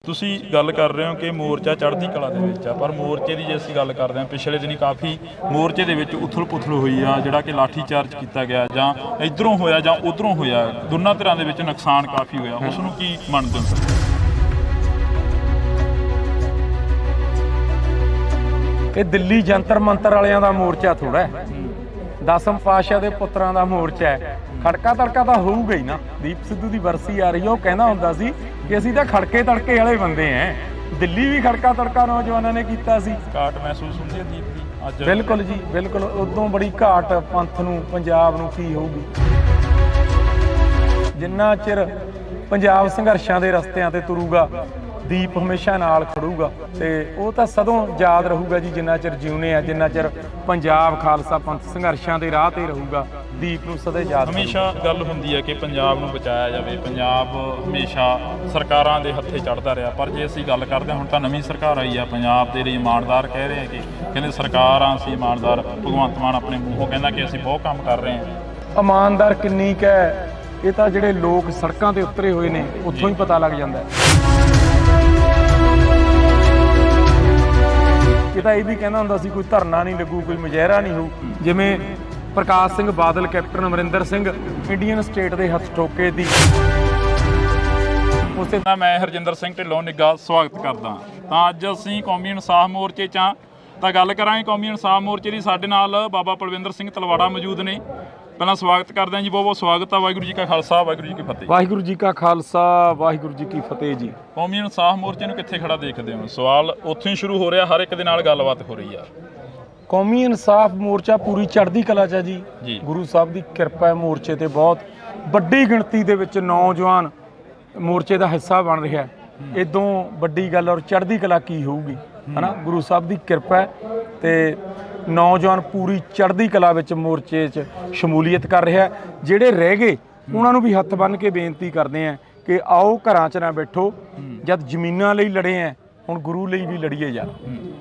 ਤੁਸੀਂ ਗੱਲ ਕਰ ਰਹੇ ਹੋ ਕਿ ਮੋਰਚਾ ਚੜ੍ਹਦੀ ਕਲਾ ਦੇ ਵਿੱਚ ਆ, ਪਰ ਮੋਰਚੇ ਦੀ ਜੇ ਅਸੀਂ ਗੱਲ ਕਰਦੇ ਹਾਂ ਪਿਛਲੇ ਦਿਨੀ ਕਾਫੀ ਮੋਰਚੇ ਦੇ ਵਿੱਚ ਉਥਲ ਪੁਥਲ ਹੋਈ ਆ, ਜਿਹੜਾ ਕਿ ਲਾਠੀ ਚਾਰਜ ਕੀਤਾ ਗਿਆ ਜਾਂ ਇੱਧਰੋਂ ਹੋਇਆ ਜਾਂ ਉੱਧਰੋਂ ਹੋਇਆ, ਦੋਨਾਂ ਧਿਰਾਂ ਦੇ ਵਿੱਚ ਨੁਕਸਾਨ ਕਾਫੀ ਹੋਇਆ। ਉਸ ਨੂੰ ਕੀ ਮੰਨਦੇ ਹੋ? ਇਹ ਦਿੱਲੀ ਜੰਤਰ ਮੰਤਰ ਵਾਲਿਆਂ ਦਾ ਮੋਰਚਾ ਥੋੜਾ ਹੈ, ਦਸਮ ਪਾਤਸ਼ਾਹ ਦੇ ਪੁੱਤਰਾਂ ਦਾ ਮੋਰਚਾ ਹੈ। ਖੜਕਾ ਤੜਕਾ ਤਾਂ ਹੋਊਗਾ ਹੀ ਨਾ। ਦੀਪ ਸਿੱਧੂ ਦੀ ਵਰਸੀ ਆ ਰਹੀ ਹੈ, ਉਹ ਕਹਿੰਦਾ ਹੁੰਦਾ ਸੀ ਕਿ ਅਸੀਂ ਤਾਂ ਖੜਕੇ ਤੜਕੇ ਵਾਲੇ ਬੰਦੇ ਐ। ਦਿੱਲੀ ਵੀ ਖੜਕਾ ਤੜਕਾ ਨੌਜਵਾਨਾਂ ਨੇ ਕੀਤਾ ਸੀ। ਘਾਟ ਮਹਿਸੂਸ ਹੁੰਦੀ ਹੈ ਦੀਪ ਦੀ ਅੱਜ? ਬਿਲਕੁਲ ਜੀ, ਬਿਲਕੁਲ। ਉਦੋਂ ਬੜੀ ਘਾਟ ਪੰਥ ਨੂੰ, ਪੰਜਾਬ ਨੂੰ ਕੀ ਹੋਊਗੀ। ਜਿੰਨਾ ਚਿਰ ਪੰਜਾਬ ਸੰਘਰਸ਼ਾਂ ਦੇ ਰਸਤਿਆਂ ਤੇ ਤੁਰੂਗਾ, ਦੀਪ ਹਮੇਸ਼ਾ ਨਾਲ ਖੜੂਗਾ ਤੇ ਉਹ ਤਾਂ ਸਦੋਂ ਯਾਦ ਰਹੂਗਾ ਜੀ। ਜਿੰਨਾ ਚਿਰ ਜਿਉਨੇ ਆ, ਜਿੰਨਾ ਚਿਰ ਪੰਜਾਬ ਖਾਲਸਾ ਪੰਥ ਸੰਘਰਸ਼ਾਂ ਦੇ ਰਾਹ ਤੇ ਰਹੂਗਾ, ਦੀਪ ਨੂੰ ਸਦਾ ਯਾਦ। ਹਮੇਸ਼ਾ ਗੱਲ ਹੁੰਦੀ ਹੈ ਕਿ ਪੰਜਾਬ ਨੂੰ ਬਚਾਇਆ ਜਾਵੇ। ਪੰਜਾਬ ਹਮੇਸ਼ਾ ਸਰਕਾਰਾਂ ਦੇ ਹੱਥੇ ਚੜ੍ਹਦਾ ਰਿਹਾ, ਪਰ ਜੇ ਅਸੀਂ ਗੱਲ ਕਰਦੇ ਹਾਂ ਹੁਣ ਤਾਂ ਨਵੀਂ ਸਰਕਾਰ ਆਈ ਆ, ਪੰਜਾਬ ਦੇ ਲਈ ਇਮਾਨਦਾਰ ਕਹਿ ਰਹੇ ਆ ਕਿ ਕਹਿੰਦੇ ਸਰਕਾਰਾਂ ਅਸੀਂ ਇਮਾਨਦਾਰ। ਭਗਵੰਤ ਮਾਨ ਆਪਣੇ ਮੂੰਹੋਂ ਕਹਿੰਦਾ ਕਿ ਅਸੀਂ ਬਹੁਤ ਕੰਮ ਕਰ ਰਹੇ ਹਾਂ। ਇਮਾਨਦਾਰ ਕਿੰਨੀ ਕੁ ਹੈ, ਇਹ ਤਾਂ ਜਿਹੜੇ ਲੋਕ ਸੜਕਾਂ ਤੇ ਉਤਰੇ ਹੋਏ ਨੇ ਉੱਥੋਂ ਹੀ ਪਤਾ ਲੱਗ ਜਾਂਦਾ ਹੈ। ਇਹ ਤਾਂ ਇਹ ਵੀ ਕਹਿੰਦਾ ਹੁੰਦਾ ਸੀ ਕੋਈ ਧਰਨਾ ਨਹੀਂ ਲੱਗੂ, ਕੋਈ ਮੁਜ਼ਾਹਰਾ ਨਹੀਂ ਹੋਊ। ਜਿਵੇਂ ਪ੍ਰਕਾਸ਼ Singh Badal, captain Amarinder Singh Indian state ਦੇ ਹੱਥ ਠੋਕੇ ਦੀ। ਉਸੇ ਤਰ੍ਹਾਂ ਮੈਂ ਹਰਜਿੰਦਰ ਸਿੰਘ ਢਿੱਲੋਂ ਨਿੱਘਾ ਸਵਾਗਤ ਕਰਦਾ। ਤਾਂ ਅੱਜ ਅਸੀਂ ਕੌਮੀ ਇਨਸਾਫ ਮੋਰਚੇ 'ਚ ਤਾਂ ਗੱਲ ਕਰਾਂਗੇ ਕੌਮੀ ਇਨਸਾਫ ਮੋਰਚੇ ਦੀ। ਸਾਡੇ ਨਾਲ ਬਾਬਾ ਪਲਵਿੰਦਰ ਸਿੰਘ ਤਲਵਾੜਾ ਮੌਜੂਦ ਨੇ। ਪਹਿਲਾਂ ਸਵਾਗਤ ਕਰਦੇ ਹਾਂ ਜੀ, ਬਹੁਤ ਬਹੁਤ ਸਵਾਗਤ ਆ। ਵਾਹਿਗੁਰੂ ਜੀ ਕਾ ਖਾਲਸਾ, ਵਾਹਿਗੁਰੂ ਜੀ ਕੀ ਫਤਿਹ। ਵਾਹਿਗੁਰੂ ਜੀ ਕਾ ਖਾਲਸਾ, ਵਾਹਿਗੁਰੂ ਜੀ ਕੀ ਫਤਿਹ ਜੀ। ਕੌਮੀ ਇਨਸਾਫ ਮੋਰਚੇ ਨੂੰ ਕਿੱਥੇ ਖੜਾ ਦੇਖਦੇ ਹੋ? ਸਵਾਲ ਉੱਥੋਂ ਹੀ ਸ਼ੁਰੂ ਹੋ ਰਿਹਾ, ਹਰ ਇੱਕ ਦੇ ਨਾਲ ਗੱਲਬਾਤ ਹੋ ਰਹੀ ਆ। ਕੌਮੀ ਇਨਸਾਫ ਮੋਰਚਾ ਪੂਰੀ ਚੜ੍ਹਦੀ ਕਲਾ 'ਚ ਹੈ ਜੀ। ਗੁਰੂ ਸਾਹਿਬ ਦੀ ਕਿਰਪਾ ਹੈ, ਮੋਰਚੇ ਤੇ ਬਹੁਤ ਵੱਡੀ ਗਿਣਤੀ ਦੇ ਵਿੱਚ ਨੌਜਵਾਨ ਮੋਰਚੇ ਦਾ ਹਿੱਸਾ ਬਣ ਰਿਹਾ। ਇਦੋਂ ਵੱਡੀ ਗੱਲ ਔਰ ਚੜ੍ਹਦੀ ਕਲਾ ਕੀ ਹੋਊਗੀ, ਹਨਾ। ਗੁਰੂ ਸਾਹਿਬ ਦੀ ਕਿਰਪਾ ਹੈ ਤੇ ਨੌਜਵਾਨ ਪੂਰੀ ਚੜ੍ਹਦੀ ਕਲਾ ਵਿੱਚ ਮੋਰਚੇ 'ਚ ਸ਼ਮੂਲੀਅਤ ਕਰ ਰਿਹਾ। ਜਿਹੜੇ ਰਹਿ ਗਏ ਉਹਨਾਂ ਨੂੰ ਵੀ ਹੱਥ ਬੰਨ੍ਹ ਕੇ ਬੇਨਤੀ ਕਰਦੇ ਆ ਕਿ ਆਓ ਘਰਾਂ 'ਚ ਨਾ ਬੈਠੋ। ਜਦ ਜ਼ਮੀਨਾਂ ਲਈ ਲੜੇ ਆ, ਹੁਣ ਗੁਰੂ ਲਈ ਵੀ ਲੜੀਏ ਯਾਰ।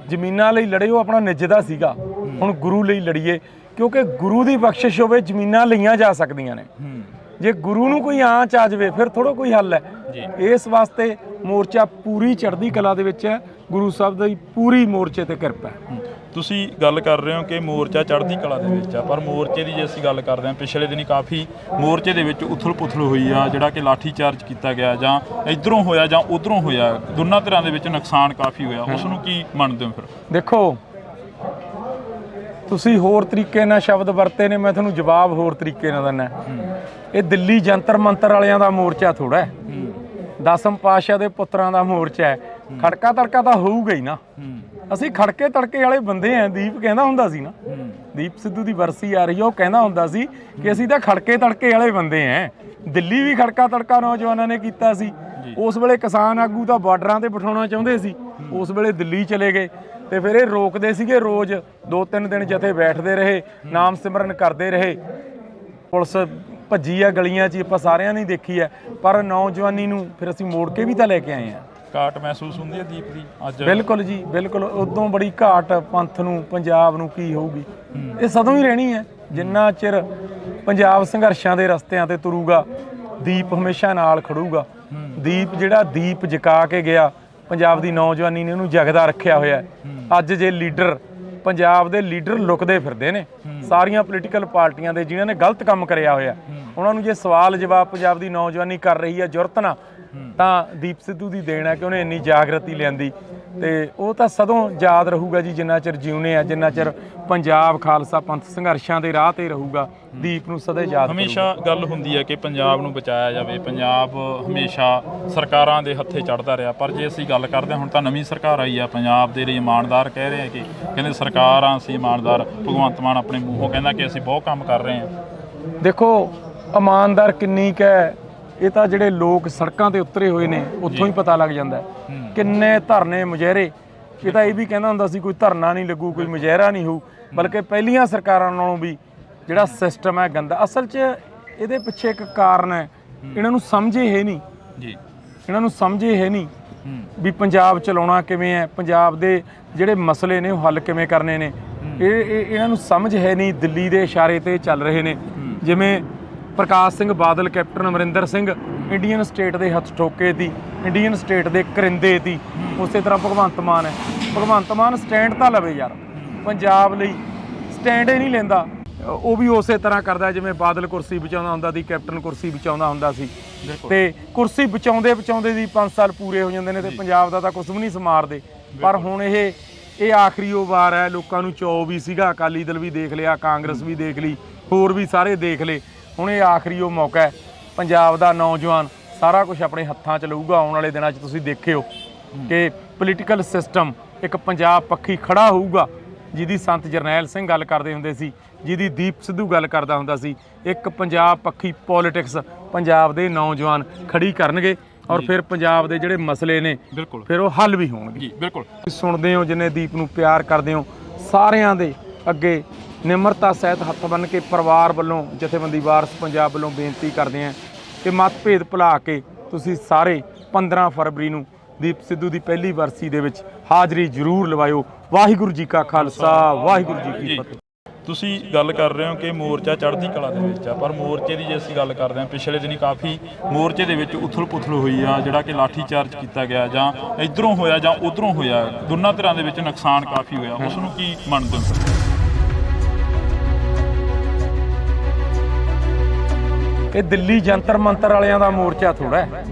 ਜ਼ਮੀਨਾਂ ਲਈ ਲੜੇ, ਉਹ ਆਪਣਾ ਨਿੱਜਦਾ ਸੀਗਾ, ਹੁਣ ਗੁਰੂ ਲਈ ਲੜੀਏ, ਕਿਉਂਕਿ ਗੁਰੂ ਦੀ ਬਖਸ਼ਿਸ਼ ਹੋਵੇ ਜ਼ਮੀਨਾਂ ਲਈਆਂ ਜਾ ਸਕਦੀਆਂ ਨੇ। ਜੇ ਗੁਰੂ ਨੂੰ ਕੋਈ ਆਂਚ ਆ ਜਾਵੇ ਫਿਰ ਥੋੜਾ ਕੋਈ ਹੱਲ ਹੈ। ਇਸ ਵਾਸਤੇ ਮੋਰਚਾ ਪੂਰੀ ਚੜ੍ਹਦੀ ਕਲਾ ਦੇ ਵਿੱਚ ਹੈ। ਗੁਰੂ ਸਾਹਿਬ ਦੀ ਪੂਰੀ ਮੋਰਚੇ ਤੇ ਕਿਰਪਾ ਹੈ। ਤੁਸੀਂ ਗੱਲ ਕਰ ਰਹੇ ਹੋ ਕਿ ਮੋਰਚਾ ਚੜ੍ਹਦੀ ਕਲਾ ਦੇ ਵਿੱਚ ਆ, ਪਰ ਮੋਰਚੇ ਦੀ ਜੇ ਅਸੀਂ ਗੱਲ ਕਰਦੇ ਹਾਂ ਪਿਛਲੇ ਦਿਨੀ ਕਾਫੀ ਮੋਰਚੇ ਦੇ ਵਿੱਚ ਉਥਲ ਪੁਥਲ ਹੋਈ ਆ, ਜਿਹੜਾ ਕਿ ਲਾਠੀ ਚਾਰਜ ਕੀਤਾ ਗਿਆ ਜਾਂ ਇੱਧਰੋਂ ਹੋਇਆ ਜਾਂ ਉੱਧਰੋਂ ਹੋਇਆ, ਦੋਨਾਂ ਧਿਰਾਂ ਦੇ ਵਿੱਚ ਨੁਕਸਾਨ ਕਾਫੀ ਹੋਇਆ। ਉਸ ਨੂੰ ਕੀ ਮੰਨਦੇ ਹੋ ਫਿਰ? ਦੇਖੋ, ਤੁਸੀਂ ਹੋਰ ਤਰੀਕੇ ਨਾਲ ਸ਼ਬਦ ਵਰਤੇ ਨੇ, ਮੈਂ ਤੁਹਾਨੂੰ ਜਵਾਬ ਹੋਰ ਤਰੀਕੇ ਨਾਲ ਦਿੰਦਾ। ਇਹ ਦਿੱਲੀ ਜੰਤਰ ਮੰਤਰ ਵਾਲਿਆਂ ਦਾ ਮੋਰਚਾ ਥੋੜਾ ਹੈ, ਦਸਮ ਪਾਤਸ਼ਾਹ ਦੇ ਪੁੱਤਰਾਂ ਦਾ ਮੋਰਚਾ ਹੈ। ਖੜਕਾ ਤੜਕਾ ਤਾਂ ਹੋਊਗਾ ਹੀ ਨਾ। ਅਸੀਂ ਖੜਕੇ ਤੜਕੇ ਵਾਲੇ ਬੰਦੇ ਆ। ਦੀਪ ਕਹਿੰਦਾ ਹੁੰਦਾ ਸੀ ਨਾ, ਦੀਪ ਸਿੱਧੂ ਦੀ ਵਰਸੀ ਆ ਰਹੀ ਹੈ, ਉਹ ਕਹਿੰਦਾ ਹੁੰਦਾ ਸੀ ਕਿ ਅਸੀਂ ਤਾਂ ਖੜਕੇ ਤੜਕੇ ਵਾਲੇ ਬੰਦੇ ਆ। ਦਿੱਲੀ ਵੀ ਖੜਕਾ ਤੜਕਾ ਨੌਜਵਾਨਾਂ ਨੇ ਕੀਤਾ ਸੀ। ਉਸ ਵੇਲੇ ਕਿਸਾਨ ਆਗੂ ਤਾਂ ਬਾਰਡਰਾਂ ਤੇ ਬਿਠਾਉਣਾ ਚਾਹੁੰਦੇ ਸੀ, ਉਸ ਵੇਲੇ ਦਿੱਲੀ ਚਲੇ ਗਏ ਤੇ ਫਿਰ ਇਹ ਰੋਕਦੇ ਸੀਗੇ। ਰੋਜ਼ 2-3 ਦਿਨ ਜਥੇ ਬੈਠਦੇ ਰਹੇ, ਨਾਮ ਸਿਮਰਨ ਕਰਦੇ ਰਹੇ। ਪੁਲਿਸ ਭੱਜੀ ਆ ਗਲੀਆਂ 'ਚ, ਆਪਾਂ ਸਾਰਿਆਂ ਨੇ ਦੇਖੀ ਹੈ, ਪਰ ਨੌਜਵਾਨੀ ਨੂੰ ਫਿਰ ਅਸੀਂ ਮੋੜ ਕੇ ਵੀ ਤਾਂ ਲੈ ਕੇ ਆਏ ਹਾਂ। ਘਾਟ ਮਹਿਸੂਸ ਹੁੰਦੀ ਹੈ ਦੀਪ ਦੀ ਅੱਜ? ਬਿਲਕੁਲ ਜੀ, ਬਿਲਕੁਲ। ਉਦੋਂ ਬੜੀ ਘਾਟ ਪੰਥ ਨੂੰ, ਪੰਜਾਬ ਨੂੰ ਕੀ ਹੋਊਗੀ। ਇਹ ਸਦੋਂ ਹੀ ਰਹਿਣੀ ਹੈ। ਜਿੰਨਾ ਚਿਰ ਪੰਜਾਬ ਸੰਘਰਸ਼ਾਂ ਦੇ ਰਸਤਿਆਂ ਤੇ ਤੁਰੂਗਾ, ਦੀਪ ਹਮੇਸ਼ਾ ਨਾਲ ਖੜੂਗਾ। ਦੀਪ ਜਿਹੜਾ ਦੀਪ ਜਗਾ ਕੇ ਗਿਆ, ਪੰਜਾਬ ਦੀ ਨੌਜਵਾਨੀ ਨੇ ਉਹਨੂੰ ਜਗਦਾ ਰੱਖਿਆ ਹੋਇਆ। ਅੱਜ ਜੇ ਲੀਡਰ, ਪੰਜਾਬ ਦੇ ਲੀਡਰ ਲੁਕਦੇ ਫਿਰਦੇ ਨੇ, ਸਾਰੀਆਂ ਪੋਲੀਟੀਕਲ ਪਾਰਟੀਆਂ ਦੇ, ਜਿਨ੍ਹਾਂ ਨੇ ਗਲਤ ਕੰਮ ਕਰਿਆ ਹੋਇਆ, ਉਹਨਾਂ ਨੂੰ ਜੇ ਸਵਾਲ ਜਵਾਬ ਪੰਜਾਬ ਦੀ ਨੌਜਵਾਨੀ ਕਰ ਰਹੀ ਹੈ ਜੁਰਤ ਨਾਲ, ਤਾਂ ਦੀਪ ਸਿੱਧੂ ਦੀ ਦੇਣ ਹੈ ਕਿ ਉਹਨੇ ਇੰਨੀ ਜਾਗਰਤੀ ਲਿਆਂਦੀ। ਤੇ ਉਹ ਤਾਂ ਸਦੋਂ ਯਾਦ ਰਹੂਗਾ ਜੀ। ਜਿੰਨਾ ਚਿਰ ਜਿਉਨੇ ਆ, ਜਿੰਨਾ ਚਿਰ ਪੰਜਾਬ ਖਾਲਸਾ ਪੰਥ ਸੰਘਰਸ਼ਾਂ ਦੇ ਰਾਹ ਤੇ ਰਹੂਗਾ, ਦੀਪ ਨੂੰ ਸਦਾ ਯਾਦ। ਹਮੇਸ਼ਾ ਗੱਲ ਹੁੰਦੀ ਹੈ ਕਿ ਪੰਜਾਬ ਨੂੰ ਬਚਾਇਆ ਜਾਵੇ। ਪੰਜਾਬ ਹਮੇਸ਼ਾ ਸਰਕਾਰਾਂ ਦੇ ਹੱਥੇ ਚੜ੍ਹਦਾ ਰਿਹਾ, ਪਰ ਜੇ ਅਸੀਂ ਗੱਲ ਕਰਦੇ ਹਾਂ ਹੁਣ ਤਾਂ ਨਵੀਂ ਸਰਕਾਰ ਆਈ ਆ, ਪੰਜਾਬ ਦੇ ਲਈ ਇਮਾਨਦਾਰ ਕਹਿ ਰਹੇ ਆ ਕਿ ਕਹਿੰਦੇ ਸਰਕਾਰਾਂ ਅਸੀਂ ਇਮਾਨਦਾਰ। ਭਗਵੰਤ ਮਾਨ ਆਪਣੇ ਮੂੰਹੋਂ ਕਹਿੰਦਾ ਕਿ ਅਸੀਂ ਬਹੁਤ ਕੰਮ ਕਰ ਰਹੇ ਹਾਂ। ਦੇਖੋ, ਇਮਾਨਦਾਰ ਕਿੰਨੀ ਕੁ ਹੈ, ਇਹ ਤਾਂ ਜਿਹੜੇ ਲੋਕ ਸੜਕਾਂ ਤੇ ਉਤਰੇ ਹੋਏ ਨੇ ਉੱਥੋਂ ਹੀ ਪਤਾ ਲੱਗ ਜਾਂਦਾ। ਕਿੰਨੇ ਧਰਨੇ, ਮੁਜ਼ਾਹਰੇ। ਇਹ ਤਾਂ ਇਹ ਵੀ ਕਹਿੰਦਾ ਹੁੰਦਾ ਸੀ ਕੋਈ ਧਰਨਾ ਨਹੀਂ ਲੱਗੂ, ਕੋਈ ਮੁਜ਼ਾਹਰਾ ਨਹੀਂ ਹੋਊ, ਬਲਕਿ ਪਹਿਲੀਆਂ ਸਰਕਾਰਾਂ ਨਾਲੋਂ ਵੀ ਜਿਹੜਾ ਸਿਸਟਮ ਹੈ ਗੰਦਾ। ਅਸਲ 'ਚ ਇਹਦੇ ਪਿੱਛੇ ਇੱਕ ਕਾਰਨ ਹੈ, ਇਹਨਾਂ ਨੂੰ ਸਮਝੇ ਹੈ ਨਹੀਂ ਜੀ। ਇਹਨਾਂ ਨੂੰ ਸਮਝੇ ਹੈ ਨਹੀਂ ਵੀ ਪੰਜਾਬ ਚਲਾਉਣਾ ਕਿਵੇਂ ਹੈ, ਪੰਜਾਬ ਦੇ ਜਿਹੜੇ ਮਸਲੇ ਨੇ ਉਹ ਹੱਲ ਕਿਵੇਂ ਕਰਨੇ ਨੇ। ਇਹਨਾਂ ਨੂੰ ਸਮਝ ਹੈ ਨਹੀਂ। ਦਿੱਲੀ ਦੇ ਇਸ਼ਾਰੇ ਤੇ ਚੱਲ ਰਹੇ ਨੇ। ਜਿਵੇਂ ਪ੍ਰਕਾਸ਼ Singh Badal, captain Amarinder Singh Indian state ਦੇ ਹੱਥ ਠੋਕੇ ਤੀ, ਇੰਡੀਅਨ ਸਟੇਟ ਦੇ ਕਰਿੰਦੇ ਤੀ। ਉਸੇ ਤਰ੍ਹਾਂ ਭਗਵੰਤ ਮਾਨ ਹੈ। ਭਗਵੰਤ ਮਾਨ ਸਟੈਂਡ ਤਾਂ ਲਵੇ ਯਾਰ, ਪੰਜਾਬ ਲਈ ਸਟੈਂਡ ਹੀ ਨਹੀਂ ਲੈਂਦਾ। ਉਹ ਵੀ ਉਸੇ ਤਰ੍ਹਾਂ ਕਰਦਾ ਜਿਵੇਂ ਬਾਦਲ ਕੁਰਸੀ ਬਚਾਉਂਦਾ ਹੁੰਦਾ ਸੀ, ਕੈਪਟਨ ਕੁਰਸੀ ਬਚਾਉਂਦਾ ਹੁੰਦਾ ਸੀ। ਤੇ ਕੁਰਸੀ ਬਚਾਉਂਦੇ ਬਚਾਉਂਦੇ ਦੀ 5 ਸਾਲ ਪੂਰੇ ਹੋ ਜਾਂਦੇ ਨੇ ਤੇ ਪੰਜਾਬ ਦਾ ਤਾਂ ਕੁਝ ਵੀ ਨਹੀਂ ਸਮਾਰਦੇ। ਪਰ ਹੁਣ ਇਹ ਆਖਰੀ ਉਹ ਵਾਰ ਹੈ। ਲੋਕਾਂ ਨੂੰ ਚਾਅ ਵੀ ਸੀਗਾ, ਅਕਾਲੀ ਦਲ ਵੀ ਦੇਖ ਲਿਆ, ਕਾਂਗਰਸ ਵੀ ਦੇਖ ਲਈ, ਹੋਰ ਵੀ ਸਾਰੇ ਦੇਖ ਲਏ। ਹੁਣ ਇਹ ਆਖਰੀ ਉਹ ਮੌਕਾ ਹੈ। ਪੰਜਾਬ ਦਾ ਨੌਜਵਾਨ ਸਾਰਾ ਕੁਝ ਆਪਣੇ ਹੱਥਾਂ 'ਚ ਲਊਗਾ। ਆਉਣ ਵਾਲੇ ਦਿਨਾਂ 'ਚ ਤੁਸੀਂ ਦੇਖਿਓ ਕਿ ਪੋਲੀਟੀਕਲ ਸਿਸਟਮ ਇੱਕ ਪੰਜਾਬ ਪੱਖੀ ਖੜਾ ਹੋਊਗਾ, ਜਿਹਦੀ ਸੰਤ ਜਰਨੈਲ ਸਿੰਘ ਗੱਲ ਕਰਦੇ ਹੁੰਦੇ ਸੀ, ਜਿਹਦੀ ਦੀਪ ਸਿੱਧੂ ਗੱਲ ਕਰਦਾ ਹੁੰਦਾ ਸੀ। ਇੱਕ ਪੰਜਾਬ ਪੱਖੀ ਪੋਲੀਟਿਕਸ ਪੰਜਾਬ ਦੇ ਨੌਜਵਾਨ ਖੜੀ ਕਰਨਗੇ ਔਰ ਫਿਰ ਪੰਜਾਬ ਦੇ ਜਿਹੜੇ ਮਸਲੇ ਨੇ ਬਿਲਕੁਲ ਫਿਰ ਉਹ ਹੱਲ ਵੀ ਹੋਣਗੇ। ਜੀ ਬਿਲਕੁਲ। ਸੁਣਦੇ ਹੋ ਜਿੰਨੇ ਦੀਪ ਨੂੰ ਪਿਆਰ ਕਰਦੇ ਹੋ, ਸਾਰਿਆਂ ਦੇ ਅੱਗੇ ਨਿਮਰਤਾ ਸਹਿਤ ਹੱਥ ਬੰਨ੍ਹ ਕੇ ਪਰਿਵਾਰ ਵੱਲੋਂ, ਜਥੇਬੰਦੀ ਵਾਰਸ ਪੰਜਾਬ ਵੱਲੋਂ ਬੇਨਤੀ ਕਰਦੇ ਹਾਂ ਕਿ ਮਤਭੇਦ ਭੁਲਾ ਕੇ ਤੁਸੀਂ ਸਾਰੇ 15 ਫਰਵਰੀ ਨੂੰ ਦੀਪ ਸਿੱਧੂ ਦੀ ਪਹਿਲੀ ਬਰਸੀ ਦੇ ਵਿੱਚ ਹਾਜ਼ਰੀ ਜ਼ਰੂਰ ਲਵਾਇਓ। ਵਾਹਿਗੁਰੂ ਜੀ ਕਾ ਖਾਲਸਾ, ਵਾਹਿਗੁਰੂ ਜੀ ਕੀ ਫਤਿਹ। ਤੁਸੀਂ ਗੱਲ ਕਰ ਰਹੇ ਹੋ ਕਿ ਮੋਰਚਾ ਚੜ੍ਹਦੀ ਕਲਾ ਦੇ ਵਿੱਚ ਆ, ਪਰ ਮੋਰਚੇ ਦੀ ਜੇ ਅਸੀਂ ਗੱਲ ਕਰਦੇ ਹਾਂ, ਪਿਛਲੇ ਦਿਨੀ ਕਾਫੀ ਮੋਰਚੇ ਦੇ ਵਿੱਚ ਉਥਲ ਪੁਥਲ ਹੋਈ ਆ, ਜਿਹੜਾ ਕਿ ਲਾਠੀ ਚਾਰਜ ਕੀਤਾ ਗਿਆ, ਜਾਂ ਇੱਧਰੋਂ ਹੋਇਆ ਜਾਂ ਉੱਧਰੋਂ ਹੋਇਆ, ਦੋਨਾਂ ਧਿਰਾਂ ਦੇ ਵਿੱਚ ਨੁਕਸਾਨ ਕਾਫੀ ਹੋਇਆ। ਉਸ ਨੂੰ ਕੀ ਮੰਨਦੇ ਹੋ? ਇਹ ਦਿੱਲੀ ਜੰਤਰ ਮੰਤਰ ਵਾਲਿਆਂ ਦਾ ਮੋਰਚਾ ਥੋੜਾ ਹੈ,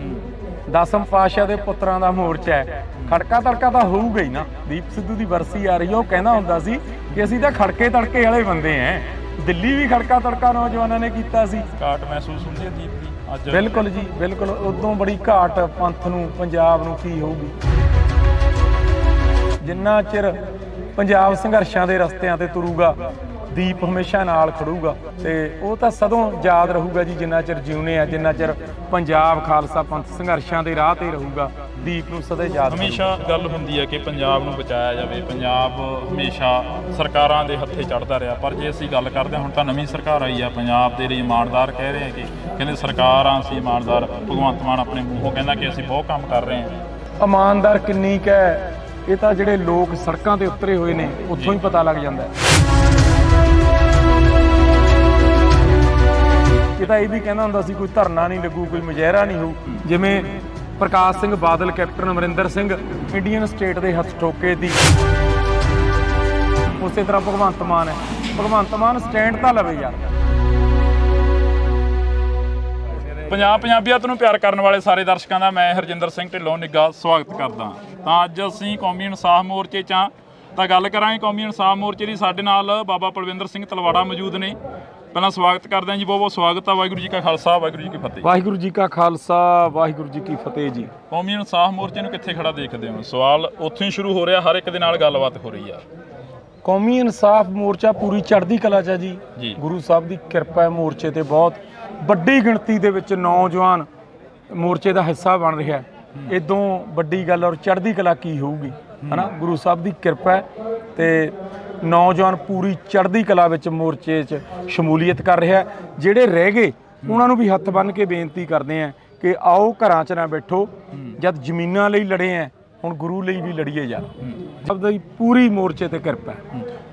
10ਮ ਪਾਤਸ਼ਾਹ ਦੇ ਪੁੱਤਰਾਂ ਦਾ ਮੋਰਚਾ ਹੈ। ਖੜਕਾ ਤੜਕਾ ਤਾਂ ਹੋਊਗਾ ਹੀ ਨਾ। ਦੀਪ ਸਿੱਧੂ ਦੀ ਵਰਸੀ ਆ ਰਹੀ ਹੈ, ਉਹ ਕਹਿੰਦਾ ਹੁੰਦਾ ਸੀ ਕਿ ਅਸੀਂ ਤਾਂ ਖੜਕੇ ਤੜਕੇ ਵਾਲੇ ਬੰਦੇ ਐ। ਦਿੱਲੀ ਵੀ ਖੜਕਾ ਤੜਕਾ ਨੌਜਵਾਨਾਂ ਨੇ ਕੀਤਾ ਸੀ। ਘਾਟ ਮਹਿਸੂਸ ਹੁੰਦੀ ਹੈ ਦੀਪ ਦੀ ਅੱਜ? ਬਿਲਕੁਲ ਜੀ, ਬਿਲਕੁਲ। ਉਦੋਂ ਬੜੀ ਘਾਟ ਪੰਥ ਨੂੰ, ਪੰਜਾਬ ਨੂੰ ਕੀ ਹੋਊਗੀ। ਜਿੰਨਾ ਚਿਰ ਪੰਜਾਬ ਸੰਘਰਸ਼ਾਂ ਦੇ ਰਸਤਿਆਂ ਤੇ ਤੁਰੂਗਾ, ਦੀਪ ਹਮੇਸ਼ਾ ਨਾਲ ਖੜੂਗਾ ਤੇ ਉਹ ਤਾਂ ਸਦੋਂ ਯਾਦ ਰਹੂਗਾ ਜੀ, ਜਿੰਨਾ ਚਿਰ ਜਿਉਨੇ ਆ, ਜਿੰਨਾ ਚਿਰ ਪੰਜਾਬ ਖਾਲਸਾ ਪੰਥ ਸੰਘਰਸ਼ਾਂ ਦੇ ਰਾਹ ਤੇ ਰਹੂਗਾ, ਦੀਪ ਨੂੰ ਸਦਾ ਯਾਦ। ਹਮੇਸ਼ਾ ਗੱਲ ਹੁੰਦੀ ਹੈ ਕਿ ਪੰਜਾਬ ਨੂੰ ਬਚਾਇਆ ਜਾਵੇ, ਪੰਜਾਬ ਹਮੇਸ਼ਾ ਸਰਕਾਰਾਂ ਦੇ ਹੱਥੇ ਚੜ੍ਹਦਾ ਰਿਹਾ। ਪਰ ਜੇ ਅਸੀਂ ਗੱਲ ਕਰਦੇ ਹਾਂ, ਹੁਣ ਤਾਂ ਨਵੀਂ ਸਰਕਾਰ ਆਈ ਆ, ਪੰਜਾਬ ਦੇ ਲਈ ਇਮਾਨਦਾਰ ਕਹਿ ਰਹੇ ਆ ਕਿ ਕਹਿੰਦੇ ਸਰਕਾਰਾਂ ਅਸੀਂ ਇਮਾਨਦਾਰ। ਭਗਵੰਤ ਮਾਨ ਆਪਣੇ ਮੂੰਹੋਂ ਕਹਿੰਦਾ ਕਿ ਅਸੀਂ ਬਹੁਤ ਕੰਮ ਕਰ ਰਹੇ ਹਾਂ। ਇਮਾਨਦਾਰ ਕਿੰਨੀ ਕੁ ਹੈ, ਇਹ ਤਾਂ ਜਿਹੜੇ ਲੋਕ ਸੜਕਾਂ ਤੇ ਉਤਰੇ ਹੋਏ ਨੇ ਉੱਥੋਂ ਹੀ ਪਤਾ ਲੱਗ ਜਾਂਦਾ। ਇਹ ਤਾਂ ਇਹ ਵੀ ਕਹਿੰਦਾ ਹੁੰਦਾ ਸੀ ਕੋਈ ਧਰਨਾ ਨਹੀਂ ਲੱਗੂ, ਕੋਈ ਮੁਜ਼ਾਹਰਾ ਨਹੀਂ ਹੋਊ। ਜਿਵੇਂ ਪ੍ਰਕਾਸ਼ Singh Badal, captain Amarinder Singh Indian state ਦੇ ਹੱਥ ਠੋਕੇ ਤੀ, ਉਸੇ ਤਰ੍ਹਾਂ ਭਗਵੰਤ ਮਾਨ ਹੈ। ਭਗਵੰਤ ਮਾਨ ਸਟੈਂਡ ਤਾਂ ਲਵੇ ਯਾਰ। ਪੰਜਾਬੀਅਤ ਨੂੰ ਪਿਆਰ ਕਰਨ ਵਾਲੇ ਸਾਰੇ ਦਰਸ਼ਕਾਂ ਦਾ ਮੈਂ ਹਰਜਿੰਦਰ ਸਿੰਘ ਢਿੱਲੋਂ ਨਿੱਘਾ ਸਵਾਗਤ ਕਰਦਾ। ਤਾਂ ਅੱਜ ਅਸੀਂ ਕੌਮੀ ਇਨਸਾਫ ਮੋਰਚੇ 'ਚ ਤਾਂ ਗੱਲ ਕਰਾਂਗੇ ਕੌਮੀ ਇਨਸਾਫ ਮੋਰਚੇ ਦੀ। ਸਾਡੇ ਨਾਲ ਬਾਬਾ ਪਲਵਿੰਦਰ ਸਿੰਘ ਤਲਵਾੜਾ ਮੌਜੂਦ ਨੇ। ਪਹਿਲਾਂ ਸਵਾਗਤ ਕਰਦੇ ਹਾਂ ਜੀ, ਬਹੁਤ ਬਹੁਤ ਸਵਾਗਤ ਆ। ਵਾਹਿਗੁਰੂ ਜੀ ਕਾ ਖਾਲਸਾ, ਵਾਹਿਗੁਰੂ ਜੀ ਕੀ ਫਤਿਹ। ਵਾਹਿਗੁਰੂ ਜੀ ਕਾ ਖਾਲਸਾ, ਵਾਹਿਗੁਰੂ ਜੀ ਕੀ ਫਤਿਹ ਜੀ। ਕੌਮੀ ਇਨਸਾਫ ਮੋਰਚੇ ਨੂੰ ਕਿੱਥੇ ਖੜਾ ਦੇਖਦੇ ਹੋ? ਸਵਾਲ ਉੱਥੋਂ ਹੀ ਸ਼ੁਰੂ ਹੋ ਰਿਹਾ, ਹਰ ਇੱਕ ਦੇ ਨਾਲ ਗੱਲਬਾਤ ਹੋ ਰਹੀ ਆ। ਕੌਮੀ ਇਨਸਾਫ ਮੋਰਚਾ ਪੂਰੀ ਚੜ੍ਹਦੀ ਕਲਾ 'ਚ ਹੈ ਜੀ। ਗੁਰੂ ਸਾਹਿਬ ਦੀ ਕਿਰਪਾ ਹੈ ਮੋਰਚੇ ਤੇ, ਬਹੁਤ ਵੱਡੀ ਗਿਣਤੀ ਦੇ ਵਿੱਚ ਨੌਜਵਾਨ ਮੋਰਚੇ ਦਾ ਹਿੱਸਾ ਬਣ ਰਿਹਾ। ਇਦੋਂ ਵੱਡੀ ਗੱਲ ਔਰ ਚੜ੍ਹਦੀ ਕਲਾ ਕੀ ਹੋਊਗੀ, ਹਨਾ। ਗੁਰੂ ਸਾਹਿਬ ਦੀ ਕਿਰਪਾ ਹੈ ਤੇ ਨੌਜਵਾਨ ਪੂਰੀ ਚੜ੍ਹਦੀ ਕਲਾ ਵਿੱਚ ਮੋਰਚੇ 'ਚ ਸ਼ਮੂਲੀਅਤ ਕਰ ਰਿਹਾ। ਜਿਹੜੇ ਰਹਿ ਗਏ ਉਹਨਾਂ ਨੂੰ ਵੀ ਹੱਥ ਬੰਨ੍ਹ ਕੇ ਬੇਨਤੀ ਕਰਦੇ ਆ ਕਿ ਆਓ ਘਰਾਂ 'ਚ ਨਾ ਬੈਠੋ। ਜਦ ਜ਼ਮੀਨਾਂ ਲਈ ਲੜੇ ਆ, ਹੁਣ ਗੁਰੂ ਲਈ ਵੀ ਲੜੀਏ ਯਾਰ। ਸਭ ਦੀ ਪੂਰੀ ਮੋਰਚੇ ਤੇ ਕਿਰਪਾ।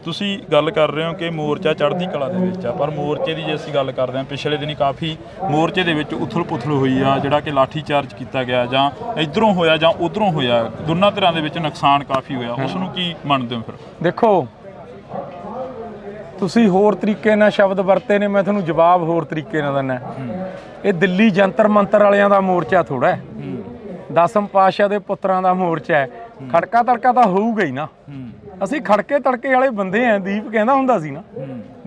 ਤੁਸੀਂ ਗੱਲ ਕਰ ਰਹੇ ਹੋ ਕਿ ਮੋਰਚਾ ਚੜ੍ਹਦੀ ਕਲਾ ਦੇ ਵਿੱਚ ਆ, ਪਰ ਮੋਰਚੇ ਦੀ ਜੇ ਅਸੀਂ ਗੱਲ ਕਰਦੇ ਹਾਂ, ਪਿਛਲੇ ਦਿਨੀ ਕਾਫੀ ਮੋਰਚੇ ਦੇ ਵਿੱਚ ਉਥਲ ਪੁਥਲ ਹੋਈ ਆ, ਜਿਹੜਾ ਕਿ ਲਾਠੀ ਚਾਰਜ ਕੀਤਾ ਗਿਆ, ਜਾਂ ਇੱਧਰੋਂ ਹੋਇਆ ਜਾਂ ਉੱਧਰੋਂ ਹੋਇਆ, ਦੋਨਾਂ ਧਿਰਾਂ ਦੇ ਵਿੱਚ ਨੁਕਸਾਨ ਕਾਫੀ ਹੋਇਆ। ਉਸ ਨੂੰ ਕੀ ਮੰਨਦੇ ਹੋ? ਫਿਰ ਦੇਖੋ, ਤੁਸੀਂ ਹੋਰ ਤਰੀਕੇ ਨਾਲ ਸ਼ਬਦ ਵਰਤੇ ਨੇ, ਮੈਂ ਤੁਹਾਨੂੰ ਜਵਾਬ ਹੋਰ ਤਰੀਕੇ ਨਾਲ ਦਿੰਦਾ। ਇਹ ਦਿੱਲੀ ਜੰਤਰ ਮੰਤਰ ਵਾਲਿਆਂ ਦਾ ਮੋਰਚਾ ਥੋੜਾ ਹੈ, 10ਮ ਪਾਤਸ਼ਾਹ ਦੇ ਪੁੱਤਰਾਂ ਦਾ ਮੋਰਚਾ ਹੈ। ਖੜਕਾ ਤੜਕਾ ਤਾਂ ਹੋਊਗਾ ਹੀ ਨਾ। ਅਸੀਂ ਖੜਕੇ ਤੜਕੇ ਵਾਲੇ ਬੰਦੇ ਆ। ਦੀਪ ਕਹਿੰਦਾ ਹੁੰਦਾ ਸੀ ਨਾ,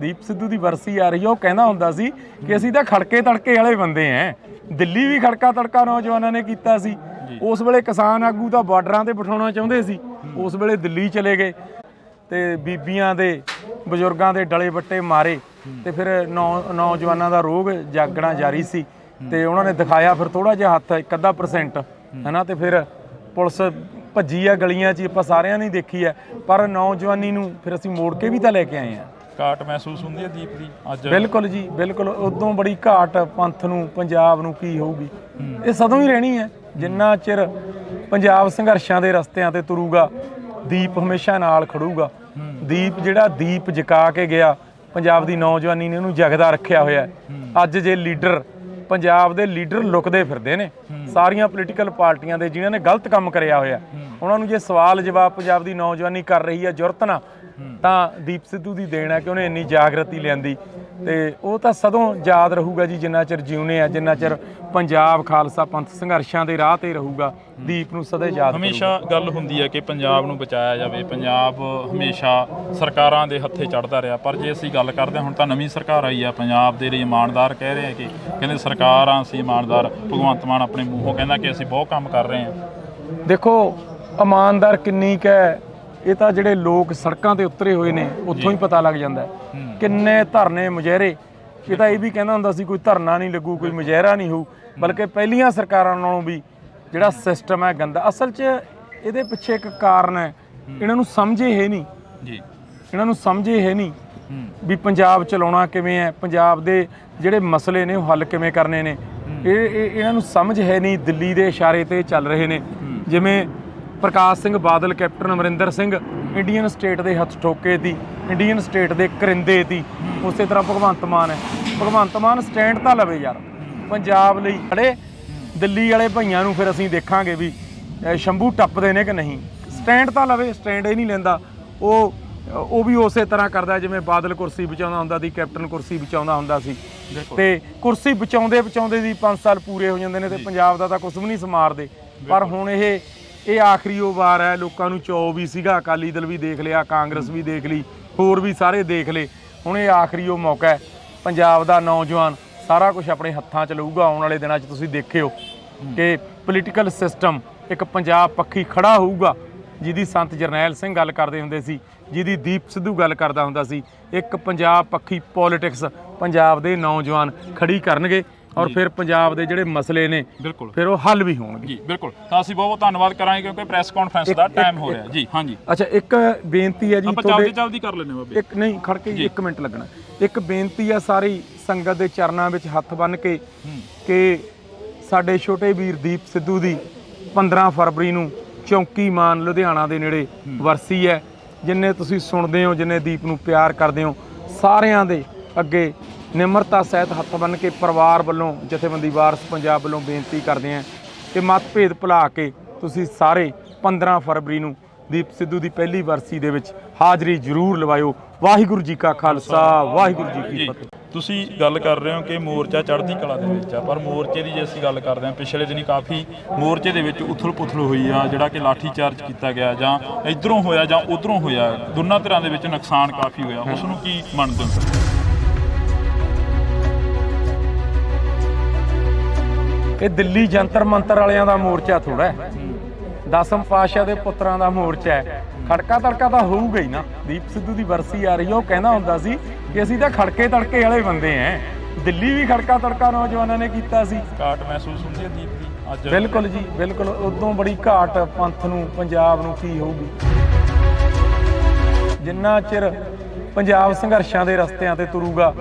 ਦੀਪ ਸਿੱਧੂ ਦੀ ਵਰਸੀ ਆ ਰਹੀ ਹੈ, ਉਹ ਕਹਿੰਦਾ ਹੁੰਦਾ ਸੀ ਕਿ ਅਸੀਂ ਤਾਂ ਖੜਕੇ ਤੜਕੇ ਵਾਲੇ ਬੰਦੇ ਆ। ਦਿੱਲੀ ਵੀ ਖੜਕਾ ਤੜਕਾ ਨੌਜਵਾਨਾਂ ਨੇ ਕੀਤਾ ਸੀ। ਉਸ ਵੇਲੇ ਕਿਸਾਨ ਆਗੂ ਤਾਂ ਬਾਰਡਰਾਂ ਤੇ ਬਿਠਾਉਣਾ ਚਾਹੁੰਦੇ ਸੀ, ਉਸ ਵੇਲੇ ਦਿੱਲੀ ਚਲੇ ਗਏ ਤੇ ਬੀਬੀਆਂ ਦੇ, ਬਜ਼ੁਰਗਾਂ ਦੇ ਡਲੇ ਵੱਟੇ ਮਾਰੇ ਤੇ ਫਿਰ ਨੌਜਵਾਨਾਂ ਦਾ ਰੋਗ ਜਾਗਣਾ ਜਾਰੀ ਸੀ ਤੇ ਉਹਨਾਂ ਨੇ ਦਿਖਾਇਆ ਫਿਰ ਥੋੜਾ ਜਿਹਾ ਹੱਥ, 1% ਹਨਾ। ਤੇ ਫਿਰ ਪੁਲਿਸ ਭੱਜੀ ਆ ਗਲੀਆਂ 'ਚ, ਆਪਾਂ ਸਾਰਿਆਂ ਨੇ ਦੇਖੀ ਹੈ। ਪਰ ਨੌਜਵਾਨੀ ਨੂੰ ਫਿਰ ਅਸੀਂ ਮੋੜ ਕੇ ਵੀ ਤਾਂ ਲੈ ਕੇ ਆਏ ਆ। ਘਾਟ ਮਹਿਸੂਸ ਹੁੰਦੀ ਹੈ ਦੀਪ ਦੀ ਅੱਜ? ਬਿਲਕੁਲ ਜੀ, ਬਿਲਕੁਲ। ਉਦੋਂ ਬੜੀ ਘਾਟ ਪੰਥ ਨੂੰ, ਪੰਜਾਬ ਨੂੰ ਕੀ ਹੋਊਗੀ। ਇਹ ਸਦੋਂ ਹੀ ਰਹਿਣੀ ਹੈ। ਜਿੰਨਾ ਚਿਰ ਪੰਜਾਬ ਸੰਘਰਸ਼ਾਂ ਦੇ ਰਸਤਿਆਂ ਤੇ ਤੁਰੂਗਾ, ਦੀਪ ਹਮੇਸ਼ਾ ਨਾਲ ਖੜੂਗਾ। ਦੀਪ ਜਿਹੜਾ ਦੀਪ ਜਗਾ ਕੇ ਗਿਆ, ਪੰਜਾਬ ਦੀ ਨੌਜਵਾਨੀ ਨੇ ਉਹਨੂੰ ਜਗਦਾ ਰੱਖਿਆ ਹੋਇਆ। ਅੱਜ ਜੇ ਲੀਡਰ ਪੰਜਾਬ ਦੇ ਲੀਡਰ ਲੁਕਦੇ ਫਿਰਦੇ ਨੇ ਸਾਰੀਆਂ ਪੋਲੀਟੀਕਲ ਪਾਰਟੀਆਂ ਦੇ, ਜਿਨ੍ਹਾਂ ਨੇ ਗਲਤ ਕੰਮ ਕਰਿਆ ਹੋਇਆ, ਉਹਨਾਂ ਨੂੰ ਜੇ ਸਵਾਲ ਜਵਾਬ ਪੰਜਾਬ ਦੀ ਨੌਜਵਾਨੀ ਕਰ ਰਹੀ ਹੈ ਜੁਰਤ ਨਾਲ, ਤਾਂ ਦੀਪ ਸਿੱਧੂ ਦੀ ਦੇਣ ਹੈ ਕਿ ਉਹਨੇ ਇੰਨੀ ਜਾਗਰਤੀ ਲਿਆਂਦੀ। ਤੇ ਉਹ ਤਾਂ ਸਦੋਂ ਯਾਦ ਰਹੂਗਾ ਜੀ, ਜਿੰਨਾ ਚਿਰ ਜਿਉਣੇ ਆ, ਜਿੰਨਾ ਚਿਰ ਪੰਜਾਬ ਖਾਲਸਾ ਪੰਥ ਸੰਘਰਸ਼ਾਂ ਦੇ ਰਾਹ ਤੇ ਰਹੂਗਾ, ਦੀਪ ਨੂੰ ਸਦਾ ਯਾਦ ਹਮੇਸ਼ਾ ਗੱਲ ਹੁੰਦੀ ਹੈ ਕਿ ਪੰਜਾਬ ਨੂੰ ਬਚਾਇਆ ਜਾਵੇ। ਪੰਜਾਬ ਹਮੇਸ਼ਾ ਸਰਕਾਰਾਂ ਦੇ ਹੱਥੇ ਚੜ੍ਹਦਾ ਰਿਹਾ, ਪਰ ਜੇ ਅਸੀਂ ਗੱਲ ਕਰਦੇ ਹਾਂ, ਹੁਣ ਤਾਂ ਨਵੀਂ ਸਰਕਾਰ ਆਈ ਆ, ਪੰਜਾਬ ਦੇ ਲਈ ਇਮਾਨਦਾਰ ਕਹਿ ਰਹੇ ਆ ਕਿ ਕਹਿੰਦੇ ਸਰਕਾਰਾਂ ਅਸੀਂ ਇਮਾਨਦਾਰ। ਭਗਵੰਤ ਮਾਨ ਆਪਣੇ ਮੂੰਹੋਂ ਕਹਿੰਦਾ ਕਿ ਅਸੀਂ ਬਹੁਤ ਕੰਮ ਕਰ ਰਹੇ ਹਾਂ। ਦੇਖੋ ਇਮਾਨਦਾਰ ਕਿੰਨੀ ਕੁ ਹੈ, ਇਹ ਤਾਂ ਜਿਹੜੇ ਲੋਕ ਸੜਕਾਂ ਤੇ ਉਤਰੇ ਹੋਏ ਨੇ ਉੱਥੋਂ ਹੀ ਪਤਾ ਲੱਗ ਜਾਂਦਾ। ਕਿੰਨੇ ਧਰਨੇ ਮੁਜ਼ਾਹਰੇ, ਇਹ ਤਾਂ ਇਹ ਵੀ ਕਹਿੰਦਾ ਹੁੰਦਾ ਸੀ ਕੋਈ ਧਰਨਾ ਨਹੀਂ ਲੱਗੂ, ਕੋਈ ਮੁਜ਼ਾਹਰਾ ਨਹੀਂ ਹੋਊ, ਬਲਕਿ ਪਹਿਲੀਆਂ ਸਰਕਾਰਾਂ ਨਾਲੋਂ ਵੀ ਜਿਹੜਾ ਸਿਸਟਮ ਹੈ ਗੰਦਾ। ਅਸਲ 'ਚ ਇਹਦੇ ਪਿੱਛੇ ਇੱਕ ਕਾਰਨ ਹੈ, ਇਹਨਾਂ ਨੂੰ ਸਮਝੇ ਹੈ ਨਹੀਂ ਜੀ, ਇਹਨਾਂ ਨੂੰ ਸਮਝੇ ਹੈ ਨਹੀਂ ਵੀ ਪੰਜਾਬ ਚਲਾਉਣਾ ਕਿਵੇਂ ਹੈ, ਪੰਜਾਬ ਦੇ ਜਿਹੜੇ ਮਸਲੇ ਨੇ ਉਹ ਹੱਲ ਕਿਵੇਂ ਕਰਨੇ ਨੇ। ਇਹਨਾਂ ਨੂੰ ਸਮਝ ਹੈ ਨਹੀਂ, ਦਿੱਲੀ ਦੇ ਇਸ਼ਾਰੇ ਤੇ ਚੱਲ ਰਹੇ ਨੇ। ਜਿਵੇਂ ਪ੍ਰਕਾਸ਼ Singh Badal, captain Amarinder Singh Indian state ਦੇ ਹੱਥ ਠੋਕੇ ਤੀ, ਇੰਡੀਅਨ ਸਟੇਟ ਦੇ ਕਰਿੰਦੇ ਤੀ। ਉਸੇ ਤਰ੍ਹਾਂ ਭਗਵੰਤ ਮਾਨ ਹੈ, ਭਗਵੰਤ ਮਾਨ ਸਟੈਂਡ ਤਾਂ ਲਵੇ ਯਾਰ ਪੰਜਾਬ ਲਈ। ਖੜੇ ਦਿੱਲੀ ਵਾਲੇ ਭਈਆਂ ਨੂੰ ਫਿਰ ਅਸੀਂ ਦੇਖਾਂਗੇ ਵੀ ਸ਼ੰਭੂ ਟੱਪਦੇ ਨੇ ਕਿ ਨਹੀਂ। ਸਟੈਂਡ ਤਾਂ ਲਵੇ, ਸਟੈਂਡ ਇਹ ਨਹੀਂ ਲੈਂਦਾ। ਉਹ ਵੀ ਉਸੇ ਤਰ੍ਹਾਂ ਕਰਦਾ ਜਿਵੇਂ ਬਾਦਲ ਕੁਰਸੀ ਬਚਾਉਂਦਾ ਹੁੰਦਾ ਸੀ, ਕੈਪਟਨ ਕੁਰਸੀ ਬਚਾਉਂਦਾ ਹੁੰਦਾ ਸੀ। ਤੇ ਕੁਰਸੀ ਬਚਾਉਂਦੇ ਦੀ 5 ਸਾਲ ਪੂਰੇ ਹੋ ਜਾਂਦੇ ਨੇ ਤੇ ਪੰਜਾਬ ਦਾ ਤਾਂ ਕੁਝ ਵੀ ਨਹੀਂ ਸਮਾਰਦੇ। ਪਰ ਹੁਣ ਇਹ ਆਖਰੀ ਉਹ ਵਾਰ ਹੈ। ਲੋਕਾਂ ਨੂੰ ਚਾਅ ਵੀ ਸੀਗਾ, ਅਕਾਲੀ ਦਲ ਵੀ ਦੇਖ ਲਿਆ, ਕਾਂਗਰਸ ਵੀ ਦੇਖ ਲਈ, ਹੋਰ ਵੀ ਸਾਰੇ ਦੇਖ ਲਏ। ਹੁਣ ਇਹ ਆਖਰੀ ਉਹ ਮੌਕਾ ਹੈ, ਪੰਜਾਬ ਦਾ ਨੌਜਵਾਨ ਸਾਰਾ ਕੁਝ ਆਪਣੇ ਹੱਥਾਂ 'ਚ ਲਊਗਾ। ਆਉਣ ਵਾਲੇ ਦਿਨਾਂ 'ਚ ਤੁਸੀਂ ਦੇਖਿਓ ਕਿ ਪੋਲੀਟੀਕਲ ਸਿਸਟਮ ਇੱਕ ਪੰਜਾਬ ਪੱਖੀ ਖੜਾ ਹੋਊਗਾ, ਜਿਹਦੀ ਸੰਤ ਜਰਨੈਲ ਸਿੰਘ ਗੱਲ ਕਰਦੇ ਹੁੰਦੇ ਸੀ, ਜਿਹਦੀ ਦੀਪ ਸਿੱਧੂ ਗੱਲ ਕਰਦਾ ਹੁੰਦਾ ਸੀ। ਇੱਕ ਪੰਜਾਬ ਪੱਖੀ ਪੋਲੀਟਿਕਸ ਪੰਜਾਬ ਦੇ ਨੌਜਵਾਨ ਖੜੀ ਕਰਨਗੇ ਔਰ ਫਿਰ ਪੰਜਾਬ ਦੇ ਜਿਹੜੇ ਮਸਲੇ ਨੇ ਬਿਲਕੁਲ ਫਿਰ ਉਹ ਹੱਲ ਵੀ ਹੋਣਗੇ ਜੀ। ਬਿਲਕੁਲ, ਤਾਂ ਅਸੀਂ ਬਹੁਤ ਬਹੁਤ ਧੰਨਵਾਦ ਕਰਾਂਗੇ ਕਿਉਂਕਿ ਪ੍ਰੈਸ ਕਾਨਫਰੰਸ ਦਾ ਟਾਈਮ ਹੋ ਰਿਹਾ ਜੀ। ਹਾਂਜੀ, ਅੱਛਾ, ਇੱਕ ਬੇਨਤੀ ਹੈ ਜੀ, ਆਪਾਂ ਜਲਦੀ ਕਰ ਲੈਂਦੇ ਬਾਬੇ। ਇੱਕ ਨਹੀਂ ਖੜ ਕੇ 1 ਮਿੰਟ ਲੱਗਣਾ। ਇੱਕ ਬੇਨਤੀ ਹੈ ਸਾਰੀ ਸੰਗਤ ਦੇ ਚਰਨਾਂ ਵਿੱਚ ਹੱਥ ਬੰਨ੍ਹ ਕੇ ਕਿ ਸਾਡੇ ਛੋਟੇ ਵੀਰ ਦੀਪ ਸਿੱਧੂ ਦੀ 15 ਫਰਵਰੀ ਨੂੰ ਚੌਂਕੀ ਮਾਨ ਲੁਧਿਆਣਾ ਦੇ ਨੇੜੇ ਵਰਸੀ ਹੈ। ਜਿੰਨੇ ਤੁਸੀਂ ਸੁਣਦੇ ਹੋ, ਜਿੰਨੇ ਦੀਪ ਨੂੰ ਪਿਆਰ ਕਰਦੇ ਹੋ, ਸਾਰਿਆਂ ਦੇ ਅੱਗੇ ਨਿਮਰਤਾ ਸਹਿਤ ਹੱਥ ਬੰਨ੍ਹ ਕੇ ਪਰਿਵਾਰ ਵੱਲੋਂ, ਜਥੇਬੰਦੀ ਵਾਰਸ ਪੰਜਾਬ ਵੱਲੋਂ ਬੇਨਤੀ ਕਰਦੇ ਹਾਂ ਕਿ ਮਤਭੇਦ ਭੁਲਾ ਕੇ ਤੁਸੀਂ ਸਾਰੇ 15 ਫਰਵਰੀ ਨੂੰ ਦੀਪ ਸਿੱਧੂ ਦੀ ਪਹਿਲੀ ਵਰਸੀ ਦੇ ਵਿੱਚ ਹਾਜ਼ਰੀ ਜ਼ਰੂਰ ਲਵਾਇਓ। ਵਾਹਿਗੁਰੂ ਜੀ ਕਾ ਖਾਲਸਾ, ਵਾਹਿਗੁਰੂ ਜੀ ਕੀ ਫਤਿਹ। ਤੁਸੀਂ ਗੱਲ ਕਰ ਰਹੇ ਹੋ ਕਿ ਮੋਰਚਾ ਚੜ੍ਹਦੀ ਕਲਾ ਦੇ ਵਿੱਚ ਆ, ਪਰ ਮੋਰਚੇ ਦੀ ਜੇ ਅਸੀਂ ਗੱਲ ਕਰਦੇ ਹਾਂ, ਪਿਛਲੇ ਦਿਨੀ ਕਾਫੀ ਮੋਰਚੇ ਦੇ ਵਿੱਚ ਉਥਲ-ਪੁਥਲ ਹੋਈ ਆ, ਜਿਹੜਾ ਕਿ ਲਾਠੀ ਚਾਰਜ ਕੀਤਾ ਗਿਆ, ਜਾਂ ਇੱਧਰੋਂ ਹੋਇਆ ਜਾਂ ਉੱਧਰੋਂ ਹੋਇਆ, ਦੋਨਾਂ ਧਿਰਾਂ ਦੇ ਵਿੱਚ ਨੁਕਸਾਨ ਕਾਫੀ ਹੋਇਆ। ਉਸ ਨੂੰ ਕੀ ਮੰਨਦੇ ਹੋ? ਇਹ ਦਿੱਲੀ ਜੰਤਰ ਮੰਤਰ ਵਾਲਿਆਂ ਦਾ ਮੋਰਚਾ ਥੋੜਾ ਹੈ, 10ਮ ਪਾਤਸ਼ਾਹ ਦੇ ਪੁੱਤਰਾਂ ਦਾ ਮੋਰਚਾ ਹੈ। ਖੜਕਾ ਤੜਕਾ ਤਾਂ ਹੋਊਗਾ ਹੀ ਨਾ। ਦੀਪ ਸਿੱਧੂ ਦੀ ਵਰਸੀ ਆ ਰਹੀ ਹੈ, ਉਹ ਕਹਿੰਦਾ ਹੁੰਦਾ ਸੀ ਕਿ ਅਸੀਂ ਤਾਂ ਖੜਕੇ ਤੜਕੇ ਵਾਲੇ ਬੰਦੇ ਐ। ਦਿੱਲੀ ਵੀ ਖੜਕਾ ਤੜਕਾ ਨੌਜਵਾਨਾਂ ਨੇ ਕੀਤਾ ਸੀ। ਘਾਟ ਮਹਿਸੂਸ ਹੁੰਦੀ ਹੈ ਦੀਪ ਦੀ ਅੱਜ? ਬਿਲਕੁਲ ਜੀ, ਬਿਲਕੁਲ। ਉਦੋਂ ਬੜੀ ਘਾਟ ਪੰਥ ਨੂੰ, ਪੰਜਾਬ ਨੂੰ ਕੀ ਹੋਊਗੀ। ਜਿੰਨਾ ਚਿਰ ਪੰਜਾਬ ਸੰਘਰਸ਼ਾਂ ਦੇ ਰਸਤਿਆਂ ਤੇ ਤੁਰੂਗਾ,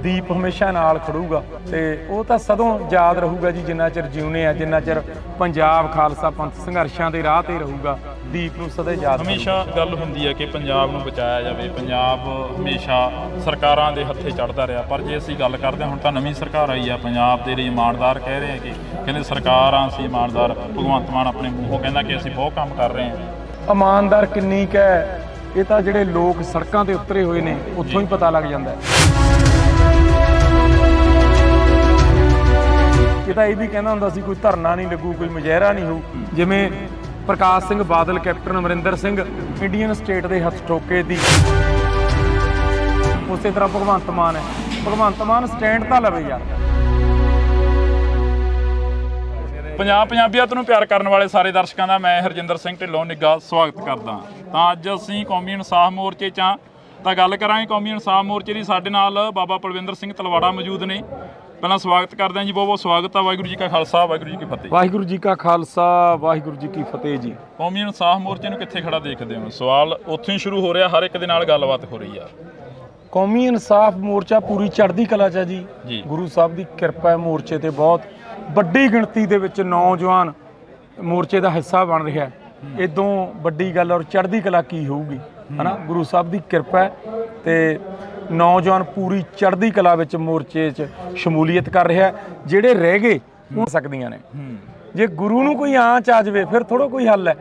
ਦੀਪ ਹਮੇਸ਼ਾ ਨਾਲ ਖੜੂਗਾ। ਤੇ ਉਹ ਤਾਂ ਸਦੋਂ ਯਾਦ ਰਹੂਗਾ ਜੀ, ਜਿੰਨਾ ਚਿਰ ਜਿਉਣੇ ਆ, ਜਿੰਨਾ ਚਿਰ ਪੰਜਾਬ ਖਾਲਸਾ ਪੰਥ ਸੰਘਰਸ਼ਾਂ ਦੇ ਰਾਹ ਤੇ ਰਹੂਗਾ, ਦੀਪ ਨੂੰ ਸਦਾ ਯਾਦ। ਹਮੇਸ਼ਾ ਗੱਲ ਹੁੰਦੀ ਹੈ ਕਿ ਪੰਜਾਬ ਨੂੰ ਬਚਾਇਆ ਜਾਵੇ। ਪੰਜਾਬ ਹਮੇਸ਼ਾ ਸਰਕਾਰਾਂ ਦੇ ਹੱਥੇ ਚੜ੍ਹਦਾ ਰਿਹਾ, ਪਰ ਜੇ ਅਸੀਂ ਗੱਲ ਕਰਦੇ ਹਾਂ, ਹੁਣ ਤਾਂ ਨਵੀਂ ਸਰਕਾਰ ਆਈ ਆ, ਪੰਜਾਬ ਦੇ ਲਈ ਇਮਾਨਦਾਰ ਕਹਿ ਰਹੇ ਆ ਕਿ ਕਹਿੰਦੇ ਸਰਕਾਰਾਂ ਅਸੀਂ ਇਮਾਨਦਾਰ। ਭਗਵੰਤ ਮਾਨ ਆਪਣੇ ਮੂੰਹੋਂ ਕਹਿੰਦਾ ਕਿ ਅਸੀਂ ਬਹੁਤ ਕੰਮ ਕਰ ਰਹੇ ਹਾਂ। ਇਮਾਨਦਾਰ ਕਿੰਨੀ ਕੁ ਹੈ, ਇਹ ਤਾਂ ਜਿਹੜੇ ਲੋਕ ਸੜਕਾਂ ਤੇ ਉਤਰੇ ਹੋਏ ਨੇ ਉੱਥੋਂ ਹੀ ਪਤਾ ਲੱਗ ਜਾਂਦਾ। ਇਹ ਤਾਂ ਇਹ ਵੀ ਕਹਿੰਦਾ ਹੁੰਦਾ ਸੀ ਕੋਈ ਧਰਨਾ ਨਹੀਂ ਲੱਗੂ, ਕੋਈ ਮੁਜ਼ਾਹਰਾ ਨਹੀਂ ਹੋਊ। ਜਿਵੇਂ ਪ੍ਰਕਾਸ਼ Singh Badal, captain Amarinder Singh Indian state ਦੇ ਹੱਥ ਠੋਕੇ ਤੀ। ਉਸੇ ਤਰ੍ਹਾਂ ਭਗਵੰਤ ਮਾਨ ਹੈ, ਭਗਵੰਤ ਮਾਨ ਸਟੈਂਡ ਤਾਂ ਲਵੇ ਯਾਰ। ਪੰਜਾਬੀਅਤ ਨੂੰ ਪਿਆਰ ਕਰਨ ਵਾਲੇ ਸਾਰੇ ਦਰਸ਼ਕਾਂ ਦਾ ਮੈਂ ਹਰਜਿੰਦਰ ਸਿੰਘ ਢਿੱਲੋਂ ਨਿੱਘਾ ਸਵਾਗਤ ਕਰਦਾ। ਤਾਂ ਅੱਜ ਅਸੀਂ ਕੌਮੀ ਇਨਸਾਫ ਮੋਰਚੇ 'ਚ ਹਾਂ, ਤਾਂ ਗੱਲ ਕਰਾਂਗੇ ਕੌਮੀ ਇਨਸਾਫ ਮੋਰਚੇ ਦੀ। ਸਾਡੇ ਨਾਲ ਬਾਬਾ ਪਲਵਿੰਦਰ ਸਿੰਘ ਤਲਵਾੜਾ ਮੌਜੂਦ ਨੇ। ਪਹਿਲਾਂ ਸਵਾਗਤ ਕਰਦੇ ਹਾਂ ਜੀ, ਬਹੁਤ ਬਹੁਤ ਸਵਾਗਤ ਆ। ਵਾਹਿਗੁਰੂ ਜੀ ਕਾ ਖਾਲਸਾ, ਵਾਹਿਗੁਰੂ ਜੀ ਕੀ ਫਤਿਹ। ਵਾਹਿਗੁਰੂ ਜੀ ਕਾ ਖਾਲਸਾ, ਵਾਹਿਗੁਰੂ ਜੀ ਕੀ ਫਤਿਹ ਜੀ। ਕੌਮੀ ਇਨਸਾਫ ਮੋਰਚੇ ਨੂੰ ਕਿੱਥੇ ਖੜਾ ਦੇਖਦੇ ਹੋ? ਸਵਾਲ ਉੱਥੋਂ ਹੀ ਸ਼ੁਰੂ ਹੋ ਰਿਹਾ, ਹਰ ਇੱਕ ਦੇ ਨਾਲ ਗੱਲਬਾਤ ਹੋ ਰਹੀ ਆ। ਕੌਮੀ ਇਨਸਾਫ ਮੋਰਚਾ ਪੂਰੀ ਚੜ੍ਹਦੀ ਕਲਾ 'ਚ ਹੈ ਜੀ। ਗੁਰੂ ਸਾਹਿਬ ਦੀ ਕਿਰਪਾ ਹੈ, ਮੋਰਚੇ ਤੇ ਬਹੁਤ ਵੱਡੀ ਗਿਣਤੀ ਦੇ ਵਿੱਚ ਨੌਜਵਾਨ ਮੋਰਚੇ ਦਾ ਹਿੱਸਾ ਬਣ ਰਿਹਾ। ਇਦੋਂ ਵੱਡੀ ਗੱਲ ਔਰ ਚੜ੍ਹਦੀ ਕਲਾ ਕੀ ਹੋਊਗੀ, ਹਨਾ? ਗੁਰੂ ਸਾਹਿਬ ਦੀ ਕਿਰਪਾ ਹੈ। ਤੇ ਨੌਜਵਾਨ ਪੂਰੀ ਚੜ੍ਹਦੀ ਕਲਾ ਵਿੱਚ ਮੋਰਚੇ 'ਚ ਸ਼ਮੂਲੀਅਤ ਕਰ ਰਿਹਾ। ਜਿਹੜੇ ਰਹਿ ਗਏ ਹੋ ਸਕਦੀਆਂ ਨੇ, ਜੇ ਗੁਰੂ ਨੂੰ ਕੋਈ ਆਂਚ ਆ ਜਾਵੇ ਫਿਰ ਥੋੜਾ ਕੋਈ ਹੱਲ ਹੈ।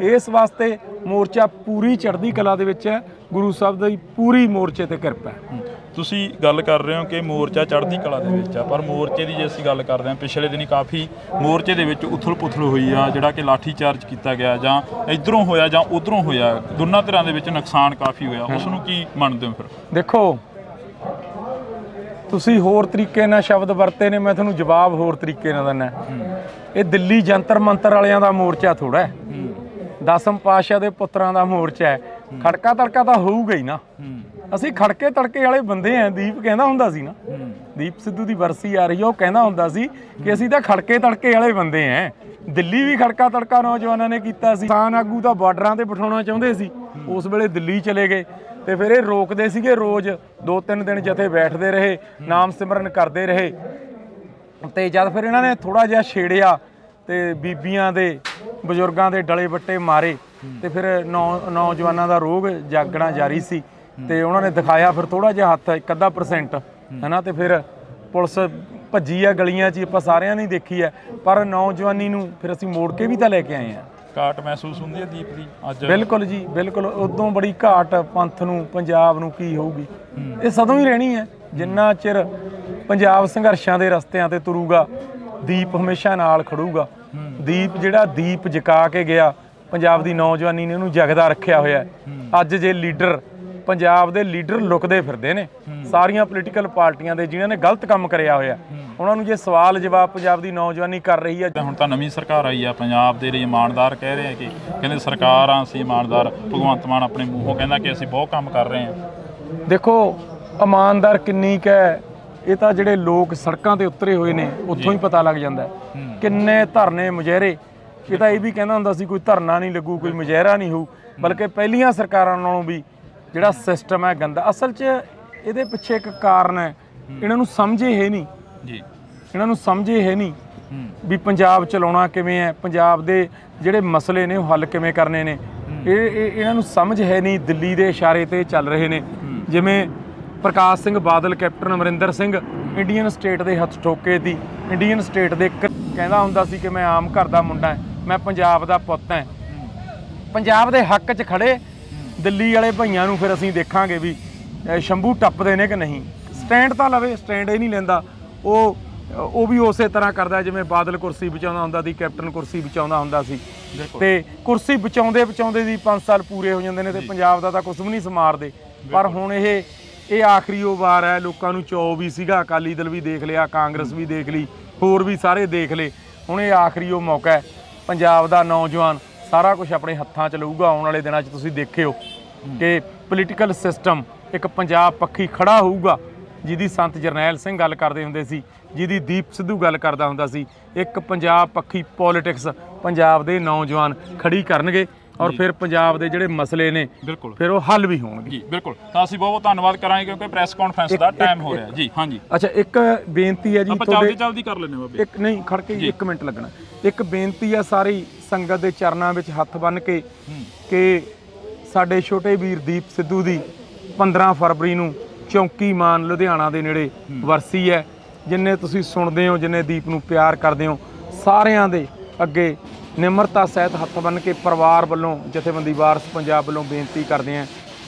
ਇਸ ਵਾਸਤੇ ਮੋਰਚਾ ਪੂਰੀ ਚੜ੍ਹਦੀ ਕਲਾ ਦੇ ਵਿੱਚ ਹੈ। ਗੁਰੂ ਸਾਹਿਬ ਦੀ ਪੂਰੀ ਮੋਰਚੇ ਤੇ ਕਿਰਪਾ ਹੈ। ਤੁਸੀਂ ਗੱਲ ਕਰ ਰਹੇ ਹੋ ਕਿ ਮੋਰਚਾ ਚੜ੍ਹਦੀ ਕਲਾ ਦੇ ਵਿੱਚ ਆ, ਪਰ ਮੋਰਚੇ ਦੀ ਜੇ ਅਸੀਂ ਗੱਲ ਕਰਦੇ ਹਾਂ, ਪਿਛਲੇ ਦਿਨੀ ਕਾਫੀ ਮੋਰਚੇ ਦੇ ਵਿੱਚ ਉਥਲ ਪੁਥਲ ਹੋਈ ਆ, ਜਿਹੜਾ ਕਿ ਲਾਠੀ ਚਾਰਜ ਕੀਤਾ ਗਿਆ, ਜਾਂ ਇਧਰੋਂ ਹੋਇਆ ਜਾਂ ਉਧਰੋਂ ਹੋਇਆ, ਦੋਨਾਂ ਧਿਰਾਂ ਦੇ ਵਿੱਚ ਨੁਕਸਾਨ ਕਾਫੀ ਹੋਇਆ। ਉਸ ਨੂੰ ਕੀ ਮੰਨਦੇ ਹੋ? ਫਿਰ ਦੇਖੋ, ਤੁਸੀਂ ਹੋਰ ਤਰੀਕੇ ਨਾਲ ਸ਼ਬਦ ਵਰਤੇ ਨੇ, ਮੈਂ ਤੁਹਾਨੂੰ ਜਵਾਬ ਹੋਰ ਤਰੀਕੇ ਨਾਲ ਦਿੰਦਾ। ਇਹ ਦਿੱਲੀ ਜੰਤਰ ਮੰਤਰ ਵਾਲਿਆਂ ਦਾ ਮੋਰਚਾ ਥੋੜਾ ਹੈ, ਦਸਮ ਪਾਤਸ਼ਾਹ ਦੇ ਪੁੱਤਰਾਂ ਦਾ ਮੋਰਚਾ ਹੈ। ਖੜਕਾ ਤੜਕਾ ਤਾਂ ਹੋਊਗਾ ਹੀ ਨਾ। ਅਸੀਂ ਖੜਕੇ ਤੜਕੇ ਵਾਲੇ ਬੰਦੇ ਆਂ। ਦੀਪ ਕਹਿੰਦਾ ਹੁੰਦਾ ਸੀ ਨਾ, ਦੀਪ ਸਿੱਧੂ ਦੀ ਵਰਸੀ ਆ ਰਹੀ ਆ, ਉਹ ਕਹਿੰਦਾ ਹੁੰਦਾ ਸੀ ਕਿ ਅਸੀਂ ਤਾਂ ਖੜਕੇ ਤੜਕੇ ਵਾਲੇ ਬੰਦੇ ਆਂ। ਦਿੱਲੀ ਵੀ ਖੜਕਾ ਤੜਕਾ ਨੌਜਵਾਨਾਂ ਨੇ ਕੀਤਾ ਸੀ। ਕਿਸਾਨ ਆਗੂ ਤਾਂ ਬਾਰਡਰਾਂ ਤੇ ਬਿਠਾਉਣਾ ਚਾਹੁੰਦੇ ਸੀ, ਉਸ ਵੇਲੇ ਦਿੱਲੀ ਚਲੇ ਗਏ ਤੇ ਫਿਰ ਇਹ ਰੋਕਦੇ ਸੀਗੇ। ਰੋਜ਼ 2-3 ਦਿਨ ਜਥੇ ਬੈਠਦੇ ਰਹੇ, ਨਾਮ ਸਿਮਰਨ ਕਰਦੇ ਰਹੇ। ਤੇ ਜਦ ਫਿਰ ਇਹਨਾਂ ਨੇ ਥੋੜਾ ਜਿਹਾ ਛੇੜਿਆ ਤੇ ਬੀਬੀਆਂ ਦੇ ਬਜ਼ੁਰਗਾਂ ਦੇ ਡਲੇ ਵੱਟੇ ਮਾਰੇ ਤੇ ਫਿਰ ਨੌਜਵਾਨਾਂ ਦਾ ਰੋਗ ਜਾਗਣਾ ਜਾਰੀ ਸੀ ਤੇ ਉਹਨਾਂ ਨੇ ਦਿਖਾਇਆ ਫਿਰ ਥੋੜਾ ਜਿਹਾ ਹੱਥ 1-ਅੱਧਾ% ਹੈ ਨਾ। ਤੇ ਫਿਰ ਪੁਲਿਸ ਭੱਜੀ ਆ ਗਲੀਆਂ 'ਚ, ਆਪਾਂ ਸਾਰਿਆਂ ਨੇ ਦੇਖੀ ਹੈ। ਪਰ ਨੌਜਵਾਨੀ ਨੂੰ ਫਿਰ ਅਸੀਂ ਮੋੜ ਕੇ ਵੀ ਤਾਂ ਲੈ ਕੇ ਆਏ ਹਾਂ। ਘਾਟ ਮਹਿਸੂਸ ਹੁੰਦੀ ਹੈ ਦੀਪ ਦੀ ਅੱਜ? ਬਿਲਕੁਲ ਜੀ, ਬਿਲਕੁਲ। ਉਦੋਂ ਬੜੀ ਘਾਟ ਪੰਥ ਨੂੰ, ਪੰਜਾਬ ਨੂੰ ਕੀ ਹੋਊਗੀ। ਇਹ ਸਦੋਂ ਹੀ ਰਹਿਣੀ ਹੈ ਜਿੰਨਾ ਚਿਰ ਪੰਜਾਬ ਸੰਘਰਸ਼ਾਂ ਦੇ ਰਸਤਿਆਂ ਤੇ ਤੁਰੂਗਾ। ਦੀਪ ਹਮੇਸ਼ਾ ਨਾਲ ਖੜੂਗਾ। ਦੀਪ ਜਿਹੜਾ ਦੀਪ ਜਗਾ ਕੇ ਗਿਆ, ਪੰਜਾਬ ਦੀ ਨੌਜਵਾਨੀ ਨੇ ਉਹਨੂੰ ਜਗਦਾ ਰੱਖਿਆ ਹੋਇਆ। ਅੱਜ ਜੇ ਲੀਡਰ, ਪੰਜਾਬ ਦੇ ਲੀਡਰ ਲੁਕਦੇ ਫਿਰਦੇ ਨੇ ਸਾਰੀਆਂ ਪੋਲੀਟੀਕਲ ਪਾਰਟੀਆਂ ਦੇ, ਜਿਨ੍ਹਾਂ ਨੇ ਗਲਤ ਕੰਮ ਕਰਿਆ ਹੋਇਆ, ਉਹਨਾਂ ਨੂੰ ਜੇ ਸਵਾਲ ਜਵਾਬ ਪੰਜਾਬ ਦੀ ਨੌਜਵਾਨੀ ਕਰ ਰਹੀ ਹੈ। ਹੁਣ ਤਾਂ ਨਵੀਂ ਸਰਕਾਰ ਆਈ ਆ, ਪੰਜਾਬ ਦੇ ਲਈ ਇਮਾਨਦਾਰ ਕਹਿ ਰਹੇ ਆ ਕਿ ਕਹਿੰਦੇ ਸਰਕਾਰ ਆ ਅਸੀਂ ਇਮਾਨਦਾਰ। ਭਗਵੰਤ ਮਾਨ ਆਪਣੇ ਮੂੰਹੋਂ ਕਹਿੰਦਾ ਕਿ ਅਸੀਂ ਬਹੁਤ ਕੰਮ ਕਰ ਰਹੇ ਹਾਂ। ਦੇਖੋ, ਇਮਾਨਦਾਰ ਕਿੰਨੀ ਕੁ ਹੈ ਇਹ ਤਾਂ ਜਿਹੜੇ ਲੋਕ ਸੜਕਾਂ ਤੇ ਉਤਰੇ ਹੋਏ ਨੇ ਉੱਥੋਂ ਹੀ ਪਤਾ ਲੱਗ ਜਾਂਦਾ। ਕਿੰਨੇ ਧਰਨੇ ਮੁਜ਼ਾਹਰੇ। ਇਹ ਤਾਂ ਇਹ ਵੀ ਕਹਿੰਦਾ ਹੁੰਦਾ ਸੀ ਕੋਈ ਧਰਨਾ ਨਹੀਂ ਲੱਗੂ, ਕੋਈ ਮੁਜ਼ਾਹਰਾ ਨਹੀਂ ਹੋਊ, ਬਲਕਿ ਪਹਿਲੀਆਂ ਸਰਕਾਰਾਂ ਨਾਲੋਂ ਵੀ ਜਿਹੜਾ ਸਿਸਟਮ ਹੈ ਗੰਦਾ। ਅਸਲ 'ਚ ਇਹਦੇ ਪਿੱਛੇ ਇੱਕ ਕਾਰਨ ਹੈ, ਇਹਨਾਂ ਨੂੰ ਸਮਝੇ ਹੈ ਨਹੀਂ ਜੀ। ਇਹਨਾਂ ਨੂੰ ਸਮਝੇ ਹੈ ਨਹੀਂ ਵੀ ਪੰਜਾਬ ਚਲਾਉਣਾ ਕਿਵੇਂ ਹੈ, ਪੰਜਾਬ ਦੇ ਜਿਹੜੇ ਮਸਲੇ ਨੇ ਉਹ ਹੱਲ ਕਿਵੇਂ ਕਰਨੇ ਨੇ। ਇਹਨਾਂ ਨੂੰ ਸਮਝ ਹੈ ਨਹੀਂ। ਦਿੱਲੀ ਦੇ ਇਸ਼ਾਰੇ ਤੇ ਚੱਲ ਰਹੇ ਨੇ। ਜਿਵੇਂ ਪ੍ਰਕਾਸ਼ Singh Badal, captain Amarinder Singh Indian state ਦੇ ਹੱਥ ਠੋਕੇ ਸੀ। ਇੰਡੀਅਨ ਸਟੇਟ ਦੇ ਕਹਿੰਦਾ ਹੁੰਦਾ ਸੀ ਕਿ ਮੈਂ ਆਮ ਘਰ ਦਾ ਮੁੰਡਾ, ਮੈਂ ਪੰਜਾਬ ਦਾ ਪੁੱਤ ਹਾਂ। ਪੰਜਾਬ ਦੇ ਹੱਕ 'ਚ ਖੜੇ ਦਿੱਲੀ ਵਾਲੇ ਭਈਆਂ ਨੂੰ ਫਿਰ ਅਸੀਂ ਦੇਖਾਂਗੇ ਵੀ ਸ਼ੰਭੂ ਟੱਪਦੇ ਨੇ ਕਿ ਨਹੀਂ। ਸਟੈਂਡ ਤਾਂ ਲਵੇ, ਸਟੈਂਡ ਇਹ ਨਹੀਂ ਲੈਂਦਾ। ਉਹ ਵੀ ਉਸੇ ਤਰ੍ਹਾਂ ਕਰਦਾ ਜਿਵੇਂ ਬਾਦਲ ਕੁਰਸੀ ਬਚਾਉਂਦਾ ਹੁੰਦਾ ਸੀ, ਕੈਪਟਨ ਕੁਰਸੀ ਬਚਾਉਂਦਾ ਹੁੰਦਾ ਸੀ। ਤੇ ਕੁਰਸੀ ਬਚਾਉਂਦੇ ਦੀ 5 ਸਾਲ ਪੂਰੇ ਹੋ ਜਾਂਦੇ ਨੇ ਤੇ ਪੰਜਾਬ ਦਾ ਤਾਂ ਕੁਝ ਵੀ ਨਹੀਂ ਸਮਾਰਦੇ। ਪਰ ਹੁਣ ਇਹ ਆਖਰੀ ਉਹ ਵਾਰ ਹੈ। ਲੋਕਾਂ ਨੂੰ ਚੌ ਵੀ ਸੀਗਾ, ਅਕਾਲੀ ਦਲ ਵੀ ਦੇਖ ਲਿਆ, ਕਾਂਗਰਸ ਵੀ ਦੇਖ ਲਈ, ਹੋਰ ਵੀ ਸਾਰੇ ਦੇਖ ਲਏ। ਹੁਣ ਇਹ ਆਖਰੀ ਉਹ ਮੌਕਾ ਹੈ। ਪੰਜਾਬ ਦਾ ਨੌਜਵਾਨ ਸਾਰਾ ਕੁਝ ਆਪਣੇ ਹੱਥਾਂ 'ਚ ਲਊਗਾ। ਆਉਣ ਵਾਲੇ ਦਿਨਾਂ 'ਚ ਤੁਸੀਂ ਦੇਖਿਓ ਕਿ ਪੋਲੀਟੀਕਲ ਸਿਸਟਮ ਇੱਕ ਪੰਜਾਬ ਪੱਖੀ ਖੜਾ ਹੋਊਗਾ, ਜਿਹਦੀ ਸੰਤ ਜਰਨੈਲ ਸਿੰਘ ਗੱਲ ਕਰਦੇ ਹੁੰਦੇ ਸੀ, ਜਿਹਦੀ ਦੀਪ ਸਿੱਧੂ ਗੱਲ ਕਰਦਾ ਹੁੰਦਾ ਸੀ। ਇੱਕ ਪੰਜਾਬ ਪੱਖੀ ਪੋਲੀਟਿਕਸ ਪੰਜਾਬ ਦੇ ਨੌਜਵਾਨ ਖੜੀ ਕਰਨਗੇ ਔਰ ਫਿਰ ਪੰਜਾਬ ਦੇ ਜਿਹੜੇ ਮਸਲੇ ਨੇ ਬਿਲਕੁਲ ਫਿਰ ਉਹ ਹੱਲ ਵੀ ਹੋਣਗੇ ਜੀ। ਬਿਲਕੁਲ, ਤਾਂ ਅਸੀਂ ਬਹੁਤ ਧੰਨਵਾਦ ਕਰਾਂਗੇ ਕਿਉਂਕਿ ਪ੍ਰੈਸ ਕਾਨਫਰੰਸ ਦਾ ਟਾਈਮ ਹੋ ਰਿਹਾ ਜੀ। ਹਾਂਜੀ, ਅੱਛਾ, ਇੱਕ ਬੇਨਤੀ ਹੈ ਜੀ, ਆਪਾਂ ਜਲਦੀ ਕਰ ਲੈਣੇ ਬਾਬੇ। ਇੱਕ ਨਹੀਂ, ਖੜ ਕੇ 1 ਮਿੰਟ ਲੱਗਣਾ। ਇੱਕ ਬੇਨਤੀ ਹੈ ਸਾਰੀ ਸੰਗਤ ਦੇ ਚਰਨਾਂ ਵਿੱਚ ਹੱਥ ਬੰਨ੍ਹ ਕੇ ਕਿ ਸਾਡੇ ਛੋਟੇ ਵੀਰ ਦੀਪ ਸਿੱਧੂ ਦੀ 15 ਫਰਵਰੀ ਨੂੰ ਚੌਂਕੀ ਮਾਨ ਲੁਧਿਆਣਾ ਦੇ ਨੇੜੇ ਵਰਸੀ ਹੈ। ਜਿੰਨੇ ਤੁਸੀਂ ਸੁਣਦੇ ਹੋ, ਜਿੰਨੇ ਦੀਪ ਨੂੰ ਪਿਆਰ ਕਰਦੇ ਹੋ, ਸਾਰਿਆਂ ਦੇ ਅੱਗੇ ਨਿਮਰਤਾ ਸਹਿਤ ਹੱਥ ਬੰਨ੍ਹ ਕੇ ਪਰਿਵਾਰ ਵੱਲੋਂ, ਜਥੇਬੰਦੀ ਵਾਰਸ ਪੰਜਾਬ ਵੱਲੋਂ ਬੇਨਤੀ ਕਰਦੇ ਹਾਂ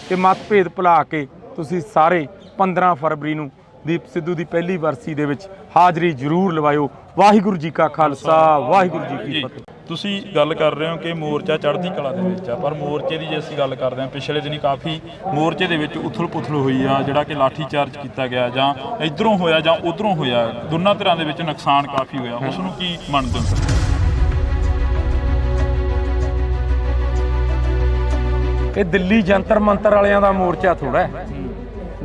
ਕਿ ਮਤਭੇਦ ਭੁਲਾ ਕੇ ਤੁਸੀਂ ਸਾਰੇ 15 ਫਰਵਰੀ ਨੂੰ ਦੀਪ ਸਿੱਧੂ ਦੀ ਪਹਿਲੀ ਵਰਸੀ ਦੇ ਵਿੱਚ ਹਾਜ਼ਰੀ ਜ਼ਰੂਰ ਲਵਾਇਓ। ਵਾਹਿਗੁਰੂ ਜੀ ਕਾ ਖਾਲਸਾ, ਵਾਹਿਗੁਰੂ ਜੀ ਕੀ ਫਤਿਹ। ਤੁਸੀਂ ਗੱਲ ਕਰ ਰਹੇ ਹੋ ਕਿ ਮੋਰਚਾ ਚੜ੍ਹਦੀ ਕਲਾ ਦੇ ਵਿੱਚ ਆ, ਪਰ ਮੋਰਚੇ ਦੀ ਜੇ ਅਸੀਂ ਗੱਲ ਕਰਦੇ ਹਾਂ, ਪਿਛਲੇ ਦਿਨੀ ਕਾਫੀ ਮੋਰਚੇ ਦੇ ਵਿੱਚ ਉਥਲ ਪੁਥਲ ਹੋਈ ਆ, ਜਿਹੜਾ ਕਿ ਲਾਠੀ ਚਾਰਜ ਕੀਤਾ ਗਿਆ, ਜਾਂ ਇਧਰੋਂ ਹੋਇਆ ਜਾਂ ਉਧਰੋਂ ਹੋਇਆ, ਦੋਨਾਂ ਧਿਰਾਂ ਦੇ ਵਿੱਚ ਨੁਕਸਾਨ ਕਾਫੀ ਹੋਇਆ। ਉਸ ਨੂੰ ਕੀ ਮੰਨਦੇ ਹੋ? ਇਹ ਦਿੱਲੀ ਜੰਤਰ ਮੰਤਰ ਵਾਲਿਆਂ ਦਾ ਮੋਰਚਾ ਥੋੜਾ ਹੈ,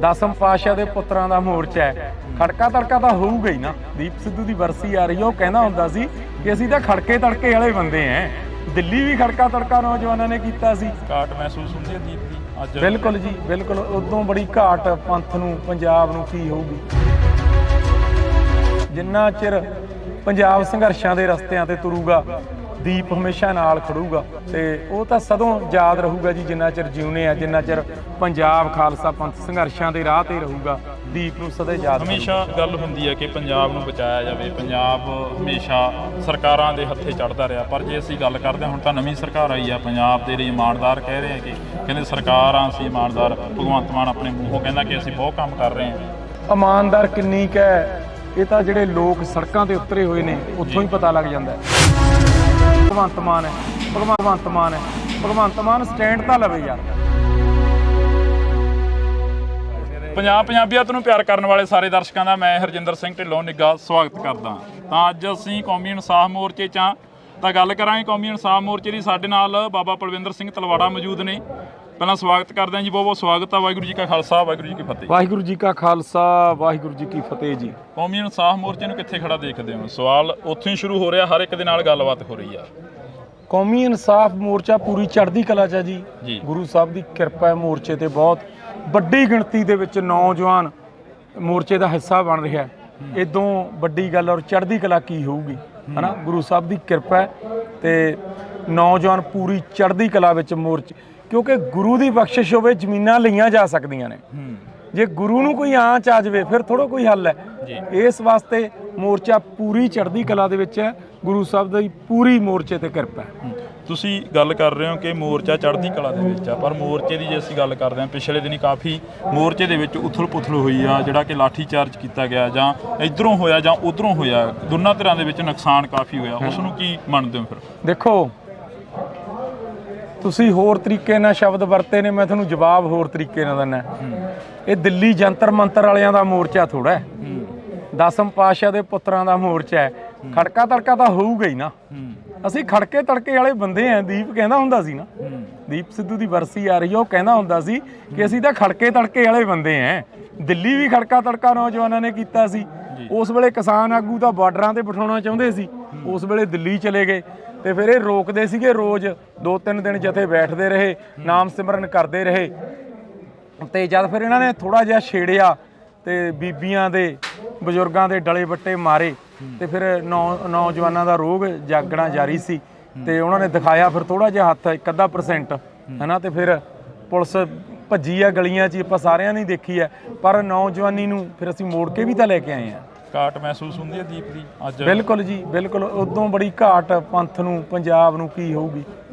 ਦਸਮ ਪਾਤਸ਼ਾਹ ਦੇ ਪੁੱਤਰਾਂ ਦਾ ਮੋਰਚਾ ਹੈ। ਖੜਕਾ ਤੜਕਾ ਤਾਂ ਹੋਊਗਾ ਹੀ ਨਾ। ਦੀਪ ਸਿੱਧੂ ਦੀ ਵਰਸੀ ਆ ਰਹੀ ਆ, ਉਹ ਕਹਿੰਦਾ ਹੁੰਦਾ ਸੀ ਕਿ ਅਸੀਂ ਤਾਂ ਖੜਕੇ ਤੜਕੇ ਵਾਲੇ ਬੰਦੇ ਆਂ। ਦਿੱਲੀ ਵੀ ਖੜਕਾ ਤੜਕਾ ਨੌਜਵਾਨਾਂ ਨੇ ਕੀਤਾ ਸੀ। ਘਾਟ ਮਹਿਸੂਸ ਹੁੰਦੀ ਹੈ ਦੀਪ ਦੀ ਅੱਜ? ਬਿਲਕੁਲ ਜੀ, ਬਿਲਕੁਲ। ਉਦੋਂ ਬੜੀ ਘਾਟ ਪੰਥ ਨੂੰ, ਪੰਜਾਬ ਨੂੰ ਕੀ ਹੋਊਗੀ। ਜਿੰਨਾ ਚਿਰ ਪੰਜਾਬ ਸੰਘਰਸ਼ਾਂ ਦੇ ਰਸਤਿਆਂ ਤੇ ਤੁਰੂਗਾ, ਦੀਪ ਹਮੇਸ਼ਾ ਨਾਲ ਖੜੂਗਾ ਤੇ ਉਹ ਤਾਂ ਸਦੋਂ ਯਾਦ ਰਹੂਗਾ ਜੀ ਜਿੰਨਾ ਚਿਰ ਜਿਉਨੇ ਆ, ਜਿੰਨਾ ਚਿਰ ਪੰਜਾਬ ਖਾਲਸਾ ਪੰਥ ਸੰਘਰਸ਼ਾਂ ਦੇ ਰਾਹ ਤੇ ਰਹੂਗਾ। ਦੀਪ ਨੂੰ ਸਦਾ ਯਾਦ ਹਮੇਸ਼ਾ ਗੱਲ ਹੁੰਦੀ ਹੈ ਕਿ ਪੰਜਾਬ ਨੂੰ ਬਚਾਇਆ ਜਾਵੇ। ਪੰਜਾਬ ਹਮੇਸ਼ਾ ਸਰਕਾਰਾਂ ਦੇ ਹੱਥੇ ਚੜ੍ਹਦਾ ਰਿਹਾ, ਪਰ ਜੇ ਅਸੀਂ ਗੱਲ ਕਰਦੇ ਹਾਂ ਹੁਣ ਤਾਂ ਨਵੀਂ ਸਰਕਾਰ ਆਈ ਆ, ਪੰਜਾਬ ਦੇ ਲਈ ਇਮਾਨਦਾਰ ਕਹਿ ਰਹੇ ਆ ਕਿ ਕਹਿੰਦੇ ਸਰਕਾਰਾਂ ਅਸੀਂ ਇਮਾਨਦਾਰ। ਭਗਵੰਤ ਮਾਨ ਆਪਣੇ ਮੂੰਹੋਂ ਕਹਿੰਦਾ ਕਿ ਅਸੀਂ ਬਹੁਤ ਕੰਮ ਕਰ ਰਹੇ ਹਾਂ। ਇਮਾਨਦਾਰ ਕਿੰਨੀ ਕੁ ਹੈ ਇਹ ਤਾਂ ਜਿਹੜੇ ਲੋਕ ਸੜਕਾਂ ਤੇ ਉਤਰੇ ਹੋਏ ਨੇ ਉੱਥੋਂ ਹੀ ਪਤਾ ਲੱਗ ਜਾਂਦਾ ਹੈ। ਭਗਵੰਤ ਮਾਨ ਹੈ, ਭਗਵੰਤ ਮਾਨ ਸਟੈਂਡ ਤਾਂ ਲਵੇ ਯਾਰ। ਪੰਜਾਬੀਅਤ ਨੂੰ ਪਿਆਰ ਕਰਨ ਵਾਲੇ ਸਾਰੇ ਦਰਸ਼ਕਾਂ ਦਾ ਮੈਂ ਹਰਜਿੰਦਰ ਸਿੰਘ ਢਿੱਲੋਂ ਨਿੱਘਾ ਸਵਾਗਤ ਕਰਦਾ। ਤਾਂ ਅੱਜ ਅਸੀਂ ਕੌਮੀ ਇਨਸਾਫ ਮੋਰਚੇ 'ਚ ਤਾਂ ਗੱਲ ਕਰਾਂਗੇ ਕੌਮੀ ਇਨਸਾਫ ਮੋਰਚੇ ਦੀ। ਸਾਡੇ ਨਾਲ ਬਾਬਾ ਪਲਵਿੰਦਰ ਸਿੰਘ ਤਲਵਾੜਾ ਮੌਜੂਦ ਨੇ। ਪਹਿਲਾਂ ਸਵਾਗਤ ਕਰਦੇ ਹਾਂ ਜੀ, ਬਹੁਤ ਬਹੁਤ ਸਵਾਗਤ ਆ। ਵਾਹਿਗੁਰੂ ਜੀ ਕਾ ਖਾਲਸਾ, ਵਾਹਿਗੁਰੂ ਜੀ ਕੀ ਫਤਿਹ। ਵਾਹਿਗੁਰੂ ਜੀ ਕਾ ਖਾਲਸਾ, ਵਾਹਿਗੁਰੂ ਜੀ ਕੀ ਫਤਿਹ ਜੀ। ਕੌਮੀ ਇਨਸਾਫ ਮੋਰਚੇ ਨੂੰ ਕਿੱਥੇ ਖੜਾ ਦੇਖਦੇ ਹੋ? ਸਵਾਲ ਉੱਥੋਂ ਹੀ ਸ਼ੁਰੂ ਹੋ ਰਿਹਾ, ਹਰ ਇੱਕ ਦੇ ਨਾਲ ਗੱਲਬਾਤ ਹੋ ਰਹੀ ਆ। ਕੌਮੀ ਇਨਸਾਫ ਮੋਰਚਾ ਪੂਰੀ ਚੜ੍ਹਦੀ ਕਲਾ 'ਚ ਹੈ ਜੀ। ਗੁਰੂ ਸਾਹਿਬ ਦੀ ਕਿਰਪਾ ਹੈ, ਮੋਰਚੇ ਤੇ ਬਹੁਤ ਵੱਡੀ ਗਿਣਤੀ ਦੇ ਵਿੱਚ ਨੌਜਵਾਨ ਮੋਰਚੇ ਦਾ ਹਿੱਸਾ ਬਣ ਰਿਹਾ। ਇਦੋਂ ਵੱਡੀ ਗੱਲ ਔਰ ਚੜ੍ਹਦੀ ਕਲਾ ਕੀ ਹੋਊਗੀ, ਹਨਾ? ਗੁਰੂ ਸਾਹਿਬ ਦੀ ਕਿਰਪਾ ਹੈ ਤੇ ਨੌਜਵਾਨ ਪੂਰੀ ਚੜ੍ਹਦੀ ਕਲਾ ਵਿੱਚ ਮੋਰਚੇ, ਕਿਉਂਕਿ ਗੁਰੂ ਦੀ ਬਖਸ਼ਿਸ਼ ਹੋਵੇ ਜ਼ਮੀਨਾਂ ਲਈਆਂ ਜਾ ਸਕਦੀਆਂ ਨੇ। ਜੇ ਗੁਰੂ ਨੂੰ ਕੋਈ ਆਂਚ ਆ ਜਾਵੇ ਫਿਰ ਥੋੜਾ ਕੋਈ ਹੱਲ ਹੈ। ਇਸ ਵਾਸਤੇ ਮੋਰਚਾ ਪੂਰੀ ਚੜ੍ਹਦੀ ਕਲਾ ਦੇ ਵਿੱਚ ਹੈ। ਗੁਰੂ ਸਾਹਿਬ ਦੀ ਪੂਰੀ ਮੋਰਚੇ ਤੇ ਕਿਰਪਾ ਹੈ। ਤੁਸੀਂ ਗੱਲ ਕਰ ਰਹੇ ਹੋ ਕਿ ਮੋਰਚਾ ਚੜ੍ਹਦੀ ਕਲਾ ਦੇ ਵਿੱਚ ਆ, ਪਰ ਮੋਰਚੇ ਦੀ ਜੇ ਅਸੀਂ ਗੱਲ ਕਰਦੇ ਹਾਂ, ਪਿਛਲੇ ਦਿਨੀ ਕਾਫੀ ਮੋਰਚੇ ਦੇ ਵਿੱਚ ਉਥਲ ਪੁਥਲ ਹੋਈ ਆ, ਜਿਹੜਾ ਕਿ ਲਾਠੀ ਚਾਰਜ ਕੀਤਾ ਗਿਆ, ਜਾਂ ਇਧਰੋਂ ਹੋਇਆ ਜਾਂ ਉਧਰੋਂ ਹੋਇਆ, ਦੋਨਾਂ ਧਿਰਾਂ ਦੇ ਵਿੱਚ ਨੁਕਸਾਨ ਕਾਫੀ ਹੋਇਆ। ਉਸ ਨੂੰ ਕੀ ਮੰਨਦੇ ਹੋ ਫਿਰ? ਦੇਖੋ, ਤੁਸੀਂ ਹੋਰ ਤਰੀਕੇ ਨਾਲ ਸ਼ਬਦ ਵਰਤੇ ਨੇ, ਮੈਂ ਤੁਹਾਨੂੰ ਜਵਾਬ ਹੋਰ ਤਰੀਕੇ ਨਾਲ ਦਿੰਦਾ। ਇਹ ਦਿੱਲੀ ਜੰਤਰ ਮੰਤਰ ਵਾਲਿਆਂ ਦਾ ਮੋਰਚਾ ਥੋੜਾ ਹੈ, ਦਸਮ ਪਾਤਸ਼ਾਹ ਦੇ ਪੁੱਤਰਾਂ ਦਾ ਮੋਰਚਾ ਹੈ। ਖੜਕਾ ਤੜਕਾ ਤਾਂ ਹੋਊਗਾ ਹੀ ਨਾ। ਅਸੀਂ ਖੜਕੇ ਤੜਕੇ ਵਾਲੇ ਬੰਦੇ ਆ। ਦੀਪ ਕਹਿੰਦਾ ਹੁੰਦਾ ਸੀ ਨਾ, ਦੀਪ ਸਿੱਧੂ ਦੀ ਵਰਸੀ ਆ ਰਹੀ ਆ, ਉਹ ਕਹਿੰਦਾ ਹੁੰਦਾ ਸੀ ਕਿ ਅਸੀਂ ਤਾਂ ਖੜਕੇ ਤੜਕੇ ਵਾਲੇ ਬੰਦੇ ਆ। ਦਿੱਲੀ ਵੀ ਖੜਕਾ ਤੜਕਾ ਨੌਜਵਾਨਾਂ ਨੇ ਕੀਤਾ ਸੀ। ਉਸ ਵੇਲੇ ਕਿਸਾਨ ਆਗੂ ਤਾਂ ਬਾਰਡਰਾਂ ਤੇ ਬਿਠਾਉਣਾ ਚਾਹੁੰਦੇ ਸੀ, ਉਸ ਵੇਲੇ ਦਿੱਲੀ ਚਲੇ ਗਏ ਤੇ ਫਿਰ ਇਹ ਰੋਕਦੇ ਸੀਗੇ। ਰੋਜ਼ 2-3 ਦਿਨ ਜਥੇ ਬੈਠਦੇ ਰਹੇ, ਨਾਮ ਸਿਮਰਨ ਕਰਦੇ ਰਹੇ ਤੇ ਜਦ ਫਿਰ ਇਹਨਾਂ ਨੇ ਥੋੜਾ ਜਿਹਾ ਛੇੜਿਆ ਤੇ ਬੀਬੀਆਂ ਦੇ ਬਜ਼ੁਰਗਾਂ ਦੇ ਡਲੇ ਵੱਟੇ ਮਾਰੇ ਤੇ ਫਿਰ ਨੌਜਵਾਨਾਂ ਦਾ ਰੋਗ ਜਾਗਣਾ ਜਾਰੀ ਸੀ ਤੇ ਉਹਨਾਂ ਨੇ ਦਿਖਾਇਆ ਫਿਰ ਥੋੜਾ ਜਿਹਾ ਹੱਥ 1-ਅੱਧਾ% ਹਨਾ। ਤੇ ਫਿਰ ਪੁਲਿਸ ਭੱਜੀ ਆ ਗਲੀਆਂ 'ਚ, ਆਪਾਂ ਸਾਰਿਆਂ ਨੇ ਦੇਖੀ ਹੈ। ਪਰ ਨੌਜਵਾਨੀ ਨੂੰ ਫਿਰ ਅਸੀਂ ਮੋੜ ਕੇ ਵੀ ਤਾਂ ਲੈ ਕੇ ਆਏ ਆ। ਘਾਟ ਮਹਿਸੂਸ ਹੁੰਦੀ ਹੈ ਦੀਪ ਦੀ ਅੱਜ? ਬਿਲਕੁਲ ਜੀ, ਬਿਲਕੁਲ। ਉਦੋਂ ਬੜੀ ਘਾਟ ਪੰਥ ਨੂੰ, ਪੰਜਾਬ ਨੂੰ ਕੀ ਹੋਊਗੀ।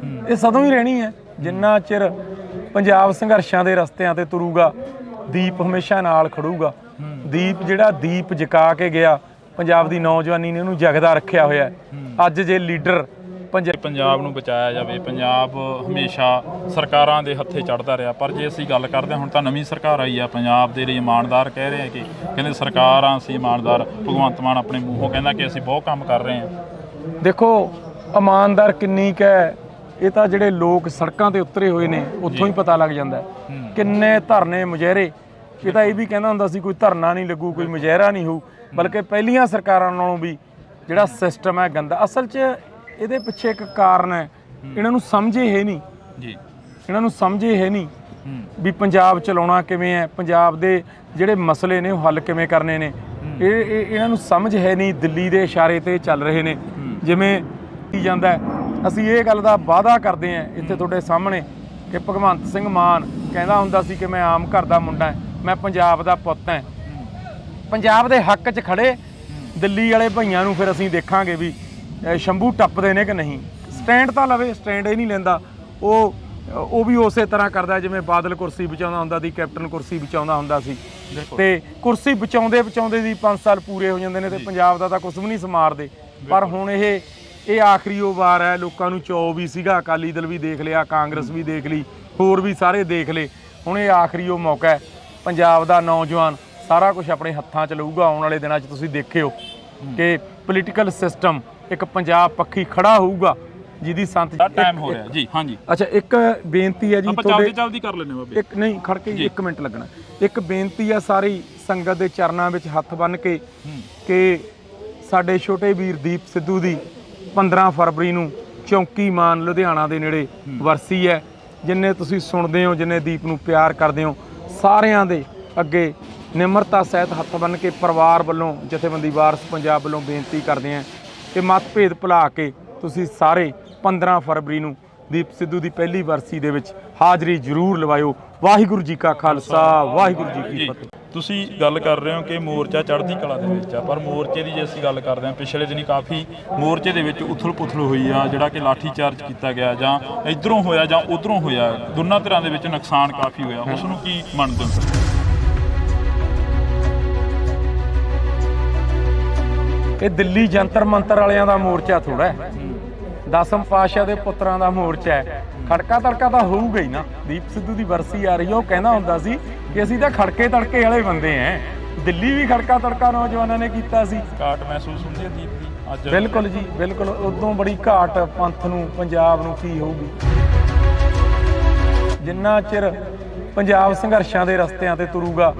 ਇਹ ਸਦੋਂ ਹੀ ਰਹਿਣੀ ਹੈ ਜਿੰਨਾ ਚਿਰ ਪੰਜਾਬ ਸੰਘਰਸ਼ਾਂ ਦੇ ਰਸਤਿਆਂ ਤੇ ਤੁਰੂਗਾ। ਦੀਪ ਹਮੇਸ਼ਾ ਨਾਲ ਖੜੂਗਾ। ਦੀਪ ਜਿਹੜਾ ਦੀਪ ਜਗਾ ਕੇ ਗਿਆ, ਪੰਜਾਬ ਦੀ ਨੌਜਵਾਨੀ ਨੇ ਉਹਨੂੰ ਜਗਦਾ ਰੱਖਿਆ ਹੋਇਆ। ਅੱਜ ਜੇ ਲੀਡਰ ਪੰਜਾਬ ਨੂੰ ਬਚਾਇਆ ਜਾਵੇ, ਪੰਜਾਬ ਹਮੇਸ਼ਾ ਸਰਕਾਰਾਂ ਦੇ ਹੱਥੇ ਚੜ੍ਹਦਾ ਰਿਹਾ, ਪਰ ਜੇ ਅਸੀਂ ਗੱਲ ਕਰਦੇ ਹਾਂ ਹੁਣ ਤਾਂ ਨਵੀਂ ਸਰਕਾਰ ਆਈ ਆ, ਪੰਜਾਬ ਦੇ ਲਈ ਇਮਾਨਦਾਰ ਕਹਿ ਰਹੇ ਆ ਕਿ ਕਹਿੰਦੇ ਸਰਕਾਰਾਂ ਅਸੀਂ ਇਮਾਨਦਾਰ। ਭਗਵੰਤ ਮਾਨ ਆਪਣੇ ਮੂੰਹੋਂ ਕਹਿੰਦਾ ਕਿ ਅਸੀਂ ਬਹੁਤ ਕੰਮ ਕਰ ਰਹੇ ਹਾਂ। ਦੇਖੋ, ਇਮਾਨਦਾਰ ਕਿੰਨੀ ਕੁ ਹੈ ਇਹ ਤਾਂ ਜਿਹੜੇ ਲੋਕ ਸੜਕਾਂ ਤੇ ਉਤਰੇ ਹੋਏ ਨੇ ਉੱਥੋਂ ਹੀ ਪਤਾ ਲੱਗ ਜਾਂਦਾ। ਕਿੰਨੇ ਧਰਨੇ ਮੁਜ਼ਾਹਰੇ। ਇਹ ਤਾਂ ਇਹ ਵੀ ਕਹਿੰਦਾ ਹੁੰਦਾ ਸੀ ਕੋਈ ਧਰਨਾ ਨਹੀਂ ਲੱਗੂ, ਕੋਈ ਮੁਜ਼ਾਹਰਾ ਨਹੀਂ ਹੋਊ, ਬਲਕਿ ਪਹਿਲੀਆਂ ਸਰਕਾਰਾਂ ਨਾਲੋਂ ਵੀ ਜਿਹੜਾ ਸਿਸਟਮ ਹੈ ਗੰਦਾ। ਅਸਲ 'ਚ ਇਹਦੇ ਪਿੱਛੇ ਇੱਕ ਕਾਰਨ ਹੈ, ਇਹਨਾਂ ਨੂੰ ਸਮਝੇ ਹੈ ਨਹੀਂ ਜੀ। ਇਹਨਾਂ ਨੂੰ ਸਮਝੇ ਹੈ ਨਹੀਂ ਵੀ ਪੰਜਾਬ ਚਲਾਉਣਾ ਕਿਵੇਂ ਹੈ, ਪੰਜਾਬ ਦੇ ਜਿਹੜੇ ਮਸਲੇ ਨੇ ਉਹ ਹੱਲ ਕਿਵੇਂ ਕਰਨੇ ਨੇ। ਇਹਨਾਂ ਨੂੰ ਸਮਝ ਹੈ ਨਹੀਂ। ਦਿੱਲੀ ਦੇ ਇਸ਼ਾਰੇ ਤੇ ਚੱਲ ਰਹੇ ਨੇ ਜਿਵੇਂ ਕੀ ਜਾਂਦਾ। ਅਸੀਂ ਇਹ ਗੱਲ ਦਾ ਵਾਅਦਾ ਕਰਦੇ ਹਾਂ ਇੱਥੇ ਤੁਹਾਡੇ ਸਾਹਮਣੇ ਕਿ ਭਗਵੰਤ ਸਿੰਘ ਮਾਨ ਕਹਿੰਦਾ ਹੁੰਦਾ ਸੀ ਕਿ ਮੈਂ ਆਮ ਘਰ ਦਾ ਮੁੰਡਾ, ਮੈਂ ਪੰਜਾਬ ਦਾ ਪੁੱਤ ਹਾਂ। ਪੰਜਾਬ ਦੇ ਹੱਕ 'ਚ ਖੜੇ ਦਿੱਲੀ ਵਾਲੇ ਭਈਆਂ ਨੂੰ ਫਿਰ ਅਸੀਂ ਦੇਖਾਂਗੇ ਵੀ ਸ਼ੰਭੂ ਟੱਪਦੇ ਨੇ ਕਿ ਨਹੀਂ। ਸਟੈਂਡ ਤਾਂ ਲਵੇ, ਸਟੈਂਡ ਇਹ ਨਹੀਂ ਲੈਂਦਾ। ਉਹ ਵੀ ਉਸੇ ਤਰ੍ਹਾਂ ਕਰਦਾ ਜਿਵੇਂ ਬਾਦਲ ਕੁਰਸੀ ਬਚਾਉਂਦਾ ਹੁੰਦਾ ਸੀ, ਕੈਪਟਨ ਕੁਰਸੀ ਬਚਾਉਂਦਾ ਹੁੰਦਾ ਸੀ। ਤੇ ਕੁਰਸੀ ਬਚਾਉਂਦੇ ਦੀ 5 ਸਾਲ ਪੂਰੇ ਹੋ ਜਾਂਦੇ ਨੇ ਤੇ ਪੰਜਾਬ ਦਾ ਤਾਂ ਕੁਝ ਵੀ ਨਹੀਂ ਸਮਾਰਦੇ। ਪਰ ਹੁਣ ਇਹ ਆਖਰੀ ਉਹ ਵਾਰ ਹੈ। ਲੋਕਾਂ ਨੂੰ ਚਾਅ ਵੀ ਸੀਗਾ, ਅਕਾਲੀ ਦਲ ਵੀ ਦੇਖ ਲਿਆ, ਕਾਂਗਰਸ ਵੀ ਦੇਖ ਲਈ, ਹੋਰ ਵੀ ਸਾਰੇ ਦੇਖ ਲਏ। ਹੁਣ ਇਹ ਆਖਰੀ ਉਹ ਮੌਕਾ ਹੈ। ਪੰਜਾਬ ਦਾ ਨੌਜਵਾਨ ਸਾਰਾ ਕੁਝ ਆਪਣੇ ਹੱਥਾਂ 'ਚ ਲਊਗਾ। ਆਉਣ ਵਾਲੇ ਦਿਨਾਂ 'ਚ ਤੁਸੀਂ ਦੇਖਿਓ ਕਿ ਪੋਲੀਟੀਕਲ ਸਿਸਟਮ ਇੱਕ ਪੰਜਾਬ ਪੱਖੀ ਖੜਾ ਹੋਊਗਾ ਜਿਹਦੀ ਸੰਤ ਟਾਈਮ ਹੋ ਰਿਹਾ ਜੀ। ਹਾਂਜੀ, ਅੱਛਾ, ਇੱਕ ਬੇਨਤੀ ਹੈ ਜੀ, ਆਪਾਂ ਜਲਦੀ ਕਰ ਲੈਣੇ ਬਾਬੇ। ਇੱਕ ਨਹੀਂ, ਖੜ ਕੇ 1 ਮਿੰਟ ਲੱਗਣਾ। ਇੱਕ ਬੇਨਤੀ ਹੈ ਸਾਰੀ ਸੰਗਤ ਦੇ ਚਰਨਾਂ ਵਿੱਚ ਹੱਥ ਬੰਨ੍ਹ ਕੇ ਕਿ ਸਾਡੇ ਛੋਟੇ ਵੀਰ ਦੀਪ ਸਿੱਧੂ ਦੀ 15 ਫਰਵਰੀ ਨੂੰ ਚੌਂਕੀ ਮਾਨ ਲੁਧਿਆਣਾ ਦੇ ਨੇੜੇ ਵਰਸੀ ਹੈ। ਜਿੰਨੇ ਤੁਸੀਂ ਸੁਣਦੇ ਹੋ, ਜਿੰਨੇ ਦੀਪ ਨੂੰ ਪਿਆਰ ਕਰਦੇ ਹੋ, ਸਾਰਿਆਂ ਦੇ ਅੱਗੇ ਨਿਮਰਤਾ ਸਹਿਤ ਹੱਥ ਬੰਨ੍ਹ ਕੇ ਪਰਿਵਾਰ ਵੱਲੋਂ, ਜਥੇਬੰਦੀ ਵਾਰਸ ਪੰਜਾਬ ਵੱਲੋਂ ਬੇਨਤੀ ਕਰਦੇ ਹਾਂ ਕਿ ਮਤਭੇਦ ਭੁਲਾ ਕੇ ਤੁਸੀਂ ਸਾਰੇ 15 ਫਰਵਰੀ ਨੂੰ ਦੀਪ ਸਿੱਧੂ ਦੀ ਪਹਿਲੀ ਬਰਸੀ ਦੇ ਵਿੱਚ ਹਾਜ਼ਰੀ ਜ਼ਰੂਰ ਲਵਾਇਓ। ਵਾਹਿਗੁਰੂ ਜੀ ਕਾ ਖਾਲਸਾ, ਵਾਹਿਗੁਰੂ ਜੀ ਕੀ ਫਤਿਹ। ਤੁਸੀਂ ਗੱਲ ਕਰ ਰਹੇ ਹੋ ਕਿ ਮੋਰਚਾ ਚੜ੍ਹਦੀ ਕਲਾ ਦੇ ਵਿੱਚ ਆ, ਪਰ ਮੋਰਚੇ ਦੀ ਜੇ ਅਸੀਂ ਗੱਲ ਕਰਦੇ ਹਾਂ, ਪਿਛਲੇ ਦਿਨੀ ਕਾਫੀ ਮੋਰਚੇ ਦੇ ਵਿੱਚ ਉਥਲ-ਪੁਥਲ ਹੋਈ ਆ, ਜਿਹੜਾ ਕਿ ਲਾਠੀ ਚਾਰਜ ਕੀਤਾ ਗਿਆ, ਜਾਂ ਇਧਰੋਂ ਹੋਇਆ ਜਾਂ ਉਧਰੋਂ ਹੋਇਆ, ਦੋਨਾਂ ਧਿਰਾਂ ਦੇ ਵਿੱਚ ਨੁਕਸਾਨ ਕਾਫੀ ਹੋਇਆ, ਉਸ ਨੂੰ ਕੀ ਮੰਨਦੇ ਹੋ? ਇਹ ਦਿੱਲੀ ਜੰਤਰ ਮੰਤਰ ਵਾਲਿਆਂ ਦਾ ਮੋਰਚਾ ਥੋੜਾ ਹੈ, 10ਮ ਪਾਤਸ਼ਾਹ ਦੇ ਪੁੱਤਰਾਂ ਦਾ ਮੋਰਚਾ ਹੈ। ਖੜਕਾ ਤੜਕਾ ਤਾਂ ਹੋਊਗਾ ਹੀ ਨਾ। ਦੀਪ ਸਿੱਧੂ ਦੀ ਬਰਸੀ ਆ ਰਹੀ ਹੈ, ਉਹ ਕਹਿੰਦਾ ਹੁੰਦਾ ਸੀ ਕਿ ਅਸੀਂ ਤਾਂ ਖੜਕੇ ਤੜਕੇ ਵਾਲੇ ਬੰਦੇ ਐ। ਦਿੱਲੀ ਵੀ ਖੜਕਾ ਤੜਕਾ ਨੌਜਵਾਨਾਂ ਨੇ ਕੀਤਾ ਸੀ। ਘਾਟ ਮਹਿਸੂਸ ਹੁੰਦੀ ਹੈ ਦੀਪ ਦੀ ਅੱਜ? ਬਿਲਕੁਲ ਜੀ, ਬਿਲਕੁਲ। ਉਦੋਂ ਬੜੀ ਘਾਟ ਪੰਥ ਨੂੰ, ਪੰਜਾਬ ਨੂੰ ਕੀ ਹੋਊਗੀ। ਜਿੰਨਾ ਚਿਰ ਪੰਜਾਬ ਸੰਘਰਸ਼ਾਂ ਦੇ ਰਸਤਿਆਂ ਤੇ ਤੁਰੂਗਾ,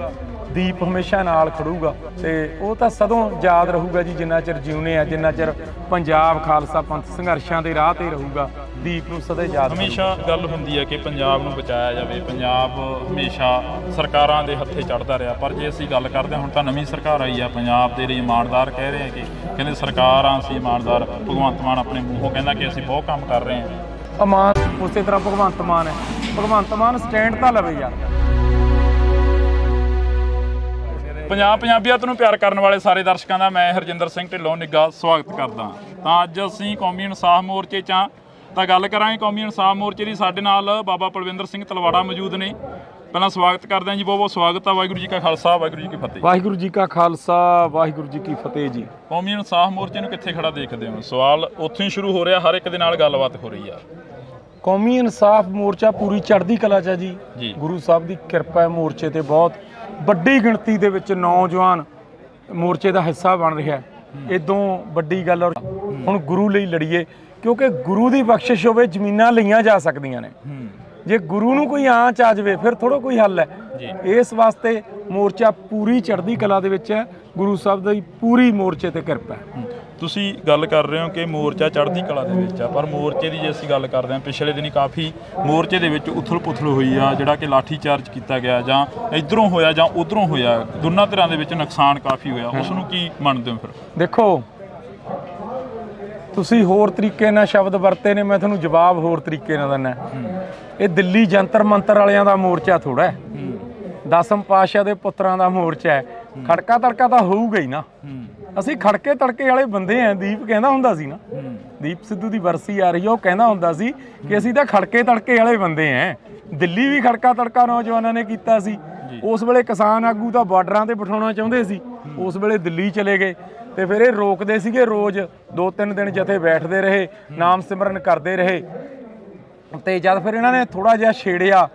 ਦੀਪ ਹਮੇਸ਼ਾ ਨਾਲ ਖੜੂਗਾ, ਤੇ ਉਹ ਤਾਂ ਸਦੋਂ ਯਾਦ ਰਹੂਗਾ ਜੀ। ਜਿੰਨਾ ਚਿਰ ਜਿਉਨੇ ਆ, ਜਿੰਨਾ ਚਿਰ ਪੰਜਾਬ ਖਾਲਸਾ ਪੰਥ ਸੰਘਰਸ਼ਾਂ ਦੇ ਰਾਹ ਤੇ ਰਹੂਗਾ, ਦੀਪ ਨੂੰ ਸਦਾ ਯਾਦ। ਹਮੇਸ਼ਾ ਗੱਲ ਹੁੰਦੀ ਹੈ ਕਿ ਪੰਜਾਬ ਨੂੰ ਬਚਾਇਆ ਜਾਵੇ, ਪੰਜਾਬ ਹਮੇਸ਼ਾ ਸਰਕਾਰਾਂ ਦੇ ਹੱਥੇ ਚੜ੍ਹਦਾ ਰਿਹਾ, ਪਰ ਜੇ ਅਸੀਂ ਗੱਲ ਕਰਦੇ ਹਾਂ, ਹੁਣ ਤਾਂ ਨਵੀਂ ਸਰਕਾਰ ਆਈ ਆ, ਪੰਜਾਬ ਦੇ ਲਈ ਇਮਾਨਦਾਰ ਕਹਿ ਰਹੇ ਕਿ ਕਹਿੰਦੇ ਸਰਕਾਰਾਂ ਅਸੀਂ ਇਮਾਨਦਾਰ। ਭਗਵੰਤ ਮਾਨ ਆਪਣੇ ਮੂੰਹੋਂ ਕਹਿੰਦਾ ਕਿ ਅਸੀਂ ਬਹੁਤ ਕੰਮ ਕਰ ਰਹੇ ਹਾਂ। ਅਮਾਨ ਉਸੇ ਤਰ੍ਹਾਂ ਭਗਵੰਤ ਮਾਨ ਹੈ। ਭਗਵੰਤ ਮਾਨ ਸਟੈਂਡ ਤਾਂ ਲਵੇ ਯਾਰ। ਪੰਜਾਬੀਅਤ ਨੂੰ ਪਿਆਰ ਕਰਨ ਵਾਲੇ ਸਾਰੇ ਦਰਸ਼ਕਾਂ ਦਾ ਮੈਂ ਹਰਜਿੰਦਰ ਸਿੰਘ ਢਿੱਲੋਂ ਨਿੱਘਾ ਸਵਾਗਤ ਕਰਦਾ। ਤਾਂ ਅੱਜ ਅਸੀਂ ਕੌਮੀ ਇਨਸਾਫ ਮੋਰਚੇ 'ਚ ਹਾਂ, ਤਾਂ ਗੱਲ ਕਰਾਂਗੇ ਕੌਮੀ ਇਨਸਾਫ ਮੋਰਚੇ ਦੀ। ਸਾਡੇ ਨਾਲ ਬਾਬਾ ਪਲਵਿੰਦਰ ਸਿੰਘ ਤਲਵਾੜਾ ਮੌਜੂਦ ਨੇ। ਪਹਿਲਾਂ ਸਵਾਗਤ ਕਰਦੇ ਹਾਂ ਜੀ, ਬਹੁਤ ਬਹੁਤ ਸਵਾਗਤ ਆ। ਵਾਹਿਗੁਰੂ ਜੀ ਕਾ ਖਾਲਸਾ, ਵਾਹਿਗੁਰੂ ਜੀ ਕੀ ਫਤਿਹ। ਵਾਹਿਗੁਰੂ ਜੀ ਕਾ ਖਾਲਸਾ, ਵਾਹਿਗੁਰੂ ਜੀ ਕੀ ਫਤਿਹ ਜੀ। ਕੌਮੀ ਇਨਸਾਫ ਮੋਰਚੇ ਨੂੰ ਕਿੱਥੇ ਖੜਾ ਦੇਖਦੇ ਹੋ? ਸਵਾਲ ਉੱਥੋਂ ਹੀ ਸ਼ੁਰੂ ਹੋ ਰਿਹਾ, ਹਰ ਇੱਕ ਦੇ ਨਾਲ ਗੱਲਬਾਤ ਹੋ ਰਹੀ ਆ। ਕੌਮੀ ਇਨਸਾਫ ਮੋਰਚਾ ਪੂਰੀ ਚੜ੍ਹਦੀ ਕਲਾ 'ਚ ਹੈ ਜੀ। ਗੁਰੂ ਸਾਹਿਬ ਦੀ ਕਿਰਪਾ ਹੈ, ਮੋਰਚੇ ਤੇ ਬਹੁਤ ਵੱਡੀ ਗਿਣਤੀ ਦੇ ਵਿੱਚ ਨੌਜਵਾਨ ਮੋਰਚੇ ਦਾ ਹਿੱਸਾ ਬਣ ਰਿਹਾ। ਇਦੋਂ ਵੱਡੀ ਗੱਲ ਔਰ ਹੁਣ ਗੁਰੂ ਲਈ ਲੜੀਏ, ਕਿਉਂਕਿ ਗੁਰੂ ਦੀ ਬਖਸ਼ਿਸ਼ ਹੋਵੇ, ਜ਼ਮੀਨਾਂ ਲਈਆਂ ਜਾ ਸਕਦੀਆਂ ਨੇ। ਜੇ ਗੁਰੂ ਨੂੰ ਕੋਈ ਆਂਚ ਆ ਜਾਵੇ ਫਿਰ ਥੋੜਾ ਕੋਈ ਹੱਲ ਹੈ। ਇਸ ਵਾਸਤੇ ਮੋਰਚਾ ਪੂਰੀ ਚੜ੍ਹਦੀ ਕਲਾ ਦੇ ਵਿੱਚ ਹੈ। ਗੁਰੂ ਸਾਹਿਬ ਦੀ ਪੂਰੀ ਮੋਰਚੇ ਤੇ ਕਿਰਪਾ ਹੈ। ਤੁਸੀਂ ਗੱਲ ਕਰ ਰਹੇ ਹੋ ਕਿ ਮੋਰਚਾ ਚੜ੍ਹਦੀ ਕਲਾ ਦੇ ਵਿੱਚ ਆ, ਪਰ ਮੋਰਚੇ ਦੀ ਜੇ ਅਸੀਂ ਗੱਲ ਕਰਦੇ ਹਾਂ, ਪਿਛਲੇ ਦਿਨੀ ਕਾਫੀ ਮੋਰਚੇ ਦੇ ਵਿੱਚ ਉਥਲ-ਪੁਥਲ ਹੋਈ ਆ, ਜਿਹੜਾ ਕਿ ਲਾਠੀ ਚਾਰਜ ਕੀਤਾ ਗਿਆ, ਜਾਂ ਇਧਰੋਂ ਹੋਇਆ ਜਾਂ ਉਧਰੋਂ ਹੋਇਆ, ਦੋਨਾਂ ਧਿਰਾਂ ਦੇ ਵਿੱਚ ਨੁਕਸਾਨ ਕਾਫੀ ਹੋਇਆ, ਉਸ ਨੂੰ ਕੀ ਮੰਨਦੇ ਹੋ? ਫਿਰ ਦੇਖੋ, ਤੁਸੀਂ ਹੋਰ ਤਰੀਕੇ ਨਾਲ ਸ਼ਬਦ ਵਰਤੇ ਨੇ, ਮੈਂ ਤੁਹਾਨੂੰ ਜਵਾਬ ਹੋਰ ਤਰੀਕੇ ਨਾਲ ਦਿੰਦਾ। ਇਹ ਦਿੱਲੀ ਜੰਤਰ ਮੰਤਰ ਵਾਲਿਆਂ ਦਾ ਮੋਰਚਾ ਥੋੜਾ ਹੈ, 10ਮ ਪਾਤਸ਼ਾਹ ਦੇ ਪੁੱਤਰਾਂ ਦਾ ਮੋਰਚਾ ਹੈ। ਖੜਕਾ ਤੜਕਾ ਤਾਂ ਹੋਊਗਾ ਹੀ ਨਾ। ਅਸੀਂ ਖੜਕੇ ਤੜਕੇ ਵਾਲੇ ਬੰਦੇ ਆ। ਦੀਪ ਕਹਿੰਦਾ ਹੁੰਦਾ ਸੀ ਨਾ, ਦੀਪ ਸਿੱਧੂ ਦੀ ਬਰਸੀ ਆ ਰਹੀ ਹੈ, ਉਹ ਕਹਿੰਦਾ ਹੁੰਦਾ ਸੀ ਕਿ ਅਸੀਂ ਤਾਂ ਖੜਕੇ ਤੜਕੇ ਵਾਲੇ ਬੰਦੇ ਆ। ਦਿੱਲੀ ਵੀ ਖੜਕਾ ਤੜਕਾ ਨੌਜਵਾਨਾਂ ਨੇ ਕੀਤਾ ਸੀ। ਉਸ ਵੇਲੇ ਕਿਸਾਨ ਆਗੂ ਤਾਂ ਬਾਰਡਰਾਂ ਤੇ ਬਿਠਾਉਣਾ ਚਾਹੁੰਦੇ ਸੀ, ਉਸ ਵੇਲੇ ਦਿੱਲੀ ਚਲੇ ਗਏ, ਤੇ ਫਿਰ ਇਹ ਰੋਕਦੇ ਸੀਗੇ। ਰੋਜ਼ 2-3 ਦਿਨ ਜਥੇ ਬੈਠਦੇ ਰਹੇ, ਨਾਮ ਸਿਮਰਨ ਕਰਦੇ ਰਹੇ, ਤੇ ਜਦ ਫਿਰ ਇਹਨਾਂ ਨੇ ਥੋੜਾ ਜਿਹਾ ਛੇੜਿਆ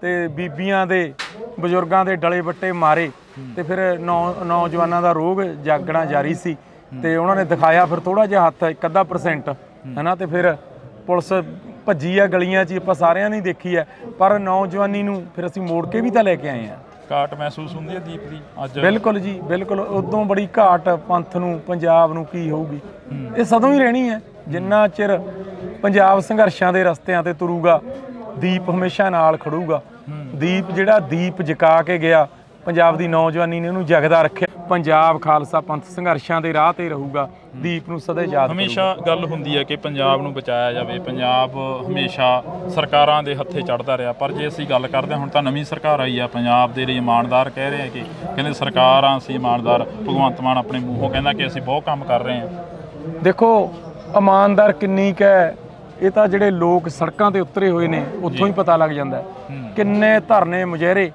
ਤੇ ਬੀਬੀਆਂ ਦੇ, ਬਜ਼ੁਰਗਾਂ ਦੇ ਡਲੇ ਵੱਟੇ ਮਾਰੇ, ਤੇ ਫਿਰ ਨੌਜਵਾਨਾਂ ਦਾ ਰੋਗ ਜਾਗਣਾ ਜਾਰੀ ਸੀ, ਤੇ ਉਹਨਾਂ ਨੇ ਦਿਖਾਇਆ ਫਿਰ ਥੋੜਾ ਜਿਹਾ ਹੱਥ, 1% ਹੈ ਨਾ। ਤੇ ਫਿਰ ਪੁਲਿਸ ਭੱਜੀ ਆ ਗਲੀਆਂ 'ਚ, ਆਪਾਂ ਸਾਰਿਆਂ ਨੇ ਦੇਖੀ ਹੈ, ਪਰ ਨੌਜਵਾਨੀ ਨੂੰ ਫਿਰ ਅਸੀਂ ਮੋੜ ਕੇ ਵੀ ਤਾਂ ਲੈ ਕੇ ਆਏ ਹਾਂ। ਘਾਟ ਮਹਿਸੂਸ ਹੁੰਦੀ ਹੈ ਦੀਪ ਦੀ ਅੱਜ? ਬਿਲਕੁਲ ਜੀ, ਬਿਲਕੁਲ। ਉਦੋਂ ਬੜੀ ਘਾਟ ਪੰਥ ਨੂੰ, ਪੰਜਾਬ ਨੂੰ ਕੀ ਹੋਊਗੀ। ਇਹ ਸਦੋਂ ਹੀ ਰਹਿਣੀ ਹੈ। ਜਿੰਨਾ ਚਿਰ ਪੰਜਾਬ ਸੰਘਰਸ਼ਾਂ ਦੇ ਰਸਤਿਆਂ ਤੇ ਤੁਰੂਗਾ, ਦੀਪ ਹਮੇਸ਼ਾ ਨਾਲ ਖੜੂਗਾ। ਦੀਪ ਜਿਹੜਾ ਦੀਪ ਜਗਾ ਕੇ ਗਿਆ, ਪੰਜਾਬ ਦੀ ਨੌਜਵਾਨੀ ਨੇ ਉਹਨੂੰ ਜਗਦਾ ਰੱਖਿਆ। ਪੰਜਾਬ ਖਾਲਸਾ ਪੰਥ ਸੰਘਰਸ਼ਾਂ ਦੇ ਰਾਹ ਤੇ ਰਹੂਗਾ, ਦੀਪ ਨੂੰ ਸਦਾ ਯਾਦ। ਹਮੇਸ਼ਾ ਗੱਲ ਹੁੰਦੀ ਹੈ ਕਿ ਪੰਜਾਬ ਨੂੰ ਬਚਾਇਆ ਜਾਵੇ, ਪੰਜਾਬ ਹਮੇਸ਼ਾ ਸਰਕਾਰਾਂ ਦੇ ਹੱਥੇ ਚੜ੍ਹਦਾ ਰਿਹਾ, ਪਰ ਜੇ ਅਸੀਂ ਗੱਲ ਕਰਦੇ ਹਾਂ, ਹੁਣ ਤਾਂ ਨਵੀਂ ਸਰਕਾਰ ਆਈ ਆ, ਪੰਜਾਬ ਦੇ ਲਈ ਇਮਾਨਦਾਰ ਕਹਿ ਰਹੇ ਕਿ ਕਹਿੰਦੇ ਸਰਕਾਰਾਂ ਅਸੀਂ ਇਮਾਨਦਾਰ। ਭਗਵੰਤ ਮਾਨ ਆਪਣੇ ਮੂੰਹੋਂ ਕਹਿੰਦਾ ਕਿ ਅਸੀਂ ਬਹੁਤ ਕੰਮ ਕਰ ਰਹੇ ਹਾਂ। ਦੇਖੋ, ਇਮਾਨਦਾਰ ਕਿੰਨੀ ਕੁ ਹੈ, ਇਹ ਤਾਂ ਜਿਹੜੇ ਲੋਕ ਸੜਕਾਂ ਤੇ ਉਤਰੇ ਹੋਏ ਨੇ ਉੱਥੋਂ ਹੀ ਪਤਾ ਲੱਗ ਜਾਂਦਾ। ਕਿੰਨੇ ਧਰਨੇ ਮੁਜ਼ਾਹਰੇ।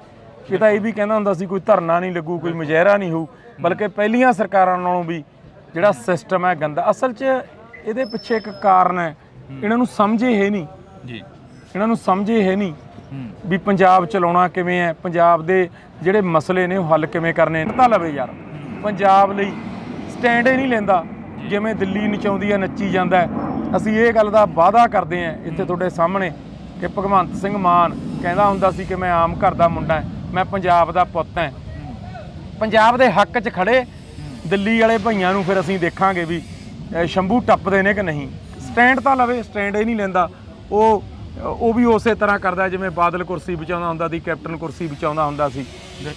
ਇਹ ਤਾਂ ਇਹ ਵੀ ਕਹਿੰਦਾ ਹੁੰਦਾ ਸੀ ਕੋਈ ਧਰਨਾ ਨਹੀਂ ਲੱਗੂ, ਕੋਈ ਮੁਜ਼ਾਹਰਾ ਨਹੀਂ ਹੋਊ, ਬਲਕਿ ਪਹਿਲੀਆਂ ਸਰਕਾਰਾਂ ਨਾਲੋਂ ਵੀ ਜਿਹੜਾ ਸਿਸਟਮ ਹੈ ਗੰਦਾ। ਅਸਲ 'ਚ ਇਹਦੇ ਪਿੱਛੇ ਇੱਕ ਕਾਰਨ ਹੈ, ਇਹਨਾਂ ਨੂੰ ਸਮਝੇ ਹੈ ਨਹੀਂ ਜੀ। ਇਹਨਾਂ ਨੂੰ ਸਮਝੇ ਹੈ ਨਹੀਂ ਵੀ ਪੰਜਾਬ ਚਲਾਉਣਾ ਕਿਵੇਂ ਹੈ, ਪੰਜਾਬ ਦੇ ਜਿਹੜੇ ਮਸਲੇ ਨੇ ਉਹ ਹੱਲ ਕਿਵੇਂ ਕਰਨੇ। ਪਤਾ ਲਵੇ ਯਾਰ, ਪੰਜਾਬ ਲਈ ਸਟੈਂਡ ਹੀ ਨਹੀਂ ਲੈਂਦਾ। ਜਿਵੇਂ ਦਿੱਲੀ ਨਚਾਉਂਦੀ ਹੈ, ਨੱਚੀ ਜਾਂਦਾ। ਅਸੀਂ ਇਹ ਗੱਲ ਦਾ ਵਾਅਦਾ ਕਰਦੇ ਹਾਂ ਇੱਥੇ ਤੁਹਾਡੇ ਸਾਹਮਣੇ ਕਿ ਭਗਵੰਤ ਸਿੰਘ ਮਾਨ ਕਹਿੰਦਾ ਹੁੰਦਾ ਸੀ ਕਿ ਮੈਂ ਆਮ ਘਰ ਦਾ ਮੁੰਡਾ, ਮੈਂ ਪੰਜਾਬ ਦਾ ਪੁੱਤ ਹਾਂ। ਪੰਜਾਬ ਦੇ ਹੱਕ 'ਚ ਖੜੇ ਦਿੱਲੀ ਵਾਲੇ ਭਈਆਂ ਨੂੰ ਫਿਰ ਅਸੀਂ ਦੇਖਾਂਗੇ ਵੀ ਸ਼ੰਭੂ ਟੱਪਦੇ ਨੇ ਕਿ ਨਹੀਂ। ਸਟੈਂਡ ਤਾਂ ਲਵੇ, ਸਟੈਂਡ ਹੀ ਨਹੀਂ ਲੈਂਦਾ। ਉਹ ਵੀ ਉਸੇ ਤਰ੍ਹਾਂ ਕਰਦਾ ਜਿਵੇਂ ਬਾਦਲ ਕੁਰਸੀ ਬਚਾਉਂਦਾ ਹੁੰਦਾ ਸੀ, ਕੈਪਟਨ ਕੁਰਸੀ ਬਚਾਉਂਦਾ ਹੁੰਦਾ ਸੀ,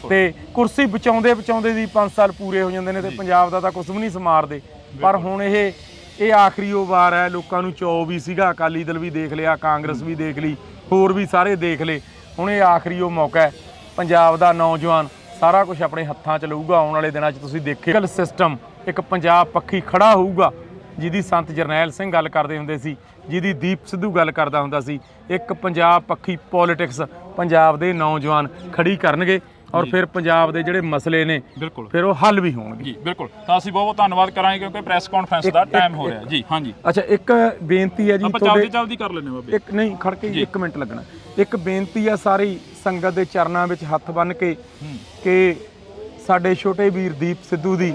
ਤੇ ਕੁਰਸੀ ਬਚਾਉਂਦੇ ਦੀ 5 ਸਾਲ ਪੂਰੇ ਹੋ ਜਾਂਦੇ ਨੇ ਤੇ ਪੰਜਾਬ ਦਾ ਤਾਂ ਕੁਝ ਵੀ ਨਹੀਂ ਸਮਾਰਦੇ। ਪਰ ਹੁਣ ਇਹ ਇਹ ਆਖਰੀ ਉਹ ਵਾਰ ਹੈ। ਲੋਕਾਂ ਨੂੰ ਚੌ ਵੀ ਸੀਗਾ, ਅਕਾਲੀ ਦਲ ਵੀ ਦੇਖ ਲਿਆ, ਕਾਂਗਰਸ ਵੀ ਦੇਖ ਲਈ, ਹੋਰ ਵੀ ਸਾਰੇ ਦੇਖ ਲਏ। ਹੁਣ ਇਹ ਆਖਰੀ ਉਹ ਮੌਕਾ ਹੈ। ਪੰਜਾਬ ਦਾ ਨੌਜਵਾਨ ਸਾਰਾ ਕੁਝ ਆਪਣੇ ਹੱਥਾਂ 'ਚ ਲਊਗਾ। ਆਉਣ ਵਾਲੇ ਦਿਨਾਂ 'ਚ ਤੁਸੀਂ ਦੇਖਿਓ ਸਿਸਟਮ ਇੱਕ ਪੰਜਾਬ ਪੱਖੀ ਖੜਾ ਹੋਊਗਾ, ਜਿਹਦੀ ਸੰਤ ਜਰਨੈਲ ਸਿੰਘ ਗੱਲ ਕਰਦੇ ਹੁੰਦੇ ਸੀ, ਜਿਹਦੀ ਦੀਪ ਸਿੱਧੂ ਗੱਲ ਕਰਦਾ ਹੁੰਦਾ ਸੀ। ਇੱਕ ਪੰਜਾਬ ਪੱਖੀ ਪੋਲੀਟਿਕਸ ਪੰਜਾਬ ਦੇ ਨੌਜਵਾਨ ਖੜੀ ਕਰਨਗੇ ਔਰ ਫਿਰ ਪੰਜਾਬ ਦੇ ਜਿਹੜੇ ਮਸਲੇ ਨੇ ਬਿਲਕੁਲ ਫਿਰ ਉਹ ਹੱਲ ਵੀ ਹੋਣਗੇ ਜੀ। ਬਿਲਕੁਲ, ਤਾਂ ਅਸੀਂ ਬਹੁਤ ਬਹੁਤ ਧੰਨਵਾਦ ਕਰਾਂਗੇ ਕਿਉਂਕਿ ਪ੍ਰੈਸ ਕਾਨਫਰੰਸ ਦਾ ਟਾਈਮ ਹੋ ਰਿਹਾ ਜੀ। ਹਾਂਜੀ, ਅੱਛਾ, ਇੱਕ ਬੇਨਤੀ ਹੈ ਜੀ, ਆਪਾਂ ਜਲਦੀ ਕਰ ਲੈਣੇ ਬਾਬੇ। ਇੱਕ ਨਹੀਂ ਖੜ ਕੇ 1 ਮਿੰਟ ਲੱਗਣਾ। ਇੱਕ ਬੇਨਤੀ ਹੈ ਸਾਰੀ ਸੰਗਤ ਦੇ ਚਰਨਾਂ ਵਿੱਚ ਹੱਥ ਬੰਨ੍ਹ ਕੇ ਕਿ ਸਾਡੇ ਛੋਟੇ ਵੀਰ ਦੀਪ ਸਿੱਧੂ ਦੀ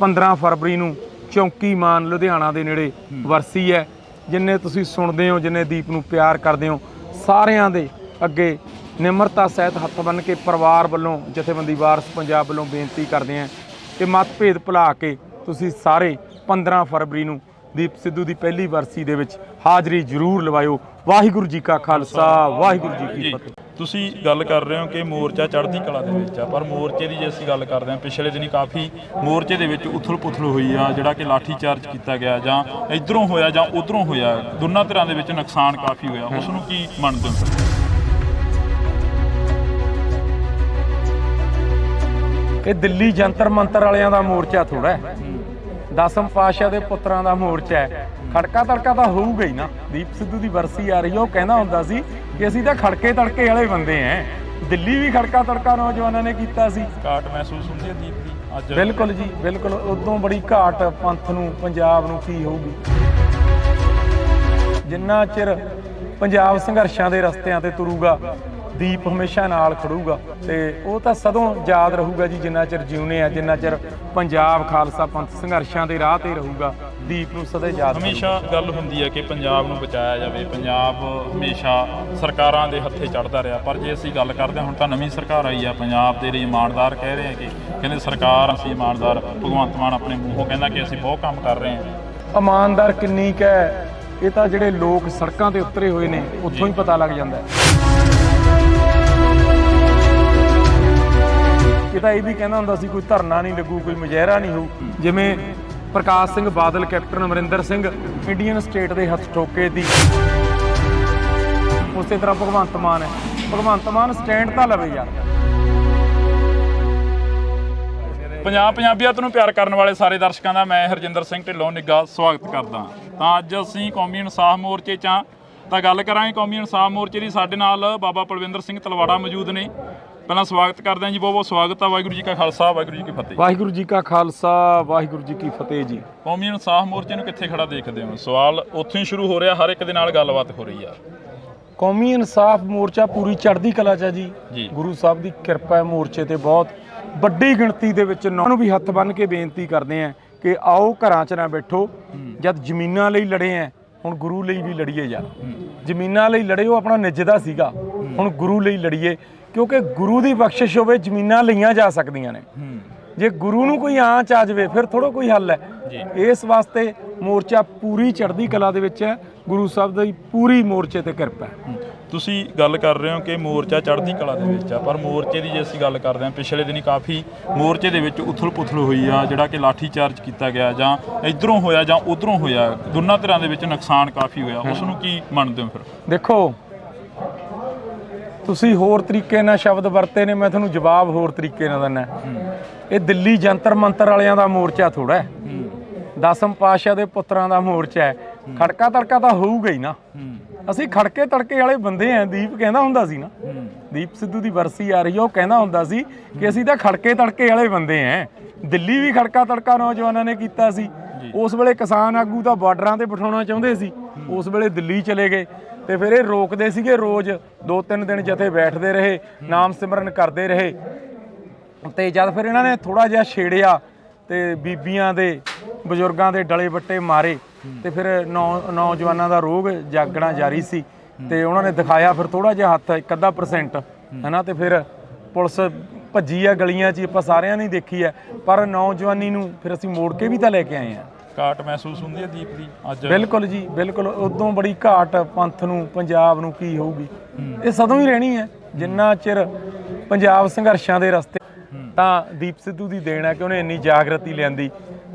15 ਫਰਵਰੀ ਨੂੰ ਚੌਂਕੀ ਮਾਨ ਲੁਧਿਆਣਾ ਦੇ ਨੇੜੇ ਵਰਸੀ ਹੈ। ਜਿੰਨੇ ਤੁਸੀਂ ਸੁਣਦੇ ਹੋ, ਜਿੰਨੇ ਦੀਪ ਨੂੰ ਪਿਆਰ ਕਰਦੇ ਹੋ, ਸਾਰਿਆਂ ਦੇ ਅੱਗੇ ਨਿਮਰਤਾ ਸਹਿਤ ਹੱਥ ਬੰਨ੍ਹ ਕੇ ਪਰਿਵਾਰ ਵੱਲੋਂ, ਜਥੇਬੰਦੀ ਵਾਰਸ ਪੰਜਾਬ ਵੱਲੋਂ ਬੇਨਤੀ ਕਰਦੇ ਹਾਂ ਕਿ ਮਤਭੇਦ ਭੁਲਾ ਕੇ ਤੁਸੀਂ ਸਾਰੇ 15 ਫਰਵਰੀ ਨੂੰ ਦੀਪ ਸਿੱਧੂ ਦੀ ਪਹਿਲੀ ਵਰਸੀ ਦੇ ਵਿੱਚ ਹਾਜ਼ਰੀ ਜ਼ਰੂਰ ਲਵਾਇਓ। ਵਾਹਿਗੁਰੂ ਜੀ ਕਾ ਖਾਲਸਾ, ਵਾਹਿਗੁਰੂ ਜੀ ਕੀ ਫਤਿਹ। ਤੁਸੀਂ ਗੱਲ ਕਰ ਰਹੇ ਹੋ ਕਿ ਮੋਰਚਾ ਚੜ੍ਹਦੀ ਕਲਾ ਦੇ ਵਿੱਚ ਆ, ਪਰ ਮੋਰਚੇ ਦੀ ਜੇ ਅਸੀਂ ਗੱਲ ਕਰਦੇ ਹਾਂ, ਪਿਛਲੇ ਦਿਨੀ ਕਾਫੀ ਮੋਰਚੇ ਦੇ ਵਿੱਚ ਉਥਲ ਪੁਥਲ ਹੋਈ ਆ, ਜਿਹੜਾ ਕਿ ਲਾਠੀ ਚਾਰਜ ਕੀਤਾ ਗਿਆ, ਜਾਂ ਇਧਰੋਂ ਹੋਇਆ ਜਾਂ ਉਧਰੋਂ ਹੋਇਆ, ਦੋਨਾਂ ਧਿਰਾਂ ਦੇ ਵਿੱਚ ਨੁਕਸਾਨ ਕਾਫੀ ਹੋਇਆ। ਉਸ ਨੂੰ ਕੀ ਮੰਨਦੇ ਹੋ? ਇਹ ਦਿੱਲੀ ਜੰਤਰ ਮੰਤਰ ਵਾਲਿਆਂ ਦਾ ਮੋਰਚਾ ਥੋੜਾ ਹੈ, 10ਮ ਪਾਤਸ਼ਾਹ ਦੇ ਪੁੱਤਰਾਂ ਦਾ ਮੋਰਚਾ ਹੈ। ਖੜਕਾ ਤੜਕਾ ਤਾਂ ਹੋਊਗਾ ਹੀ ਨਾ। ਦੀਪ ਸਿੱਧੂ ਦੀ ਵਰਸੀ ਆ ਰਹੀ ਹੈ, ਉਹ ਕਹਿੰਦਾ ਹੁੰਦਾ ਸੀ ਕਿ ਅਸੀਂ ਤਾਂ ਖੜਕੇ ਤੜਕੇ ਵਾਲੇ ਬੰਦੇ ਐ। ਦਿੱਲੀ ਵੀ ਖੜਕਾ ਤੜਕਾ ਨੌਜਵਾਨਾਂ ਨੇ ਕੀਤਾ ਸੀ। ਘਾਟ ਮਹਿਸੂਸ ਹੁੰਦੀ ਹੈ ਦੀਪ ਦੀ ਅੱਜ? ਬਿਲਕੁਲ ਜੀ, ਬਿਲਕੁਲ। ਉਦੋਂ ਬੜੀ ਘਾਟ ਪੰਥ ਨੂੰ, ਪੰਜਾਬ ਨੂੰ ਕੀ ਹੋਊਗੀ। ਜਿੰਨਾ ਚਿਰ ਪੰਜਾਬ ਸੰਘਰਸ਼ਾਂ ਦੇ ਰਸਤਿਆਂ ਤੇ ਤੁਰੂਗਾ, ਦੀਪ ਹਮੇਸ਼ਾ ਨਾਲ ਖੜੂਗਾ ਤੇ ਉਹ ਤਾਂ ਸਦੋਂ ਯਾਦ ਰਹੂਗਾ ਜੀ, ਜਿੰਨਾ ਚਿਰ ਜਿਉਨੇ ਆ, ਜਿੰਨਾ ਚਿਰ ਪੰਜਾਬ ਖਾਲਸਾ ਪੰਥ ਸੰਘਰਸ਼ਾਂ ਦੇ ਰਾਹ ਤੇ ਰਹੂਗਾ, ਦੀਪ ਨੂੰ ਸਦਾ ਯਾਦ। ਹਮੇਸ਼ਾ ਗੱਲ ਹੁੰਦੀ ਹੈ ਕਿ ਪੰਜਾਬ ਨੂੰ ਬਚਾਇਆ ਜਾਵੇ, ਪੰਜਾਬ ਹਮੇਸ਼ਾ ਸਰਕਾਰਾਂ ਦੇ ਹੱਥੇ ਚੜ੍ਹਦਾ ਰਿਹਾ, ਪਰ ਜੇ ਅਸੀਂ ਗੱਲ ਕਰਦੇ ਹਾਂ, ਹੁਣ ਤਾਂ ਨਵੀਂ ਸਰਕਾਰ ਆਈ ਆ, ਪੰਜਾਬ ਦੇ ਲਈ ਇਮਾਨਦਾਰ ਕਹਿ ਰਹੇ ਆ ਕਿ ਕਹਿੰਦੇ ਸਰਕਾਰ ਅਸੀਂ ਇਮਾਨਦਾਰ। ਭਗਵੰਤ ਮਾਨ ਆਪਣੇ ਮੂੰਹੋਂ ਕਹਿੰਦਾ ਕਿ ਅਸੀਂ ਬਹੁਤ ਕੰਮ ਕਰ ਰਹੇ ਹਾਂ। ਇਮਾਨਦਾਰ ਕਿੰਨੀ ਕੁ ਹੈ, ਇਹ ਤਾਂ ਜਿਹੜੇ ਲੋਕ ਸੜਕਾਂ ਤੇ ਉਤਰੇ ਹੋਏ ਨੇ ਉੱਥੋਂ ਹੀ ਪਤਾ ਲੱਗ ਜਾਂਦਾ ਹੈ। ਇਹ ਤਾਂ ਇਹ ਵੀ ਕਹਿੰਦਾ ਹੁੰਦਾ ਸੀ ਕੋਈ ਧਰਨਾ ਨਹੀਂ ਲੱਗੂ, ਕੋਈ ਮੁਜ਼ਾਹਰਾ ਨਹੀਂ ਹੋਊ। ਜਿਵੇਂ ਪ੍ਰਕਾਸ਼ Singh Badal, captain Amarinder Singh Indian state ਦੇ ਹੱਥ ਠੋਕੇ ਦੀ, ਉਸੇ ਤਰ੍ਹਾਂ ਭਗਵੰਤ ਮਾਨ ਹੈ। ਭਗਵੰਤ ਮਾਨ ਸਟੈਂਡ ਤਾਂ ਲਵੇ ਯਾਰ। ਪੰਜਾਬੀਅਤ ਨੂੰ ਪਿਆਰ ਕਰਨ ਵਾਲੇ ਸਾਰੇ ਦਰਸ਼ਕਾਂ ਦਾ ਮੈਂ ਹਰਜਿੰਦਰ ਸਿੰਘ ਢਿੱਲੋਂ ਨਿੱਘਾ ਸਵਾਗਤ ਕਰਦਾ। ਤਾਂ ਅੱਜ ਅਸੀਂ ਕੌਮੀ ਇਨਸਾਫ ਮੋਰਚੇ 'ਚ ਤਾਂ ਗੱਲ ਕਰਾਂਗੇ ਕੌਮੀ ਇਨਸਾਫ ਮੋਰਚੇ ਦੀ। ਸਾਡੇ ਨਾਲ ਬਾਬਾ ਪਲਵਿੰਦਰ ਸਿੰਘ ਤਲਵਾੜਾ ਮੌਜੂਦ ਨੇ। ਪਹਿਲਾਂ ਸਵਾਗਤ ਕਰਦੇ ਹਾਂ ਜੀ, ਬਹੁਤ ਬਹੁਤ ਸਵਾਗਤ ਆ। ਵਾਹਿਗੁਰੂ ਜੀ ਕਾ ਖਾਲਸਾ, ਵਾਹਿਗੁਰੂ ਜੀ ਕੀ ਫਤਿਹ। ਵਾਹਿਗੁਰੂ ਜੀ ਕਾ ਖਾਲਸਾ, ਵਾਹਿਗੁਰੂ ਜੀ ਕੀ ਫਤਿਹ ਜੀ। ਕੌਮੀ ਇਨਸਾਫ ਮੋਰਚੇ ਨੂੰ ਕਿੱਥੇ ਖੜਾ ਦੇਖਦੇ ਹੋ? ਸਵਾਲ ਉੱਥੋਂ ਹੀ ਸ਼ੁਰੂ ਹੋ ਰਿਹਾ, ਹਰ ਇੱਕ ਦੇ ਨਾਲ ਗੱਲਬਾਤ ਹੋ ਰਹੀ ਆ। ਕੌਮੀ ਇਨਸਾਫ ਮੋਰਚਾ ਪੂਰੀ ਚੜ੍ਹਦੀ ਕਲਾ 'ਚ ਹੈ ਜੀ। ਗੁਰੂ ਸਾਹਿਬ ਦੀ ਕਿਰਪਾ ਹੈ ਮੋਰਚੇ ਤੇ ਬਹੁਤ ਵੱਡੀ ਗਿਣਤੀ ਦੇ ਵਿੱਚ। ਨੂੰ ਵੀ ਹੱਥ ਬੰਨ੍ਹ ਕੇ ਬੇਨਤੀ ਕਰਦੇ ਆ ਕਿ ਆਓ ਘਰਾਂ 'ਚ ਨਾ ਬੈਠੋ। ਜਦ ਜ਼ਮੀਨਾਂ ਲਈ ਲੜੇ ਆ, ਹੁਣ ਗੁਰੂ ਲਈ ਵੀ ਲੜੀਏ ਯਾਰ। ਜ਼ਮੀਨਾਂ ਲਈ ਲੜੇ, ਉਹ ਆਪਣਾ ਨਿੱਜਦਾ ਸੀਗਾ, ਹੁਣ ਗੁਰੂ ਲਈ ਲੜੀਏ, ਕਿਉਂਕਿ ਗੁਰੂ ਦੀ ਬਖਸ਼ਿਸ਼ ਹੋਵੇ ਜ਼ਮੀਨਾਂ ਲਈਆਂ ਜਾ ਸਕਦੀਆਂ ਨੇ। ਜੇ ਗੁਰੂ ਨੂੰ ਕੋਈ ਆਂਚ ਆ ਜਾਵੇ ਫਿਰ ਥੋੜਾ ਕੋਈ ਹੱਲ ਹੈ। ਇਸ ਵਾਸਤੇ ਮੋਰਚਾ ਪੂਰੀ ਚੜ੍ਹਦੀ ਕਲਾ ਦੇ ਵਿੱਚ ਹੈ। ਗੁਰੂ ਸਾਹਿਬ ਦੀ ਪੂਰੀ ਮੋਰਚੇ ਤੇ ਕਿਰਪਾ ਹੈ। ਤੁਸੀਂ ਗੱਲ ਕਰ ਰਹੇ ਹੋ ਕਿ ਮੋਰਚਾ ਚੜ੍ਹਦੀ ਕਲਾ ਦੇ ਵਿੱਚ ਆ, ਪਰ ਮੋਰਚੇ ਦੀ ਜੇ ਅਸੀਂ ਗੱਲ ਕਰਦੇ ਹਾਂ, ਪਿਛਲੇ ਦਿਨੀ ਕਾਫੀ ਮੋਰਚੇ ਦੇ ਵਿੱਚ ਉਥਲ ਪੁਥਲ ਹੋਈ ਆ, ਜਿਹੜਾ ਕਿ ਲਾਠੀ ਚਾਰਜ ਕੀਤਾ ਗਿਆ, ਜਾਂ ਇਧਰੋਂ ਹੋਇਆ ਜਾਂ ਉਧਰੋਂ ਹੋਇਆ, ਦੋਨਾਂ ਧਿਰਾਂ ਦੇ ਵਿੱਚ ਨੁਕਸਾਨ ਕਾਫੀ ਹੋਇਆ। ਉਸ ਨੂੰ ਕੀ ਮੰਨਦੇ ਹੋ? ਫਿਰ ਦੇਖੋ, ਤੁਸੀਂ ਹੋਰ ਤਰੀਕੇ ਨਾਲ ਸ਼ਬਦ ਵਰਤੇ ਨੇ, ਮੈਂ ਤੁਹਾਨੂੰ ਜਵਾਬ ਹੋਰ ਤਰੀਕੇ ਨਾਲ ਦਿੰਦਾ। ਇਹ ਦਿੱਲੀ ਜੰਤਰ ਮੰਤਰ ਵਾਲਿਆਂ ਦਾ ਮੋਰਚਾ ਥੋੜਾ ਹੈ, 10ਮ ਪਾਤਸ਼ਾਹ ਦੇ ਪੁੱਤਰਾਂ ਦਾ ਮੋਰਚਾ ਹੈ। ਖੜਕਾ ਤੜਕਾ ਤਾਂ ਹੋਊਗਾ ਹੀ ਨਾ। ਅਸੀਂ ਖੜਕੇ ਤੜਕੇ ਵਾਲੇ ਬੰਦੇ ਆ। ਦੀਪ ਕਹਿੰਦਾ ਹੁੰਦਾ ਸੀ ਨਾ, ਦੀਪ ਸਿੱਧੂ ਦੀ ਵਰਸੀ ਆ ਰਹੀ ਹੈ, ਉਹ ਕਹਿੰਦਾ ਹੁੰਦਾ ਸੀ ਕਿ ਅਸੀਂ ਤਾਂ ਖੜਕੇ ਤੜਕੇ ਵਾਲੇ ਬੰਦੇ ਆ। ਦਿੱਲੀ ਵੀ ਖੜਕਾ ਤੜਕਾ ਨੌਜਵਾਨਾਂ ਨੇ ਕੀਤਾ ਸੀ। ਉਸ ਵੇਲੇ ਕਿਸਾਨ ਆਗੂ ਤਾਂ ਬਾਰਡਰਾਂ ਤੇ ਬਿਠਾਉਣਾ ਚਾਹੁੰਦੇ ਸੀ, ਉਸ ਵੇਲੇ ਦਿੱਲੀ ਚਲੇ ਗਏ ਤੇ ਫਿਰ ਇਹ ਰੋਕਦੇ ਸੀਗੇ। ਰੋਜ਼ 2-3 ਦਿਨ ਜਥੇ ਬੈਠਦੇ ਰਹੇ, ਨਾਮ ਸਿਮਰਨ ਕਰਦੇ ਰਹੇ। ਤੇ ਜਦ ਫਿਰ ਇਹਨਾਂ ਨੇ ਥੋੜਾ ਜਿਹਾ ਛੇੜਿਆ ਤੇ ਬੀਬੀਆਂ ਦੇ, ਬਜ਼ੁਰਗਾਂ ਦੇ ਡਲੇ ਵੱਟੇ ਮਾਰੇ, ਤੇ ਫਿਰ ਨੌਜਵਾਨਾਂ ਦਾ ਰੋਗ ਜਾਗਣਾ ਜਾਰੀ ਸੀ। ਤੇ ਉਹਨਾਂ ਨੇ ਦਿਖਾਇਆ ਫਿਰ ਥੋੜਾ ਜਿਹਾ ਹੱਥ, 1% ਹੈ ਨਾ। ਤੇ ਫਿਰ ਪੁਲਿਸ ਭੱਜੀ ਆ ਗਲੀਆਂ 'ਚ, ਆਪਾਂ ਸਾਰਿਆਂ ਨੇ ਦੇਖੀ ਹੈ। ਪਰ ਨੌਜਵਾਨੀ ਨੂੰ ਫਿਰ ਅਸੀਂ ਮੋੜ ਕੇ ਵੀ ਤਾਂ ਲੈ ਕੇ ਆਏ ਹਾਂ। ਘਾਟ ਮਹਿਸੂਸ ਹੁੰਦੀ ਹੈ ਦੀਪ ਦੀ ਅੱਜ? ਬਿਲਕੁਲ ਜੀ, ਬਿਲਕੁਲ। ਉਦੋਂ ਬੜੀ ਘਾਟ ਪੰਥ ਨੂੰ, ਪੰਜਾਬ ਨੂੰ ਕੀ ਹੋਊਗੀ। ਇਹ ਸਦੋਂ ਹੀ ਰਹਿਣੀ ਹੈ, ਜਿੰਨਾ ਚਿਰ ਪੰਜਾਬ ਸੰਘਰਸ਼ਾਂ ਦੇ ਰਸਤੇ। ਤਾਂ ਦੀਪ ਸਿੱਧੂ ਦੀ ਦੇਣ ਹੈ ਕਿ ਉਹਨੇ ਇੰਨੀ ਜਾਗਰਤੀ ਲਿਆਂਦੀ।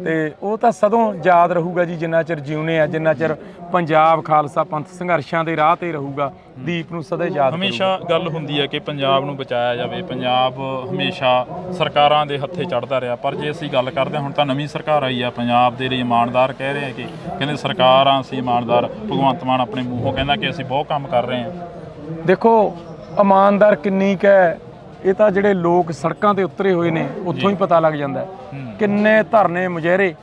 ਤੇ ਉਹ ਤਾਂ ਸਦੋਂ ਯਾਦ ਰਹੂਗਾ ਜੀ ਜਿੰਨਾ ਚਿਰ ਜਿਉਨੇ ਆ, ਜਿੰਨਾ ਚਿਰ ਪੰਜਾਬ ਖਾਲਸਾ ਪੰਥ ਸੰਘਰਸ਼ਾਂ ਦੇ ਰਾਹ ਤੇ ਰਹੂਗਾ। ਦੀਪ ਨੂੰ ਸਦਾ ਯਾਦ ਹਮੇਸ਼ਾ ਗੱਲ ਹੁੰਦੀ ਹੈ ਕਿ ਪੰਜਾਬ ਨੂੰ ਬਚਾਇਆ ਜਾਵੇ। ਪੰਜਾਬ ਹਮੇਸ਼ਾ ਸਰਕਾਰਾਂ ਦੇ ਹੱਥੇ ਚੜ੍ਹਦਾ ਰਿਹਾ, ਪਰ ਜੇ ਅਸੀਂ ਗੱਲ ਕਰਦੇ ਹਾਂ ਹੁਣ ਤਾਂ ਨਵੀਂ ਸਰਕਾਰ ਆਈ ਆ, ਪੰਜਾਬ ਦੇ ਲਈ ਇਮਾਨਦਾਰ ਕਹਿ ਰਹੇ ਆ ਕਿ ਕਹਿੰਦੇ ਸਰਕਾਰਾਂ ਅਸੀਂ ਇਮਾਨਦਾਰ। ਭਗਵੰਤ ਮਾਨ ਆਪਣੇ ਮੂੰਹੋਂ ਕਹਿੰਦਾ ਕਿ ਅਸੀਂ ਬਹੁਤ ਕੰਮ ਕਰ ਰਹੇ ਹਾਂ। ਦੇਖੋ ਇਮਾਨਦਾਰ ਕਿੰਨੀ ਕੁ ਹੈ ਇਹ ਤਾਂ ਜਿਹੜੇ ਲੋਕ ਸੜਕਾਂ ਤੇ ਉਤਰੇ ਹੋਏ ਨੇ ਉੱਥੋਂ ਹੀ ਪਤਾ ਲੱਗ ਜਾਂਦਾ। ਕਿੰਨੇ ਧਰਨੇ ਮੁਜ਼ਾਹਰੇ,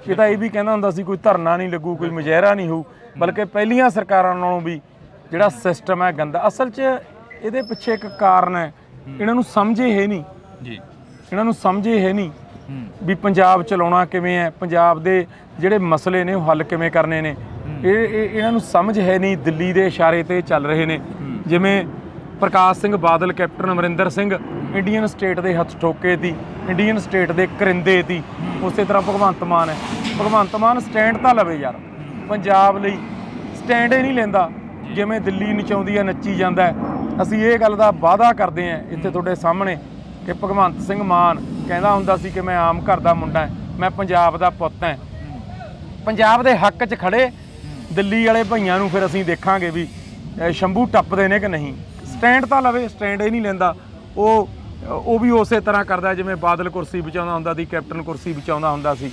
ਇਹ ਤਾਂ ਇਹ ਵੀ ਕਹਿੰਦਾ ਹੁੰਦਾ ਸੀ ਕੋਈ ਧਰਨਾ ਨਹੀਂ ਲੱਗੂ, ਕੋਈ ਮੁਜ਼ਾਹਰਾ ਨਹੀਂ ਹੋਊ, ਬਲਕਿ ਪਹਿਲੀਆਂ ਸਰਕਾਰਾਂ ਨਾਲੋਂ ਵੀ ਜਿਹੜਾ ਸਿਸਟਮ ਹੈ ਗੰਦਾ। ਅਸਲ 'ਚ ਇਹਦੇ ਪਿੱਛੇ ਇੱਕ ਕਾਰਨ ਹੈ, ਇਹਨਾਂ ਨੂੰ ਸਮਝੇ ਹੈ ਨਹੀਂ ਜੀ, ਇਹਨਾਂ ਨੂੰ ਸਮਝੇ ਹੈ ਨਹੀਂ ਵੀ ਪੰਜਾਬ ਚਲਾਉਣਾ ਕਿਵੇਂ ਹੈ, ਪੰਜਾਬ ਦੇ ਜਿਹੜੇ ਮਸਲੇ ਨੇ ਉਹ ਹੱਲ ਕਿਵੇਂ ਕਰਨੇ ਨੇ। ਇਹਨਾਂ ਨੂੰ ਸਮਝ ਹੈ ਨਹੀਂ, ਦਿੱਲੀ ਦੇ ਇਸ਼ਾਰੇ ਤੇ ਚੱਲ ਰਹੇ ਨੇ। ਜਿਵੇਂ ਪ੍ਰਕਾਸ਼ Singh Badal, captain Amarinder Singh Indian state ਦੇ ਹੱਥ ਠੋਕੇ ਤੀ, ਇੰਡੀਅਨ ਸਟੇਟ ਦੇ ਕਰਿੰਦੇ ਤੀ। ਉਸੇ ਤਰ੍ਹਾਂ ਭਗਵੰਤ ਮਾਨ ਹੈ, ਭਗਵੰਤ ਮਾਨ ਸਟੈਂਡ ਤਾਂ ਲਵੇ ਯਾਰ, ਪੰਜਾਬ ਲਈ ਸਟੈਂਡ ਹੀ ਨਹੀਂ ਲੈਂਦਾ। ਜਿਵੇਂ ਦਿੱਲੀ ਨਚਾਉਂਦੀ ਹੈ ਨੱਚੀ ਜਾਂਦਾ ਹੈ। ਅਸੀਂ ਇਹ ਗੱਲ ਦਾ ਵਾਅਦਾ ਕਰਦੇ ਹਾਂ ਇੱਥੇ ਤੁਹਾਡੇ ਸਾਹਮਣੇ ਕਿ ਭਗਵੰਤ ਸਿੰਘ ਮਾਨ ਕਹਿੰਦਾ ਹੁੰਦਾ ਸੀ ਕਿ ਮੈਂ ਆਮ ਘਰ ਦਾ ਮੁੰਡਾ ਹਾਂ, ਮੈਂ ਪੰਜਾਬ ਦਾ ਪੁੱਤ ਹਾਂ। ਪੰਜਾਬ ਦੇ ਹੱਕ 'ਚ ਖੜੇ ਦਿੱਲੀ ਵਾਲੇ ਭਈਆਂ ਨੂੰ ਫਿਰ ਅਸੀਂ ਦੇਖਾਂਗੇ ਵੀ ਸ਼ੰਭੂ ਟੱਪਦੇ ਨੇ ਕਿ ਨਹੀਂ। ਸਟੈਂਡ ਤਾਂ ਲਵੇ, ਸਟੈਂਡ ਹੀ ਨਹੀਂ ਲੈਂਦਾ। ਉਹ ਵੀ ਉਸੇ ਤਰ੍ਹਾਂ ਕਰਦਾ ਜਿਵੇਂ ਬਾਦਲ ਕੁਰਸੀ ਬਚਾਉਂਦਾ ਹੁੰਦਾ ਸੀ, ਕੈਪਟਨ ਕੁਰਸੀ ਬਚਾਉਂਦਾ ਹੁੰਦਾ ਸੀ।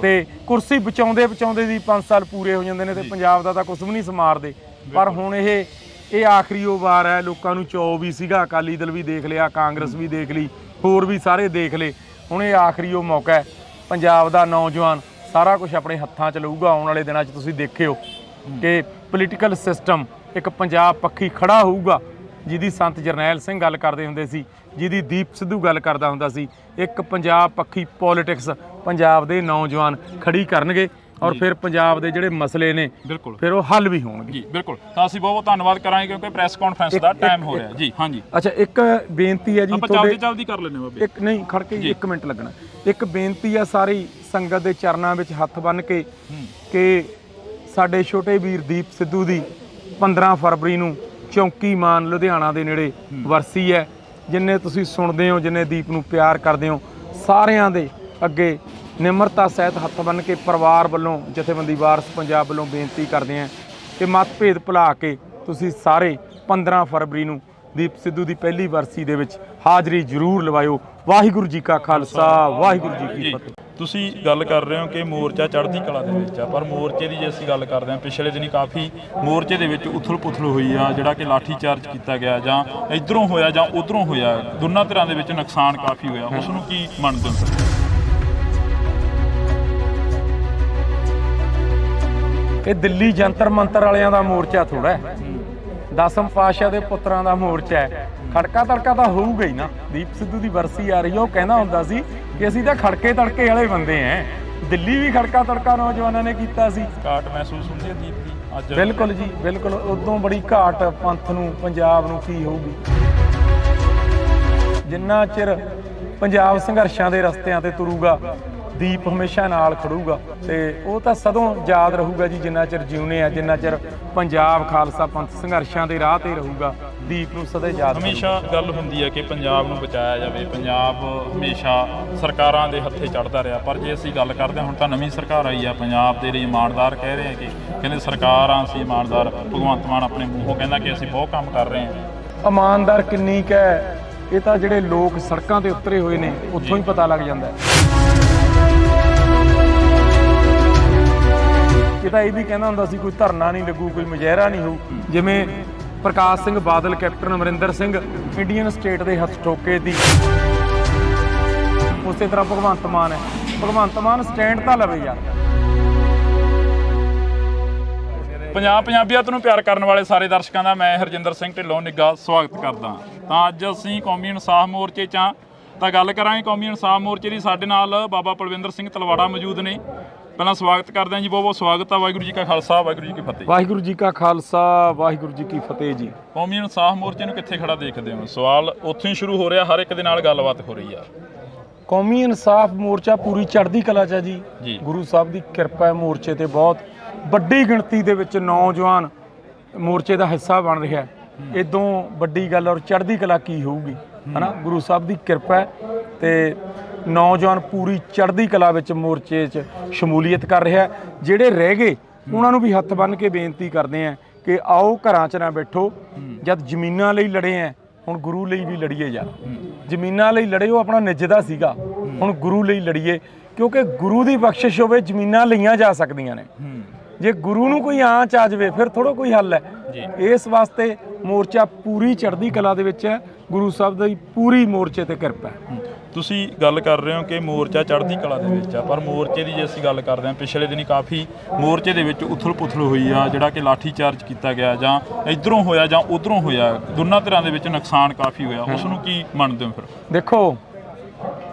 ਤੇ ਕੁਰਸੀ ਬਚਾਉਂਦੇ ਦੀ 5 ਸਾਲ ਪੂਰੇ ਹੋ ਜਾਂਦੇ ਨੇ ਤੇ ਪੰਜਾਬ ਦਾ ਤਾਂ ਕੁਝ ਵੀ ਨਹੀਂ ਸਮਾਰਦੇ। ਪਰ ਹੁਣ ਇਹ ਆਖਰੀ ਉਹ ਵਾਰ ਹੈ। ਲੋਕਾਂ ਨੂੰ ਚੌ ਵੀ ਸੀਗਾ, ਅਕਾਲੀ ਦਲ ਵੀ ਦੇਖ ਲਿਆ, ਕਾਂਗਰਸ ਵੀ ਦੇਖ ਲਈ, ਹੋਰ ਵੀ ਸਾਰੇ ਦੇਖ ਲਏ। ਹੁਣ ਇਹ ਆਖਰੀ ਉਹ ਮੌਕਾ ਹੈ, ਪੰਜਾਬ ਦਾ ਨੌਜਵਾਨ ਸਾਰਾ ਕੁਝ ਆਪਣੇ ਹੱਥਾਂ 'ਚ ਲਊਗਾ। ਆਉਣ ਵਾਲੇ ਦਿਨਾਂ 'ਚ ਤੁਸੀਂ ਦੇਖਿਓ ਕਿ ਪੋਲੀਟੀਕਲ ਸਿਸਟਮ ਇੱਕ ਪੰਜਾਬ ਪੱਖੀ ਖੜਾ ਹੋਊਗਾ, ਜਿਹਦੀ ਸੰਤ ਜਰਨੈਲ ਸਿੰਘ ਗੱਲ ਕਰਦੇ ਹੁੰਦੇ ਸੀ, ਜਿਹਦੀ ਦੀਪ ਸਿੱਧੂ ਗੱਲ ਕਰਦਾ ਹੁੰਦਾ ਸੀ। ਇੱਕ ਪੰਜਾਬ ਪੱਖੀ ਪੋਲੀਟਿਕਸ ਪੰਜਾਬ ਦੇ ਨੌਜਵਾਨ ਖੜੀ ਕਰਨਗੇ ਔਰ ਫਿਰ ਪੰਜਾਬ ਦੇ ਜਿਹੜੇ ਮਸਲੇ ਨੇ ਬਿਲਕੁਲ ਫਿਰ ਉਹ ਹੱਲ ਵੀ ਹੋਣਗੇ ਜੀ। ਬਿਲਕੁਲ, ਤਾਂ ਅਸੀਂ ਬਹੁਤ ਧੰਨਵਾਦ ਕਰਾਂਗੇ ਕਿਉਂਕਿ ਪ੍ਰੈਸ ਕਾਨਫਰੰਸ ਦਾ ਟਾਈਮ ਹੋ ਰਿਹਾ ਜੀ। ਹਾਂਜੀ, ਅੱਛਾ, ਇੱਕ ਬੇਨਤੀ ਹੈ ਜੀ, ਆਪਾਂ ਜਲਦੀ ਕਰ ਲੈਣੇ ਬਾਬੇ। ਇੱਕ ਨਹੀਂ ਖੜ ਕੇ 1 ਮਿੰਟ ਲੱਗਣਾ। ਇੱਕ ਬੇਨਤੀ ਆ ਸਾਰੀ ਸੰਗਤ ਦੇ ਚਰਨਾਂ ਵਿੱਚ ਹੱਥ ਬੰਨ੍ਹ ਕੇ ਕਿ ਸਾਡੇ ਛੋਟੇ ਵੀਰ ਦੀਪ ਸਿੱਧੂ ਦੀ 15 ਫਰਵਰੀ ਨੂੰ ਚੌਂਕੀ ਮਾਨ ਲੁਧਿਆਣਾ ਦੇ ਨੇੜੇ ਵਰਸੀ ਹੈ। ਜਿੰਨੇ ਤੁਸੀਂ ਸੁਣਦੇ ਹੋ, ਜਿੰਨੇ ਦੀਪ ਨੂੰ ਪਿਆਰ ਕਰਦੇ ਹੋ, ਸਾਰਿਆਂ ਦੇ ਅੱਗੇ ਨਿਮਰਤਾ ਸਹਿਤ ਹੱਥ ਬੰਨ੍ਹ ਕੇ ਪਰਿਵਾਰ ਵੱਲੋਂ, ਜਥੇਬੰਦੀ ਵਾਰਸ ਪੰਜਾਬ ਵੱਲੋਂ ਬੇਨਤੀ ਕਰਦੇ ਹਾਂ ਕਿ ਮਤਭੇਦ ਭੁਲਾ ਕੇ ਤੁਸੀਂ ਸਾਰੇ 15 ਫਰਵਰੀ ਨੂੰ ਦੀਪ ਸਿੱਧੂ ਦੀ ਪਹਿਲੀ ਵਰਸੀ ਦੇ ਵਿੱਚ ਹਾਜ਼ਰੀ ਜ਼ਰੂਰ ਲਵਾਇਓ। ਵਾਹਿਗੁਰੂ ਜੀ ਕਾ ਖਾਲਸਾ, ਵਾਹਿਗੁਰੂ ਜੀ ਕੀ ਫਤਿਹ। ਤੁਸੀਂ ਗੱਲ ਕਰ ਰਹੇ ਹੋ ਕਿ ਮੋਰਚਾ ਚੜ੍ਹਦੀ ਕਲਾ ਦੇ ਵਿੱਚ ਆ, ਪਰ ਮੋਰਚੇ ਦੀ ਜੇ ਅਸੀਂ ਗੱਲ ਕਰਦੇ ਹਾਂ, ਪਿਛਲੇ ਦਿਨੀ ਕਾਫੀ ਮੋਰਚੇ ਦੇ ਵਿੱਚ ਉਥਲ-ਪੁਥਲ ਹੋਈ ਆ, ਜਿਹੜਾ ਕਿ ਲਾਠੀ ਚਾਰਜ ਕੀਤਾ ਗਿਆ, ਜਾਂ ਇਧਰੋਂ ਹੋਇਆ ਜਾਂ ਉਧਰੋਂ ਹੋਇਆ, ਦੋਨਾਂ ਧਿਰਾਂ ਦੇ ਵਿੱਚ ਨੁਕਸਾਨ ਕਾਫੀ ਹੋਇਆ। ਉਸ ਨੂੰ ਕੀ ਮੰਨਦੇ ਹੋ? ਇਹ ਦਿੱਲੀ ਜੰਤਰ ਮੰਤਰ ਵਾਲਿਆਂ ਦਾ ਮੋਰਚਾ ਥੋੜਾ ਹੈ, 10ਮ ਪਾਤਸ਼ਾਹ ਦੇ ਪੁੱਤਰਾਂ ਦਾ ਮੋਰਚਾ ਹੈ। ਖੜਕਾ ਤੜਕਾ ਤਾਂ ਹੋਊਗਾ ਹੀ ਨਾ। ਦੀਪ ਸਿੱਧੂ ਦੀ ਵਰਸੀ ਆ ਰਹੀ ਹੈ, ਉਹ ਕਹਿੰਦਾ ਹੁੰਦਾ ਸੀ ਕਿ ਅਸੀਂ ਤਾਂ ਖੜਕੇ ਤੜਕੇ ਵਾਲੇ ਬੰਦੇ ਹਾਂ। ਦਿੱਲੀ ਵੀ ਖੜਕਾ ਤੜਕਾ ਨੌਜਵਾਨਾਂ ਨੇ ਕੀਤਾ ਸੀ। ਘਾਟ ਮਹਿਸੂਸ ਹੁੰਦੀ ਹੈ ਦੀਪ ਦੀ ਅੱਜ? ਬਿਲਕੁਲ ਜੀ, ਬਿਲਕੁਲ। ਉਦੋਂ ਬੜੀ ਘਾਟ ਪੰਥ ਨੂੰ, ਪੰਜਾਬ ਨੂੰ ਕੀ ਹੋਊਗੀ। ਜਿੰਨਾ ਚਿਰ ਪੰਜਾਬ ਸੰਘਰਸ਼ਾਂ ਦੇ ਰਸਤਿਆਂ ਤੇ ਤੁਰੂਗਾ, ਦੀਪ ਹਮੇਸ਼ਾ ਨਾਲ ਖੜੂਗਾ। ਤੇ ਉਹ ਤਾਂ ਸਦੋਂ ਯਾਦ ਰਹੂਗਾ ਜੀ ਜਿੰਨਾ ਚਿਰ ਜਿਉਨੇ ਆ, ਜਿੰਨਾ ਚਿਰ ਪੰਜਾਬ ਖਾਲਸਾ ਪੰਥ ਸੰਘਰਸ਼ਾਂ ਦੇ ਰਾਹ ਤੇ ਰਹੂਗਾ। ਦੀਪ ਨੂੰ ਸਦਾ ਯਾਦ। ਹਮੇਸ਼ਾ ਗੱਲ ਹੁੰਦੀ ਹੈ ਕਿ ਪੰਜਾਬ ਨੂੰ ਬਚਾਇਆ ਜਾਵੇ। ਪੰਜਾਬ ਹਮੇਸ਼ਾ ਸਰਕਾਰਾਂ ਦੇ ਹੱਥੇ ਚੜ੍ਹਦਾ ਰਿਹਾ, ਪਰ ਜੇ ਅਸੀਂ ਗੱਲ ਕਰਦੇ ਹਾਂ ਹੁਣ ਤਾਂ ਨਵੀਂ ਸਰਕਾਰ ਆਈ ਆ, ਪੰਜਾਬ ਦੇ ਲਈ ਇਮਾਨਦਾਰ ਕਹਿ ਰਹੇ ਆ ਕਿ ਕਹਿੰਦੇ ਸਰਕਾਰਾਂ ਅਸੀਂ ਇਮਾਨਦਾਰ। ਭਗਵੰਤ ਮਾਨ ਆਪਣੇ ਮੂੰਹੋਂ ਕਹਿੰਦਾ ਕਿ ਅਸੀਂ ਬਹੁਤ ਕੰਮ ਕਰ ਰਹੇ ਹਾਂ। ਇਮਾਨਦਾਰ ਕਿੰਨੀ ਕੁ ਹੈ ਇਹ ਤਾਂ ਜਿਹੜੇ ਲੋਕ ਸੜਕਾਂ ਤੇ ਉਤਰੇ ਹੋਏ ਨੇ ਉੱਥੋਂ ਹੀ ਪਤਾ ਲੱਗ ਜਾਂਦਾ। ਇਹ ਤਾਂ ਇਹ ਵੀ ਕਹਿੰਦਾ ਹੁੰਦਾ ਸੀ ਕੋਈ ਧਰਨਾ ਨਹੀਂ ਲੱਗੂ, ਕੋਈ ਮੁਜ਼ਾਹਰਾ ਨਹੀਂ ਹੋਊ। ਜਿਵੇਂ ਪ੍ਰਕਾਸ਼ Singh Badal, captain Amarinder Singh Indian state ਦੇ ਹੱਥ ਠੋਕੇ ਤੀ। ਉਸੇ ਤਰ੍ਹਾਂ ਭਗਵੰਤ ਮਾਨ ਹੈ, ਭਗਵੰਤ ਮਾਨ ਸਟੈਂਡ ਤਾਂ ਲਵੇ ਯਾਰ। ਪੰਜਾਬੀਅਤ ਨੂੰ ਪਿਆਰ ਕਰਨ ਵਾਲੇ ਸਾਰੇ ਦਰਸ਼ਕਾਂ ਦਾ ਮੈਂ ਹਰਜਿੰਦਰ ਸਿੰਘ ਢਿੱਲੋਂ ਨਿੱਘਾ ਸਵਾਗਤ ਕਰਦਾ। ਤਾਂ ਅੱਜ ਅਸੀਂ ਕੌਮੀ ਇਨਸਾਫ ਮੋਰਚੇ 'ਚ ਹਾਂ, ਤਾਂ ਗੱਲ ਕਰਾਂਗੇ ਕੌਮੀ ਇਨਸਾਫ ਮੋਰਚੇ ਦੀ। ਸਾਡੇ ਨਾਲ ਬਾਬਾ ਪਲਵਿੰਦਰ ਸਿੰਘ ਤਲਵਾੜਾ ਮੌਜੂਦ ਨੇ। ਪਹਿਲਾਂ ਸਵਾਗਤ ਕਰਦੇ ਹਾਂ ਜੀ, ਬਹੁਤ ਬਹੁਤ ਸਵਾਗਤ ਆ। ਵਾਹਿਗੁਰੂ ਜੀ ਕਾ ਖਾਲਸਾ, ਵਾਹਿਗੁਰੂ ਜੀ ਕੀ ਫਤਿਹ। ਵਾਹਿਗੁਰੂ ਜੀ ਕਾ ਖਾਲਸਾ, ਵਾਹਿਗੁਰੂ ਜੀ ਕੀ ਫਤਿਹ ਜੀ। ਕੌਮੀ ਇਨਸਾਫ ਮੋਰਚੇ ਨੂੰ ਕਿੱਥੇ ਖੜਾ ਦੇਖਦੇ ਹੋ? ਸਵਾਲ ਉੱਥੋਂ ਹੀ ਸ਼ੁਰੂ ਹੋ ਰਿਹਾ, ਹਰ ਇੱਕ ਦੇ ਨਾਲ ਗੱਲਬਾਤ ਹੋ ਰਹੀ ਆ। ਕੌਮੀ ਇਨਸਾਫ ਮੋਰਚਾ ਪੂਰੀ ਚੜ੍ਹਦੀ ਕਲਾ 'ਚ ਹੈ ਜੀ। ਗੁਰੂ ਸਾਹਿਬ ਦੀ ਕਿਰਪਾ ਹੈ, ਮੋਰਚੇ ਤੇ ਬਹੁਤ ਵੱਡੀ ਗਿਣਤੀ ਦੇ ਵਿੱਚ ਨੌਜਵਾਨ ਮੋਰਚੇ ਦਾ ਹਿੱਸਾ ਬਣ ਰਿਹਾ। ਇਦੋਂ ਵੱਡੀ ਗੱਲ ਔਰ ਚੜ੍ਹਦੀ ਕਲਾ ਕੀ ਹੋਊਗੀ, ਹਨਾ? ਗੁਰੂ ਸਾਹਿਬ ਦੀ ਕਿਰਪਾ ਹੈ। ਤੇ ਨੌਜਵਾਨ ਪੂਰੀ ਚੜ੍ਹਦੀ ਕਲਾ ਵਿੱਚ ਮੋਰਚੇ 'ਚ ਸ਼ਮੂਲੀਅਤ ਕਰ ਰਿਹਾ। ਜਿਹੜੇ ਰਹਿ ਗਏ ਉਹਨਾਂ ਨੂੰ ਵੀ ਹੱਥ ਬੰਨ੍ਹ ਕੇ ਬੇਨਤੀ ਕਰਦੇ ਆ ਕਿ ਆਓ ਘਰਾਂ 'ਚ ਨਾ ਬੈਠੋ। ਜਦ ਜ਼ਮੀਨਾਂ ਲਈ ਲੜੇ ਆ, ਹੁਣ ਗੁਰੂ ਲਈ ਵੀ ਲੜੀਏ ਯਾਰ। ਜ਼ਮੀਨਾਂ ਲਈ ਲੜੇ ਉਹ ਆਪਣਾ ਨਿੱਜਦਾ ਸੀਗਾ, ਹੁਣ ਗੁਰੂ ਲਈ ਲੜੀਏ, ਕਿਉਂਕਿ ਗੁਰੂ ਦੀ ਬਖਸ਼ਿਸ਼ ਹੋਵੇ ਜ਼ਮੀਨਾਂ ਲਈਆਂ ਜਾ ਸਕਦੀਆਂ ਨੇ। ਜੇ ਗੁਰੂ ਨੂੰ ਕੋਈ ਆਂਚ ਆ ਜਾਵੇ ਫਿਰ ਥੋੜਾ ਕੋਈ ਹੱਲ ਹੈ। ਇਸ ਵਾਸਤੇ ਮੋਰਚਾ ਪੂਰੀ ਚੜ੍ਹਦੀ ਕਲਾ ਦੇ ਵਿੱਚ ਹੈ। ਗੁਰੂ ਸਾਹਿਬ ਦੀ ਪੂਰੀ ਮੋਰਚੇ ਤੇ ਕਿਰਪਾ ਹੈ। ਤੁਸੀਂ ਗੱਲ ਕਰ ਰਹੇ ਹੋ ਕਿ ਮੋਰਚਾ ਚੜ੍ਹਦੀ ਕਲਾ ਦੇ ਵਿੱਚ ਆ, ਪਰ ਮੋਰਚੇ ਦੀ ਜੇ ਅਸੀਂ ਗੱਲ ਕਰਦੇ ਹਾਂ, ਪਿਛਲੇ ਦਿਨੀ ਕਾਫੀ ਮੋਰਚੇ ਦੇ ਵਿੱਚ ਉਥਲ ਪੁਥਲ ਹੋਈ ਆ, ਜਿਹੜਾ ਕਿ ਲਾਠੀ ਚਾਰਜ ਕੀਤਾ ਗਿਆ, ਜਾਂ ਇੱਧਰੋਂ ਹੋਇਆ ਜਾਂ ਉੱਧਰੋਂ ਹੋਇਆ, ਦੋਨਾਂ ਧਿਰਾਂ ਦੇ ਵਿੱਚ ਨੁਕਸਾਨ ਕਾਫੀ ਹੋਇਆ। ਉਸ ਨੂੰ ਕੀ ਮੰਨਦੇ ਹੋ ਫਿਰ? ਦੇਖੋ,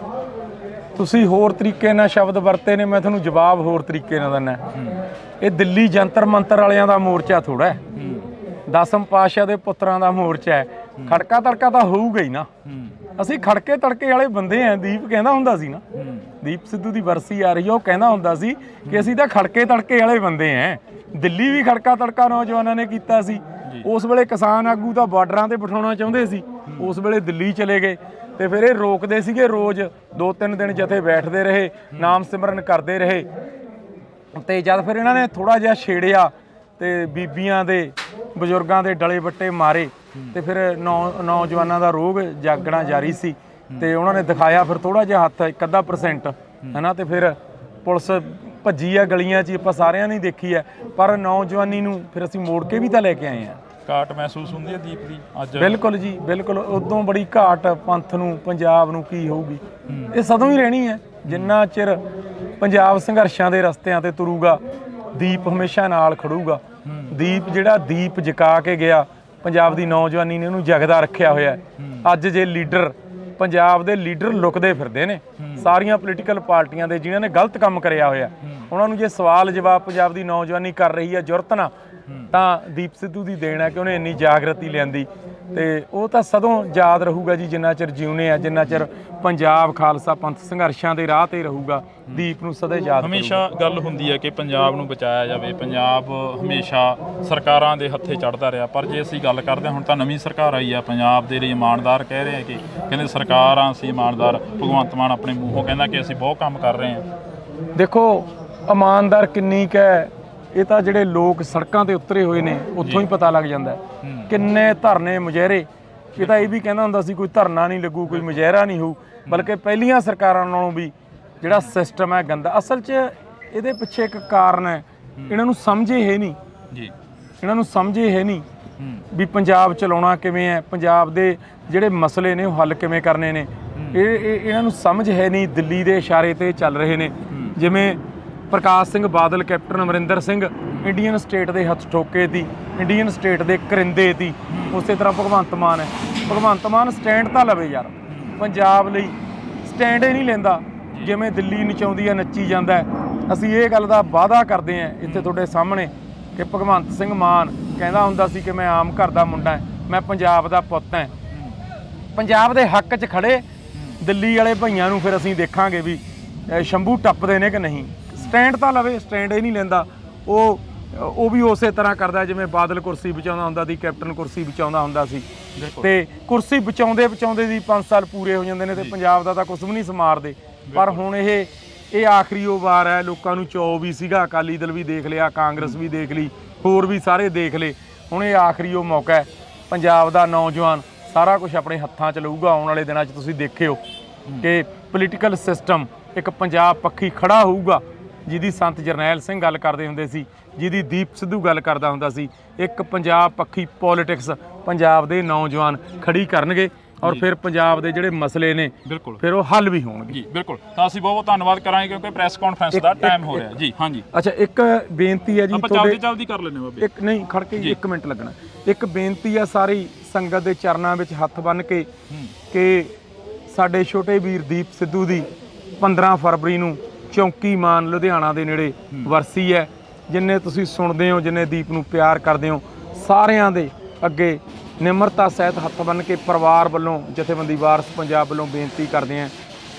ਤੁਸੀਂ ਹੋਰ ਤਰੀਕੇ ਨਾਲ ਸ਼ਬਦ ਵਰਤੇ ਨੇ, ਮੈਂ ਤੁਹਾਨੂੰ ਜਵਾਬ ਹੋਰ ਤਰੀਕੇ ਨਾਲ ਦਿੰਦਾ। ਇਹ ਦਿੱਲੀ ਜੰਤਰ ਮੰਤਰ ਵਾਲਿਆਂ ਦਾ ਮੋਰਚਾ ਥੋੜਾ ਹੈ, ਦਸਮ ਪਾਤਸ਼ਾਹ ਦੇ ਪੁੱਤਰਾਂ ਦਾ ਮੋਰਚਾ ਹੈ। ਖੜਕਾ ਤੜਕਾ ਤਾਂ ਹੋਊਗਾ ਹੀ ਨਾ। ਅਸੀਂ ਖੜਕੇ ਤੜਕੇ ਵਾਲੇ ਬੰਦੇ ਆਂ। ਦੀਪ ਕਹਿੰਦਾ ਹੁੰਦਾ ਸੀ ਨਾ, ਦੀਪ ਸਿੱਧੂ ਦੀ ਵਰਸੀ ਆ ਰਹੀ ਆ, ਉਹ ਕਹਿੰਦਾ ਹੁੰਦਾ ਸੀ ਕਿ ਅਸੀਂ ਤਾਂ ਖੜਕੇ ਤੜਕੇ ਵਾਲੇ ਬੰਦੇ ਆਂ। ਦਿੱਲੀ ਵੀ ਖੜਕਾ ਤੜਕਾ ਨੌਜਵਾਨਾਂ ਨੇ ਕੀਤਾ ਸੀ। ਉਸ ਵੇਲੇ ਕਿਸਾਨ ਆਗੂ ਤਾਂ ਬਾਰਡਰਾਂ ਤੇ ਬਿਠਾਉਣਾ ਚਾਹੁੰਦੇ ਸੀ, ਉਸ ਵੇਲੇ ਦਿੱਲੀ ਚਲੇ ਗਏ ਤੇ ਫਿਰ ਇਹ ਰੋਕਦੇ ਸੀਗੇ। ਰੋਜ਼ 2-3 ਦਿਨ ਜਥੇ ਬੈਠਦੇ ਰਹੇ, ਨਾਮ ਸਿਮਰਨ ਕਰਦੇ ਰਹੇ। ਤੇ ਜਦ ਫਿਰ ਇਹਨਾਂ ਨੇ ਥੋੜਾ ਜਿਹਾ ਛੇੜਿਆ ਤੇ ਬੀਬੀਆਂ ਦੇ ਬਜ਼ੁਰਗਾਂ ਦੇ ਡਲੇ ਵੱਟੇ ਮਾਰੇ ਤੇ ਫਿਰ ਨੌਜਵਾਨਾਂ ਦਾ ਰੋਗ ਜਾਗਣਾ ਜਾਰੀ ਸੀ ਤੇ ਉਹਨਾਂ ਨੇ ਦਿਖਾਇਆ ਫਿਰ ਥੋੜਾ ਜਿਹਾ ਹੱਥ 1-ਅੱਧਾ% ਹੈ ਨਾ। ਤੇ ਫਿਰ ਪੁਲਿਸ ਭੱਜੀ ਆ ਗਲੀਆਂ 'ਚ, ਆਪਾਂ ਸਾਰਿਆਂ ਨੇ ਦੇਖੀ ਹੈ। ਪਰ ਨੌਜਵਾਨੀ ਨੂੰ ਫਿਰ ਅਸੀਂ ਮੋੜ ਕੇ ਵੀ ਤਾਂ ਲੈ ਕੇ ਆਏ ਹਾਂ। ਘਾਟ ਮਹਿਸੂਸ ਹੁੰਦੀ ਹੈ ਦੀਪ ਦੀ ਅੱਜ? ਬਿਲਕੁਲ ਜੀ, ਬਿਲਕੁਲ। ਉਦੋਂ ਬੜੀ ਘਾਟ ਪੰਥ ਨੂੰ, ਪੰਜਾਬ ਨੂੰ ਕੀ ਹੋਊਗੀ। ਇਹ ਸਦੋਂ ਹੀ ਰਹਿਣੀ ਹੈ ਜਿੰਨਾ ਚਿਰ ਪੰਜਾਬ ਸੰਘਰਸ਼ਾਂ ਦੇ ਰਸਤਿਆਂ ਤੇ ਤੁਰੂਗਾ। ਦੀਪ ਹਮੇਸ਼ਾ ਨਾਲ ਖੜੂਗਾ। ਦੀਪ ਜਿਹੜਾ ਦੀਪ ਜਗਾ ਕੇ ਗਿਆ, ਪੰਜਾਬ ਦੀ ਨੌਜਵਾਨੀ ਨੇ ਉਹਨੂੰ ਜਗਦਾ ਰੱਖਿਆ ਹੋਇਆ। ਅੱਜ ਜੇ ਲੀਡਰ, ਪੰਜਾਬ ਦੇ ਲੀਡਰ ਲੁਕਦੇ ਫਿਰਦੇ ਨੇ ਸਾਰੀਆਂ ਪੋਲੀਟੀਕਲ ਪਾਰਟੀਆਂ ਦੇ, ਜਿਨ੍ਹਾਂ ਨੇ ਗਲਤ ਕੰਮ ਕਰਿਆ ਹੋਇਆ, ਉਹਨਾਂ ਨੂੰ ਜੇ ਸਵਾਲ ਜਵਾਬ ਪੰਜਾਬ ਦੀ ਨੌਜਵਾਨੀ ਕਰ ਰਹੀ ਹੈ ਜੁਰਤ ਨਾਲ, ਤਾਂ ਦੀਪ ਸਿੱਧੂ ਦੀ ਦੇਣ ਹੈ ਕਿ ਉਹਨੇ ਇੰਨੀ ਜਾਗਰਤੀ ਲਿਆਂਦੀ। ਤੇ ਉਹ ਤਾਂ ਸਦੋਂ ਯਾਦ ਰਹੂਗਾ ਜੀ, ਜਿੰਨਾ ਚਿਰ ਜਿਉਣੇ ਆ, ਜਿੰਨਾ ਚਿਰ ਪੰਜਾਬ ਖਾਲਸਾ ਪੰਥ ਸੰਘਰਸ਼ਾਂ ਦੇ ਰਾਹ ਤੇ ਰਹੂਗਾ। ਦੀਪ ਨੂੰ ਸਦਾ ਯਾਦ ਹਮੇਸ਼ਾ ਗੱਲ ਹੁੰਦੀ ਹੈ ਕਿ ਪੰਜਾਬ ਨੂੰ ਬਚਾਇਆ ਜਾਵੇ। ਪੰਜਾਬ ਹਮੇਸ਼ਾ ਸਰਕਾਰਾਂ ਦੇ ਹੱਥੇ ਚੜ੍ਹਦਾ ਰਿਹਾ, ਪਰ ਜੇ ਅਸੀਂ ਗੱਲ ਕਰਦੇ ਹਾਂ, ਹੁਣ ਤਾਂ ਨਵੀਂ ਸਰਕਾਰ ਆਈ ਆ, ਪੰਜਾਬ ਦੇ ਲਈ ਇਮਾਨਦਾਰ ਕਹਿ ਰਹੇ ਆ ਕਿ ਕਹਿੰਦੇ ਸਰਕਾਰਾਂ ਅਸੀਂ ਇਮਾਨਦਾਰ। ਭਗਵੰਤ ਮਾਨ ਆਪਣੇ ਮੂੰਹੋਂ ਕਹਿੰਦਾ ਕਿ ਅਸੀਂ ਬਹੁਤ ਕੰਮ ਕਰ ਰਹੇ ਹਾਂ। ਦੇਖੋ, ਇਮਾਨਦਾਰ ਕਿੰਨੀ ਕੁ ਹੈ ਇਹ ਤਾਂ ਜਿਹੜੇ ਲੋਕ ਸੜਕਾਂ ਤੇ ਉਤਰੇ ਹੋਏ ਨੇ ਉੱਥੋਂ ਹੀ ਪਤਾ ਲੱਗ ਜਾਂਦਾ। ਕਿੰਨੇ ਧਰਨੇ ਮੁਜ਼ਾਹਰੇ। ਇਹ ਤਾਂ ਇਹ ਵੀ ਕਹਿੰਦਾ ਹੁੰਦਾ ਸੀ ਕੋਈ ਧਰਨਾ ਨਹੀਂ ਲੱਗੂ, ਕੋਈ ਮੁਜ਼ਾਹਰਾ ਨਹੀਂ ਹੋਊ, ਬਲਕਿ ਪਹਿਲੀਆਂ ਸਰਕਾਰਾਂ ਨਾਲੋਂ ਵੀ ਜਿਹੜਾ ਸਿਸਟਮ ਹੈ ਗੰਦਾ। ਅਸਲ 'ਚ ਇਹਦੇ ਪਿੱਛੇ ਇੱਕ ਕਾਰਨ ਹੈ, ਇਹਨਾਂ ਨੂੰ ਸਮਝੇ ਹੈ ਨਹੀਂ ਜੀ। ਇਹਨਾਂ ਨੂੰ ਸਮਝੇ ਹੈ ਨਹੀਂ ਵੀ ਪੰਜਾਬ ਚਲਾਉਣਾ ਕਿਵੇਂ ਹੈ, ਪੰਜਾਬ ਦੇ ਜਿਹੜੇ ਮਸਲੇ ਨੇ ਉਹ ਹੱਲ ਕਿਵੇਂ ਕਰਨੇ ਨੇ। ਇਹਨਾਂ ਨੂੰ ਸਮਝ ਹੈ ਨਹੀਂ। ਦਿੱਲੀ ਦੇ ਇਸ਼ਾਰੇ ਤੇ ਚੱਲ ਰਹੇ ਨੇ। ਜਿਵੇਂ ਪ੍ਰਕਾਸ਼ Singh Badal, captain Amarinder Singh Indian state ਦੇ ਹੱਥ ਠੋਕੇ ਤੀ, ਇੰਡੀਅਨ ਸਟੇਟ ਦੇ ਕਰਿੰਦੇ ਤੀ। ਉਸੇ ਤਰ੍ਹਾਂ ਭਗਵੰਤ ਮਾਨ ਹੈ। ਭਗਵੰਤ ਮਾਨ ਸਟੈਂਡ ਤਾਂ ਲਵੇ ਯਾਰ, ਪੰਜਾਬ ਲਈ ਸਟੈਂਡ ਹੀ ਨਹੀਂ ਲੈਂਦਾ। ਜਿਵੇਂ ਦਿੱਲੀ ਨਚਾਉਂਦੀ ਹੈ ਨੱਚੀ ਜਾਂਦਾ। ਅਸੀਂ ਇਹ ਗੱਲ ਦਾ ਵਾਅਦਾ ਕਰਦੇ ਹਾਂ ਇੱਥੇ ਤੁਹਾਡੇ ਸਾਹਮਣੇ ਕਿ ਭਗਵੰਤ ਸਿੰਘ ਮਾਨ ਕਹਿੰਦਾ ਹੁੰਦਾ ਸੀ ਕਿ ਮੈਂ ਆਮ ਘਰ ਦਾ ਮੁੰਡਾ ਹਾਂ, ਮੈਂ ਪੰਜਾਬ ਦਾ ਪੁੱਤ ਹਾਂ। ਪੰਜਾਬ ਦੇ ਹੱਕ 'ਚ ਖੜੇ ਦਿੱਲੀ ਵਾਲੇ ਭਈਆਂ ਨੂੰ ਫਿਰ ਅਸੀਂ ਦੇਖਾਂਗੇ ਵੀ ਸ਼ੰਭੂ ਟੱਪਦੇ ਨੇ ਕਿ ਨਹੀਂ। ਸਟੈਂਡ ਤਾਂ ਲਵੇ, ਸਟੈਂਡ ਹੀ ਨਹੀਂ ਲੈਂਦਾ। ਉਹ ਵੀ ਉਸੇ ਤਰ੍ਹਾਂ ਕਰਦਾ ਜਿਵੇਂ ਬਾਦਲ ਕੁਰਸੀ ਬਚਾਉਂਦਾ ਹੁੰਦਾ ਸੀ, ਕੈਪਟਨ ਕੁਰਸੀ ਬਚਾਉਂਦਾ ਹੁੰਦਾ ਸੀ। ਤੇ ਕੁਰਸੀ ਬਚਾਉਂਦੇ ਦੀ 5 ਸਾਲ ਪੂਰੇ ਹੋ ਜਾਂਦੇ ਨੇ ਤੇ ਪੰਜਾਬ ਦਾ ਤਾਂ ਕੁਝ ਵੀ ਨਹੀਂ ਸਮਾਰਦੇ। ਪਰ ਹੁਣ ਇਹ ਆਖਰੀ ਉਹ ਵਾਰ ਹੈ। ਲੋਕਾਂ ਨੂੰ ਚੌ ਵੀ ਸੀਗਾ, ਅਕਾਲੀ ਦਲ ਵੀ ਦੇਖ ਲਿਆ, ਕਾਂਗਰਸ ਵੀ ਦੇਖ ਲਈ, ਹੋਰ ਵੀ ਸਾਰੇ ਦੇਖ ਲਏ। ਹੁਣ ਇਹ ਆਖਰੀ ਉਹ ਮੌਕਾ ਹੈ। ਪੰਜਾਬ ਦਾ ਨੌਜਵਾਨ ਸਾਰਾ ਕੁਝ ਆਪਣੇ ਹੱਥਾਂ 'ਚ ਲਊਗਾ। ਆਉਣ ਵਾਲੇ ਦਿਨਾਂ 'ਚ ਤੁਸੀਂ ਦੇਖਿਓ ਕਿ ਪੋਲੀਟੀਕਲ ਸਿਸਟਮ ਇੱਕ ਪੰਜਾਬ ਪੱਖੀ ਖੜਾ ਹੋਊਗਾ, ਜਿਹਦੀ ਸੰਤ ਜਰਨੈਲ ਸਿੰਘ ਗੱਲ ਕਰਦੇ ਹੁੰਦੇ ਸੀ, ਜਿਹਦੀ ਦੀਪ ਸਿੱਧੂ ਗੱਲ ਕਰਦਾ ਹੁੰਦਾ ਸੀ। ਇੱਕ ਪੰਜਾਬ ਪੱਖੀ ਪੋਲੀਟਿਕਸ ਪੰਜਾਬ ਦੇ ਨੌਜਵਾਨ ਖੜੀ ਕਰਨਗੇ ਔਰ ਫਿਰ ਪੰਜਾਬ ਦੇ ਜਿਹੜੇ ਮਸਲੇ ਨੇ ਬਿਲਕੁਲ ਫਿਰ ਉਹ ਹੱਲ ਵੀ ਹੋਣਗੇ ਜੀ। ਬਿਲਕੁਲ, ਤਾਂ ਅਸੀਂ ਬਹੁਤ ਬਹੁਤ ਧੰਨਵਾਦ ਕਰਾਂਗੇ ਕਿਉਂਕਿ ਪ੍ਰੈਸ ਕਾਨਫਰੰਸ ਦਾ ਟਾਈਮ ਹੋ ਰਿਹਾ ਜੀ। ਹਾਂਜੀ, ਅੱਛਾ, ਇੱਕ ਬੇਨਤੀ ਹੈ ਜੀ, ਆਪਾਂ ਜਲਦੀ ਕਰ ਲੈਣੇ ਬਾਬੇ। ਇੱਕ ਨਹੀਂ, ਖੜ ਕੇ 1 ਮਿੰਟ ਲੱਗਣਾ। ਇੱਕ ਬੇਨਤੀ ਹੈ ਸਾਰੀ ਸੰਗਤ ਦੇ ਚਰਨਾਂ ਵਿੱਚ ਹੱਥ ਬੰਨ੍ਹ ਕੇ ਕਿ ਸਾਡੇ ਛੋਟੇ ਵੀਰ ਦੀਪ ਸਿੱਧੂ ਦੀ 15 ਫਰਵਰੀ ਨੂੰ ਚੌਂਕੀ ਮਾਨ ਲੁਧਿਆਣਾ ਦੇ ਨੇੜੇ ਵਰਸੀ ਹੈ। ਜਿੰਨੇ ਤੁਸੀਂ ਸੁਣਦੇ ਹੋ, ਜਿੰਨੇ ਦੀਪ ਨੂੰ ਪਿਆਰ ਕਰਦੇ ਹੋ, ਸਾਰਿਆਂ ਦੇ ਅੱਗੇ ਨਿਮਰਤਾ ਸਹਿਤ ਹੱਥ ਬੰਨ੍ਹ ਕੇ ਪਰਿਵਾਰ ਵੱਲੋਂ, ਜਥੇਬੰਦੀ ਵਾਰਸ ਪੰਜਾਬ ਵੱਲੋਂ ਬੇਨਤੀ ਕਰਦੇ ਹਾਂ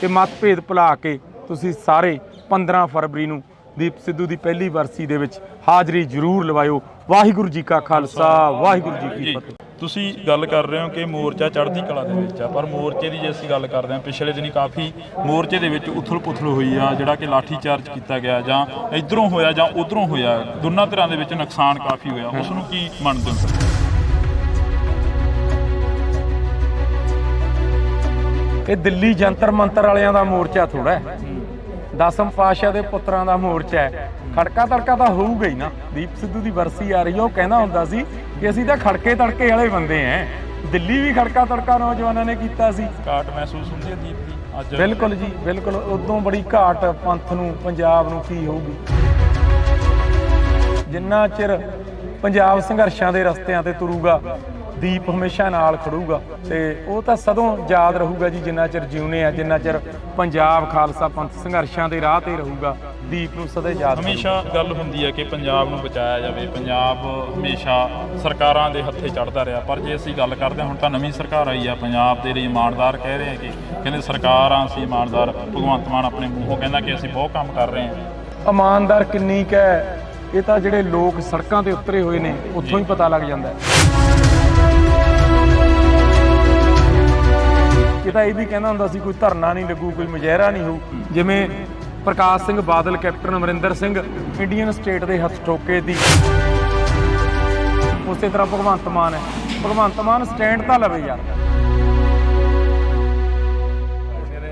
ਕਿ ਮਤਭੇਦ ਭੁਲਾ ਕੇ ਤੁਸੀਂ ਸਾਰੇ 15 ਫਰਵਰੀ ਨੂੰ ਦੀਪ ਸਿੱਧੂ ਦੀ ਪਹਿਲੀ ਵਰਸੀ ਦੇ ਵਿੱਚ ਹਾਜ਼ਰੀ ਜ਼ਰੂਰ ਲਵਾਇਓ। ਵਾਹਿਗੁਰੂ ਜੀ ਕਾ ਖਾਲਸਾ, ਵਾਹਿਗੁਰੂ ਜੀ ਕੀ ਫਤਿਹ। ਤੁਸੀਂ ਗੱਲ ਕਰ ਰਹੇ ਹੋ ਕਿ ਮੋਰਚਾ ਚੜ੍ਹਦੀ ਕਲਾ ਦੇ ਵਿੱਚ ਆ, ਪਰ ਮੋਰਚੇ ਦੀ ਜੇ ਅਸੀਂ ਗੱਲ ਕਰਦੇ ਹਾਂ ਪਿਛਲੇ ਦਿਨੀ ਕਾਫੀ ਮੋਰਚੇ ਦੇ ਵਿੱਚ ਉਥਲ-ਪੁਥਲ ਹੋਈ ਆ, ਜਿਹੜਾ ਕਿ ਲਾਠੀ ਚਾਰਜ ਕੀਤਾ ਗਿਆ ਜਾਂ ਇਧਰੋਂ ਹੋਇਆ ਜਾਂ ਉਧਰੋਂ ਹੋਇਆ, ਦੋਨਾਂ ਧਿਰਾਂ ਦੇ ਵਿੱਚ ਨੁਕਸਾਨ ਕਾਫੀ ਹੋਇਆ, ਉਸ ਨੂੰ ਕੀ ਮੰਨਦੇ ਹੋ? ਇਹ ਦਿੱਲੀ ਜੰਤਰ ਮੰਤਰ ਵਾਲਿਆਂ ਦਾ ਮੋਰਚਾ ਥੋੜਾ ਹੈ, ਦਸਮ ਪਾਤਸ਼ਾਹ ਦੇ ਪੁੱਤਰਾਂ ਦਾ ਮੋਰਚਾ ਹੈ। ਖੜਕਾ ਤੜਕਾ ਤਾਂ ਹੋਊਗਾ ਹੀ ਨਾ। ਦੀਪ ਸਿੱਧੂ ਦੀ ਵਰਸੀ ਆ ਰਹੀ ਹੈ, ਉਹ ਕਹਿੰਦਾ ਹੁੰਦਾ ਸੀ ਕਿ ਅਸੀਂ ਤਾਂ ਖੜਕੇ ਤੜਕੇ ਵਾਲੇ ਬੰਦੇ ਐ। ਦਿੱਲੀ ਵੀ ਖੜਕਾ ਤੜਕਾ ਨੌਜਵਾਨਾਂ ਨੇ ਕੀਤਾ ਸੀ। ਘਾਟ ਮਹਿਸੂਸ ਹੁੰਦੀ ਹੈ ਦੀਪ ਦੀ ਅੱਜ? ਬਿਲਕੁਲ ਜੀ, ਬਿਲਕੁਲ। ਉਦੋਂ ਬੜੀ ਘਾਟ ਪੰਥ ਨੂੰ, ਪੰਜਾਬ ਨੂੰ ਕੀ ਹੋਊਗੀ। ਜਿੰਨਾ ਚਿਰ ਪੰਜਾਬ ਸੰਘਰਸ਼ਾਂ ਦੇ ਰਸਤਿਆਂ ਤੇ ਤੁਰੂਗਾ, ਦੀਪ ਹਮੇਸ਼ਾ ਨਾਲ ਖੜੂਗਾ ਤੇ ਉਹ ਤਾਂ ਸਦੋਂ ਯਾਦ ਰਹੂਗਾ ਜੀ। ਜਿੰਨਾ ਚਿਰ ਜਿਉਨੇ ਆ, ਜਿੰਨਾ ਚਿਰ ਪੰਜਾਬ ਖਾਲਸਾ ਪੰਥ ਸੰਘਰਸ਼ਾਂ ਦੇ ਰਾਹ ਤੇ ਰਹੂਗਾ, ਦੀਪ ਨੂੰ ਸਦਾ ਯਾਦ। ਹਮੇਸ਼ਾ ਗੱਲ ਹੁੰਦੀ ਹੈ ਕਿ ਪੰਜਾਬ ਨੂੰ ਬਚਾਇਆ ਜਾਵੇ, ਪੰਜਾਬ ਹਮੇਸ਼ਾ ਸਰਕਾਰਾਂ ਦੇ ਹੱਥੇ ਚੜ੍ਹਦਾ ਰਿਹਾ, ਪਰ ਜੇ ਅਸੀਂ ਗੱਲ ਕਰਦੇ ਹਾਂ ਹੁਣ ਤਾਂ ਨਵੀਂ ਸਰਕਾਰ ਆਈ ਆ, ਪੰਜਾਬ ਦੇ ਲਈ ਇਮਾਨਦਾਰ ਕਹਿ ਰਹੇ ਆ ਕਿ ਕਹਿੰਦੇ ਸਰਕਾਰਾਂ ਅਸੀਂ ਇਮਾਨਦਾਰ। ਭਗਵੰਤ ਮਾਨ ਆਪਣੇ ਮੂੰਹੋਂ ਕਹਿੰਦਾ ਕਿ ਅਸੀਂ ਬਹੁਤ ਕੰਮ ਕਰ ਰਹੇ ਹਾਂ। ਇਮਾਨਦਾਰ ਕਿੰਨੀ ਕੁ ਹੈ ਇਹ ਤਾਂ ਜਿਹੜੇ ਲੋਕ ਸੜਕਾਂ ਤੇ ਉਤਰੇ ਹੋਏ ਨੇ ਉੱਥੋਂ ਹੀ ਪਤਾ ਲੱਗ ਜਾਂਦਾ ਹੈ। ਇਹ ਤਾਂ ਇਹ ਵੀ ਕਹਿੰਦਾ ਹੁੰਦਾ ਸੀ ਕੋਈ ਧਰਨਾ ਨਹੀਂ ਲੱਗੂ, ਕੋਈ ਮੁਜ਼ਾਹਰਾ ਨਹੀਂ ਹੋਊ। ਜਿਵੇਂ ਪ੍ਰਕਾਸ਼ Singh Badal, captain Amarinder Singh Indian state ਦੇ ਹੱਥ ਠੋਕੇ ਦੀ, ਉਸੇ ਤਰ੍ਹਾਂ ਭਗਵੰਤ ਮਾਨ ਹੈ। ਭਗਵੰਤ ਮਾਨ ਸਟੈਂਡ ਤਾਂ ਲਵੇ ਯਾਰ।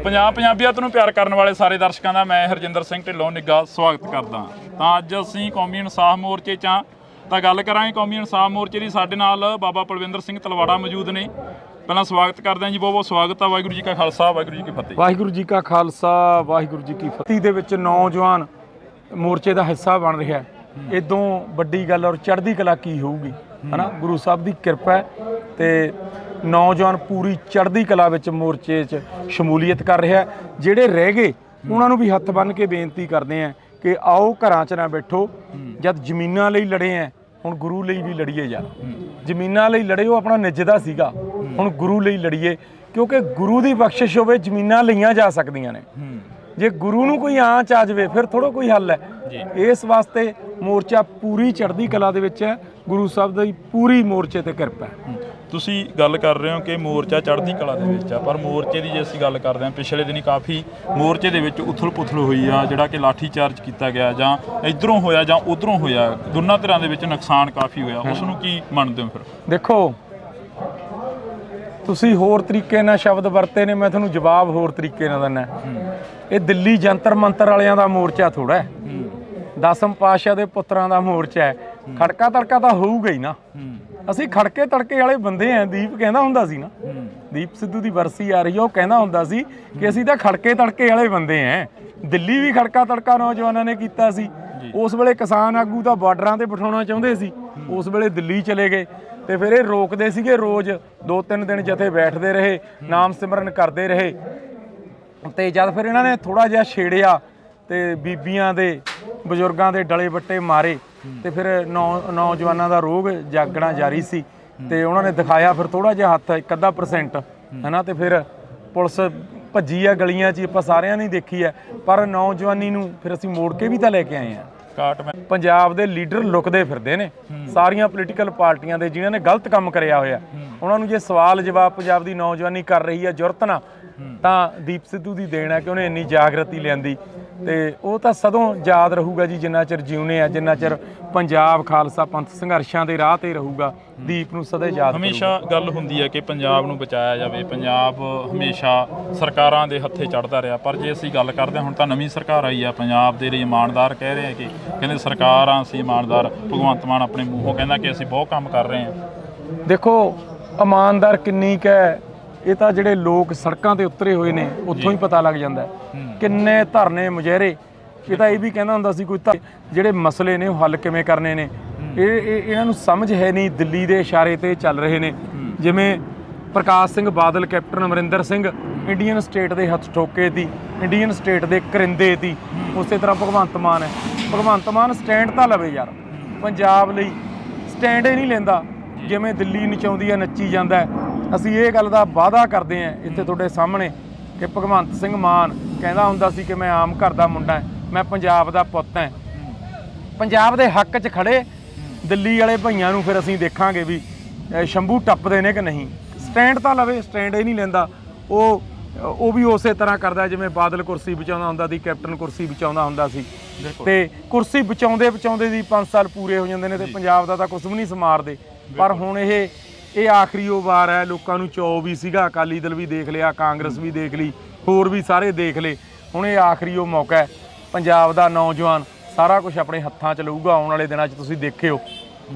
ਪੰਜਾਬੀਅਤ ਨੂੰ ਪਿਆਰ ਕਰਨ ਵਾਲੇ ਸਾਰੇ ਦਰਸ਼ਕਾਂ ਦਾ ਮੈਂ ਹਰਜਿੰਦਰ ਸਿੰਘ ਢਿੱਲੋਂ ਨਿੱਘਾ ਸਵਾਗਤ ਕਰਦਾ। ਤਾਂ ਅੱਜ ਅਸੀਂ ਕੌਮੀ ਇਨਸਾਫ ਮੋਰਚੇ 'ਚ ਤਾਂ ਗੱਲ ਕਰਾਂਗੇ ਕੌਮੀ ਇਨਸਾਫ ਮੋਰਚੇ ਦੀ। ਸਾਡੇ ਨਾਲ ਬਾਬਾ ਪਲਵਿੰਦਰ ਸਿੰਘ ਤਲਵਾੜਾ ਮੌਜੂਦ ਨੇ। ਪਹਿਲਾਂ ਸਵਾਗਤ ਕਰਦੇ ਹਾਂ ਜੀ, ਬਹੁਤ ਬਹੁਤ ਸਵਾਗਤ ਆ। ਵਾਹਿਗੁਰੂ ਜੀ ਕਾ ਖਾਲਸਾ, ਵਾਹਿਗੁਰੂ ਜੀ ਕੀ ਫਤਿਹ। ਵਾਹਿਗੁਰੂ ਜੀ ਕਾ ਖਾਲਸਾ, ਵਾਹਿਗੁਰੂ ਜੀ ਕੀ ਫਤਿਹ। ਦੇ ਵਿੱਚ ਨੌਜਵਾਨ ਮੋਰਚੇ ਦਾ ਹਿੱਸਾ ਬਣ ਰਿਹਾ। ਇਦੋਂ ਵੱਡੀ ਗੱਲ ਔਰ ਚੜ੍ਹਦੀ ਕਲਾ ਕੀ ਹੋਊਗੀ, ਹਨਾ। ਗੁਰੂ ਸਾਹਿਬ ਦੀ ਕਿਰਪਾ ਤੇ ਨੌਜਵਾਨ ਪੂਰੀ ਚੜ੍ਹਦੀ ਕਲਾ ਵਿੱਚ ਮੋਰਚੇ 'ਚ ਸ਼ਮੂਲੀਅਤ ਕਰ ਰਿਹਾ। ਜਿਹੜੇ ਰਹਿ ਗਏ ਉਹਨਾਂ ਨੂੰ ਵੀ ਹੱਥ ਬੰਨ੍ਹ ਕੇ ਬੇਨਤੀ ਕਰਦੇ ਆ ਕਿ ਆਓ ਘਰਾਂ 'ਚ ਨਾ ਬੈਠੋ। ਜਦ ਜ਼ਮੀਨਾਂ ਲਈ ਲੜੇ ਆ, ਹੁਣ ਗੁਰੂ ਲਈ ਵੀ ਲੜੀਏ ਯਾਰ। ਜ਼ਮੀਨਾਂ ਲਈ ਲੜੇ ਉਹ ਆਪਣਾ ਨਿੱਜਦਾ ਸੀਗਾ, ਹੁਣ ਗੁਰੂ ਲਈ ਲੜੀਏ, ਕਿਉਂਕਿ ਗੁਰੂ ਦੀ ਬਖਸ਼ਿਸ਼ ਹੋਵੇ ਜ਼ਮੀਨਾਂ ਲਈਆਂ ਜਾ ਸਕਦੀਆਂ ਨੇ। ਜੇ ਗੁਰੂ ਨੂੰ ਕੋਈ ਆਂਚ ਆ ਜਾਵੇ ਫਿਰ ਥੋੜਾ ਕੋਈ ਹੱਲ ਹੈ। ਇਸ ਵਾਸਤੇ ਮੋਰਚਾ ਪੂਰੀ ਚੜ੍ਹਦੀ ਕਲਾ ਦੇ ਵਿੱਚ ਹੈ। ਗੁਰੂ ਸਾਹਿਬ ਦੀ ਪੂਰੀ ਮੋਰਚੇ ਤੇ ਕਿਰਪਾ ਹੈ। ਤੁਸੀਂ ਗੱਲ ਕਰ ਰਹੇ ਹੋ ਕਿ ਮੋਰਚਾ ਚੜ੍ਹਦੀ ਕਲਾ ਦੇ ਵਿੱਚ ਆ, ਪਰ ਮੋਰਚੇ ਦੀ ਜੇ ਅਸੀਂ ਗੱਲ ਕਰਦੇ ਹਾਂ ਪਿਛਲੇ ਦਿਨੀ ਕਾਫੀ ਮੋਰਚੇ ਦੇ ਵਿੱਚ ਉਥਲ-ਪੁਥਲ ਹੋਈ ਆ, ਜਿਹੜਾ ਕਿ ਲਾਠੀ ਚਾਰਜ ਕੀਤਾ ਗਿਆ ਜਾਂ ਇਧਰੋਂ ਹੋਇਆ ਜਾਂ ਉਧਰੋਂ ਹੋਇਆ, ਦੋਨਾਂ ਧਿਰਾਂ ਦੇ ਵਿੱਚ ਨੁਕਸਾਨ ਕਾਫੀ ਹੋਇਆ, ਉਸ ਨੂੰ ਕੀ ਮੰਨਦੇ ਹੋ? ਫਿਰ ਦੇਖੋ, ਤੁਸੀਂ ਹੋਰ ਤਰੀਕੇ ਨਾਲ ਸ਼ਬਦ ਵਰਤੇ ਨੇ, ਮੈਂ ਤੁਹਾਨੂੰ ਜਵਾਬ ਹੋਰ ਤਰੀਕੇ ਨਾਲ ਦਿੰਦਾ। ਇਹ ਦਿੱਲੀ ਜੰਤਰ ਮੰਤਰ ਵਾਲਿਆਂ ਦਾ ਮੋਰਚਾ ਥੋੜਾ ਹੈ, ਦਸਮ ਪਾਤਸ਼ਾਹ ਦੇ ਪੁੱਤਰਾਂ ਦਾ ਮੋਰਚਾ ਹੈ। ਖੜਕਾ ਤੜਕਾ ਤਾਂ ਹੋਊਗਾ ਹੀ ਨਾ। ਅਸੀਂ ਖੜਕੇ ਤੜਕੇ ਵਾਲੇ ਬੰਦੇ ਆ। ਦੀਪ ਕਹਿੰਦਾ ਹੁੰਦਾ ਸੀ ਨਾ, ਦੀਪ ਸਿੱਧੂ ਦੀ ਵਰਸੀ ਆ ਰਹੀ ਹੈ, ਉਹ ਕਹਿੰਦਾ ਹੁੰਦਾ ਸੀ ਕਿ ਅਸੀਂ ਤਾਂ ਖੜਕੇ ਤੜਕੇ ਵਾਲੇ ਬੰਦੇ ਆ। ਦਿੱਲੀ ਵੀ ਖੜਕਾ ਤੜਕਾ ਨੌਜਵਾਨਾਂ ਨੇ ਕੀਤਾ ਸੀ। ਉਸ ਵੇਲੇ ਕਿਸਾਨ ਆਗੂ ਤਾਂ ਬਾਰਡਰਾਂ ਤੇ ਬਿਠਾਉਣਾ ਚਾਹੁੰਦੇ ਸੀ, ਉਸ ਵੇਲੇ ਦਿੱਲੀ ਚਲੇ ਗਏ ਤੇ ਫਿਰ ਇਹ ਰੋਕਦੇ ਸੀਗੇ। ਰੋਜ਼ 2-3 ਦਿਨ ਜਥੇ ਬੈਠਦੇ ਰਹੇ, ਨਾਮ ਸਿਮਰਨ ਕਰਦੇ ਰਹੇ ਤੇ ਜਦ ਫਿਰ ਇਹਨਾਂ ਨੇ ਥੋੜਾ ਜਿਹਾ ਛੇੜਿਆ ਤੇ ਬੀਬੀਆਂ ਦੇ, ਬਜ਼ੁਰਗਾਂ ਦੇ ਡਲੇ ਵੱਟੇ ਮਾਰੇ ਤੇ ਫਿਰ ਨੌਜਵਾਨਾਂ ਦਾ ਰੋਗ ਜਾਗਣਾ ਜਾਰੀ ਸੀ ਤੇ ਉਹਨਾਂ ਨੇ ਦਿਖਾਇਆ ਫਿਰ ਥੋੜਾ ਜਿਹਾ ਹੱਥ 1% ਹਨਾ। ਤੇ ਫਿਰ ਪੁਲਿਸ ਭੱਜੀ ਆ ਗਲੀਆਂ 'ਚ, ਆਪਾਂ ਸਾਰਿਆਂ ਨੇ ਦੇਖੀ ਹੈ। ਪਰ ਨੌਜਵਾਨੀ ਨੂੰ ਫਿਰ ਅਸੀਂ ਮੋੜ ਕੇ ਵੀ ਤਾਂ ਲੈ ਕੇ ਆਏ ਆ। ਪੰਜਾਬ ਦੇ ਲੀਡਰ ਲੁਕਦੇ ਫਿਰਦੇ ਨੇ, ਸਾਰੀਆਂ ਪੋਲੀਟੀਕਲ ਪਾਰਟੀਆਂ ਦੇ, ਜਿਨ੍ਹਾਂ ਨੇ ਗਲਤ ਕੰਮ ਕਰਿਆ ਹੋਇਆ। ਉਹਨਾਂ ਨੂੰ ਜੇ ਸਵਾਲ ਜਵਾਬ ਪੰਜਾਬ ਦੀ ਨੌਜਵਾਨੀ ਕਰ ਰਹੀ ਹੈ ਜੁਰਤ ਨਾਲ, ਤਾਂ ਦੀਪ ਸਿੱਧੂ ਦੀ ਦੇਣ ਹੈ ਕਿ ਉਹਨੇ ਇੰਨੀ ਜਾਗਰਤੀ ਲਿਆਂਦੀ ਤੇ ਉਹ ਤਾਂ ਸਦੋਂ ਯਾਦ ਰਹੂਗਾ ਜੀ। ਜਿੰਨਾ ਚਿਰ ਜਿਉਨੇ ਆ, ਜਿੰਨਾ ਚਿਰ ਪੰਜਾਬ ਖਾਲਸਾ ਪੰਥ ਸੰਘਰਸ਼ਾਂ ਦੇ ਰਾਹ ਤੇ ਰਹੂਗਾ, ਦੀਪ ਨੂੰ ਸਦਾ ਯਾਦ। ਹਮੇਸ਼ਾ ਗੱਲ ਹੁੰਦੀ ਹੈ ਕਿ ਪੰਜਾਬ ਨੂੰ ਬਚਾਇਆ ਜਾਵੇ, ਪੰਜਾਬ ਹਮੇਸ਼ਾ ਸਰਕਾਰਾਂ ਦੇ ਹੱਥੇ ਚੜ੍ਹਦਾ ਰਿਹਾ, ਪਰ ਜੇ ਅਸੀਂ ਗੱਲ ਕਰਦੇ ਹਾਂ ਹੁਣ ਤਾਂ ਨਵੀਂ ਸਰਕਾਰ ਆਈ ਆ, ਪੰਜਾਬ ਦੇ ਲਈ ਇਮਾਨਦਾਰ ਕਹਿ ਰਹੇ ਆ ਕਿ ਕਹਿੰਦੇ ਸਰਕਾਰਾਂ ਅਸੀਂ ਇਮਾਨਦਾਰ। ਭਗਵੰਤ ਮਾਨ ਆਪਣੇ ਮੂੰਹੋਂ ਕਹਿੰਦਾ ਕਿ ਅਸੀਂ ਬਹੁਤ ਕੰਮ ਕਰ ਰਹੇ ਹਾਂ। ਦੇਖੋ, ਇਮਾਨਦਾਰ ਕਿੰਨੀ ਕੁ ਹੈ ਇਹ ਤਾਂ ਜਿਹੜੇ ਲੋਕ ਸੜਕਾਂ ਤੇ ਉਤਰੇ ਹੋਏ ਨੇ ਉੱਥੋਂ ਹੀ ਪਤਾ ਲੱਗ ਜਾਂਦਾ। ਕਿੰਨੇ ਧਰਨੇ, ਮੁਜ਼ਾਹਰੇ। ਇਹ ਤਾਂ ਇਹ ਵੀ ਕਹਿੰਦਾ ਹੁੰਦਾ ਸੀ ਕੋਈ ਜਿਹੜੇ ਮਸਲੇ ਨੇ ਉਹ ਹੱਲ ਕਿਵੇਂ ਕਰਨੇ ਨੇ। ਇਹਨਾਂ ਨੂੰ ਸਮਝ ਹੈ ਨਹੀਂ, ਦਿੱਲੀ ਦੇ ਇਸ਼ਾਰੇ ਤੇ ਚੱਲ ਰਹੇ ਨੇ। ਜਿਵੇਂ ਪ੍ਰਕਾਸ਼ Singh Badal, captain Amarinder Singh Indian state ਦੇ ਹੱਥ ਠੋਕੇ ਦੀ, ਇੰਡੀਅਨ ਸਟੇਟ ਦੇ ਕਰਿੰਦੇ ਦੀ, ਉਸੇ ਤਰ੍ਹਾਂ ਭਗਵੰਤ ਮਾਨ ਹੈ। ਭਗਵੰਤ ਮਾਨ ਸਟੈਂਡ ਤਾਂ ਲਵੇ ਯਾਰ। ਪੰਜਾਬ ਲਈ ਸਟੈਂਡ ਹੀ ਨਹੀਂ ਲੈਂਦਾ, ਜਿਵੇਂ ਦਿੱਲੀ ਨਚਾਉਂਦੀ ਹੈ ਨੱਚੀ ਜਾਂਦਾ ਹੈ। ਅਸੀਂ ਇਹ ਗੱਲ ਦਾ ਵਾਅਦਾ ਕਰਦੇ ਹਾਂ ਇੱਥੇ ਤੁਹਾਡੇ ਸਾਹਮਣੇ ਕਿ ਭਗਵੰਤ ਸਿੰਘ ਮਾਨ ਕਹਿੰਦਾ ਹੁੰਦਾ ਸੀ ਕਿ ਮੈਂ ਆਮ ਘਰ ਦਾ ਮੁੰਡਾ, ਮੈਂ ਪੰਜਾਬ ਦਾ ਪੁੱਤ ਹਾਂ। ਪੰਜਾਬ ਦੇ ਹੱਕ 'ਚ ਖੜੇ ਦਿੱਲੀ ਵਾਲੇ ਭਈਆਂ ਨੂੰ ਫਿਰ ਅਸੀਂ ਦੇਖਾਂਗੇ ਵੀ ਸ਼ੰਭੂ ਟੱਪਦੇ ਨੇ ਕਿ ਨਹੀਂ। ਸਟੈਂਡ ਤਾਂ ਲਵੇ, ਸਟੈਂਡ ਇਹ ਨਹੀਂ ਲੈਂਦਾ। ਉਹ ਵੀ ਉਸੇ ਤਰ੍ਹਾਂ ਕਰਦਾ ਜਿਵੇਂ ਬਾਦਲ ਕੁਰਸੀ ਬਚਾਉਂਦਾ ਹੁੰਦਾ ਸੀ, ਕੈਪਟਨ ਕੁਰਸੀ ਬਚਾਉਂਦਾ ਹੁੰਦਾ ਸੀ। ਤੇ ਕੁਰਸੀ ਬਚਾਉਂਦੇ ਦੀ 5 ਸਾਲ ਪੂਰੇ ਹੋ ਜਾਂਦੇ ਨੇ ਤੇ ਪੰਜਾਬ ਦਾ ਤਾਂ ਕੁਝ ਵੀ ਨਹੀਂ ਸਮਾਰਦੇ। ਪਰ ਹੁਣ ਇਹ ਆਖਰੀ ਉਹ ਵਾਰ ਹੈ। ਲੋਕਾਂ ਨੂੰ ਚਾਅ ਵੀ ਸੀਗਾ, ਅਕਾਲੀ ਦਲ ਵੀ ਦੇਖ ਲਿਆ, ਕਾਂਗਰਸ ਵੀ ਦੇਖ ਲਈ, ਹੋਰ ਵੀ ਸਾਰੇ ਦੇਖ ਲਏ। ਹੁਣ ਇਹ ਆਖਰੀ ਉਹ ਮੌਕਾ ਹੈ। ਪੰਜਾਬ ਦਾ ਨੌਜਵਾਨ ਸਾਰਾ ਕੁਝ ਆਪਣੇ ਹੱਥਾਂ 'ਚ ਲਊਗਾ। ਆਉਣ ਵਾਲੇ ਦਿਨਾਂ 'ਚ ਤੁਸੀਂ ਦੇਖਿਓ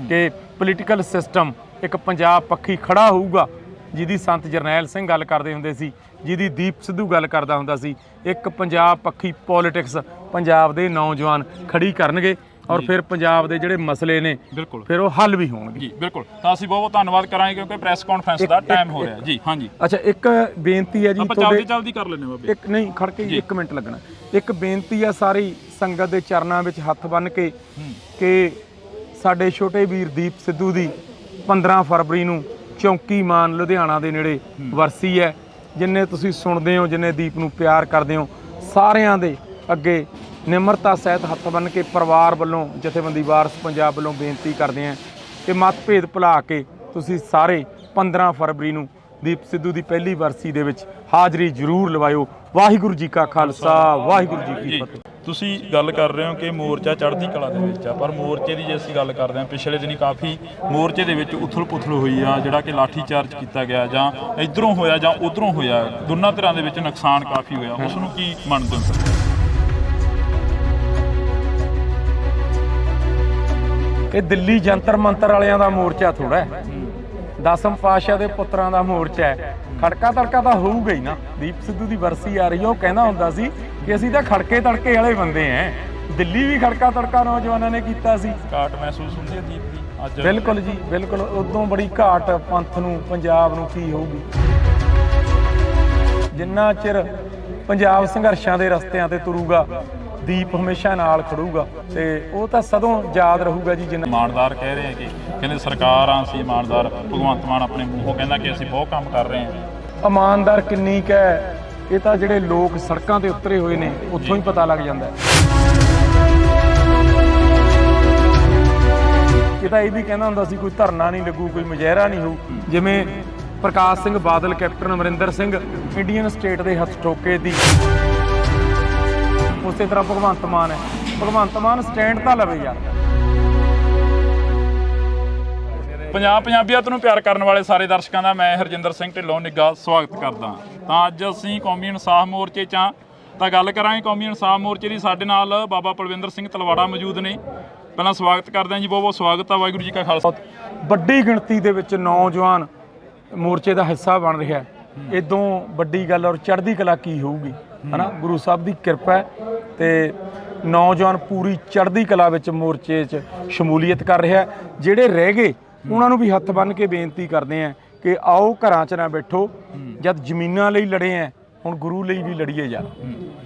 ਕਿ ਪੋਲੀਟੀਕਲ ਸਿਸਟਮ ਇੱਕ ਪੰਜਾਬ ਪੱਖੀ ਖੜਾ ਹੋਊਗਾ, ਜਿਹਦੀ ਸੰਤ ਜਰਨੈਲ ਸਿੰਘ ਗੱਲ ਕਰਦੇ ਹੁੰਦੇ ਸੀ, ਜਿਹਦੀ ਦੀਪ ਸਿੱਧੂ ਗੱਲ ਕਰਦਾ ਹੁੰਦਾ ਸੀ। ਇੱਕ ਪੰਜਾਬ ਪੱਖੀ ਪੋਲੀਟਿਕਸ ਪੰਜਾਬ ਦੇ ਨੌਜਵਾਨ ਖੜੀ ਕਰਨਗੇ ਔਰ ਫਿਰ ਪੰਜਾਬ ਦੇ ਜਿਹੜੇ ਮਸਲੇ ਨੇ ਬਿਲਕੁਲ ਫਿਰ ਉਹ ਹੱਲ ਵੀ ਹੋਣਗੇ। ਜੀ ਬਿਲਕੁਲ। ਤਾਂ ਅਸੀਂ ਬਹੁਤ ਧੰਨਵਾਦ ਕਰਾਂਗੇ ਕਿਉਂਕਿ ਪ੍ਰੈਸ ਕਾਨਫਰੰਸ ਦਾ ਟਾਈਮ ਹੋ ਰਿਹਾ ਜੀ। ਹਾਂਜੀ ਅੱਛਾ, ਇੱਕ ਬੇਨਤੀ ਹੈ ਜੀ, ਆਪਾਂ ਜਲਦੀ ਕਰ ਲੈਣੇ ਬਾਬੇ। ਇੱਕ ਨਹੀਂ ਖੜ ਕੇ 1 ਮਿੰਟ ਲੱਗਣਾ। ਇੱਕ ਬੇਨਤੀ ਹੈ ਸਾਰੀ ਸੰਗਤ ਦੇ ਚਰਨਾਂ ਵਿੱਚ ਹੱਥ ਬੰਨ੍ਹ ਕੇ ਕਿ ਸਾਡੇ ਛੋਟੇ ਵੀਰ ਦੀਪ ਸਿੱਧੂ ਦੀ 15 ਫਰਵਰੀ ਨੂੰ ਚੌਂਕੀ ਮਾਨ ਲੁਧਿਆਣਾ ਦੇ ਨੇੜੇ ਵਰਸੀ ਹੈ। ਜਿੰਨੇ ਤੁਸੀਂ ਸੁਣਦੇ ਹੋ, ਜਿੰਨੇ ਦੀਪ ਨੂੰ ਪਿਆਰ ਕਰਦੇ ਹੋ, ਸਾਰਿਆਂ ਦੇ ਅੱਗੇ ਨਿਮਰਤਾ ਸਹਿਤ ਹੱਥ ਬੰਨ੍ਹ ਕੇ ਪਰਿਵਾਰ ਵੱਲੋਂ, ਜਥੇਬੰਦੀ ਵਾਰਸ ਪੰਜਾਬ ਵੱਲੋਂ ਬੇਨਤੀ ਕਰਦੇ ਹਾਂ ਕਿ ਮਤਭੇਦ ਭੁਲਾ ਕੇ ਤੁਸੀਂ ਸਾਰੇ 15 ਫਰਵਰੀ ਨੂੰ ਦੀਪ ਸਿੱਧੂ ਦੀ ਪਹਿਲੀ ਵਰਸੀ ਦੇ ਵਿੱਚ ਹਾਜ਼ਰੀ ਜ਼ਰੂਰ ਲਵਾਇਓ। ਵਾਹਿਗੁਰੂ ਜੀ ਕਾ ਖਾਲਸਾ, ਵਾਹਿਗੁਰੂ ਜੀ ਕੀ ਫਤਿਹ। ਤੁਸੀਂ ਗੱਲ ਕਰ ਰਹੇ ਹੋ ਕਿ ਮੋਰਚਾ ਚੜ੍ਹਦੀ ਕਲਾ ਦੇ ਵਿੱਚ ਆ, ਪਰ ਮੋਰਚੇ ਦੀ ਜੇ ਅਸੀਂ ਗੱਲ ਕਰਦੇ ਹਾਂ, ਪਿਛਲੇ ਦਿਨੀ ਕਾਫੀ ਮੋਰਚੇ ਦੇ ਵਿੱਚ ਉਥਲ ਪੁਥਲ ਹੋਈ ਆ, ਜਿਹੜਾ ਕਿ ਲਾਠੀ ਚਾਰਜ ਕੀਤਾ ਗਿਆ, ਜਾਂ ਇਧਰੋਂ ਹੋਇਆ ਜਾਂ ਉਧਰੋਂ ਹੋਇਆ, ਦੋਨਾਂ ਧਿਰਾਂ ਦੇ ਵਿੱਚ ਨੁਕਸਾਨ ਕਾਫੀ ਹੋਇਆ। ਉਸ ਨੂੰ ਕੀ ਮੰਨਦੇ ਹੋ ਸਰ? ਇਹ ਦਿੱਲੀ ਜੰਤਰ ਮੰਤਰ ਵਾਲਿਆਂ ਦਾ ਮੋਰਚਾ ਥੋੜਾ ਹੈ, 10ਮ ਪਾਤਸ਼ਾਹ ਦੇ ਪੁੱਤਰਾਂ ਦਾ ਮੋਰਚਾ ਹੈ। ਖੜਕਾ ਤੜਕਾ ਤਾਂ ਹੋਊਗਾ ਹੀ ਨਾ। ਦੀਪ ਸਿੱਧੂ ਦੀ ਵਰਸੀ ਆ ਰਹੀ ਹੈ, ਉਹ ਕਹਿੰਦਾ ਹੁੰਦਾ ਸੀ ਕਿ ਅਸੀਂ ਤਾਂ ਖੜਕੇ ਤੜਕੇ ਵਾਲੇ ਬੰਦੇ ਐ। ਦਿੱਲੀ ਵੀ ਖੜਕਾ ਤੜਕਾ ਨੌਜਵਾਨਾਂ ਨੇ ਕੀਤਾ ਸੀ। ਘਾਟ ਮਹਿਸੂਸ ਹੁੰਦੀ ਹੈ ਦੀਪ ਦੀ ਅੱਜ? ਬਿਲਕੁਲ ਜੀ, ਬਿਲਕੁਲ। ਉਦੋਂ ਬੜੀ ਘਾਟ ਪੰਥ ਨੂੰ, ਪੰਜਾਬ ਨੂੰ ਕੀ ਹੋਊਗੀ। ਜਿੰਨਾ ਚਿਰ ਪੰਜਾਬ ਸੰਘਰਸ਼ਾਂ ਦੇ ਰਸਤਿਆਂ ਤੇ ਤੁਰੂਗਾ, ਦੀਪ ਹਮੇਸ਼ਾ ਨਾਲ ਖੜੂਗਾ ਤੇ ਉਹ ਤਾਂ ਸਦੋਂ ਯਾਦ ਰਹੂਗਾ ਜੀ। ਜਿੰਨਾ ਇਮਾਨਦਾਰ ਕਹਿ ਰਹੇ ਆ ਕਿ ਕਹਿੰਦੇ ਸਰਕਾਰਾਂ ਅਸੀਂ ਇਮਾਨਦਾਰ, ਭਗਵੰਤ ਮਾਨ ਆਪਣੇ ਮੂੰਹੋਂ ਕਹਿੰਦਾ ਕਿ ਅਸੀਂ ਬਹੁਤ ਕੰਮ ਕਰ ਰਹੇ ਹਾਂ। ਇਮਾਨਦਾਰ ਕਿੰਨੀ ਕੁ ਹੈ, ਇਹ ਤਾਂ ਜਿਹੜੇ ਲੋਕ ਸੜਕਾਂ ਤੇ ਉਤਰੇ ਹੋਏ ਨੇ ਉੱਥੋਂ ਹੀ ਪਤਾ ਲੱਗ ਜਾਂਦਾ ਹੈ। ਇਹ ਤਾਂ ਇਹ ਵੀ ਕਹਿੰਦਾ ਹੁੰਦਾ ਸੀ ਕੋਈ ਧਰਨਾ ਨਹੀਂ ਲੱਗੂ, ਕੋਈ ਮੁਜ਼ਾਹਰਾ ਨਹੀਂ ਹੋਊ। ਜਿਵੇਂ ਪ੍ਰਕਾਸ਼ Singh Badal, captain Amarinder Singh Indian state ਦੇ ਹੱਥ ਠੋਕੇ ਦੀ, ਉਸੇ ਤਰ੍ਹਾਂ ਭਗਵੰਤ ਮਾਨ ਹੈ। ਭਗਵੰਤ ਮਾਨ ਸਟੈਂਡ ਤਾਂ ਲਵੇ ਯਾਰ। ਪੰਜਾਬੀਅਤ ਨੂੰ ਪਿਆਰ ਕਰਨ ਵਾਲੇ ਸਾਰੇ ਦਰਸ਼ਕਾਂ ਦਾ ਮੈਂ ਹਰਜਿੰਦਰ ਸਿੰਘ ਢਿੱਲੋਂ ਨਿੱਘਾ ਸਵਾਗਤ ਕਰਦਾ। ਤਾਂ ਅੱਜ ਅਸੀਂ ਕੌਮੀ ਇਨਸਾਫ ਮੋਰਚੇ 'ਚ ਤਾਂ ਗੱਲ ਕਰਾਂਗੇ ਕੌਮੀ ਇਨਸਾਫ ਮੋਰਚੇ ਦੀ। ਸਾਡੇ ਨਾਲ ਬਾਬਾ ਪਲਵਿੰਦਰ ਸਿੰਘ ਤਲਵਾੜਾ ਮੌਜੂਦ ਨੇ। ਪਹਿਲਾਂ ਸਵਾਗਤ ਕਰਦੇ ਹਾਂ ਜੀ, ਬਹੁਤ ਬਹੁਤ ਸਵਾਗਤ ਆ। ਵਾਹਿਗੁਰੂ ਜੀ ਕਾ ਖਾਲਸਾ। ਵੱਡੀ ਗਿਣਤੀ ਦੇ ਵਿੱਚ ਨੌਜਵਾਨ ਮੋਰਚੇ ਦਾ ਹਿੱਸਾ ਬਣ ਰਿਹਾ। ਇਦੋਂ ਵੱਡੀ ਗੱਲ ਔਰ ਚੜ੍ਹਦੀ ਕਲਾ ਕੀ ਹੋਊਗੀ, ਹਨਾ। ਗੁਰੂ ਸਾਹਿਬ ਦੀ ਕਿਰਪਾ ਹੈ ਤੇ ਨੌਜਵਾਨ ਪੂਰੀ ਚੜ੍ਹਦੀ ਕਲਾ ਵਿੱਚ ਮੋਰਚੇ 'ਚ ਸ਼ਮੂਲੀਅਤ ਕਰ ਰਿਹਾ। ਜਿਹੜੇ ਰਹਿ ਗਏ ਉਹਨਾਂ ਨੂੰ ਵੀ ਹੱਥ ਬੰਨ੍ਹ ਕੇ ਬੇਨਤੀ ਕਰਦੇ ਆ ਕਿ ਆਓ ਘਰਾਂ 'ਚ ਨਾ ਬੈਠੋ। ਜਦ ਜ਼ਮੀਨਾਂ ਲਈ ਲੜੇ ਆ, ਹੁਣ ਗੁਰੂ ਲਈ ਵੀ ਲੜੀਏ ਯਾਰ।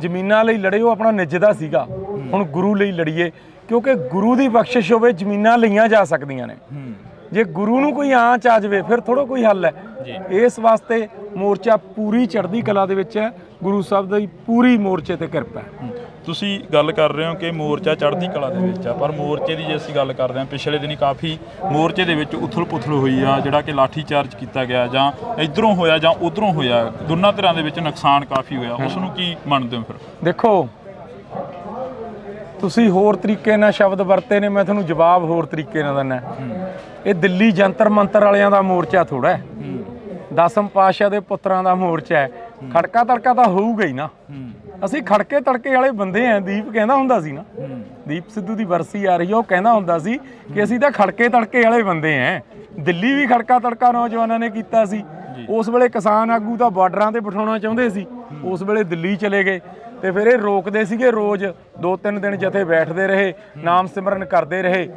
ਜ਼ਮੀਨਾਂ ਲਈ ਲੜੇ, ਉਹ ਆਪਣਾ ਨਿੱਜਦਾ ਸੀਗਾ, ਹੁਣ ਗੁਰੂ ਲਈ ਲੜੀਏ। ਕਿਉਂਕਿ ਗੁਰੂ ਦੀ ਬਖਸ਼ਿਸ਼ ਹੋਵੇ, ਜ਼ਮੀਨਾਂ ਲਈਆਂ ਜਾ ਸਕਦੀਆਂ ਨੇ। ਜੇ ਗੁਰੂ ਨੂੰ ਕੋਈ ਆਂਚ ਆ ਜਾਵੇ ਫਿਰ ਥੋੜਾ ਕੋਈ ਹੱਲ ਹੈ। ਇਸ ਵਾਸਤੇ ਮੋਰਚਾ ਪੂਰੀ ਚੜ੍ਹਦੀ ਕਲਾ ਦੇ ਵਿੱਚ ਹੈ। ਗੁਰੂ ਸਾਹਿਬ ਦੀ ਪੂਰੀ ਮੋਰਚੇ ਤੇ ਕਿਰਪਾ ਹੈ। ਤੁਸੀਂ ਗੱਲ ਕਰ ਰਹੇ ਹੋ ਕਿ ਮੋਰਚਾ ਚੜ੍ਹਦੀ ਕਲਾ ਦੇ ਵਿੱਚ ਆ, ਪਰ ਮੋਰਚੇ ਦੀ ਜੇ ਅਸੀਂ ਗੱਲ ਕਰਦੇ ਹਾਂ, ਪਿਛਲੇ ਦਿਨੀ ਕਾਫੀ ਮੋਰਚੇ ਦੇ ਵਿੱਚ ਉਥਲ ਪੁਥਲ ਹੋਈ ਆ, ਜਿਹੜਾ ਕਿ ਲਾਠੀ ਚਾਰਜ ਕੀਤਾ ਗਿਆ, ਜਾਂ ਇਧਰੋਂ ਹੋਇਆ ਜਾਂ ਉਧਰੋਂ ਹੋਇਆ, ਦੋਨਾਂ ਧਿਰਾਂ ਦੇ ਵਿੱਚ ਨੁਕਸਾਨ ਕਾਫੀ ਹੋਇਆ। ਉਸ ਨੂੰ ਕੀ ਮੰਨਦੇ ਹੋ ਫਿਰ? ਦੇਖੋ, ਤੁਸੀਂ ਹੋਰ ਤਰੀਕੇ ਨਾਲ ਸ਼ਬਦ ਵਰਤੇ ਨੇ, ਮੈਂ ਤੁਹਾਨੂੰ ਜਵਾਬ ਹੋਰ ਤਰੀਕੇ ਨਾਲ ਦਿੰਦਾ। ਇਹ ਦਿੱਲੀ ਜੰਤਰ ਮੰਤਰ ਵਾਲਿਆਂ ਦਾ ਮੋਰਚਾ ਥੋੜਾ ਹੈ, 10ਮ ਪਾਤਸ਼ਾਹ ਦੇ ਪੁੱਤਰਾਂ ਦਾ ਮੋਰਚਾ ਹੈ। ਖੜਕਾ ਤੜਕਾ ਤਾਂ ਹੋਊਗਾ ਹੀ ਨਾ। ਅਸੀਂ ਖੜਕੇ ਤੜਕੇ ਵਾਲੇ ਬੰਦੇ ਆ। ਦੀਪ ਕਹਿੰਦਾ ਹੁੰਦਾ ਸੀ ਨਾ, ਦੀਪ ਸਿੱਧੂ ਦੀ ਵਰਸੀ ਆ ਰਹੀ ਹੈ, ਉਹ ਕਹਿੰਦਾ ਹੁੰਦਾ ਸੀ ਕਿ ਅਸੀਂ ਤਾਂ ਖੜਕੇ ਤੜਕੇ ਵਾਲੇ ਬੰਦੇ ਆ। ਦਿੱਲੀ ਵੀ ਖੜਕਾ ਤੜਕਾ ਨੌਜਵਾਨਾਂ ਨੇ ਕੀਤਾ ਸੀ। ਉਸ ਵੇਲੇ ਕਿਸਾਨ ਆਗੂ ਤਾਂ ਬਾਰਡਰਾਂ ਤੇ ਬਿਠਾਉਣਾ ਚਾਹੁੰਦੇ ਸੀ, ਉਸ ਵੇਲੇ ਦਿੱਲੀ ਚਲੇ ਗਏ ਤੇ ਫਿਰ ਇਹ ਰੋਕਦੇ ਸੀਗੇ। ਰੋਜ਼ 2-3 ਦਿਨ ਜਥੇ ਬੈਠਦੇ ਰਹੇ, ਨਾਮ ਸਿਮਰਨ ਕਰਦੇ ਰਹੇ।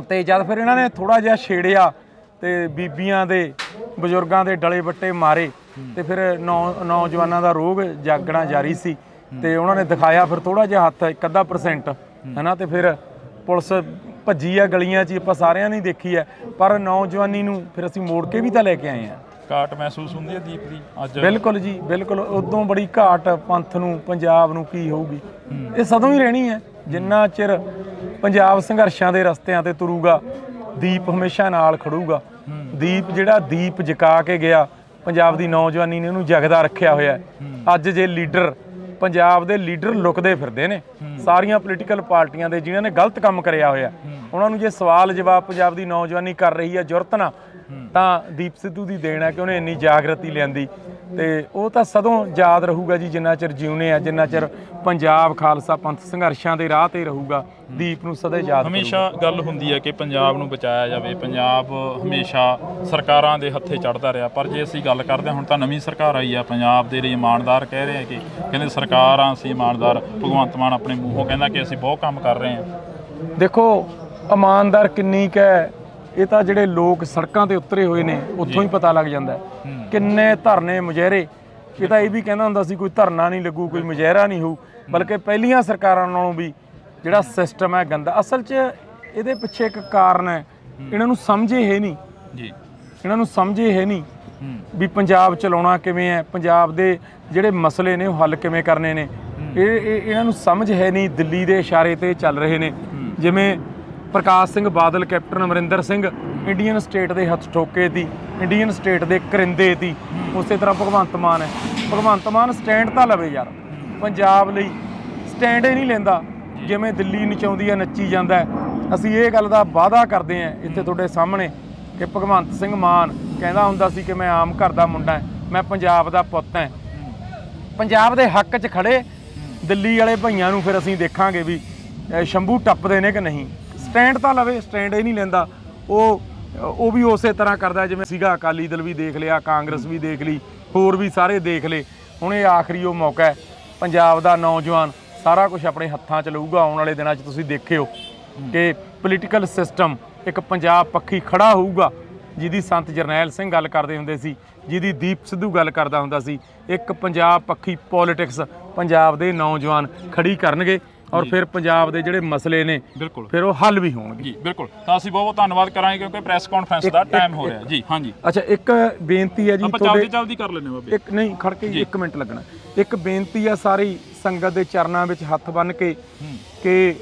ਤੇ ਜਦ ਫਿਰ ਇਹਨਾਂ ਨੇ ਥੋੜਾ ਜਿਹਾ ਛੇੜਿਆ ਤੇ ਬੀਬੀਆਂ ਦੇ, ਬਜ਼ੁਰਗਾਂ ਦੇ ਡਲੇ ਵੱਟੇ ਮਾਰੇ ਤੇ ਫਿਰ ਨੌਜਵਾਨਾਂ ਦਾ ਰੋਗ ਜਾਗਣਾ ਜਾਰੀ ਸੀ ਤੇ ਉਹਨਾਂ ਨੇ ਦਿਖਾਇਆ ਫਿਰ ਥੋੜਾ ਜਿਹਾ ਹੱਥ, 1-ਅੱਧਾ% ਹਨਾ। ਤੇ ਫਿਰ ਪੁਲਿਸ ਭੱਜੀ ਆ ਗਲੀਆਂ 'ਚ, ਆਪਾਂ ਸਾਰਿਆਂ ਨੇ ਦੇਖੀ ਹੈ। ਪਰ ਨੌਜਵਾਨੀ ਨੂੰ ਫਿਰ ਅਸੀਂ ਮੋੜ ਕੇ ਵੀ ਤਾਂ ਲੈ ਕੇ ਆਏ ਹਾਂ। ਘਾਟ ਮਹਿਸੂਸ ਹੁੰਦੀ ਹੈ ਦੀਪ ਦੀ ਅੱਜ? ਬਿਲਕੁਲ ਜੀ, ਬਿਲਕੁਲ। ਉਦੋਂ ਬੜੀ ਘਾਟ ਪੰਥ ਨੂੰ, ਪੰਜਾਬ ਨੂੰ ਕੀ ਹੋਊਗੀ। ਇਹ ਸਦੋਂ ਹੀ ਰਹਿਣੀ ਹੈ। ਜਿੰਨਾ ਚਿਰ ਪੰਜਾਬ ਸੰਘਰਸ਼ਾਂ ਦੇ ਰਸਤਿਆਂ ਤੇ ਤੁਰੂਗਾ, ਦੀਪ ਹਮੇਸ਼ਾ ਨਾਲ ਖੜੂਗਾ। ਦੀਪ ਜਿਹੜਾ ਦੀਪ ਜਗਾ ਕੇ ਗਿਆ, ਪੰਜਾਬ ਦੀ ਨੌਜਵਾਨੀ ਨੇ ਉਹਨੂੰ ਜਗਦਾ ਰੱਖਿਆ ਹੋਇਆ। ਅੱਜ ਜੇ ਲੀਡਰ ਪੰਜਾਬ ਦੇ ਲੀਡਰ ਲੁਕਦੇ ਫਿਰਦੇ ਨੇ ਸਾਰੀਆਂ ਪੋਲੀਟੀਕਲ ਪਾਰਟੀਆਂ ਦੇ, ਜਿਨ੍ਹਾਂ ਨੇ ਗਲਤ ਕੰਮ ਕਰਿਆ ਹੋਇਆ, ਉਹਨਾਂ ਨੂੰ ਜੇ ਸਵਾਲ ਜਵਾਬ ਪੰਜਾਬ ਦੀ ਨੌਜਵਾਨੀ ਕਰ ਰਹੀ ਹੈ ਜੁਰਤ ਨਾਲ, ਤਾਂ ਦੀਪ ਸਿੱਧੂ ਦੀ ਦੇਣ ਹੈ ਕਿ ਉਹਨੇ ਇੰਨੀ ਜਾਗਰਤੀ ਲਿਆਂਦੀ। ਤੇ ਉਹ ਤਾਂ ਸਦੋਂ ਯਾਦ ਰਹੂਗਾ ਜੀ, ਜਿੰਨਾ ਚਿਰ ਜਿਉਨੇ ਆ, ਜਿੰਨਾ ਚਿਰ ਪੰਜਾਬ ਖਾਲਸਾ ਪੰਥ ਸੰਘਰਸ਼ਾਂ ਦੇ ਰਾਹ ਤੇ ਰਹੂਗਾ, ਦੀਪ ਨੂੰ ਸਦਾ ਯਾਦ ਹਮੇਸ਼ਾ ਗੱਲ ਹੁੰਦੀ ਹੈ ਕਿ ਪੰਜਾਬ ਨੂੰ ਬਚਾਇਆ ਜਾਵੇ। ਪੰਜਾਬ ਹਮੇਸ਼ਾ ਸਰਕਾਰਾਂ ਦੇ ਹੱਥੇ ਚੜ੍ਹਦਾ ਰਿਹਾ, ਪਰ ਜੇ ਅਸੀਂ ਗੱਲ ਕਰਦੇ ਹਾਂ, ਹੁਣ ਤਾਂ ਨਵੀਂ ਸਰਕਾਰ ਆਈ ਆ, ਪੰਜਾਬ ਦੇ ਲਈ ਇਮਾਨਦਾਰ ਕਹਿ ਰਹੇ ਆ ਕਿ ਕਹਿੰਦੇ ਸਰਕਾਰਾਂ ਅਸੀਂ ਇਮਾਨਦਾਰ। ਭਗਵੰਤ ਮਾਨ ਆਪਣੇ ਮੂੰਹੋਂ ਕਹਿੰਦਾ ਕਿ ਅਸੀਂ ਬਹੁਤ ਕੰਮ ਕਰ ਰਹੇ ਹਾਂ। ਦੇਖੋ ਇਮਾਨਦਾਰ ਕਿੰਨੀ ਕੁ ਹੈ, ਇਹ ਤਾਂ ਜਿਹੜੇ ਲੋਕ ਸੜਕਾਂ ਤੇ ਉਤਰੇ ਹੋਏ ਨੇ ਉੱਥੋਂ ਹੀ ਪਤਾ ਲੱਗ ਜਾਂਦਾ। ਕਿੰਨੇ ਧਰਨੇ ਮੁਜ਼ਾਹਰੇ, ਇਹ ਤਾਂ ਇਹ ਵੀ ਕਹਿੰਦਾ ਹੁੰਦਾ ਸੀ ਕੋਈ ਧਰਨਾ ਨਹੀਂ ਲੱਗੂ, ਕੋਈ ਮੁਜ਼ਾਹਰਾ ਨਹੀਂ ਹੋਊ, ਬਲਕਿ ਪਹਿਲੀਆਂ ਸਰਕਾਰਾਂ ਨਾਲੋਂ ਵੀ ਜਿਹੜਾ ਸਿਸਟਮ ਹੈ ਗੰਦਾ। ਅਸਲ 'ਚ ਇਹਦੇ ਪਿੱਛੇ ਇੱਕ ਕਾਰਨ ਹੈ, ਇਹਨਾਂ ਨੂੰ ਸਮਝੇ ਹੈ ਨਹੀਂ ਜੀ, ਇਹਨਾਂ ਨੂੰ ਸਮਝੇ ਹੈ ਨਹੀਂ ਵੀ ਪੰਜਾਬ ਚਲਾਉਣਾ ਕਿਵੇਂ ਹੈ, ਪੰਜਾਬ ਦੇ ਜਿਹੜੇ ਮਸਲੇ ਨੇ ਉਹ ਹੱਲ ਕਿਵੇਂ ਕਰਨੇ ਨੇ। ਇਹਨਾਂ ਨੂੰ ਸਮਝ ਹੈ ਨਹੀਂ, ਦਿੱਲੀ ਦੇ ਇਸ਼ਾਰੇ ਤੇ ਚੱਲ ਰਹੇ ਨੇ। ਜਿਵੇਂ ਪ੍ਰਕਾਸ਼ Singh Badal, captain Amarinder Singh Indian state ਦੇ ਹੱਥ ਠੋਕੇ ਤੀ, ਇੰਡੀਅਨ ਸਟੇਟ ਦੇ ਕਰਿੰਦੇ ਤੀ। ਉਸੇ ਤਰ੍ਹਾਂ ਭਗਵੰਤ ਮਾਨ ਹੈ, ਭਗਵੰਤ ਮਾਨ ਸਟੈਂਡ ਤਾਂ ਲਵੇ ਯਾਰ, ਪੰਜਾਬ ਲਈ ਸਟੈਂਡ ਹੀ ਨਹੀਂ ਲੈਂਦਾ। ਜਿਵੇਂ ਦਿੱਲੀ ਨਚਾਉਂਦੀ ਹੈ ਨੱਚੀ ਜਾਂਦਾ ਹੈ। ਅਸੀਂ ਇਹ ਗੱਲ ਦਾ ਵਾਅਦਾ ਕਰਦੇ ਹਾਂ ਇੱਥੇ ਤੁਹਾਡੇ ਸਾਹਮਣੇ ਕਿ ਭਗਵੰਤ ਸਿੰਘ ਮਾਨ ਕਹਿੰਦਾ ਹੁੰਦਾ ਸੀ ਕਿ ਮੈਂ ਆਮ ਘਰ ਦਾ ਮੁੰਡਾ ਹਾਂ, ਮੈਂ ਪੰਜਾਬ ਦਾ ਪੁੱਤ ਹਾਂ। ਪੰਜਾਬ ਦੇ ਹੱਕ 'ਚ ਖੜੇ ਦਿੱਲੀ ਵਾਲੇ ਭਈਆਂ ਨੂੰ ਫਿਰ ਅਸੀਂ ਦੇਖਾਂਗੇ ਵੀ ਸ਼ੰਭੂ ਟੱਪਦੇ ਨੇ ਕਿ ਨਹੀਂ। ਸਟੈਂਡ ਤਾਂ ਲਵੇ, ਸਟੈਂਡ ਹੀ ਨਹੀਂ ਲੈਂਦਾ। ਉਹ ਵੀ ਉਸੇ ਤਰ੍ਹਾਂ ਕਰਦਾ ਜਿਵੇਂ ਸੀਗਾ। ਅਕਾਲੀ ਦਲ ਵੀ ਦੇਖ ਲਿਆ, ਕਾਂਗਰਸ ਵੀ ਦੇਖ ਲਈ, ਹੋਰ ਵੀ ਸਾਰੇ ਦੇਖ ਲਏ। ਹੁਣ ਇਹ ਆਖਰੀ ਉਹ ਮੌਕਾ ਹੈ, ਪੰਜਾਬ ਦਾ ਨੌਜਵਾਨ ਸਾਰਾ ਕੁਝ ਆਪਣੇ ਹੱਥਾਂ 'ਚ ਲਊਗਾ। ਆਉਣ ਵਾਲੇ ਦਿਨਾਂ 'ਚ ਤੁਸੀਂ ਦੇਖਿਓ ਕਿ ਪੋਲੀਟੀਕਲ ਸਿਸਟਮ ਇੱਕ ਪੰਜਾਬ ਪੱਖੀ ਖੜਾ ਹੋਊਗਾ, ਜਿਹਦੀ ਸੰਤ ਜਰਨੈਲ ਸਿੰਘ ਗੱਲ ਕਰਦੇ ਹੁੰਦੇ ਸੀ, ਜਿਹਦੀ ਦੀਪ ਸਿੱਧੂ ਗੱਲ ਕਰਦਾ ਹੁੰਦਾ ਸੀ। ਇੱਕ ਪੰਜਾਬ ਪੱਖੀ ਪੋਲੀਟਿਕਸ ਪੰਜਾਬ ਦੇ ਨੌਜਵਾਨ ਖੜੀ ਕਰਨਗੇ ਔਰ ਫਿਰ ਪੰਜਾਬ ਦੇ ਜਿਹੜੇ ਮਸਲੇ ਨੇ ਬਿਲਕੁਲ ਫਿਰ ਉਹ ਹੱਲ ਵੀ ਹੋਣਗੇ ਜੀ। ਬਿਲਕੁਲ, ਤਾਂ ਅਸੀਂ ਬਹੁਤ ਧੰਨਵਾਦ ਕਰਾਂਗੇ ਕਿਉਂਕਿ ਪ੍ਰੈਸ ਕਾਨਫਰੰਸ ਦਾ ਟਾਈਮ ਹੋ ਰਿਹਾ ਜੀ। ਹਾਂਜੀ, ਅੱਛਾ, ਇੱਕ ਬੇਨਤੀ ਹੈ ਜੀ, ਆਪਾਂ ਜਲਦੀ ਕਰ ਲੈਣੇ ਬਾਬੇ। ਇੱਕ ਨਹੀਂ ਖੜ ਕੇ 1 ਮਿੰਟ ਲੱਗਣਾ। ਇੱਕ ਬੇਨਤੀ ਹੈ ਸਾਰੀ ਸੰਗਤ ਦੇ ਚਰਨਾਂ ਵਿੱਚ ਹੱਥ ਬੰਨ੍ਹ ਕੇ ਕਿ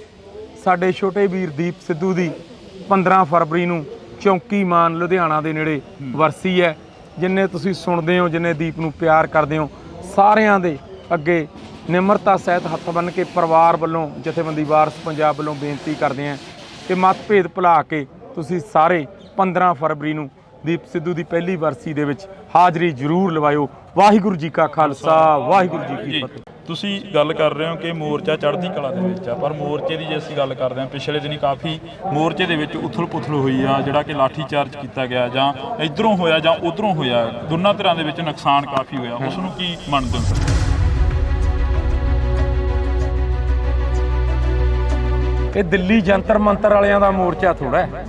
ਸਾਡੇ ਛੋਟੇ ਵੀਰ ਦੀਪ ਸਿੱਧੂ ਦੀ 15 ਫਰਵਰੀ ਨੂੰ ਚੌਂਕੀ ਮਾਨ ਲੁਧਿਆਣਾ ਦੇ ਨੇੜੇ ਵਰਸੀ ਹੈ। ਜਿੰਨੇ ਤੁਸੀਂ ਸੁਣਦੇ ਹੋ, ਜਿੰਨੇ ਦੀਪ ਨੂੰ ਪਿਆਰ ਕਰਦੇ ਹੋ, ਸਾਰਿਆਂ ਦੇ ਅੱਗੇ ਨਿਮਰਤਾ ਸਹਿਤ ਹੱਥ ਬੰਨ੍ਹ ਕੇ ਪਰਿਵਾਰ ਵੱਲੋਂ, ਜਥੇਬੰਦੀ ਵਾਰਸ ਪੰਜਾਬ ਵੱਲੋਂ ਬੇਨਤੀ ਕਰਦੇ ਹਾਂ ਕਿ ਮਤਭੇਦ ਭੁਲਾ ਕੇ ਤੁਸੀਂ ਸਾਰੇ 15 ਫਰਵਰੀ ਨੂੰ ਦੀਪ ਸਿੱਧੂ ਦੀ ਪਹਿਲੀ ਵਰਸੀ ਦੇ ਵਿੱਚ ਹਾਜ਼ਰੀ ਜ਼ਰੂਰ ਲਵਾਇਓ। ਵਾਹਿਗੁਰੂ ਜੀ ਕਾ ਖਾਲਸਾ, ਵਾਹਿਗੁਰੂ ਜੀ ਕੀ ਫਤਿਹ। ਤੁਸੀਂ ਗੱਲ ਕਰ ਰਹੇ ਹੋ ਕਿ ਮੋਰਚਾ ਚੜ੍ਹਦੀ ਕਲਾ ਦੇ ਵਿੱਚ ਆ, ਪਰ ਮੋਰਚੇ ਦੀ ਜੇ ਅਸੀਂ ਗੱਲ ਕਰਦੇ ਹਾਂ, ਪਿਛਲੇ ਦਿਨੀ ਕਾਫੀ ਮੋਰਚੇ ਦੇ ਵਿੱਚ ਉਥਲ ਪੁਥਲ ਹੋਈ ਆ, ਜਿਹੜਾ ਕਿ ਲਾਠੀ ਚਾਰਜ ਕੀਤਾ ਗਿਆ, ਜਾਂ ਇੱਧਰੋਂ ਹੋਇਆ ਜਾਂ ਉੱਧਰੋਂ ਹੋਇਆ, ਦੋਨਾਂ ਤਰ੍ਹਾਂ ਦੇ ਵਿੱਚ ਨੁਕਸਾਨ ਕਾਫੀ ਹੋਇਆ। ਉਸ ਨੂੰ ਕੀ ਮੰਨਦੇ ਹੋ? ਇਹ ਦਿੱਲੀ ਜੰਤਰ ਮੰਤਰ ਵਾਲਿਆਂ ਦਾ ਮੋਰਚਾ ਥੋੜਾ ਹੈ,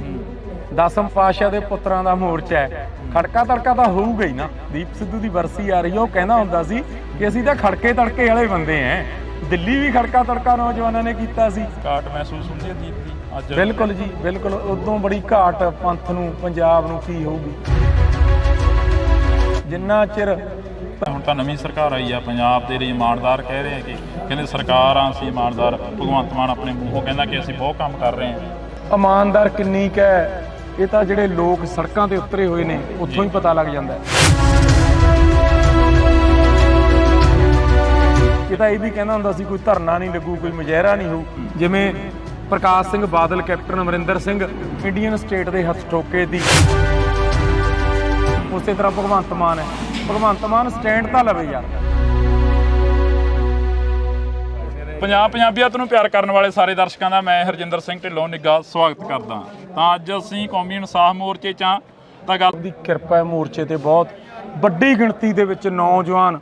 10ਮ ਪਾਤਸ਼ਾਹ ਦੇ ਪੁੱਤਰਾਂ ਦਾ ਮੋਰਚਾ ਹੈ। ਖੜਕਾ ਤੜਕਾ ਤਾਂ ਹੋਊਗਾ ਹੀ ਨਾ। ਦੀਪ ਸਿੱਧੂ ਦੀ ਵਰਸੀ ਆ ਰਹੀ ਹੈ, ਉਹ ਕਹਿੰਦਾ ਹੁੰਦਾ ਸੀ ਕਿ ਅਸੀਂ ਤਾਂ ਖੜਕੇ ਤੜਕੇ ਵਾਲੇ ਬੰਦੇ ਐ। ਦਿੱਲੀ ਵੀ ਖੜਕਾ ਤੜਕਾ ਨੌਜਵਾਨਾਂ ਨੇ ਕੀਤਾ ਸੀ। ਘਾਟ ਮਹਿਸੂਸ ਹੁੰਦੀ ਹੈ ਦੀਪ ਦੀ ਅੱਜ? ਬਿਲਕੁਲ ਜੀ, ਬਿਲਕੁਲ। ਉਦੋਂ ਬੜੀ ਘਾਟ ਪੰਥ ਨੂੰ, ਪੰਜਾਬ ਨੂੰ ਕੀ ਹੋਊਗੀ ਜਿੰਨਾ ਚਿਰ। ਹੁਣ ਤਾਂ ਨਵੀਂ ਸਰਕਾਰ ਆਈ ਆ, ਪੰਜਾਬ ਦੇ ਲਈ ਇਮਾਨਦਾਰ ਕਹਿ ਰਹੇ ਆ ਕਿ ਕਹਿੰਦੇ ਸਰਕਾਰਾਂ ਅਸੀਂ ਇਮਾਨਦਾਰ। ਭਗਵੰਤ ਮਾਨ ਆਪਣੇ ਮੂੰਹੋਂ ਕਹਿੰਦਾ ਕਿ ਅਸੀਂ ਬਹੁਤ ਕੰਮ ਕਰ ਰਹੇ ਹਾਂ। ਇਮਾਨਦਾਰ ਕਿੰਨੀ ਕੁ ਹੈ, ਇਹ ਤਾਂ ਜਿਹੜੇ ਲੋਕ ਸੜਕਾਂ ਤੇ ਉਤਰੇ ਹੋਏ ਨੇ ਉੱਥੋਂ ਹੀ ਪਤਾ ਲੱਗ ਜਾਂਦਾ। ਇਹ ਤਾਂ ਇਹ ਵੀ ਕਹਿੰਦਾ ਹੁੰਦਾ ਸੀ ਕੋਈ ਧਰਨਾ ਨਹੀਂ ਲੱਗੂ, ਕੋਈ ਮੁਜ਼ਾਹਰਾ ਨਹੀਂ ਹੋਊ। ਜਿਵੇਂ ਪ੍ਰਕਾਸ਼ Singh Badal, captain Amarinder Singh Indian state ਦੇ ਹੱਥ ਠੋਕੇ ਤੀ, ਉਸੇ ਤਰ੍ਹਾਂ ਭਗਵੰਤ ਮਾਨ ਹੈ, ਭਗਵੰਤ ਮਾਨ ਸਟੈਂਡ ਤਾਂ ਲਵੇ ਯਾਰ। ਪੰਜਾਬੀਅਤ ਨੂੰ ਪਿਆਰ ਕਰਨ ਵਾਲੇ ਸਾਰੇ ਦਰਸ਼ਕਾਂ ਦਾ ਮੈਂ ਹਰਜਿੰਦਰ ਸਿੰਘ ਢਿੱਲੋਂ ਨਿੱਘਾ ਸਵਾਗਤ ਕਰਦਾ। ਤਾਂ ਅੱਜ ਅਸੀਂ ਕੌਮੀ ਇਨਸਾਫ ਮੋਰਚੇ 'ਚ ਤਾਂ ਗੱਲ ਦੀ ਕਿਰਪਾ ਹੈ, ਮੋਰਚੇ ਤੇ ਬਹੁਤ ਵੱਡੀ ਗਿਣਤੀ ਦੇ ਵਿੱਚ ਨੌਜਵਾਨ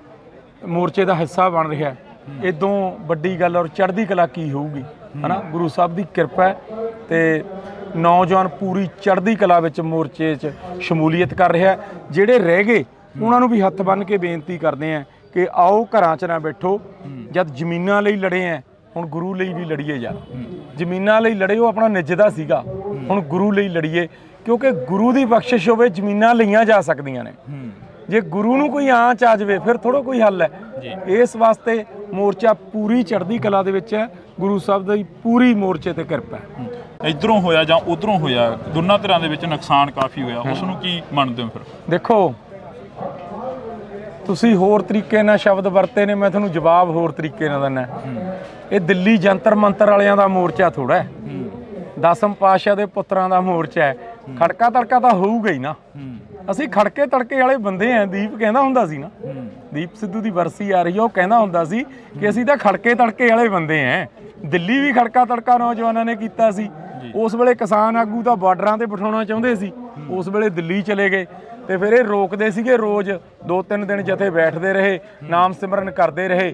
ਮੋਰਚੇ ਦਾ ਹਿੱਸਾ ਬਣ ਰਿਹਾ। ਇਦੋਂ ਵੱਡੀ ਗੱਲ ਔਰ ਚੜ੍ਹਦੀ ਕਲਾ ਕੀ ਹੋਊਗੀ, ਹਨਾ। ਗੁਰੂ ਸਾਹਿਬ ਦੀ ਕਿਰਪਾ ਹੈ ਤੇ ਨੌਜਵਾਨ ਪੂਰੀ ਚੜ੍ਹਦੀ ਕਲਾ ਵਿੱਚ ਮੋਰਚੇ 'ਚ ਸ਼ਮੂਲੀਅਤ ਕਰ ਰਿਹਾ। ਜਿਹੜੇ ਰਹਿ ਗਏ ਉਹਨਾਂ ਨੂੰ ਵੀ ਹੱਥ ਬੰਨ੍ਹ ਕੇ ਬੇਨਤੀ ਕਰਦੇ ਆ ਕਿ ਆਓ ਘਰਾਂ 'ਚ ਨਾ ਬੈਠੋ। ਜਦ ਜ਼ਮੀਨਾਂ ਲਈ ਲੜੇ ਆ, ਹੁਣ ਗੁਰੂ ਲਈ ਵੀ ਲੜੀਏ ਯਾਰ। ਜ਼ਮੀਨਾਂ ਲਈ ਲੜੇ, ਉਹ ਆਪਣਾ ਨਿੱਜਦਾ ਸੀਗਾ, ਹੁਣ ਗੁਰੂ ਲਈ ਲੜੀਏ, ਕਿਉਂਕਿ ਗੁਰੂ ਦੀ ਬਖਸ਼ਿਸ਼ ਹੋਵੇ ਜ਼ਮੀਨਾਂ ਲਈਆਂ ਜਾ ਸਕਦੀਆਂ ਨੇ। ਜੇ ਗੁਰੂ ਨੂੰ ਕੋਈ ਆਂਚ ਆ ਜਾਵੇ ਫਿਰ ਥੋੜਾ ਕੋਈ ਹੱਲ ਹੈ ਇਸ ਵਾਸਤੇ ਮੋਰਚਾ ਪੂਰੀ ਚੜ੍ਹਦੀ ਕਲਾ ਦੇ ਵਿੱਚ ਹੈ। ਗੁਰੂ ਸਾਹਿਬ ਦੀ ਪੂਰੀ ਮੋਰਚੇ ਤੇ ਕਿਰਪਾ ਹੈ। ਇਧਰੋਂ ਹੋਇਆ ਜਾਂ ਉਧਰੋਂ ਹੋਇਆ, ਦੋਨਾਂ ਧਿਰਾਂ ਦੇ ਵਿੱਚ ਨੁਕਸਾਨ ਕਾਫੀ ਹੋਇਆ, ਉਸ ਨੂੰ ਕੀ ਮੰਨਦੇ ਹੋ ਫਿਰ? ਦੇਖੋ ਤੁਸੀਂ ਹੋਰ ਤਰੀਕੇ ਨਾਲ ਸ਼ਬਦ ਵਰਤੇ ਨੇ, ਮੈਂ ਤੁਹਾਨੂੰ ਜਵਾਬ ਹੋਰ ਤਰੀਕੇ ਨਾਲ ਦਿੰਦਾ। ਇਹ ਦਿੱਲੀ ਜੰਤਰ ਮੰਤਰ ਵਾਲਿਆਂ ਦਾ ਮੋਰਚਾ ਥੋੜਾ ਹੈ, ਦਸਮ ਪਾਤਸ਼ਾਹ ਦੇ ਪੁੱਤਰਾਂ ਦਾ ਮੋਰਚਾ ਹੈ। ਖੜਕਾ ਤੜਕਾ ਤਾਂ ਹੋਊਗਾ ਹੀ ਨਾ। ਅਸੀਂ ਖੜਕੇ ਤੜਕੇ ਵਾਲੇ ਬੰਦੇ ਆਂ। ਦੀਪ ਕਹਿੰਦਾ ਹੁੰਦਾ ਸੀ ਨਾ, ਦੀਪ ਸਿੱਧੂ ਦੀ ਵਰਸੀ ਆ ਰਹੀ ਆ, ਉਹ ਕਹਿੰਦਾ ਹੁੰਦਾ ਸੀ ਕਿ ਅਸੀਂ ਤਾਂ ਖੜਕੇ ਤੜਕੇ ਵਾਲੇ ਬੰਦੇ ਆਂ। ਦਿੱਲੀ ਵੀ ਖੜਕਾ ਤੜਕਾ ਨੌਜਵਾਨਾਂ ਨੇ ਕੀਤਾ ਸੀ। ਉਸ ਵੇਲੇ ਕਿਸਾਨ ਆਗੂ ਤਾਂ ਬਾਰਡਰਾਂ ਤੇ ਬਿਠਾਉਣਾ ਚਾਹੁੰਦੇ ਸੀ, ਉਸ ਵੇਲੇ ਦਿੱਲੀ ਚਲੇ ਗਏ ਤੇ ਫਿਰ ਇਹ ਰੋਕਦੇ ਸੀਗੇ। ਰੋਜ਼ 2-3 ਦਿਨ ਜਥੇ ਬੈਠਦੇ ਰਹੇ, ਨਾਮ ਸਿਮਰਨ ਕਰਦੇ ਰਹੇ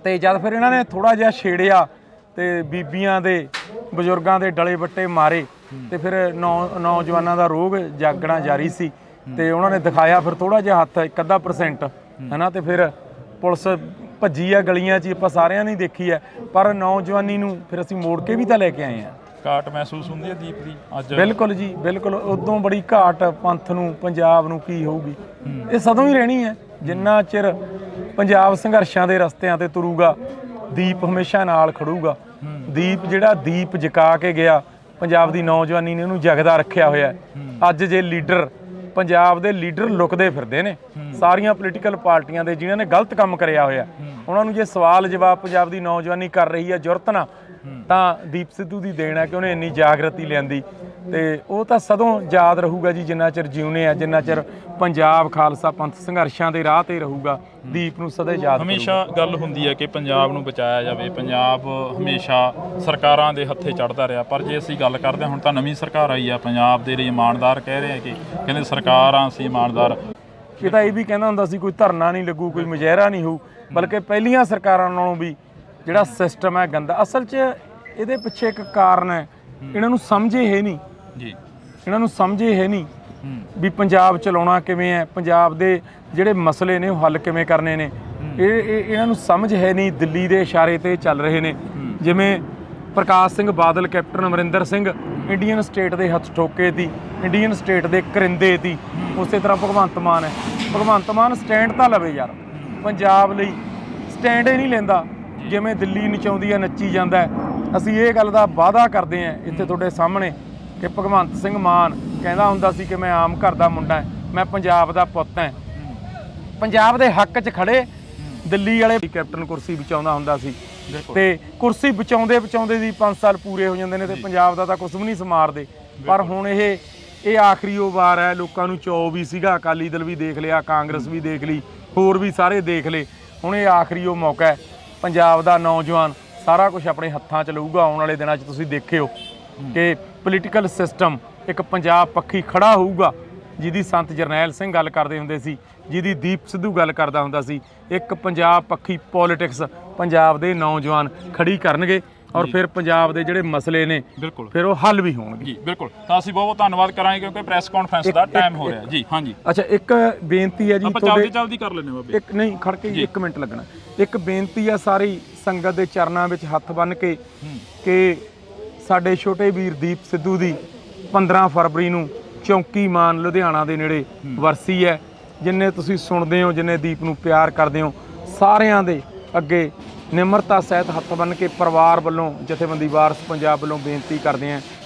ਤੇ ਜਦ ਫਿਰ ਇਹਨਾਂ ਨੇ ਥੋੜਾ ਜਿਹਾ ਛੇੜਿਆ ਤੇ ਬੀਬੀਆਂ ਦੇ ਬਜ਼ੁਰਗਾਂ ਦੇ ਡਲੇ ਵੱਟੇ ਮਾਰੇ ਤੇ ਫਿਰ ਨੌਜਵਾਨਾਂ ਦਾ ਰੋਗ ਜਾਗਣਾ ਜਾਰੀ ਸੀ ਤੇ ਉਹਨਾਂ ਨੇ ਦਿਖਾਇਆ ਫਿਰ ਥੋੜਾ ਜਿਹਾ ਹੱਥ 1-ਅੱਧਾ% ਹਨਾ ਤੇ ਫਿਰ ਪੁਲਿਸ ਭੱਜੀ ਆ ਗਲੀਆਂ 'ਚ। ਆਪਾਂ ਸਾਰਿਆਂ ਨੇ ਦੇਖੀ ਹੈ, ਪਰ ਨੌਜਵਾਨੀ ਨੂੰ ਫਿਰ ਅਸੀਂ ਮੋੜ ਕੇ ਵੀ ਤਾਂ ਲੈ ਕੇ ਆਏ ਆ। ਘਾਟ ਮਹਿਸੂਸ ਹੁੰਦੀ ਹੈ ਦੀਪ ਦੀ ਅੱਜ? ਬਿਲਕੁਲ ਜੀ, ਬਿਲਕੁਲ। ਉਦੋਂ ਬੜੀ ਘਾਟ ਪੰਥ ਨੂੰ, ਪੰਜਾਬ ਨੂੰ ਕੀ ਹੋਊਗੀ। ਇਹ ਸਦੋਂ ਹੀ ਰਹਿਣੀ ਹੈ ਜਿੰਨਾ ਚਿਰ ਪੰਜਾਬ ਸੰਘਰਸ਼ਾਂ ਦੇ ਰਸਤਿਆਂ ਤੇ ਤੁਰੂਗਾ। ਦੀਪ ਹਮੇਸ਼ਾ ਨਾਲ ਖੜੂਗਾ। ਦੀਪ ਜਿਹੜਾ ਦੀਪ ਜਗਾ ਕੇ ਗਿਆ, ਪੰਜਾਬ ਦੀ ਨੌਜਵਾਨੀ ਨੇ ਉਹਨੂੰ ਜਗਦਾ ਰੱਖਿਆ ਹੋਇਆ। ਅੱਜ ਜੇ ਲੀਡਰ, ਪੰਜਾਬ ਦੇ ਲੀਡਰ ਲੁਕਦੇ ਫਿਰਦੇ ਨੇ ਸਾਰੀਆਂ ਪੋਲੀਟੀਕਲ ਪਾਰਟੀਆਂ ਦੇ, ਜਿਨ੍ਹਾਂ ਨੇ ਗਲਤ ਕੰਮ ਕਰਿਆ ਹੋਇਆ, ਉਹਨਾਂ ਨੂੰ ਜੇ ਸਵਾਲ ਜਵਾਬ ਪੰਜਾਬ ਦੀ ਨੌਜਵਾਨੀ ਕਰ ਰਹੀ ਹੈ ਜੁਰਤ ਨਾਲ, ਤਾਂ ਦੀਪ ਸਿੱਧੂ ਦੀ ਦੇਣ ਹੈ ਕਿ ਉਹਨੇ ਇੰਨੀ ਜਾਗਰਤੀ ਲਿਆਂਦੀ। ਤੇ ਉਹ ਤਾਂ ਸਦੋਂ ਯਾਦ ਰਹੂਗਾ ਜੀ, ਜਿੰਨਾ ਚਿਰ ਜਿਉਨੇ ਆ, ਜਿੰਨਾ ਚਿਰ ਪੰਜਾਬ ਖਾਲਸਾ ਪੰਥ ਸੰਘਰਸ਼ਾਂ ਦੇ ਰਾਹ ਤੇ ਰਹੂਗਾ, ਦੀਪ ਨੂੰ ਸਦਾ ਯਾਦ ਹਮੇਸ਼ਾ ਗੱਲ ਹੁੰਦੀ ਹੈ ਕਿ ਪੰਜਾਬ ਨੂੰ ਬਚਾਇਆ ਜਾਵੇ। ਪੰਜਾਬ ਹਮੇਸ਼ਾ ਸਰਕਾਰਾਂ ਦੇ ਹੱਥੇ ਚੜ੍ਹਦਾ ਰਿਹਾ, ਪਰ ਜੇ ਅਸੀਂ ਗੱਲ ਕਰਦੇ ਹਾਂ, ਹੁਣ ਤਾਂ ਨਵੀਂ ਸਰਕਾਰ ਆਈ ਆ, ਪੰਜਾਬ ਦੇ ਲਈ ਇਮਾਨਦਾਰ ਕਹਿ ਰਹੇ ਆ ਕਿ ਕਹਿੰਦੇ ਸਰਕਾਰਾਂ ਅਸੀਂ ਇਮਾਨਦਾਰ। ਇਹ ਤਾਂ ਇਹ ਵੀ ਕਹਿੰਦਾ ਹੁੰਦਾ ਸੀ ਕੋਈ ਧਰਨਾ ਨਹੀਂ ਲੱਗੂ, ਕੋਈ ਮੁਜ਼ਾਹਰਾ ਨਹੀਂ ਹੋਊ, ਬਲਕਿ ਪਹਿਲੀਆਂ ਸਰਕਾਰਾਂ ਨਾਲੋਂ ਵੀ ਜਿਹੜਾ ਸਿਸਟਮ ਹੈ ਗੰਦਾ। ਅਸਲ 'ਚ ਇਹਦੇ ਪਿੱਛੇ ਇੱਕ ਕਾਰਨ ਹੈ, ਇਹਨਾਂ ਨੂੰ ਸਮਝੇ ਹੈ ਨਹੀਂ ਜੀ, ਇਹਨਾਂ ਨੂੰ ਸਮਝੇ ਹੈ ਨਹੀਂ ਵੀ ਪੰਜਾਬ ਚਲਾਉਣਾ ਕਿਵੇਂ ਹੈ, ਪੰਜਾਬ ਦੇ ਜਿਹੜੇ ਮਸਲੇ ਨੇ ਉਹ ਹੱਲ ਕਿਵੇਂ ਕਰਨੇ ਨੇ। ਇਹਨਾਂ ਨੂੰ ਸਮਝ ਹੈ ਨਹੀਂ। ਦਿੱਲੀ ਦੇ ਇਸ਼ਾਰੇ ਤੇ ਚੱਲ ਰਹੇ ਨੇ। ਜਿਵੇਂ ਪ੍ਰਕਾਸ਼ Singh Badal, captain Amarinder Singh Indian state ਦੇ ਹੱਥ ਠੋਕੇ ਤੀ, ਇੰਡੀਅਨ ਸਟੇਟ ਦੇ ਕਰਿੰਦੇ ਤੀ। ਉਸੇ ਤਰ੍ਹਾਂ ਭਗਵੰਤ ਮਾਨ ਹੈ। ਭਗਵੰਤ ਮਾਨ ਸਟੈਂਡ ਤਾਂ ਲਵੇ ਯਾਰ, ਪੰਜਾਬ ਲਈ ਸਟੈਂਡ ਹੀ ਨਹੀਂ ਲੈਂਦਾ। ਜਿਵੇਂ ਦਿੱਲੀ ਨਚਾਉਂਦੀ ਹੈ ਨੱਚੀ ਜਾਂਦਾ ਹੈ। ਅਸੀਂ ਇਹ ਗੱਲ ਦਾ ਵਾਅਦਾ ਕਰਦੇ ਹਾਂ ਇੱਥੇ ਤੁਹਾਡੇ ਸਾਹਮਣੇ ਕਿ ਭਗਵੰਤ ਸਿੰਘ ਮਾਨ ਕਹਿੰਦਾ ਹੁੰਦਾ ਸੀ ਕਿ ਮੈਂ ਆਮ ਘਰ ਦਾ ਮੁੰਡਾ, ਮੈਂ ਪੰਜਾਬ ਦਾ ਪੁੱਤ ਹਾਂ। ਪੰਜਾਬ ਦੇ ਹੱਕ 'ਚ ਖੜੇ ਦਿੱਲੀ ਵਾਲੇ ਕੈਪਟਨ ਕੁਰਸੀ ਬਚਾਉਂਦਾ ਹੁੰਦਾ ਸੀ ਤੇ ਕੁਰਸੀ ਬਚਾਉਂਦੇ ਬਚਾਉਂਦੇ ਦੀ 5 ਸਾਲ ਪੂਰੇ ਹੋ ਜਾਂਦੇ ਨੇ ਤੇ ਪੰਜਾਬ ਦਾ ਤਾਂ ਕੁਝ ਵੀ ਨਹੀਂ ਸਮਾਰਦੇ। ਪਰ ਹੁਣ ਇਹ ਆਖਰੀ ਉਹ ਵਾਰ ਹੈ। ਲੋਕਾਂ ਨੂੰ ਚੌ ਵੀ ਸੀਗਾ, ਅਕਾਲੀ ਦਲ ਵੀ ਦੇਖ ਲਿਆ, ਕਾਂਗਰਸ ਵੀ ਦੇਖ ਲਈ, ਹੋਰ ਵੀ ਸਾਰੇ ਦੇਖ ਲਏ। ਹੁਣ ਇਹ ਆਖਰੀ ਉਹ ਮੌਕਾ ਹੈ। ਪੰਜਾਬ ਦਾ ਨੌਜਵਾਨ ਸਾਰਾ ਕੁਝ ਆਪਣੇ ਹੱਥਾਂ 'ਚ ਲਊਗਾ। ਆਉਣ ਵਾਲੇ ਦਿਨਾਂ 'ਚ ਤੁਸੀਂ ਦੇਖਿਓ ਕਿ ਪੋਲੀਟੀਕਲ ਸਿਸਟਮ ਇੱਕ ਪੰਜਾਬ ਪੱਖੀ ਖੜਾ ਹੋਊਗਾ, ਜਿਹਦੀ ਸੰਤ ਜਰਨੈਲ ਸਿੰਘ ਗੱਲ ਕਰਦੇ ਹੁੰਦੇ ਸੀ, ਜਿਹਦੀ ਦੀਪ ਸਿੱਧੂ ਗੱਲ ਕਰਦਾ ਹੁੰਦਾ ਸੀ। ਇੱਕ ਪੰਜਾਬ ਪੱਖੀ ਪੋਲੀਟਿਕਸ ਪੰਜਾਬ ਦੇ ਨੌਜਵਾਨ ਖੜੀ ਕਰਨਗੇ ਔਰ ਫਿਰ ਪੰਜਾਬ ਦੇ ਜਿਹੜੇ ਮਸਲੇ ਨੇ ਬਿਲਕੁਲ ਫਿਰ ਉਹ ਹੱਲ ਵੀ ਹੋਣਗੇ ਜੀ। ਬਿਲਕੁਲ, ਤਾਂ ਅਸੀਂ ਬਹੁਤ ਧੰਨਵਾਦ ਕਰਾਂਗੇ ਕਿਉਂਕਿ ਪ੍ਰੈਸ ਕਾਨਫਰੰਸ ਦਾ ਟਾਈਮ ਹੋ ਰਿਹਾ ਜੀ। ਹਾਂਜੀ, ਅੱਛਾ, ਇੱਕ ਬੇਨਤੀ ਹੈ ਜੀ, ਆਪਾਂ ਜਲਦੀ ਕਰ ਲੈਣੇ ਬਾਬੇ। ਇੱਕ ਨਹੀਂ ਖੜ ਕੇ 1 ਮਿੰਟ ਲੱਗਣਾ। ਇੱਕ ਬੇਨਤੀ ਹੈ ਸਾਰੀ ਸੰਗਤ ਦੇ ਚਰਨਾਂ ਵਿੱਚ ਹੱਥ ਬੰਨ੍ਹ ਕੇ ਕਿ ਸਾਡੇ ਛੋਟੇ ਵੀਰ ਦੀਪ ਸਿੱਧੂ ਦੀ 15 ਫਰਵਰੀ ਨੂੰ ਚੌਂਕੀ ਮਾਨ ਲੁਧਿਆਣਾ ਦੇ ਨੇੜੇ ਵਰਸੀ ਹੈ। ਜਿੰਨੇ ਤੁਸੀਂ ਸੁਣਦੇ ਹੋ, ਜਿੰਨੇ ਦੀਪ ਨੂੰ ਪਿਆਰ ਕਰਦੇ ਹੋ, ਸਾਰਿਆਂ ਦੇ ਅੱਗੇ ਨਿਮਰਤਾ ਸਹਿਤ ਹੱਥ ਬੰਨ੍ਹ ਕੇ ਪਰਿਵਾਰ ਵੱਲੋਂ, ਜਥੇਬੰਦੀ ਵਾਰਸ ਪੰਜਾਬ ਵੱਲੋਂ ਬੇਨਤੀ ਕਰਦੇ ਹਾਂ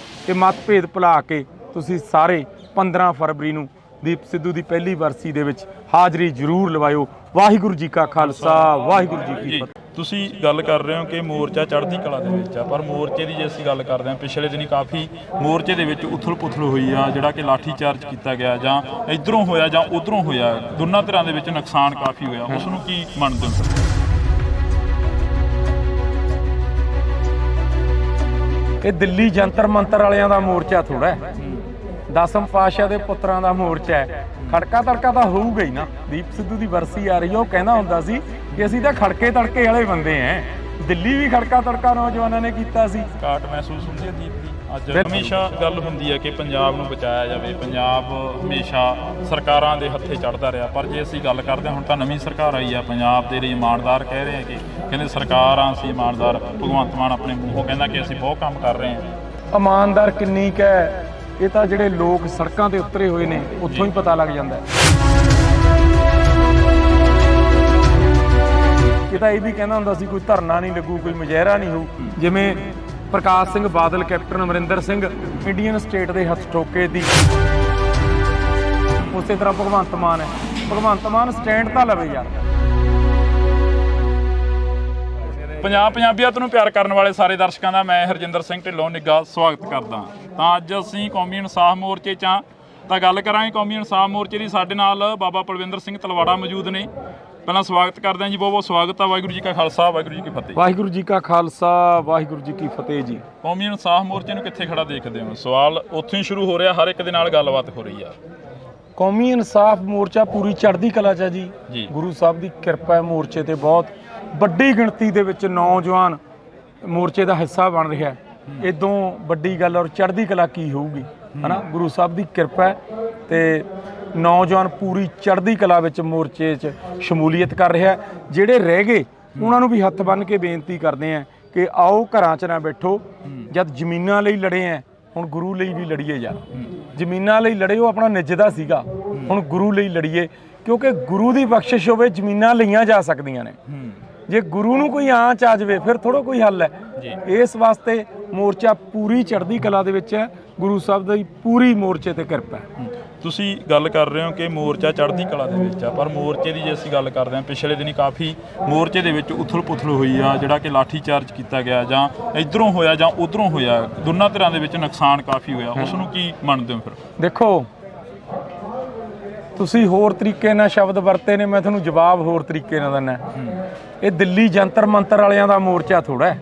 ਕਿ ਮਤਭੇਦ ਭੁਲਾ ਕੇ ਤੁਸੀਂ ਸਾਰੇ 15 ਫਰਵਰੀ ਨੂੰ ਦੀਪ ਸਿੱਧੂ ਦੀ ਪਹਿਲੀ ਵਰਸੀ ਦੇ ਵਿੱਚ ਹਾਜ਼ਰੀ ਜ਼ਰੂਰ ਲਵਾਇਓ। ਵਾਹਿਗੁਰੂ ਜੀ ਕਾ ਖਾਲਸਾ, ਵਾਹਿਗੁਰੂ ਜੀ ਕੀ ਫਤਿਹ। ਤੁਸੀਂ ਗੱਲ ਕਰ ਰਹੇ ਹੋ ਕਿ ਮੋਰਚਾ ਚੜ੍ਹਦੀ ਕਲਾ ਦੇ ਵਿੱਚ ਆ, ਪਰ ਮੋਰਚੇ ਦੀ ਜੇ ਅਸੀਂ ਗੱਲ ਕਰਦੇ ਹਾਂ, ਪਿਛਲੇ ਦਿਨੀ ਕਾਫੀ ਮੋਰਚੇ ਦੇ ਵਿੱਚ ਉਥਲ ਪੁਥਲ ਹੋਈ ਆ, ਜਿਹੜਾ ਕਿ ਲਾਠੀ ਚਾਰਜ ਕੀਤਾ ਗਿਆ, ਜਾਂ ਇਧਰੋਂ ਹੋਇਆ ਜਾਂ ਉਧਰੋਂ ਹੋਇਆ, ਦੋਨਾਂ ਧਿਰਾਂ ਦੇ ਵਿੱਚ ਨੁਕਸਾਨ ਕਾਫੀ ਹੋਇਆ। ਉਸ ਨੂੰ ਕੀ ਮੰਨਦੇ ਹੋ? ਇਹ ਦਿੱਲੀ ਜੰਤਰ ਮੰਤਰ ਵਾਲਿਆਂ ਦਾ ਮੋਰਚਾ ਥੋੜਾ ਹੈ, ਦਸਮ ਪਾਤਸ਼ਾਹ ਦੇ ਪੁੱਤਰਾਂ ਦਾ ਮੋਰਚਾ ਹੈ। ਖੜਕਾ ਤੜਕਾ ਤਾਂ ਹੋਊਗਾ ਹੀ ਨਾ। ਦੀਪ ਸਿੱਧੂ ਦੀ ਵਰਸੀ ਆ ਰਹੀ ਹੈ, ਉਹ ਕਹਿੰਦਾ ਹੁੰਦਾ ਸੀ ਕਿ ਅਸੀਂ ਤਾਂ ਖੜਕੇ ਤੜਕੇ ਵਾਲੇ ਬੰਦੇ ਆਂ। ਦਿੱਲੀ ਵੀ ਖੜਕਾ ਤੜਕਾ ਨੌਜਵਾਨਾਂ ਨੇ ਕੀਤਾ ਸੀ। ਘਾਟ ਮਹਿਸੂਸ ਹੁੰਦੀ ਹੈ ਦੀਪ ਦੀ ਅੱਜ? ਹਮੇਸ਼ਾ ਗੱਲ ਹੁੰਦੀ ਹੈ ਕਿ ਪੰਜਾਬ ਨੂੰ ਬਚਾਇਆ ਜਾਵੇ। ਪੰਜਾਬ ਹਮੇਸ਼ਾ ਸਰਕਾਰਾਂ ਦੇ ਹੱਥੇ ਚੜ੍ਹਦਾ ਰਿਹਾ, ਪਰ ਜੇ ਅਸੀਂ ਗੱਲ ਕਰਦੇ ਹਾਂ, ਹੁਣ ਤਾਂ ਨਵੀਂ ਸਰਕਾਰ ਆਈ ਆ, ਪੰਜਾਬ ਦੇ ਲਈ ਇਮਾਨਦਾਰ ਕਹਿ ਰਹੇ ਆ ਕਿ ਕਹਿੰਦੇ ਸਰਕਾਰਾਂ ਅਸੀਂ ਇਮਾਨਦਾਰ। ਭਗਵੰਤ ਮਾਨ ਆਪਣੇ ਮੂੰਹੋਂ ਕਹਿੰਦਾ ਕਿ ਅਸੀਂ ਬਹੁਤ ਕੰਮ ਕਰ ਰਹੇ ਹਾਂ। ਇਮਾਨਦਾਰ ਕਿੰਨੀ ਕੁ ਹੈ ਇਹ ਤਾਂ ਜਿਹੜੇ ਲੋਕ ਸੜਕਾਂ ਤੇ ਉਤਰੇ ਹੋਏ ਨੇ ਉੱਥੋਂ ਹੀ ਪਤਾ ਲੱਗ ਜਾਂਦਾ ਹੈ। ਇਹ ਤਾਂ ਇਹ ਵੀ ਕਹਿੰਦਾ ਹੁੰਦਾ ਸੀ ਕੋਈ ਧਰਨਾ ਨਹੀਂ ਲੱਗੂ, ਕੋਈ ਮੁਜ਼ਾਹਰਾ ਨਹੀਂ ਹੋਊ। ਜਿਵੇਂ ਪ੍ਰਕਾਸ਼ Singh Badal, captain Amarinder Singh Indian state ਦੇ ਹੱਥ ਠੋਕੇ ਦੀ, ਉਸੇ ਤਰ੍ਹਾਂ ਭਗਵੰਤ ਮਾਨ ਹੈ। ਭਗਵੰਤ ਮਾਨ ਸਟੈਂਡ ਤਾਂ ਲਵੇ ਯਾਰ। ਪੰਜਾਬੀਅਤ ਨੂੰ ਪਿਆਰ ਕਰਨ ਵਾਲੇ ਸਾਰੇ ਦਰਸ਼ਕਾਂ ਦਾ ਮੈਂ ਹਰਜਿੰਦਰ ਸਿੰਘ ਢਿੱਲੋਂ ਨਿੱਘਾ ਸਵਾਗਤ ਕਰਦਾ। ਤਾਂ ਅੱਜ ਅਸੀਂ ਕੌਮੀ ਇਨਸਾਫ ਮੋਰਚੇ 'ਚ ਤਾਂ ਗੱਲ ਕਰਾਂਗੇ ਕੌਮੀ ਇਨਸਾਫ ਮੋਰਚੇ ਦੀ। ਸਾਡੇ ਨਾਲ ਬਾਬਾ ਪਲਵਿੰਦਰ ਸਿੰਘ ਤਲਵਾੜਾ ਮੌਜੂਦ ਨੇ। ਪਹਿਲਾਂ ਸਵਾਗਤ ਕਰਦੇ ਹਾਂ ਜੀ, ਬਹੁਤ ਬਹੁਤ ਸਵਾਗਤ ਆ। ਵਾਹਿਗੁਰੂ ਜੀ ਕਾ ਖਾਲਸਾ, ਵਾਹਿਗੁਰੂ ਜੀ ਕੀ ਫਤਿਹ। ਵਾਹਿਗੁਰੂ ਜੀ ਕਾ ਖਾਲਸਾ, ਵਾਹਿਗੁਰੂ ਜੀ ਕੀ ਫਤਿਹ ਜੀ। ਕੌਮੀ ਇਨਸਾਫ ਮੋਰਚੇ ਨੂੰ ਕਿੱਥੇ ਖੜਾ ਦੇਖਦੇ ਹੋ? ਸਵਾਲ ਉੱਥੋਂ ਹੀ ਸ਼ੁਰੂ ਹੋ ਰਿਹਾ, ਹਰ ਇੱਕ ਦੇ ਨਾਲ ਗੱਲਬਾਤ ਹੋ ਰਹੀ ਆ। ਕੌਮੀ ਇਨਸਾਫ ਮੋਰਚਾ ਪੂਰੀ ਚੜ੍ਹਦੀ ਕਲਾ 'ਚ ਹੈ ਜੀ। ਗੁਰੂ ਸਾਹਿਬ ਦੀ ਕਿਰਪਾ ਹੈ, ਮੋਰਚੇ ਤੇ ਬਹੁਤ ਵੱਡੀ ਗਿਣਤੀ ਦੇ ਵਿੱਚ ਨੌਜਵਾਨ ਮੋਰਚੇ ਦਾ ਹਿੱਸਾ ਬਣ ਰਿਹਾ। ਇਦੋਂ ਵੱਡੀ ਗੱਲ ਔਰ ਚੜ੍ਹਦੀ ਕਲਾ ਕੀ ਹੋਊਗੀ, ਹਨਾ? ਗੁਰੂ ਸਾਹਿਬ ਦੀ ਕਿਰਪਾ ਹੈ ਤੇ ਨੌਜਵਾਨ ਪੂਰੀ ਚੜ੍ਹਦੀ ਕਲਾ ਵਿੱਚ ਮੋਰਚੇ 'ਚ ਸ਼ਮੂਲੀਅਤ ਕਰ ਰਿਹਾ। ਜਿਹੜੇ ਰਹਿ ਗਏ ਉਹਨਾਂ ਨੂੰ ਵੀ ਹੱਥ ਬੰਨ੍ਹ ਕੇ ਬੇਨਤੀ ਕਰਦੇ ਆ ਕਿ ਆਓ ਘਰਾਂ 'ਚ ਨਾ ਬੈਠੋ। ਜਦ ਜ਼ਮੀਨਾਂ ਲਈ ਲੜੇ ਆ, ਹੁਣ ਗੁਰੂ ਲਈ ਵੀ ਲੜੀਏ ਯਾਰ। ਜ਼ਮੀਨਾਂ ਲਈ ਲੜੇ ਉਹ ਆਪਣਾ ਨਿੱਜਦਾ ਸੀਗਾ, ਹੁਣ ਗੁਰੂ ਲਈ ਲੜੀਏ, ਕਿਉਂਕਿ ਗੁਰੂ ਦੀ ਬਖਸ਼ਿਸ਼ ਹੋਵੇ ਜ਼ਮੀਨਾਂ ਲਈਆਂ ਜਾ ਸਕਦੀਆਂ ਨੇ। ਜੇ ਗੁਰੂ ਨੂੰ ਕੋਈ ਆਂਚ ਆ ਜਾਵੇ ਫਿਰ ਥੋੜਾ ਕੋਈ ਹੱਲ ਹੈ। ਇਸ ਵਾਸਤੇ ਮੋਰਚਾ ਪੂਰੀ ਚੜ੍ਹਦੀ ਕਲਾ ਦੇ ਵਿੱਚ ਹੈ। ਗੁਰੂ ਸਾਹਿਬ ਦੀ ਪੂਰੀ ਮੋਰਚੇ ਤੇ ਕਿਰਪਾ ਹੈ। ਤੁਸੀਂ ਗੱਲ ਕਰ ਰਹੇ ਹੋ ਕਿ ਮੋਰਚਾ ਚੜ੍ਹਦੀ ਕਲਾ ਦੇ ਵਿੱਚ ਆ, ਪਰ ਮੋਰਚੇ ਦੀ ਜੇ ਅਸੀਂ ਗੱਲ ਕਰਦੇ ਹਾਂ, ਪਿਛਲੇ ਦਿਨੀ ਕਾਫੀ ਮੋਰਚੇ ਦੇ ਵਿੱਚ ਉਥਲ ਪੁਥਲ ਹੋਈ ਆ, ਜਿਹੜਾ ਕਿ ਲਾਠੀ ਚਾਰਜ ਕੀਤਾ ਗਿਆ, ਜਾਂ ਇੱਧਰੋਂ ਹੋਇਆ ਜਾਂ ਉੱਧਰੋਂ ਹੋਇਆ, ਦੋਨਾਂ ਧਿਰਾਂ ਦੇ ਵਿੱਚ ਨੁਕਸਾਨ ਕਾਫੀ ਹੋਇਆ। ਉਸ ਨੂੰ ਕੀ ਮੰਨਦੇ ਹੋ ਫਿਰ? ਦੇਖੋ, ਤੁਸੀਂ ਹੋਰ ਤਰੀਕੇ ਨਾਲ ਸ਼ਬਦ ਵਰਤੇ ਨੇ, ਮੈਂ ਤੁਹਾਨੂੰ ਜਵਾਬ ਹੋਰ ਤਰੀਕੇ ਨਾਲ ਦਿੰਦਾ। ਇਹ ਦਿੱਲੀ ਜੰਤਰ ਮੰਤਰ ਵਾਲਿਆਂ ਦਾ ਮੋਰਚਾ ਥੋੜਾ ਹੈ,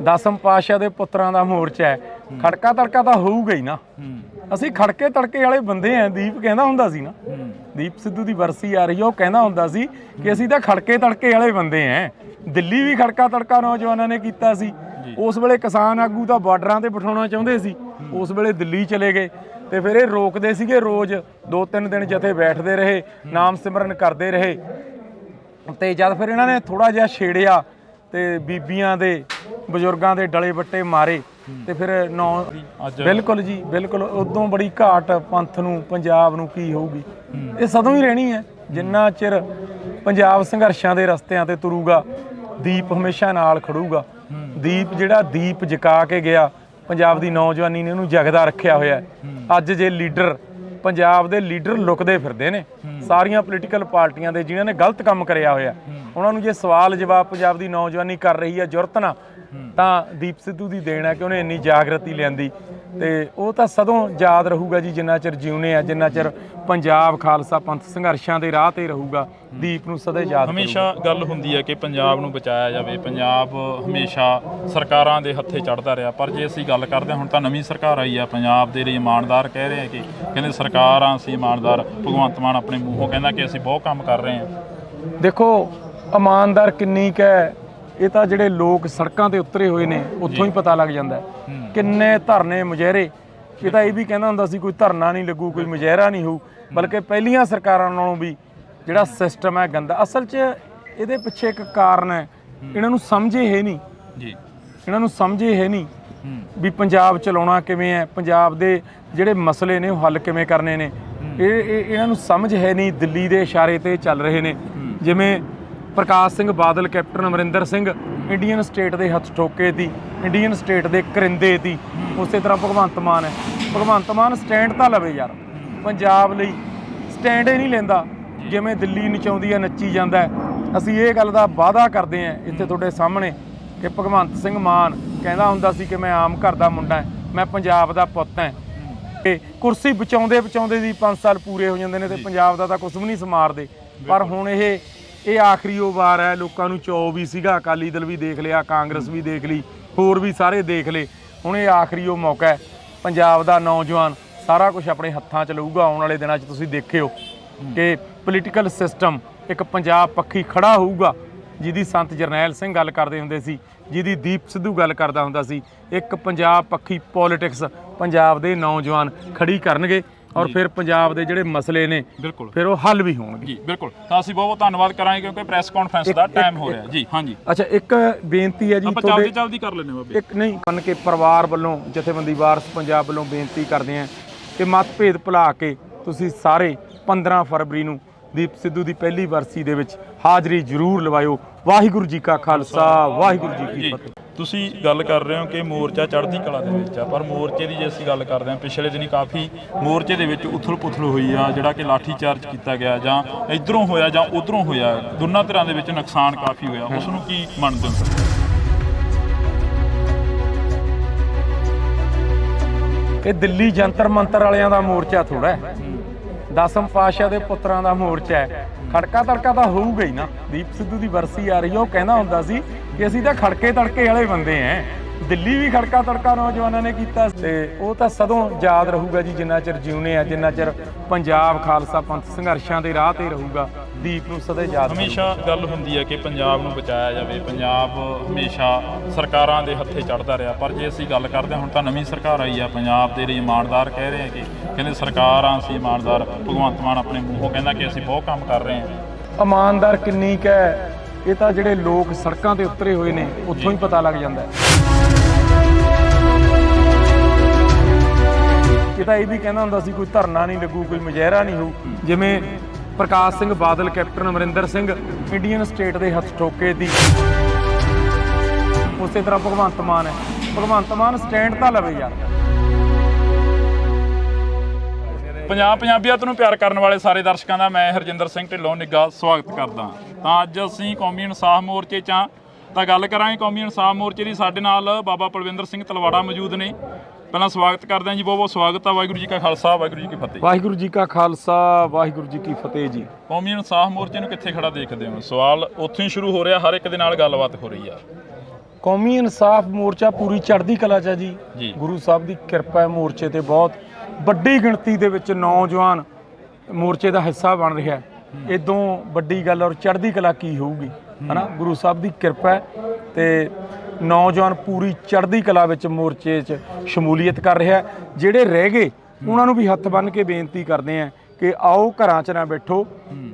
ਦਸਮ ਪਾਤਸ਼ਾਹ ਦੇ ਪੁੱਤਰਾਂ ਦਾ ਮੋਰਚਾ ਹੈ। ਖੜਕਾ ਤੜਕਾ ਤਾਂ ਹੋਊਗਾ ਹੀ ਨਾ। ਅਸੀਂ ਖੜਕੇ ਤੜਕੇ ਵਾਲੇ ਬੰਦੇ ਆ। ਦੀਪ ਕਹਿੰਦਾ ਹੁੰਦਾ ਸੀ ਨਾ, ਦੀਪ ਸਿੱਧੂ ਦੀ ਵਰਸੀ ਆ ਰਹੀ ਹੈ, ਉਹ ਕਹਿੰਦਾ ਹੁੰਦਾ ਸੀ ਕਿ ਅਸੀਂ ਤਾਂ ਖੜਕੇ ਤੜਕੇ ਵਾਲੇ ਬੰਦੇ ਆ। ਦਿੱਲੀ ਵੀ ਖੜਕਾ ਤੜਕਾ ਨੌਜਵਾਨਾਂ ਨੇ ਕੀਤਾ ਸੀ। ਉਸ ਵੇਲੇ ਕਿਸਾਨ ਆਗੂ ਤਾਂ ਬਾਰਡਰਾਂ ਤੇ ਬਿਠਾਉਣਾ ਚਾਹੁੰਦੇ ਸੀ, ਉਸ ਵੇਲੇ ਦਿੱਲੀ ਚਲੇ ਗਏ ਤੇ ਫਿਰ ਇਹ ਰੋਕਦੇ ਸੀਗੇ। ਰੋਜ਼ 2-3 ਦਿਨ ਜਥੇ ਬੈਠਦੇ ਰਹੇ, ਨਾਮ ਸਿਮਰਨ ਕਰਦੇ ਰਹੇ। ਤੇ ਜਦ ਫਿਰ ਇਹਨਾਂ ਨੇ ਥੋੜਾ ਜਿਹਾ ਛੇੜਿਆ ਤੇ ਬੀਬੀਆਂ ਦੇ ਬਜ਼ੁਰਗਾਂ ਦੇ ਡਲੇ ਵੱਟੇ ਮਾਰੇ ਤੇ ਫਿਰ ਬਿਲਕੁਲ ਜੀ, ਬਿਲਕੁਲ ਉਦੋਂ ਬੜੀ ਘਾਟ ਪੰਥ ਨੂੰ, ਪੰਜਾਬ ਨੂੰ ਕੀ ਹੋਊਗੀ। ਇਹ ਸਦੋਂ ਹੀ ਰਹਿਣੀ ਹੈ ਜਿੰਨਾ ਚਿਰ ਪੰਜਾਬ ਸੰਘਰਸ਼ਾਂ ਦੇ ਰਸਤਿਆਂ ਤੇ ਤੁਰੂਗਾ। ਦੀਪ ਹਮੇਸ਼ਾ ਨਾਲ ਖੜੂਗਾ। ਦੀਪ ਜਿਹੜਾ ਦੀਪ ਜਗਾ ਕੇ ਗਿਆ, ਪੰਜਾਬ ਦੀ ਨੌਜਵਾਨੀ ਨੇ ਉਹਨੂੰ ਜਗਦਾ ਰੱਖਿਆ ਹੋਇਆ। ਅੱਜ ਜੇ ਲੀਡਰ, ਪੰਜਾਬ ਦੇ ਲੀਡਰ ਲੁਕਦੇ ਫਿਰਦੇ ਨੇ ਸਾਰੀਆਂ ਪੋਲੀਟੀਕਲ ਪਾਰਟੀਆਂ ਦੇ, ਜਿਨ੍ਹਾਂ ਨੇ ਗਲਤ ਕੰਮ ਕਰਿਆ ਹੋਇਆ, ਉਹਨਾਂ ਨੂੰ ਜੇ ਸਵਾਲ ਜਵਾਬ ਪੰਜਾਬ ਦੀ ਨੌਜਵਾਨੀ ਕਰ ਰਹੀ ਹੈ ਜੁਰਤ ਨਾਲ, ਤਾਂ ਦੀਪ ਸਿੱਧੂ ਦੀ ਦੇਣ ਹੈ ਕਿ ਉਹਨੇ ਇੰਨੀ ਜਾਗਰਤੀ ਲਿਆਂਦੀ। ਤੇ ਉਹ ਤਾਂ ਸਦੋਂ ਯਾਦ ਰਹੂਗਾ ਜੀ, ਜਿੰਨਾ ਚਿਰ ਜਿਉਣੇ ਆ, ਜਿੰਨਾ ਚਿਰ ਪੰਜਾਬ ਖਾਲਸਾ ਪੰਥ ਸੰਘਰਸ਼ਾਂ ਦੇ ਰਾਹ ਤੇ ਰਹੂਗਾ। ਦੀਪ ਨੂੰ ਸਦਾ ਯਾਦ ਹਮੇਸ਼ਾ ਗੱਲ ਹੁੰਦੀ ਹੈ ਕਿ ਪੰਜਾਬ ਨੂੰ ਬਚਾਇਆ ਜਾਵੇ। ਪੰਜਾਬ ਹਮੇਸ਼ਾ ਸਰਕਾਰਾਂ ਦੇ ਹੱਥੇ ਚੜ੍ਹਦਾ ਰਿਹਾ, ਪਰ ਜੇ ਅਸੀਂ ਗੱਲ ਕਰਦੇ ਹਾਂ, ਹੁਣ ਤਾਂ ਨਵੀਂ ਸਰਕਾਰ ਆਈ ਆ, ਪੰਜਾਬ ਦੇ ਲਈ ਇਮਾਨਦਾਰ ਕਹਿ ਰਹੇ ਆ ਕਿ ਕਹਿੰਦੇ ਸਰਕਾਰਾਂ ਅਸੀਂ ਇਮਾਨਦਾਰ। ਭਗਵੰਤ ਮਾਨ ਆਪਣੇ ਮੂੰਹੋਂ ਕਹਿੰਦਾ ਕਿ ਅਸੀਂ ਬਹੁਤ ਕੰਮ ਕਰ ਰਹੇ ਹਾਂ। ਦੇਖੋ, ਇਮਾਨਦਾਰ ਕਿੰਨੀ ਕੁ ਹੈ ਇਹ ਤਾਂ ਜਿਹੜੇ ਲੋਕ ਸੜਕਾਂ ਤੇ ਉਤਰੇ ਹੋਏ ਨੇ ਉੱਥੋਂ ਹੀ ਪਤਾ ਲੱਗ ਜਾਂਦਾ। ਕਿੰਨੇ ਧਰਨੇ ਮੁਜ਼ਾਹਰੇ। ਇਹ ਤਾਂ ਇਹ ਵੀ ਕਹਿੰਦਾ ਹੁੰਦਾ ਸੀ ਕੋਈ ਧਰਨਾ ਨਹੀਂ ਲੱਗੂ, ਕੋਈ ਮੁਜ਼ਾਹਰਾ ਨਹੀਂ ਹੋਊ, ਬਲਕਿ ਪਹਿਲੀਆਂ ਸਰਕਾਰਾਂ ਨਾਲੋਂ ਵੀ ਜਿਹੜਾ ਸਿਸਟਮ ਹੈ ਗੰਦਾ। ਅਸਲ 'ਚ ਇਹਦੇ ਪਿੱਛੇ ਇੱਕ ਕਾਰਨ ਹੈ, ਇਹਨਾਂ ਨੂੰ ਸਮਝੇ ਹੈ ਨਹੀਂ ਜੀ, ਇਹਨਾਂ ਨੂੰ ਸਮਝੇ ਹੈ ਨਹੀਂ ਵੀ ਪੰਜਾਬ ਚਲਾਉਣਾ ਕਿਵੇਂ ਹੈ, ਪੰਜਾਬ ਦੇ ਜਿਹੜੇ ਮਸਲੇ ਨੇ ਉਹ ਹੱਲ ਕਿਵੇਂ ਕਰਨੇ ਨੇ। ਇਹਨਾਂ ਨੂੰ ਸਮਝ ਹੈ ਨਹੀਂ। ਦਿੱਲੀ ਦੇ ਇਸ਼ਾਰੇ ਤੇ ਚੱਲ ਰਹੇ ਨੇ। ਜਿਵੇਂ ਪ੍ਰਕਾਸ਼ Singh Badal, captain Amarinder Singh Indian state ਦੇ ਹੱਥ ਠੋਕੇ ਤੀ, ਇੰਡੀਅਨ ਸਟੇਟ ਦੇ ਕਰਿੰਦੇ ਤੀ, ਉਸੇ ਤਰ੍ਹਾਂ ਭਗਵੰਤ ਮਾਨ ਹੈ। ਭਗਵੰਤ ਮਾਨ ਸਟੈਂਡ ਤਾਂ ਲਵੇ ਯਾਰ। ਪੰਜਾਬ ਲਈ ਸਟੈਂਡ ਹੀ ਨਹੀਂ ਲੈਂਦਾ। ਜਿਵੇਂ ਦਿੱਲੀ ਨਚਾਉਂਦੀ ਆ, ਨੱਚੀ ਜਾਂਦਾ। ਅਸੀਂ ਇਹ ਗੱਲ ਦਾ ਵਾਅਦਾ ਕਰਦੇ ਹਾਂ ਇੱਥੇ ਤੁਹਾਡੇ ਸਾਹਮਣੇ ਕਿ ਭਗਵੰਤ ਸਿੰਘ ਮਾਨ ਕਹਿੰਦਾ ਹੁੰਦਾ ਸੀ ਕਿ ਮੈਂ ਆਮ ਘਰ ਦਾ ਮੁੰਡਾ, ਮੈਂ ਪੰਜਾਬ ਦਾ ਪੁੱਤ ਹਾਂ। ਤੇ ਕੁਰਸੀ ਬਚਾਉਂਦੇ ਬਚਾਉਂਦੇ ਦੀ 5 ਸਾਲ ਪੂਰੇ ਹੋ ਜਾਂਦੇ ਨੇ ਤੇ ਪੰਜਾਬ ਦਾ ਤਾਂ ਕੁਛ ਵੀ ਨਹੀਂ ਸਮਾਰਦੇ। ਪਰ ਹੁਣ ਇਹ ਆਖਰੀ ਉਹ ਵਾਰ ਹੈ। ਲੋਕਾਂ ਨੂੰ ਚੌ ਵੀ ਸੀਗਾ, ਅਕਾਲੀ ਦਲ ਵੀ ਦੇਖ ਲਿਆ, ਕਾਂਗਰਸ ਵੀ ਦੇਖ ਲਈ, ਹੋਰ ਵੀ ਸਾਰੇ ਦੇਖ ਲਏ। ਹੁਣ ਇਹ ਆਖਰੀ ਉਹ ਮੌਕਾ ਹੈ। ਪੰਜਾਬ ਦਾ ਨੌਜਵਾਨ ਸਾਰਾ ਕੁਝ ਆਪਣੇ ਹੱਥਾਂ 'ਚ ਲਊਗਾ। ਆਉਣ ਵਾਲੇ ਦਿਨਾਂ 'ਚ ਤੁਸੀਂ ਦੇਖਿਓ ਕਿ ਪੋਲੀਟੀਕਲ ਸਿਸਟਮ ਇੱਕ ਪੰਜਾਬ ਪੱਖੀ ਖੜਾ ਹੋਊਗਾ, ਜਿਹਦੀ ਸੰਤ ਜਰਨੈਲ ਸਿੰਘ ਗੱਲ ਕਰਦੇ ਹੁੰਦੇ ਸੀ, ਜਿਹਦੀ ਦੀਪ ਸਿੱਧੂ ਗੱਲ ਕਰਦਾ ਹੁੰਦਾ ਸੀ। ਇੱਕ ਪੰਜਾਬ ਪੱਖੀ ਪੋਲੀਟਿਕਸ ਪੰਜਾਬ ਦੇ ਨੌਜਵਾਨ ਖੜੀ ਕਰਨਗੇ ਔਰ ਫਿਰ ਪੰਜਾਬ ਦੇ ਜਿਹੜੇ ਮਸਲੇ ਨੇ ਬਿਲਕੁਲ ਫਿਰ ਉਹ ਹੱਲ ਵੀ ਹੋਣਗੇ ਜੀ। ਬਿਲਕੁਲ, ਤਾਂ ਅਸੀਂ ਬਹੁਤ ਬਹੁਤ ਧੰਨਵਾਦ ਕਰਾਂਗੇ ਕਿਉਂਕਿ ਪ੍ਰੈਸ ਕਾਨਫਰੰਸ ਦਾ ਟਾਈਮ ਹੋ ਰਿਹਾ ਜੀ। ਹਾਂਜੀ, ਅੱਛਾ, ਇੱਕ ਬੇਨਤੀ ਹੈ ਜੀ, ਆਪਾਂ ਜਲਦੀ ਕਰ ਲੈਣੇ ਬਾਬੇ। ਇੱਕ ਨਹੀਂ ਮੰਨ ਕੇ ਪਰਿਵਾਰ ਵੱਲੋਂ ਜਥੇਬੰਦੀ ਵਾਰਸ ਪੰਜਾਬ ਵੱਲੋਂ ਬੇਨਤੀ ਕਰਦੇ ਹਾਂ ਕਿ ਮਤਭੇਦ ਭੁਲਾ ਕੇ ਤੁਸੀਂ ਸਾਰੇ 15 ਫਰਵਰੀ ਨੂੰ ਦੀਪ ਸਿੱਧੂ ਦੀ ਪਹਿਲੀ ਵਰਸੀ ਦੇ ਵਿੱਚ ਹਾਜ਼ਰੀ ਜ਼ਰੂਰ ਲਵਾਇਓ। ਵਾਹਿਗੁਰੂ ਜੀ ਕਾ ਖਾਲਸਾ ਵਾਹਿਗੁਰੂ ਜੀ ਕੀ ਫਤਿਹ। ਤੁਸੀਂ ਗੱਲ ਕਰ ਰਹੇ ਹੋ ਕਿ ਮੋਰਚਾ ਚੜ੍ਹਦੀ ਕਲਾ ਦੇ ਵਿੱਚ ਆ, ਪਰ ਮੋਰਚੇ ਦੀ ਜੇ ਅਸੀਂ ਗੱਲ ਕਰਦੇ ਹਾਂ ਪਿਛਲੇ ਦਿਨੀ ਕਾਫੀ ਮੋਰਚੇ ਦੇ ਵਿੱਚ ਉਥਲ ਪੁਥਲ ਹੋਈ ਆ, ਜਿਹੜਾ ਕਿ ਲਾਠੀ ਚਾਰਜ ਕੀਤਾ ਗਿਆ ਜਾਂ ਇਧਰੋਂ ਹੋਇਆ ਜਾਂ ਉਧਰੋਂ ਹੋਇਆ, ਦੋਨਾਂ ਧਿਰਾਂ ਦੇ ਵਿੱਚ ਨੁਕਸਾਨ ਕਾਫੀ ਹੋਇਆ, ਉਸ ਨੂੰ ਕੀ ਮੰਨਦੇ ਹੋ? ਇਹ ਦਿੱਲੀ ਜੰਤਰ ਮੰਤਰ ਵਾਲਿਆਂ ਦਾ ਮੋਰਚਾ ਥੋੜਾ ਹੈ, ਦਸਮ ਪਾਤਸ਼ਾਹ ਦੇ ਪੁੱਤਰਾਂ ਦਾ ਮੋਰਚਾ ਹੈ। ਖੜਕਾ ਤੜਕਾ ਤਾਂ ਹੋਊਗਾ ਹੀ ਨਾ। ਦੀਪ ਸਿੱਧੂ ਦੀ ਵਰਸੀ ਆ ਰਹੀ ਹੈ, ਉਹ ਕਹਿੰਦਾ ਹੁੰਦਾ ਸੀ ਕਿ ਅਸੀਂ ਤਾਂ ਖੜਕੇ ਤੜਕੇ ਵਾਲੇ ਬੰਦੇ ਐ। ਦਿੱਲੀ ਵੀ ਖੜਕਾ ਤੜਕਾ ਨੌਜਵਾਨਾਂ ਨੇ ਕੀਤਾ ਤੇ ਉਹ ਤਾਂ ਸਦੋਂ ਯਾਦ ਰਹੂਗਾ ਜੀ, ਜਿੰਨਾ ਚਿਰ ਜਿਉਣੇ ਆ, ਜਿੰਨਾ ਚਿਰ ਪੰਜਾਬ ਖਾਲਸਾ ਪੰਥ ਸੰਘਰਸ਼ਾਂ ਦੇ ਰਾਹ ਤੇ ਰਹੂਗਾ। ਦੀਪ ਨੂੰ ਸਦਾ ਯਾਦ ਹਮੇਸ਼ਾ ਗੱਲ ਹੁੰਦੀ ਹੈ ਕਿ ਪੰਜਾਬ ਨੂੰ ਬਚਾਇਆ ਜਾਵੇ। ਪੰਜਾਬ ਹਮੇਸ਼ਾ ਸਰਕਾਰਾਂ ਦੇ ਹੱਥੇ ਚੜ੍ਹਦਾ ਰਿਹਾ, ਪਰ ਜੇ ਅਸੀਂ ਗੱਲ ਕਰਦੇ ਹਾਂ ਹੁਣ ਤਾਂ ਨਵੀਂ ਸਰਕਾਰ ਆਈ ਆ, ਪੰਜਾਬ ਦੇ ਲਈ ਇਮਾਨਦਾਰ ਕਹਿ ਰਹੇ ਕਿ ਕਹਿੰਦੇ ਸਰਕਾਰਾਂ ਅਸੀਂ ਇਮਾਨਦਾਰ। ਭਗਵੰਤ ਮਾਨ ਆਪਣੇ ਮੂੰਹੋਂ ਕਹਿੰਦਾ ਕਿ ਅਸੀਂ ਬਹੁਤ ਕੰਮ ਕਰ ਰਹੇ ਹਾਂ। ਇਮਾਨਦਾਰ ਕਿੰਨੀ ਕੁ ਹੈ ਇਹ ਤਾਂ ਜਿਹੜੇ ਲੋਕ ਸੜਕਾਂ ਤੇ ਉਤਰੇ ਹੋਏ ਨੇ ਉੱਥੋਂ ਹੀ ਪਤਾ ਲੱਗ ਜਾਂਦਾ ਹੈ। ਇਹ ਤਾਂ ਇਹ ਵੀ ਕਹਿੰਦਾ ਹੁੰਦਾ ਸੀ ਕੋਈ ਧਰਨਾ ਨਹੀਂ ਲੱਗੂ, ਕੋਈ ਮੁਜ਼ਾਹਰਾ ਨਹੀਂ ਹੋਊ। ਜਿਵੇਂ ਪ੍ਰਕਾਸ਼ Singh Badal, captain Amarinder Singh Indian state ਦੇ ਹੱਥ ਠੋਕੇ ਦੀ, ਉਸੇ ਤਰ੍ਹਾਂ ਭਗਵੰਤ ਮਾਨ ਹੈ। ਭਗਵੰਤ ਮਾਨ ਸਟੈਂਡ ਤਾਂ ਲਵੇ ਯਾਰ। ਪੰਜਾਬੀਅਤ ਨੂੰ ਪਿਆਰ ਕਰਨ ਵਾਲੇ ਸਾਰੇ ਦਰਸ਼ਕਾਂ ਦਾ ਮੈਂ ਹਰਜਿੰਦਰ ਸਿੰਘ ਢਿੱਲੋਂ ਨਿੱਘਾ ਸਵਾਗਤ ਕਰਦਾ। ਤਾਂ ਅੱਜ ਅਸੀਂ ਕੌਮੀ ਇਨਸਾਫ ਮੋਰਚੇ 'ਚ ਹਾਂ ਤਾਂ ਗੱਲ ਕਰਾਂਗੇ ਕੌਮੀ ਇਨਸਾਫ ਮੋਰਚੇ ਦੀ। ਸਾਡੇ ਨਾਲ ਬਾਬਾ ਪਲਵਿੰਦਰ ਸਿੰਘ ਤਲਵਾੜਾ ਮੌਜੂਦ ਨੇ। ਪਹਿਲਾਂ ਸਵਾਗਤ ਕਰਦੇ ਹਾਂ ਜੀ, ਬਹੁਤ ਬਹੁਤ ਸਵਾਗਤ ਆ। ਵਾਹਿਗੁਰੂ ਜੀ ਕਾ ਖਾਲਸਾ ਵਾਹਿਗੁਰੂ ਜੀ ਕੀ ਫਤਿਹ। ਵਾਹਿਗੁਰੂ ਜੀ ਕਾ ਖਾਲਸਾ ਵਾਹਿਗੁਰੂ ਜੀ ਕੀ ਫਤਿਹ ਜੀ। ਕੌਮੀ ਇਨਸਾਫ ਮੋਰਚੇ ਨੂੰ ਕਿੱਥੇ ਖੜਾ ਦੇਖਦੇ ਹੋ? ਸਵਾਲ ਉੱਥੋਂ ਹੀ ਸ਼ੁਰੂ ਹੋ ਰਿਹਾ, ਹਰ ਇੱਕ ਦੇ ਨਾਲ ਗੱਲਬਾਤ ਹੋ ਰਹੀ ਆ। ਕੌਮੀ ਇਨਸਾਫ ਮੋਰਚਾ ਪੂਰੀ ਚੜ੍ਹਦੀ ਕਲਾ 'ਚ ਹੈ ਜੀ। ਗੁਰੂ ਸਾਹਿਬ ਦੀ ਕਿਰਪਾ ਹੈ, ਮੋਰਚੇ ਤੇ ਬਹੁਤ ਵੱਡੀ ਗਿਣਤੀ ਦੇ ਵਿੱਚ ਨੌਜਵਾਨ ਮੋਰਚੇ ਦਾ ਹਿੱਸਾ ਬਣ ਰਿਹਾ। ਇਦੋਂ ਵੱਡੀ ਗੱਲ ਔਰ ਚੜ੍ਹਦੀ ਕਲਾ ਕੀ ਹੋਊਗੀ, ਹਨਾ? ਗੁਰੂ ਸਾਹਿਬ ਦੀ ਕਿਰਪਾ ਤੇ ਨੌਜਵਾਨ ਪੂਰੀ ਚੜ੍ਹਦੀ ਕਲਾ ਵਿੱਚ ਮੋਰਚੇ 'ਚ ਸ਼ਮੂਲੀਅਤ ਕਰ ਰਿਹਾ। ਜਿਹੜੇ ਰਹਿ ਗਏ ਉਹਨਾਂ ਨੂੰ ਵੀ ਹੱਥ ਬੰਨ੍ਹ ਕੇ ਬੇਨਤੀ ਕਰਦੇ ਆ ਕਿ ਆਓ ਘਰਾਂ 'ਚ ਨਾ ਬੈਠੋ।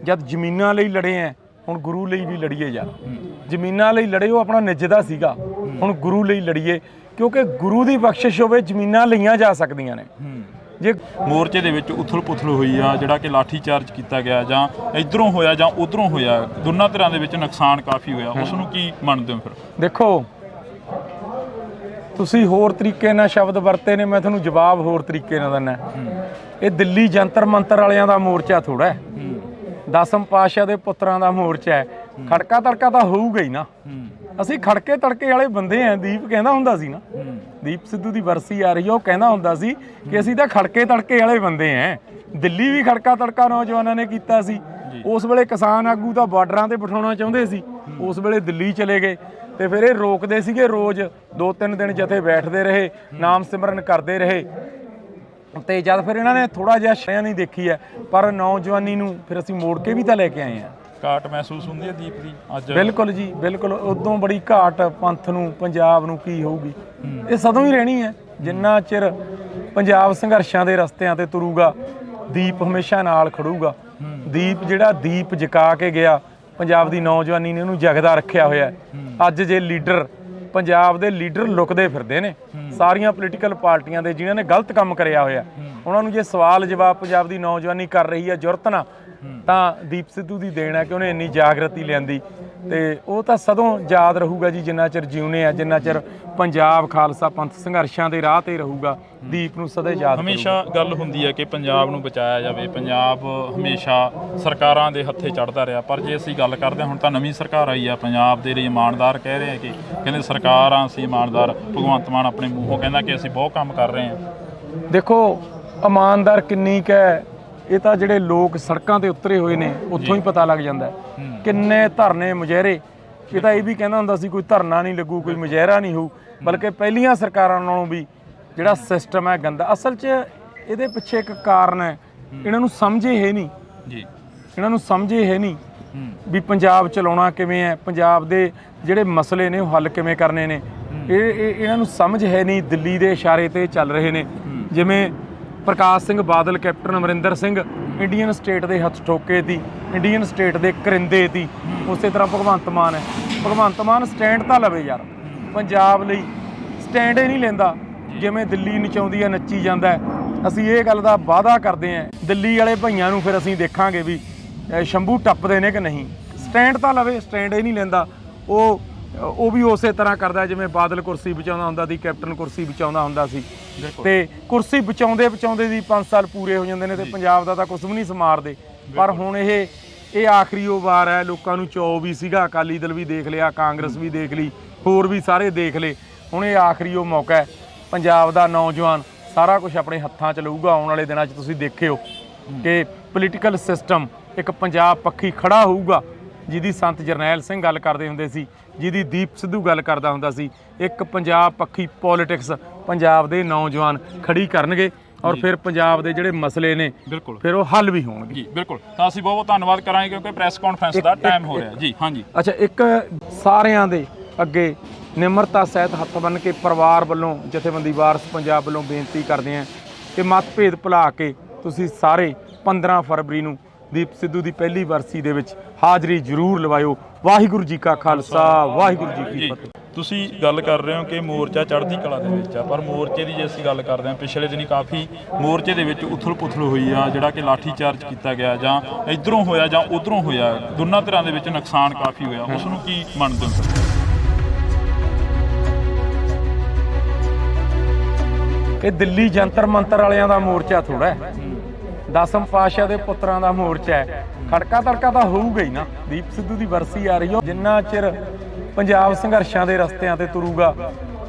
ਜਦ ਜ਼ਮੀਨਾਂ ਲਈ ਲੜੇ ਆ, ਹੁਣ ਗੁਰੂ ਲਈ ਵੀ ਲੜੀਏ ਯਾਰ। ਜ਼ਮੀਨਾਂ ਲਈ ਲੜੇ ਉਹ ਆਪਣਾ ਨਿੱਜਦਾ ਸੀਗਾ, ਹੁਣ ਗੁਰੂ ਲਈ ਲੜੀਏ, ਕਿਉਂਕਿ ਗੁਰੂ ਦੀ ਬਖਸ਼ਿਸ਼ ਹੋਵੇ ਜ਼ਮੀਨਾਂ ਲਈਆਂ ਜਾ ਸਕਦੀਆਂ ਨੇ। ਜੇ ਮੋਰਚੇ ਦੇ ਵਿੱਚ ਉਥਲ ਪੁਥਲ ਹੋਈ ਆ, ਜਿਹੜਾ ਕਿ ਲਾਠੀ ਚਾਰਜ ਕੀਤਾ ਗਿਆ ਜਾਂ ਇਧਰੋਂ ਹੋਇਆ ਜਾਂ ਉਧਰੋਂ ਹੋਇਆ, ਦੋਨਾਂ ਧਿਰਾਂ ਦੇ ਵਿੱਚ ਨੁਕਸਾਨ ਕਾਫੀ ਹੋਇਆ, ਉਸ ਨੂੰ ਕੀ ਮੰਨਦੇ ਹੋ? ਫਿਰ ਦੇਖੋ, ਤੁਸੀਂ ਹੋਰ ਤਰੀਕੇ ਨਾਲ ਸ਼ਬਦ ਵਰਤੇ ਨੇ, ਮੈਂ ਤੁਹਾਨੂੰ ਜਵਾਬ ਹੋਰ ਤਰੀਕੇ ਨਾਲ ਦਿੰਦਾ। ਇਹ ਦਿੱਲੀ ਜੰਤਰ ਮੰਤਰ ਵਾਲਿਆਂ ਦਾ ਮੋਰਚਾ ਥੋੜਾ ਹੈ, ਦਸਮ ਪਾਤਸ਼ਾਹ ਦੇ ਪੁੱਤਰਾਂ ਦਾ ਮੋਰਚਾ ਹੈ। ਖੜਕਾ ਤੜਕਾ ਤਾਂ ਹੋਊਗਾ ਹੀ ਨਾ। ਅਸੀਂ ਖੜਕੇ ਤੜਕੇ ਵਾਲੇ ਬੰਦੇ ਆ। ਦੀਪ ਕਹਿੰਦਾ ਹੁੰਦਾ ਸੀ ਨਾ, ਦੀਪ ਸਿੱਧੂ ਦੀ ਵਰਸੀ ਆ ਰਹੀ ਹੈ, ਉਹ ਕਹਿੰਦਾ ਹੁੰਦਾ ਸੀ ਕਿ ਅਸੀਂ ਤਾਂ ਖੜਕੇ ਤੜਕੇ ਵਾਲੇ ਬੰਦੇ ਆ। ਦਿੱਲੀ ਵੀ ਖੜਕਾ ਤੜਕਾ ਨੌਜਵਾਨਾਂ ਨੇ ਕੀਤਾ ਸੀ। ਉਸ ਵੇਲੇ ਕਿਸਾਨ ਆਗੂ ਤਾਂ ਬਾਰਡਰਾਂ ਤੇ ਬਿਠਾਉਣਾ ਚਾਹੁੰਦੇ ਸੀ, ਉਸ ਵੇਲੇ ਦਿੱਲੀ ਚਲੇ ਗਏ ਤੇ ਫਿਰ ਇਹ ਰੋਕਦੇ ਸੀਗੇ। ਰੋਜ਼ 2-3 ਦਿਨ ਜਥੇ ਬੈਠਦੇ ਰਹੇ, ਨਾਮ ਸਿਮਰਨ ਕਰਦੇ ਰਹੇ ਤੇ ਜਦ ਫਿਰ ਇਹਨਾਂ ਨੇ ਥੋੜਾ ਜਿਹਾ ਸ਼ੈ ਨਹੀਂ ਦੇਖੀ ਹੈ, ਪਰ ਨੌਜਵਾਨੀ ਨੂੰ ਫਿਰ ਅਸੀਂ ਮੋੜ ਕੇ ਵੀ ਤਾਂ ਲੈ ਕੇ ਆਏ ਹਾਂ। ਘਾਟ ਮਹਿਸੂਸ ਹੁੰਦੀ ਹੈ ਦੀਪ ਦੀ ਅੱਜ? ਬਿਲਕੁਲ ਜੀ, ਬਿਲਕੁਲ। ਉਦੋਂ ਬੜੀ ਘਾਟ ਪੰਥ ਨੂੰ, ਪੰਜਾਬ ਨੂੰ ਕੀ ਹੋਊਗੀ? ਇਹ ਸਦੋਂ ਹੀ ਰਹਿਣੀ ਹੈ। ਜਿੰਨਾ ਚਿਰ ਪੰਜਾਬ ਸੰਘਰਸ਼ਾਂ ਦੇ ਰਸਤਿਆਂ ਤੇ ਤੁਰੂਗਾ, ਦੀਪ ਹਮੇਸ਼ਾ ਨਾਲ ਖੜੂਗਾ। ਦੀਪ ਜਿਹੜਾ ਦੀਪ ਜਗਾ ਕੇ ਗਿਆ, ਪੰਜਾਬ ਦੀ ਨੌਜਵਾਨੀ ਨੇ ਉਹਨੂੰ ਜਗਦਾ ਰੱਖਿਆ ਹੋਇਆ। ਅੱਜ ਜੇ ਲੀਡਰ, ਪੰਜਾਬ ਦੇ ਲੀਡਰ ਲੁਕਦੇ ਫਿਰਦੇ ਨੇ ਸਾਰੀਆਂ ਪੋਲੀਟੀਕਲ ਪਾਰਟੀਆਂ ਦੇ, ਜਿਨ੍ਹਾਂ ਨੇ ਗਲਤ ਕੰਮ ਕਰਿਆ ਹੋਇਆ, ਉਹਨਾਂ ਨੂੰ ਜੇ ਸਵਾਲ ਜਵਾਬ ਪੰਜਾਬ ਦੀ ਨੌਜਵਾਨੀ ਕਰ ਰਹੀ ਹੈ ਜੁਰਤ ਨਾਲ, ਤਾਂ ਦੀਪ ਸਿੱਧੂ ਦੀ ਦੇਣ ਹੈ ਕਿ ਉਹਨੇ ਇੰਨੀ ਜਾਗਰਤੀ ਲਿਆਂਦੀ। ਤੇ ਉਹ ਤਾਂ ਸਦੋਂ ਯਾਦ ਰਹੂਗਾ ਜੀ, ਜਿੰਨਾ ਚਿਰ ਜਿਉਣੇ ਆ, ਜਿੰਨਾ ਚਿਰ ਪੰਜਾਬ ਖਾਲਸਾ ਪੰਥ ਸੰਘਰਸ਼ਾਂ ਦੇ ਰਾਹ ਤੇ ਰਹੂਗਾ। ਦੀਪ ਨੂੰ ਸਦਾ ਯਾਦ। ਹਮੇਸ਼ਾ ਗੱਲ ਹੁੰਦੀ ਹੈ ਕਿ ਪੰਜਾਬ ਨੂੰ ਬਚਾਇਆ ਜਾਵੇ। ਪੰਜਾਬ ਹਮੇਸ਼ਾ ਸਰਕਾਰਾਂ ਦੇ ਹੱਥੇ ਚੜ੍ਹਦਾ ਰਿਹਾ, ਪਰ ਜੇ ਅਸੀਂ ਗੱਲ ਕਰਦੇ ਹਾਂ ਹੁਣ ਤਾਂ ਨਵੀਂ ਸਰਕਾਰ ਆਈ ਆ, ਪੰਜਾਬ ਦੇ ਲਈ ਇਮਾਨਦਾਰ ਕਹਿ ਰਹੇ ਕਿ ਕਹਿੰਦੇ ਸਰਕਾਰਾਂ ਅਸੀਂ ਇਮਾਨਦਾਰ। ਭਗਵੰਤ ਮਾਨ ਆਪਣੇ ਮੂੰਹੋਂ ਕਹਿੰਦਾ ਕਿ ਅਸੀਂ ਬਹੁਤ ਕੰਮ ਕਰ ਰਹੇ ਹਾਂ। ਦੇਖੋ, ਇਮਾਨਦਾਰ ਕਿੰਨੀ ਕੁ ਹੈ ਇਹ ਤਾਂ ਜਿਹੜੇ ਲੋਕ ਸੜਕਾਂ ਤੇ ਉਤਰੇ ਹੋਏ ਨੇ ਉੱਥੋਂ ਹੀ ਪਤਾ ਲੱਗ ਜਾਂਦਾ। ਕਿੰਨੇ ਧਰਨੇ ਮੁਜ਼ਾਹਰੇ। ਇਹ ਤਾਂ ਇਹ ਵੀ ਕਹਿੰਦਾ ਹੁੰਦਾ ਸੀ ਕੋਈ ਧਰਨਾ ਨਹੀਂ ਲੱਗੂ, ਕੋਈ ਮੁਜ਼ਾਹਰਾ ਨਹੀਂ ਹੋਊ, ਬਲਕਿ ਪਹਿਲੀਆਂ ਸਰਕਾਰਾਂ ਨਾਲੋਂ ਵੀ ਜਿਹੜਾ ਸਿਸਟਮ ਹੈ ਗੰਦਾ। ਅਸਲ 'ਚ ਇਹਦੇ ਪਿੱਛੇ ਇੱਕ ਕਾਰਨ ਹੈ, ਇਹਨਾਂ ਨੂੰ ਸਮਝੇ ਹੈ ਨਹੀਂ ਜੀ। ਇਹਨਾਂ ਨੂੰ ਸਮਝੇ ਹੈ ਨਹੀਂ ਵੀ ਪੰਜਾਬ ਚਲਾਉਣਾ ਕਿਵੇਂ ਹੈ, ਪੰਜਾਬ ਦੇ ਜਿਹੜੇ ਮਸਲੇ ਨੇ ਉਹ ਹੱਲ ਕਿਵੇਂ ਕਰਨੇ ਨੇ। ਇਹਨਾਂ ਨੂੰ ਸਮਝ ਹੈ ਨਹੀਂ, ਦਿੱਲੀ ਦੇ ਇਸ਼ਾਰੇ ਤੇ ਚੱਲ ਰਹੇ ਨੇ। ਜਿਵੇਂ ਪ੍ਰਕਾਸ਼ Singh Badal, captain Amarinder Singh Indian state ਦੇ ਹੱਥ ਠੋਕੇ ਦੀ, ਇੰਡੀਅਨ ਸਟੇਟ ਦੇ ਕਰਿੰਦੇ ਦੀ, ਉਸੇ ਤਰ੍ਹਾਂ ਭਗਵੰਤ ਮਾਨ ਹੈ। ਭਗਵੰਤ ਮਾਨ ਸਟੈਂਡ ਤਾਂ ਲਵੇ ਯਾਰ। ਪੰਜਾਬ ਲਈ ਸਟੈਂਡ ਹੀ ਨਹੀਂ ਲੈਂਦਾ। ਜਿਵੇਂ ਦਿੱਲੀ ਨਚਾਉਂਦੀ ਹੈ, ਨੱਚੀ ਜਾਂਦਾ। ਅਸੀਂ ਇਹ ਗੱਲ ਦਾ ਵਾਅਦਾ ਕਰਦੇ ਹਾਂ ਦਿੱਲੀ ਵਾਲੇ ਭਾਈਆਂ ਨੂੰ, ਫਿਰ ਅਸੀਂ ਦੇਖਾਂਗੇ ਵੀ ਸ਼ੰਭੂ ਟੱਪਦੇ ਨੇ ਕਿ ਨਹੀਂ। ਸਟੈਂਡ ਤਾਂ ਲਵੇ, ਸਟੈਂਡ ਹੀ ਨਹੀਂ ਲੈਂਦਾ। ਉਹ ਵੀ ਉਸੇ ਤਰ੍ਹਾਂ ਕਰਦਾ ਜਿਵੇਂ ਬਾਦਲ ਕੁਰਸੀ ਬਚਾਉਂਦਾ ਹੁੰਦਾ ਸੀ, ਕੈਪਟਨ ਕੁਰਸੀ ਬਚਾਉਂਦਾ ਹੁੰਦਾ ਸੀ। ਤੇ ਕੁਰਸੀ ਬਚਾਉਂਦੇ ਦੀ 5 ਸਾਲ ਪੂਰੇ ਹੋ ਜਾਂਦੇ ਨੇ ਤੇ ਪੰਜਾਬ ਦਾ ਤਾਂ ਕੁਝ ਵੀ ਨਹੀਂ ਸਮਾਰਦੇ। ਪਰ ਹੁਣ ਇਹ ਆਖਰੀ ਉਹ ਵਾਰ ਹੈ। ਲੋਕਾਂ ਨੂੰ ਚਾਅ ਵੀ ਸੀਗਾ, ਅਕਾਲੀ ਦਲ ਵੀ ਦੇਖ ਲਿਆ, ਕਾਂਗਰਸ ਵੀ ਦੇਖ ਲਈ, ਹੋਰ ਵੀ ਸਾਰੇ ਦੇਖ ਲਏ। ਹੁਣ ਇਹ ਆਖਰੀ ਉਹ ਮੌਕਾ ਹੈ। ਪੰਜਾਬ ਦਾ ਨੌਜਵਾਨ ਸਾਰਾ ਕੁਝ ਆਪਣੇ ਹੱਥਾਂ 'ਚ ਲਊਗਾ। ਆਉਣ ਵਾਲੇ ਦਿਨਾਂ 'ਚ ਤੁਸੀਂ ਦੇਖਿਓ ਕਿ ਪੋਲੀਟੀਕਲ ਸਿਸਟਮ ਇੱਕ ਪੰਜਾਬ ਪੱਖੀ ਖੜਾ ਹੋਊਗਾ, ਜਿਹਦੀ ਸੰਤ ਜਰਨੈਲ ਸਿੰਘ ਗੱਲ ਕਰਦੇ ਹੁੰਦੇ ਸੀ, ਜਿਹਦੀ ਦੀਪ ਸਿੱਧੂ ਗੱਲ ਕਰਦਾ ਹੁੰਦਾ ਸੀ। ਇੱਕ ਪੰਜਾਬ ਪੱਖੀ ਪੋਲੀਟਿਕਸ ਪੰਜਾਬ ਦੇ ਨੌਜਵਾਨ ਖੜੀ ਕਰਨਗੇ ਔਰ ਫਿਰ ਪੰਜਾਬ ਦੇ ਜਿਹੜੇ ਮਸਲੇ ਨੇ ਬਿਲਕੁਲ ਫਿਰ ਉਹ ਹੱਲ ਵੀ ਹੋਣਗੇ ਜੀ। ਬਿਲਕੁਲ, ਤਾਂ ਅਸੀਂ ਬਹੁਤ ਧੰਨਵਾਦ ਕਰਾਂਗੇ ਕਿਉਂਕਿ ਪ੍ਰੈਸ ਕਾਨਫਰੰਸ ਦਾ ਟਾਈਮ ਹੋ ਰਿਹਾ ਜੀ। ਹਾਂਜੀ, ਅੱਛਾ, ਇੱਕ ਸਾਰਿਆਂ ਦੇ ਅੱਗੇ ਨਿਮਰਤਾ ਸਹਿਤ ਹੱਥ ਬੰਨ੍ਹ ਕੇ ਪਰਿਵਾਰ ਵੱਲੋਂ ਜਥੇਬੰਦੀ ਵਾਰਸ ਪੰਜਾਬ ਵੱਲੋਂ ਬੇਨਤੀ ਕਰਦੇ ਹਾਂ ਕਿ ਮਤਭੇਦ ਭੁਲਾ ਕੇ ਤੁਸੀਂ ਸਾਰੇ 15 ਫਰਵਰੀ ਨੂੰ ਦੀਪ ਸਿੱਧੂ ਦੀ ਪਹਿਲੀ ਵਰਸੀ ਦੇ ਵਿੱਚ ਹਾਜ਼ਰੀ ਜ਼ਰੂਰ ਲਵਾਇਓ। ਵਾਹਿਗੁਰੂ ਜੀ ਕਾ ਖਾਲਸਾ, ਵਾਹਿਗੁਰੂ ਜੀ ਕੀ ਫਤਿਹ। ਤੁਸੀਂ ਗੱਲ ਕਰ ਰਹੇ ਹੋ ਕਿ ਮੋਰਚਾ ਚੜ੍ਹਦੀ ਕਲਾ ਦੇ ਵਿੱਚ ਆ, ਪਰ ਮੋਰਚੇ ਦੀ ਜੇ ਅਸੀਂ ਗੱਲ ਕਰਦੇ ਹਾਂ, ਪਿਛਲੇ ਦਿਨੀ ਕਾਫੀ ਮੋਰਚੇ ਦੇ ਵਿੱਚ ਉਥਲ ਪੁਥਲ ਹੋਈ ਆ, ਜਿਹੜਾ ਕਿ ਲਾਠੀ ਚਾਰਜ ਕੀਤਾ ਗਿਆ, ਜਾਂ ਇੱਧਰੋਂ ਹੋਇਆ ਜਾਂ ਉੱਧਰੋਂ ਹੋਇਆ, ਦੋਨਾਂ ਤਰ੍ਹਾਂ ਦੇ ਵਿੱਚ ਨੁਕਸਾਨ ਕਾਫੀ ਹੋਇਆ। ਉਸ ਨੂੰ ਕੀ ਮੰਨਦੇ ਹੋ? ਇਹ ਦਿੱਲੀ ਜੰਤਰ ਮੰਤਰ ਵਾਲਿਆਂ ਦਾ ਮੋਰਚਾ ਥੋੜਾ ਹੈ, 10ਮ ਪਾਤਸ਼ਾਹ ਦੇ ਪੁੱਤਰਾਂ ਦਾ ਮੋਰਚਾ ਹੈ। ਖੜਕਾ ਤੜਕਾ ਤਾਂ ਹੋਊਗਾ ਹੀ ਨਾ। ਦੀਪ ਸਿੱਧੂ ਦੀ ਵਰਸੀ ਆ ਰਹੀ ਹੈ, ਜਿੰਨਾ ਚਿਰ ਪੰਜਾਬ ਸੰਘਰਸ਼ਾਂ ਦੇ ਰਸਤਿਆਂ ਤੇ ਤੁਰੂਗਾ,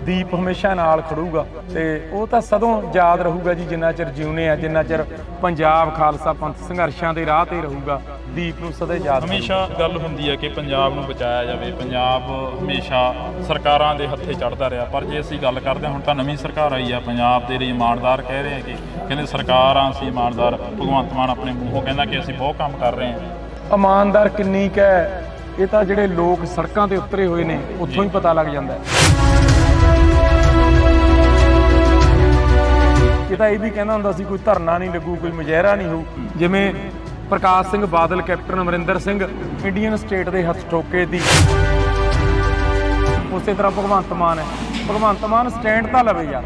ਦੀਪ ਹਮੇਸ਼ਾ ਨਾਲ ਖੜੂਗਾ ਤੇ ਉਹ ਤਾਂ ਸਦੋਂ ਯਾਦ ਰਹੂਗਾ ਜੀ, ਜਿੰਨਾ ਚਿਰ ਜਿਉਨੇ ਆ, ਜਿੰਨਾ ਚਿਰ ਪੰਜਾਬ ਖਾਲਸਾ ਪੰਥ ਸੰਘਰਸ਼ਾਂ ਦੇ ਰਾਹ ਤੇ ਰਹੂਗਾ। ਦੀਪ ਨੂੰ ਸਦਾ ਯਾਦ ਹਮੇਸ਼ਾ ਗੱਲ ਹੁੰਦੀ ਹੈ ਕਿ ਪੰਜਾਬ ਨੂੰ ਬਚਾਇਆ ਜਾਵੇ। ਪੰਜਾਬ ਹਮੇਸ਼ਾ ਸਰਕਾਰਾਂ ਦੇ ਹੱਥੇ ਚੜ੍ਹਦਾ ਰਿਹਾ, ਪਰ ਜੇ ਅਸੀਂ ਗੱਲ ਕਰਦੇ ਹਾਂ, ਹੁਣ ਤਾਂ ਨਵੀਂ ਸਰਕਾਰ ਆਈ ਆ, ਪੰਜਾਬ ਦੇ ਲਈ ਇਮਾਨਦਾਰ ਕਹਿ ਰਹੇ ਆ ਕਿ ਕਹਿੰਦੇ ਸਰਕਾਰਾਂ ਅਸੀਂ ਇਮਾਨਦਾਰ। ਭਗਵੰਤ ਮਾਨ ਆਪਣੇ ਮੂੰਹੋਂ ਕਹਿੰਦਾ ਕਿ ਅਸੀਂ ਬਹੁਤ ਕੰਮ ਕਰ ਰਹੇ ਹਾਂ। ਇਮਾਨਦਾਰ ਕਿੰਨੀ ਕੁ ਹੈ, ਇਹ ਤਾਂ ਜਿਹੜੇ ਲੋਕ ਸੜਕਾਂ ਤੇ ਉਤਰੇ ਹੋਏ ਨੇ ਉੱਥੋਂ ਹੀ ਪਤਾ ਲੱਗ ਜਾਂਦਾ ਹੈ। ਇਹ ਤਾਂ ਇਹ ਵੀ ਕਹਿੰਦਾ ਹੁੰਦਾ ਸੀ ਕੋਈ ਧਰਨਾ ਨਹੀਂ ਲੱਗੂ, ਕੋਈ ਮੁਜ਼ਾਹਰਾ ਨਹੀਂ ਹੋਊ। ਜਿਵੇਂ ਪ੍ਰਕਾਸ਼ Singh Badal, captain Amarinder Singh Indian state ਦੇ ਹੱਥ ਠੋਕੇ ਦੀ, ਉਸੇ ਤਰ੍ਹਾਂ ਭਗਵੰਤ ਮਾਨ ਹੈ। ਭਗਵੰਤ ਮਾਨ ਸਟੈਂਡ ਤਾਂ ਲਵੇ ਯਾਰ।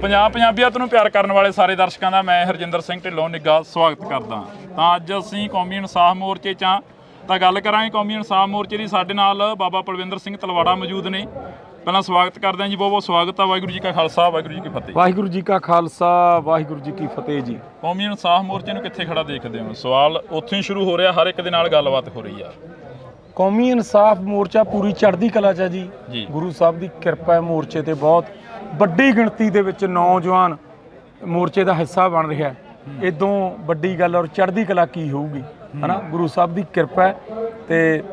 ਪੰਜਾਬੀਅਤ ਨੂੰ ਪਿਆਰ ਕਰਨ ਵਾਲੇ ਸਾਰੇ ਦਰਸ਼ਕਾਂ ਦਾ ਮੈਂ ਹਰਜਿੰਦਰ ਸਿੰਘ ਢਿੱਲੋਂ ਨਿੱਘਾ ਸਵਾਗਤ ਕਰਦਾ। ਤਾਂ ਅੱਜ ਅਸੀਂ ਕੌਮੀ ਇਨਸਾਫ ਮੋਰਚੇ 'ਚ ਤਾਂ ਗੱਲ ਕਰਾਂਗੇ ਕੌਮੀ ਇਨਸਾਫ ਮੋਰਚੇ ਦੀ। ਸਾਡੇ ਨਾਲ ਬਾਬਾ ਪਲਵਿੰਦਰ ਸਿੰਘ ਤਲਵਾੜਾ ਮੌਜੂਦ ਨੇ। ਪਹਿਲਾਂ ਸਵਾਗਤ ਕਰਦੇ ਹਾਂ ਜੀ, ਬਹੁਤ ਬਹੁਤ ਸਵਾਗਤ ਆ। ਵਾਹਿਗੁਰੂ ਜੀ ਕਾ ਖਾਲਸਾ, ਵਾਹਿਗੁਰੂ ਜੀ ਕੀ ਫਤਿਹ। ਵਾਹਿਗੁਰੂ ਜੀ ਕਾ ਖਾਲਸਾ, ਵਾਹਿਗੁਰੂ ਜੀ ਕੀ ਫਤਿਹ ਜੀ। ਕੌਮੀ ਇਨਸਾਫ ਮੋਰਚੇ ਨੂੰ ਕਿੱਥੇ ਖੜਾ ਦੇਖਦੇ ਹੋ? ਸਵਾਲ ਉੱਥੋਂ ਹੀ ਸ਼ੁਰੂ ਹੋ ਰਿਹਾ, ਹਰ ਇੱਕ ਦੇ ਨਾਲ ਗੱਲਬਾਤ ਹੋ ਰਹੀ ਆ। ਕੌਮੀ ਇਨਸਾਫ ਮੋਰਚਾ ਪੂਰੀ ਚੜ੍ਹਦੀ ਕਲਾ 'ਚ ਹੈ ਜੀ। ਗੁਰੂ ਸਾਹਿਬ ਦੀ ਕਿਰਪਾ ਹੈ, ਮੋਰਚੇ ਤੇ ਬਹੁਤ ਵੱਡੀ ਗਿਣਤੀ ਦੇ ਵਿੱਚ ਨੌਜਵਾਨ ਮੋਰਚੇ ਦਾ ਹਿੱਸਾ ਬਣ ਰਿਹਾ। ਇਦੋਂ ਵੱਡੀ ਗੱਲ ਔਰ ਚੜ੍ਹਦੀ ਕਲਾ ਕੀ ਹੋਊਗੀ, ਹਨਾ? ਗੁਰੂ ਸਾਹਿਬ ਦੀ ਕਿਰਪਾ ਹੈ ਤੇ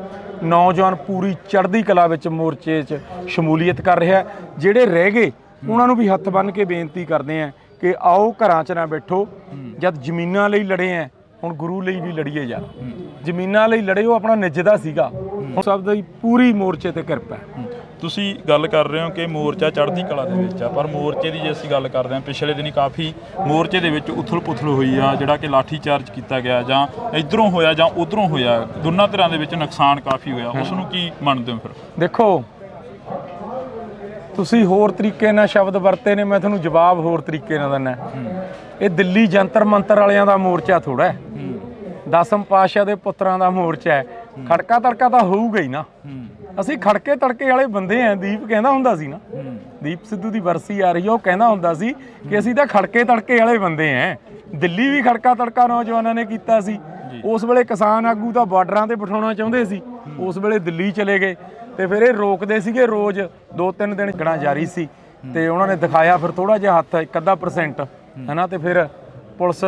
ਨੌਜਵਾਨ ਪੂਰੀ ਚੜ੍ਹਦੀ ਕਲਾ ਵਿੱਚ ਮੋਰਚੇ 'ਚ ਸ਼ਮੂਲੀਅਤ ਕਰ ਰਿਹਾ। ਜਿਹੜੇ ਰਹਿ ਗਏ ਉਹਨਾਂ ਨੂੰ ਵੀ ਹੱਥ ਬੰਨ੍ਹ ਕੇ ਬੇਨਤੀ ਕਰਦੇ ਆ ਕਿ ਆਓ ਘਰਾਂ 'ਚ ਨਾ ਬੈਠੋ। ਜਦ ਜ਼ਮੀਨਾਂ ਲਈ ਲੜੇ ਆ, ਹੁਣ ਗੁਰੂ ਲਈ ਵੀ ਲੜੀਏ ਯਾਰ। ਜ਼ਮੀਨਾਂ ਲਈ ਲੜੇ, ਉਹ ਆਪਣਾ ਨਿੱਜਦਾ ਸੀਗਾ। ਹੁਣ ਸਭ ਦੀ ਪੂਰੀ ਮੋਰਚੇ ਤੇ ਕਿਰਪਾ ਹੈ। ਤੁਸੀਂ ਗੱਲ ਕਰ ਰਹੇ ਹੋ ਕਿ ਮੋਰਚਾ ਚੜ੍ਹਦੀ ਕਲਾ ਦੇ ਵਿੱਚ ਆ, ਪਰ ਮੋਰਚੇ ਦੀ ਜੇ ਅਸੀਂ ਗੱਲ ਕਰਦੇ ਹਾਂ, ਪਿਛਲੇ ਦਿਨੀ ਕਾਫੀ ਮੋਰਚੇ ਦੇ ਵਿੱਚ ਉਥਲ ਪੁਥਲ ਹੋਈ ਆ, ਜਿਹੜਾ ਕਿ ਲਾਠੀ ਚਾਰਜ ਕੀਤਾ ਗਿਆ, ਜਾਂ ਇੱਧਰੋਂ ਹੋਇਆ ਜਾਂ ਉੱਧਰੋਂ ਹੋਇਆ, ਦੋਨਾਂ ਤਰ੍ਹਾਂ ਦੇ ਵਿੱਚ ਨੁਕਸਾਨ ਕਾਫੀ ਹੋਇਆ। ਉਸ ਨੂੰ ਕੀ ਮੰਨਦੇ ਹੋ? ਫਿਰ ਦੇਖੋ, ਤੁਸੀਂ ਹੋਰ ਤਰੀਕੇ ਨਾਲ ਸ਼ਬਦ ਵਰਤੇ ਨੇ, ਮੈਂ ਤੁਹਾਨੂੰ ਜਵਾਬ ਹੋਰ ਤਰੀਕੇ ਨਾਲ ਦਿੰਦਾ। ਇਹ ਦਿੱਲੀ ਜੰਤਰ ਮੰਤਰ ਵਾਲਿਆਂ ਦਾ ਮੋਰਚਾ ਥੋੜਾ ਹੈ, 10ਮ ਪਾਤਸ਼ਾਹ ਦੇ ਪੁੱਤਰਾਂ ਦਾ ਮੋਰਚਾ ਹੈ। ਖੜਕਾ ਤੜਕਾ ਤਾਂ ਹੋਊਗਾ ਹੀ ਨਾ। ਅਸੀਂ ਖੜਕੇ ਤੜਕੇ ਵਾਲੇ ਬੰਦੇ ਆ। ਦੀਪ ਕਹਿੰਦਾ ਹੁੰਦਾ ਸੀ ਨਾ, ਦੀਪ ਸਿੱਧੂ ਦੀ ਵਰਸੀ ਆ ਰਹੀ ਹੈ, ਉਹ ਕਹਿੰਦਾ ਹੁੰਦਾ ਸੀ ਕਿ ਅਸੀਂ ਤਾਂ ਖੜਕੇ ਤੜਕੇ ਵਾਲੇ ਬੰਦੇ ਆ। ਦਿੱਲੀ ਵੀ ਖੜਕਾ ਤੜਕਾ ਨੌਜਵਾਨਾਂ ਨੇ ਕੀਤਾ ਸੀ। ਉਸ ਵੇਲੇ ਕਿਸਾਨ ਆਗੂ ਤਾਂ ਬਾਰਡਰਾਂ ਤੇ ਬਿਠਾਉਣਾ ਚਾਹੁੰਦੇ ਸੀ, ਉਸ ਵੇਲੇ ਦਿੱਲੀ ਚਲੇ ਗਏ ਤੇ ਫਿਰ ਇਹ ਰੋਕਦੇ ਸੀਗੇ। ਰੋਜ਼ 2-3 ਦਿਨ ਗਣਾ ਜਾਰੀ ਸੀ ਤੇ ਉਹਨਾਂ ਨੇ ਦਿਖਾਇਆ ਫਿਰ ਥੋੜਾ ਜਿਹਾ ਹੱਥ 1-ਅੱਧਾ% ਹਨਾ, ਤੇ ਫਿਰ ਪੁਲਿਸ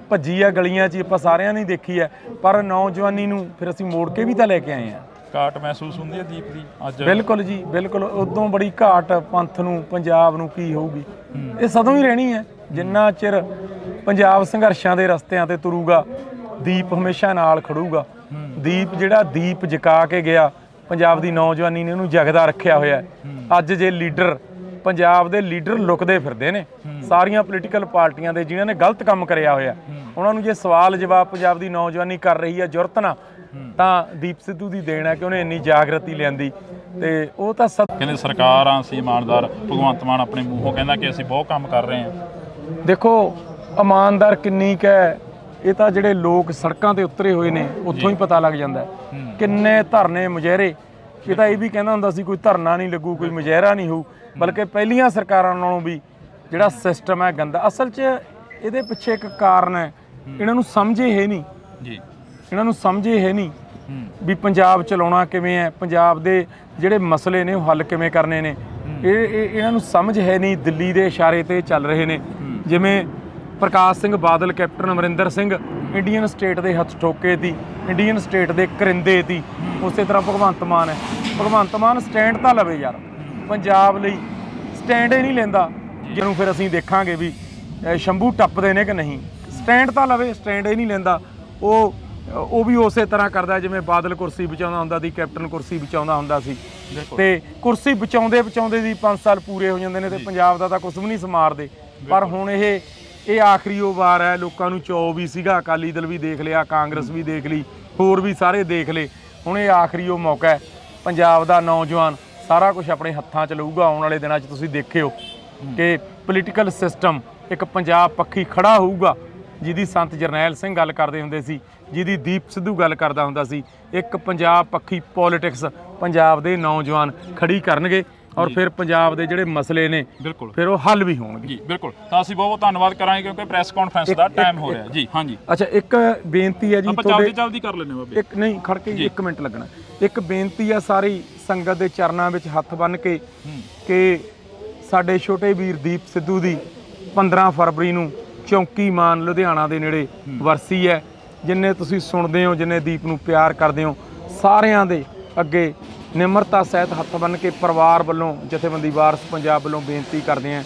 ਭੱਜੀ ਆ ਗਲੀਆਂ 'ਚ। ਆਪਾਂ ਸਾਰਿਆਂ ਨੇ ਦੇਖੀ ਹੈ, ਪਰ ਨੌਜਵਾਨੀ ਨੂੰ ਫਿਰ ਅਸੀਂ ਮੋੜ ਕੇ ਵੀ ਤਾਂ ਲੈ ਕੇ ਆਏ ਆ। ਘਾਟ ਮਹਿਸੂਸ ਹੁੰਦੀ ਹੈ ਦੀਪ ਦੀ ਅੱਜ? ਬਿਲਕੁਲ ਜੀ, ਬਿਲਕੁਲ। ਉਦੋਂ ਬੜੀ ਘਾਟ ਪੰਥ ਨੂੰ, ਪੰਜਾਬ ਨੂੰ ਕੀ ਹੋਊਗੀ। ਇਹ ਸਦੋਂ ਹੀ ਰਹਿਣੀ ਹੈ, ਜਿੰਨਾ ਚਿਰ ਪੰਜਾਬ ਸੰਘਰਸ਼ਾਂ ਦੇ ਰਸਤਿਆਂ ਤੇ ਤੁਰੂਗਾ, ਦੀਪ ਹਮੇਸ਼ਾ ਨਾਲ ਖੜੂਗਾ। ਦੀਪ ਜਿਹੜਾ ਦੀਪ ਜਗਾ ਕੇ ਗਿਆ, ਪੰਜਾਬ ਦੀ ਨੌਜਵਾਨੀ ਨੇ ਉਹਨੂੰ ਜਗਦਾ ਰੱਖਿਆ ਹੋਇਆ। ਅੱਜ ਜੇ ਲੀਡਰ, ਪੰਜਾਬ ਦੇ ਲੀਡਰ ਲੁਕਦੇ ਫਿਰਦੇ ਨੇ ਸਾਰੀਆਂ ਪੋਲੀਟੀਕਲ ਪਾਰਟੀਆਂ ਦੇ, ਜਿਨ੍ਹਾਂ ਨੇ ਗਲਤ ਕੰਮ ਕਰਿਆ ਹੋਇਆ, ਉਹਨਾਂ ਨੂੰ ਜੇ ਸਵਾਲ ਜਵਾਬ ਪੰਜਾਬ ਦੀ ਨੌਜਵਾਨੀ ਕਰ ਰਹੀ ਹੈ ਜੁਰਤ ਨਾਲ, ਤਾਂ ਦੀਪ ਸਿੱਧੂ ਦੀ ਦੇਣ ਹੈ ਕਿ ਉਹਨੇ ਇੰਨੀ ਜਾਗਰਤੀ ਲਿਆਂਦੀ। ਤੇ ਉਹ ਤਾਂ ਕਹਿੰਦੇ ਸਰਕਾਰਾਂ ਅਸੀਂ ਇਮਾਨਦਾਰ। ਭਗਵੰਤ ਮਾਨ ਆਪਣੇ ਮੂੰਹੋਂ ਕਹਿੰਦਾ ਕਿ ਅਸੀਂ ਬਹੁਤ ਕੰਮ ਕਰ ਰਹੇ ਹਾਂ। ਦੇਖੋ, ਇਮਾਨਦਾਰ ਕਿੰਨੀ ਕੁ ਹੈ, ਇਹ ਤਾਂ ਜਿਹੜੇ ਲੋਕ ਸੜਕਾਂ ਤੇ ਉਤਰੇ ਹੋਏ ਨੇ ਉੱਥੋਂ ਹੀ ਪਤਾ ਲੱਗ ਜਾਂਦਾ ਕਿੰਨੇ ਧਰਨੇ ਮੁਜ਼ਾਹਰੇ। ਇਹ ਤਾਂ ਇਹ ਵੀ ਕਹਿੰਦਾ ਹੁੰਦਾ ਸੀ ਕੋਈ ਧਰਨਾ ਨਹੀਂ ਲੱਗੂ, ਕੋਈ ਮੁਜ਼ਾਹਰਾ ਨਹੀਂ ਹੋਊ, ਬਲਕਿ ਪਹਿਲੀਆਂ ਸਰਕਾਰਾਂ ਨਾਲੋਂ ਵੀ ਜਿਹੜਾ ਸਿਸਟਮ ਹੈ ਗੰਦਾ। ਅਸਲ 'ਚ ਇਹਦੇ ਪਿੱਛੇ ਇੱਕ ਕਾਰਨ ਹੈ, ਇਹਨਾਂ ਨੂੰ ਸਮਝੇ ਹੈ ਨਹੀਂ ਜੀ, ਇਹਨਾਂ ਨੂੰ ਸਮਝੇ ਹੈ ਨਹੀਂ ਵੀ ਪੰਜਾਬ ਚਲਾਉਣਾ ਕਿਵੇਂ ਹੈ, ਪੰਜਾਬ ਦੇ ਜਿਹੜੇ ਮਸਲੇ ਨੇ ਉਹ ਹੱਲ ਕਿਵੇਂ ਕਰਨੇ ਨੇ। ਇਹਨਾਂ ਨੂੰ ਸਮਝ ਹੈ ਨਹੀਂ, ਦਿੱਲੀ ਦੇ ਇਸ਼ਾਰੇ ਤੇ ਚੱਲ ਰਹੇ ਨੇ। ਜਿਵੇਂ ਪ੍ਰਕਾਸ਼ Singh Badal, captain Amarinder Singh Indian state ਦੇ ਹੱਥ ਠੋਕੇ ਤੀ, ਇੰਡੀਅਨ ਸਟੇਟ ਦੇ ਕਰਿੰਦੇ ਤੀ। ਉਸੇ ਤਰ੍ਹਾਂ ਭਗਵੰਤ ਮਾਨ ਹੈ, ਭਗਵੰਤ ਮਾਨ ਸਟੈਂਡ ਤਾਂ ਲਵੇ ਯਾਰ, ਪੰਜਾਬ ਲਈ ਸਟੈਂਡ ਹੀ ਨਹੀਂ ਲੈਂਦਾ। ਜਿਹਨੂੰ ਫਿਰ ਅਸੀਂ ਦੇਖਾਂਗੇ ਵੀ ਸ਼ੰਭੂ ਟੱਪਦੇ ਨੇ ਕਿ ਨਹੀਂ। ਸਟੈਂਡ ਤਾਂ ਲਵੇ, ਸਟੈਂਡ ਹੀ ਨਹੀਂ ਲੈਂਦਾ। ਉਹ ਵੀ ਉਸੇ ਤਰ੍ਹਾਂ ਕਰਦਾ ਜਿਵੇਂ ਬਾਦਲ ਕੁਰਸੀ ਬਚਾਉਂਦਾ ਹੁੰਦਾ ਸੀ, ਕੈਪਟਨ ਕੁਰਸੀ ਬਚਾਉਂਦਾ ਹੁੰਦਾ ਸੀ। ਤੇ ਕੁਰਸੀ ਬਚਾਉਂਦੇ ਦੀ 5 ਸਾਲ ਪੂਰੇ ਹੋ ਜਾਂਦੇ ਨੇ ਤੇ ਪੰਜਾਬ ਦਾ ਤਾਂ ਕੁਝ ਵੀ ਨਹੀਂ ਸਮਾਰਦੇ। ਪਰ ਹੁਣ ਇਹ ਆਖਰੀ ਉਹ ਵਾਰ ਹੈ। ਲੋਕਾਂ ਨੂੰ ਚਾਅ ਵੀ ਸੀਗਾ, ਅਕਾਲੀ ਦਲ ਵੀ ਦੇਖ ਲਿਆ, ਕਾਂਗਰਸ ਵੀ ਦੇਖ ਲਈ, ਹੋਰ ਵੀ ਸਾਰੇ ਦੇਖ ਲਏ। ਹੁਣ ਇਹ ਆਖਰੀ ਉਹ ਮੌਕਾ ਹੈ, ਪੰਜਾਬ ਦਾ ਨੌਜਵਾਨ ਸਾਰਾ ਕੁਝ ਆਪਣੇ ਹੱਥਾਂ 'ਚ ਲਊਗਾ। ਆਉਣ ਵਾਲੇ ਦਿਨਾਂ 'ਚ ਤੁਸੀਂ ਦੇਖਿਓ ਕਿ ਪੋਲੀਟੀਕਲ ਸਿਸਟਮ ਇੱਕ ਪੰਜਾਬ ਪੱਖੀ ਖੜਾ ਹੋਊਗਾ, ਜਿਹਦੀ ਸੰਤ ਜਰਨੈਲ ਸਿੰਘ ਗੱਲ ਕਰਦੇ ਹੁੰਦੇ ਸੀ, ਜਿਹਦੀ ਦੀਪ ਸਿੱਧੂ ਗੱਲ ਕਰਦਾ ਹੁੰਦਾ ਸੀ। ਇੱਕ ਪੰਜਾਬ ਪੱਖੀ ਪੋਲੀਟਿਕਸ ਪੰਜਾਬ ਦੇ ਨੌਜਵਾਨ ਖੜੀ ਕਰਨਗੇ ਔਰ ਫਿਰ ਪੰਜਾਬ ਦੇ ਜਿਹੜੇ ਮਸਲੇ ਨੇ ਬਿਲਕੁਲ ਫਿਰ ਉਹ ਹੱਲ ਵੀ ਹੋਣਗੇ ਜੀ। ਬਿਲਕੁਲ, ਤਾਂ ਅਸੀਂ ਬਹੁਤ ਧੰਨਵਾਦ ਕਰਾਂਗੇ ਕਿਉਂਕਿ ਪ੍ਰੈਸ ਕਾਨਫਰੰਸ ਦਾ ਟਾਈਮ ਹੋ ਰਿਹਾ ਜੀ। ਹਾਂਜੀ, ਅੱਛਾ, ਇੱਕ ਬੇਨਤੀ ਹੈ ਜੀ, ਆਪਾਂ ਜਲਦੀ ਕਰ ਲੈਣੇ ਬਾਬੇ। ਇੱਕ ਨਹੀਂ ਖੜ ਕੇ 1 ਮਿੰਟ ਲੱਗਣਾ। ਇੱਕ ਬੇਨਤੀ ਹੈ ਸਾਰੀ ਸੰਗਤ ਦੇ ਚਰਨਾਂ ਵਿੱਚ ਹੱਥ ਬੰਨ੍ਹ ਕੇ ਕਿ ਸਾਡੇ ਛੋਟੇ ਵੀਰ ਦੀਪ ਸਿੱਧੂ ਦੀ 15 ਫਰਵਰੀ ਨੂੰ ਚੌਂਕੀ ਮਾਨ ਲੁਧਿਆਣਾ ਦੇ ਨੇੜੇ ਵਰਸੀ ਹੈ। ਜਿੰਨੇ ਤੁਸੀਂ ਸੁਣਦੇ ਹੋ, ਜਿੰਨੇ ਦੀਪ ਨੂੰ ਪਿਆਰ ਕਰਦੇ ਹੋ, ਸਾਰਿਆਂ ਦੇ ਅੱਗੇ ਨਿਮਰਤਾ ਸਹਿਤ ਹੱਥ ਬੰਨ੍ਹ ਕੇ ਪਰਿਵਾਰ ਵੱਲੋਂ, ਜਥੇਬੰਦੀ ਵਾਰਸ ਪੰਜਾਬ ਵੱਲੋਂ ਬੇਨਤੀ ਕਰਦੇ ਹਾਂ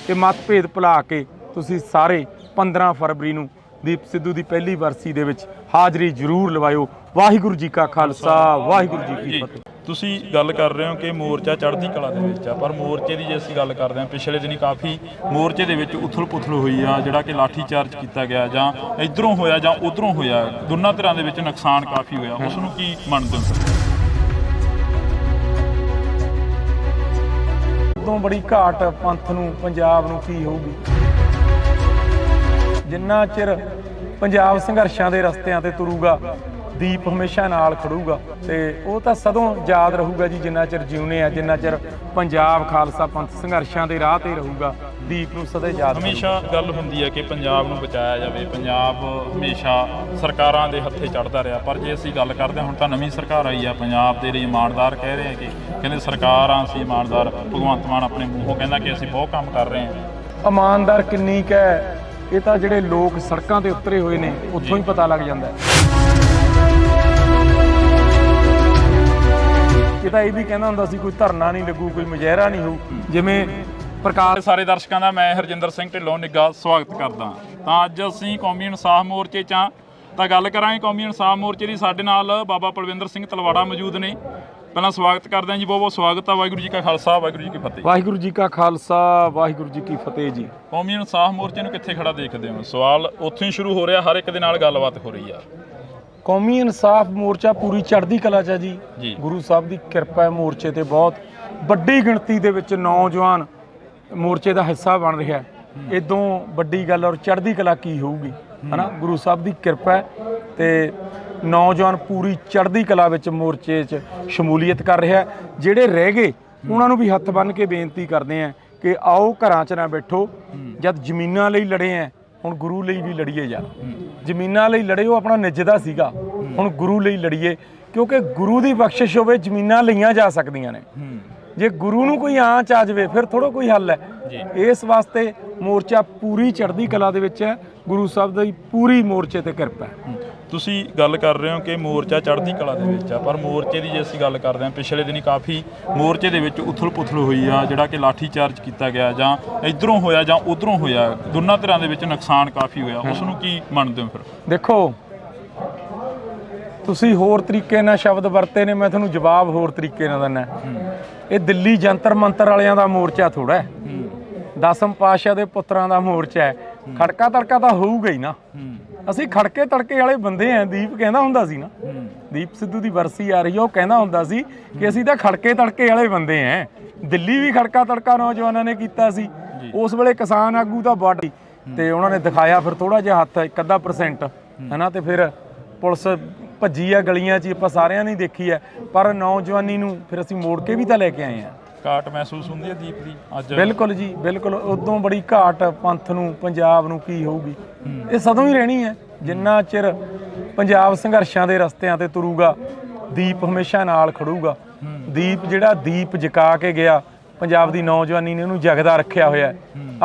ਕਿ ਮਤਭੇਦ ਭੁਲਾ ਕੇ ਤੁਸੀਂ ਸਾਰੇ 15 ਫਰਵਰੀ ਨੂੰ ਦੀਪ ਸਿੱਧੂ ਦੀ ਪਹਿਲੀ ਵਰਸੀ ਦੇ ਵਿੱਚ ਹਾਜ਼ਰੀ ਜ਼ਰੂਰ ਲਵਾਇਓ। ਵਾਹਿਗੁਰੂ ਜੀ ਕਾ ਖਾਲਸਾ, ਵਾਹਿਗੁਰੂ ਜੀ ਕੀ ਫਤਿਹ। ਤੁਸੀਂ ਗੱਲ ਕਰ ਰਹੇ ਹੋ ਕਿ ਮੋਰਚਾ ਚੜ੍ਹਦੀ ਕਲਾ ਦੇ ਵਿੱਚ ਆ, ਪਰ ਮੋਰਚੇ ਦੀ ਜੇ ਅਸੀਂ ਗੱਲ ਕਰਦੇ ਹਾਂ, ਪਿਛਲੇ ਦਿਨੀ ਕਾਫੀ ਮੋਰਚੇ ਦੇ ਵਿੱਚ ਉਥਲ ਪੁਥਲ ਹੋਈ ਆ, ਜਿਹੜਾ ਕਿ ਲਾਠੀ ਚਾਰਜ ਕੀਤਾ ਗਿਆ, ਜਾਂ ਇੱਧਰੋਂ ਹੋਇਆ ਜਾਂ ਉੱਧਰੋਂ ਹੋਇਆ, ਦੋਨਾਂ ਧਿਰਾਂ ਦੇ ਵਿੱਚ ਨੁਕਸਾਨ ਕਾਫੀ ਹੋਇਆ। ਉਸ ਨੂੰ ਕੀ ਮੰਨਦੇ ਹੋ? ਉਦੋਂ ਬੜੀ ਘਾਟ ਪੰਥ ਨੂੰ, ਪੰਜਾਬ ਨੂੰ ਕੀ ਹੋਊਗੀ? ਜਿੰਨਾ ਚਿਰ ਪੰਜਾਬ ਸੰਘਰਸ਼ਾਂ ਦੇ ਰਸਤਿਆਂ ਤੇ ਤੁਰੂਗਾ, ਦੀਪ ਹਮੇਸ਼ਾ ਨਾਲ ਖੜੂਗਾ ਤੇ ਉਹ ਤਾਂ ਸਦੋਂ ਯਾਦ ਰਹੂਗਾ ਜੀ। ਜਿੰਨਾ ਚਿਰ ਜਿਉਨੇ ਆ, ਜਿੰਨਾ ਚਿਰ ਪੰਜਾਬ ਖਾਲਸਾ ਪੰਥ ਸੰਘਰਸ਼ਾਂ ਦੇ ਰਾਹ ਤੇ ਰਹੂਗਾ, ਦੀਪ ਨੂੰ ਸਦਾ ਯਾਦ। ਹਮੇਸ਼ਾ ਗੱਲ ਹੁੰਦੀ ਹੈ ਕਿ ਪੰਜਾਬ ਨੂੰ ਬਚਾਇਆ ਜਾਵੇ, ਪੰਜਾਬ ਹਮੇਸ਼ਾ ਸਰਕਾਰਾਂ ਦੇ ਹੱਥੇ ਚੜ੍ਹਦਾ ਰਿਹਾ। ਪਰ ਜੇ ਅਸੀਂ ਗੱਲ ਕਰਦੇ ਹਾਂ, ਹੁਣ ਤਾਂ ਨਵੀਂ ਸਰਕਾਰ ਆਈ ਆ, ਪੰਜਾਬ ਦੇ ਲਈ ਇਮਾਨਦਾਰ ਕਹਿ ਰਹੇ ਆ ਕਿ ਕਹਿੰਦੇ ਸਰਕਾਰਾਂ ਅਸੀਂ ਇਮਾਨਦਾਰ। ਭਗਵੰਤ ਮਾਨ ਆਪਣੇ ਮੂੰਹੋਂ ਕਹਿੰਦਾ ਕਿ ਅਸੀਂ ਬਹੁਤ ਕੰਮ ਕਰ ਰਹੇ ਹਾਂ। ਇਮਾਨਦਾਰ ਕਿੰਨੀ ਕੁ ਹੈ, ਇਹ ਤਾਂ ਜਿਹੜੇ ਲੋਕ ਸੜਕਾਂ ਤੇ ਉਤਰੇ ਹੋਏ ਨੇ ਉੱਥੋਂ ਹੀ ਪਤਾ ਲੱਗ ਜਾਂਦਾ। ਇਹ ਤਾਂ ਇਹ ਵੀ ਕਹਿੰਦਾ ਹੁੰਦਾ ਸੀ ਕੋਈ ਧਰਨਾ ਨਹੀਂ ਲੱਗੂ, ਕੋਈ ਮੁਜ਼ਾਹਰਾ ਨਹੀਂ ਹੋਊ। ਜਿਵੇਂ ਪ੍ਰਕਾਸ਼ ਸਾਰੇ ਦਰਸ਼ਕਾਂ ਦਾ ਮੈਂ ਹਰਜਿੰਦਰ ਸਿੰਘ ਢਿੱਲੋਂ ਨਿੱਘਾ ਸਵਾਗਤ ਕਰਦਾ। ਤਾਂ ਅੱਜ ਅਸੀਂ ਕੌਮੀ ਇਨਸਾਫ ਮੋਰਚੇ 'ਚ ਹਾਂ, ਤਾਂ ਗੱਲ ਕਰਾਂਗੇ ਕੌਮੀ ਇਨਸਾਫ ਮੋਰਚੇ ਦੀ। ਸਾਡੇ ਨਾਲ ਬਾਬਾ ਪਲਵਿੰਦਰ ਸਿੰਘ ਤਲਵਾੜਾ ਮੌਜੂਦ ਨੇ। ਪਹਿਲਾਂ ਸਵਾਗਤ ਕਰਦੇ ਹਾਂ ਜੀ, ਬਹੁਤ ਬਹੁਤ ਸਵਾਗਤ ਆ। ਵਾਹਿਗੁਰੂ ਜੀ ਕਾ ਖਾਲਸਾ, ਵਾਹਿਗੁਰੂ ਜੀ ਕੀ ਫਤਿਹ। ਵਾਹਿਗੁਰੂ ਜੀ ਕਾ ਖਾਲਸਾ, ਵਾਹਿਗੁਰੂ ਜੀ ਕੀ ਫਤਿਹ ਜੀ। ਕੌਮੀ ਇਨਸਾਫ ਮੋਰਚੇ ਨੂੰ ਕਿੱਥੇ ਖੜਾ ਦੇਖਦੇ ਹੋ? ਸਵਾਲ ਉੱਥੋਂ ਹੀ ਸ਼ੁਰੂ ਹੋ ਰਿਹਾ, ਹਰ ਇੱਕ ਦੇ ਨਾਲ ਗੱਲਬਾਤ ਹੋ ਰਹੀ ਆ। ਕੌਮੀ ਇਨਸਾਫ ਮੋਰਚਾ ਪੂਰੀ ਚੜ੍ਹਦੀ ਕਲਾ 'ਚ ਹੈ ਜੀ। ਗੁਰੂ ਸਾਹਿਬ ਦੀ ਕਿਰਪਾ ਹੈ, ਮੋਰਚੇ ਤੇ ਬਹੁਤ ਵੱਡੀ ਗਿਣਤੀ ਦੇ ਵਿੱਚ ਨੌਜਵਾਨ ਮੋਰਚੇ ਦਾ ਹਿੱਸਾ ਬਣ ਰਿਹਾ। ਇਦੋਂ ਵੱਡੀ ਗੱਲ ਔਰ ਚੜ੍ਹਦੀ ਕਲਾ ਕੀ ਹੋਊਗੀ, ਹਨਾ? ਗੁਰੂ ਸਾਹਿਬ ਦੀ ਕਿਰਪਾ ਤੇ ਨੌਜਵਾਨ ਪੂਰੀ ਚੜ੍ਹਦੀ ਕਲਾ ਵਿੱਚ ਮੋਰਚੇ 'ਚ ਸ਼ਮੂਲੀਅਤ ਕਰ ਰਿਹਾ। ਜਿਹੜੇ ਰਹਿ ਗਏ ਉਹਨਾਂ ਨੂੰ ਵੀ ਹੱਥ ਬੰਨ੍ਹ ਕੇ ਬੇਨਤੀ ਕਰਦੇ ਆ ਕਿ ਆਓ ਘਰਾਂ 'ਚ ਨਾ ਬੈਠੋ। ਜਦ ਜ਼ਮੀਨਾਂ ਲਈ ਲੜੇ ਆ, ਹੁਣ ਗੁਰੂ ਲਈ ਵੀ ਲੜੀਏ ਯਾਰ। ਜ਼ਮੀਨਾਂ ਲਈ ਲੜੇ ਉਹ ਆਪਣਾ ਨਿੱਜਦਾ ਸੀਗਾ, ਹੁਣ ਗੁਰੂ ਲਈ ਲੜੀਏ, ਕਿਉਂਕਿ ਗੁਰੂ ਦੀ ਬਖਸ਼ਿਸ਼ ਹੋਵੇ ਜ਼ਮੀਨਾਂ ਲਈਆਂ ਜਾ ਸਕਦੀਆਂ ਨੇ। ਜੇ ਗੁਰੂ ਨੂੰ ਕੋਈ ਆਂਚ ਆ ਜਾਵੇ ਫਿਰ ਥੋੜਾ ਕੋਈ ਹੱਲ ਹੈ। ਇਸ ਵਾਸਤੇ ਮੋਰਚਾ ਪੂਰੀ ਚੜ੍ਹਦੀ ਕਲਾ ਦੇ ਵਿੱਚ ਹੈ। ਗੁਰੂ ਸਾਹਿਬ ਦੀ ਪੂਰੀ ਮੋਰਚੇ ਤੇ ਕਿਰਪਾ ਹੈ। ਤੁਸੀਂ ਗੱਲ ਕਰ ਰਹੇ ਹੋ ਕਿ ਮੋਰਚਾ ਚੜ੍ਹਦੀ ਕਲਾ ਦੇ ਵਿੱਚ ਆ, ਪਰ ਮੋਰਚੇ ਦੀ ਜੇ ਅਸੀਂ ਗੱਲ ਕਰਦੇ ਹਾਂ, ਪਿਛਲੇ ਦਿਨੀ ਕਾਫੀ ਮੋਰਚੇ ਦੇ ਵਿੱਚ ਉਥਲ ਪੁਥਲ ਹੋਈ ਆ, ਜਿਹੜਾ ਕਿ ਲਾਠੀ ਚਾਰਜ ਕੀਤਾ ਗਿਆ, ਜਾਂ ਇੱਧਰੋਂ ਹੋਇਆ ਜਾਂ ਉੱਧਰੋਂ ਹੋਇਆ, ਦੋਨਾਂ ਧਿਰਾਂ ਦੇ ਵਿੱਚ ਨੁਕਸਾਨ ਕਾਫੀ ਹੋਇਆ। ਉਸ ਨੂੰ ਕੀ ਮੰਨਦੇ ਹੋ? ਫਿਰ ਦੇਖੋ, ਤੁਸੀਂ ਹੋਰ ਤਰੀਕੇ ਨਾਲ ਸ਼ਬਦ ਵਰਤੇ ਨੇ, ਮੈਂ ਤੁਹਾਨੂੰ ਜਵਾਬ ਹੋਰ ਤਰੀਕੇ ਨਾਲ ਦਿੰਦਾ। ਇਹ ਦਿੱਲੀ ਜੰਤਰ ਮੰਤਰ ਵਾਲਿਆਂ ਦਾ ਮੋਰਚਾ ਥੋੜਾ ਹੈ, 10ਮ ਪਾਤਸ਼ਾਹ ਦੇ ਪੁੱਤਰਾਂ ਦਾ ਮੋਰਚਾ ਹੈ। ਖੜਕਾ ਤੜਕਾ ਤਾਂ ਹੋਊਗਾ ਹੀ ਨਾ। ਅਸੀਂ ਖੜਕੇ ਤੜਕੇ ਵਾਲੇ ਬੰਦੇ ਆ। ਦੀਪ ਕਹਿੰਦਾ ਹੁੰਦਾ ਸੀ ਨਾ, ਦੀਪ ਸਿੱਧੂ ਦੀ ਵਰਸੀ ਆ ਰਹੀ ਆ, ਉਹ ਕਹਿੰਦਾ ਹੁੰਦਾ ਸੀ ਕਿ ਅਸੀਂ ਤਾਂ ਖੜਕੇ ਤੜਕੇ ਵਾਲੇ ਬੰਦੇ ਆ। ਦਿੱਲੀ ਵੀ ਖੜਕਾ ਤੜਕਾ ਨੌਜਵਾਨਾਂ ਨੇ ਕੀਤਾ ਸੀ। ਉਸ ਵੇਲੇ ਕਿਸਾਨ ਆਗੂ ਤਾਂ ਬਾਡੀ ਤੇ ਉਹਨਾਂ ਨੇ ਦਿਖਾਇਆ ਫਿਰ ਥੋੜਾ ਜਿਹਾ ਹੱਥ, 1-ਅੱਧਾ % ਹਨਾ, ਤੇ ਫਿਰ ਪੁਲਿਸ ਭੱਜੀ ਆ ਗਲੀਆਂ 'ਚ, ਆਪਾਂ ਸਾਰਿਆਂ ਨੇ ਦੇਖੀ ਹੈ, ਪਰ ਨੌਜਵਾਨੀ ਨੂੰ ਫਿਰ ਅਸੀਂ ਮੋੜ ਕੇ ਵੀ ਤਾਂ ਲੈ ਕੇ ਆਏ ਆ। ਘਾਟ ਮਹਿਸੂਸ ਹੁੰਦੀ ਹੈ ਦੀਪ ਦੀ ਅੱਜ? ਬਿਲਕੁਲ ਜੀ, ਬਿਲਕੁਲ। ਉਦੋਂ ਬੜੀ ਘਾਟ ਪੰਥ ਨੂੰ, ਪੰਜਾਬ ਨੂੰ ਕੀ ਹੋਊਗੀ, ਇਹ ਸਦੋਂ ਹੀ ਰਹਿਣੀ ਹੈ। ਜਿੰਨਾ ਚਿਰ ਪੰਜਾਬ ਸੰਘਰਸ਼ਾਂ ਦੇ ਰਸਤਿਆਂ ਤੇ ਤੁਰੂਗਾ, ਦੀਪ ਹਮੇਸ਼ਾ ਨਾਲ ਖੜੂਗਾ। ਦੀਪ ਜਿਹੜਾ ਦੀਪ ਜਗਾ ਕੇ ਗਿਆ ਪੰਜਾਬ ਦੀ ਨੌਜਵਾਨੀ ਨੇ, ਉਹਨੂੰ ਜਗਦਾ ਰੱਖਿਆ ਹੋਇਆ।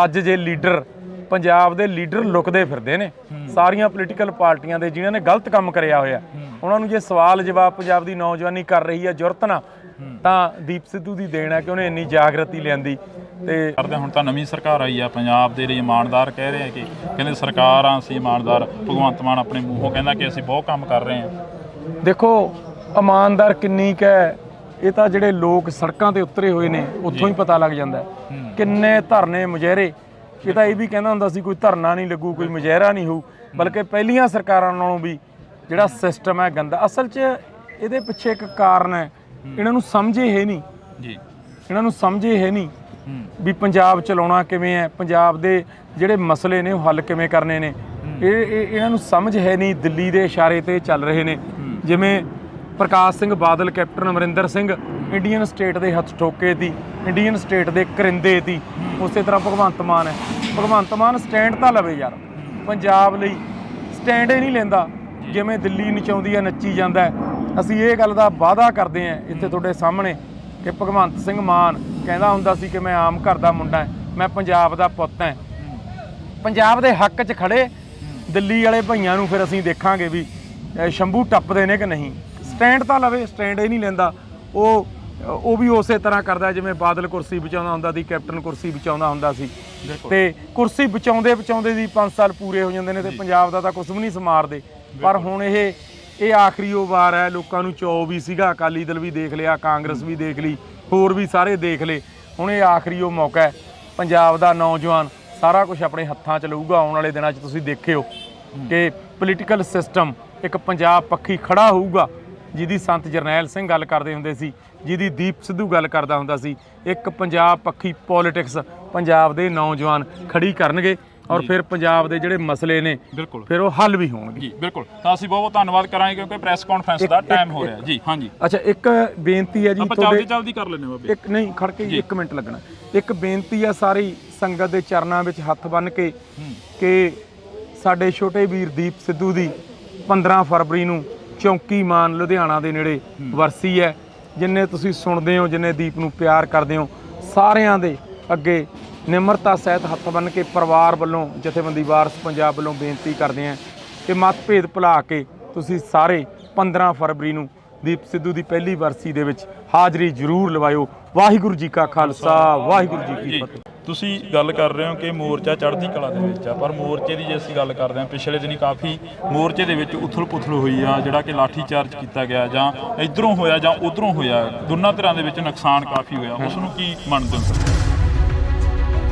ਅੱਜ ਜੇ ਲੀਡਰ, ਪੰਜਾਬ ਦੇ ਲੀਡਰ ਲੁਕਦੇ ਫਿਰਦੇ ਨੇ, ਸਾਰੀਆਂ ਪੋਲੀਟੀਕਲ ਪਾਰਟੀਆਂ ਦੇ ਜਿਨ੍ਹਾਂ ਨੇ ਗਲਤ ਕੰਮ ਕਰਿਆ ਹੋਇਆ, ਉਹਨਾਂ ਨੂੰ ਜੇ ਸਵਾਲ ਜਵਾਬ ਪੰਜਾਬ ਦੀ ਨੌਜਵਾਨੀ ਕਰ ਰਹੀ ਹੈ ਜੁਰਤ ਨਾਲ, ਤਾਂ ਦੀਪ ਸਿੱਧੂ ਦੀ ਦੇਣ ਹੈ ਕਿ ਉਹਨੇ ਇੰਨੀ ਜਾਗਰਤੀ ਲਿਆਂਦੀ। ਤੇ ਕਰਦੇ ਹੁਣ ਤਾਂ ਨਵੀਂ ਸਰਕਾਰ ਆਈ ਆ, ਪੰਜਾਬ ਦੇ ਲਈ ਇਮਾਨਦਾਰ ਕਹਿ ਰਹੇ ਆ ਕਿ ਕਹਿੰਦੇ ਸਰਕਾਰ ਆ ਅਸੀਂ ਇਮਾਨਦਾਰ। ਭਗਵੰਤ ਮਾਨ ਆਪਣੇ ਮੂੰਹੋਂ ਕਹਿੰਦਾ ਕਿ ਅਸੀਂ ਬਹੁਤ ਕੰਮ ਕਰ ਰਹੇ ਹਾਂ। ਦੇਖੋ ਇਮਾਨਦਾਰ ਕਿੰਨੀ ਕੁ ਹੈ, ਇਹ ਤਾਂ ਜਿਹੜੇ ਲੋਕ ਸੜਕਾਂ ਤੇ ਉਤਰੇ ਹੋਏ ਨੇ ਉੱਥੋਂ ਹੀ ਪਤਾ ਲੱਗ ਜਾਂਦਾ। ਕਿੰਨੇ ਧਰਨੇ ਮੁਜ਼ਾਹਰੇ, ਇਹ ਤਾਂ ਇਹ ਵੀ ਕਹਿੰਦਾ ਹੁੰਦਾ ਸੀ ਕੋਈ ਧਰਨਾ ਨਹੀਂ ਲੱਗੂ, ਕੋਈ ਮੁਜ਼ਾਹਰਾ ਨਹੀਂ ਹੋਊ, ਬਲਕਿ ਪਹਿਲੀਆਂ ਸਰਕਾਰਾਂ ਨਾਲੋਂ ਵੀ ਜਿਹੜਾ ਸਿਸਟਮ ਹੈ ਗੰਦਾ। ਅਸਲ 'ਚ ਇਹਦੇ ਪਿੱਛੇ ਇੱਕ ਕਾਰਨ ਹੈ, ਇਹਨਾਂ ਨੂੰ ਸਮਝੇ ਹੈ ਨਹੀਂ ਜੀ, ਇਹਨਾਂ ਨੂੰ ਸਮਝੇ ਹੈ ਨਹੀਂ ਵੀ ਪੰਜਾਬ ਚਲਾਉਣਾ ਕਿਵੇਂ ਹੈ, ਪੰਜਾਬ ਦੇ ਜਿਹੜੇ ਮਸਲੇ ਨੇ ਉਹ ਹੱਲ ਕਿਵੇਂ ਕਰਨੇ ਨੇ। ਇਹਨਾਂ ਨੂੰ ਸਮਝ ਹੈ ਨਹੀਂ, ਦਿੱਲੀ ਦੇ ਇਸ਼ਾਰੇ ਤੇ ਚੱਲ ਰਹੇ ਨੇ। ਜਿਵੇਂ ਪ੍ਰਕਾਸ਼ Singh Badal, captain Amarinder Singh Indian state ਦੇ ਹੱਥ ਠੋਕੇ ਤੀ, ਇੰਡੀਅਨ ਸਟੇਟ ਦੇ ਕਰਿੰਦੇ ਤੀ, ਉਸੇ ਤਰ੍ਹਾਂ ਭਗਵੰਤ ਮਾਨ ਹੈ। ਭਗਵੰਤ ਮਾਨ ਸਟੈਂਡ ਤਾਂ ਲਵੇ ਯਾਰ, ਪੰਜਾਬ ਲਈ ਸਟੈਂਡ ਹੀ ਨਹੀਂ ਲੈਂਦਾ। ਜਿਵੇਂ ਦਿੱਲੀ ਨਚਾਉਂਦੀ ਹੈ ਨੱਚੀ ਜਾਂਦਾ ਹੈ। ਅਸੀਂ ਇਹ ਗੱਲ ਦਾ ਵਾਅਦਾ ਕਰਦੇ ਹਾਂ ਇੱਥੇ ਤੁਹਾਡੇ ਸਾਹਮਣੇ ਕਿ ਭਗਵੰਤ ਸਿੰਘ ਮਾਨ ਕਹਿੰਦਾ ਹੁੰਦਾ ਸੀ ਕਿ ਮੈਂ ਆਮ ਘਰ ਦਾ ਮੁੰਡਾ, ਮੈਂ ਪੰਜਾਬ ਦਾ ਪੁੱਤ ਹਾਂ। ਪੰਜਾਬ ਦੇ ਹੱਕ 'ਚ ਖੜੇ ਦਿੱਲੀ ਵਾਲੇ ਭਈਆਂ ਨੂੰ ਫਿਰ ਅਸੀਂ ਦੇਖਾਂਗੇ ਵੀ ਸ਼ੰਭੂ ਟੱਪਦੇ ਨੇ ਕਿ ਨਹੀਂ। ਸਟੈਂਡ ਤਾਂ ਲਵੇ, ਸਟੈਂਡ ਹੀ ਨਹੀਂ ਲੈਂਦਾ। ਉਹ ਵੀ ਉਸੇ ਤਰ੍ਹਾਂ ਕਰਦਾ ਜਿਵੇਂ ਬਾਦਲ ਕੁਰਸੀ ਬਚਾਉਂਦਾ ਹੁੰਦਾ ਸੀ, ਕੈਪਟਨ ਕੁਰਸੀ ਬਚਾਉਂਦਾ ਹੁੰਦਾ ਸੀ, ਤੇ ਕੁਰਸੀ ਬਚਾਉਂਦੇ ਬਚਾਉਂਦੇ ਦੀ 5 ਸਾਲ ਪੂਰੇ ਹੋ ਜਾਂਦੇ ਨੇ ਤੇ ਪੰਜਾਬ ਦਾ ਤਾਂ ਕੁਝ ਵੀ ਨਹੀਂ ਸਮਾਰਦੇ। ਪਰ ਹੁਣ ਇਹ ਆਖਰੀ ਉਹ ਵਾਰ ਹੈ। ਲੋਕਾਂ ਨੂੰ ਚੌ ਵੀ ਸੀਗਾ, ਅਕਾਲੀ ਦਲ ਵੀ ਦੇਖ ਲਿਆ, ਕਾਂਗਰਸ ਵੀ ਦੇਖ ਲਈ, ਹੋਰ ਵੀ ਸਾਰੇ ਦੇਖ ਲਏ। ਹੁਣ ਇਹ ਆਖਰੀ ਉਹ ਮੌਕਾ ਹੈ, ਪੰਜਾਬ ਦਾ ਨੌਜਵਾਨ ਸਾਰਾ ਕੁਝ ਆਪਣੇ ਹੱਥਾਂ 'ਚ ਲਊਗਾ। ਆਉਣ ਵਾਲੇ ਦਿਨਾਂ 'ਚ ਤੁਸੀਂ ਦੇਖਿਓ ਕਿ ਪੋਲੀਟੀਕਲ ਸਿਸਟਮ ਇੱਕ ਪੰਜਾਬ ਪੱਖੀ ਖੜਾ ਹੋਊਗਾ, ਜਿਹਦੀ ਸੰਤ ਜਰਨੈਲ ਸਿੰਘ ਗੱਲ ਕਰਦੇ ਹੁੰਦੇ ਸੀ, ਜਿਹਦੀ ਦੀਪ ਸਿੱਧੂ ਗੱਲ ਕਰਦਾ ਹੁੰਦਾ ਸੀ। ਇੱਕ ਪੰਜਾਬ ਪੱਖੀ ਪੋਲੀਟਿਕਸ ਪੰਜਾਬ ਦੇ ਨੌਜਵਾਨ ਖੜੀ ਕਰਨਗੇ ਔਰ ਫਿਰ ਪੰਜਾਬ ਦੇ ਜਿਹੜੇ ਮਸਲੇ ਨੇ ਬਿਲਕੁਲ ਫਿਰ ਉਹ ਹੱਲ ਵੀ ਹੋਣਗੇ ਜੀ। ਬਿਲਕੁਲ, ਤਾਂ ਅਸੀਂ ਬਹੁਤ ਧੰਨਵਾਦ ਕਰਾਂਗੇ ਕਿਉਂਕਿ ਪ੍ਰੈਸ ਕਾਨਫਰੰਸ ਦਾ ਟਾਈਮ ਹੋ ਰਿਹਾ ਜੀ। ਹਾਂਜੀ, ਅੱਛਾ, ਇੱਕ ਬੇਨਤੀ ਹੈ ਜੀ, ਆਪਾਂ ਜਲਦੀ ਕਰ ਲੈਣੇ ਬਾਬੇ। ਇੱਕ ਨਹੀਂ, ਖੜ ਕੇ 1 ਮਿੰਟ ਲੱਗਣਾ। ਇੱਕ ਬੇਨਤੀ ਹੈ ਸਾਰੀ ਸੰਗਤ ਦੇ ਚਰਨਾਂ ਵਿੱਚ ਹੱਥ ਬੰਨ੍ਹ ਕੇ ਕਿ ਸਾਡੇ ਛੋਟੇ ਵੀਰ ਦੀਪ ਸਿੱਧੂ ਦੀ 15 ਫਰਵਰੀ ਨੂੰ ਚੌਂਕੀ ਮਾਨ ਲੁਧਿਆਣਾ ਦੇ ਨੇੜੇ ਵਰਸੀ ਹੈ। ਜਿੰਨੇ ਤੁਸੀਂ ਸੁਣਦੇ ਹੋ, ਜਿੰਨੇ ਦੀਪ ਨੂੰ ਪਿਆਰ ਕਰਦੇ ਹੋ, ਸਾਰਿਆਂ ਦੇ ਅੱਗੇ ਨਿਮਰਤਾ ਸਹਿਤ ਹੱਥ ਬੰਨ੍ਹ ਕੇ ਪਰਿਵਾਰ ਵੱਲੋਂ, ਜਥੇਬੰਦੀ ਵਾਰਸ ਪੰਜਾਬ ਵੱਲੋਂ ਬੇਨਤੀ ਕਰਦੇ ਹਾਂ ਕਿ ਮਤਭੇਦ ਭੁਲਾ ਕੇ ਤੁਸੀਂ ਸਾਰੇ 15 ਫਰਵਰੀ ਨੂੰ ਦੀਪ ਸਿੱਧੂ ਦੀ ਪਹਿਲੀ ਵਰਸੀ ਦੇ ਵਿੱਚ ਹਾਜ਼ਰੀ ਜ਼ਰੂਰ ਲਵਾਇਓ। ਵਾਹਿਗੁਰੂ ਜੀ ਕਾ ਖਾਲਸਾ, ਵਾਹਿਗੁਰੂ ਜੀ ਕੀ ਫਤਿਹ। ਤੁਸੀਂ ਗੱਲ ਕਰ ਰਹੇ ਹੋ ਕਿ ਮੋਰਚਾ ਚੜ੍ਹਦੀ ਕਲਾ ਦੇ ਵਿੱਚ ਆ, ਪਰ ਮੋਰਚੇ ਦੀ ਜੇ ਅਸੀਂ ਗੱਲ ਕਰਦੇ ਹਾਂ, ਪਿਛਲੇ ਦਿਨੀ ਕਾਫੀ ਮੋਰਚੇ ਦੇ ਵਿੱਚ ਉਥਲ ਪੁਥਲ ਹੋਈ ਆ, ਜਿਹੜਾ ਕਿ ਲਾਠੀ ਚਾਰਜ ਕੀਤਾ ਗਿਆ, ਜਾਂ ਇੱਧਰੋਂ ਹੋਇਆ ਜਾਂ ਉੱਧਰੋਂ ਹੋਇਆ, ਦੋਨਾਂ ਧਿਰਾਂ ਦੇ ਵਿੱਚ ਨੁਕਸਾਨ ਕਾਫੀ ਹੋਇਆ। ਉਸ ਨੂੰ ਕੀ ਮੰਨਦੇ ਹੋ?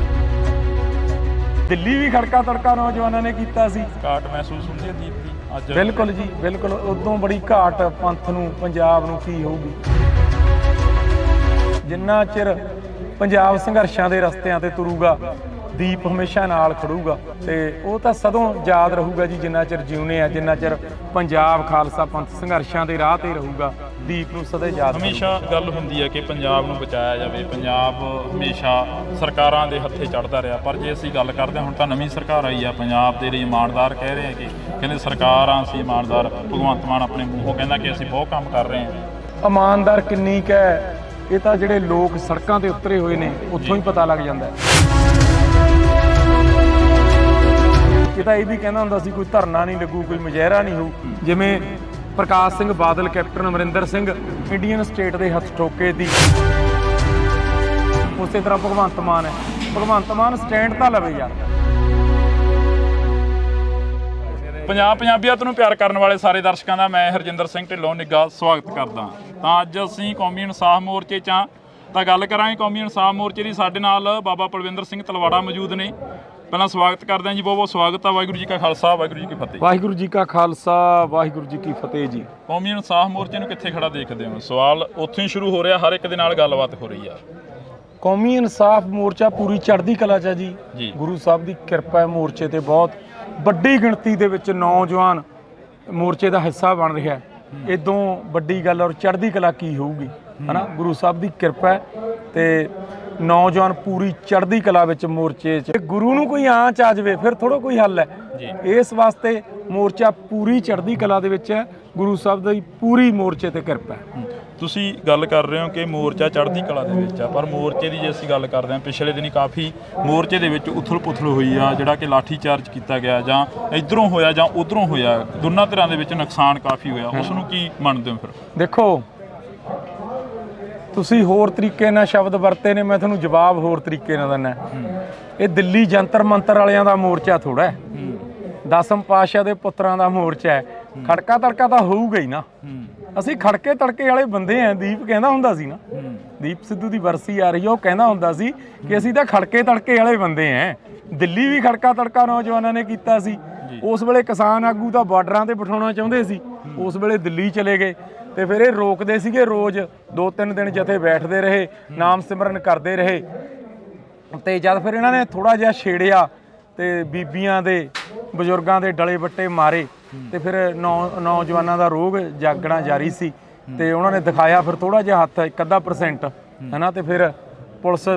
ਦਿੱਲੀ ਵੀ ਖੜਕਾ ਤੜਕਾ ਨੌਜਵਾਨਾਂ ਨੇ ਕੀਤਾ ਸੀ। ਘਾਟ ਮਹਿਸੂਸ ਹੁੰਦੀ ਹੈ ਦੀਪ ਦੀ ਅੱਜ? ਬਿਲਕੁਲ ਜੀ, ਬਿਲਕੁਲ। ਉਦੋਂ ਬੜੀ ਘਾਟ ਪੰਥ ਨੂੰ, ਪੰਜਾਬ ਨੂੰ ਕੀ ਹੋਊਗੀ। ਜਿੰਨਾ ਚਿਰ ਪੰਜਾਬ ਸੰਘਰਸ਼ਾਂ ਦੇ ਰਸਤਿਆਂ ਤੇ ਤੁਰੂਗਾ, ਦੀਪ ਹਮੇਸ਼ਾ ਨਾਲ ਖੜੂਗਾ, ਤੇ ਉਹ ਤਾਂ ਸਦੋਂ ਯਾਦ ਰਹੂਗਾ ਜੀ ਜਿੰਨਾ ਚਿਰ ਜਿਉਨੇ ਆ। ਜਿੰਨਾ ਚਿਰ ਪੰਜਾਬ ਖਾਲਸਾ ਪੰਥ ਸੰਘਰਸ਼ਾਂ ਦੇ ਰਾਹ ਤੇ ਰਹੂਗਾ, ਦੀਪ ਨੂੰ ਸਦਾ ਯਾਦ। ਹਮੇਸ਼ਾ ਗੱਲ ਹੁੰਦੀ ਹੈ ਕਿ ਪੰਜਾਬ ਨੂੰ ਬਚਾਇਆ ਜਾਵੇ, ਪੰਜਾਬ ਹਮੇਸ਼ਾ ਸਰਕਾਰਾਂ ਦੇ ਹੱਥੇ ਚੜ੍ਹਦਾ ਰਿਹਾ। ਪਰ ਜੇ ਅਸੀਂ ਗੱਲ ਕਰਦੇ ਹਾਂ, ਹੁਣ ਤਾਂ ਨਵੀਂ ਸਰਕਾਰ ਆਈ ਆ, ਪੰਜਾਬ ਦੇ ਲਈ ਇਮਾਨਦਾਰ ਕਹਿ ਰਹੇ ਆ ਕਿ ਕਹਿੰਦੇ ਸਰਕਾਰ ਆ ਅਸੀਂ ਇਮਾਨਦਾਰ। ਭਗਵੰਤ ਮਾਨ ਆਪਣੇ ਮੂੰਹੋਂ ਕਹਿੰਦਾ ਕਿ ਅਸੀਂ ਬਹੁਤ ਕੰਮ ਕਰ ਰਹੇ ਹਾਂ। ਇਮਾਨਦਾਰ ਕਿੰਨੀ ਕੁ ਹੈ, ਇਹ ਤਾਂ ਜਿਹੜੇ ਲੋਕ ਸੜਕਾਂ ਤੇ ਉਤਰੇ ਹੋਏ ਨੇ ਉੱਥੋਂ ਹੀ ਪਤਾ ਲੱਗ ਜਾਂਦਾ। ਇਹ ਤਾਂ ਇਹ ਵੀ ਕਹਿੰਦਾ ਹੁੰਦਾ ਸੀ ਕੋਈ ਧਰਨਾ ਨਹੀਂ ਲੱਗੂ, ਕੋਈ ਮੁਜ਼ਾਹਰਾ ਨਹੀਂ ਹੋਊ। ਜਿਵੇਂ ਪ੍ਰਕਾਸ਼ Singh Badal, captain Amarinder Singh Indian state ਦੇ ਹੱਥ ਠੋਕੇ ਤੀ, ਉਸੇ ਤਰ੍ਹਾਂ ਭਗਵੰਤ ਮਾਨ ਹੈ। ਭਗਵੰਤ ਮਾਨ ਸਟੈਂਡ ਤਾਂ ਲਵੇ ਯਾਰ। ਪੰਜਾਬੀਅਤ ਨੂੰ ਪਿਆਰ ਕਰਨ ਵਾਲੇ ਸਾਰੇ ਦਰਸ਼ਕਾਂ ਦਾ ਮੈਂ ਹਰਜਿੰਦਰ ਸਿੰਘ ਢਿੱਲੋਂ ਨਿੱਘਾ ਸਵਾਗਤ ਕਰਦਾ। ਤਾਂ ਅੱਜ ਅਸੀਂ ਕੌਮੀ ਇਨਸਾਫ ਮੋਰਚੇ 'ਚ ਤਾਂ ਗੱਲ ਕਰਾਂਗੇ ਕੌਮੀ ਇਨਸਾਫ ਮੋਰਚੇ ਦੀ। ਸਾਡੇ ਨਾਲ ਬਾਬਾ ਪਲਵਿੰਦਰ ਸਿੰਘ ਤਲਵਾੜਾ ਮੌਜੂਦ ਨੇ। ਪਹਿਲਾਂ ਸਵਾਗਤ ਕਰਦੇ ਹਾਂ ਜੀ, ਬਹੁਤ ਬਹੁਤ ਸਵਾਗਤ ਆ। ਵਾਹਿਗੁਰੂ ਜੀ ਕਾ ਖਾਲਸਾ, ਵਾਹਿਗੁਰੂ ਜੀ ਕੀ ਫਤਿਹ। ਵਾਹਿਗੁਰੂ ਜੀ ਕਾ ਖਾਲਸਾ, ਵਾਹਿਗੁਰੂ ਜੀ ਕੀ ਫਤਿਹ ਜੀ। ਕੌਮੀ ਇਨਸਾਫ ਮੋਰਚੇ ਨੂੰ ਕਿੱਥੇ ਖੜਾ ਦੇਖਦੇ ਹੋ? ਸਵਾਲ ਉੱਥੋਂ ਹੀ ਸ਼ੁਰੂ ਹੋ ਰਿਹਾ, ਹਰ ਇੱਕ ਦੇ ਨਾਲ ਗੱਲਬਾਤ ਹੋ ਰਹੀ ਆ। ਕੌਮੀ ਇਨਸਾਫ ਮੋਰਚਾ ਪੂਰੀ ਚੜ੍ਹਦੀ ਕਲਾ 'ਚ ਹੈ ਜੀ। ਗੁਰੂ ਸਾਹਿਬ ਦੀ ਕਿਰਪਾ ਹੈ ਮੋਰਚੇ ਤੇ ਬਹੁਤ। ਵੱਡੀ ਗਿਣਤੀ ਦੇ ਵਿੱਚ ਨੌਜਵਾਨ ਮੋਰਚੇ ਦਾ ਹਿੱਸਾ ਬਣ ਰਿਹਾ ਹੈ। ਇਦੋਂ ਵੱਡੀ ਗੱਲ ਔਰ ਚੜ੍ਹਦੀ ਕਲਾ ਕੀ ਹੋਊਗੀ, ਹਨਾ। ਗੁਰੂ ਸਾਹਿਬ ਦੀ ਕਿਰਪਾ ਹੈ ਤੇ ਨੌਜਵਾਨ ਪੂਰੀ ਚੜ੍ਹਦੀ ਕਲਾ ਵਿੱਚ ਮੋਰਚੇ 'ਚ। ਗੁਰੂ ਨੂੰ ਕੋਈ ਆਂਚ ਆ ਜਾਵੇ ਫਿਰ ਥੋੜਾ ਕੋਈ ਹੱਲ ਹੈ ਇਸ ਵਾਸਤੇ। ਮੋਰਚਾ ਪੂਰੀ ਚੜ੍ਹਦੀ ਕਲਾ ਦੇ ਵਿੱਚ ਹੈ, ਗੁਰੂ ਸਾਹਿਬ ਦੀ ਪੂਰੀ ਮੋਰਚੇ ਤੇ ਕਿਰਪਾ ਹੈ। ਤੁਸੀਂ ਗੱਲ ਕਰ ਰਹੇ ਹੋ ਕਿ ਮੋਰਚਾ ਚੜ੍ਹਦੀ ਕਲਾ ਦੇ ਵਿੱਚ ਆ, ਪਰ ਮੋਰਚੇ ਦੀ ਜੇ ਅਸੀਂ ਗੱਲ ਕਰਦੇ ਹਾਂ, ਪਿਛਲੇ ਦਿਨੀ ਕਾਫੀ ਮੋਰਚੇ ਦੇ ਵਿੱਚ ਉਥਲ ਪੁਥਲ ਹੋਈ ਆ, ਜਿਹੜਾ ਕਿ ਲਾਠੀ ਚਾਰਜ ਕੀਤਾ ਗਿਆ, ਜਾਂ ਇਧਰੋਂ ਹੋਇਆ ਜਾਂ ਉਧਰੋਂ ਹੋਇਆ, ਦੋਨਾਂ ਧਿਰਾਂ ਦੇ ਵਿੱਚ ਨੁਕਸਾਨ ਕਾਫੀ ਹੋਇਆ। ਉਸ ਨੂੰ ਕੀ ਮੰਨਦੇ ਹੋ ਫਿਰ? ਦੇਖੋ, ਤੁਸੀਂ ਹੋਰ ਤਰੀਕੇ ਨਾਲ ਸ਼ਬਦ ਵਰਤੇ ਨੇ, ਮੈਂ ਤੁਹਾਨੂੰ ਜਵਾਬ ਹੋਰ ਤਰੀਕੇ ਨਾਲ ਦਿੰਦਾ। ਇਹ ਦਿੱਲੀ ਜੰਤਰ ਮੰਤਰ ਵਾਲਿਆਂ ਦਾ ਮੋਰਚਾ ਥੋੜਾ ਹੈ, ਦਸਮ ਪਾਤਸ਼ਾਹ ਦੇ ਪੁੱਤਰਾਂ ਦਾ ਮੋਰਚਾ ਹੈ। ਖੜਕਾ ਤੜਕਾ ਤਾਂ ਹੋਊਗਾ ਹੀ ਨਾ। ਅਸੀਂ ਖੜਕੇ ਤੜਕੇ ਵਾਲੇ ਬੰਦੇ ਆਂ। ਦੀਪ ਕਹਿੰਦਾ ਹੁੰਦਾ ਸੀ ਨਾ, ਦੀਪ ਸਿੱਧੂ ਦੀ ਵਰਸੀ ਆ ਰਹੀ ਹੈ, ਉਹ ਕਹਿੰਦਾ ਹੁੰਦਾ ਸੀ ਕਿ ਅਸੀਂ ਤਾਂ ਖੜਕੇ ਤੜਕੇ ਵਾਲੇ ਬੰਦੇ ਆਂ। ਦਿੱਲੀ ਵੀ ਖੜਕਾ ਤੜਕਾ ਨੌਜਵਾਨਾਂ ਨੇ ਕੀਤਾ ਸੀ। ਉਸ ਵੇਲੇ ਕਿਸਾਨ ਆਗੂ ਤਾਂ ਬਾਰਡਰਾਂ ਤੇ ਬਿਠਾਉਣਾ ਚਾਹੁੰਦੇ ਸੀ, ਉਸ ਵੇਲੇ ਦਿੱਲੀ ਚਲੇ ਗਏ ਤੇ ਫਿਰ ਇਹ ਰੋਕਦੇ ਸੀਗੇ। ਰੋਜ਼ 2-3 ਦਿਨ ਜਥੇ ਬੈਠਦੇ ਰਹੇ, ਨਾਮ ਸਿਮਰਨ ਕਰਦੇ ਰਹੇ ਤੇ ਜਦ ਫਿਰ ਇਹਨਾਂ ਨੇ ਥੋੜਾ ਜਿਹਾ ਛੇੜਿਆ ਤੇ ਬੀਬੀਆਂ ਦੇ ਬਜ਼ੁਰਗਾਂ ਦੇ ਡਲੇ ਵੱਟੇ ਮਾਰੇ ਤੇ ਫਿਰ ਨੌਜਵਾਨਾਂ ਦਾ ਰੋਗ ਜਾਗਣਾ ਜਾਰੀ ਸੀ ਤੇ ਉਹਨਾਂ ਨੇ ਦਿਖਾਇਆ ਫਿਰ ਥੋੜਾ ਜਿਹਾ ਹੱਥ 1-ਅੱਧਾ% ਹੈ ਤੇ ਫਿਰ ਪੁਲਿਸ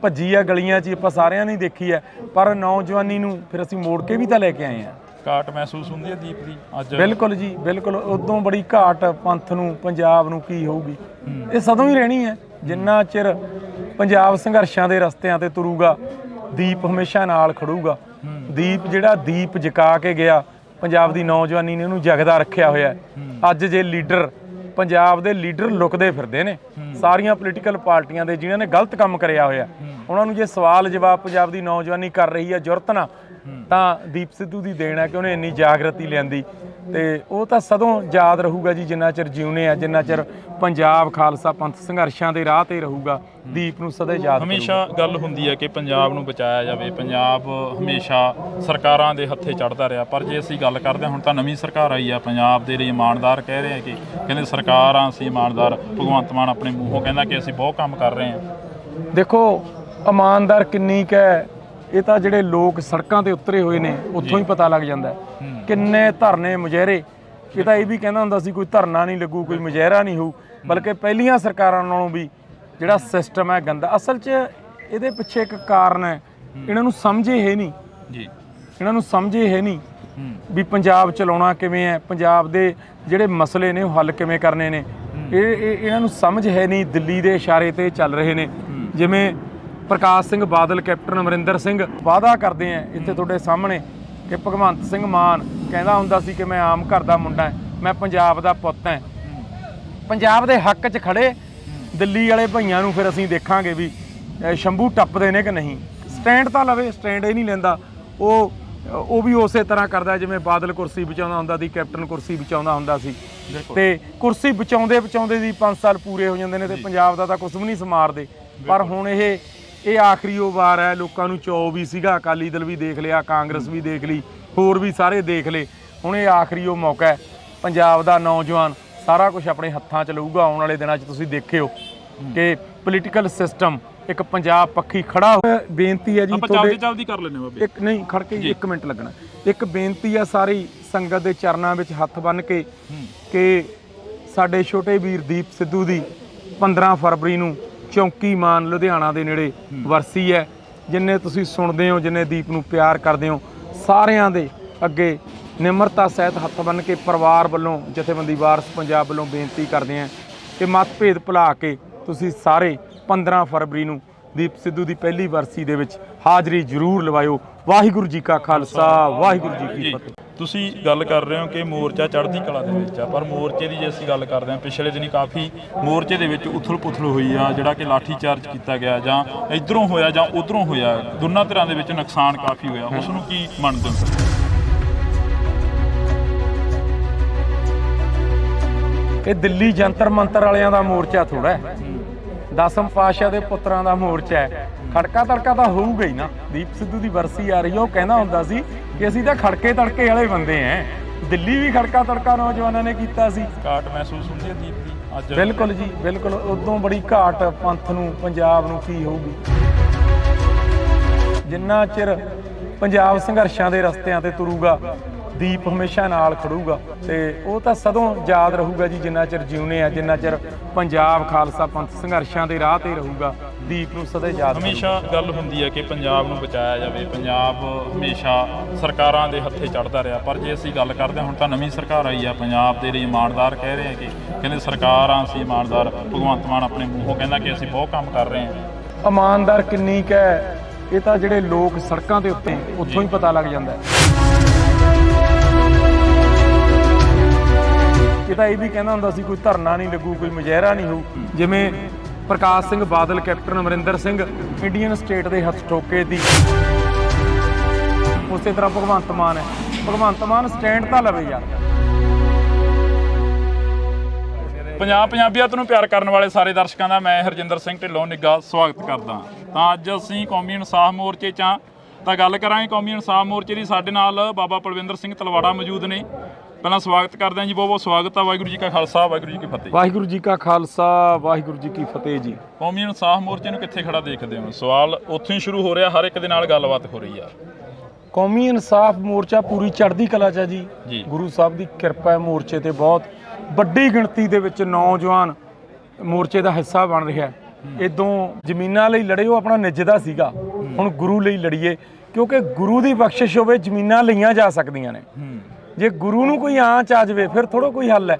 ਭੱਜੀ ਆ ਗਲੀਆਂ 'ਚ। ਆਪਾਂ ਸਾਰਿਆਂ ਨੇ ਦੇਖੀ ਹੈ, ਪਰ ਨੌਜਵਾਨੀ ਨੂੰ ਫਿਰ ਅਸੀਂ ਮੋੜ ਕੇ ਵੀ ਤਾਂ ਲੈ ਕੇ ਆਏ ਹਾਂ। ਘਾਟ ਮਹਿਸੂਸ ਹੁੰਦੀ ਹੈ ਦੀਪ ਦੀ ਅੱਜ? ਬਿਲਕੁਲ ਜੀ, ਬਿਲਕੁਲ। ਉਦੋਂ ਬੜੀ ਘਾਟ ਪੰਥ ਨੂੰ, ਪੰਜਾਬ ਨੂੰ ਕੀ ਹੋਊਗੀ। ਇਹ ਸਦੋਂ ਹੀ ਰਹਿਣੀ ਹੈ ਜਿੰਨਾ ਚਿਰ ਪੰਜਾਬ ਸੰਘਰਸ਼ਾਂ ਦੇ ਰਸਤਿਆਂ ਤੇ ਤੁਰੂਗਾ। ਦੀਪ ਹਮੇਸ਼ਾ ਨਾਲ ਖੜੂਗਾ। ਦੀਪ ਜਿਹੜਾ ਦੀਪ ਜਗਾ ਕੇ ਗਿਆ, ਪੰਜਾਬ ਦੀ ਨੌਜਵਾਨੀ ਨੇ ਉਹਨੂੰ ਜਗਦਾ ਰੱਖਿਆ ਹੋਇਆ। ਅੱਜ ਜੇ ਲੀਡਰ, ਪੰਜਾਬ ਦੇ ਲੀਡਰ ਲੁਕਦੇ ਫਿਰਦੇ ਨੇ ਸਾਰੀਆਂ ਪੋਲੀਟੀਕਲ ਪਾਰਟੀਆਂ ਦੇ, ਜਿਨ੍ਹਾਂ ਨੇ ਗਲਤ ਕੰਮ ਕਰਿਆ ਹੋਇਆ, ਉਹਨਾਂ ਨੂੰ ਜੇ ਸਵਾਲ ਜਵਾਬ ਪੰਜਾਬ ਦੀ ਨੌਜਵਾਨੀ ਕਰ ਰਹੀ ਹੈ ਜੁਰਤ ਨਾਲ, ਤਾਂ ਦੀਪ ਸਿੱਧੂ ਦੀ ਦੇਣ ਹੈ ਕਿ ਉਹਨੇ ਇੰਨੀ ਜਾਗਰਤੀ ਲਿਆਂਦੀ। ਤੇ ਉਹ ਤਾਂ ਸਦੋਂ ਯਾਦ ਰਹੂਗਾ ਜੀ, ਜਿੰਨਾ ਚਿਰ ਜਿਉਣੇ ਆ, ਜਿੰਨਾ ਚਿਰ ਪੰਜਾਬ ਖਾਲਸਾ ਪੰਥ ਸੰਘਰਸ਼ਾਂ ਦੇ ਰਾਹ ਤੇ ਰਹੂਗਾ, ਦੀਪ ਨੂੰ ਸਦਾ ਯਾਦ। ਹਮੇਸ਼ਾ ਗੱਲ ਹੁੰਦੀ ਹੈ ਕਿ ਪੰਜਾਬ ਨੂੰ ਬਚਾਇਆ ਜਾਵੇ। ਪੰਜਾਬ ਹਮੇਸ਼ਾ ਸਰਕਾਰਾਂ ਦੇ ਹੱਥੇ ਚੜ੍ਹਦਾ ਰਿਹਾ, ਪਰ ਜੇ ਅਸੀਂ ਗੱਲ ਕਰਦੇ ਹਾਂ, ਹੁਣ ਤਾਂ ਨਵੀਂ ਸਰਕਾਰ ਆਈ ਆ, ਪੰਜਾਬ ਦੇ ਲਈ ਇਮਾਨਦਾਰ ਕਹਿ ਰਹੇ ਆ ਕਿ ਕਹਿੰਦੇ ਸਰਕਾਰਾਂ ਅਸੀਂ ਇਮਾਨਦਾਰ। ਭਗਵੰਤ ਮਾਨ ਆਪਣੇ ਮੂੰਹੋਂ ਕਹਿੰਦਾ ਕਿ ਅਸੀਂ ਬਹੁਤ ਕੰਮ ਕਰ ਰਹੇ ਹਾਂ। ਦੇਖੋ, ਇਮਾਨਦਾਰ ਕਿੰਨੀ ਕੁ ਹੈ ਇਹ ਤਾਂ ਜਿਹੜੇ ਲੋਕ ਸੜਕਾਂ ਤੇ ਉਤਰੇ ਹੋਏ ਨੇ ਉੱਥੋਂ ਹੀ ਪਤਾ ਲੱਗ ਜਾਂਦਾ। ਕਿੰਨੇ ਧਰਨੇ ਮੁਜ਼ਾਹਰੇ। ਇਹ ਤਾਂ ਇਹ ਵੀ ਕਹਿੰਦਾ ਹੁੰਦਾ ਸੀ ਕੋਈ ਧਰਨਾ ਨਹੀਂ ਲੱਗੂ, ਕੋਈ ਮੁਜ਼ਾਹਰਾ ਨਹੀਂ ਹੋਊ, ਬਲਕਿ ਪਹਿਲੀਆਂ ਸਰਕਾਰਾਂ ਨਾਲੋਂ ਵੀ ਜਿਹੜਾ ਸਿਸਟਮ ਹੈ ਗੰਦਾ। ਅਸਲ 'ਚ ਇਹਦੇ ਪਿੱਛੇ ਇੱਕ ਕਾਰਨ ਹੈ, ਇਹਨਾਂ ਨੂੰ ਸਮਝੇ ਹੈ ਨਹੀਂ ਜੀ, ਇਹਨਾਂ ਨੂੰ ਸਮਝੇ ਹੈ ਨਹੀਂ ਵੀ ਪੰਜਾਬ ਚਲਾਉਣਾ ਕਿਵੇਂ ਹੈ, ਪੰਜਾਬ ਦੇ ਜਿਹੜੇ ਮਸਲੇ ਨੇ ਉਹ ਹੱਲ ਕਿਵੇਂ ਕਰਨੇ ਨੇ। ਇਹਨਾਂ ਨੂੰ ਸਮਝ ਹੈ ਨਹੀਂ। ਦਿੱਲੀ ਦੇ ਇਸ਼ਾਰੇ ਤੇ ਚੱਲ ਰਹੇ ਨੇ। ਜਿਵੇਂ ਪ੍ਰਕਾਸ਼ ਸਿੰਘ ਬਾਦਲ, ਕੈਪਟਨ ਅਮਰਿੰਦਰ ਸਿੰਘ ਵਾਅਦਾ ਕਰਦੇ ਆ ਇੱਥੇ ਤੁਹਾਡੇ ਸਾਹਮਣੇ ਕਿ ਭਗਵੰਤ ਸਿੰਘ ਮਾਨ ਕਹਿੰਦਾ ਹੁੰਦਾ ਸੀ ਕਿ ਮੈਂ ਆਮ ਘਰ ਦਾ ਮੁੰਡਾ, ਮੈਂ ਪੰਜਾਬ ਦਾ ਪੁੱਤ ਹਾਂ। ਪੰਜਾਬ ਦੇ ਹੱਕ 'ਚ ਖੜੇ ਦਿੱਲੀ ਵਾਲੇ ਭਈਆਂ ਨੂੰ ਫਿਰ ਅਸੀਂ ਦੇਖਾਂਗੇ ਵੀ ਸ਼ੰਭੂ ਟੱਪਦੇ ਨੇ ਕਿ ਨਹੀਂ। ਸਟੈਂਡ ਤਾਂ ਲਵੇ, ਸਟੈਂਡ ਇਹ ਨਹੀਂ ਲੈਂਦਾ। ਉਹ ਵੀ ਉਸੇ ਤਰ੍ਹਾਂ ਕਰਦਾ ਜਿਵੇਂ ਬਾਦਲ ਕੁਰਸੀ ਬਚਾਉਂਦਾ ਹੁੰਦਾ ਸੀ, ਕੈਪਟਨ ਕੁਰਸੀ ਬਚਾਉਂਦਾ ਹੁੰਦਾ ਸੀ। ਤੇ ਕੁਰਸੀ ਬਚਾਉਂਦੇ ਦੀ 5 ਸਾਲ ਪੂਰੇ ਹੋ ਜਾਂਦੇ ਨੇ ਤੇ ਪੰਜਾਬ ਦਾ ਤਾਂ ਕੁਝ ਵੀ ਨਹੀਂ ਸਮਾਰਦੇ। ਪਰ ਹੁਣ ਇਹ ਆਖਰੀ ਉਹ ਵਾਰ ਹੈ। ਲੋਕਾਂ ਨੂੰ ਚਾਅ ਵੀ ਸੀਗਾ, ਅਕਾਲੀ ਦਲ ਵੀ ਦੇਖ ਲਿਆ, ਕਾਂਗਰਸ ਵੀ ਦੇਖ ਲਈ, ਹੋਰ ਵੀ ਸਾਰੇ ਦੇਖ ਲਏ। ਹੁਣ ਇਹ ਆਖਰੀ ਉਹ ਮੌਕਾ ਹੈ। ਪੰਜਾਬ ਦਾ ਨੌਜਵਾਨ ਸਾਰਾ ਕੁਝ ਆਪਣੇ ਹੱਥਾਂ 'ਚ ਲਊਗਾ। ਆਉਣ ਵਾਲੇ ਦਿਨਾਂ 'ਚ ਤੁਸੀਂ ਦੇਖਿਓ ਕਿ ਪੋਲੀਟੀਕਲ ਸਿਸਟਮ ਇੱਕ ਪੰਜਾਬ ਪੱਖੀ ਖੜਾ ਹੋਇਆ। ਬੇਨਤੀ ਹੈ ਜੀ, ਜਲਦੀ ਕਰ ਲੈਣੇ ਬਾਬੇ। ਇੱਕ ਨਹੀਂ ਖੜ ਕੇ 1 ਮਿੰਟ ਲੱਗਣਾ। ਇੱਕ ਬੇਨਤੀ ਹੈ ਸਾਰੀ ਸੰਗਤ ਦੇ ਚਰਨਾਂ ਵਿੱਚ ਹੱਥ ਬੰਨ੍ਹ ਕੇ ਕਿ ਸਾਡੇ ਛੋਟੇ ਵੀਰ ਦੀਪ ਸਿੱਧੂ ਦੀ 15 ਫਰਵਰੀ ਨੂੰ ਚੌਂਕੀ ਮਾਨ ਲੁਧਿਆਣਾ ਦੇ ਨੇੜੇ ਵਰਸੀ ਹੈ। ਜਿੰਨੇ ਤੁਸੀਂ ਸੁਣਦੇ ਹੋ, ਜਿੰਨੇ ਦੀਪ ਨੂੰ ਪਿਆਰ ਕਰਦੇ ਹੋ, ਸਾਰਿਆਂ ਦੇ ਅੱਗੇ ਨਿਮਰਤਾ ਸਹਿਤ ਹੱਥ ਬੰਨ੍ਹ ਕੇ ਪਰਿਵਾਰ ਵੱਲੋਂ, ਜਥੇਬੰਦੀ ਵਾਰਸ ਪੰਜਾਬ ਵੱਲੋਂ ਬੇਨਤੀ ਕਰਦੇ ਹਾਂ ਕਿ ਮਤਭੇਦ ਭੁਲਾ ਕੇ ਤੁਸੀਂ ਸਾਰੇ 15 ਫਰਵਰੀ ਨੂੰ ਦੀਪ ਸਿੱਧੂ ਦੀ ਪਹਿਲੀ ਵਰਸੀ ਦੇ ਵਿੱਚ ਹਾਜ਼ਰੀ ਜ਼ਰੂਰ ਲਵਾਇਓ। ਵਾਹਿਗੁਰੂ ਜੀ ਕਾ ਖਾਲਸਾ, ਵਾਹਿਗੁਰੂ ਜੀ ਕੀ ਫਤਿਹ। ਤੁਸੀਂ ਗੱਲ ਕਰ ਰਹੇ ਹੋ ਕਿ ਮੋਰਚਾ ਚੜ੍ਹਦੀ ਕਲਾ ਦੇ ਵਿੱਚ ਆ, ਪਰ ਮੋਰਚੇ ਦੀ ਜੇ ਅਸੀਂ ਗੱਲ ਕਰਦੇ ਹਾਂ, ਪਿਛਲੇ ਦਿਨੀ ਕਾਫੀ ਮੋਰਚੇ ਦੇ ਵਿੱਚ ਉਥਲ ਪੁਥਲ ਹੋਈ ਆ, ਜਿਹੜਾ ਕਿ ਲਾਠੀ ਚਾਰਜ ਕੀਤਾ ਗਿਆ, ਜਾਂ ਇਧਰੋਂ ਹੋਇਆ ਜਾਂ ਉਧਰੋਂ ਹੋਇਆ, ਦੋਨਾਂ ਧਿਰਾਂ ਦੇ ਵਿੱਚ ਨੁਕਸਾਨ ਕਾਫੀ ਹੋਇਆ। ਉਸ ਨੂੰ ਕੀ ਮੰਨਦੇ ਹੋ? ਇਹ ਦਿੱਲੀ ਜੰਤਰ ਮੰਤਰ ਵਾਲਿਆਂ ਦਾ ਮੋਰਚਾ ਥੋੜਾ ਹੈ, ਦਸਮ ਪਾਤਸ਼ਾਹ ਦੇ ਪੁੱਤਰਾਂ ਦਾ ਮੋਰਚਾ ਹੈ। ਖੜਕਾ ਤੜਕਾ ਤਾਂ ਹੋਊਗਾ ਹੀ ਨਾ। ਦੀਪ ਸਿੱਧੂ ਦੀ ਵਰਸੀ ਆ ਰਹੀ ਹੈ, ਉਹ ਕਹਿੰਦਾ ਹੁੰਦਾ ਸੀ ਕਿ ਅਸੀਂ ਤਾਂ ਖੜਕੇ ਤੜਕੇ ਵਾਲੇ ਬੰਦੇ ਆਂ। ਦਿੱਲੀ ਵੀ ਖੜਕਾ ਤੜਕਾ ਨੌਜਵਾਨਾਂ ਨੇ ਕੀਤਾ ਸੀ। ਘਾਟ ਮਹਿਸੂਸ ਹੁੰਦੀ ਹੈ ਦੀਪ ਦੀ ਅੱਜ? ਬਿਲਕੁਲ ਜੀ, ਬਿਲਕੁਲ। ਉਦੋਂ ਬੜੀ ਘਾਟ ਪੰਥ ਨੂੰ, ਪੰਜਾਬ ਨੂੰ ਕੀ ਹੋਊਗੀ। ਜਿੰਨਾ ਚਿਰ ਪੰਜਾਬ ਸੰਘਰਸ਼ਾਂ ਦੇ ਰਸਤਿਆਂ ਤੇ ਤੁਰੂਗਾ, ਦੀਪ ਹਮੇਸ਼ਾ ਨਾਲ ਖੜੂਗਾ ਤੇ ਉਹ ਤਾਂ ਸਦੋਂ ਯਾਦ ਰਹੂਗਾ ਜੀ ਜਿੰਨਾ ਚਿਰ ਜਿਉਨੇ ਆ, ਜਿੰਨਾ ਚਿਰ ਪੰਜਾਬ ਖਾਲਸਾ ਪੰਥ ਸੰਘਰਸ਼ਾਂ ਦੇ ਰਾਹ ਤੇ ਰਹੂਗਾ। ਦੀਪ ਨੂੰ ਸਦਾ ਯਾਦ ਹਮੇਸ਼ਾ ਗੱਲ ਹੁੰਦੀ ਹੈ ਕਿ ਪੰਜਾਬ ਨੂੰ ਬਚਾਇਆ ਜਾਵੇ। ਪੰਜਾਬ ਹਮੇਸ਼ਾ ਸਰਕਾਰਾਂ ਦੇ ਹੱਥੇ ਚੜ੍ਹਦਾ ਰਿਹਾ, ਪਰ ਜੇ ਅਸੀਂ ਗੱਲ ਕਰਦੇ ਹਾਂ ਹੁਣ ਤਾਂ ਨਵੀਂ ਸਰਕਾਰ ਆਈ ਆ, ਪੰਜਾਬ ਦੇ ਲਈ ਇਮਾਨਦਾਰ ਕਹਿ ਰਹੇ ਆ ਕਿ ਕਹਿੰਦੇ ਸਰਕਾਰਾਂ ਅਸੀਂ ਇਮਾਨਦਾਰ। ਭਗਵੰਤ ਮਾਨ ਆਪਣੇ ਮੂੰਹੋਂ ਕਹਿੰਦਾ ਕਿ ਅਸੀਂ ਬਹੁਤ ਕੰਮ ਕਰ ਰਹੇ ਹਾਂ। ਇਮਾਨਦਾਰ ਕਿੰਨੀ ਕੁ ਹੈ ਇਹ ਤਾਂ ਜਿਹੜੇ ਲੋਕ ਸੜਕਾਂ ਦੇ ਉੱਤੇ ਉੱਥੋਂ ਹੀ ਪਤਾ ਲੱਗ ਜਾਂਦਾ ਹੈ। ਇਹ ਤਾਂ ਇਹ ਵੀ ਕਹਿੰਦਾ ਹੁੰਦਾ ਸੀ ਕੋਈ ਧਰਨਾ ਨਹੀਂ ਲੱਗੂ, ਕੋਈ ਮੁਜ਼ਾਹਰਾ ਨਹੀਂ ਹੋਊ। ਜਿਵੇਂ ਪ੍ਰਕਾਸ਼ Singh Badal, captain Amarinder Singh Indian state ਦੇ ਹੱਥ ਠੋਕੇ ਦੀ, ਉਸੇ ਤਰ੍ਹਾਂ ਭਗਵੰਤ ਮਾਨ ਹੈ। ਭਗਵੰਤ ਮਾਨ ਸਟੈਂਡ ਤਾਂ ਲਵੇ ਯਾਰ। ਪੰਜਾਬੀਅਤ ਨੂੰ ਪਿਆਰ ਕਰਨ ਵਾਲੇ ਸਾਰੇ ਦਰਸ਼ਕਾਂ ਦਾ ਮੈਂ ਹਰਜਿੰਦਰ ਸਿੰਘ ਢਿੱਲੋਂ ਨਿੱਘਾ ਸਵਾਗਤ ਕਰਦਾ। ਤਾਂ ਅੱਜ ਅਸੀਂ ਕੌਮੀ ਇਨਸਾਫ ਮੋਰਚੇ 'ਚ ਤਾਂ ਗੱਲ ਕਰਾਂਗੇ ਕੌਮੀ ਇਨਸਾਫ ਮੋਰਚੇ ਦੀ। ਸਾਡੇ ਨਾਲ ਬਾਬਾ ਪਲਵਿੰਦਰ ਸਿੰਘ ਤਲਵਾੜਾ ਮੌਜੂਦ ਨੇ। ਪਹਿਲਾਂ ਸਵਾਗਤ ਕਰਦੇ ਹਾਂ ਜੀ, ਬਹੁਤ ਬਹੁਤ ਸਵਾਗਤ ਆ। ਵਾਹਿਗੁਰੂ ਜੀ ਕਾ ਖਾਲਸਾ, ਵਾਹਿਗੁਰੂ ਜੀ ਕੀ ਫਤਿਹ। ਵਾਹਿਗੁਰੂ ਜੀ ਕਾ ਖਾਲਸਾ, ਵਾਹਿਗੁਰੂ ਜੀ ਕੀ ਫਤਿਹ ਜੀ। ਕੌਮੀ ਇਨਸਾਫ ਮੋਰਚੇ ਨੂੰ ਕਿੱਥੇ ਖੜਾ ਦੇਖਦੇ ਹੋ? ਸਵਾਲ ਉੱਥੋਂ ਹੀ ਸ਼ੁਰੂ ਹੋ ਰਿਹਾ, ਹਰ ਇੱਕ ਦੇ ਨਾਲ ਗੱਲਬਾਤ ਹੋ ਰਹੀ ਆ। ਕੌਮੀ ਇਨਸਾਫ ਮੋਰਚਾ ਪੂਰੀ ਚੜ੍ਹਦੀ ਕਲਾ 'ਚ ਹੈ ਜੀ। ਗੁਰੂ ਸਾਹਿਬ ਦੀ ਕਿਰਪਾ ਹੈ, ਮੋਰਚੇ ਤੇ ਬਹੁਤ ਵੱਡੀ ਗਿਣਤੀ ਦੇ ਵਿੱਚ ਨੌਜਵਾਨ ਮੋਰਚੇ ਦਾ ਹਿੱਸਾ ਬਣ ਰਿਹਾ। ਇਦੋਂ ਜ਼ਮੀਨਾਂ ਲਈ ਲੜੇ, ਉਹ ਆਪਣਾ ਨਿੱਜਦਾ ਸੀਗਾ, ਹੁਣ ਗੁਰੂ ਲਈ ਲੜੀਏ, ਕਿਉਂਕਿ ਗੁਰੂ ਦੀ ਬਖਸ਼ਿਸ਼ ਹੋਵੇ ਜ਼ਮੀਨਾਂ ਲਈਆਂ ਜਾ ਸਕਦੀਆਂ ਨੇ। ਜੇ ਗੁਰੂ ਨੂੰ ਕੋਈ ਆਂਚ ਆ ਜਾਵੇ ਫਿਰ ਥੋੜਾ ਕੋਈ ਹੱਲ ਹੈ।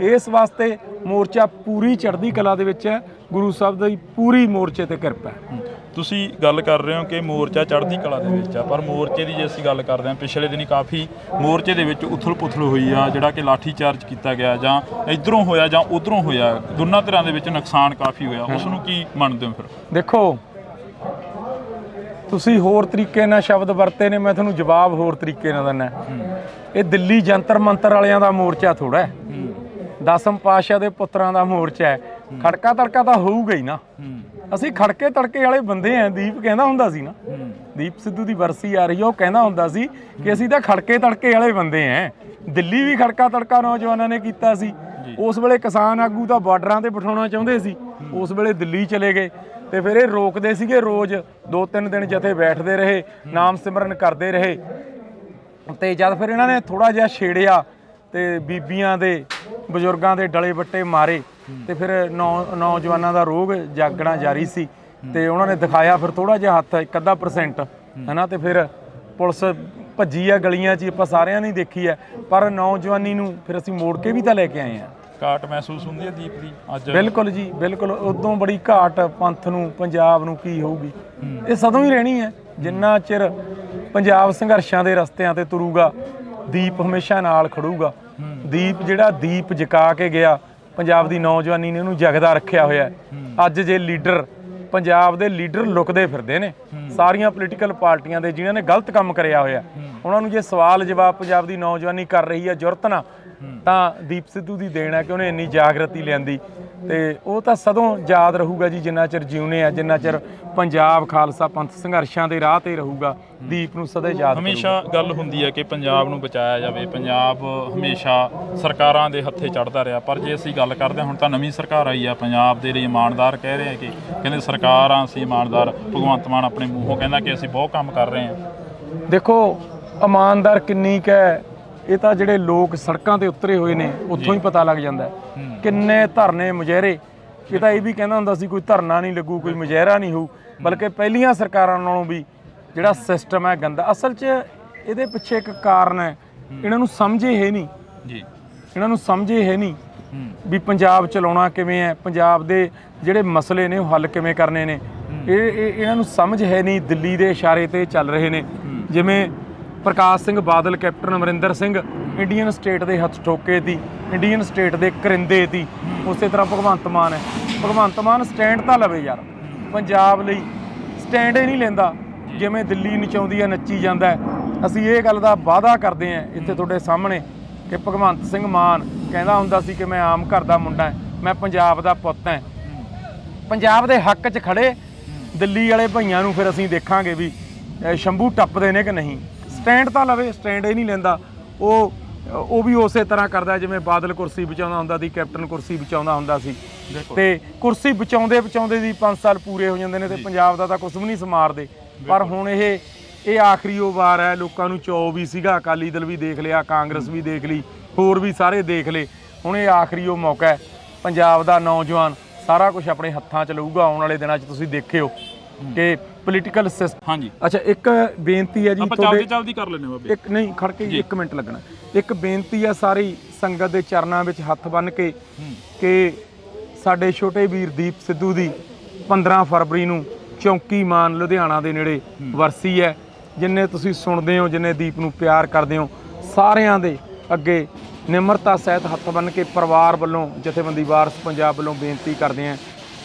ਇਸ ਵਾਸਤੇ ਮੋਰਚਾ ਪੂਰੀ ਚੜ੍ਹਦੀ ਕਲਾ ਦੇ ਵਿੱਚ ਹੈ। ਗੁਰੂ ਸਾਹਿਬ ਦੀ ਪੂਰੀ ਮੋਰਚੇ ਤੇ ਕਿਰਪਾ ਹੈ। ਤੁਸੀਂ ਗੱਲ ਕਰ ਰਹੇ ਹੋ ਕਿ ਮੋਰਚਾ ਚੜ੍ਹਦੀ ਕਲਾ ਦੇ ਵਿੱਚ ਆ, ਪਰ ਮੋਰਚੇ ਦੀ ਜੇ ਅਸੀਂ ਗੱਲ ਕਰਦੇ ਹਾਂ, ਪਿਛਲੇ ਦਿਨੀ ਕਾਫੀ ਮੋਰਚੇ ਦੇ ਵਿੱਚ ਉਥਲ ਪੁਥਲ ਹੋਈ ਆ, ਜਿਹੜਾ ਕਿ ਲਾਠੀ ਚਾਰਜ ਕੀਤਾ ਗਿਆ, ਜਾਂ ਇੱਧਰੋਂ ਹੋਇਆ ਜਾਂ ਉੱਧਰੋਂ ਹੋਇਆ, ਦੋਨਾਂ ਤਰ੍ਹਾਂ ਦੇ ਵਿੱਚ ਨੁਕਸਾਨ ਕਾਫੀ ਹੋਇਆ। ਉਸ ਨੂੰ ਕੀ ਮੰਨਦੇ ਹੋ ਫਿਰ? ਦੇਖੋ, ਤੁਸੀਂ ਹੋਰ ਤਰੀਕੇ ਨਾਲ ਸ਼ਬਦ ਵਰਤੇ ਨੇ, ਮੈਂ ਤੁਹਾਨੂੰ ਜਵਾਬ ਹੋਰ ਤਰੀਕੇ ਨਾਲ ਦਿੰਦਾ। ਇਹ ਦਿੱਲੀ ਜੰਤਰ ਮੰਤਰ ਵਾਲਿਆਂ ਦਾ ਮੋਰਚਾ ਥੋੜਾ ਹੈ, ਦਸਮ ਪਾਤਸ਼ਾਹ ਦੇ ਪੁੱਤਰਾਂ ਦਾ ਮੋਰਚਾ ਹੈ। ਖੜਕਾ ਤੜਕਾ ਤਾਂ ਹੋਊਗਾ ਹੀ ਨਾ। ਅਸੀਂ ਖੜਕੇ ਤੜਕੇ ਵਾਲੇ ਬੰਦੇ ਆਂ। ਦੀਪ ਕਹਿੰਦਾ ਹੁੰਦਾ ਸੀ ਨਾ, ਦੀਪ ਸਿੱਧੂ ਦੀ ਵਰਸੀ ਆ ਰਹੀ ਆ, ਉਹ ਕਹਿੰਦਾ ਹੁੰਦਾ ਸੀ ਕਿ ਅਸੀਂ ਤਾਂ ਖੜਕੇ ਤੜਕੇ ਵਾਲੇ ਬੰਦੇ ਆਂ। ਦਿੱਲੀ ਵੀ ਖੜਕਾ ਤੜਕਾ ਨੌਜਵਾਨਾਂ ਨੇ ਕੀਤਾ ਸੀ। ਉਸ ਵੇਲੇ ਕਿਸਾਨ ਆਗੂ ਤਾਂ ਬਾਰਡਰਾਂ ਤੇ ਬਿਠਾਉਣਾ ਚਾਹੁੰਦੇ ਸੀ, ਉਸ ਵੇਲੇ ਦਿੱਲੀ ਚਲੇ ਗਏ ਤੇ ਫਿਰ ਇਹ ਰੋਕਦੇ ਸੀਗੇ। ਰੋਜ਼ 2-3 ਦਿਨ ਜਥੇ ਬੈਠਦੇ ਰਹੇ, ਨਾਮ ਸਿਮਰਨ ਕਰਦੇ ਰਹੇ। ਤੇ ਜਦ ਫਿਰ ਇਹਨਾਂ ਨੇ ਥੋੜਾ ਜਿਹਾ ਛੇੜਿਆ ਤੇ ਬੀਬੀਆਂ ਦੇ, ਬਜ਼ੁਰਗਾਂ ਦੇ ਡਲੇ ਵੱਟੇ ਮਾਰੇ, ਤੇ ਫਿਰ ਨੌਜਵਾਨਾਂ ਦਾ ਰੋਗ ਜਾਗਣਾ ਜਾਰੀ ਸੀ। ਤੇ ਉਹਨਾਂ ਨੇ ਦਿਖਾਇਆ ਫਿਰ ਥੋੜਾ ਜਿਹਾ ਹੱਥ, 1% ਹਨਾ। ਤੇ ਫਿਰ ਪੁਲਿਸ ਭੱਜੀ ਆ ਗਲੀਆਂ 'ਚ, ਆਪਾਂ ਸਾਰਿਆਂ ਨੇ ਦੇਖੀ ਹੈ। ਪਰ ਨੌਜਵਾਨੀ ਨੂੰ ਫਿਰ ਅਸੀਂ ਮੋੜ ਕੇ ਵੀ ਤਾਂ ਲੈ ਕੇ ਆਏ ਹਾਂ। ਘਾਟ ਮਹਿਸੂਸ ਹੁੰਦੀ ਹੈ ਦੀਪ ਦੀ ਅੱਜ? ਬਿਲਕੁਲ ਜੀ, ਬਿਲਕੁਲ। ਉਦੋਂ ਬੜੀ ਘਾਟ ਪੰਥ ਨੂੰ, ਪੰਜਾਬ ਨੂੰ ਕੀ ਹੋਊਗੀ? ਇਹ ਸਦੋਂ ਹੀ ਰਹਿਣੀ ਹੈ। ਜਿੰਨਾ ਚਿਰ ਪੰਜਾਬ ਸੰਘਰਸ਼ਾਂ ਦੇ ਰਸਤਿਆਂ ਤੇ ਤੁਰੂਗਾ, ਦੀਪ ਹਮੇਸ਼ਾ ਨਾਲ ਖੜੂਗਾ। ਦੀਪ ਜਿਹੜਾ ਦੀਪ ਜਗਾ ਕੇ ਗਿਆ, ਪੰਜਾਬ ਦੀ ਨੌਜਵਾਨੀ ਨੇ ਉਹਨੂੰ ਜਗਦਾ ਰੱਖਿਆ ਹੋਇਆ। ਅੱਜ ਜੇ ਲੀਡਰ, ਪੰਜਾਬ ਦੇ ਲੀਡਰ ਲੁਕਦੇ ਫਿਰਦੇ ਨੇ ਸਾਰੀਆਂ ਪੋਲੀਟੀਕਲ ਪਾਰਟੀਆਂ ਦੇ, ਜਿਨ੍ਹਾਂ ਨੇ ਗਲਤ ਕੰਮ ਕਰਿਆ ਹੋਇਆ, ਉਹਨਾਂ ਨੂੰ ਜੇ ਸਵਾਲ ਜਵਾਬ ਪੰਜਾਬ ਦੀ ਨੌਜਵਾਨੀ ਕਰ ਰਹੀ ਹੈ ਜੁਰਤ ਨਾਲ, ਤਾਂ ਦੀਪ ਸਿੱਧੂ ਦੀ ਦੇਣ ਹੈ ਕਿ ਉਹਨੇ ਇੰਨੀ ਜਾਗਰਤੀ ਲਿਆਂਦੀ। ਤੇ ਉਹ ਤਾਂ ਸਦੋਂ ਯਾਦ ਰਹੂਗਾ ਜੀ ਜਿੰਨਾ ਚਿਰ ਜਿਉਨੇ ਆ, ਜਿੰਨਾ ਚਿਰ ਪੰਜਾਬ ਖਾਲਸਾ ਪੰਥ ਸੰਘਰਸ਼ਾਂ ਦੇ ਰਾਹ ਤੇ ਰਹੂਗਾ। ਦੀਪ ਨੂੰ ਸਦਾ ਯਾਦ। ਹਮੇਸ਼ਾ ਗੱਲ ਹੁੰਦੀ ਹੈ ਕਿ ਪੰਜਾਬ ਨੂੰ ਬਚਾਇਆ ਜਾਵੇ। ਪੰਜਾਬ ਹਮੇਸ਼ਾ ਸਰਕਾਰਾਂ ਦੇ ਹੱਥੇ ਚੜ੍ਹਦਾ ਰਿਹਾ, ਪਰ ਜੇ ਅਸੀਂ ਗੱਲ ਕਰਦੇ ਹਾਂ ਹੁਣ ਤਾਂ ਨਵੀਂ ਸਰਕਾਰ ਆਈ ਆ, ਪੰਜਾਬ ਦੇ ਲਈ ਇਮਾਨਦਾਰ ਕਹਿ ਰਹੇ ਆ ਕਿ ਕਹਿੰਦੇ ਸਰਕਾਰਾਂ ਅਸੀਂ ਇਮਾਨਦਾਰ। ਭਗਵੰਤ ਮਾਨ ਆਪਣੇ ਮੂੰਹੋਂ ਕਹਿੰਦਾ ਕਿ ਅਸੀਂ ਬਹੁਤ ਕੰਮ ਕਰ ਰਹੇ ਹਾਂ। ਦੇਖੋ, ਇਮਾਨਦਾਰ ਕਿੰਨੀ ਕੁ ਹੈ ਇਹ ਤਾਂ ਜਿਹੜੇ ਲੋਕ ਸੜਕਾਂ ਤੇ ਉਤਰੇ ਹੋਏ ਨੇ ਉੱਥੋਂ ਹੀ ਪਤਾ ਲੱਗ ਜਾਂਦਾ। ਕਿੰਨੇ ਧਰਨੇ, ਮੁਜ਼ਾਹਰੇ। ਇਹ ਤਾਂ ਇਹ ਵੀ ਕਹਿੰਦਾ ਹੁੰਦਾ ਸੀ ਕੋਈ ਧਰਨਾ ਨਹੀਂ ਲੱਗੂ, ਕੋਈ ਮੁਜ਼ਾਹਰਾ ਨਹੀਂ ਹੋਊ। ਬਲਕਿ ਪਹਿਲੀਆਂ ਸਰਕਾਰਾਂ ਨਾਲੋਂ ਵੀ ਜਿਹੜਾ ਸਿਸਟਮ ਹੈ ਗੰਦਾ। ਅਸਲ 'ਚ ਇਹਦੇ ਪਿੱਛੇ ਇੱਕ ਕਾਰਨ ਹੈ, ਇਹਨਾਂ ਨੂੰ ਸਮਝੇ ਹੈ ਨਹੀਂ ਜੀ। ਇਹਨਾਂ ਨੂੰ ਸਮਝੇ ਹੈ ਨਹੀਂ ਵੀ ਪੰਜਾਬ ਚਲਾਉਣਾ ਕਿਵੇਂ ਹੈ, ਪੰਜਾਬ ਦੇ ਜਿਹੜੇ ਮਸਲੇ ਨੇ ਉਹ ਹੱਲ ਕਿਵੇਂ ਕਰਨੇ ਨੇ। ਇਹਨਾਂ ਨੂੰ ਸਮਝ ਹੈ ਨਹੀਂ। ਦਿੱਲੀ ਦੇ ਇਸ਼ਾਰੇ ਤੇ ਚੱਲ ਰਹੇ ਨੇ। ਜਿਵੇਂ ਪ੍ਰਕਾਸ਼ Singh Badal, captain Amarinder Singh Indian state ਦੇ ਹੱਥ ਠੋਕੇ ਦੀ, ਇੰਡੀਅਨ ਸਟੇਟ ਦੇ ਕਰਿੰਦੇ ਦੀ, ਉਸੇ ਤਰ੍ਹਾਂ ਭਗਵੰਤ ਮਾਨ ਹੈ। ਭਗਵੰਤ ਮਾਨ ਸਟੈਂਡ ਤਾਂ ਲਵੇ ਯਾਰ। ਪੰਜਾਬ ਲਈ ਸਟੈਂਡ ਹੀ ਨਹੀਂ ਲੈਂਦਾ। ਜਿਵੇਂ ਦਿੱਲੀ ਨਚਾਉਂਦੀ ਹੈ, ਨੱਚੀ ਜਾਂਦਾ। ਅਸੀਂ ਇਹ ਗੱਲ ਦਾ ਵਾਅਦਾ ਕਰਦੇ ਹਾਂ ਇੱਥੇ ਤੁਹਾਡੇ ਸਾਹਮਣੇ ਕਿ ਭਗਵੰਤ ਸਿੰਘ ਮਾਨ ਕਹਿੰਦਾ ਹੁੰਦਾ ਸੀ ਕਿ ਮੈਂ ਆਮ ਘਰ ਦਾ ਮੁੰਡਾ ਹਾਂ, ਮੈਂ ਪੰਜਾਬ ਦਾ ਪੁੱਤ ਹਾਂ। ਪੰਜਾਬ ਦੇ ਹੱਕ 'ਚ ਖੜੇ ਦਿੱਲੀ ਵਾਲੇ ਭਈਆਂ ਨੂੰ ਫਿਰ ਅਸੀਂ ਦੇਖਾਂਗੇ ਵੀ ਸ਼ੰਭੂ ਟੱਪਦੇ ਨੇ ਕਿ ਨਹੀਂ। ਸਟੈਂਡ ਤਾਂ ਲਵੇ, ਸਟੈਂਡ ਹੀ ਨਹੀਂ ਲੈਂਦਾ। ਉਹ ਵੀ ਉਸੇ ਤਰ੍ਹਾਂ ਕਰਦਾ ਜਿਵੇਂ ਬਾਦਲ ਕੁਰਸੀ ਬਚਾਉਂਦਾ ਹੁੰਦਾ ਸੀ, ਕੈਪਟਨ ਕੁਰਸੀ ਬਚਾਉਂਦਾ ਹੁੰਦਾ ਸੀ। ਤੇ ਕੁਰਸੀ ਬਚਾਉਂਦੇ ਦੀ 5 ਸਾਲ ਪੂਰੇ ਹੋ ਜਾਂਦੇ ਨੇ ਤੇ ਪੰਜਾਬ ਦਾ ਤਾਂ ਕੁਝ ਵੀ ਨਹੀਂ ਸਮਾਰਦੇ। ਪਰ ਹੁਣ ਇਹ ਇਹ ਆਖਰੀ ਉਹ ਵਾਰ ਹੈ। ਲੋਕਾਂ ਨੂੰ ਚੌ ਵੀ ਸੀਗਾ, ਅਕਾਲੀ ਦਲ ਵੀ ਦੇਖ ਲਿਆ, ਕਾਂਗਰਸ ਵੀ ਦੇਖ ਲਈ, ਹੋਰ ਵੀ ਸਾਰੇ ਦੇਖ ਲਏ। ਹੁਣ ਇਹ ਆਖਰੀ ਉਹ ਮੌਕਾ ਹੈ। ਪੰਜਾਬ ਦਾ ਨੌਜਵਾਨ ਸਾਰਾ ਕੁਝ ਆਪਣੇ ਹੱਥਾਂ 'ਚ ਲਊਗਾ ਆਉਣ ਵਾਲੇ ਦਿਨਾਂ 'ਚ। ਤੁਸੀਂ ਦੇਖਿਓ ਕਿ ਪੋਲੀਟੀਕਲ ਸਿਸਟਮ। ਹਾਂਜੀ, ਅੱਛਾ, ਇੱਕ ਬੇਨਤੀ ਹੈ ਜੀ ਤੁਹਾਡੇ ਜਲਦੀ ਕਰ ਲੈਣੇ ਬਾਬੇ। ਇੱਕ ਨਹੀਂ, ਖੜ ਕੇ 1 ਮਿੰਟ ਲੱਗਣਾ। ਇੱਕ ਬੇਨਤੀ ਹੈ ਸਾਰੀ ਸੰਗਤ ਦੇ ਚਰਨਾਂ ਵਿੱਚ ਹੱਥ ਬੰਨ੍ਹ ਕੇ ਕਿ ਸਾਡੇ ਛੋਟੇ ਵੀਰ ਦੀਪ ਸਿੱਧੂ ਦੀ 15 ਫਰਵਰੀ ਨੂੰ ਚੌਂਕੀ ਮਾਨ ਲੁਧਿਆਣਾ ਦੇ ਨੇੜੇ ਵਰਸੀ ਹੈ। ਜਿੰਨੇ ਤੁਸੀਂ ਸੁਣਦੇ ਹੋ, ਜਿੰਨੇ ਦੀਪ ਨੂੰ ਪਿਆਰ ਕਰਦੇ ਹੋ, ਸਾਰਿਆਂ ਦੇ ਅੱਗੇ ਨਿਮਰਤਾ ਸਹਿਤ ਹੱਥ ਬੰਨ੍ਹ ਕੇ ਪਰਿਵਾਰ ਵੱਲੋਂ, ਜਥੇਬੰਦੀ ਵਾਰਸ ਪੰਜਾਬ ਵੱਲੋਂ ਬੇਨਤੀ ਕਰਦੇ ਹਾਂ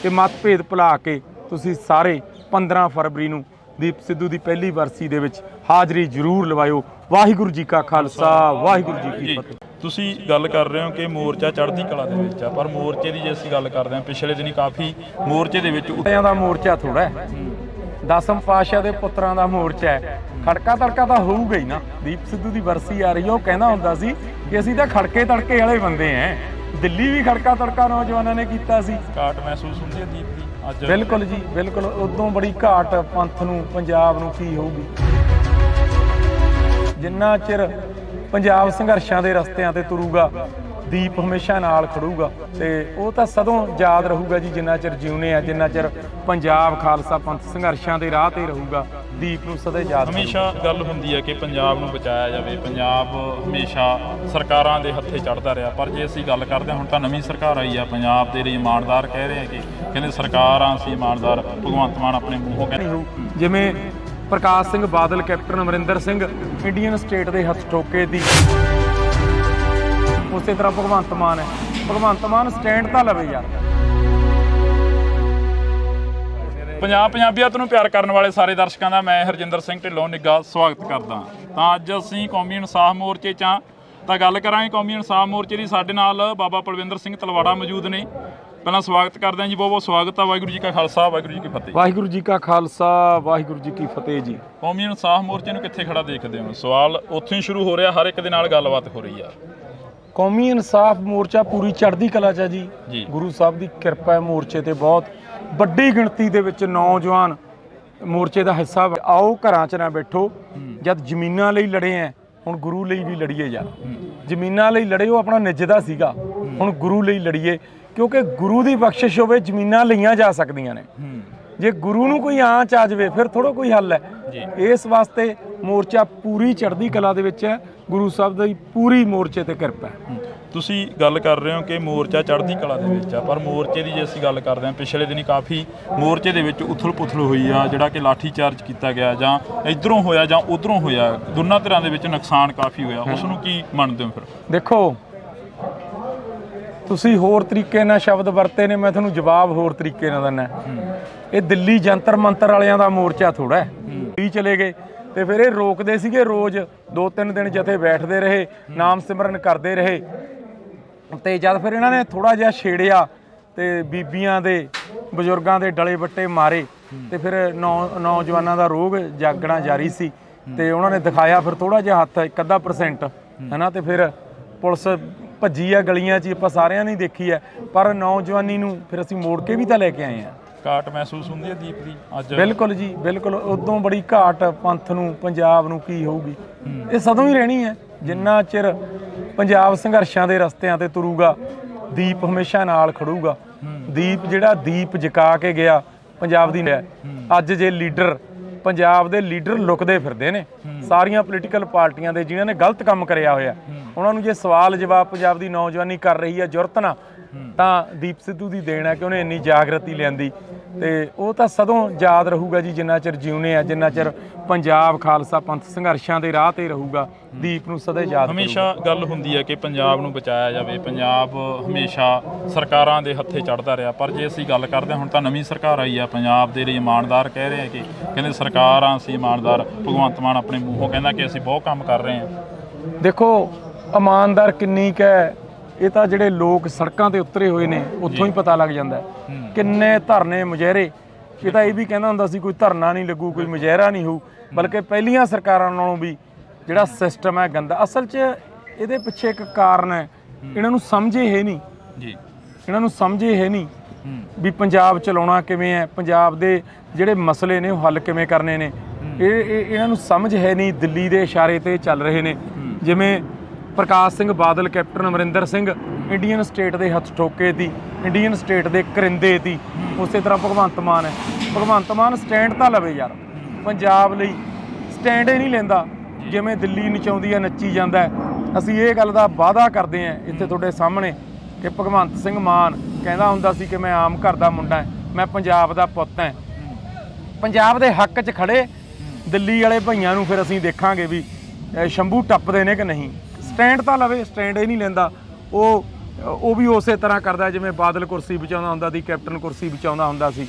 ਕਿ ਮਤਭੇਦ ਭੁਲਾ ਕੇ ਤੁਸੀਂ ਸਾਰੇ 15 ਫਰਵਰੀ ਨੂੰ ਦੀਪ ਸਿੱਧੂ ਦੀ ਪਹਿਲੀ ਵਰਸੀ ਦੇ ਵਿੱਚ ਹਾਜ਼ਰੀ ਜ਼ਰੂਰ ਲਵਾਇਓ। ਵਾਹਿਗੁਰੂ ਜੀ ਕਾ ਖਾਲਸਾ, ਵਾਹਿਗੁਰੂ ਜੀ ਕੀ ਫਤਿਹ। ਤੁਸੀਂ ਗੱਲ ਕਰ ਰਹੇ ਹੋ ਕਿ ਮੋਰਚਾ ਚੜ੍ਹਦੀ ਕਲਾ ਦੇ ਵਿੱਚ ਆ, ਪਰ ਮੋਰਚੇ ਦੀ ਜੇ ਅਸੀਂ ਗੱਲ ਕਰਦੇ ਹਾਂ, ਪਿਛਲੇ ਦਿਨੀ ਕਾਫੀ ਮੋਰਚੇ ਦੇ ਵਿੱਚ ਉੱਤਿਆਂ ਦਾ ਮੋਰਚਾ ਥੋੜਾ ਹੈ, 10ਮ ਪਾਤਸ਼ਾਹ ਦੇ ਪੁੱਤਰਾਂ ਦਾ ਮੋਰਚਾ ਹੈ। ਖੜਕਾ ਤੜਕਾ ਤਾਂ ਹੋਊਗਾ ਹੀ ਨਾ। ਦੀਪ ਸਿੱਧੂ ਦੀ ਵਰਸੀ ਆ ਰਹੀ ਹੈ, ਉਹ ਕਹਿੰਦਾ ਹੁੰਦਾ ਸੀ ਕਿ ਅਸੀਂ ਤਾਂ ਖੜਕੇ ਤੜਕੇ ਵਾਲੇ ਬੰਦੇ ਐ। ਦਿੱਲੀ ਵੀ ਖੜਕਾ ਤੜਕਾ ਨੌਜਵਾਨਾਂ ਨੇ ਕੀਤਾ ਸੀ। ਘਾਟ ਮਹਿਸੂਸ ਹੁੰਦੀ ਹੈ ਦੀਪ ਦੀ ਅੱਜ? ਬਿਲਕੁਲ ਜੀ, ਬਿਲਕੁਲ। ਉਦੋਂ ਬੜੀ ਘਾਟ ਪੰਥ ਨੂੰ, ਪੰਜਾਬ ਨੂੰ ਕੀ ਹੋਊਗੀ। ਜਿੰਨਾ ਚਿਰ ਪੰਜਾਬ ਸੰਘਰਸ਼ਾਂ ਦੇ ਰਸਤਿਆਂ ਤੇ ਤੁਰੂਗਾ, ਦੀਪ ਹਮੇਸ਼ਾ ਨਾਲ ਖੜੂਗਾ ਤੇ ਉਹ ਤਾਂ ਸਦੋਂ ਯਾਦ ਰਹੂਗਾ ਜੀ। ਜਿੰਨਾ ਚਿਰ ਜਿਉਨੇ ਆ, ਜਿੰਨਾ ਚਿਰ ਪੰਜਾਬ ਖਾਲਸਾ ਪੰਥ ਸੰਘਰਸ਼ਾਂ ਦੇ ਰਾਹ ਤੇ ਰਹੂਗਾ, ਦੀਪ ਨੂੰ ਸਦਾ ਯਾਦ। ਹਮੇਸ਼ਾ ਗੱਲ ਹੁੰਦੀ ਹੈ ਕਿ ਪੰਜਾਬ ਨੂੰ ਬਚਾਇਆ ਜਾਵੇ। ਪੰਜਾਬ ਹਮੇਸ਼ਾ ਸਰਕਾਰਾਂ ਦੇ ਹੱਥੇ ਚੜ੍ਹਦਾ ਰਿਹਾ, ਪਰ ਜੇ ਅਸੀਂ ਗੱਲ ਕਰਦੇ ਹਾਂ, ਹੁਣ ਤਾਂ ਨਵੀਂ ਸਰਕਾਰ ਆਈ ਆ, ਪੰਜਾਬ ਦੇ ਲਈ ਇਮਾਨਦਾਰ ਕਹਿ ਰਹੇ ਆ ਕਿ ਕਹਿੰਦੇ ਸਰਕਾਰਾਂ ਅਸੀਂ ਇਮਾਨਦਾਰ। ਭਗਵੰਤ ਮਾਨ ਆਪਣੇ ਮੂੰਹੋਂ ਕਹਿੰਦੇ, ਜਿਵੇਂ ਪ੍ਰਕਾਸ਼ Singh Badal, captain Amarinder Singh Indian state ਦੇ ਹੱਥ ਠੋਕੇ ਦੀ, ਉਸੇ ਤਰ੍ਹਾਂ ਭਗਵੰਤ ਮਾਨ ਹੈ। ਭਗਵੰਤ ਮਾਨ ਸਟੈਂਡ ਤਾਂ ਲਵੇ ਯਾਰ। ਪੰਜਾਬੀਅਤ ਨੂੰ ਪਿਆਰ ਕਰਨ ਵਾਲੇ ਸਾਰੇ ਦਰਸ਼ਕਾਂ ਦਾ ਮੈਂ ਹਰਜਿੰਦਰ ਸਿੰਘ ਢਿੱਲੋਂ ਨਿੱਘਾ ਸਵਾਗਤ ਕਰਦਾ। ਤਾਂ ਅੱਜ ਅਸੀਂ ਕੌਮੀ ਇਨਸਾਫ ਮੋਰਚੇ 'ਚ ਹਾਂ, ਤਾਂ ਗੱਲ ਕਰਾਂਗੇ ਕੌਮੀ ਇਨਸਾਫ ਮੋਰਚੇ ਦੀ। ਸਾਡੇ ਨਾਲ ਬਾਬਾ ਪਲਵਿੰਦਰ ਸਿੰਘ ਤਲਵਾੜਾ ਮੌਜੂਦ ਨੇ। ਪਹਿਲਾਂ ਸਵਾਗਤ ਕਰਦੇ ਹਾਂ ਜੀ, ਬਹੁਤ ਬਹੁਤ ਸਵਾਗਤ ਆ। ਵਾਹਿਗੁਰੂ ਜੀ ਕਾ ਖਾਲਸਾ, ਵਾਹਿਗੁਰੂ ਜੀ ਕੀ ਫਤਿਹ। ਵਾਹਿਗੁਰੂ ਜੀ ਕਾ ਖਾਲਸਾ, ਵਾਹਿਗੁਰੂ ਜੀ ਕੀ ਫਤਿਹ ਜੀ। ਕੌਮੀ ਇਨਸਾਫ ਮੋਰਚੇ ਨੂੰ ਕਿੱਥੇ ਖੜਾ ਦੇਖਦੇ ਹੋ? ਸਵਾਲ ਉੱਥੋਂ ਹੀ ਸ਼ੁਰੂ ਹੋ ਰਿਹਾ, ਹਰ ਇੱਕ ਦੇ ਨਾਲ ਗੱਲਬਾਤ ਹੋ ਰਹੀ ਆ। ਕੌਮੀ ਇਨਸਾਫ ਮੋਰਚਾ ਪੂਰੀ ਚੜ੍ਹਦੀ ਕਲਾ 'ਚ ਹੈ ਜੀ। ਗੁਰੂ ਸਾਹਿਬ ਦੀ ਕਿਰਪਾ ਹੈ। ਮੋਰਚੇ ਤੇ ਬਹੁਤ ਵੱਡੀ ਗਿਣਤੀ ਦੇ ਵਿੱਚ ਨੌਜਵਾਨ ਮੋਰਚੇ ਦਾ ਹਿੱਸਾ। ਆਓ ਘਰਾਂ 'ਚ ਨਾ ਬੈਠੋ। ਜਦ ਜ਼ਮੀਨਾਂ ਲਈ ਲੜੇ ਆ, ਹੁਣ ਗੁਰੂ ਲਈ ਵੀ ਲੜੀਏ ਯਾਰ। ਜ਼ਮੀਨਾਂ ਲਈ ਲੜੇ, ਉਹ ਆਪਣਾ ਨਿੱਜਦਾ ਸੀਗਾ, ਹੁਣ ਗੁਰੂ ਲਈ ਲੜੀਏ। ਕਿਉਂਕਿ ਗੁਰੂ ਦੀ ਬਖਸ਼ਿਸ਼ ਹੋਵੇ, ਜ਼ਮੀਨਾਂ ਲਈਆਂ ਜਾ ਸਕਦੀਆਂ ਨੇ। ਜੇ ਗੁਰੂ ਨੂੰ ਕੋਈ ਆਂਚ ਆ ਜਾਵੇ, ਫਿਰ ਥੋੜਾ ਕੋਈ ਹੱਲ ਹੈ। ਇਸ ਵਾਸਤੇ ਮੋਰਚਾ ਪੂਰੀ ਚੜ੍ਹਦੀ ਕਲਾ ਦੇ ਵਿੱਚ ਹੈ। ਗੁਰੂ ਸਾਹਿਬ ਦੀ ਪੂਰੀ ਮੋਰਚੇ ਤੇ ਕਿਰਪਾ ਹੈ। ਤੁਸੀਂ ਗੱਲ ਕਰ ਰਹੇ ਹੋ ਕਿ ਮੋਰਚਾ ਚੜ੍ਹਦੀ ਕਲਾ ਦੇ ਵਿੱਚ ਆ, ਪਰ ਮੋਰਚੇ ਦੀ ਜੇ ਅਸੀਂ ਗੱਲ ਕਰਦੇ ਹਾਂ, ਪਿਛਲੇ ਦਿਨੀ ਕਾਫੀ ਮੋਰਚੇ ਦੇ ਵਿੱਚ ਉਥਲ ਪੁਥਲ ਹੋਈ ਆ, ਜਿਹੜਾ ਕਿ ਲਾਠੀ ਚਾਰਜ ਕੀਤਾ ਗਿਆ, ਜਾਂ ਇਧਰੋਂ ਹੋਇਆ ਜਾਂ ਉਧਰੋਂ ਹੋਇਆ। ਦੋਨਾਂ ਧਿਰਾਂ ਦੇ ਵਿੱਚ ਨੁਕਸਾਨ ਕਾਫੀ ਹੋਇਆ। ਉਸ ਨੂੰ ਕੀ ਮੰਨਦੇ ਹੋ? ਫਿਰ ਦੇਖੋ, ਤੁਸੀਂ ਹੋਰ ਤਰੀਕੇ ਨਾਲ ਸ਼ਬਦ ਵਰਤੇ ਨੇ, ਮੈਂ ਤੁਹਾਨੂੰ ਜਵਾਬ ਹੋਰ ਤਰੀਕੇ ਨਾਲ ਦਿੰਦਾ। ਇਹ ਦਿੱਲੀ ਜੰਤਰ ਮੰਤਰ ਵਾਲਿਆਂ ਦਾ ਮੋਰਚਾ ਥੋੜਾ ਹੈ। ਵੀ ਚਲੇ ਗਏ ਤੇ ਫਿਰ ਇਹ ਰੋਕਦੇ ਸੀਗੇ, ਰੋਜ਼ 2-3 ਦਿਨ ਜਥੇ ਬੈਠਦੇ ਰਹੇ, ਨਾਮ ਸਿਮਰਨ ਕਰਦੇ ਰਹੇ। ਤੇ ਜਦ ਫਿਰ ਇਹਨਾਂ ਨੇ ਥੋੜਾ ਜਿਹਾ ਛੇੜਿਆ ਤੇ ਬੀਬੀਆਂ ਦੇ, ਬਜ਼ੁਰਗਾਂ ਦੇ ਡਲੇ ਵੱਟੇ ਮਾਰੇ, ਤੇ ਫਿਰ ਨੌਜਵਾਨਾਂ ਦਾ ਰੋਗ ਜਾਗਣਾ ਜਾਰੀ ਸੀ। ਤੇ ਉਹਨਾਂ ਨੇ ਦਿਖਾਇਆ ਫਿਰ ਥੋੜਾ ਜਿਹਾ ਹੱਥ, 1-ਅੱਧਾ% ਹੈ ਨਾ। ਤੇ ਫਿਰ ਪੁਲਿਸ ਭੱਜੀ ਆ ਗਲੀਆਂ 'ਚ, ਆਪਾਂ ਸਾਰਿਆਂ ਨੇ ਦੇਖੀ ਹੈ। ਪਰ ਨੌਜਵਾਨੀ ਨੂੰ ਫਿਰ ਅਸੀਂ ਮੋੜ ਕੇ ਵੀ ਤਾਂ ਲੈ ਕੇ ਆਏ ਹਾਂ। ਘਾਟ ਮਹਿਸੂਸ ਹੁੰਦੀ ਹੈ ਦੀਪ ਦੀ ਅੱਜ? ਬਿਲਕੁਲ ਜੀ, ਬਿਲਕੁਲ। ਉਦੋਂ ਬੜੀ ਘਾਟ ਪੰਥ ਨੂੰ, ਪੰਜਾਬ ਨੂੰ ਕੀ ਹੋਊਗੀ। ਇਹ ਸਦੋਂ ਹੀ ਰਹਿਣੀ ਹੈ। ਜਿੰਨਾ ਚਿਰ ਪੰਜਾਬ ਸੰਘਰਸ਼ਾਂ ਦੇ ਰਸਤਿਆਂ ਤੇ ਤੁਰੂਗਾ, ਦੀਪ ਹਮੇਸ਼ਾ ਨਾਲ ਖੜੂਗਾ। ਦੀਪ ਜਿਹੜਾ ਦੀਪ ਜਗਾ ਕੇ ਗਿਆ ਪੰਜਾਬ ਦੀ। ਅੱਜ ਜੇ ਲੀਡਰ, ਪੰਜਾਬ ਦੇ ਲੀਡਰ ਲੁਕਦੇ ਫਿਰਦੇ ਨੇ, ਸਾਰੀਆਂ ਪੋਲੀਟੀਕਲ ਪਾਰਟੀਆਂ ਦੇ, ਜਿਨ੍ਹਾਂ ਨੇ ਗਲਤ ਕੰਮ ਕਰਿਆ ਹੋਇਆ, ਉਹਨਾਂ ਨੂੰ ਜੇ ਸਵਾਲ ਜਵਾਬ ਪੰਜਾਬ ਦੀ ਨੌਜਵਾਨੀ ਕਰ ਰਹੀ ਹੈ ਜੁਰਤ ਨਾਲ, ਤਾਂ ਦੀਪ ਸਿੱਧੂ ਦੀ ਦੇਣ ਹੈ ਕਿ ਉਹਨੇ ਇੰਨੀ ਜਾਗਰਤੀ ਲਿਆਂਦੀ। ਤੇ ਉਹ ਤਾਂ ਸਦੋਂ ਯਾਦ ਰਹੂਗਾ ਜੀ। ਜਿੰਨਾ ਚਿਰ ਜਿਉਨੇ ਆ, ਜਿੰਨਾ ਚਿਰ ਪੰਜਾਬ ਖਾਲਸਾ ਪੰਥ ਸੰਘਰਸ਼ਾਂ ਦੇ ਰਾਹ ਤੇ ਰਹੂਗਾ, ਦੀਪ ਨੂੰ ਸਦਾ ਯਾਦ। ਹਮੇਸ਼ਾ ਗੱਲ ਹੁੰਦੀ ਹੈ ਕਿ ਪੰਜਾਬ ਨੂੰ ਬਚਾਇਆ ਜਾਵੇ। ਪੰਜਾਬ ਹਮੇਸ਼ਾ ਸਰਕਾਰਾਂ ਦੇ ਹੱਥੇ ਚੜ੍ਹਦਾ ਰਿਹਾ, ਪਰ ਜੇ ਅਸੀਂ ਗੱਲ ਕਰਦੇ ਹਾਂ, ਹੁਣ ਤਾਂ ਨਵੀਂ ਸਰਕਾਰ ਆਈ ਆ, ਪੰਜਾਬ ਦੇ ਲਈ ਇਮਾਨਦਾਰ ਕਹਿ ਰਹੇ ਆ ਕਿ ਕਹਿੰਦੇ ਸਰਕਾਰਾਂ ਅਸੀਂ ਇਮਾਨਦਾਰ। ਭਗਵੰਤ ਮਾਨ ਆਪਣੇ ਮੂੰਹੋਂ ਕਹਿੰਦਾ ਕਿ ਅਸੀਂ ਬਹੁਤ ਕੰਮ ਕਰ ਰਹੇ ਹਾਂ। ਦੇਖੋ, ਇਮਾਨਦਾਰ ਕਿੰਨੀ ਕੁ ਹੈ, ਇਹ ਤਾਂ ਜਿਹੜੇ ਲੋਕ ਸੜਕਾਂ ਤੇ ਉਤਰੇ ਹੋਏ ਨੇ ਉੱਥੋਂ ਹੀ ਪਤਾ ਲੱਗ ਜਾਂਦਾ। ਕਿੰਨੇ ਧਰਨੇ ਮੁਜ਼ਾਹਰੇ। ਇਹ ਤਾਂ ਇਹ ਵੀ ਕਹਿੰਦਾ ਹੁੰਦਾ ਸੀ ਕੋਈ ਧਰਨਾ ਨਹੀਂ ਲੱਗੂ, ਕੋਈ ਮੁਜ਼ਾਹਰਾ ਨਹੀਂ ਹੋਊ, ਬਲਕਿ ਪਹਿਲੀਆਂ ਸਰਕਾਰਾਂ ਨਾਲੋਂ ਵੀ ਜਿਹੜਾ ਸਿਸਟਮ ਹੈ ਗੰਦਾ। ਅਸਲ 'ਚ ਇਹਦੇ ਪਿੱਛੇ ਇੱਕ ਕਾਰਨ ਹੈ, ਇਹਨਾਂ ਨੂੰ ਸਮਝੇ ਹੈ ਨਹੀਂ ਜੀ। ਇਹਨਾਂ ਨੂੰ ਸਮਝੇ ਹੈ ਨਹੀਂ ਵੀ ਪੰਜਾਬ ਚਲਾਉਣਾ ਕਿਵੇਂ ਹੈ, ਪੰਜਾਬ ਦੇ ਜਿਹੜੇ ਮਸਲੇ ਨੇ ਉਹ ਹੱਲ ਕਿਵੇਂ ਕਰਨੇ ਨੇ। ਇਹਨਾਂ ਨੂੰ ਸਮਝ ਹੈ ਨਹੀਂ, ਦਿੱਲੀ ਦੇ ਇਸ਼ਾਰੇ ਤੇ ਚੱਲ ਰਹੇ ਨੇ। ਜਿਵੇਂ ਪ੍ਰਕਾਸ਼ Singh Badal, captain Amarinder Singh Indian state ਦੇ ਹੱਥ ਠੋਕੇ ਤੀ, ਇੰਡੀਅਨ ਸਟੇਟ ਦੇ ਕਰਿੰਦੇ ਤੀ। ਉਸੇ ਤਰ੍ਹਾਂ ਭਗਵੰਤ ਮਾਨ ਹੈ, ਭਗਵੰਤ ਮਾਨ ਸਟੈਂਡ ਤਾਂ ਲਵੇ ਯਾਰ, ਪੰਜਾਬ ਲਈ ਸਟੈਂਡ ਹੀ ਨਹੀਂ ਲੈਂਦਾ। ਜਿਵੇਂ ਦਿੱਲੀ ਨਚਾਉਂਦੀ ਹੈ ਨੱਚੀ ਜਾਂਦਾ ਹੈ। ਅਸੀਂ ਇਹ ਗੱਲ ਦਾ ਵਾਅਦਾ ਕਰਦੇ ਹਾਂ ਇੱਥੇ ਤੁਹਾਡੇ ਸਾਹਮਣੇ ਕਿ ਭਗਵੰਤ ਸਿੰਘ ਮਾਨ ਕਹਿੰਦਾ ਹੁੰਦਾ ਸੀ ਕਿ ਮੈਂ ਆਮ ਘਰ ਦਾ ਮੁੰਡਾ, ਮੈਂ ਪੰਜਾਬ ਦਾ ਪੁੱਤ ਹਾਂ। ਪੰਜਾਬ ਦੇ ਹੱਕ 'ਚ ਖੜੇ ਦਿੱਲੀ ਵਾਲੇ ਭਈਆਂ ਨੂੰ ਫਿਰ ਅਸੀਂ ਦੇਖਾਂਗੇ ਵੀ ਸ਼ੰਭੂ ਟੱਪਦੇ ਨੇ ਕਿ ਨਹੀਂ। ਸਟੈਂਡ ਤਾਂ ਲਵੇ, ਸਟੈਂਡ ਹੀ ਨਹੀਂ ਲੈਂਦਾ। ਉਹ ਵੀ ਉਸੇ ਤਰ੍ਹਾਂ ਕਰਦਾ ਜਿਵੇਂ ਬਾਦਲ ਕੁਰਸੀ ਬਚਾਉਂਦਾ ਹੁੰਦਾ ਸੀ, ਕੈਪਟਨ ਕੁਰਸੀ ਬਚਾਉਂਦਾ ਹੁੰਦਾ ਸੀ।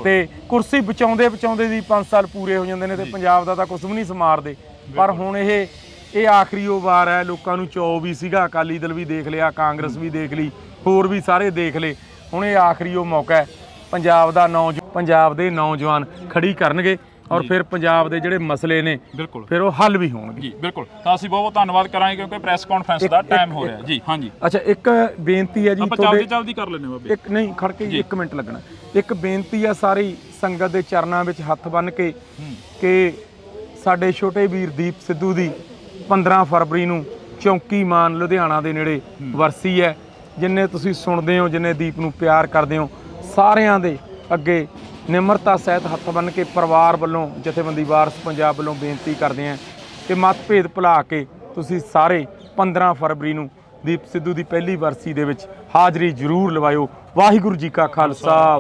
ਤੇ ਕੁਰਸੀ ਬਚਾਉਂਦੇ ਦੀ 5 ਸਾਲ ਪੂਰੇ ਹੋ ਜਾਂਦੇ ਨੇ ਤੇ ਪੰਜਾਬ ਦਾ ਤਾਂ ਕੁਝ ਵੀ ਨਹੀਂ ਸਮਾਰਦੇ। ਪਰ ਹੁਣ ਇਹ ਆਖਰੀ ਉਹ ਵਾਰ ਹੈ। ਲੋਕਾਂ ਨੂੰ ਚੌ ਵੀ ਸੀਗਾ, ਅਕਾਲੀ ਦਲ ਵੀ ਦੇਖ ਲਿਆ, ਕਾਂਗਰਸ ਵੀ ਦੇਖ ਲਈ, ਹੋਰ ਵੀ ਸਾਰੇ ਦੇਖ ਲਏ। ਹੁਣ ਇਹ ਆਖਰੀ ਉਹ ਮੌਕਾ ਹੈ। ਪੰਜਾਬ ਦੇ ਨੌਜਵਾਨ ਖੜੀ ਕਰਨਗੇ ਔਰ ਫਿਰ ਪੰਜਾਬ ਦੇ ਜਿਹੜੇ ਮਸਲੇ ਨੇ ਬਿਲਕੁਲ ਫਿਰ ਉਹ ਹੱਲ ਵੀ ਹੋਣਗੇ। ਜੀ ਬਿਲਕੁਲ। ਤਾਂ ਅਸੀਂ ਬਹੁਤ ਧੰਨਵਾਦ ਕਰਾਂਗੇ ਕਿਉਂਕਿ ਪ੍ਰੈਸ ਕਾਨਫਰੰਸ ਦਾ ਟਾਈਮ ਹੋ ਰਿਹਾ ਜੀ। ਹਾਂਜੀ, ਅੱਛਾ, ਇੱਕ ਬੇਨਤੀ ਹੈ ਜੀ, ਆਪਾਂ ਜਲਦੀ ਕਰ ਲੈਣੇ ਬਾਬੇ। ਇੱਕ ਨਹੀਂ, ਖੜ ਕੇ 1 ਮਿੰਟ ਲੱਗਣਾ। ਇੱਕ ਬੇਨਤੀ ਹੈ ਸਾਰੀ ਸੰਗਤ ਦੇ ਚਰਨਾਂ ਵਿੱਚ ਹੱਥ ਬੰਨ੍ਹ ਕੇ ਕਿ ਸਾਡੇ ਛੋਟੇ ਵੀਰ ਦੀਪ ਸਿੱਧੂ ਦੀ 15 ਫਰਵਰੀ ਨੂੰ ਚੌਂਕੀ ਮਾਨ ਲੁਧਿਆਣਾ ਦੇ ਨੇੜੇ ਵਰਸੀ ਹੈ। ਜਿੰਨੇ ਤੁਸੀਂ ਸੁਣਦੇ ਹੋ, ਜਿੰਨੇ ਦੀਪ ਨੂੰ ਪਿਆਰ ਕਰਦੇ ਹੋ, ਸਾਰਿਆਂ ਦੇ ਅੱਗੇ ਨਿਮਰਤਾ ਸਹਿਤ ਹੱਥ ਬੰਨ੍ਹ ਕੇ ਪਰਿਵਾਰ ਵੱਲੋਂ, ਜਥੇਬੰਦੀ ਵਾਰਸ ਪੰਜਾਬ ਵੱਲੋਂ ਬੇਨਤੀ ਕਰਦੇ ਹਾਂ ਕਿ ਮਤਭੇਦ ਭੁਲਾ ਕੇ ਤੁਸੀਂ ਸਾਰੇ 15 ਫਰਵਰੀ ਨੂੰ ਦੀਪ ਸਿੱਧੂ ਦੀ ਪਹਿਲੀ ਵਰਸੀ ਦੇ ਵਿੱਚ ਹਾਜ਼ਰੀ ਜ਼ਰੂਰ ਲਵਾਇਓ। ਵਾਹਿਗੁਰੂ ਜੀ ਕਾ ਖਾਲਸਾ।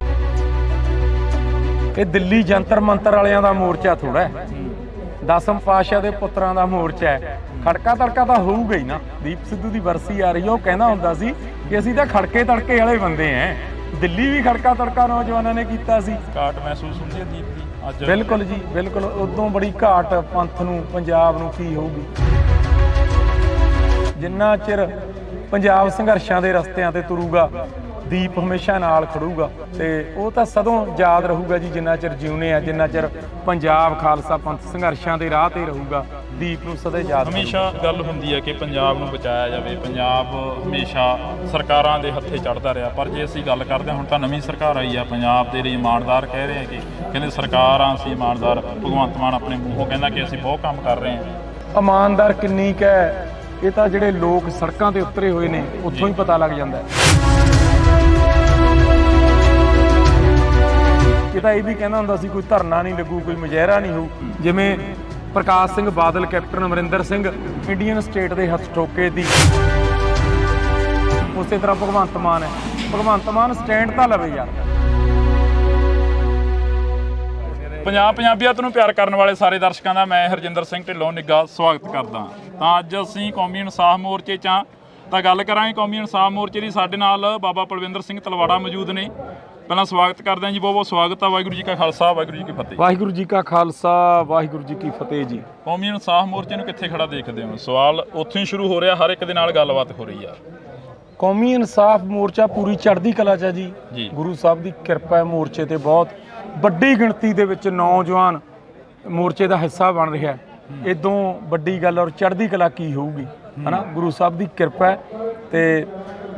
ਇਹ ਦਿੱਲੀ ਜੰਤਰ ਮੰਤਰ ਵਾਲਿਆਂ ਦਾ ਮੋਰਚਾ ਥੋੜਾ ਹੈ, 10ਮ ਪਾਤਸ਼ਾਹ ਦੇ ਪੁੱਤਰਾਂ ਦਾ ਮੋਰਚਾ ਹੈ। ਖੜਕਾ ਤੜਕਾ ਤਾਂ ਹੋਊਗਾ ਹੀ ਨਾ। ਦੀਪ ਸਿੱਧੂ ਦੀ ਵਰਸੀ ਆ ਰਹੀ ਹੈ, ਉਹ ਕਹਿੰਦਾ ਹੁੰਦਾ ਸੀ ਕਿ ਅਸੀਂ ਤਾਂ ਖੜਕੇ ਤੜਕੇ ਵਾਲੇ ਬੰਦੇ ਹਾਂ। ਦਿੱਲੀ ਵੀ ਖੜਕਾ ਤੜਕਾ ਨੌਜਵਾਨਾਂ ਨੇ ਕੀਤਾ ਸੀ। ਘਾਟ ਮਹਿਸੂਸ ਹੁੰਦੀ ਹੈ ਦੀਪ ਦੀ ਅੱਜ? ਬਿਲਕੁਲ ਜੀ, ਬਿਲਕੁਲ। ਉਦੋਂ ਬੜੀ ਘਾਟ ਪੰਥ ਨੂੰ, ਪੰਜਾਬ ਨੂੰ ਕੀ ਹੋਊਗੀ। ਜਿੰਨਾ ਚਿਰ ਪੰਜਾਬ ਸੰਘਰਸ਼ਾਂ ਦੇ ਰਸਤਿਆਂ ਤੇ ਤੁਰੂਗਾ, ਦੀਪ ਹਮੇਸ਼ਾ ਨਾਲ ਖੜੂਗਾ ਤੇ ਉਹ ਤਾਂ ਸਦੋਂ ਯਾਦ ਰਹੂਗਾ ਜੀ। ਜਿੰਨਾ ਚਿਰ ਜਿਉਨੇ ਆ, ਜਿੰਨਾ ਚਿਰ ਪੰਜਾਬ ਖਾਲਸਾ ਪੰਥ ਸੰਘਰਸ਼ਾਂ ਦੇ ਰਾਹ ਤੇ ਰਹੂਗਾ, ਦੀਪ ਨੂੰ ਸਦਾ ਯਾਦ। ਹਮੇਸ਼ਾ ਗੱਲ ਹੁੰਦੀ ਹੈ ਕਿ ਪੰਜਾਬ ਨੂੰ ਬਚਾਇਆ ਜਾਵੇ। ਪੰਜਾਬ ਹਮੇਸ਼ਾ ਸਰਕਾਰਾਂ ਦੇ ਹੱਥੇ ਚੜ੍ਹਦਾ ਰਿਹਾ, ਪਰ ਜੇ ਅਸੀਂ ਗੱਲ ਕਰਦੇ ਹਾਂ ਹੁਣ ਤਾਂ ਨਵੀਂ ਸਰਕਾਰ ਆਈ ਆ, ਪੰਜਾਬ ਦੇ ਲਈ ਇਮਾਨਦਾਰ ਕਹਿ ਰਹੇ ਆ ਕਿ ਕਹਿੰਦੇ ਸਰਕਾਰਾਂ ਅਸੀਂ ਇਮਾਨਦਾਰ। ਭਗਵੰਤ ਮਾਨ ਆਪਣੇ ਮੂੰਹੋਂ ਕਹਿੰਦਾ ਕਿ ਅਸੀਂ ਬਹੁਤ ਕੰਮ ਕਰ ਰਹੇ ਹਾਂ। ਇਮਾਨਦਾਰ ਕਿੰਨੀ ਕੁ ਹੈ ਇਹ ਤਾਂ ਜਿਹੜੇ ਲੋਕ ਸੜਕਾਂ ਤੇ ਉਤਰੇ ਹੋਏ ਨੇ ਉੱਥੋਂ ਹੀ ਪਤਾ ਲੱਗ ਜਾਂਦਾ ਹੈ। ਇਹ ਤਾਂ ਇਹ ਵੀ ਕਹਿੰਦਾ ਹੁੰਦਾ ਸੀ ਕੋਈ ਧਰਨਾ ਨਹੀਂ ਲੱਗੂ, ਕੋਈ ਮੁਜ਼ਾਹਰਾ ਨਹੀਂ ਹੋਊ। ਜਿਵੇਂ ਪ੍ਰਕਾਸ਼ Singh Badal, captain Amarinder Singh Indian state ਦੇ ਹੱਥ ਠੋਕੇ ਤੀ, ਉਸੇ ਤਰ੍ਹਾਂ ਭਗਵੰਤ ਮਾਨ ਹੈ। ਭਗਵੰਤ ਮਾਨ ਸਟੈਂਡ ਤਾਂ ਲਵੇ ਯਾਰ। ਪੰਜਾਬੀਅਤ ਨੂੰ ਪਿਆਰ ਕਰਨ ਵਾਲੇ ਸਾਰੇ ਦਰਸ਼ਕਾਂ ਦਾ ਮੈਂ ਹਰਜਿੰਦਰ ਸਿੰਘ ਢਿੱਲੋਂ ਨਿੱਘਾ ਸਵਾਗਤ ਕਰਦਾ। ਤਾਂ ਅੱਜ ਅਸੀਂ ਕੌਮੀ ਇਨਸਾਫ ਮੋਰਚੇ 'ਚ ਤਾਂ ਗੱਲ ਕਰਾਂਗੇ ਕੌਮੀ ਇਨਸਾਫ ਮੋਰਚੇ ਦੀ। ਸਾਡੇ ਨਾਲ ਬਾਬਾ ਪਲਵਿੰਦਰ ਸਿੰਘ ਤਲਵਾੜਾ ਮੌਜੂਦ ਨੇ। ਪਹਿਲਾਂ ਸਵਾਗਤ ਕਰਦੇ ਹਾਂ ਜੀ, ਬਹੁਤ ਬਹੁਤ ਸਵਾਗਤ ਆ। ਵਾਹਿਗੁਰੂ ਜੀ ਕਾ ਖਾਲਸਾ, ਵਾਹਿਗੁਰੂ ਜੀ ਕੀ ਫਤਿਹ। ਵਾਹਿਗੁਰੂ ਜੀ ਕਾ ਖਾਲਸਾ, ਵਾਹਿਗੁਰੂ ਜੀ ਕੀ ਫਤਿਹ ਜੀ। ਕੌਮੀ ਇਨਸਾਫ ਮੋਰਚੇ ਨੂੰ ਕਿੱਥੇ ਖੜਾ ਦੇਖਦੇ ਹੋ? ਸਵਾਲ ਉੱਥੋਂ ਹੀ ਸ਼ੁਰੂ ਹੋ ਰਿਹਾ, ਹਰ ਇੱਕ ਦੇ ਨਾਲ ਗੱਲਬਾਤ ਹੋ ਰਹੀ ਆ। ਕੌਮੀ ਇਨਸਾਫ ਮੋਰਚਾ ਪੂਰੀ ਚੜ੍ਹਦੀ ਕਲਾ 'ਚ ਹੈ ਜੀ। ਗੁਰੂ ਸਾਹਿਬ ਦੀ ਕਿਰਪਾ ਹੈ, ਮੋਰਚੇ ਤੇ ਬਹੁਤ ਵੱਡੀ ਗਿਣਤੀ ਦੇ ਵਿੱਚ ਨੌਜਵਾਨ ਮੋਰਚੇ ਦਾ ਹਿੱਸਾ ਬਣ ਰਿਹਾ। ਇਦੋਂ ਵੱਡੀ ਗੱਲ ਔਰ ਚੜ੍ਹਦੀ ਕਲਾ ਕੀ ਹੋਊਗੀ, ਹਨਾ। ਗੁਰੂ ਸਾਹਿਬ ਦੀ ਕਿਰਪਾ ਹੈ ਤੇ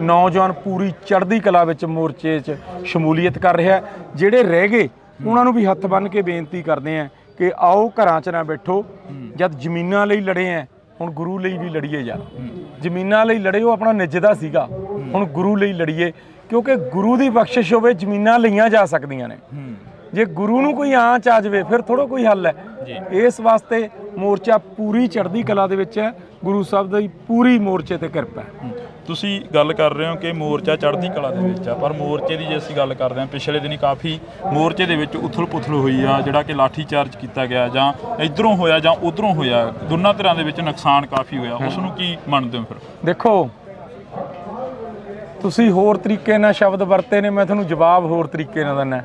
ਨੌਜਵਾਨ ਪੂਰੀ ਚੜ੍ਹਦੀ ਕਲਾ ਵਿੱਚ ਮੋਰਚੇ 'ਚ ਸ਼ਮੂਲੀਅਤ ਕਰ ਰਿਹਾ। ਜਿਹੜੇ ਰਹਿ ਗਏ ਉਹਨਾਂ ਨੂੰ ਵੀ ਹੱਥ ਬੰਨ੍ਹ ਕੇ ਬੇਨਤੀ ਕਰਦੇ ਆ ਕਿ ਆਓ ਘਰਾਂ 'ਚ ਨਾ ਬੈਠੋ। ਜਦ ਜ਼ਮੀਨਾਂ ਲਈ ਲੜੇ ਆ, ਹੁਣ ਗੁਰੂ ਲਈ ਵੀ ਲੜੀਏ ਯਾਰ। ਜ਼ਮੀਨਾਂ ਲਈ ਲੜੇ, ਉਹ ਆਪਣਾ ਨਿੱਜਦਾ ਸੀਗਾ, ਹੁਣ ਗੁਰੂ ਲਈ ਲੜੀਏ। ਕਿਉਂਕਿ ਗੁਰੂ ਦੀ ਬਖਸ਼ਿਸ਼ ਹੋਵੇ, ਜ਼ਮੀਨਾਂ ਲਈਆਂ ਜਾ ਸਕਦੀਆਂ ਨੇ। ਜੇ ਗੁਰੂ ਨੂੰ ਕੋਈ ਆਂਚ ਆ ਜਾਵੇ ਫਿਰ ਥੋੜਾ ਕੋਈ ਹੱਲ ਹੈ। ਇਸ ਵਾਸਤੇ ਮੋਰਚਾ ਪੂਰੀ ਚੜ੍ਹਦੀ ਕਲਾ ਦੇ ਵਿੱਚ ਹੈ। ਗੁਰੂ ਸਾਹਿਬ ਦੀ ਪੂਰੀ ਮੋਰਚੇ ਤੇ ਕਿਰਪਾ ਹੈ। ਤੁਸੀਂ ਗੱਲ ਕਰ ਰਹੇ ਹੋ ਕਿ ਮੋਰਚਾ ਚੜ੍ਹਦੀ ਕਲਾ ਦੇ ਵਿੱਚ ਆ, ਪਰ ਮੋਰਚੇ ਦੀ ਜੇ ਅਸੀਂ ਗੱਲ ਕਰਦੇ ਹਾਂ, ਪਿਛਲੇ ਦਿਨੀ ਕਾਫੀ ਮੋਰਚੇ ਦੇ ਵਿੱਚ ਉਥਲ ਪੁਥਲ ਹੋਈ ਆ, ਜਿਹੜਾ ਕਿ ਲਾਠੀ ਚਾਰਜ ਕੀਤਾ ਗਿਆ, ਜਾਂ ਇੱਧਰੋਂ ਹੋਇਆ ਜਾਂ ਉੱਧਰੋਂ ਹੋਇਆ। ਦੋਨਾਂ ਧਿਰਾਂ ਦੇ ਵਿੱਚ ਨੁਕਸਾਨ ਕਾਫੀ ਹੋਇਆ। ਉਸ ਨੂੰ ਕੀ ਮੰਨਦੇ ਹੋ ਫਿਰ? ਦੇਖੋ, ਤੁਸੀਂ ਹੋਰ ਤਰੀਕੇ ਨਾਲ ਸ਼ਬਦ ਵਰਤੇ ਨੇ, ਮੈਂ ਤੁਹਾਨੂੰ ਜਵਾਬ ਹੋਰ ਤਰੀਕੇ ਨਾਲ ਦਿੰਦਾ।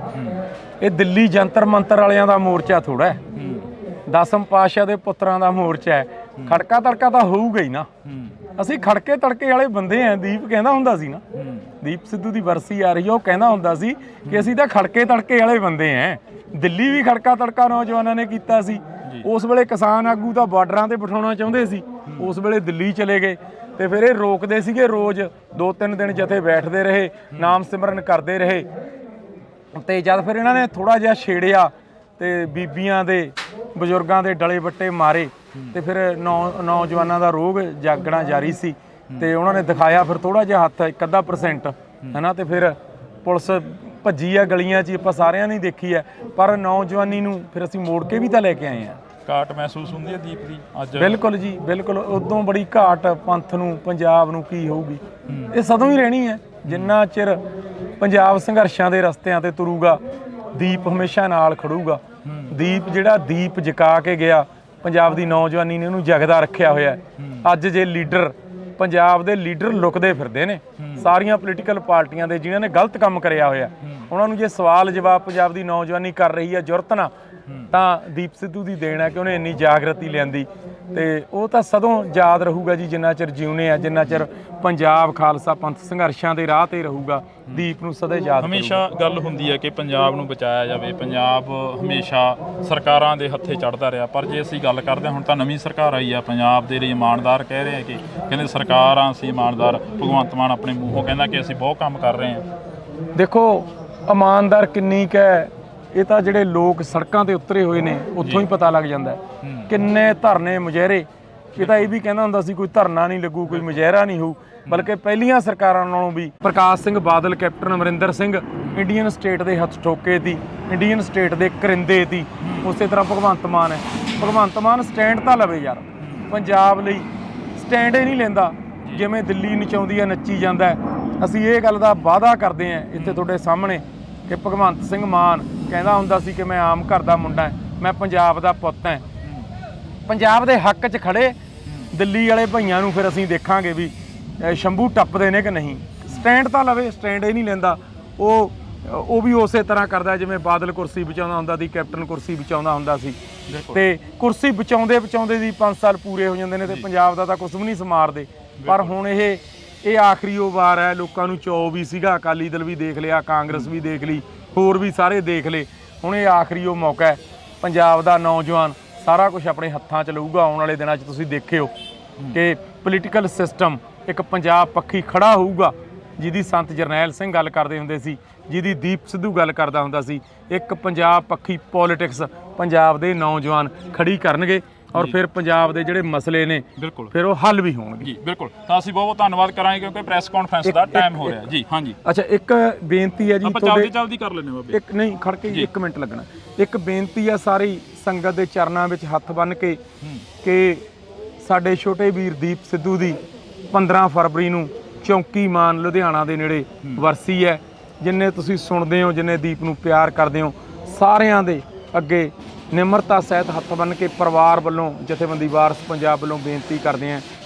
ਇਹ ਦਿੱਲੀ ਜੰਤਰ ਮੰਤਰ ਵਾਲਿਆਂ ਦਾ ਮੋਰਚਾ ਥੋੜਾ ਹੈ, 10ਮ ਪਾਤਸ਼ਾਹ ਦੇ ਪੁੱਤਰਾਂ ਦਾ ਮੋਰਚਾ ਹੈ। ਖੜਕਾ ਤੜਕਾ ਤਾਂ ਹੋਊਗਾ ਹੀ ਨਾ। ਅਸੀਂ ਖੜਕੇ ਤੜਕੇ ਵਾਲੇ ਬੰਦੇ ਆਂ। ਦੀਪ ਕਹਿੰਦਾ ਹੁੰਦਾ ਸੀ ਨਾ, ਦੀਪ ਸਿੱਧੂ ਦੀ ਵਰਸੀ ਆ ਰਹੀ ਹੈ, ਉਹ ਕਹਿੰਦਾ ਹੁੰਦਾ ਸੀ ਕਿ ਅਸੀਂ ਤਾਂ ਖੜਕੇ ਤੜਕੇ ਵਾਲੇ ਬੰਦੇ ਆਂ। ਦਿੱਲੀ ਵੀ ਖੜਕਾ ਤੜਕਾ ਨੌਜਵਾਨਾਂ ਨੇ ਕੀਤਾ ਸੀ। ਉਸ ਵੇਲੇ ਕਿਸਾਨ ਆਗੂ ਤਾਂ ਬਾਰਡਰਾਂ ਤੇ ਬਿਠਾਉਣਾ ਚਾਹੁੰਦੇ ਸੀ, ਉਸ ਵੇਲੇ ਦਿੱਲੀ ਚਲੇ ਗਏ ਤੇ ਫਿਰ ਇਹ ਰੋਕਦੇ ਸੀਗੇ। ਰੋਜ਼ 2-3 ਦਿਨ ਜਥੇ ਬੈਠਦੇ ਰਹੇ, ਨਾਮ ਸਿਮਰਨ ਕਰਦੇ ਰਹੇ। ਤੇ ਜਦ ਫਿਰ ਇਹਨਾਂ ਨੇ ਥੋੜਾ ਜਿਹਾ ਛੇੜਿਆ ਤੇ ਬੀਬੀਆਂ ਦੇ ਬਜ਼ੁਰਗਾਂ ਦੇ ਡਲੇ ਵੱਟੇ ਮਾਰੇ ਤੇ ਫਿਰ ਨੌਜਵਾਨਾਂ ਦਾ ਰੋਗ ਜਾਗਣਾ ਜਾਰੀ ਸੀ ਤੇ ਉਹਨਾਂ ਨੇ ਦਿਖਾਇਆ ਫਿਰ ਥੋੜਾ ਜਿਹਾ ਹੱਥ 1% ਹਨਾ ਤੇ ਫਿਰ ਪੁਲਿਸ ਭੱਜੀ ਆ ਗਲੀਆਂ 'ਚ ਆਪਾਂ ਸਾਰਿਆਂ ਨੇ ਦੇਖੀ ਹੈ ਪਰ ਨੌਜਵਾਨੀ ਨੂੰ ਫਿਰ ਅਸੀਂ ਮੋੜ ਕੇ ਵੀ ਤਾਂ ਲੈ ਕੇ ਆਏ ਆ। ਘਾਟ ਮਹਿਸੂਸ ਹੁੰਦੀ ਹੈ ਦੀਪ ਦੀ ਅੱਜ? ਬਿਲਕੁਲ ਜੀ ਬਿਲਕੁਲ, ਉਦੋਂ ਬੜੀ ਘਾਟ ਪੰਥ ਨੂੰ ਪੰਜਾਬ ਨੂੰ ਕੀ ਹੋਊਗੀ। ਇਹ ਸਦੋਂ ਹੀ ਰਹਿਣੀ ਹੈ ਜਿੰਨਾ ਚਿਰ ਪੰਜਾਬ ਸੰਘਰਸ਼ਾਂ ਦੇ ਰਸਤਿਆਂ ਤੇ ਤੁਰੂਗਾ। ਦੀਪ ਹਮੇਸ਼ਾ ਨਾਲ ਖੜੂਗਾ। ਦੀਪ ਜਿਹੜਾ ਦੀਪ ਜਗਾ ਕੇ ਗਿਆ ਪੰਜਾਬ ਦੀ ਨੌਜਵਾਨੀ ਨੇ ਉਹਨੂੰ ਜਗਦਾ ਰੱਖਿਆ ਹੋਇਆ। ਅੱਜ ਜੇ ਲੀਡਰ ਪੰਜਾਬ ਦੇ ਲੀਡਰ ਲੁਕਦੇ ਫਿਰਦੇ ਨੇ ਸਾਰੀਆਂ ਪੋਲੀਟੀਕਲ ਪਾਰਟੀਆਂ ਦੇ ਜਿਨ੍ਹਾਂ ਨੇ ਗਲਤ ਕੰਮ ਕਰਿਆ ਹੋਇਆ, ਉਹਨਾਂ ਨੂੰ ਜੇ ਸਵਾਲ ਜਵਾਬ ਪੰਜਾਬ ਦੀ ਨੌਜਵਾਨੀ ਕਰ ਰਹੀ ਹੈ ਜੁਰਤ ਨਾਲ, ਤਾਂ ਦੀਪ ਸਿੱਧੂ ਦੀ ਦੇਣ ਹੈ ਕਿ ਉਹਨੇ ਇੰਨੀ ਜਾਗਰਤੀ ਲਿਆਂਦੀ ਤੇ ਉਹ ਤਾਂ ਸਦੋਂ ਯਾਦ ਰਹੂਗਾ ਜੀ ਜਿੰਨਾ ਚਿਰ ਜਿਉਣੇ ਆ, ਜਿੰਨਾ ਚਿਰ ਪੰਜਾਬ ਖਾਲਸਾ ਪੰਥ ਸੰਘਰਸ਼ਾਂ ਦੇ ਰਾਹ ਤੇ ਰਹੂਗਾ। ਦੀਪ ਨੂੰ ਸਦਾ ਯਾਦ ਹਮੇਸ਼ਾ ਗੱਲ ਹੁੰਦੀ ਹੈ ਕਿ ਪੰਜਾਬ ਨੂੰ ਬਚਾਇਆ ਜਾਵੇ। ਪੰਜਾਬ ਹਮੇਸ਼ਾ ਸਰਕਾਰਾਂ ਦੇ ਹੱਥੇ ਚੜ੍ਹਦਾ ਰਿਹਾ, ਪਰ ਜੇ ਅਸੀਂ ਗੱਲ ਕਰਦੇ ਹਾਂ ਹੁਣ ਤਾਂ ਨਵੀਂ ਸਰਕਾਰ ਆਈ ਆ, ਪੰਜਾਬ ਦੇ ਲਈ ਇਮਾਨਦਾਰ ਕਹਿ ਰਹੇ ਆ ਕਿ ਕਹਿੰਦੇ ਸਰਕਾਰਾਂ ਅਸੀਂ ਇਮਾਨਦਾਰ। ਭਗਵੰਤ ਮਾਨ ਆਪਣੇ ਮੂੰਹੋਂ ਕਹਿੰਦਾ ਕਿ ਅਸੀਂ ਬਹੁਤ ਕੰਮ ਕਰ ਰਹੇ ਹਾਂ। ਦੇਖੋ ਇਮਾਨਦਾਰ ਕਿੰਨੀ ਕੁ ਹੈ ਇਹ ਤਾਂ ਜਿਹੜੇ ਲੋਕ ਸੜਕਾਂ ਤੇ ਉਤਰੇ ਹੋਏ ਨੇ ਉੱਥੋਂ ਹੀ ਪਤਾ ਲੱਗ ਜਾਂਦਾ। ਕਿੰਨੇ ਧਰਨੇ ਮੁਜ਼ਾਹਰੇ, ਇਹ ਤਾਂ ਇਹ ਵੀ ਕਹਿੰਦਾ ਹੁੰਦਾ ਸੀ ਕੋਈ ਧਰਨਾ ਨਹੀਂ ਲੱਗੂ, ਕੋਈ ਮੁਜ਼ਾਹਰਾ ਨਹੀਂ ਹੋਊ, ਬਲਕਿ ਪਹਿਲੀਆਂ ਸਰਕਾਰਾਂ ਨਾਲੋਂ ਵੀ Parkash Singh Badal, captain Amarinder Singh Indian state ਦੇ ਹੱਥ ਠੋਕੇ ਤੀ, ਇੰਡੀਅਨ ਸਟੇਟ ਦੇ ਕਰਿੰਦੇ ਤੀ। ਉਸੇ ਤਰ੍ਹਾਂ ਭਗਵੰਤ ਮਾਨ ਹੈ। ਭਗਵੰਤ ਮਾਨ ਸਟੈਂਡ ਤਾਂ ਲਵੇ ਯਾਰ, ਪੰਜਾਬ ਲਈ ਸਟੈਂਡ ਹੀ ਨਹੀਂ ਲੈਂਦਾ। ਜਿਵੇਂ ਦਿੱਲੀ ਨਚਾਉਂਦੀ ਆ ਨੱਚੀ ਜਾਂਦਾ। ਅਸੀਂ ਇਹ ਗੱਲ ਦਾ ਵਾਅਦਾ ਕਰਦੇ ਹਾਂ ਇੱਥੇ ਤੁਹਾਡੇ ਸਾਹਮਣੇ ਕਿ ਭਗਵੰਤ ਸਿੰਘ ਮਾਨ ਕਹਿੰਦਾ ਹੁੰਦਾ ਸੀ ਕਿ ਮੈਂ ਆਮ ਘਰ ਦਾ ਮੁੰਡਾ, ਮੈਂ ਪੰਜਾਬ ਦਾ ਪੁੱਤ ਹਾਂ। ਪੰਜਾਬ ਦੇ ਹੱਕ 'ਚ ਖੜੇ ਦਿੱਲੀ ਵਾਲੇ ਭਈਆਂ ਨੂੰ ਫਿਰ ਅਸੀਂ ਦੇਖਾਂਗੇ ਵੀ ਸ਼ੰਭੂ ਟੱਪਦੇ ਨੇ ਕਿ ਨਹੀਂ। ਸਟੈਂਡ ਤਾਂ ਲਵੇ, ਸਟੈਂਡ ਹੀ ਨਹੀਂ ਲੈਂਦਾ। ਉਹ ਵੀ ਉਸੇ ਤਰ੍ਹਾਂ ਕਰਦਾ ਜਿਵੇਂ ਬਾਦਲ ਕੁਰਸੀ ਬਚਾਉਂਦਾ ਹੁੰਦਾ ਸੀ, ਕੈਪਟਨ ਕੁਰਸੀ ਬਚਾਉਂਦਾ ਹੁੰਦਾ ਸੀ ਤੇ ਕੁਰਸੀ ਬਚਾਉਂਦੇ ਦੀ 5 ਸਾਲ ਪੂਰੇ ਹੋ ਜਾਂਦੇ ਨੇ ਤੇ ਪੰਜਾਬ ਦਾ ਤਾਂ ਕੁਝ ਵੀ ਨਹੀਂ ਸਮਾਰਦੇ। ਪਰ ਹੁਣ ਇਹ ਆਖਰੀ ਉਹ ਵਾਰ ਹੈ। ਲੋਕਾਂ ਨੂੰ ਚੌ ਵੀ ਸੀਗਾ, ਅਕਾਲੀ ਦਲ ਵੀ ਦੇਖ ਲਿਆ, ਕਾਂਗਰਸ ਵੀ ਦੇਖ ਲਈ, ਹੋਰ ਵੀ ਸਾਰੇ ਦੇਖ ਲਏ। ਹੁਣ ਇਹ ਆਖਰੀ ਉਹ ਮੌਕਾ ਹੈ। ਪੰਜਾਬ ਦਾ ਨੌਜਵਾਨ ਸਾਰਾ ਕੁਝ ਆਪਣੇ ਹੱਥਾਂ 'ਚ ਲਊਗਾ। ਆਉਣ ਵਾਲੇ ਦਿਨਾਂ 'ਚ ਤੁਸੀਂ ਦੇਖਿਓ ਕਿ ਪੋਲੀਟੀਕਲ ਸਿਸਟਮ ਇੱਕ ਪੰਜਾਬ ਪੱਖੀ ਖੜਾ ਹੋਊਗਾ, ਜਿਹਦੀ ਸੰਤ ਜਰਨੈਲ ਸਿੰਘ ਗੱਲ ਕਰਦੇ ਹੁੰਦੇ ਸੀ, ਜਿਹਦੀ ਦੀਪ ਸਿੱਧੂ ਗੱਲ ਕਰਦਾ ਹੁੰਦਾ ਸੀ। ਇੱਕ ਪੰਜਾਬ ਪੱਖੀ ਪੋਲੀਟਿਕਸ ਪੰਜਾਬ ਦੇ ਨੌਜਵਾਨ ਖੜੀ ਕਰਨਗੇ ਔਰ ਫਿਰ ਪੰਜਾਬ ਦੇ ਜਿਹੜੇ ਮਸਲੇ ਨੇ ਬਿਲਕੁਲ ਫਿਰ ਉਹ ਹੱਲ ਵੀ ਹੋਣਗੇ ਜੀ। ਬਿਲਕੁਲ, ਤਾਂ ਅਸੀਂ ਬਹੁਤ ਧੰਨਵਾਦ ਕਰਾਂਗੇ ਕਿਉਂਕਿ ਪ੍ਰੈਸ ਕਾਨਫਰੰਸ ਦਾ ਟਾਈਮ ਹੋ ਰਿਹਾ ਜੀ। ਹਾਂਜੀ, ਅੱਛਾ, ਇੱਕ ਬੇਨਤੀ ਹੈ ਜੀ, ਆਪਾਂ ਜਲਦੀ ਕਰ ਲੈਣੇ ਬਾਬੇ। ਇੱਕ ਨਹੀਂ ਖੜ ਕੇ 1 ਮਿੰਟ ਲੱਗਣਾ। ਇੱਕ ਬੇਨਤੀ ਹੈ ਸਾਰੀ ਸੰਗਤ ਦੇ ਚਰਨਾਂ ਵਿੱਚ ਹੱਥ ਬੰਨ੍ਹ ਕੇ ਕਿ ਸਾਡੇ ਛੋਟੇ ਵੀਰ ਦੀਪ ਸਿੱਧੂ ਦੀ 15 ਫਰਵਰੀ ਨੂੰ ਚੌਂਕੀ ਮਾਨ ਲੁਧਿਆਣਾ ਦੇ ਨੇੜੇ ਵਰਸੀ ਹੈ। ਜਿੰਨੇ ਤੁਸੀਂ ਸੁਣਦੇ ਹੋ, ਜਿੰਨੇ ਦੀਪ ਨੂੰ ਪਿਆਰ ਕਰਦੇ ਹੋ, ਸਾਰਿਆਂ ਦੇ ਅੱਗੇ ਨਿਮਰਤਾ ਸਹਿਤ ਹੱਥ ਬੰਨ੍ਹ ਕੇ ਪਰਿਵਾਰ ਵੱਲੋਂ, ਜਥੇਬੰਦੀ ਵਾਰਸ ਪੰਜਾਬ ਵੱਲੋਂ ਬੇਨਤੀ ਕਰਦੇ ਹਾਂ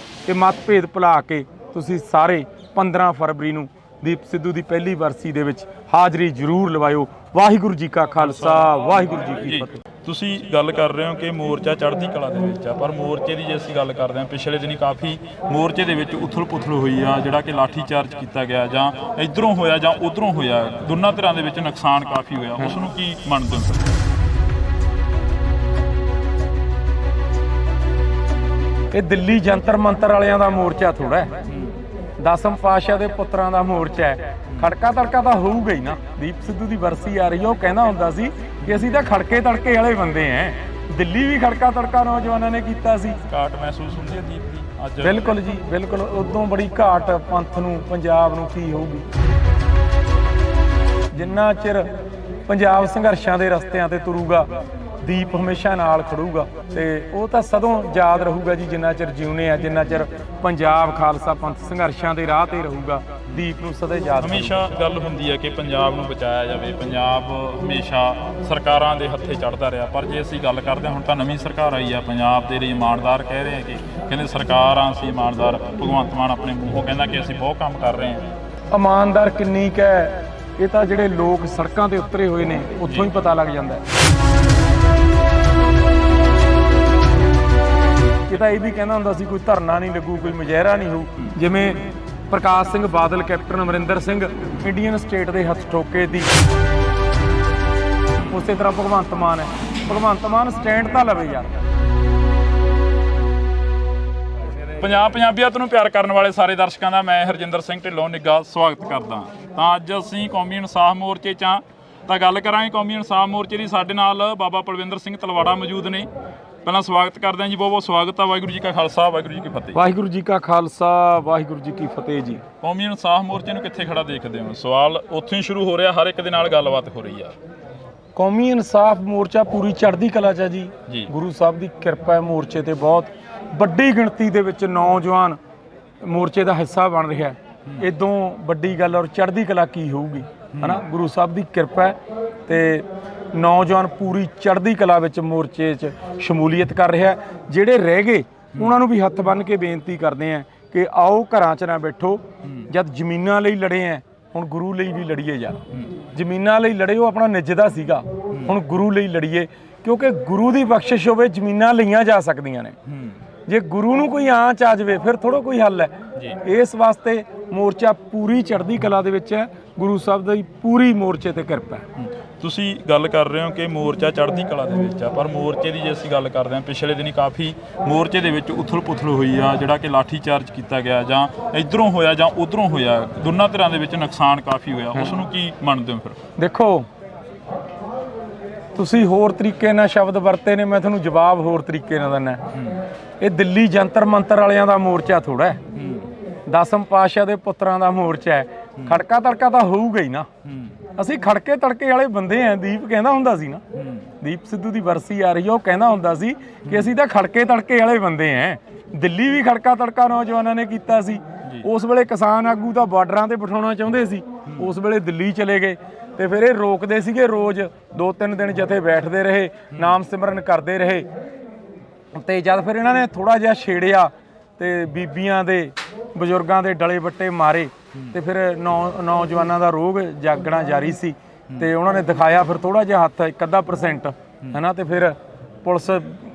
ਕਿ ਮਤਭੇਦ ਭੁਲਾ ਕੇ ਤੁਸੀਂ ਸਾਰੇ 15 ਫਰਵਰੀ ਨੂੰ ਦੀਪ ਸਿੱਧੂ ਦੀ ਪਹਿਲੀ ਵਰਸੀ ਦੇ ਵਿੱਚ ਹਾਜ਼ਰੀ ਜ਼ਰੂਰ ਲਵਾਇਓ। ਵਾਹਿਗੁਰੂ ਜੀ ਕਾ ਖਾਲਸਾ, ਵਾਹਿਗੁਰੂ ਜੀ ਕੀ ਫਤਿਹ। ਤੁਸੀਂ ਗੱਲ ਕਰ ਰਹੇ ਹੋ ਕਿ ਮੋਰਚਾ ਚੜ੍ਹਦੀ ਕਲਾ ਦੇ ਵਿੱਚ ਆ, ਪਰ ਮੋਰਚੇ ਦੀ ਜੇ ਅਸੀਂ ਗੱਲ ਕਰਦੇ ਹਾਂ, ਪਿਛਲੇ ਦਿਨੀ ਕਾਫੀ ਮੋਰਚੇ ਦੇ ਵਿੱਚ ਉਥਲ-ਪੁਥਲ ਹੋਈ ਆ, ਜਿਹੜਾ ਕਿ ਲਾਠੀ ਚਾਰਜ ਕੀਤਾ ਗਿਆ, ਜਾਂ ਇੱਧਰੋਂ ਹੋਇਆ ਜਾਂ ਉੱਧਰੋਂ ਹੋਇਆ, ਦੋਨਾਂ ਧਿਰਾਂ ਦੇ ਵਿੱਚ ਨੁਕਸਾਨ ਕਾਫੀ ਹੋਇਆ। ਉਸ ਨੂੰ ਕੀ ਮੰਨਦੇ ਹੋ? ਇਹ ਦਿੱਲੀ ਜੰਤਰ ਮੰਤਰ ਵਾਲਿਆਂ ਦਾ ਮੋਰਚਾ ਥੋੜਾ ਹੈ, 10ਮ ਪਾਤਸ਼ਾਹ ਦੇ ਪੁੱਤਰਾਂ ਦਾ ਮੋਰਚਾ ਹੈ। ਖੜਕਾ ਤੜਕਾ ਤਾਂ ਹੋਊਗਾ ਹੀ ਨਾ। ਦੀਪ ਸਿੱਧੂ ਦੀ ਵਰਸੀ ਆ ਰਹੀ ਹੈ, ਉਹ ਕਹਿੰਦਾ ਹੁੰਦਾ ਸੀ ਕਿ ਅਸੀਂ ਤਾਂ ਖੜਕੇ ਤੜਕੇ ਵਾਲੇ ਬੰਦੇ ਹਾਂ। ਦਿੱਲੀ ਵੀ ਖੜਕਾ ਤੜਕਾ ਨੌਜਵਾਨਾਂ ਨੇ ਕੀਤਾ ਸੀ। ਘਾਟ ਮਹਿਸੂਸ ਹੁੰਦੀ ਹੈ ਦੀਪ ਦੀ ਅੱਜ? ਬਿਲਕੁਲ ਜੀ ਬਿਲਕੁਲ, ਉਦੋਂ ਬੜੀ ਘਾਟ ਪੰਥ ਨੂੰ ਪੰਜਾਬ ਨੂੰ ਕੀ ਹੋਊਗੀ। ਜਿੰਨਾ ਚਿਰ ਪੰਜਾਬ ਸੰਘਰਸ਼ਾਂ ਦੇ ਰਸਤਿਆਂ ਤੇ ਤੁਰੂਗਾ, ਦੀਪ ਹਮੇਸ਼ਾ ਨਾਲ ਖੜੂਗਾ ਤੇ ਉਹ ਤਾਂ ਸਦੋਂ ਯਾਦ ਰਹੂਗਾ ਜੀ ਜਿੰਨਾ ਚਿਰ ਜਿਉਣੇ ਆ, ਜਿੰਨਾ ਚਿਰ ਪੰਜਾਬ ਖਾਲਸਾ ਪੰਥ ਸੰਘਰਸ਼ਾਂ ਦੇ ਰਾਹ ਤੇ ਰਹੂਗਾ। ਦੀਪ ਨੂੰ ਸਦਾ ਯਾਦ। ਹਮੇਸ਼ਾ ਗੱਲ ਹੁੰਦੀ ਹੈ ਕਿ ਪੰਜਾਬ ਨੂੰ ਬਚਾਇਆ ਜਾਵੇ। ਪੰਜਾਬ ਹਮੇਸ਼ਾ ਸਰਕਾਰਾਂ ਦੇ ਹੱਥੇ ਚੜ੍ਹਦਾ ਰਿਹਾ, ਪਰ ਜੇ ਅਸੀਂ ਗੱਲ ਕਰਦੇ ਹਾਂ ਹੁਣ ਤਾਂ ਨਵੀਂ ਸਰਕਾਰ ਆਈ ਆ, ਪੰਜਾਬ ਦੇ ਲਈ ਇਮਾਨਦਾਰ ਕਹਿ ਰਹੇ ਆ ਕਿ ਕਹਿੰਦੇ ਸਰਕਾਰਾਂ ਅਸੀਂ ਇਮਾਨਦਾਰ। ਭਗਵੰਤ ਮਾਨ ਆਪਣੇ ਮੂੰਹੋਂ ਕਹਿੰਦਾ ਕਿ ਅਸੀਂ ਬਹੁਤ ਕੰਮ ਕਰ ਰਹੇ ਹਾਂ। ਇਮਾਨਦਾਰ ਕਿੰਨੀ ਕੁ ਹੈ ਇਹ ਤਾਂ ਜਿਹੜੇ ਲੋਕ ਸੜਕਾਂ ਤੇ ਉਤਰੇ ਹੋਏ ਨੇ ਉੱਥੋਂ ਹੀ ਪਤਾ ਲੱਗ ਜਾਂਦਾ। ਇਹ ਤਾਂ ਇਹ ਵੀ ਕਹਿੰਦਾ ਹੁੰਦਾ ਸੀ ਕੋਈ ਧਰਨਾ ਨਹੀਂ ਲੱਗੂ, ਕੋਈ ਮੁਜ਼ਾਹਰਾ ਨਹੀਂ ਹੋਊ। ਜਿਵੇਂ ਪ੍ਰਕਾਸ਼ Singh Badal, captain Amarinder Singh Indian state ਦੇ ਹੱਥ ਠੋਕੇ ਤੀ, ਉਸੇ ਤਰ੍ਹਾਂ ਭਗਵੰਤ ਮਾਨ ਹੈ। ਭਗਵੰਤ ਮਾਨ ਸਟੈਂਡ ਤਾਂ ਲਵੇ ਯਾਰ। ਪੰਜਾਬੀਅਤ ਨੂੰ ਪਿਆਰ ਕਰਨ ਵਾਲੇ ਸਾਰੇ ਦਰਸ਼ਕਾਂ ਦਾ ਮੈਂ ਹਰਜਿੰਦਰ ਸਿੰਘ ਢਿੱਲੋਂ ਨਿੱਘਾ ਸਵਾਗਤ ਕਰਦਾ। ਤਾਂ ਅੱਜ ਅਸੀਂ ਕੌਮੀ ਇਨਸਾਫ ਮੋਰਚੇ 'ਚ ਤਾਂ ਗੱਲ ਕਰਾਂਗੇ ਕੌਮੀ ਇਨਸਾਫ ਮੋਰਚੇ ਦੀ। ਸਾਡੇ ਨਾਲ ਬਾਬਾ ਪਲਵਿੰਦਰ ਸਿੰਘ ਤਲਵਾੜਾ ਮੌਜੂਦ ਨੇ। ਪਹਿਲਾਂ ਸਵਾਗਤ ਕਰਦੇ ਹਾਂ ਜੀ, ਬਹੁਤ ਬਹੁਤ ਸਵਾਗਤ ਆ। ਵਾਹਿਗੁਰੂ ਜੀ ਕਾ ਖਾਲਸਾ, ਵਾਹਿਗੁਰੂ ਜੀ ਕੀ ਫਤਿਹ। ਵਾਹਿਗੁਰੂ ਜੀ ਕਾ ਖਾਲਸਾ, ਵਾਹਿਗੁਰੂ ਜੀ ਕੀ ਫਤਿਹ ਜੀ। ਕੌਮੀ ਇਨਸਾਫ ਮੋਰਚੇ ਨੂੰ ਕਿੱਥੇ ਖੜਾ ਦੇਖਦੇ ਹੋ? ਸਵਾਲ ਉੱਥੋਂ ਹੀ ਸ਼ੁਰੂ ਹੋ ਰਿਹਾ, ਹਰ ਇੱਕ ਦੇ ਨਾਲ ਗੱਲਬਾਤ ਹੋ ਰਹੀ ਆ। ਕੌਮੀ ਇਨਸਾਫ ਮੋਰਚਾ ਪੂਰੀ ਚੜ੍ਹਦੀ ਕਲਾ 'ਚ ਹੈ ਜੀ। ਗੁਰੂ ਸਾਹਿਬ ਦੀ ਕਿਰਪਾ ਹੈ, ਮੋਰਚੇ ਤੇ ਬਹੁਤ ਵੱਡੀ ਗਿਣਤੀ ਦੇ ਵਿੱਚ ਨੌਜਵਾਨ ਮੋਰਚੇ ਦਾ ਹਿੱਸਾ ਬਣ ਰਿਹਾ। ਇਦੋਂ ਵੱਡੀ ਗੱਲ ਔਰ ਚੜ੍ਹਦੀ ਕਲਾ ਕੀ ਹੋਊਗੀ, ਹਨਾ? ਗੁਰੂ ਸਾਹਿਬ ਦੀ ਕਿਰਪਾ ਹੈ ਤੇ ਨੌਜਵਾਨ ਪੂਰੀ ਚੜ੍ਹਦੀ ਕਲਾ ਵਿੱਚ ਮੋਰਚੇ 'ਚ ਸ਼ਮੂਲੀਅਤ ਕਰ ਰਿਹਾ। ਜਿਹੜੇ ਰਹਿ ਗਏ ਉਹਨਾਂ ਨੂੰ ਵੀ ਹੱਥ ਬੰਨ੍ਹ ਕੇ ਬੇਨਤੀ ਕਰਦੇ ਆ ਕਿ ਆਓ ਘਰਾਂ 'ਚ ਨਾ ਬੈਠੋ। ਜਦ ਜ਼ਮੀਨਾਂ ਲਈ ਲੜੇ ਆ, ਹੁਣ ਗੁਰੂ ਲਈ ਵੀ ਲੜੀਏ ਯਾਰ। ਜ਼ਮੀਨਾਂ ਲਈ ਲੜੇ ਉਹ ਆਪਣਾ ਨਿੱਜਦਾ ਸੀਗਾ, ਹੁਣ ਗੁਰੂ ਲਈ ਲੜੀਏ, ਕਿਉਂਕਿ ਗੁਰੂ ਦੀ ਬਖਸ਼ਿਸ਼ ਹੋਵੇ ਜ਼ਮੀਨਾਂ ਲਈਆਂ ਜਾ ਸਕਦੀਆਂ ਨੇ। ਜੇ ਗੁਰੂ ਨੂੰ ਕੋਈ ਆਂਚ ਆ ਜਾਵੇ ਫਿਰ ਥੋੜਾ ਕੋਈ ਹੱਲ ਹੈ। ਇਸ ਵਾਸਤੇ ਮੋਰਚਾ ਪੂਰੀ ਚੜ੍ਹਦੀ ਕਲਾ ਦੇ ਵਿੱਚ ਹੈ। ਗੁਰੂ ਸਾਹਿਬ ਦੀ ਪੂਰੀ ਮੋਰਚੇ ਤੇ ਕਿਰਪਾ ਹੈ। ਤੁਸੀਂ ਗੱਲ ਕਰ ਰਹੇ ਹੋ ਕਿ ਮੋਰਚਾ ਚੜ੍ਹਦੀ ਕਲਾ ਦੇ ਵਿੱਚ ਆ, ਪਰ ਮੋਰਚੇ ਦੀ ਜੇ ਅਸੀਂ ਗੱਲ ਕਰਦੇ ਹਾਂ, ਪਿਛਲੇ ਦਿਨੀ ਕਾਫੀ ਮੋਰਚੇ ਦੇ ਵਿੱਚ ਉਥਲ ਪੁਥਲ ਹੋਈ ਆ, ਜਿਹੜਾ ਕਿ ਲਾਠੀ ਚਾਰਜ ਕੀਤਾ ਗਿਆ, ਜਾਂ ਇਧਰੋਂ ਹੋਇਆ ਜਾਂ ਉਧਰੋਂ ਹੋਇਆ, ਦੋਨਾਂ ਧਿਰਾਂ ਦੇ ਵਿੱਚ ਨੁਕਸਾਨ ਕਾਫੀ ਹੋਇਆ। ਉਸ ਨੂੰ ਕੀ ਮੰਨਦੇ ਹੋ? ਫਿਰ ਦੇਖੋ, ਤੁਸੀਂ ਹੋਰ ਤਰੀਕੇ ਨਾਲ ਸ਼ਬਦ ਵਰਤੇ ਨੇ, ਮੈਂ ਤੁਹਾਨੂੰ ਜਵਾਬ ਹੋਰ ਤਰੀਕੇ ਨਾਲ ਦਿੰਦਾ। ਇਹ ਦਿੱਲੀ ਜੰਤਰ ਮੰਤਰ ਵਾਲਿਆਂ ਦਾ ਮੋਰਚਾ ਥੋੜਾ ਹੈ, ਦਸਮ ਪਾਤਸ਼ਾਹ ਦੇ ਪੁੱਤਰਾਂ ਦਾ ਮੋਰਚਾ ਹੈ। ਖੜਕਾ ਤੜਕਾ ਤਾਂ ਹੋਊਗਾ ਹੀ ਨਾ। ਅਸੀਂ ਖੜਕੇ ਤੜਕੇ ਵਾਲੇ ਬੰਦੇ ਆ। ਦੀਪ ਕਹਿੰਦਾ ਹੁੰਦਾ ਸੀ ਨਾ, ਦੀਪ ਸਿੱਧੂ ਦੀ ਵਰਸੀ ਆ ਰਹੀ ਆ, ਉਹ ਕਹਿੰਦਾ ਹੁੰਦਾ ਸੀ ਕਿ ਅਸੀਂ ਤਾਂ ਖੜਕੇ ਤੜਕੇ ਵਾਲੇ ਬੰਦੇ ਆ। ਦਿੱਲੀ ਵੀ ਖੜਕਾ ਤੜਕਾ ਨੌਜਵਾਨਾਂ ਨੇ ਕੀਤਾ ਸੀ। ਉਸ ਵੇਲੇ ਕਿਸਾਨ ਆਗੂ ਤਾਂ ਬਾਰਡਰਾਂ ਤੇ ਬਿਠਾਉਣਾ ਚਾਹੁੰਦੇ ਸੀ, ਉਸ ਵੇਲੇ ਦਿੱਲੀ ਚਲੇ ਗਏ ਤੇ ਫਿਰ ਇਹ ਰੋਕਦੇ ਸੀਗੇ। ਰੋਜ਼ 2-3 ਦਿਨ ਜਥੇ ਬੈਠਦੇ ਰਹੇ, ਨਾਮ ਸਿਮਰਨ ਕਰਦੇ ਰਹੇ ਤੇ ਜਦ ਫਿਰ ਇਹਨਾਂ ਨੇ ਥੋੜਾ ਜਿਹਾ ਛੇੜਿਆ ਤੇ ਬੀਬੀਆਂ ਦੇ ਬਜ਼ੁਰਗਾਂ ਦੇ ਡਲੇ ਵੱਟੇ ਮਾਰੇ ਤੇ ਫਿਰ ਨੌਜਵਾਨਾਂ ਦਾ ਰੋਗ ਜਾਗਣਾ ਜਾਰੀ ਸੀ ਤੇ ਉਹਨਾਂ ਨੇ ਦਿਖਾਇਆ ਫਿਰ ਥੋੜਾ ਜਿਹਾ ਹੱਥ 1-ਅੱਧਾ% ਹੈ ਨਾ। ਤੇ ਫਿਰ ਪੁਲਿਸ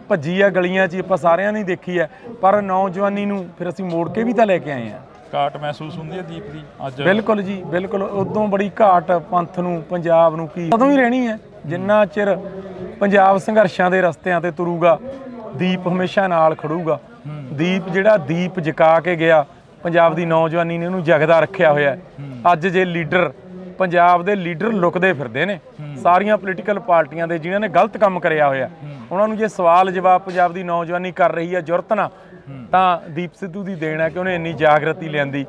ਭੱਜੀ ਆ ਗਲੀਆਂ 'ਚ, ਆਪਾਂ ਸਾਰਿਆਂ ਨੇ ਦੇਖੀ ਹੈ। ਪਰ ਨੌਜਵਾਨੀ ਨੂੰ ਫਿਰ ਅਸੀਂ ਮੋੜ ਕੇ ਵੀ ਤਾਂ ਲੈ ਕੇ ਆਏ ਆ। ਘਾਟ ਮਹਿਸੂਸ ਹੁੰਦੀ ਹੈ ਦੀਪ ਦੀ ਅੱਜ? ਬਿਲਕੁਲ ਜੀ, ਬਿਲਕੁਲ। ਉਦੋਂ ਬੜੀ ਘਾਟ ਪੰਥ ਨੂੰ, ਪੰਜਾਬ ਨੂੰ ਕੀ ਉਦੋਂ ਹੀ ਰਹਿਣੀ ਹੈ ਜਿੰਨਾ ਚਿਰ ਪੰਜਾਬ ਸੰਘਰਸ਼ਾਂ ਦੇ ਰਸਤਿਆਂ ਤੇ ਤੁਰੂਗਾ। ਦੀਪ ਹਮੇਸ਼ਾ ਨਾਲ ਖੜੂਗਾ। ਦੀਪ ਜਿਹੜਾ ਦੀਪ ਜਗਾ ਕੇ ਗਿਆ, ਪੰਜਾਬ ਦੀ ਨੌਜਵਾਨੀ ਨੇ ਉਹਨੂੰ ਜਗਦਾ ਰੱਖਿਆ ਹੋਇਆ। ਅੱਜ ਜੇ ਲੀਡਰ, ਪੰਜਾਬ ਦੇ ਲੀਡਰ ਲੁਕਦੇ ਫਿਰਦੇ ਨੇ ਸਾਰੀਆਂ ਪੋਲੀਟੀਕਲ ਪਾਰਟੀਆਂ ਦੇ, ਜਿਨ੍ਹਾਂ ਨੇ ਗਲਤ ਕੰਮ ਕਰਿਆ ਹੋਇਆ, ਉਹਨਾਂ ਨੂੰ ਜੇ ਸਵਾਲ ਜਵਾਬ ਪੰਜਾਬ ਦੀ ਨੌਜਵਾਨੀ ਕਰ ਰਹੀ ਹੈ ਜੁਰਤ ਨਾਲ, ਤਾਂ ਦੀਪ ਸਿੱਧੂ ਦੀ ਦੇਣ ਹੈ ਕਿ ਉਹਨੇ ਇੰਨੀ ਜਾਗਰਤੀ ਲਿਆਂਦੀ।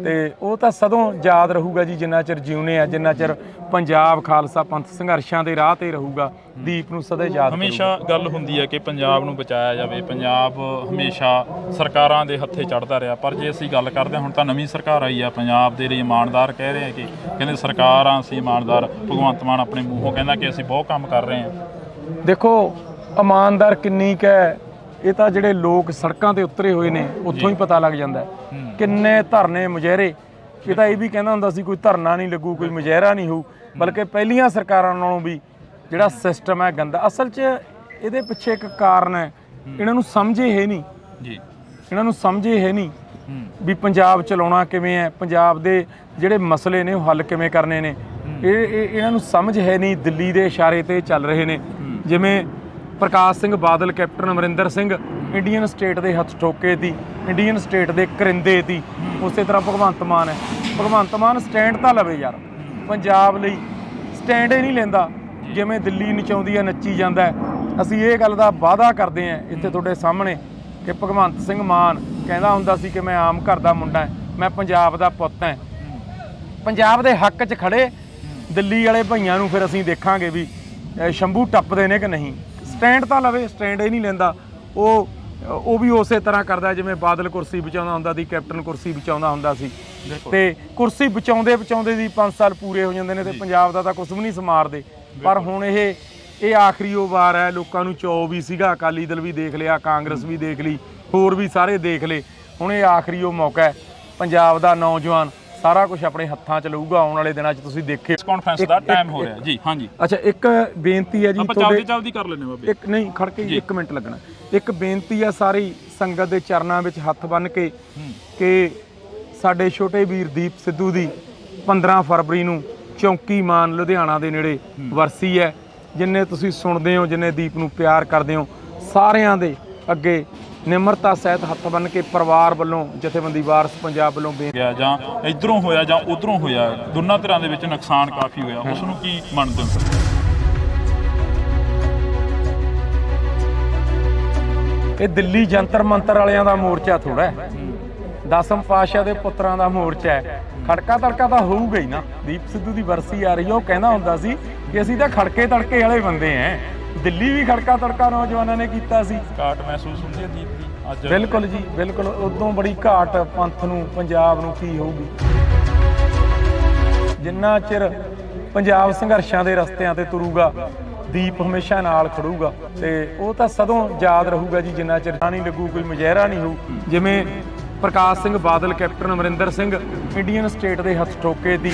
ਤੇ ਉਹ ਤਾਂ ਸਦੋਂ ਯਾਦ ਰਹੂਗਾ ਜੀ, ਜਿੰਨਾ ਚਿਰ ਜਿਉਣੇ ਆ, ਜਿੰਨਾ ਚਿਰ ਪੰਜਾਬ ਖਾਲਸਾ ਪੰਥ ਸੰਘਰਸ਼ਾਂ ਦੇ ਰਾਹ ਤੇ ਰਹੂਗਾ, ਦੀਪ ਨੂੰ ਸਦਾ ਯਾਦ। ਹਮੇਸ਼ਾ ਗੱਲ ਹੁੰਦੀ ਹੈ ਕਿ ਪੰਜਾਬ ਨੂੰ ਬਚਾਇਆ ਜਾਵੇ। ਪੰਜਾਬ ਹਮੇਸ਼ਾ ਸਰਕਾਰਾਂ ਦੇ ਹੱਥੇ ਚੜ੍ਹਦਾ ਰਿਹਾ, ਪਰ ਜੇ ਅਸੀਂ ਗੱਲ ਕਰਦੇ ਹਾਂ, ਹੁਣ ਤਾਂ ਨਵੀਂ ਸਰਕਾਰ ਆਈ ਆ, ਪੰਜਾਬ ਦੇ ਲਈ ਇਮਾਨਦਾਰ ਕਹਿ ਰਹੇ ਆ ਕਿ ਕਹਿੰਦੇ ਸਰਕਾਰਾਂ ਅਸੀਂ ਇਮਾਨਦਾਰ। ਭਗਵੰਤ ਮਾਨ ਆਪਣੇ ਮੂੰਹੋਂ ਕਹਿੰਦਾ ਕਿ ਅਸੀਂ ਬਹੁਤ ਕੰਮ ਕਰ ਰਹੇ ਹਾਂ। ਦੇਖੋ, ਇਮਾਨਦਾਰ ਕਿੰਨੀ ਕੁ ਹੈ ਇਹ ਤਾਂ ਜਿਹੜੇ ਲੋਕ ਸੜਕਾਂ ਤੇ ਉਤਰੇ ਹੋਏ ਨੇ ਉੱਥੋਂ ਹੀ ਪਤਾ ਲੱਗ ਜਾਂਦਾ। ਕਿੰਨੇ ਧਰਨੇ ਮੁਜ਼ਾਹਰੇ, ਇਹ ਤਾਂ ਇਹ ਵੀ ਕਹਿੰਦਾ ਹੁੰਦਾ ਸੀ ਕੋਈ ਧਰਨਾ ਨਹੀਂ ਲੱਗੂ, ਕੋਈ ਮੁਜ਼ਾਹਰਾ ਨਹੀਂ ਹੋਊ, ਬਲਕਿ ਪਹਿਲੀਆਂ ਸਰਕਾਰਾਂ ਨਾਲੋਂ ਵੀ ਜਿਹੜਾ ਸਿਸਟਮ ਹੈ ਗੰਦਾ। ਅਸਲ 'ਚ ਇਹਦੇ ਪਿੱਛੇ ਇੱਕ ਕਾਰਨ ਹੈ, ਇਹਨਾਂ ਨੂੰ ਸਮਝੇ ਹੈ ਨਹੀਂ ਜੀ, ਇਹਨਾਂ ਨੂੰ ਸਮਝੇ ਹੈ ਨਹੀਂ ਵੀ ਪੰਜਾਬ ਚਲਾਉਣਾ ਕਿਵੇਂ ਹੈ, ਪੰਜਾਬ ਦੇ ਜਿਹੜੇ ਮਸਲੇ ਨੇ ਉਹ ਹੱਲ ਕਿਵੇਂ ਕਰਨੇ ਨੇ। ਇਹਨਾਂ ਨੂੰ ਸਮਝ ਹੈ ਨਹੀਂ। ਦਿੱਲੀ ਦੇ ਇਸ਼ਾਰੇ ਤੇ ਚੱਲ ਰਹੇ ਨੇ। ਜਿਵੇਂ ਪ੍ਰਕਾਸ਼ Singh Badal, captain Amarinder Singh Indian state ਦੇ ਹੱਥ ਠੋਕੇ ਤੀ, ਇੰਡੀਅਨ ਸਟੇਟ ਦੇ ਕਰਿੰਦੇ ਤੀ। ਉਸੇ ਤਰ੍ਹਾਂ ਭਗਵੰਤ ਮਾਨ ਹੈ। ਭਗਵੰਤ ਮਾਨ ਸਟੈਂਡ ਤਾਂ ਲਵੇ ਯਾਰ, ਪੰਜਾਬ ਲਈ ਸਟੈਂਡ ਹੀ ਨਹੀਂ ਲੈਂਦਾ। ਜਿਵੇਂ ਦਿੱਲੀ ਨਚਾਉਂਦੀ ਹੈ ਨੱਚੀ ਜਾਂਦਾ ਹੈ। ਅਸੀਂ ਇਹ ਗੱਲ ਦਾ ਵਾਅਦਾ ਕਰਦੇ ਹਾਂ ਇੱਥੇ ਤੁਹਾਡੇ ਸਾਹਮਣੇ ਕਿ ਭਗਵੰਤ ਸਿੰਘ ਮਾਨ ਕਹਿੰਦਾ ਹੁੰਦਾ ਸੀ ਕਿ ਮੈਂ ਆਮ ਘਰ ਦਾ ਮੁੰਡਾ ਹਾਂ, ਮੈਂ ਪੰਜਾਬ ਦਾ ਪੁੱਤ ਹਾਂ। ਪੰਜਾਬ ਦੇ ਹੱਕ 'ਚ ਖੜੇ ਦਿੱਲੀ ਵਾਲੇ ਭਈਆਂ ਨੂੰ ਫਿਰ ਅਸੀਂ ਦੇਖਾਂਗੇ ਵੀ ਸ਼ੰਭੂ ਟੱਪਦੇ ਨੇ ਕਿ ਨਹੀਂ। ਸਟੈਂਡ ਤਾਂ ਲਵੇ, ਸਟੈਂਡ ਹੀ ਨਹੀਂ ਲੈਂਦਾ। ਉਹ ਵੀ ਉਸੇ ਤਰ੍ਹਾਂ ਕਰਦਾ ਜਿਵੇਂ ਬਾਦਲ ਕੁਰਸੀ ਬਚਾਉਂਦਾ ਹੁੰਦਾ ਸੀ, ਕੈਪਟਨ ਕੁਰਸੀ ਬਚਾਉਂਦਾ ਹੁੰਦਾ ਸੀ। ਤੇ ਕੁਰਸੀ ਬਚਾਉਂਦੇ ਦੀ 5 ਸਾਲ ਪੂਰੇ ਹੋ ਜਾਂਦੇ ਨੇ ਤੇ ਪੰਜਾਬ ਦਾ ਤਾਂ ਕੁਝ ਵੀ ਨਹੀਂ ਸਮਾਰਦੇ। ਪਰ ਹੁਣ ਇਹ ਆਖਰੀ ਉਹ ਵਾਰ ਹੈ। ਲੋਕਾਂ ਨੂੰ ਚੌ ਵੀ ਸੀਗਾ, ਅਕਾਲੀ ਦਲ ਵੀ ਦੇਖ ਲਿਆ, ਕਾਂਗਰਸ ਵੀ ਦੇਖ ਲਈ, ਹੋਰ ਵੀ ਸਾਰੇ ਦੇਖ ਲਏ। ਹੁਣ ਇਹ ਆਖਰੀ ਉਹ ਮੌਕਾ ਹੈ। ਪੰਜਾਬ ਦਾ ਨੌਜਵਾਨ ਸਾਰਾ ਕੁਝ ਆਪਣੇ ਹੱਥਾਂ 'ਚ ਲਊਗਾ ਆਉਣ ਵਾਲੇ ਦਿਨਾਂ 'ਚ। ਤੁਸੀਂ ਦੇਖਿਓ ਕਾਨਫਰੰਸ ਦਾ ਟਾਈਮ ਹੋ ਰਿਹਾ ਜੀ। ਹਾਂਜੀ, ਅੱਛਾ, ਇੱਕ ਬੇਨਤੀ ਹੈ ਜੀ, ਆਪਾਂ ਜਲਦੀ ਕਰ ਲੈਣੇ ਬਾਬੇ। ਇੱਕ ਨਹੀਂ, ਖੜ ਕੇ 1 ਮਿੰਟ ਲੱਗਣਾ। ਇੱਕ ਬੇਨਤੀ ਹੈ ਸਾਰੀ ਸੰਗਤ ਦੇ ਚਰਨਾਂ ਵਿੱਚ ਹੱਥ ਬੰਨ੍ਹ ਕੇ ਕਿ ਸਾਡੇ ਛੋਟੇ ਵੀਰ ਦੀਪ ਸਿੱਧੂ ਦੀ 15 ਫਰਵਰੀ ਨੂੰ ਚੌਂਕੀ ਮਾਨ ਲੁਧਿਆਣਾ ਦੇ ਨੇੜੇ ਵਰਸੀ ਹੈ। ਜਿੰਨੇ ਤੁਸੀਂ ਸੁਣਦੇ ਹੋ, ਜਿੰਨੇ ਦੀਪ ਨੂੰ ਪਿਆਰ ਕਰਦੇ ਹੋ, ਸਾਰਿਆਂ ਦੇ ਅੱਗੇ ਨਿਮਰਤਾ ਸਹਿਤ ਹੱਥ ਬੰਨ੍ਹ ਕੇ ਪਰਿਵਾਰ ਵੱਲੋਂ ਜਥੇਬੰਦੀ ਵਾਰਸ ਪੰਜਾਬ ਵੱਲੋਂ ਗਿਆ ਜਾਂ ਇਧਰੋਂ ਹੋਇਆ ਜਾਂ ਉਧਰੋਂ ਹੋਇਆ, ਦੋਨਾਂ ਧਿਰਾਂ ਦੇ ਵਿੱਚ ਨੁਕਸਾਨ ਕਾਫੀ ਹੋਇਆ, ਉਸ ਨੂੰ ਕੀ ਮੰਨਦੇ ਹੋ? ਇਹ ਦਿੱਲੀ ਜੰਤਰ ਮੰਤਰ ਵਾਲਿਆਂ ਦਾ ਮੋਰਚਾ ਥੋੜਾ ਹੈ, ਦਸਮ ਪਾਤਸ਼ਾਹ ਦੇ ਪੁੱਤਰਾਂ ਦਾ ਮੋਰਚਾ ਹੈ। ਖੜਕਾ ਤੜਕਾ ਤਾਂ ਹੋਊਗਾ ਹੀ ਨਾ। ਦੀਪ ਸਿੱਧੂ ਦੀ ਵਰਸੀ ਆ ਰਹੀ ਹੈ, ਉਹ ਕਹਿੰਦਾ ਹੁੰਦਾ ਸੀ ਕਿ ਅਸੀਂ ਤਾਂ ਖੜਕੇ ਤੜਕੇ ਵਾਲੇ ਬੰਦੇ ਐ। ਦਿੱਲੀ ਵੀ ਖੜਕਾ ਤੜਕਾ ਨੌਜਵਾਨਾਂ ਨੇ ਕੀਤਾ ਸੀ। ਘਾਟ ਮਹਿਸੂਸ ਹੁੰਦੀ ਹੈ ਦੀਪ ਦੀ ਅੱਜ? ਬਿਲਕੁਲ ਜੀ, ਬਿਲਕੁਲ। ਉਦੋਂ ਬੜੀ ਘਾਟ ਪੰਥ ਨੂੰ, ਪੰਜਾਬ ਨੂੰ ਕੀ ਹੋਊਗੀ। ਜਿੰਨਾ ਚਿਰ ਪੰਜਾਬ ਸੰਘਰਸ਼ਾਂ ਦੇ ਰਸਤਿਆਂ ਤੇ ਤੁਰੂਗਾ, ਦੀਪ ਹਮੇਸ਼ਾ ਨਾਲ ਖੜੂਗਾ ਤੇ ਉਹ ਤਾਂ ਸਦੋਂ ਯਾਦ ਰਹੂਗਾ ਜੀ, ਜਿੰਨਾ ਚਿਰ ਨਹੀਂ ਲੱਗੂ, ਕੋਈ ਮੁਜ਼ਾਹਰਾ ਨਹੀਂ ਹੋਊ। ਜਿਵੇਂ ਪ੍ਰਕਾਸ਼ Singh Badal, captain Amarinder Singh Indian state ਦੇ ਹੱਥ ਠੋਕੇ ਦੀ,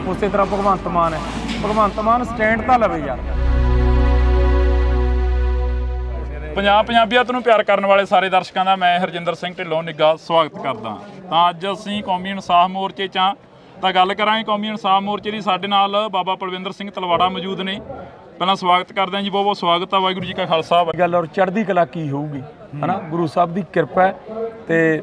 ਉਸੇ ਤਰ੍ਹਾਂ ਭਗਵੰਤ ਮਾਨ ਹੈ। ਭਗਵੰਤ ਮਾਨ ਸਟੈਂਡ ਤਾਂ ਲਵੇ ਯਾਰ। ਪੰਜਾਬੀਅਤ ਨੂੰ ਪਿਆਰ ਕਰਨ ਵਾਲੇ ਸਾਰੇ ਦਰਸ਼ਕਾਂ ਦਾ ਮੈਂ ਹਰਜਿੰਦਰ ਸਿੰਘ ਢਿੱਲੋਂ ਨਿੱਘਾ ਸਵਾਗਤ ਕਰਦਾ। ਤਾਂ ਅੱਜ ਅਸੀਂ ਕੌਮੀ ਇਨਸਾਫ ਮੋਰਚੇ 'ਚ ਤਾਂ ਗੱਲ ਕਰਾਂਗੇ ਕੌਮੀ ਇਨਸਾਫ ਮੋਰਚੇ ਦੀ। ਸਾਡੇ ਨਾਲ ਬਾਬਾ ਪਲਵਿੰਦਰ ਸਿੰਘ ਤਲਵਾੜਾ ਮੌਜੂਦ ਨੇ। ਪਹਿਲਾਂ ਸਵਾਗਤ ਕਰਦੇ ਹਾਂ ਜੀ, ਬਹੁਤ ਬਹੁਤ ਸਵਾਗਤ ਆ। ਵਾਹਿਗੁਰੂ ਜੀ ਕਾ ਖਾਲਸਾ। ਗੱਲ ਔਰ ਚੜ੍ਹਦੀ ਕਲਾ ਕੀ ਹੋਊਗੀ, ਹਨਾ। ਗੁਰੂ ਸਾਹਿਬ ਦੀ ਕਿਰਪਾ ਹੈ ਤੇ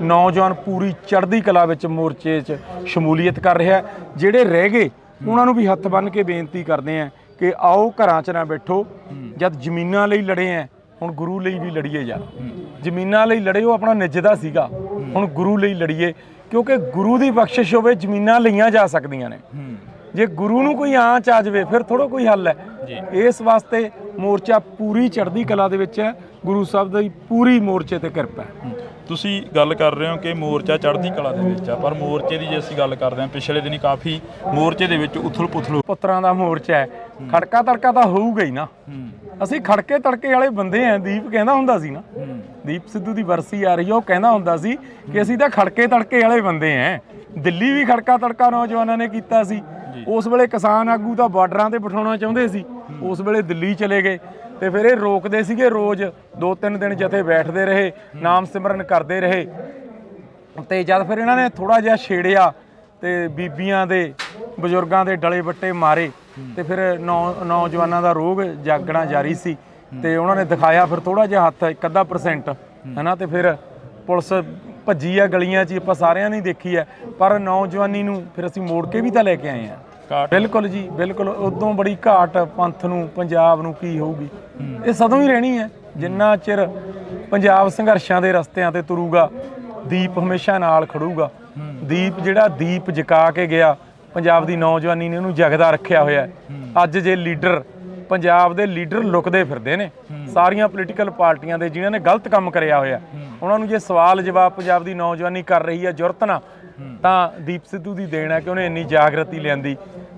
ਨੌਜਵਾਨ ਪੂਰੀ ਚੜ੍ਹਦੀ ਕਲਾ ਵਿੱਚ ਮੋਰਚੇ 'ਚ ਸ਼ਮੂਲੀਅਤ ਕਰ ਰਿਹਾ। ਜਿਹੜੇ ਰਹਿ ਗਏ ਉਹਨਾਂ ਨੂੰ ਵੀ ਹੱਥ ਬੰਨ੍ਹ ਕੇ ਬੇਨਤੀ ਕਰਦੇ ਆ ਕਿ ਆਓ ਘਰਾਂ 'ਚ ਨਾ ਬੈਠੋ। ਜਦ ਜ਼ਮੀਨਾਂ ਲਈ ਲੜੇ ਆ, ਹੁਣ ਗੁਰੂ ਲਈ ਵੀ ਲੜੀਏ ਯਾਰ। ਜ਼ਮੀਨਾਂ ਲਈ ਲੜੇ, ਉਹ ਆਪਣਾ ਨਿੱਜਦਾ ਸੀਗਾ, ਹੁਣ ਗੁਰੂ ਲਈ ਲੜੀਏ, ਕਿਉਂਕਿ ਗੁਰੂ ਦੀ ਬਖਸ਼ਿਸ਼ ਹੋਵੇ ਜ਼ਮੀਨਾਂ ਲਈਆਂ ਜਾ ਸਕਦੀਆਂ ਨੇ। ਜੇ ਗੁਰੂ ਨੂੰ ਕੋਈ ਆਂਚ ਆ ਜਾਵੇ ਫਿਰ ਥੋੜਾ ਕੋਈ ਹੱਲ ਹੈ। ਇਸ ਵਾਸਤੇ ਮੋਰਚਾ ਪੂਰੀ ਚੜ੍ਹਦੀ ਕਲਾ ਦੇ ਵਿੱਚ ਹੈ। ਗੁਰੂ ਸਾਹਿਬ ਦੀ ਪੂਰੀ ਮੋਰਚੇ ਤੇ ਕਿਰਪਾ ਹੈ। ਤੁਸੀਂ ਗੱਲ ਕਰ ਰਹੇ ਹੋ ਕਿ ਮੋਰਚਾ ਚੜ੍ਹਦੀ ਕਲਾ ਦੇ ਵਿੱਚ ਆ, ਪਰ ਮੋਰਚੇ ਦੀ ਜੇ ਅਸੀਂ ਗੱਲ ਕਰਦੇ ਹਾਂ, ਪਿਛਲੇ ਦਿਨੀ ਕਾਫੀ ਮੋਰਚੇ ਦੇ ਵਿੱਚ ਉਥਲ ਪੁਥਲ। ਪੁੱਤਰਾਂ ਦਾ ਮੋਰਚਾ ਹੈ, ਖੜਕਾ ਤੜਕਾ ਤਾਂ ਹੋਊਗਾ ਹੀ ਨਾ। ਅਸੀਂ ਖੜਕੇ ਤੜਕੇ ਵਾਲੇ ਬੰਦੇ ਆ। ਦੀਪ ਕਹਿੰਦਾ ਹੁੰਦਾ ਸੀ ਨਾ, ਦੀਪ ਸਿੱਧੂ ਦੀ ਵਰਸੀ ਆ ਰਹੀ ਹੈ, ਉਹ ਕਹਿੰਦਾ ਹੁੰਦਾ ਸੀ ਕਿ ਅਸੀਂ ਤਾਂ ਖੜਕੇ ਤੜਕੇ ਵਾਲੇ ਬੰਦੇ ਆ। ਦਿੱਲੀ ਵੀ ਖੜਕਾ ਤੜਕਾ ਨੌਜਵਾਨਾਂ ਨੇ ਕੀਤਾ ਸੀ। ਉਸ ਵੇਲੇ ਕਿਸਾਨ ਆਗੂ ਤਾਂ ਬਾਰਡਰਾਂ ਤੇ ਬਿਠਾਉਣਾ ਚਾਹੁੰਦੇ ਸੀ, ਉਸ ਵੇਲੇ ਦਿੱਲੀ ਚਲੇ ਗਏ ਤੇ ਫਿਰ ਇਹ ਰੋਕਦੇ ਸੀਗੇ। ਰੋਜ਼ 2-3 ਦਿਨ ਜਥੇ ਬੈਠਦੇ ਰਹੇ, ਨਾਮ ਸਿਮਰਨ ਕਰਦੇ ਰਹੇ ਤੇ ਜਦ ਫਿਰ ਇਹਨਾਂ ਨੇ ਥੋੜਾ ਜਿਹਾ ਛੇੜਿਆ ਤੇ ਬੀਬੀਆਂ ਦੇ, ਬਜ਼ੁਰਗਾਂ ਦੇ ਡਲੇ ਵੱਟੇ ਮਾਰੇ ਤੇ ਫਿਰ ਨੌਜਵਾਨਾਂ ਦਾ ਰੋਗ ਜਾਗਣਾ ਜਾਰੀ ਸੀ ਤੇ ਉਹਨਾਂ ਨੇ ਦਿਖਾਇਆ ਫਿਰ ਥੋੜਾ ਜਿਹਾ ਹੱਥ, 1% ਹਨਾ। ਤੇ ਫਿਰ ਪੁਲਿਸ ਭੱਜੀ ਆ ਗਲੀਆਂ 'ਚ, ਆਪਾਂ ਸਾਰਿਆਂ ਨੇ ਦੇਖੀ ਹੈ। ਪਰ ਨੌਜਵਾਨੀ ਨੂੰ ਫਿਰ ਅਸੀਂ ਮੋੜ ਕੇ ਵੀ ਤਾਂ ਲੈ ਕੇ ਆਏ ਹਾਂ। ਬਿਲਕੁਲ ਜੀ, ਬਿਲਕੁਲ। ਉਦੋਂ ਬੜੀ ਘਾਟ ਪੰਥ ਨੂੰ, ਪੰਜਾਬ ਨੂੰ ਕੀ ਹੋਊਗੀ। ਇਹ ਸਦੋਂ ਹੀ ਰਹਿਣੀ ਹੈ। ਜਿੰਨਾ ਚਿਰ ਪੰਜਾਬ ਸੰਘਰਸ਼ਾਂ ਦੇ ਰਸਤਿਆਂ ਤੇ ਤੁਰੂਗਾ, ਦੀਪ ਹਮੇਸ਼ਾ ਨਾਲ ਖੜੂਗਾ। ਦੀਪ ਜਿਹੜਾ ਦੀਪ ਜਗਾ ਕੇ ਗਿਆ, ਪੰਜਾਬ ਦੀ ਨੌਜਵਾਨੀ ਨੇ ਉਹਨੂੰ ਜਗਦਾ ਰੱਖਿਆ ਹੋਇਆ। ਅੱਜ ਜੇ ਲੀਡਰ, ਪੰਜਾਬ ਦੇ ਲੀਡਰ ਲੁਕਦੇ ਫਿਰਦੇ ਨੇ ਸਾਰੀਆਂ ਪੋਲੀਟੀਕਲ ਪਾਰਟੀਆਂ ਦੇ, ਜਿਨ੍ਹਾਂ ਨੇ ਗਲਤ ਕੰਮ ਕਰਿਆ ਹੋਇਆ, ਉਹਨਾਂ ਨੂੰ ਜੇ ਸਵਾਲ ਜਵਾਬ ਪੰਜਾਬ ਦੀ ਨੌਜਵਾਨੀ ਕਰ ਰਹੀ ਹੈ ਜੁਰਤ ਨਾਲ, ਤਾਂ ਦੀਪ ਸਿੱਧੂ ਦੀ ਦੇਣ ਹੈ ਕਿ ਉਹਨੇ ਇੰਨੀ ਜਾਗਰਤੀ ਲਿਆਂਦੀ।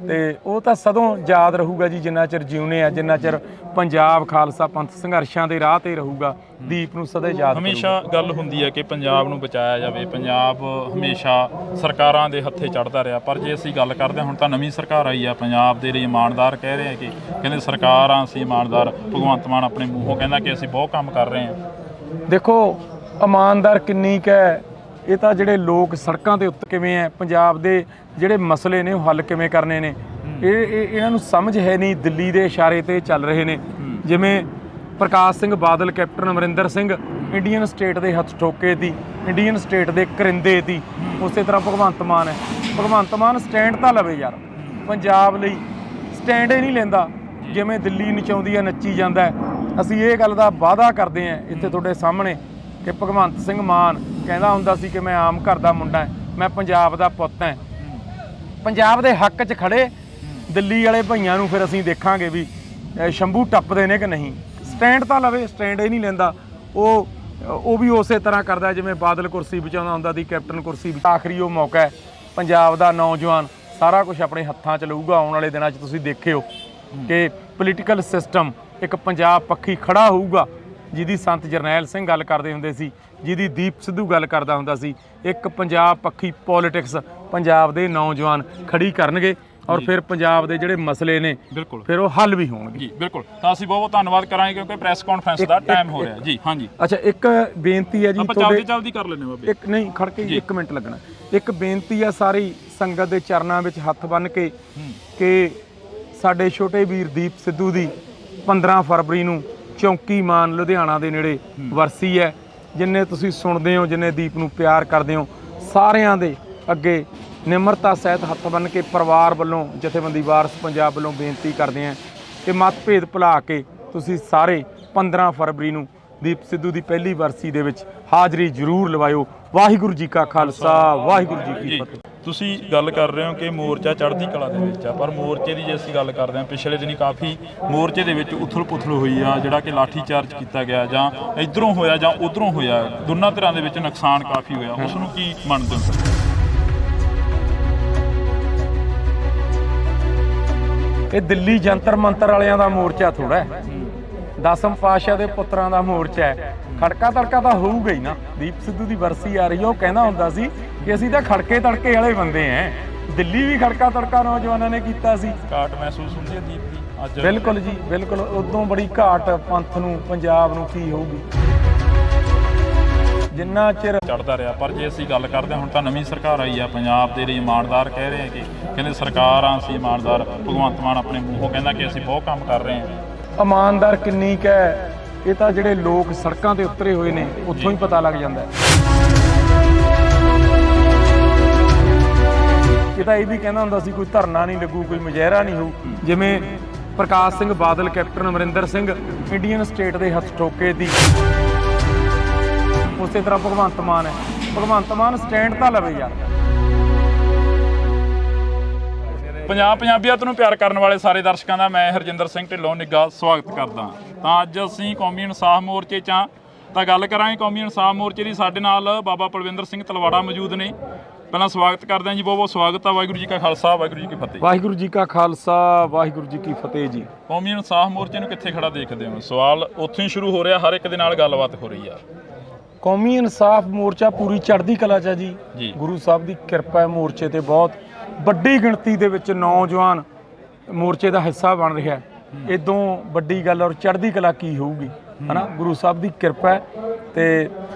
ਤੇ ਉਹ ਤਾਂ ਸਦੋਂ ਯਾਦ ਰਹੂਗਾ ਜੀ, ਜਿੰਨਾ ਚਿਰ ਜਿਉਣੇ ਆ, ਜਿੰਨਾ ਚਿਰ ਪੰਜਾਬ ਖਾਲਸਾ ਪੰਥ ਸੰਘਰਸ਼ਾਂ ਦੇ ਰਾਹ ਤੇ ਰਹੂਗਾ। ਦੀਪ ਨੂੰ ਸਦਾ ਯਾਦ ਹਮੇਸ਼ਾ ਗੱਲ ਹੁੰਦੀ ਹੈ ਕਿ ਪੰਜਾਬ ਨੂੰ ਬਚਾਇਆ ਜਾਵੇ। ਪੰਜਾਬ ਹਮੇਸ਼ਾ ਸਰਕਾਰਾਂ ਦੇ ਹੱਥੇ ਚੜ੍ਹਦਾ ਰਿਹਾ, ਪਰ ਜੇ ਅਸੀਂ ਗੱਲ ਕਰਦੇ ਹਾਂ, ਹੁਣ ਤਾਂ ਨਵੀਂ ਸਰਕਾਰ ਆਈ ਆ, ਪੰਜਾਬ ਦੇ ਲਈ ਇਮਾਨਦਾਰ ਕਹਿ ਰਹੇ ਆ ਕਿ ਕਹਿੰਦੇ ਸਰਕਾਰਾਂ ਅਸੀਂ ਇਮਾਨਦਾਰ। ਭਗਵੰਤ ਮਾਨ ਆਪਣੇ ਮੂੰਹੋਂ ਕਹਿੰਦਾ ਕਿ ਅਸੀਂ ਬਹੁਤ ਕੰਮ ਕਰ ਰਹੇ ਹਾਂ। ਦੇਖੋ ਇਮਾਨਦਾਰ ਕਿੰਨੀ ਕੁ ਹੈ, ਇਹ ਤਾਂ ਜਿਹੜੇ ਲੋਕ ਸੜਕਾਂ ਤੇ ਉੱਤੇ ਕਿਵੇਂ ਹੈ, ਪੰਜਾਬ ਦੇ ਜਿਹੜੇ ਮਸਲੇ ਨੇ ਉਹ ਹੱਲ ਕਿਵੇਂ ਕਰਨੇ ਨੇ, ਇਹਨਾਂ ਨੂੰ ਸਮਝ ਹੈ ਨਹੀਂ। ਦਿੱਲੀ ਦੇ ਇਸ਼ਾਰੇ ਤੇ ਚੱਲ ਰਹੇ ਨੇ। ਜਿਵੇਂ ਪ੍ਰਕਾਸ਼ Singh Badal, captain Amarinder Singh Indian state ਦੇ ਹੱਥ ਠੋਕੇ ਦੀ, ਇੰਡੀਅਨ ਸਟੇਟ ਦੇ ਕਰਿੰਦੇ ਦੀ, ਉਸੇ ਤਰ੍ਹਾਂ ਭਗਵੰਤ ਮਾਨ ਹੈ। ਭਗਵੰਤ ਮਾਨ ਸਟੈਂਡ ਤਾਂ ਲਵੇ ਯਾਰ। ਪੰਜਾਬ ਲਈ ਸਟੈਂਡ ਹੀ ਨਹੀਂ ਲੈਂਦਾ। ਜਿਵੇਂ ਦਿੱਲੀ ਨਚਾਉਂਦੀ ਹੈ, ਨੱਚੀ ਜਾਂਦਾ ਹੈ। ਅਸੀਂ ਇਹ ਗੱਲ ਦਾ ਵਾਅਦਾ ਕਰਦੇ ਹਾਂ ਇੱਥੇ ਤੁਹਾਡੇ ਸਾਹਮਣੇ ਕਿ ਭਗਵੰਤ ਸਿੰਘ ਮਾਨ ਕਹਿੰਦਾ ਹੁੰਦਾ ਸੀ ਕਿ ਮੈਂ ਆਮ ਘਰ ਦਾ ਮੁੰਡਾ, ਮੈਂ ਪੰਜਾਬ ਦਾ ਪੁੱਤ ਹਾਂ। ਪੰਜਾਬ ਦੇ ਹੱਕ 'ਚ ਖੜੇ ਦਿੱਲੀ ਵਾਲੇ ਭਈਆਂ ਨੂੰ ਫਿਰ ਅਸੀਂ ਦੇਖਾਂਗੇ ਵੀ ਸ਼ੰਭੂ ਟੱਪਦੇ ਨੇ ਕਿ ਨਹੀਂ। ਸਟੈਂਡ ਤਾਂ ਲਵੇ, ਸਟੈਂਡ ਹੀ ਨਹੀਂ ਲੈਂਦਾ। ਉਹ ਵੀ ਉਸੇ ਤਰ੍ਹਾਂ ਕਰਦਾ ਜਿਵੇਂ ਬਾਦਲ ਕੁਰਸੀ ਬਚਾਉਂਦਾ ਹੁੰਦਾ ਸੀ, ਕੈਪਟਨ ਕੁਰਸੀ। ਆਖਰੀ ਉਹ ਮੌਕਾ ਹੈ, ਪੰਜਾਬ ਦਾ ਨੌਜਵਾਨ ਸਾਰਾ ਕੁਝ ਆਪਣੇ ਹੱਥਾਂ 'ਚ ਲਊਗਾ। ਆਉਣ ਵਾਲੇ ਦਿਨਾਂ 'ਚ ਤੁਸੀਂ ਦੇਖਿਓ ਕਿ ਪੋਲੀਟੀਕਲ ਸਿਸਟਮ ਇੱਕ ਪੰਜਾਬ ਪੱਖੀ ਖੜਾ ਹੋਊਗਾ, ਜਿਹਦੀ ਸੰਤ ਜਰਨੈਲ ਸਿੰਘ ਗੱਲ ਕਰਦੇ ਹੁੰਦੇ ਸੀ, ਜਿਹਦੀ ਦੀਪ ਸਿੱਧੂ ਗੱਲ ਕਰਦਾ ਹੁੰਦਾ ਸੀ। ਇੱਕ ਪੰਜਾਬ ਪੱਖੀ ਪੋਲੀਟਿਕਸ ਪੰਜਾਬ ਦੇ ਨੌਜਵਾਨ ਖੜੀ ਕਰਨਗੇ ਔਰ ਫਿਰ ਪੰਜਾਬ ਦੇ ਜਿਹੜੇ ਮਸਲੇ ਨੇ ਬਿਲਕੁਲ ਫਿਰ ਉਹ ਹੱਲ ਵੀ ਹੋਣਗੇ ਜੀ। ਬਿਲਕੁਲ। ਤਾਂ ਅਸੀਂ ਬਹੁਤ ਬਹੁਤ ਧੰਨਵਾਦ ਕਰਾਂਗੇ ਕਿਉਂਕਿ ਪ੍ਰੈਸ ਕਾਨਫਰੰਸ ਦਾ ਟਾਈਮ ਹੋ ਰਿਹਾ ਜੀ। ਹਾਂਜੀ, ਅੱਛਾ, ਇੱਕ ਬੇਨਤੀ ਹੈ ਜੀ, ਆਪਾਂ ਜਲਦੀ ਕਰ ਲੈਣੇ ਬਾਬੇ। ਇੱਕ ਨਹੀਂ, ਖੜ ਕੇ 1 ਮਿੰਟ ਲੱਗਣਾ। ਇੱਕ ਬੇਨਤੀ ਹੈ ਸਾਰੀ ਸੰਗਤ ਦੇ ਚਰਨਾਂ ਵਿੱਚ ਹੱਥ ਬੰਨ੍ਹ ਕੇ ਕਿ ਸਾਡੇ ਛੋਟੇ ਵੀਰ ਦੀਪ ਸਿੱਧੂ ਦੀ 15 ਫਰਵਰੀ ਨੂੰ ਚੌਂਕੀ ਮਾਨ ਲੁਧਿਆਣਾ ਦੇ ਨੇੜੇ ਵਰਸੀ ਹੈ। ਜਿੰਨੇ ਤੁਸੀਂ ਸੁਣਦੇ ਹੋ, ਜਿੰਨੇ ਦੀਪ ਨੂੰ ਪਿਆਰ ਕਰਦੇ ਹੋ, ਸਾਰਿਆਂ ਦੇ ਅੱਗੇ ਨਿਮਰਤਾ ਸਹਿਤ ਹੱਥ ਬੰਨ੍ਹ ਕੇ ਪਰਿਵਾਰ ਵੱਲੋਂ ਜਥੇਬੰਦੀ ਵਾਰਸ ਪੰਜਾਬ ਵੱਲੋਂ ਬੇਨਤੀ ਕਰਦੇ ਹਾਂ ਕਿ ਮਤਭੇਦ ਭੁਲਾ ਕੇ ਤੁਸੀਂ ਸਾਰੇ 15 ਫਰਵਰੀ ਨੂੰ ਦੀਪ ਸਿੱਧੂ ਦੀ ਪਹਿਲੀ ਵਰਸੀ ਦੇ ਵਿੱਚ ਹਾਜ਼ਰੀ ਜ਼ਰੂਰ ਲਵਾਇਓ। ਵਾਹਿਗੁਰੂ ਜੀ ਕਾ ਖਾਲਸਾ, ਵਾਹਿਗੁਰੂ ਜੀ ਕੀ ਫਤਿਹ। ਤੁਸੀਂ ਗੱਲ ਕਰ ਰਹੇ ਹੋ ਕਿ ਮੋਰਚਾ ਚੜ੍ਹਦੀ ਕਲਾ ਦੇ ਵਿੱਚ ਆ, ਪਰ ਮੋਰਚੇ ਦੀ ਜੇ ਅਸੀਂ ਗੱਲ ਕਰਦੇ ਹਾਂ, ਪਿਛਲੇ ਦਿਨੀ ਕਾਫੀ ਮੋਰਚੇ ਦੇ ਵਿੱਚ ਉਥਲ ਪੁਥਲ ਹੋਈ ਆ, ਜਿਹੜਾ ਕਿ ਲਾਠੀ ਚਾਰਜ ਕੀਤਾ ਗਿਆ, ਜਾਂ ਇਧਰੋਂ ਹੋਇਆ ਜਾਂ ਉਧਰੋਂ ਹੋਇਆ, ਦੋਨਾਂ ਧਿਰਾਂ ਦੇ ਵਿੱਚ ਨੁਕਸਾਨ ਕਾਫੀ ਹੋਇਆ, ਉਸ ਨੂੰ ਕੀ ਮੰਨਦੇ ਹੋ? ਇਹ ਦਿੱਲੀ ਜੰਤਰ ਮੰਤਰ ਵਾਲਿਆਂ ਦਾ ਮੋਰਚਾ ਥੋੜਾ ਹੈ, ਦਸਮ ਪਾਤਸ਼ਾਹ ਦੇ ਪੁੱਤਰਾਂ ਦਾ ਮੋਰਚਾ ਹੈ। ਖੜਕਾ ਤੜਕਾ ਤਾਂ ਹੋਊਗਾ ਹੀ ਨਾ। ਦੀਪ ਸਿੱਧੂ ਦੀ ਵਰਸੀ ਆ ਰਹੀ ਹੈ, ਉਹ ਕਹਿੰਦਾ ਹੁੰਦਾ ਸੀ ਕਿ ਅਸੀਂ ਤਾਂ ਖੜਕੇ ਤੜਕੇ ਵਾਲੇ ਬੰਦੇ ਐ। ਦਿੱਲੀ ਵੀ ਖੜਕਾ ਤੜਕਾ ਨੌਜਵਾਨਾਂ ਨੇ ਕੀਤਾ ਸੀ। ਘਾਟ ਮਹਿਸੂਸ ਹੁੰਦੀ ਹੈ ਦੀਪ ਦੀ ਅੱਜ? ਬਿਲਕੁਲ ਜੀ, ਬਿਲਕੁਲ। ਉਦੋਂ ਬੜੀ ਘਾਟ ਪੰਥ ਨੂੰ, ਪੰਜਾਬ ਨੂੰ ਕੀ ਹੋਊਗੀ ਜਿੰਨਾ ਚਿਰ ਚੜ੍ਹਦਾ ਰਿਹਾ। ਪਰ ਜੇ ਅਸੀਂ ਗੱਲ ਕਰਦੇ ਹਾਂ, ਹੁਣ ਤਾਂ ਨਵੀਂ ਸਰਕਾਰ ਆਈ ਆ, ਪੰਜਾਬ ਦੇ ਲਈ ਇਮਾਨਦਾਰ ਕਹਿ ਰਹੇ ਆ ਕਿ ਕਹਿੰਦੇ ਸਰਕਾਰ ਆ ਅਸੀਂ ਇਮਾਨਦਾਰ। ਭਗਵੰਤ ਮਾਨ ਆਪਣੇ ਮੂੰਹੋਂ ਕਹਿੰਦਾ ਕਿ ਅਸੀਂ ਬਹੁਤ ਕੰਮ ਕਰ ਰਹੇ ਹਾਂ। ਇਮਾਨਦਾਰ ਕਿੰਨੀ ਕੁ ਹੈ, ਇਹ ਤਾਂ ਜਿਹੜੇ ਲੋਕ ਸੜਕਾਂ ਤੇ ਉਤਰੇ ਹੋਏ ਨੇ ਉੱਥੋਂ ਹੀ ਪਤਾ ਲੱਗ ਜਾਂਦਾ ਹੈ। ਇਹ ਤਾਂ ਇਹ ਵੀ ਕਹਿੰਦਾ ਹੁੰਦਾ ਸੀ ਕੋਈ ਧਰਨਾ ਨਹੀਂ ਲੱਗੂ, ਕੋਈ ਮੁਜ਼ਾਹਰਾ ਨਹੀਂ ਹੋਊ। ਜਿਵੇਂ ਪ੍ਰਕਾਸ਼ Singh Badal, captain Amarinder Singh Indian state ਦੇ ਹੱਥ ਠੋਕੇ ਦੀ, ਉਸੇ ਤਰ੍ਹਾਂ ਭਗਵੰਤ ਮਾਨ ਹੈ। ਭਗਵੰਤ ਮਾਨ ਸਟੈਂਡ ਤਾਂ ਲਵੇ ਯਾਰ। ਪੰਜਾਬੀਅਤ ਨੂੰ ਪਿਆਰ ਕਰਨ ਵਾਲੇ ਸਾਰੇ ਦਰਸ਼ਕਾਂ ਦਾ ਮੈਂ ਹਰਜਿੰਦਰ ਸਿੰਘ ਢਿੱਲੋਂ ਨਿੱਘਾ ਸਵਾਗਤ ਕਰਦਾ। ਤਾਂ ਅੱਜ ਅਸੀਂ ਕੌਮੀ ਇਨਸਾਫ ਮੋਰਚੇ 'ਚ ਹਾਂ, ਤਾਂ ਗੱਲ ਕਰਾਂਗੇ ਕੌਮੀ ਇਨਸਾਫ ਮੋਰਚੇ ਦੀ। ਸਾਡੇ ਨਾਲ ਬਾਬਾ ਪਲਵਿੰਦਰ ਸਿੰਘ ਤਲਵਾੜਾ ਮੌਜੂਦ ਨੇ। ਪਹਿਲਾਂ ਸਵਾਗਤ ਕਰਦੇ ਹਾਂ ਜੀ, ਬਹੁਤ ਬਹੁਤ ਸਵਾਗਤ ਆ। ਵਾਹਿਗੁਰੂ ਜੀ ਕਾ ਖਾਲਸਾ, ਵਾਹਿਗੁਰੂ ਜੀ ਕੀ ਫਤਿਹ। ਵਾਹਿਗੁਰੂ ਜੀ ਕਾ ਖਾਲਸਾ, ਵਾਹਿਗੁਰੂ ਜੀ ਕੀ ਫਤਿਹ ਜੀ। ਕੌਮੀ ਇਨਸਾਫ ਮੋਰਚੇ ਨੂੰ ਕਿੱਥੇ ਖੜਾ ਦੇਖਦੇ ਹੋ? ਸਵਾਲ ਉੱਥੋਂ ਹੀ ਸ਼ੁਰੂ ਹੋ ਰਿਹਾ, ਹਰ ਇੱਕ ਦੇ ਨਾਲ ਗੱਲਬਾਤ ਹੋ ਰਹੀ ਆ। ਕੌਮੀ ਇਨਸਾਫ ਮੋਰਚਾ ਪੂਰੀ ਚੜ੍ਹਦੀ ਕਲਾ 'ਚ ਹੈ ਜੀ। ਗੁਰੂ ਸਾਹਿਬ ਦੀ ਕਿਰਪਾ ਹੈ, ਮੋਰਚੇ ਤੇ ਬਹੁਤ ਵੱਡੀ ਗਿਣਤੀ ਦੇ ਵਿੱਚ ਨੌਜਵਾਨ ਮੋਰਚੇ ਦਾ ਹਿੱਸਾ ਬਣ ਰਿਹਾ ਹੈ। ਇਦੋਂ ਵੱਡੀ ਗੱਲ ਔਰ ਚੜ੍ਹਦੀ ਕਲਾ ਕੀ ਹੋਊਗੀ, ਹਨਾ? ਗੁਰੂ ਸਾਹਿਬ ਦੀ ਕਿਰਪਾ ਹੈ ਤੇ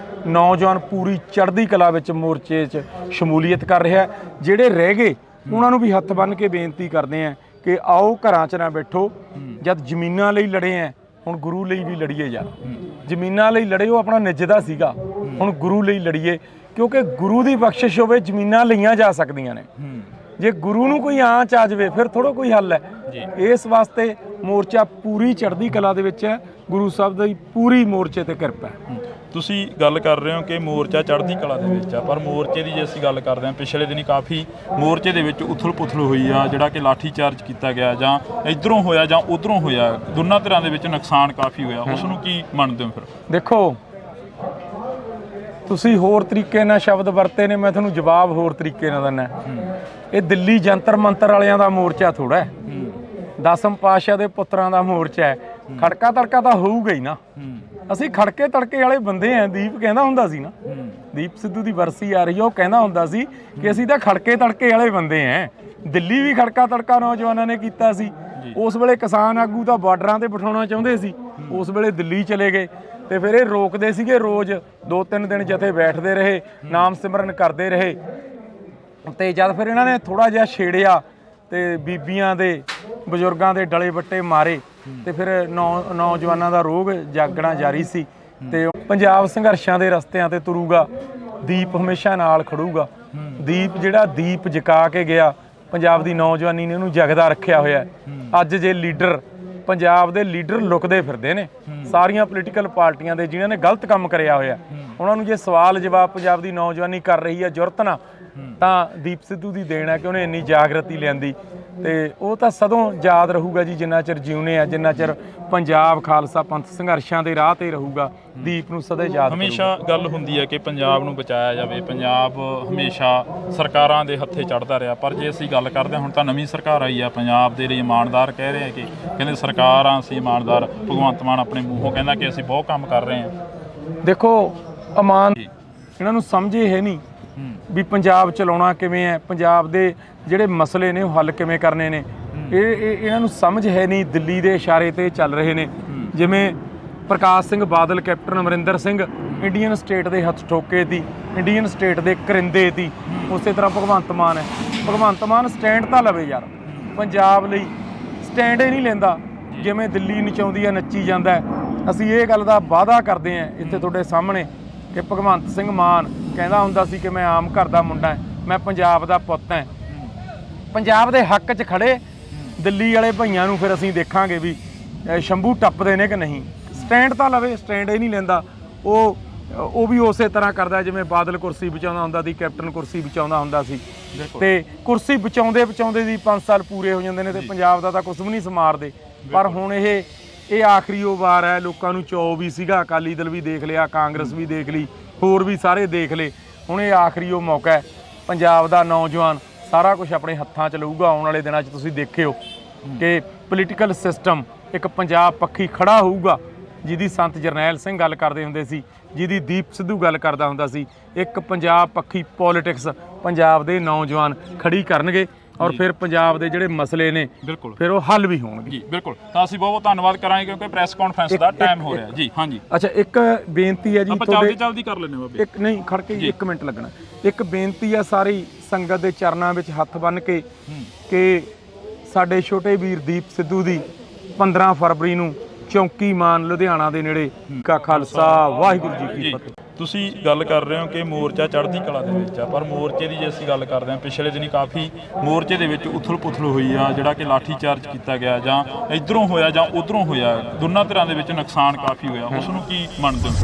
ਨੌਜਵਾਨ ਪੂਰੀ ਚੜ੍ਹਦੀ ਕਲਾ ਵਿੱਚ ਮੋਰਚੇ 'ਚ ਸ਼ਮੂਲੀਅਤ ਕਰ ਰਿਹਾ। ਜਿਹੜੇ ਰਹਿ ਗਏ ਉਹਨਾਂ ਨੂੰ ਵੀ ਹੱਥ ਬੰਨ੍ਹ ਕੇ ਬੇਨਤੀ ਕਰਦੇ ਆ ਕਿ ਆਓ ਘਰਾਂ 'ਚ ਨਾ ਬੈਠੋ। ਜਦ ਜ਼ਮੀਨਾਂ ਲਈ ਲੜੇ ਆ, ਹੁਣ ਗੁਰੂ ਲਈ ਵੀ ਲੜੀਏ ਯਾਰ। ਜ਼ਮੀਨਾਂ ਲਈ ਲੜੇ, ਉਹ ਆਪਣਾ ਨਿੱਜਦਾ ਸੀਗਾ, ਹੁਣ ਗੁਰੂ ਲਈ ਲੜੀਏ, ਕਿਉਂਕਿ ਗੁਰੂ ਦੀ ਬਖਸ਼ਿਸ਼ ਹੋਵੇ ਜ਼ਮੀਨਾਂ ਲਈਆਂ ਜਾ ਸਕਦੀਆਂ ਨੇ। ਜੇ ਗੁਰੂ ਨੂੰ ਕੋਈ ਆਂਚ ਆ ਜਾਵੇ ਫਿਰ ਥੋੜਾ ਕੋਈ ਹੱਲ ਹੈ। ਇਸ ਵਾਸਤੇ ਮੋਰਚਾ ਪੂਰੀ ਚੜ੍ਹਦੀ ਕਲਾ ਦੇ ਵਿੱਚ ਹੈ। ਗੁਰੂ ਸਾਹਿਬ ਦੀ ਪੂਰੀ ਮੋਰਚੇ ਤੇ ਕਿਰਪਾ ਹੈ। ਤੁਸੀਂ ਗੱਲ ਕਰ ਰਹੇ ਹੋ ਕਿ ਮੋਰਚਾ ਚੜ੍ਹਦੀ ਕਲਾ ਦੇ ਵਿੱਚ ਆ, ਪਰ ਮੋਰਚੇ ਦੀ ਜੇ ਅਸੀਂ ਗੱਲ ਕਰਦੇ ਹਾਂ, ਪਿਛਲੇ ਦਿਨੀ ਕਾਫੀ ਮੋਰਚੇ ਦੇ ਵਿੱਚ ਉਥਲ ਪੁਥਲ ਹੋਈ ਆ, ਜਿਹੜਾ ਕਿ ਲਾਠੀ ਚਾਰਜ ਕੀਤਾ ਗਿਆ, ਜਾਂ ਇਧਰੋਂ ਹੋਇਆ ਜਾਂ ਉਧਰੋਂ ਹੋਇਆ, ਦੋਨਾਂ ਧਿਰਾਂ ਦੇ ਵਿੱਚ ਨੁਕਸਾਨ ਕਾਫੀ ਹੋਇਆ, ਉਸ ਨੂੰ ਕੀ ਮੰਨਦੇ ਹੋ? ਫਿਰ ਦੇਖੋ, ਤੁਸੀਂ ਹੋਰ ਤਰੀਕੇ ਨਾਲ ਸ਼ਬਦ ਵਰਤੇ ਨੇ, ਮੈਂ ਤੁਹਾਨੂੰ ਜਵਾਬ ਹੋਰ ਤਰੀਕੇ ਨਾਲ ਦਿੰਦਾ। ਇਹ ਦਿੱਲੀ ਜੰਤਰ ਮੰਤਰ ਵਾਲਿਆਂ ਦਾ ਮੋਰਚਾ ਥੋੜਾ ਹੈ, ਦਸਮ ਪਾਤਸ਼ਾਹ ਦੇ ਪੁੱਤਰਾਂ ਦਾ ਮੋਰਚਾ ਹੈ। ਖੜਕਾ ਤੜਕਾ ਤਾਂ ਹੋਊਗਾ ਹੀ ਨਾ। ਅਸੀਂ ਖੜਕੇ ਤੜਕੇ ਵਾਲੇ ਬੰਦੇ ਆ। ਦੀਪ ਕਹਿੰਦਾ ਹੁੰਦਾ ਸੀ ਨਾ, ਦੀਪ ਸਿੱਧੂ ਦੀ ਵਰਸੀ ਆ ਰਹੀ ਹੈ, ਉਹ ਕਹਿੰਦਾ ਹੁੰਦਾ ਸੀ ਕਿ ਅਸੀਂ ਤਾਂ ਖੜਕੇ ਤੜਕੇ ਵਾਲੇ ਬੰਦੇ ਆ। ਦਿੱਲੀ ਵੀ ਖੜਕਾ ਤੜਕਾ ਨੌਜਵਾਨਾਂ ਨੇ ਕੀਤਾ ਸੀ। ਉਸ ਵੇਲੇ ਕਿਸਾਨ ਆਗੂ ਤਾਂ ਬਾਰਡਰਾਂ ਤੇ ਬਿਠਾਉਣਾ ਚਾਹੁੰਦੇ ਸੀ, ਉਸ ਵੇਲੇ ਦਿੱਲੀ ਚਲੇ ਗਏ ਤੇ ਫਿਰ ਇਹ ਰੋਕਦੇ ਸੀਗੇ। ਰੋਜ਼ 2-3 ਦਿਨ ਜਥੇ ਬੈਠਦੇ ਰਹੇ, ਨਾਮ ਸਿਮਰਨ ਕਰਦੇ ਰਹੇ। ਤੇ ਜਦ ਫਿਰ ਇਹਨਾਂ ਨੇ ਥੋੜਾ ਜਿਹਾ ਛੇੜਿਆ ਤੇ ਬੀਬੀਆਂ ਦੇ, ਬਜ਼ੁਰਗਾਂ ਦੇ ਡਲੇ ਵੱਟੇ ਮਾਰੇ, ਤੇ ਫਿਰ ਨੌਜਵਾਨਾਂ ਦਾ ਰੋਗ ਜਾਗਣਾ ਜਾਰੀ ਸੀ। ਤੇ ਪੰਜਾਬ ਸੰਘਰਸ਼ਾਂ ਦੇ ਰਸਤਿਆਂ ਤੇ ਤੁਰੂਗਾ, ਦੀਪ ਹਮੇਸ਼ਾ ਨਾਲ ਖੜੂਗਾ। ਦੀਪ ਜਿਹੜਾ ਦੀਪ ਜਗਾ ਕੇ ਗਿਆ, ਪੰਜਾਬ ਦੀ ਨੌਜਵਾਨੀ ਨੇ ਉਹਨੂੰ ਜਗਦਾ ਰੱਖਿਆ ਹੋਇਆ। ਅੱਜ ਜੇ ਲੀਡਰ, ਪੰਜਾਬ ਦੇ ਲੀਡਰ ਲੁਕਦੇ ਫਿਰਦੇ ਨੇ, ਸਾਰੀਆਂ ਪੋਲੀਟੀਕਲ ਪਾਰਟੀਆਂ ਦੇ, ਜਿਨ੍ਹਾਂ ਨੇ ਗਲਤ ਕੰਮ ਕਰਿਆ ਹੋਇਆ, ਉਹਨਾਂ ਨੂੰ ਜੇ ਸਵਾਲ ਜਵਾਬ ਪੰਜਾਬ ਦੀ ਨੌਜਵਾਨੀ ਕਰ ਰਹੀ ਹੈ ਜੁਰਤ ਨਾਲ, ਤਾਂ ਦੀਪ ਸਿੱਧੂ ਦੀ ਦੇਣ ਹੈ ਕਿ ਉਹਨੇ ਇੰਨੀ ਜਾਗਰਤੀ ਲਿਆਂਦੀ। ਤੇ ਉਹ ਤਾਂ ਸਦੋਂ ਯਾਦ ਰਹੂਗਾ ਜੀ, ਜਿੰਨਾ ਚਿਰ ਜਿਉਣੇ ਆ, ਜਿੰਨਾ ਚਿਰ ਪੰਜਾਬ ਖਾਲਸਾ ਪੰਥ ਸੰਘਰਸ਼ਾਂ ਦੇ ਰਾਹ ਤੇ ਰਹੂਗਾ, ਦੀਪ ਨੂੰ ਸਦਾ ਯਾਦ। ਹਮੇਸ਼ਾ ਗੱਲ ਹੁੰਦੀ ਹੈ ਕਿ ਪੰਜਾਬ ਨੂੰ ਬਚਾਇਆ ਜਾਵੇ, ਪੰਜਾਬ ਹਮੇਸ਼ਾ ਸਰਕਾਰਾਂ ਦੇ ਹੱਥੇ ਚੜ੍ਹਦਾ ਰਿਹਾ। ਪਰ ਜੇ ਅਸੀਂ ਗੱਲ ਕਰਦੇ ਹਾਂ, ਹੁਣ ਤਾਂ ਨਵੀਂ ਸਰਕਾਰ ਆਈ ਆ, ਪੰਜਾਬ ਦੇ ਲਈ ਇਮਾਨਦਾਰ ਕਹਿ ਰਹੇ ਆ ਕਿ ਕਹਿੰਦੇ ਸਰਕਾਰ ਆ ਅਸੀਂ ਇਮਾਨਦਾਰ। ਭਗਵੰਤ ਮਾਨ ਆਪਣੇ ਮੂੰਹੋਂ ਕਹਿੰਦਾ ਕਿ ਅਸੀਂ ਬਹੁਤ ਕੰਮ ਕਰ ਰਹੇ ਹਾਂ। ਦੇਖੋ, ਇਮਾਨ ਇਹਨਾਂ ਨੂੰ ਸਮਝੇ ਹੈ ਨਹੀਂ ਵੀ ਪੰਜਾਬ ਚਲਾਉਣਾ ਕਿਵੇਂ ਹੈ, ਪੰਜਾਬ ਦੇ ਜਿਹੜੇ ਮਸਲੇ ਨੇ ਉਹ ਹੱਲ ਕਿਵੇਂ ਕਰਨੇ ਨੇ। ਇਹਨਾਂ ਨੂੰ ਸਮਝ ਹੈ ਨਹੀਂ। ਦਿੱਲੀ ਦੇ ਇਸ਼ਾਰੇ ਤੇ ਚੱਲ ਰਹੇ ਨੇ। ਜਿਵੇਂ ਪ੍ਰਕਾਸ਼ Singh Badal, captain Amarinder Singh Indian state ਦੇ ਹੱਥ ਠੋਕੇ ਦੀ, ਇੰਡੀਅਨ ਸਟੇਟ ਦੇ ਕਰਿੰਦੇ ਦੀ, ਉਸੇ ਤਰ੍ਹਾਂ ਭਗਵੰਤ ਮਾਨ ਹੈ। ਭਗਵੰਤ ਮਾਨ ਸਟੈਂਡ ਤਾਂ ਲਵੇ ਯਾਰ। ਪੰਜਾਬ ਲਈ ਸਟੈਂਡ ਹੀ ਨਹੀਂ ਲੈਂਦਾ। ਜਿਵੇਂ ਦਿੱਲੀ ਨਚਾਉਂਦੀ ਆ, ਨੱਚੀ ਜਾਂਦਾ, ਅਸੀਂ ਇਹ ਗੱਲ ਦਾ ਵਾਅਦਾ ਕਰਦੇ ਹਾਂ ਇੱਥੇ ਤੁਹਾਡੇ ਸਾਹਮਣੇ ਕਿ ਭਗਵੰਤ ਸਿੰਘ ਮਾਨ ਕਹਿੰਦਾ ਹੁੰਦਾ ਸੀ ਕਿ ਮੈਂ ਆਮ ਘਰ ਦਾ ਮੁੰਡਾ ਹਾਂ, ਮੈਂ ਪੰਜਾਬ ਦਾ ਪੁੱਤ ਹਾਂ। ਪੰਜਾਬ ਦੇ ਹੱਕ 'ਚ ਖੜੇ ਦਿੱਲੀ ਵਾਲੇ ਭਈਆਂ ਨੂੰ ਫਿਰ ਅਸੀਂ ਦੇਖਾਂਗੇ ਵੀ ਸ਼ੰਭੂ ਟੱਪਦੇ ਨੇ ਕਿ ਨਹੀਂ। ਸਟੈਂਡ ਤਾਂ ਲਵੇ, ਸਟੈਂਡ ਇਹ ਨਹੀਂ ਲੈਂਦਾ। ਉਹ ਵੀ ਉਸੇ ਤਰ੍ਹਾਂ ਕਰਦਾ ਜਿਵੇਂ ਬਾਦਲ ਕੁਰਸੀ ਬਚਾਉਂਦਾ ਹੁੰਦਾ ਸੀ, ਕੈਪਟਨ ਕੁਰਸੀ ਬਚਾਉਂਦਾ ਹੁੰਦਾ ਸੀ। ਤੇ ਕੁਰਸੀ ਬਚਾਉਂਦੇ ਦੀ 5 ਸਾਲ ਪੂਰੇ ਹੋ ਜਾਂਦੇ ਨੇ ਤੇ ਪੰਜਾਬ ਦਾ ਤਾਂ ਕੁਝ ਵੀ ਨਹੀਂ ਸਮਾਰਦੇ। ਪਰ ਹੁਣ ਇਹ ਆਖਰੀ ਉਹ ਵਾਰ ਹੈ। ਲੋਕਾਂ ਨੂੰ ਚਾਅ ਵੀ ਸੀਗਾ, ਅਕਾਲੀ ਦਲ ਵੀ ਦੇਖ ਲਿਆ, ਕਾਂਗਰਸ ਵੀ ਦੇਖ ਲਈ, ਹੋਰ ਵੀ ਸਾਰੇ ਦੇਖ ਲਏ। ਹੁਣ ਇਹ ਆਖਰੀ ਉਹ ਮੌਕਾ ਹੈ। ਪੰਜਾਬ ਦਾ ਨੌਜਵਾਨ ਸਾਰਾ ਕੁਝ ਆਪਣੇ ਹੱਥਾਂ 'ਚ ਲਊਗਾ। ਆਉਣ ਵਾਲੇ ਦਿਨਾਂ 'ਚ ਤੁਸੀਂ ਦੇਖਿਓ ਕਿ ਪੋਲੀਟੀਕਲ ਸਿਸਟਮ ਇੱਕ ਪੰਜਾਬ ਪੱਖੀ ਖੜਾ ਹੋਊਗਾ, ਜਿਹਦੀ ਸੰਤ ਜਰਨੈਲ ਸਿੰਘ ਗੱਲ ਕਰਦੇ ਹੁੰਦੇ ਸੀ, ਜਿਹਦੀ ਦੀਪ ਸਿੱਧੂ ਗੱਲ ਕਰਦਾ ਹੁੰਦਾ ਸੀ। ਇੱਕ ਪੰਜਾਬ ਪੱਖੀ ਪੋਲੀਟਿਕਸ ਪੰਜਾਬ ਦੇ ਨੌਜਵਾਨ ਖੜੀ ਕਰਨਗੇ ਔਰ ਫਿਰ ਪੰਜਾਬ ਦੇ ਜਿਹੜੇ ਮਸਲੇ ਨੇ ਬਿਲਕੁਲ ਫਿਰ ਉਹ ਹੱਲ ਵੀ ਹੋਣਗੇ। ਜੀ ਬਿਲਕੁਲ। ਤਾਂ ਅਸੀਂ ਬਹੁਤ ਧੰਨਵਾਦ ਕਰਾਂਗੇ ਕਿਉਂਕਿ ਪ੍ਰੈਸ ਕਾਨਫਰੰਸ ਦਾ ਟਾਈਮ ਹੋ ਰਿਹਾ ਜੀ। ਹਾਂਜੀ, ਅੱਛਾ, ਇੱਕ ਬੇਨਤੀ ਹੈ ਜੀ, ਆਪਾਂ ਜਲਦੀ ਕਰ ਲੈਣੇ ਬਾਬੇ। ਇੱਕ ਨਹੀਂ ਖੜ ਕੇ 1 ਮਿੰਟ ਲੱਗਣਾ। ਇੱਕ ਬੇਨਤੀ ਹੈ ਸਾਰੀ ਸੰਗਤ ਦੇ ਚਰਨਾਂ ਵਿੱਚ ਹੱਥ ਬੰਨ੍ਹ ਕੇ ਕਿ ਸਾਡੇ ਛੋਟੇ ਵੀਰ ਦੀਪ ਸਿੱਧੂ ਦੀ 15 ਫਰਵਰੀ ਨੂੰ ਚੌਂਕੀ ਮਾਨ ਲੁਧਿਆਣਾ ਦੇ ਨੇੜੇ ਕਾ ਖਾਲਸਾ ਵਾਹਿਗੁਰੂ ਜੀ ਕੀ ਫਤਿਹ। ਤੁਸੀਂ ਗੱਲ ਕਰ ਰਹੇ ਹੋ ਕਿ ਮੋਰਚਾ ਚੜ੍ਹਦੀ ਕਲਾ ਦੇ ਵਿੱਚ ਆ, ਪਰ ਮੋਰਚੇ ਦੀ ਜੇ ਅਸੀਂ ਗੱਲ ਕਰਦੇ ਹਾਂ, ਪਿਛਲੇ ਦਿਨੀ ਕਾਫੀ ਮੋਰਚੇ ਦੇ ਵਿੱਚ ਉਥਲ-ਪੁਥਲ ਹੋਈ ਆ, ਜਿਹੜਾ ਕਿ ਲਾਠੀ ਚਾਰਜ ਕੀਤਾ ਗਿਆ, ਜਾਂ ਇਧਰੋਂ ਹੋਇਆ ਜਾਂ ਉਧਰੋਂ ਹੋਇਆ, ਦੋਨਾਂ ਧਿਰਾਂ ਦੇ ਵਿੱਚ ਨੁਕਸਾਨ ਕਾਫੀ ਹੋਇਆ। ਉਸ ਨੂੰ ਕੀ ਮੰਨਦੇ ਹੋ?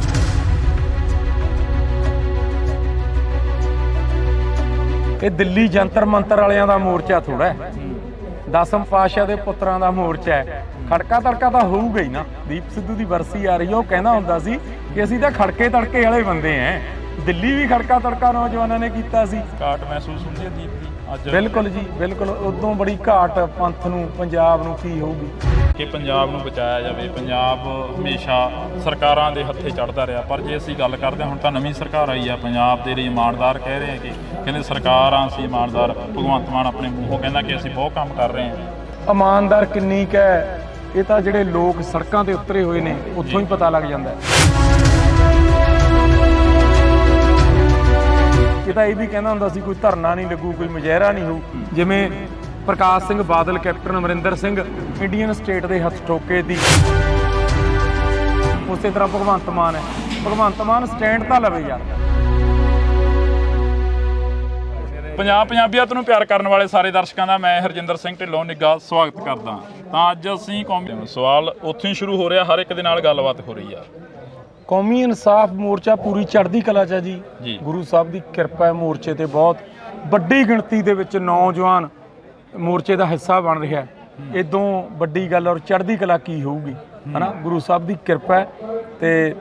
ਇਹ ਦਿੱਲੀ ਜੰਤਰ ਮੰਤਰ ਵਾਲਿਆਂ ਦਾ ਮੋਰਚਾ ਥੋੜਾ ਹੈ, 10ਮ ਪਾਤਸ਼ਾਹ ਦੇ ਪੁੱਤਰਾਂ ਦਾ ਮੋਰਚਾ ਹੈ। ਖੜਕਾ ਤੜਕਾ ਤਾਂ ਹੋਊਗਾ ਹੀ ਨਾ। ਦੀਪ ਸਿੱਧੂ ਦੀ ਵਰਸੀ ਆ ਰਹੀ ਹੈ, ਉਹ ਕਹਿੰਦਾ ਹੁੰਦਾ ਸੀ ਕਿ ਅਸੀਂ ਤਾਂ ਖੜਕੇ ਤੜਕੇ ਵਾਲੇ ਬੰਦੇ ਐ। ਦਿੱਲੀ ਵੀ ਖੜਕਾ ਤੜਕਾ ਨੌਜਵਾਨਾਂ ਨੇ ਕੀਤਾ ਸੀ। ਘਾਟ ਮਹਿਸੂਸ ਹੁੰਦੀ ਹੈ ਦੀਪ ਦੀ ਅੱਜ? ਬਿਲਕੁਲ ਜੀ, ਬਿਲਕੁਲ। ਉਦੋਂ ਬੜੀ ਘਾਟ ਪੰਥ ਨੂੰ, ਪੰਜਾਬ ਨੂੰ ਕੀ ਹੋਊਗੀ ਕਿ ਪੰਜਾਬ ਨੂੰ ਬਚਾਇਆ ਜਾਵੇ। ਪੰਜਾਬ ਹਮੇਸ਼ਾ ਸਰਕਾਰਾਂ ਦੇ ਹੱਥੇ ਚੜ੍ਹਦਾ ਰਿਹਾ, ਪਰ ਜੇ ਅਸੀਂ ਗੱਲ ਕਰਦੇ ਹਾਂ, ਹੁਣ ਤਾਂ ਨਵੀਂ ਸਰਕਾਰ ਆਈ ਆ, ਪੰਜਾਬ ਦੇ ਲਈ ਇਮਾਨਦਾਰ ਕਹਿ ਰਹੇ ਕਿ ਕਹਿੰਦੇ ਸਰਕਾਰਾਂ ਅਸੀਂ ਇਮਾਨਦਾਰ। ਭਗਵੰਤ ਮਾਨ ਆਪਣੇ ਮੂੰਹੋਂ ਕਹਿੰਦਾ ਕਿ ਅਸੀਂ ਬਹੁਤ ਕੰਮ ਕਰ ਰਹੇ ਹਾਂ। ਇਮਾਨਦਾਰ ਕਿੰਨੀ ਕੁ ਹੈ ਇਹ ਤਾਂ ਜਿਹੜੇ ਲੋਕ ਸੜਕਾਂ ਤੇ ਉਤਰੇ ਹੋਏ ਨੇ ਉੱਥੋਂ ਹੀ ਪਤਾ ਲੱਗ ਜਾਂਦਾ। ਇਹ ਤਾਂ ਇਹ ਵੀ ਕਹਿੰਦਾ ਹੁੰਦਾ ਸੀ ਕੋਈ ਧਰਨਾ ਨਹੀਂ ਲੱਗੂ, ਕੋਈ ਮੁਜ਼ਾਹਰਾ ਨਹੀਂ ਹੋਊ। ਜਿਵੇਂ ਪ੍ਰਕਾਸ਼ Singh Badal, captain Amarinder Singh Indian state ਦੇ ਹੱਥ ਠੋਕੇ ਦੀ, ਉਸੇ ਤਰ੍ਹਾਂ ਭਗਵੰਤ ਮਾਨ ਹੈ। ਭਗਵੰਤ ਮਾਨ ਸਟੈਂਡ ਤਾਂ ਲਵੇ ਯਾਰ। ਪੰਜਾਬੀਅਤ ਨੂੰ ਪਿਆਰ ਕਰਨ ਵਾਲੇ ਸਾਰੇ ਦਰਸ਼ਕਾਂ ਦਾ ਮੈਂ ਹਰਜਿੰਦਰ ਸਿੰਘ ਢਿੱਲੋਂ ਨਿੱਘਾ ਸਵਾਗਤ ਕਰਦਾ। ਤਾਂ ਅੱਜ ਅਸੀਂ ਸਵਾਲ ਉੱਥੇ ਹੀ ਸ਼ੁਰੂ ਹੋ ਰਿਹਾ, ਹਰ ਇੱਕ ਦੇ ਨਾਲ ਗੱਲਬਾਤ ਹੋ ਰਹੀ ਆ। ਕੌਮੀ ਇਨਸਾਫ ਮੋਰਚਾ ਪੂਰੀ ਚੜ੍ਹਦੀ ਕਲਾ 'ਚ ਹੈ ਜੀ। ਗੁਰੂ ਸਾਹਿਬ ਦੀ ਕਿਰਪਾ ਹੈ, ਮੋਰਚੇ ਤੇ ਬਹੁਤ ਵੱਡੀ ਗਿਣਤੀ ਦੇ ਵਿੱਚ ਨੌਜਵਾਨ ਮੋਰਚੇ ਦਾ ਹਿੱਸਾ ਬਣ ਰਿਹਾ। ਇਦੋਂ ਵੱਡੀ ਗੱਲ ਔਰ ਚੜ੍ਹਦੀ ਕਲਾ ਕੀ ਹੋਊਗੀ, ਹਨਾ। ਗੁਰੂ ਸਾਹਿਬ ਦੀ ਕਿਰਪਾ ਹੈ ਤੇ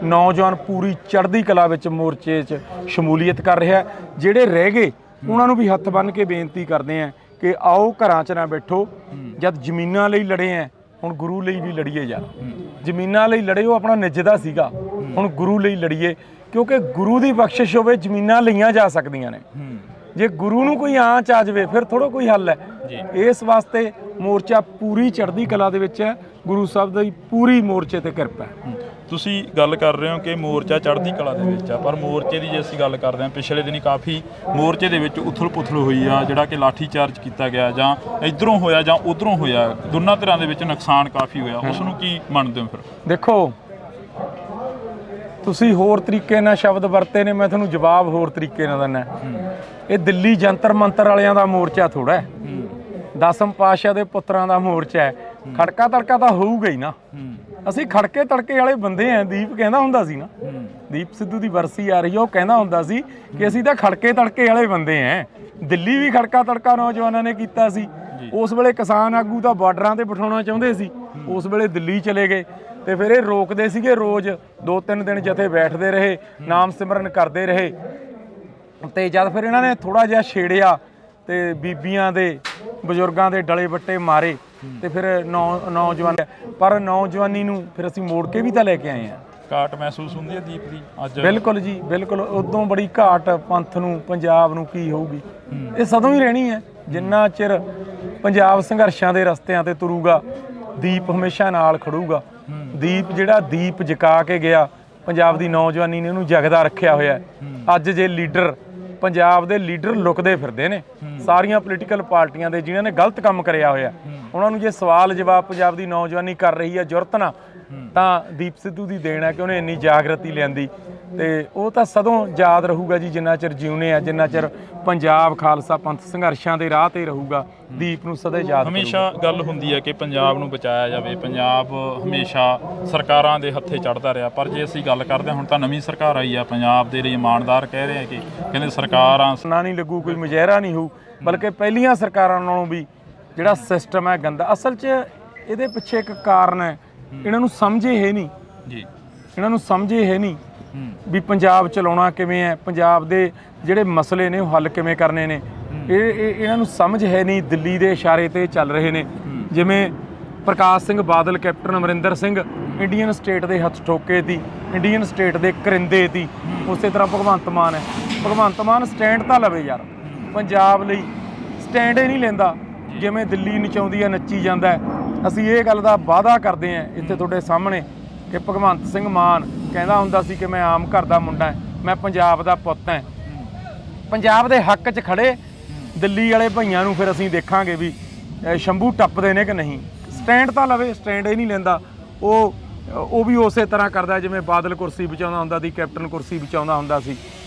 ਨੌਜਵਾਨ ਪੂਰੀ ਚੜ੍ਹਦੀ ਕਲਾ ਵਿੱਚ ਮੋਰਚੇ 'ਚ ਸ਼ਮੂਲੀਅਤ ਕਰ ਰਿਹਾ। ਜਿਹੜੇ ਰਹਿ ਗਏ ਉਹਨਾਂ ਨੂੰ ਵੀ ਹੱਥ ਬੰਨ੍ਹ ਕੇ ਬੇਨਤੀ ਕਰਦੇ ਆ ਕਿ ਆਓ ਘਰਾਂ 'ਚ ਨਾ ਬੈਠੋ। ਜਦ ਜ਼ਮੀਨਾਂ ਲਈ ਲੜੇ ਆ, ਹੁਣ ਗੁਰੂ ਲਈ ਵੀ ਲੜੀਏ ਯਾਰ। ਜ਼ਮੀਨਾਂ ਲਈ ਲੜੇ, ਉਹ ਆਪਣਾ ਨਿੱਜਦਾ ਸੀਗਾ, ਹੁਣ ਗੁਰੂ ਲਈ ਲੜੀਏ, ਕਿਉਂਕਿ ਗੁਰੂ ਦੀ ਬਖਸ਼ਿਸ਼ ਹੋਵੇ ਜ਼ਮੀਨਾਂ ਲਈਆਂ ਜਾ ਸਕਦੀਆਂ ਨੇ। ਜੇ ਗੁਰੂ ਨੂੰ ਕੋਈ ਆਂਚ ਆ ਜਾਵੇ ਫਿਰ ਥੋੜਾ ਕੋਈ ਹੱਲ ਹੈ। ਇਸ ਵਾਸਤੇ ਮੋਰਚਾ ਪੂਰੀ ਚੜ੍ਹਦੀ ਕਲਾ ਦੇ ਵਿੱਚ ਹੈ। ਗੁਰੂ ਸਾਹਿਬ ਦੀ ਪੂਰੀ ਮੋਰਚੇ ਤੇ ਕਿਰਪਾ ਹੈ। ਤੁਸੀਂ ਗੱਲ ਕਰ ਰਹੇ ਹੋ ਕਿ ਮੋਰਚਾ ਚੜ੍ਹਦੀ ਕਲਾ ਦੇ ਵਿੱਚ ਆ, ਪਰ ਮੋਰਚੇ ਦੀ ਜੇ ਅਸੀਂ ਗੱਲ ਕਰਦੇ ਹਾਂ, ਪਿਛਲੇ ਦਿਨੀ ਕਾਫੀ ਮੋਰਚੇ ਦੇ ਵਿੱਚ ਉਥਲ-ਪੁਥਲ ਹੋਈ ਆ, ਜਿਹੜਾ ਕਿ ਲਾਠੀ ਚਾਰਜ ਕੀਤਾ ਗਿਆ, ਜਾਂ ਇਧਰੋਂ ਹੋਇਆ ਜਾਂ ਉਧਰੋਂ ਹੋਇਆ, ਦੋਨਾਂ ਧਿਰਾਂ ਦੇ ਵਿੱਚ ਨੁਕਸਾਨ ਕਾਫੀ ਹੋਇਆ। ਉਸ ਨੂੰ ਕੀ ਮੰਨਦੇ ਹੋ? ਫਿਰ ਦੇਖੋ, ਤੁਸੀਂ ਹੋਰ ਤਰੀਕੇ ਨਾਲ ਸ਼ਬਦ ਵਰਤੇ ਨੇ, ਮੈਂ ਤੁਹਾਨੂੰ ਜਵਾਬ ਹੋਰ ਤਰੀਕੇ ਨਾਲ ਦਿੰਦਾ। ਇਹ ਦਿੱਲੀ ਜੰਤਰ ਮੰਤਰ ਵਾਲਿਆਂ ਦਾ ਮੋਰਚਾ ਥੋੜਾ ਹੈ, 10ਮ ਪਾਤਸ਼ਾਹ ਦੇ ਪੁੱਤਰਾਂ ਦਾ ਮੋਰਚਾ ਹੈ। ਖੜਕਾ ਤੜਕਾ ਤਾਂ ਹੋਊਗਾ ਹੀ ਨਾ। ਅਸੀਂ ਖੜਕੇ ਤੜਕੇ ਵਾਲੇ ਬੰਦੇ ਆ। ਦੀਪ ਕਹਿੰਦਾ ਹੁੰਦਾ ਸੀ ਨਾ, ਦੀਪ ਸਿੱਧੂ ਦੀ ਵਰਸੀ ਆ ਰਹੀ ਹੈ, ਉਹ ਕਹਿੰਦਾ ਹੁੰਦਾ ਸੀ ਕਿ ਅਸੀਂ ਤਾਂ ਖੜਕੇ ਤੜਕੇ ਵਾਲੇ ਬੰਦੇ ਆ। ਦਿੱਲੀ ਵੀ ਖੜਕਾ ਤੜਕਾ ਨੌਜਵਾਨਾਂ ਨੇ ਕੀਤਾ ਸੀ। ਉਸ ਵੇਲੇ ਕਿਸਾਨ ਆਗੂ ਤਾਂ ਬਾਰਡਰਾਂ ਤੇ ਬਿਠਾਉਣਾ ਚਾਹੁੰਦੇ ਸੀ, ਉਸ ਵੇਲੇ ਦਿੱਲੀ ਚਲੇ ਗਏ ਤੇ ਫਿਰ ਇਹ ਰੋਕਦੇ ਸੀਗੇ। ਰੋਜ਼ 2-3 ਦਿਨ ਜਥੇ ਬੈਠਦੇ ਰਹੇ, ਨਾਮ ਸਿਮਰਨ ਕਰਦੇ ਰਹੇ। ਤੇ ਜਦ ਫਿਰ ਇਹਨਾਂ ਨੇ ਥੋੜਾ ਜਿਹਾ ਛੇੜਿਆ ਤੇ ਬੀਬੀਆਂ ਦੇ, ਬਜ਼ੁਰਗਾਂ ਦੇ ਡਲੇ ਵੱਟੇ ਮਾਰੇ ਤੇ ਫਿਰ ਨੌਜਵਾਨ, ਪਰ ਨੌਜਵਾਨੀ ਨੂੰ ਫਿਰ ਅਸੀਂ ਮੋੜ ਕੇ ਵੀ ਤਾਂ ਲੈ ਕੇ ਆਏ ਆ। ਘਾਟ ਮਹਿਸੂਸ ਹੁੰਦੀ ਹੈ ਦੀਪ ਦੀ ਅੱਜ? ਬਿਲਕੁਲ ਜੀ, ਬਿਲਕੁਲ। ਉਦੋਂ ਬੜੀ ਘਾਟ ਪੰਥ ਨੂੰ, ਪੰਜਾਬ ਨੂੰ ਕੀ ਹੋਊਗੀ। ਇਹ ਸਦੋਂ ਹੀ ਰਹਿਣੀ ਹੈ ਜਿੰਨਾ ਚਿਰ ਪੰਜਾਬ ਸੰਘਰਸ਼ਾਂ ਦੇ ਰਸਤਿਆਂ ਤੇ ਤੁਰੂਗਾ। ਦੀਪ ਹਮੇਸ਼ਾ ਨਾਲ ਖੜੂਗਾ। ਦੀਪ ਜਿਹੜਾ ਦੀਪ ਜਗਾ ਕੇ ਗਿਆ, ਪੰਜਾਬ ਦੀ ਨੌਜਵਾਨੀ ਨੇ ਉਹਨੂੰ ਜਗਦਾ ਰੱਖਿਆ ਹੋਇਆ। ਅੱਜ ਜੇ ਲੀਡਰ, ਪੰਜਾਬ ਦੇ ਲੀਡਰ ਲੁਕਦੇ ਫਿਰਦੇ ਨੇ ਸਾਰੀਆਂ ਪੋਲੀਟੀਕਲ ਪਾਰਟੀਆਂ ਦੇ, ਜਿਨ੍ਹਾਂ ਨੇ ਗਲਤ ਕੰਮ ਕਰਿਆ ਹੋਇਆ, ਉਹਨਾਂ ਨੂੰ ਜੇ ਸਵਾਲ ਜਵਾਬ ਪੰਜਾਬ ਦੀ ਨੌਜਵਾਨੀ ਕਰ ਰਹੀ ਹੈ ਜੁਰਤ ਨਾਲ, ਤਾਂ ਦੀਪ ਸਿੱਧੂ ਦੀ ਦੇਣ ਹੈ ਕਿ ਉਹਨੇ ਇੰਨੀ ਜਾਗਰਤੀ ਲਿਆਂਦੀ ਤੇ ਉਹ ਤਾਂ ਸਦੋਂ ਯਾਦ ਰਹੂਗਾ ਜੀ ਜਿੰਨਾ ਚਿਰ ਜਿਉਨੇ ਆ, ਜਿੰਨਾ ਚਿਰ ਪੰਜਾਬ ਖਾਲਸਾ ਪੰਥ ਸੰਘਰਸ਼ਾਂ ਦੇ ਰਾਹ ਤੇ ਰਹੂਗਾ। ਦੀਪ ਨੂੰ ਸਦਾ ਯਾਦ ਹਮੇਸ਼ਾ ਗੱਲ ਹੁੰਦੀ ਹੈ ਕਿ ਪੰਜਾਬ ਨੂੰ ਬਚਾਇਆ ਜਾਵੇ। ਪੰਜਾਬ ਹਮੇਸ਼ਾ ਸਰਕਾਰਾਂ ਦੇ ਹੱਥੇ ਚੜ੍ਹਦਾ ਰਿਹਾ, ਪਰ ਜੇ ਅਸੀਂ ਗੱਲ ਕਰਦੇ ਹਾਂ ਹੁਣ ਤਾਂ ਨਵੀਂ ਸਰਕਾਰ ਆਈ ਆ, ਪੰਜਾਬ ਦੇ ਲਈ ਇਮਾਨਦਾਰ ਕਹਿ ਰਹੇ ਆ ਕਿ ਕਹਿੰਦੇ ਸਰਕਾਰਾਂ ਨਾ ਨਹੀਂ ਲੱਗੂ, ਕੋਈ ਮੁਜ਼ਾਹਰਾ ਨਹੀਂ ਹੋਊ, ਬਲਕਿ ਪਹਿਲੀਆਂ ਸਰਕਾਰਾਂ ਨਾਲੋਂ ਵੀ ਜਿਹੜਾ ਸਿਸਟਮ ਹੈ ਗੰਦਾ। ਅਸਲ 'ਚ ਇਹਦੇ ਪਿੱਛੇ ਇੱਕ ਕਾਰਨ ਹੈ, ਇਹਨਾਂ ਨੂੰ ਸਮਝੇ ਹੈ ਨਹੀਂ ਜੀ, ਇਹਨਾਂ ਨੂੰ ਸਮਝੇ ਹੈ ਨਹੀਂ ਵੀ ਪੰਜਾਬ ਚਲਾਉਣਾ ਕਿਵੇਂ ਹੈ, ਪੰਜਾਬ ਦੇ ਜਿਹੜੇ ਮਸਲੇ ਨੇ ਉਹ ਹੱਲ ਕਿਵੇਂ ਕਰਨੇ ਨੇ। ਇਹਨਾਂ ਨੂੰ ਸਮਝ ਹੈ ਨਹੀਂ, ਦਿੱਲੀ ਦੇ ਇਸ਼ਾਰੇ ਤੇ ਚੱਲ ਰਹੇ ਨੇ। ਜਿਵੇਂ ਪ੍ਰਕਾਸ਼ Singh Badal, captain Amarinder Singh Indian state ਦੇ ਹੱਥ ਠੋਕੇ ਤੀ, ਇੰਡੀਅਨ ਸਟੇਟ ਦੇ ਕਰਿੰਦੇ ਤੀ। ਉਸੇ ਤਰ੍ਹਾਂ ਭਗਵੰਤ ਮਾਨ ਹੈ, ਭਗਵੰਤ ਮਾਨ ਸਟੈਂਡ ਤਾਂ ਲਵੇ ਯਾਰ, ਪੰਜਾਬ ਲਈ ਸਟੈਂਡ ਹੀ ਨਹੀਂ ਲੈਂਦਾ। ਜਿਵੇਂ ਦਿੱਲੀ ਨਚਾਉਂਦੀ ਹੈ ਨੱਚੀ ਜਾਂਦਾ ਹੈ। ਅਸੀਂ ਇਹ ਗੱਲ ਦਾ ਵਾਅਦਾ ਕਰਦੇ ਹਾਂ ਇੱਥੇ ਤੁਹਾਡੇ ਸਾਹਮਣੇ ਕਿ ਭਗਵੰਤ ਸਿੰਘ ਮਾਨ ਕਹਿੰਦਾ ਹੁੰਦਾ ਸੀ ਕਿ ਮੈਂ ਆਮ ਘਰ ਦਾ ਮੁੰਡਾ, ਮੈਂ ਪੰਜਾਬ ਦਾ ਪੁੱਤ ਹਾਂ, ਪੰਜਾਬ ਦੇ ਹੱਕ 'ਚ ਖੜੇ। ਦਿੱਲੀ ਵਾਲੇ ਭਈਆਂ ਨੂੰ ਫਿਰ ਅਸੀਂ ਦੇਖਾਂਗੇ ਵੀ ਸ਼ੰਭੂ ਟੱਪਦੇ ਨੇ ਕਿ ਨਹੀਂ। ਸਟੈਂਡ ਤਾਂ ਲਵੇ, ਸਟੈਂਡ ਹੀ ਨਹੀਂ ਲੈਂਦਾ। ਉਹ ਵੀ ਉਸੇ ਤਰ੍ਹਾਂ ਕਰਦਾ ਜਿਵੇਂ ਬਾਦਲ ਕੁਰਸੀ ਬਚਾਉਂਦਾ ਹੁੰਦਾ ਸੀ, ਕੈਪਟਨ ਕੁਰਸੀ ਬਚਾਉਂਦਾ ਹੁੰਦਾ ਸੀ।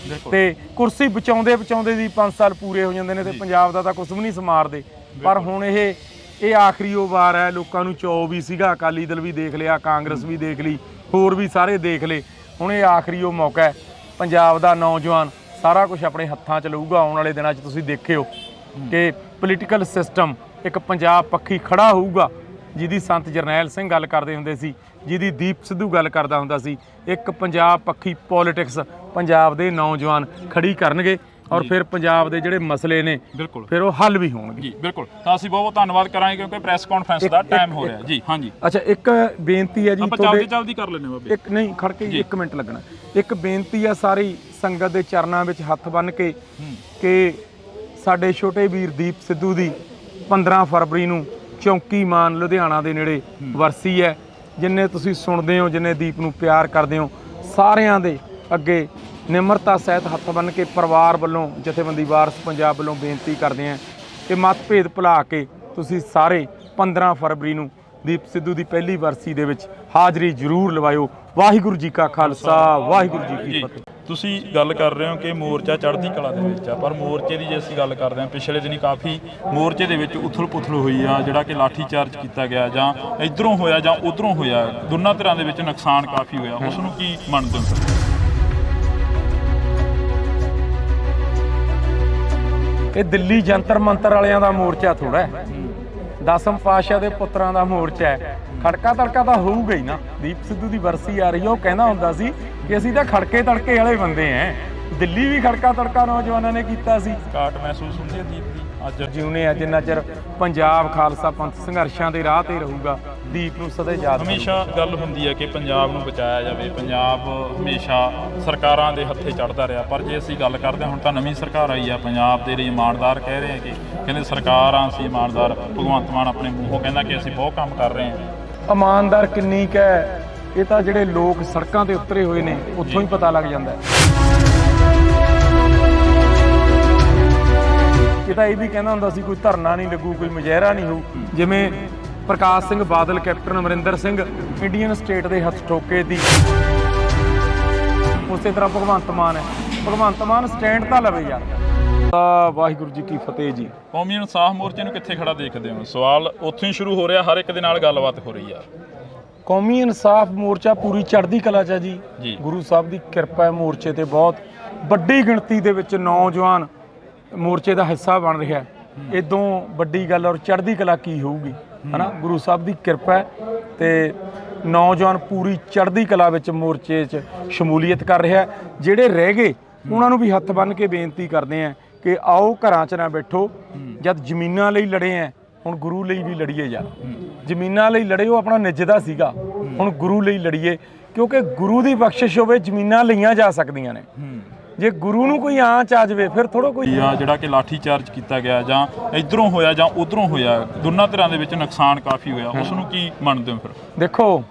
ਤੇ ਕੁਰਸੀ ਬਚਾਉਂਦੇ ਬਚਾਉਂਦੇ ਦੀ 5 ਸਾਲ ਪੂਰੇ ਹੋ ਜਾਂਦੇ ਨੇ ਤੇ ਪੰਜਾਬ ਦਾ ਤਾਂ ਕੁਝ ਵੀ ਨਹੀਂ ਸਮਾਰਦੇ। ਪਰ ਹੁਣ ਇਹ ਆਖਰੀ ਉਹ ਵਾਰ ਹੈ। ਲੋਕਾਂ ਨੂੰ ਚੌ ਵੀ ਸੀਗਾ, ਅਕਾਲੀ ਦਲ ਵੀ ਦੇਖ ਲਿਆ, ਕਾਂਗਰਸ ਵੀ ਦੇਖ ਲਈ, ਹੋਰ ਵੀ ਸਾਰੇ ਦੇਖ ਲਏ। ਹੁਣ ਇਹ ਆਖਰੀ ਉਹ ਮੌਕਾ ਹੈ, ਪੰਜਾਬ ਦਾ ਨੌਜਵਾਨ ਸਾਰਾ ਕੁਝ ਆਪਣੇ ਹੱਥਾਂ 'ਚ ਲਊਗਾ। ਆਉਣ ਵਾਲੇ ਦਿਨਾਂ 'ਚ ਤੁਸੀਂ ਦੇਖਿਓ ਕਿ ਪੋਲੀਟੀਕਲ ਸਿਸਟਮ ਇੱਕ ਪੰਜਾਬ ਪੱਖੀ ਖੜਾ ਹੋਊਗਾ, ਜਿਹਦੀ ਸੰਤ ਜਰਨੈਲ ਸਿੰਘ ਗੱਲ ਕਰਦੇ ਹੁੰਦੇ ਸੀ, ਜਿਹਦੀ ਦੀਪ ਸਿੱਧੂ ਗੱਲ ਕਰਦਾ ਹੁੰਦਾ ਸੀ। ਇੱਕ ਪੰਜਾਬ ਪੱਖੀ ਪੋਲੀਟਿਕਸ ਪੰਜਾਬ ਦੇ ਨੌਜਵਾਨ ਖੜੀ ਕਰਨਗੇ ਔਰ ਫਿਰ ਪੰਜਾਬ ਦੇ ਜਿਹੜੇ ਮਸਲੇ ਨੇ ਬਿਲਕੁਲ ਫਿਰ ਉਹ ਹੱਲ ਵੀ ਹੋਣਗੇ। ਜੀ ਬਿਲਕੁਲ। ਤਾਂ ਅਸੀਂ ਬਹੁਤ ਬਹੁਤ ਧੰਨਵਾਦ ਕਰਾਂਗੇ ਕਿਉਂਕਿ ਪ੍ਰੈਸ ਕਾਨਫਰੰਸ ਦਾ ਟਾਈਮ ਹੋ ਰਿਹਾ ਜੀ। ਹਾਂਜੀ, ਅੱਛਾ, ਇੱਕ ਬੇਨਤੀ ਹੈ ਜੀ, ਆਪਾਂ ਜਲਦੀ ਕਰ ਲੈਣੇ ਬਾਬੇ। ਇੱਕ ਨਹੀਂ ਖੜ ਕੇ 1 ਮਿੰਟ ਲੱਗਣਾ। ਇੱਕ ਬੇਨਤੀ ਹੈ ਸਾਰੀ ਸੰਗਤ ਦੇ ਚਰਨਾਂ ਵਿੱਚ ਹੱਥ ਬੰਨ੍ਹ ਕੇ ਕਿ ਸਾਡੇ ਛੋਟੇ ਵੀਰ ਦੀਪ ਸਿੱਧੂ ਦੀ 15 ਫਰਵਰੀ ਨੂੰ ਚੌਂਕੀ ਮਾਨ ਲੁਧਿਆਣਾ ਦੇ ਨੇੜੇ ਵਰਸੀ ਹੈ। ਜਿੰਨੇ ਤੁਸੀਂ ਸੁਣਦੇ ਹੋ, ਜਿੰਨੇ ਦੀਪ ਨੂੰ ਪਿਆਰ ਕਰਦੇ ਹੋ, ਸਾਰਿਆਂ ਦੇ ਅੱਗੇ ਨਿਮਰਤਾ ਸਹਿਤ ਹੱਥ ਬੰਨ੍ਹ ਕੇ ਪਰਿਵਾਰ ਵੱਲੋਂ, ਜਥੇਬੰਦੀ ਵਾਰਸ ਪੰਜਾਬ ਵੱਲੋਂ ਬੇਨਤੀ ਕਰਦੇ ਹਾਂ ਕਿ ਮਤਭੇਦ ਭੁਲਾ ਕੇ ਤੁਸੀਂ ਸਾਰੇ 15 ਫਰਵਰੀ ਨੂੰ ਦੀਪ ਸਿੱਧੂ ਦੀ ਪਹਿਲੀ ਵਰਸੀ ਦੇ ਵਿੱਚ ਹਾਜ਼ਰੀ ਜ਼ਰੂਰ ਲਵਾਇਓ। ਵਾਹਿਗੁਰੂ ਜੀ ਕਾ ਖਾਲਸਾ, ਵਾਹਿਗੁਰੂ ਜੀ ਕੀ ਫਤਿਹ। ਤੁਸੀਂ ਗੱਲ ਕਰ ਰਹੇ ਹੋ ਕਿ ਮੋਰਚਾ ਚੜ੍ਹਦੀ ਕਲਾ ਦੇ ਵਿੱਚ ਆ, ਪਰ ਮੋਰਚੇ ਦੀ ਜੇ ਅਸੀਂ ਗੱਲ ਕਰਦੇ ਹਾਂ, ਪਿਛਲੇ ਦਿਨੀ ਕਾਫੀ ਮੋਰਚੇ ਦੇ ਵਿੱਚ ਉਥਲ ਪੁਥਲ ਹੋਈ ਆ, ਜਿਹੜਾ ਕਿ ਲਾਠੀ ਚਾਰਜ ਕੀਤਾ ਗਿਆ, ਜਾਂ ਇਧਰੋਂ ਹੋਇਆ ਜਾਂ ਉਧਰੋਂ ਹੋਇਆ, ਦੋਨਾਂ ਤਰ੍ਹਾਂ ਦੇ ਵਿੱਚ ਨੁਕਸਾਨ ਕਾਫੀ ਹੋਇਆ। ਉਸ ਨੂੰ ਕੀ ਮੰਨਦੇ ਹੋ ਸਰ? ਇਹ ਦਿੱਲੀ ਜੰਤਰ ਮੰਤਰ ਵਾਲਿਆਂ ਦਾ ਮੋਰਚਾ ਥੋੜਾ ਹੈ, 10ਮ ਪਾਤਸ਼ਾਹ ਦੇ ਪੁੱਤਰਾਂ ਦਾ ਮੋਰਚਾ ਹੈ। ਖੜਕਾ ਤੜਕਾ ਤਾਂ ਹੋਊਗਾ ਹੀ ਨਾ। ਦੀਪ ਸਿੱਧੂ ਦੀ ਵਰਸੀ ਆ ਰਹੀ ਹੈ, ਉਹ ਕਹਿੰਦਾ ਹੁੰਦਾ ਸੀ ਕਿ ਅਸੀਂ ਤਾਂ ਖੜਕੇ ਤੜਕੇ ਵਾਲੇ ਬੰਦੇ ਐ। ਦਿੱਲੀ ਵੀ ਖੜਕਾ ਤੜਕਾ ਨੌਜਵਾਨਾਂ ਨੇ ਕੀਤਾ ਸੀ। ਘਾਟ ਮਹਿਸੂਸ ਹੁੰਦੀ ਹੈ ਦੀਪ ਦੀ ਅੱਜ ਜਿਉਨੇ ਆ, ਜਿੰਨਾ ਚਿਰ ਪੰਜਾਬ ਖਾਲਸਾ ਪੰਥ ਸੰਘਰਸ਼ਾਂ ਦੇ ਰਾਹ ਤੇ ਰਹੂਗਾ। ਦੀਪ ਨੂੰ ਸਦਾ ਯਾਦ। ਹਮੇਸ਼ਾ ਗੱਲ ਹੁੰਦੀ ਹੈ ਕਿ ਪੰਜਾਬ ਨੂੰ ਬਚਾਇਆ ਜਾਵੇ। ਪੰਜਾਬ ਹਮੇਸ਼ਾ ਸਰਕਾਰਾਂ ਦੇ ਹੱਥੇ ਚੜ੍ਹਦਾ ਰਿਹਾ, ਪਰ ਜੇ ਅਸੀਂ ਗੱਲ ਕਰਦੇ ਹਾਂ ਹੁਣ ਤਾਂ ਨਵੀਂ ਸਰਕਾਰ ਆਈ ਆ, ਪੰਜਾਬ ਦੇ ਲਈ ਇਮਾਨਦਾਰ ਕਹਿ ਰਹੇ ਆ ਕਿ ਕਹਿੰਦੇ ਸਰਕਾਰਾਂ ਅਸੀਂ ਇਮਾਨਦਾਰ। ਭਗਵੰਤ ਮਾਨ ਆਪਣੇ ਮੂੰਹੋਂ ਕਹਿੰਦਾ ਕਿ ਅਸੀਂ ਬਹੁਤ ਕੰਮ ਕਰ ਰਹੇ ਹਾਂ। ਇਮਾਨਦਾਰ ਕਿੰਨੀ ਕੁ ਹੈ ਇਹ ਤਾਂ ਜਿਹੜੇ ਲੋਕ ਸੜਕਾਂ ਤੇ ਉਤਰੇ ਹੋਏ ਨੇ ਉੱਥੋਂ ਹੀ ਪਤਾ ਲੱਗ ਜਾਂਦਾ ਹੈ। ਇਹ ਤਾਂ ਇਹ ਵੀ ਕਹਿੰਦਾ ਹੁੰਦਾ ਸੀ ਕੋਈ ਧਰਨਾ ਨਹੀਂ ਲੱਗੂ, ਕੋਈ ਮੁਜ਼ਾਹਰਾ ਨਹੀਂ ਹੋਊ। ਜਿਵੇਂ ਪ੍ਰਕਾਸ਼ Singh Badal, captain Amarinder Singh Indian state ਦੇ ਹੱਥ ਠੋਕੇ ਤੀ। ਉਸੇ ਤਰ੍ਹਾਂ ਭਗਵੰਤ ਮਾਨ ਹੈ, ਭਗਵੰਤ ਮਾਨ ਸਟੈਂਡ ਤਾਂ ਲਵੇ ਯਾਰ। ਵਾਹਿਗੁਰੂ ਜੀ ਕੀ ਫਤਿਹ ਜੀ। ਕੌਮੀ ਇਨਸਾਫ ਮੋਰਚੇ ਨੂੰ ਕਿੱਥੇ ਖੜਾ ਦੇਖਦੇ ਹੋ? ਸਵਾਲ ਉੱਥੋਂ ਹੀ ਸ਼ੁਰੂ ਹੋ ਰਿਹਾ, ਹਰ ਇੱਕ ਦੇ ਨਾਲ ਗੱਲਬਾਤ ਹੋ ਰਹੀ ਆ। ਕੌਮੀ ਇਨਸਾਫ ਮੋਰਚਾ ਪੂਰੀ ਚੜ੍ਹਦੀ ਕਲਾ 'ਚ ਹੈ ਜੀ। ਗੁਰੂ ਸਾਹਿਬ ਦੀ ਕਿਰਪਾ ਹੈ, ਮੋਰਚੇ ਤੇ ਬਹੁਤ ਵੱਡੀ ਗਿਣਤੀ ਦੇ ਵਿੱਚ ਨੌਜਵਾਨ ਮੋਰਚੇ ਦਾ ਹਿੱਸਾ ਬਣ ਰਿਹਾ। ਇਦੋਂ ਵੱਡੀ ਗੱਲ ਔਰ ਚੜ੍ਹਦੀ ਕਲਾ ਕੀ ਹੋਊਗੀ, ਹਨਾ? ਗੁਰੂ ਸਾਹਿਬ ਦੀ ਕਿਰਪਾ ਹੈ ਤੇ ਨੌਜਵਾਨ ਪੂਰੀ ਚੜ੍ਹਦੀ ਕਲਾ ਵਿੱਚ ਮੋਰਚੇ 'ਚ ਸ਼ਮੂਲੀਅਤ ਕਰ ਰਿਹਾ। ਜਿਹੜੇ ਰਹਿ ਗਏ ਉਹਨਾਂ ਨੂੰ ਵੀ ਹੱਥ ਬੰਨ੍ਹ ਕੇ ਬੇਨਤੀ ਕਰਦੇ ਆ ਕਿ ਆਓ ਘਰਾਂ 'ਚ ਨਾ ਬੈਠੋ। ਜਦ ਜ਼ਮੀਨਾਂ ਲਈ ਲੜੇ ਆ, ਹੁਣ ਗੁਰੂ ਲਈ ਵੀ ਲੜੀਏ ਯਾਰ। ਜ਼ਮੀਨਾਂ ਲਈ ਲੜੇ ਉਹ ਆਪਣਾ ਨਿੱਜਦਾ ਸੀਗਾ, ਹੁਣ ਗੁਰੂ ਲਈ ਲੜੀਏ, ਕਿਉਂਕਿ ਗੁਰੂ ਦੀ ਬਖਸ਼ਿਸ਼ ਹੋਵੇ ਜ਼ਮੀਨਾਂ ਲਈਆਂ ਜਾ ਸਕਦੀਆਂ ਨੇ। ਜੇ ਗੁਰੂ ਨੂੰ ਕੋਈ ਆਂਚ ਆ ਜਾਵੇ ਫਿਰ ਥੋੜਾ ਕੋਈ ਜਿਹੜਾ ਕਿ ਲਾਠੀ ਚਾਰਜ ਕੀਤਾ ਗਿਆ, ਜਾਂ ਇਧਰੋਂ ਹੋਇਆ ਜਾਂ ਉਧਰੋਂ ਹੋਇਆ, ਦੋਨਾਂ ਤਰ੍ਹਾਂ ਦੇ ਵਿੱਚ ਨੁਕਸਾਨ ਕਾਫੀ ਹੋਇਆ। ਉਸ ਨੂੰ ਕੀ ਮੰਨਦੇ ਹੋ ਫਿਰ? ਦੇਖੋ,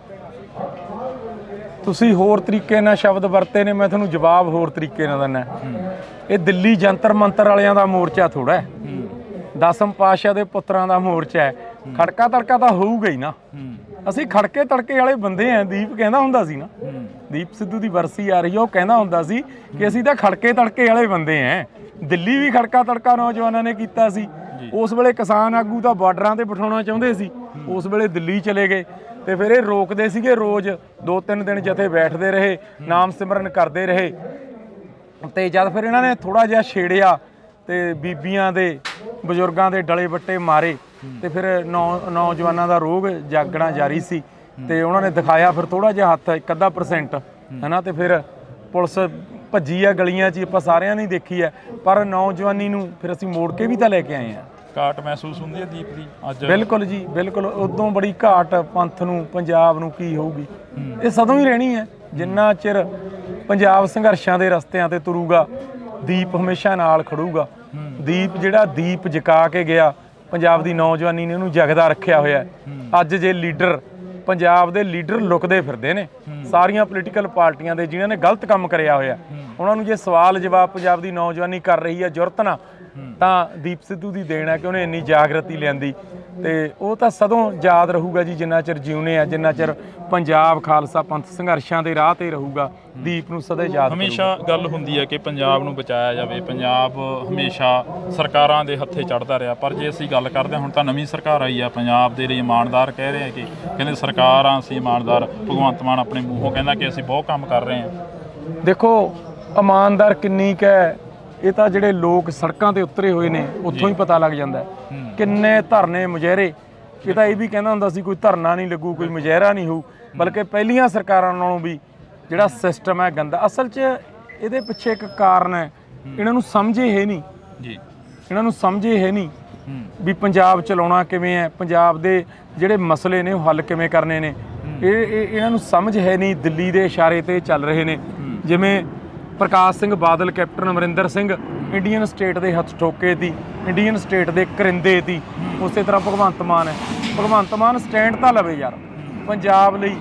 ਤੁਸੀਂ ਹੋਰ ਤਰੀਕੇ ਨਾਲ ਸ਼ਬਦ ਵਰਤੇ ਨੇ, ਮੈਂ ਤੁਹਾਨੂੰ ਜਵਾਬ ਹੋਰ ਤਰੀਕੇ ਨਾਲ ਦਿੰਦਾ। ਇਹ ਦਿੱਲੀ ਜੰਤਰ ਮੰਤਰ ਵਾਲਿਆਂ ਦਾ ਮੋਰਚਾ ਥੋੜਾ ਹੈ, 10ਮ ਪਾਤਸ਼ਾਹ ਦੇ ਪੁੱਤਰਾਂ ਦਾ ਮੋਰਚਾ ਹੈ। ਖੜਕਾ ਤੜਕਾ ਤਾਂ ਹੋਊਗਾ ਹੀ ਨਾ। ਅਸੀਂ ਖੜਕੇ ਤੜਕੇ ਵਾਲੇ ਬੰਦੇ ਆ। ਦੀਪ ਕਹਿੰਦਾ ਹੁੰਦਾ ਸੀ ਨਾ, ਦੀਪ ਸਿੱਧੂ ਦੀ ਵਰਸੀ ਆ ਰਹੀ ਆ, ਉਹ ਕਹਿੰਦਾ ਹੁੰਦਾ ਸੀ ਕਿ ਅਸੀਂ ਤਾਂ ਖੜਕੇ ਤੜਕੇ ਵਾਲੇ ਬੰਦੇ ਆ। ਦਿੱਲੀ ਵੀ ਖੜਕਾ ਤੜਕਾ ਨੌਜਵਾਨਾਂ ਨੇ ਕੀਤਾ ਸੀ। ਉਸ ਵੇਲੇ ਕਿਸਾਨ ਆਗੂ ਤਾਂ ਬਾਰਡਰਾਂ ਤੇ ਬਿਠਾਉਣਾ ਚਾਹੁੰਦੇ ਸੀ, ਉਸ ਵੇਲੇ ਦਿੱਲੀ ਚਲੇ ਗਏ ਤੇ ਫਿਰ ਇਹ ਰੋਕਦੇ ਸੀਗੇ। ਰੋਜ਼ 2-3 ਦਿਨ ਜਥੇ ਬੈਠਦੇ ਰਹੇ, ਨਾਮ ਸਿਮਰਨ ਕਰਦੇ ਰਹੇ ਤੇ ਜਦ ਫਿਰ ਇਹਨਾਂ ਨੇ ਥੋੜਾ ਜਿਹਾ ਛੇੜਿਆ ਤੇ ਬੀਬੀਆਂ ਦੇ ਬਜ਼ੁਰਗਾਂ ਦੇ ਡਲੇ ਵੱਟੇ ਮਾਰੇ ਤੇ ਫਿਰ ਨੌਜਵਾਨਾਂ ਦਾ ਰੋਗ ਜਾਗਣਾ ਜਾਰੀ ਸੀ ਤੇ ਉਹਨਾਂ ਨੇ ਦਿਖਾਇਆ ਫਿਰ ਥੋੜਾ ਜਿਹਾ ਹੱਥ 1-ਅੱਧਾ% ਹਨਾ। ਤੇ ਫਿਰ ਪੁਲਿਸ ਭੱਜੀ ਆ ਗਲੀਆਂ 'ਚ, ਆਪਾਂ ਸਾਰਿਆਂ ਨੇ ਦੇਖੀ ਹੈ। ਪਰ ਨੌਜਵਾਨੀ ਨੂੰ ਫਿਰ ਅਸੀਂ ਮੋੜ ਕੇ ਵੀ ਤਾਂ ਲੈ ਕੇ ਆਏ ਆ। ਘਾਟ ਮਹਿਸੂਸ ਹੁੰਦੀ ਹੈ ਦੀਪ ਦੀ ਅੱਜ? ਬਿਲਕੁਲ ਜੀ, ਬਿਲਕੁਲ। ਉਦੋਂ ਬੜੀ ਘਾਟ ਪੰਥ ਨੂੰ, ਪੰਜਾਬ ਨੂੰ ਕੀ ਹੋਊਗੀ। ਇਹ ਸਦੋਂ ਹੀ ਰਹਿਣੀ ਹੈ ਜਿੰਨਾ ਚਿਰ ਪੰਜਾਬ ਸੰਘਰਸ਼ਾਂ ਦੇ ਰਸਤਿਆਂ ਤੇ ਤੁਰੂਗਾ। ਦੀਪ ਹਮੇਸ਼ਾ ਨਾਲ ਖੜੂਗਾ। ਦੀਪ ਜਿਹੜਾ ਦੀਪ ਜਗਾ ਕੇ ਗਿਆ, ਪੰਜਾਬ ਦੀ ਨੌਜਵਾਨੀ ਨੇ ਉਹਨੂੰ ਜਗਦਾ ਰੱਖਿਆ ਹੋਇਆ। ਅੱਜ ਜੇ ਲੀਡਰ, ਪੰਜਾਬ ਦੇ ਲੀਡਰ ਲੁਕਦੇ ਫਿਰਦੇ ਨੇ ਸਾਰੀਆਂ ਪੋਲੀਟੀਕਲ ਪਾਰਟੀਆਂ ਦੇ, ਜਿਨ੍ਹਾਂ ਨੇ ਗਲਤ ਕੰਮ ਕਰਿਆ ਹੋਇਆ, ਉਹਨਾਂ ਨੂੰ ਜੇ ਸਵਾਲ ਜਵਾਬ ਪੰਜਾਬ ਦੀ ਨੌਜਵਾਨੀ ਕਰ ਰਹੀ ਹੈ ਜੁਰਤ ਨਾਲ, ਤਾਂ ਦੀਪ ਸਿੱਧੂ ਦੀ ਦੇਣ ਹੈ ਕਿ ਉਹਨੇ ਇੰਨੀ ਜਾਗਰਤੀ ਲਿਆਂਦੀ। ਤੇ ਉਹ ਤਾਂ ਸਦੋਂ ਯਾਦ ਰਹੂਗਾ ਜੀ, ਜਿੰਨਾ ਚਿਰ ਜਿਉਨੇ ਆ, ਜਿੰਨਾ ਚਿਰ ਪੰਜਾਬ ਖਾਲਸਾ ਪੰਥ ਸੰਘਰਸ਼ਾਂ ਦੇ ਰਾਹ ਤੇ ਰਹੂਗਾ। ਦੀਪ ਨੂੰ ਸਦਾ ਯਾਦ ਹਮੇਸ਼ਾ ਗੱਲ ਹੁੰਦੀ ਹੈ ਕਿ ਪੰਜਾਬ ਨੂੰ ਬਚਾਇਆ ਜਾਵੇ। ਪੰਜਾਬ ਹਮੇਸ਼ਾ ਸਰਕਾਰਾਂ ਦੇ ਹੱਥੇ ਚੜ੍ਹਦਾ ਰਿਹਾ, ਪਰ ਜੇ ਅਸੀਂ ਗੱਲ ਕਰਦੇ ਹਾਂ, ਹੁਣ ਤਾਂ ਨਵੀਂ ਸਰਕਾਰ ਆਈ ਆ, ਪੰਜਾਬ ਦੇ ਲਈ ਇਮਾਨਦਾਰ ਕਹਿ ਰਹੇ ਆ ਕਿ ਕਹਿੰਦੇ ਸਰਕਾਰਾਂ ਅਸੀਂ ਇਮਾਨਦਾਰ। ਭਗਵੰਤ ਮਾਨ ਆਪਣੇ ਮੂੰਹੋਂ ਕਹਿੰਦਾ ਕਿ ਅਸੀਂ ਬਹੁਤ ਕੰਮ ਕਰ ਰਹੇ ਹਾਂ। ਦੇਖੋ ਇਮਾਨਦਾਰ ਕਿੰਨੀ ਕੁ ਹੈ, ਇਹ ਤਾਂ ਜਿਹੜੇ ਲੋਕ ਸੜਕਾਂ ਤੇ ਉਤਰੇ ਹੋਏ ਨੇ ਉੱਥੋਂ ਹੀ ਪਤਾ ਲੱਗ ਜਾਂਦਾ। ਕਿੰਨੇ ਧਰਨੇ ਮੁਜ਼ਾਹਰੇ। ਇਹ ਤਾਂ ਇਹ ਵੀ ਕਹਿੰਦਾ ਹੁੰਦਾ ਸੀ ਕੋਈ ਧਰਨਾ ਨਹੀਂ ਲੱਗੂ, ਕੋਈ ਮੁਜ਼ਾਹਰਾ ਨਹੀਂ ਹੋਊ, ਬਲਕਿ ਪਹਿਲੀਆਂ ਸਰਕਾਰਾਂ ਨਾਲੋਂ ਵੀ ਜਿਹੜਾ ਸਿਸਟਮ ਹੈ ਗੰਦਾ। ਅਸਲ 'ਚ ਇਹਦੇ ਪਿੱਛੇ ਇੱਕ ਕਾਰਨ ਹੈ, ਇਹਨਾਂ ਨੂੰ ਸਮਝੇ ਹੈ ਨਹੀਂ ਜੀ, ਇਹਨਾਂ ਨੂੰ ਸਮਝੇ ਹੈ ਨਹੀਂ ਵੀ ਪੰਜਾਬ ਚਲਾਉਣਾ ਕਿਵੇਂ ਹੈ, ਪੰਜਾਬ ਦੇ ਜਿਹੜੇ ਮਸਲੇ ਨੇ ਉਹ ਹੱਲ ਕਿਵੇਂ ਕਰਨੇ ਨੇ। ਇਹਨਾਂ ਨੂੰ ਸਮਝ ਹੈ ਨਹੀਂ। ਦਿੱਲੀ ਦੇ ਇਸ਼ਾਰੇ ਤੇ ਚੱਲ ਰਹੇ ਨੇ। ਜਿਵੇਂ ਪ੍ਰਕਾਸ਼ Singh Badal, captain Amarinder Singh Indian state ਦੇ ਹੱਥ ਠੋਕੇ ਤੀ, ਇੰਡੀਅਨ ਸਟੇਟ ਦੇ ਕਰਿੰਦੇ ਤੀ। ਉਸੇ ਤਰ੍ਹਾਂ ਭਗਵੰਤ ਮਾਨ ਹੈ। ਭਗਵੰਤ ਮਾਨ ਸਟੈਂਡ ਤਾਂ ਲਵੇ ਯਾਰ, ਪੰਜਾਬ ਲਈ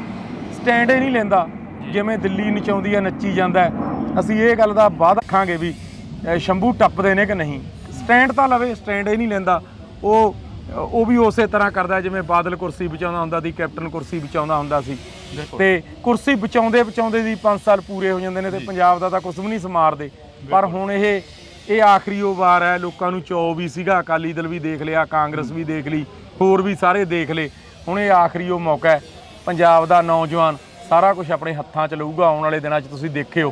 ਸਟੈਂਡ ਹੀ ਨਹੀਂ ਲੈਂਦਾ। ਜਿਵੇਂ ਦਿੱਲੀ ਨਚਾਉਂਦੀ ਹੈ ਨੱਚੀ ਜਾਂਦਾ ਹੈ। ਅਸੀਂ ਇਹ ਗੱਲ ਦਾ ਵਾਅਦਾ ਰੱਖਾਂਗੇ ਵੀ ਸ਼ੰਭੂ ਟੱਪਦੇ ਨੇ ਕਿ ਨਹੀਂ, ਸਟੈਂਡ ਤਾਂ ਲਵੇ, ਸਟੈਂਡ ਹੀ ਨਹੀਂ ਲੈਂਦਾ। ਉਹ ਵੀ ਉਸੇ ਤਰ੍ਹਾਂ ਕਰਦਾ ਜਿਵੇਂ ਬਾਦਲ ਕੁਰਸੀ ਬਚਾਉਂਦਾ ਹੁੰਦਾ ਸੀ, ਕੈਪਟਨ ਕੁਰਸੀ ਬਚਾਉਂਦਾ ਹੁੰਦਾ ਸੀ। ਤੇ ਕੁਰਸੀ ਬਚਾਉਂਦੇ ਬਚਾਉਂਦੇ ਦੀ 5 ਸਾਲ ਪੂਰੇ ਹੋ ਜਾਂਦੇ ਨੇ ਤੇ ਪੰਜਾਬ ਦਾ ਤਾਂ ਕੁਝ ਵੀ ਨਹੀਂ ਸਮਾਰਦੇ। ਪਰ ਹੁਣ ਇਹ ਆਖਰੀ ਉਹ ਵਾਰ ਹੈ। ਲੋਕਾਂ ਨੂੰ ਚੌ ਵੀ ਸੀਗਾ, ਅਕਾਲੀ ਦਲ ਵੀ ਦੇਖ ਲਿਆ, ਕਾਂਗਰਸ ਵੀ ਦੇਖ ਲਈ, ਹੋਰ ਵੀ ਸਾਰੇ ਦੇਖ ਲਏ। ਹੁਣ ਇਹ ਆਖਰੀ ਉਹ ਮੌਕਾ ਹੈ। ਪੰਜਾਬ ਦਾ ਨੌਜਵਾਨ ਸਾਰਾ ਕੁਝ ਆਪਣੇ ਹੱਥਾਂ 'ਚ ਲਊਗਾ। ਆਉਣ ਵਾਲੇ ਦਿਨਾਂ 'ਚ ਤੁਸੀਂ ਦੇਖਿਓ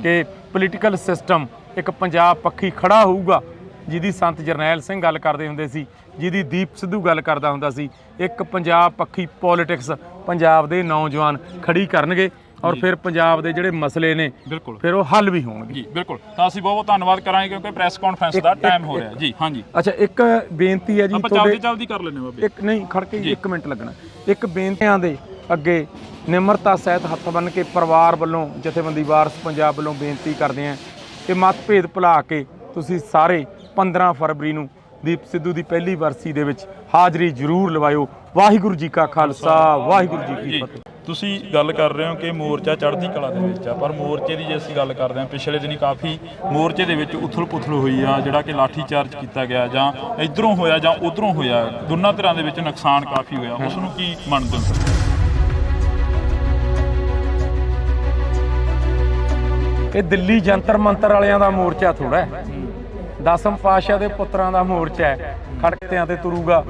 ਕਿ ਪੋਲੀਟੀਕਲ ਸਿਸਟਮ ਇੱਕ ਪੰਜਾਬ ਪੱਖੀ ਖੜਾ ਹੋਊਗਾ, ਜਿਹਦੀ ਸੰਤ ਜਰਨੈਲ ਸਿੰਘ ਗੱਲ ਕਰਦੇ ਹੁੰਦੇ ਸੀ, ਜਿਹਦੀ ਦੀਪ ਸਿੱਧੂ ਗੱਲ ਕਰਦਾ ਹੁੰਦਾ ਸੀ। ਇੱਕ ਪੰਜਾਬ ਪੱਖੀ ਪੋਲੀਟਿਕਸ ਪੰਜਾਬ ਦੇ ਨੌਜਵਾਨ ਖੜੀ ਕਰਨਗੇ ਔਰ ਫਿਰ ਪੰਜਾਬ ਦੇ ਜਿਹੜੇ ਮਸਲੇ ਨੇ ਬਿਲਕੁਲ ਫਿਰ ਉਹ ਹੱਲ ਵੀ ਹੋਣਗੇ ਜੀ। ਬਿਲਕੁਲ, ਤਾਂ ਅਸੀਂ ਬਹੁਤ ਧੰਨਵਾਦ ਕਰਾਂਗੇ ਕਿਉਂਕਿ ਪ੍ਰੈਸ ਕਾਨਫਰੰਸ ਦਾ ਟਾਈਮ ਹੋ ਰਿਹਾ ਜੀ। ਹਾਂਜੀ, ਅੱਛਾ, ਇੱਕ ਬੇਨਤੀ ਹੈ ਜੀ, ਆਪਾਂ ਜਲਦੀ ਕਰ ਲੈਣੇ ਬਾਬੇ। ਇੱਕ ਨਹੀਂ ਖੜ ਕੇ 1 ਮਿੰਟ ਲੱਗਣਾ। ਇੱਕ ਬੇਨਤੀਆਂ ਦੇ ਅੱਗੇ ਨਿਮਰਤਾ ਸਹਿਤ ਹੱਥ ਬੰਨ੍ਹ ਕੇ ਪਰਿਵਾਰ ਵੱਲੋਂ, ਜਥੇਬੰਦੀ ਵਾਰਸ ਪੰਜਾਬ ਵੱਲੋਂ ਬੇਨਤੀ ਕਰਦੇ ਹਾਂ ਕਿ ਮਤਭੇਦ ਭੁਲਾ ਕੇ ਤੁਸੀਂ ਸਾਰੇ 15 ਫਰਵਰੀ ਨੂੰ ਦੀਪ ਸਿੱਧੂ ਦੀ ਪਹਿਲੀ ਵਰਸੀ ਦੇ ਵਿੱਚ ਹਾਜ਼ਰੀ ਜ਼ਰੂਰ ਲਵਾਇਓ। ਵਾਹਿਗੁਰੂ ਜੀ ਕਾ ਖਾਲਸਾ, ਵਾਹਿਗੁਰੂ ਜੀ ਕੀ ਫਤਿਹ। ਤੁਸੀਂ ਗੱਲ ਕਰ ਰਹੇ ਹੋ ਕਿ ਮੋਰਚਾ ਚੜ੍ਹਦੀ ਕਲਾ ਦੇ ਵਿੱਚ ਆ, ਪਰ ਮੋਰਚੇ ਦੀ ਜੇ ਅਸੀਂ ਗੱਲ ਕਰਦੇ ਹਾਂ, ਪਿਛਲੇ ਦਿਨੀ ਕਾਫੀ ਮੋਰਚੇ ਦੇ ਵਿੱਚ ਉਥਲ ਪੁਥਲ ਹੋਈ ਆ, ਜਿਹੜਾ ਕਿ ਲਾਠੀ ਚਾਰਜ ਕੀਤਾ ਗਿਆ, ਜਾਂ ਇੱਧਰੋਂ ਹੋਇਆ ਜਾਂ ਉੱਧਰੋਂ ਹੋਇਆ, ਦੋਨਾਂ ਧਿਰਾਂ ਦੇ ਵਿੱਚ ਨੁਕਸਾਨ ਕਾਫੀ ਹੋਇਆ। ਉਸ ਨੂੰ ਕੀ ਮੰਨਦੇ ਹੋ? ਇਹ ਦਿੱਲੀ ਜੰਤਰ ਮੰਤਰ ਵਾਲਿਆਂ ਦਾ ਮੋਰਚਾ ਥੋੜਾ ਹੈ, 10ਮ ਪਾਤਸ਼ਾਹ ਦੇ ਪੁੱਤਰਾਂ ਦਾ ਮੋਰਚਾ ਹੈ। ਖੜਕਿਆਂ ਤੇ ਤੁਰੂਗਾ,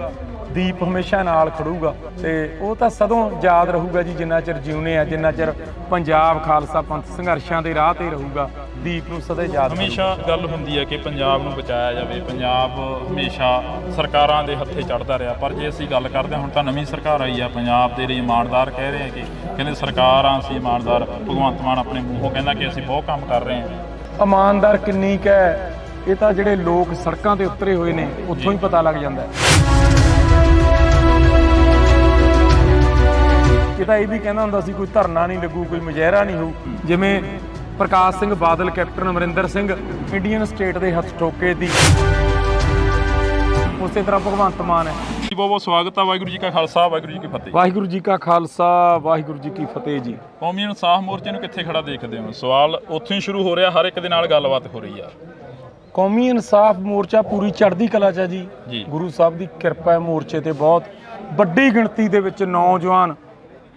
ਦੀਪ ਹਮੇਸ਼ਾ ਨਾਲ ਖੜੂਗਾ ਤੇ ਉਹ ਤਾਂ ਸਦੋਂ ਯਾਦ ਰਹੂਗਾ ਜੀ, ਜਿੰਨਾ ਚਿਰ ਜਿਉਨੇ ਆ, ਜਿੰਨਾ ਚਿਰ ਪੰਜਾਬ ਖਾਲਸਾ ਪੰਥ ਸੰਘਰਸ਼ਾਂ ਦੇ ਰਾਹ ਤੇ ਰਹੂਗਾ। ਦੀਪ ਨੂੰ ਸਦਾ ਯਾਦ। ਹਮੇਸ਼ਾ ਗੱਲ ਹੁੰਦੀ ਹੈ ਕਿ ਪੰਜਾਬ ਨੂੰ ਬਚਾਇਆ ਜਾਵੇ। ਪੰਜਾਬ ਹਮੇਸ਼ਾ ਸਰਕਾਰਾਂ ਦੇ ਹੱਥੇ ਚੜ੍ਹਦਾ ਰਿਹਾ, ਪਰ ਜੇ ਅਸੀਂ ਗੱਲ ਕਰਦੇ ਹਾਂ, ਹੁਣ ਤਾਂ ਨਵੀਂ ਸਰਕਾਰ ਆਈ ਆ, ਪੰਜਾਬ ਦੇ ਲਈ ਇਮਾਨਦਾਰ ਕਹਿ ਰਹੇ ਆ ਕਿ ਕਹਿੰਦੇ ਸਰਕਾਰਾਂ ਅਸੀਂ ਇਮਾਨਦਾਰ। ਭਗਵੰਤ ਮਾਨ ਆਪਣੇ ਮੂੰਹੋਂ ਕਹਿੰਦਾ ਕਿ ਅਸੀਂ ਬਹੁਤ ਕੰਮ ਕਰ ਰਹੇ ਹਾਂ। ਇਮਾਨਦਾਰ ਕਿੰਨੀ ਕੁ ਹੈ, ਇਹ ਤਾਂ ਜਿਹੜੇ ਲੋਕ ਸੜਕਾਂ ਤੇ ਉਤਰੇ ਹੋਏ ਨੇ ਉੱਥੋਂ ਹੀ ਪਤਾ ਲੱਗ ਜਾਂਦਾ। ਇਹ ਤਾਂ ਇਹ ਵੀ ਕਹਿੰਦਾ ਹੁੰਦਾ ਸੀ ਕੋਈ ਧਰਨਾ ਨਹੀਂ ਲੱਗੂ, ਕੋਈ ਮੁਜ਼ਾਹਰਾ ਨਹੀਂ ਹੋਊ। ਜਿਵੇਂ ਪ੍ਰਕਾਸ਼ Singh Badal, captain Amarinder Singh Indian state ਦੇ ਹੱਥ ਠੋਕੇ ਤੀ, ਉਸੇ ਤਰ੍ਹਾਂ ਭਗਵੰਤ ਮਾਨ ਹੈ। ਬਹੁਤ ਬਹੁਤ ਸਵਾਗਤ ਹੈ। ਵਾਹਿਗੁਰੂ ਜੀ ਕਾ ਖਾਲਸਾ, ਵਾਹਿਗੁਰੂ ਜੀ ਕੀ ਫਤਿਹ। ਵਾਹਿਗੁਰੂ ਜੀ ਕਾ ਖਾਲਸਾ, ਵਾਹਿਗੁਰੂ ਜੀ ਕੀ ਫਤਿਹ ਜੀ। ਕੌਮੀ ਇਨਸਾਫ ਮੋਰਚੇ ਨੂੰ ਕਿੱਥੇ ਖੜਾ ਦੇਖਦੇ ਹੋ? ਸਵਾਲ ਉੱਥੋਂ ਹੀ ਸ਼ੁਰੂ ਹੋ ਰਿਹਾ, ਹਰ ਇੱਕ ਦੇ ਨਾਲ ਗੱਲਬਾਤ ਹੋ ਰਹੀ ਆ। ਕੌਮੀ ਇਨਸਾਫ ਮੋਰਚਾ ਪੂਰੀ ਚੜ੍ਹਦੀ ਕਲਾ 'ਚ ਹੈ ਜੀ। ਗੁਰੂ ਸਾਹਿਬ ਦੀ ਕਿਰਪਾ ਹੈ, ਮੋਰਚੇ ਤੇ ਬਹੁਤ ਵੱਡੀ ਗਿਣਤੀ ਦੇ ਵਿੱਚ ਨੌਜਵਾਨ